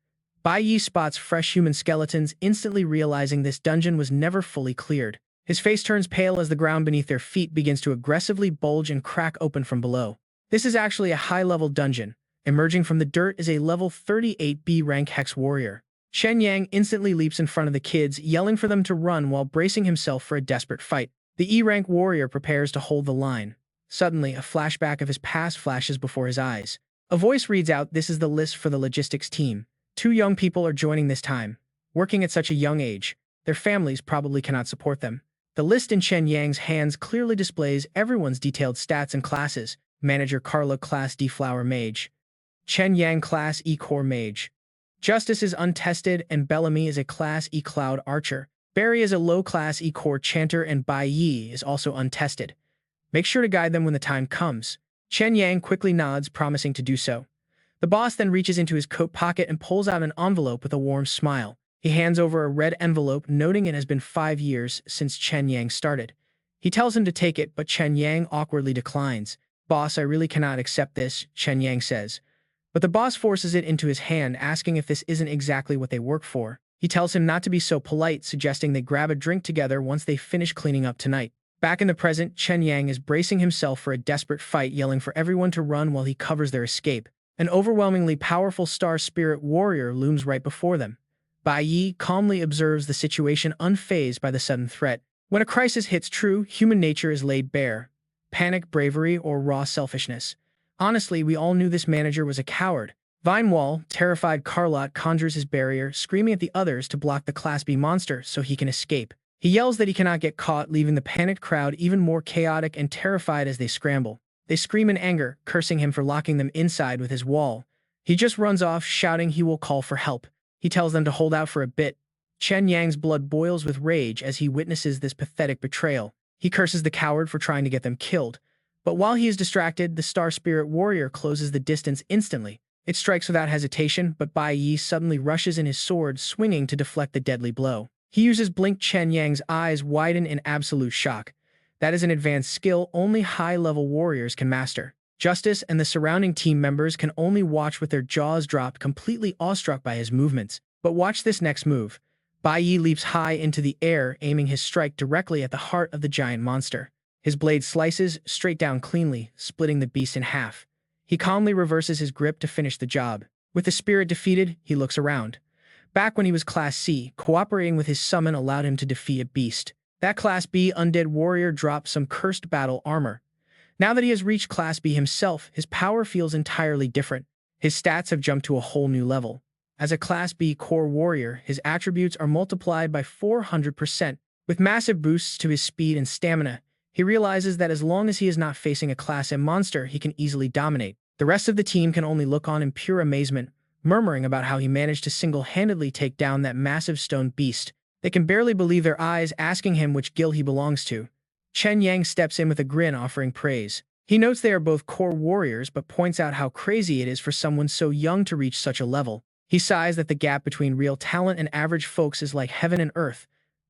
S1: Bai Yi spots fresh human skeletons, instantly realizing this dungeon was never fully cleared. His face turns pale as the ground beneath their feet begins to aggressively bulge and crack open from below. This is actually a high-level dungeon. Emerging from the dirt is a level 38 B-rank Hex Warrior. Chen Yang instantly leaps in front of the kids, yelling for them to run while bracing himself for a desperate fight. The E-rank warrior prepares to hold the line. Suddenly, a flashback of his past flashes before his eyes. A voice reads out, "This is the list for the logistics team. 2 young people are joining this time. Working at such a young age, their families probably cannot support them." The list in Chen Yang's hands clearly displays everyone's detailed stats and classes. Manager Carla, Class D Flower Mage. Chen Yang, Class E Core Mage. Justice is untested, and Bellamy is a Class E Cloud Archer. Barry is a low Class E Core Chanter, and Bai Yi is also untested. Make sure to guide them when the time comes. Chen Yang quickly nods, promising to do so. The boss then reaches into his coat pocket and pulls out an envelope with a warm smile. He hands over a red envelope, noting it has been 5 years since Chen Yang started. He tells him to take it, but Chen Yang awkwardly declines. "Boss, I really cannot accept this," Chen Yang says. But the boss forces it into his hand, asking if this isn't exactly what they work for. He tells him not to be so polite, suggesting they grab a drink together once they finish cleaning up tonight. Back in the present, Chen Yang is bracing himself for a desperate fight, yelling for everyone to run while he covers their escape. An overwhelmingly powerful Star Spirit warrior looms right before them. Bai Yi calmly observes the situation, unfazed by the sudden threat. When a crisis hits, true human nature is laid bare. Panic, bravery, or raw selfishness. Honestly, we all knew this manager was a coward. Vinewall, terrified Carlot, conjures his barrier, screaming at the others to block the Class B monster so he can escape. He yells that he cannot get caught, leaving the panicked crowd even more chaotic and terrified as they scramble. They scream in anger, cursing him for locking them inside with his wall. He just runs off, shouting he will call for help. He tells them to hold out for a bit. Chen Yang's blood boils with rage as he witnesses this pathetic betrayal. He curses the coward for trying to get them killed. But while he is distracted, the Star Spirit warrior closes the distance instantly. It strikes without hesitation, but Bai Yi suddenly rushes in his sword, swinging to deflect the deadly blow. He uses blink. Chen Yang's eyes widen in absolute shock. That is an advanced skill only high-level warriors can master. Justice and the surrounding team members can only watch with their jaws dropped, completely awestruck by his movements. But watch this next move. Bai Yi leaps high into the air, aiming his strike directly at the heart of the giant monster. His blade slices straight down cleanly, splitting the beast in half. He calmly reverses his grip to finish the job. With the spirit defeated, he looks around. Back when he was Class C, cooperating with his summon allowed him to defeat a beast. That Class B undead warrior dropped some cursed battle armor. Now that he has reached Class B himself, his power feels entirely different. His stats have jumped to a whole new level. As a Class B core warrior, his attributes are multiplied by 400%, with massive boosts to his speed and stamina. He realizes that as long as he is not facing a Class M monster, he can easily dominate. The rest of the team can only look on in pure amazement, murmuring about how he managed to single-handedly take down that massive stone beast. They can barely believe their eyes, asking him which guild he belongs to. Chen Yang steps in with a grin, offering praise. He notes they are both core warriors, but points out how crazy it is for someone so young to reach such a level. He sighs that the gap between real talent and average folks is like heaven and earth.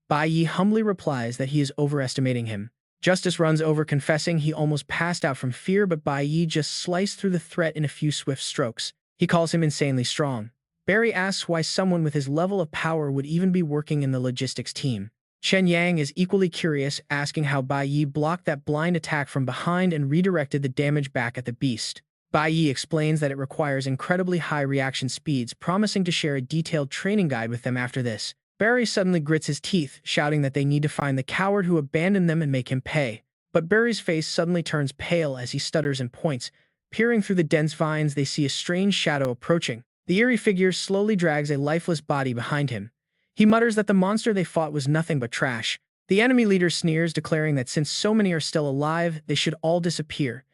S1: Bai Yi humbly replies that he is overestimating him. Justice runs over, confessing he almost passed out from fear, but Bai Yi just sliced through the threat in a few swift strokes. He calls him insanely strong. Barry asks why someone with his level of power would even be working in the logistics team. Chen Yang is equally curious, asking how Bai Yi blocked that blind attack from behind and redirected the damage back at the beast. Bai Yi explains that it requires incredibly high reaction speeds, promising to share a detailed training guide with them after this. Barry suddenly grits his teeth, shouting that they need to find the coward who abandoned them and make him pay. But Barry's face suddenly turns pale as he stutters and points. Peering through the dense vines, they see a strange shadow approaching. The eerie figure slowly drags a lifeless body behind him. He mutters that the monster they fought was nothing but trash. The enemy leader sneers, declaring that since so many are still alive, they should all disappear.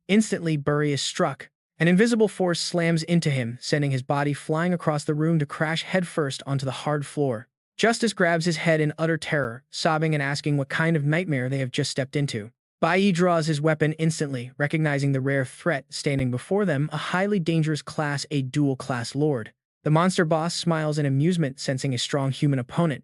S1: Instantly, Barry is struck. An invisible force slams into him, sending his body flying across the room to crash headfirst onto the hard floor. Justice grabs his head in utter terror, sobbing and asking what kind of nightmare they have just stepped into. Bai Yi draws his weapon instantly, recognizing the rare threat standing before them, a highly dangerous Class A dual-class lord. The monster boss smiles in amusement, sensing a strong human opponent.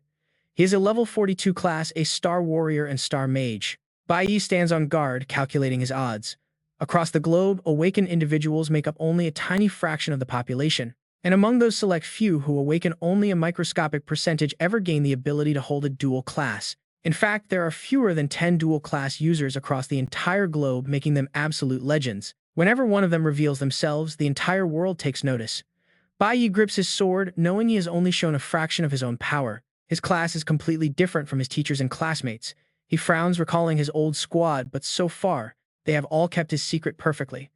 S1: He is a level 42 Class A star warrior and star mage. Bai Yi stands on guard, calculating his odds. Across the globe, awakened individuals make up only a tiny fraction of the population, and among those select few who awaken, only a microscopic percentage ever gain the ability to hold a dual class. In fact, there are fewer than 10 dual-class users across the entire globe, making them absolute legends. Whenever one of them reveals themselves, the entire world takes notice. Bai Yi grips his sword, knowing he has only shown a fraction of his own power. His class is completely different from his teachers and classmates. He frowns, recalling his old squad, but so far, they have all kept his secret perfectly.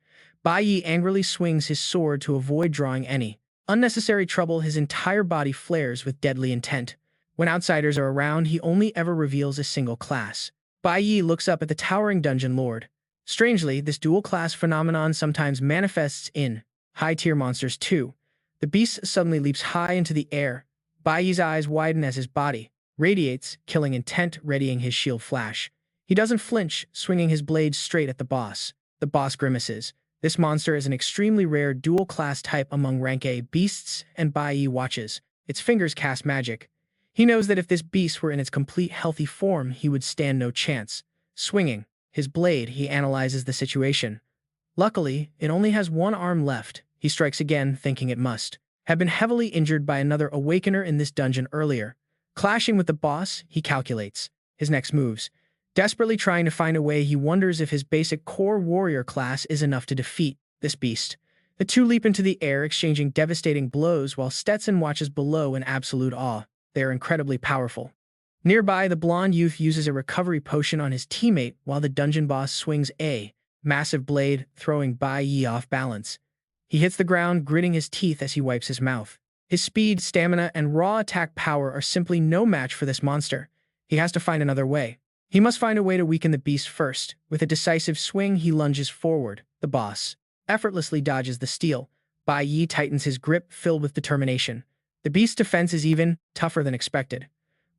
S1: Bai Yi angrily swings his sword to avoid drawing any unnecessary trouble. His entire body flares with deadly intent. When outsiders are around, he only ever reveals a single class. Bai Yi looks up at the towering dungeon lord. Strangely, this dual-class phenomenon sometimes manifests in high-tier monsters too. The beast suddenly leaps high into the air. Bai Yi's eyes widen as his body radiates, killing intent, readying his shield flash. He doesn't flinch, swinging his blade straight at the boss. The boss grimaces. This monster is an extremely rare dual-class type among rank A beasts, and Bai Yi watches. Its fingers cast magic. He knows that if this beast were in its complete healthy form, he would stand no chance. Swinging his blade, he analyzes the situation. Luckily, it only has one arm left. He strikes again, thinking it must have been heavily injured by another awakener in this dungeon earlier. Clashing with the boss, he calculates his next moves. Desperately trying to find a way, he wonders if his basic core warrior class is enough to defeat this beast. The two leap into the air, exchanging devastating blows while Stetson watches below in absolute awe. They are incredibly powerful. Nearby, the blonde youth uses a recovery potion on his teammate while the dungeon boss swings a massive blade, throwing Bai Yi off balance. He hits the ground, gritting his teeth as he wipes his mouth. His speed, stamina, and raw attack power are simply no match for this monster. He has to find another way. He must find a way to weaken the beast first. With a decisive swing, he lunges forward. The boss effortlessly dodges the steel. Bai Yi tightens his grip, filled with determination. The beast's defense is even tougher than expected.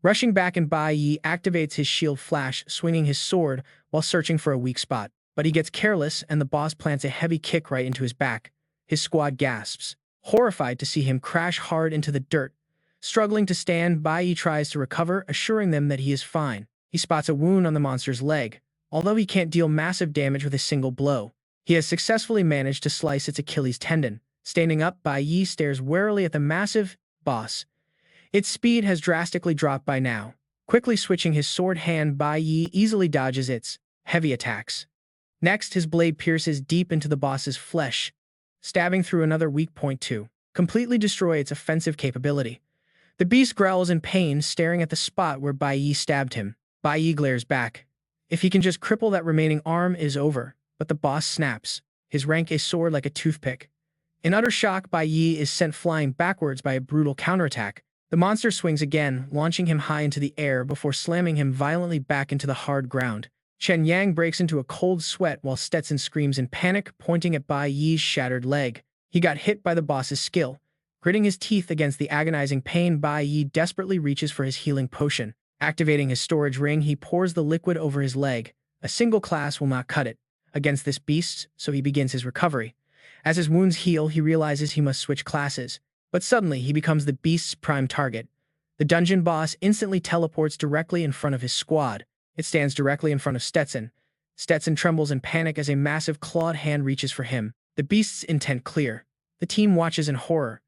S1: Rushing back, and Bai Yi activates his shield flash, swinging his sword while searching for a weak spot. But he gets careless, and the boss plants a heavy kick right into his back. His squad gasps, horrified to see him crash hard into the dirt. Struggling to stand, Bai Yi tries to recover, assuring them that he is fine. He spots a wound on the monster's leg. Although he can't deal massive damage with a single blow, he has successfully managed to slice its Achilles tendon. Standing up, Bai Yi stares warily at the massive boss. Its speed has drastically dropped by now. Quickly switching his sword hand, Bai Yi easily dodges its heavy attacks. Next, his blade pierces deep into the boss's flesh, stabbing through another weak point to completely destroy its offensive capability. The beast growls in pain, staring at the spot where Bai Yi stabbed him. Bai Yi glares back. If he can just cripple that remaining arm, it is over. But the boss snaps. His rank is soared like a toothpick. In utter shock, Bai Yi is sent flying backwards by a brutal counterattack. The monster swings again, launching him high into the air before slamming him violently back into the hard ground. Chen Yang breaks into a cold sweat while Stetson screams in panic, pointing at Bai Yi's shattered leg. He got hit by the boss's skill. Gritting his teeth against the agonizing pain, Bai Yi desperately reaches for his healing potion. Activating his storage ring, he pours the liquid over his leg. A single class will not cut it against this beast, so he begins his recovery. As his wounds heal, he realizes he must switch classes. But suddenly, he becomes the beast's prime target. The dungeon boss instantly teleports directly in front of his squad. It stands directly in front of Stetson. Stetson trembles in panic as a massive clawed hand reaches for him. The beast's intent clear. The team watches in horror.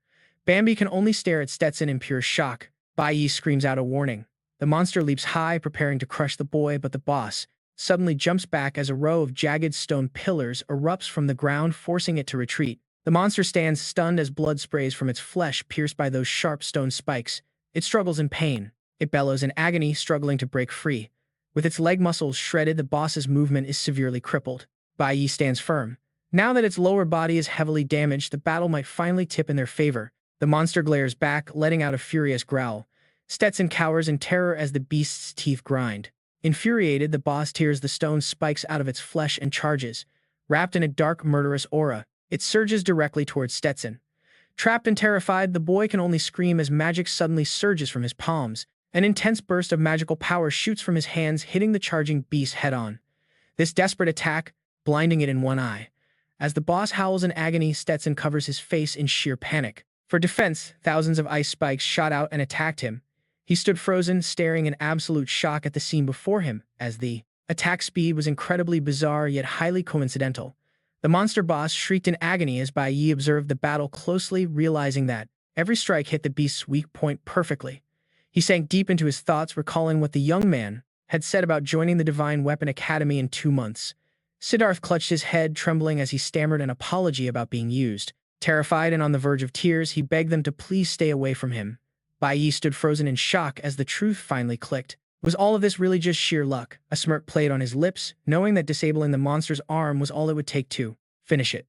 S1: Bambi can only stare at Stetson in pure shock. Bai Yi screams out a warning. The monster leaps high, preparing to crush the boy, but the boss suddenly jumps back as a row of jagged stone pillars erupts from the ground, forcing it to retreat. The monster stands stunned as blood sprays from its flesh, pierced by those sharp stone spikes. It struggles in pain. It bellows in agony, struggling to break free. With its leg muscles shredded, the boss's movement is severely crippled. Bai Yi stands firm. Now that its lower body is heavily damaged, the battle might finally tip in their favor. The monster glares back, letting out a furious growl. Stetson cowers in terror as the beast's teeth grind. Infuriated, the boss tears the stone spikes out of its flesh and charges. Wrapped in a dark, murderous aura, it surges directly towards Stetson. Trapped and terrified, the boy can only scream as magic suddenly surges from his palms. An intense burst of magical power shoots from his hands, hitting the charging beast head-on. This desperate attack, blinding it in one eye. As the boss howls in agony, Stetson covers his face in sheer panic. For defense, thousands of ice spikes shot out and attacked him. He stood frozen, staring in absolute shock at the scene before him, as the attack speed was incredibly bizarre yet highly coincidental. The monster boss shrieked in agony as Bai Yi observed the battle closely, realizing that every strike hit the beast's weak point perfectly. He sank deep into his thoughts, recalling what the young man had said about joining the Divine Weapon Academy in 2 months. Siddharth clutched his head, trembling as he stammered an apology about being used. Terrified and on the verge of tears, he begged them to please stay away from him. Bai Yi stood frozen in shock as the truth finally clicked. Was all of this really just sheer luck? A smirk played on his lips, knowing that disabling the monster's arm was all it would take to finish it.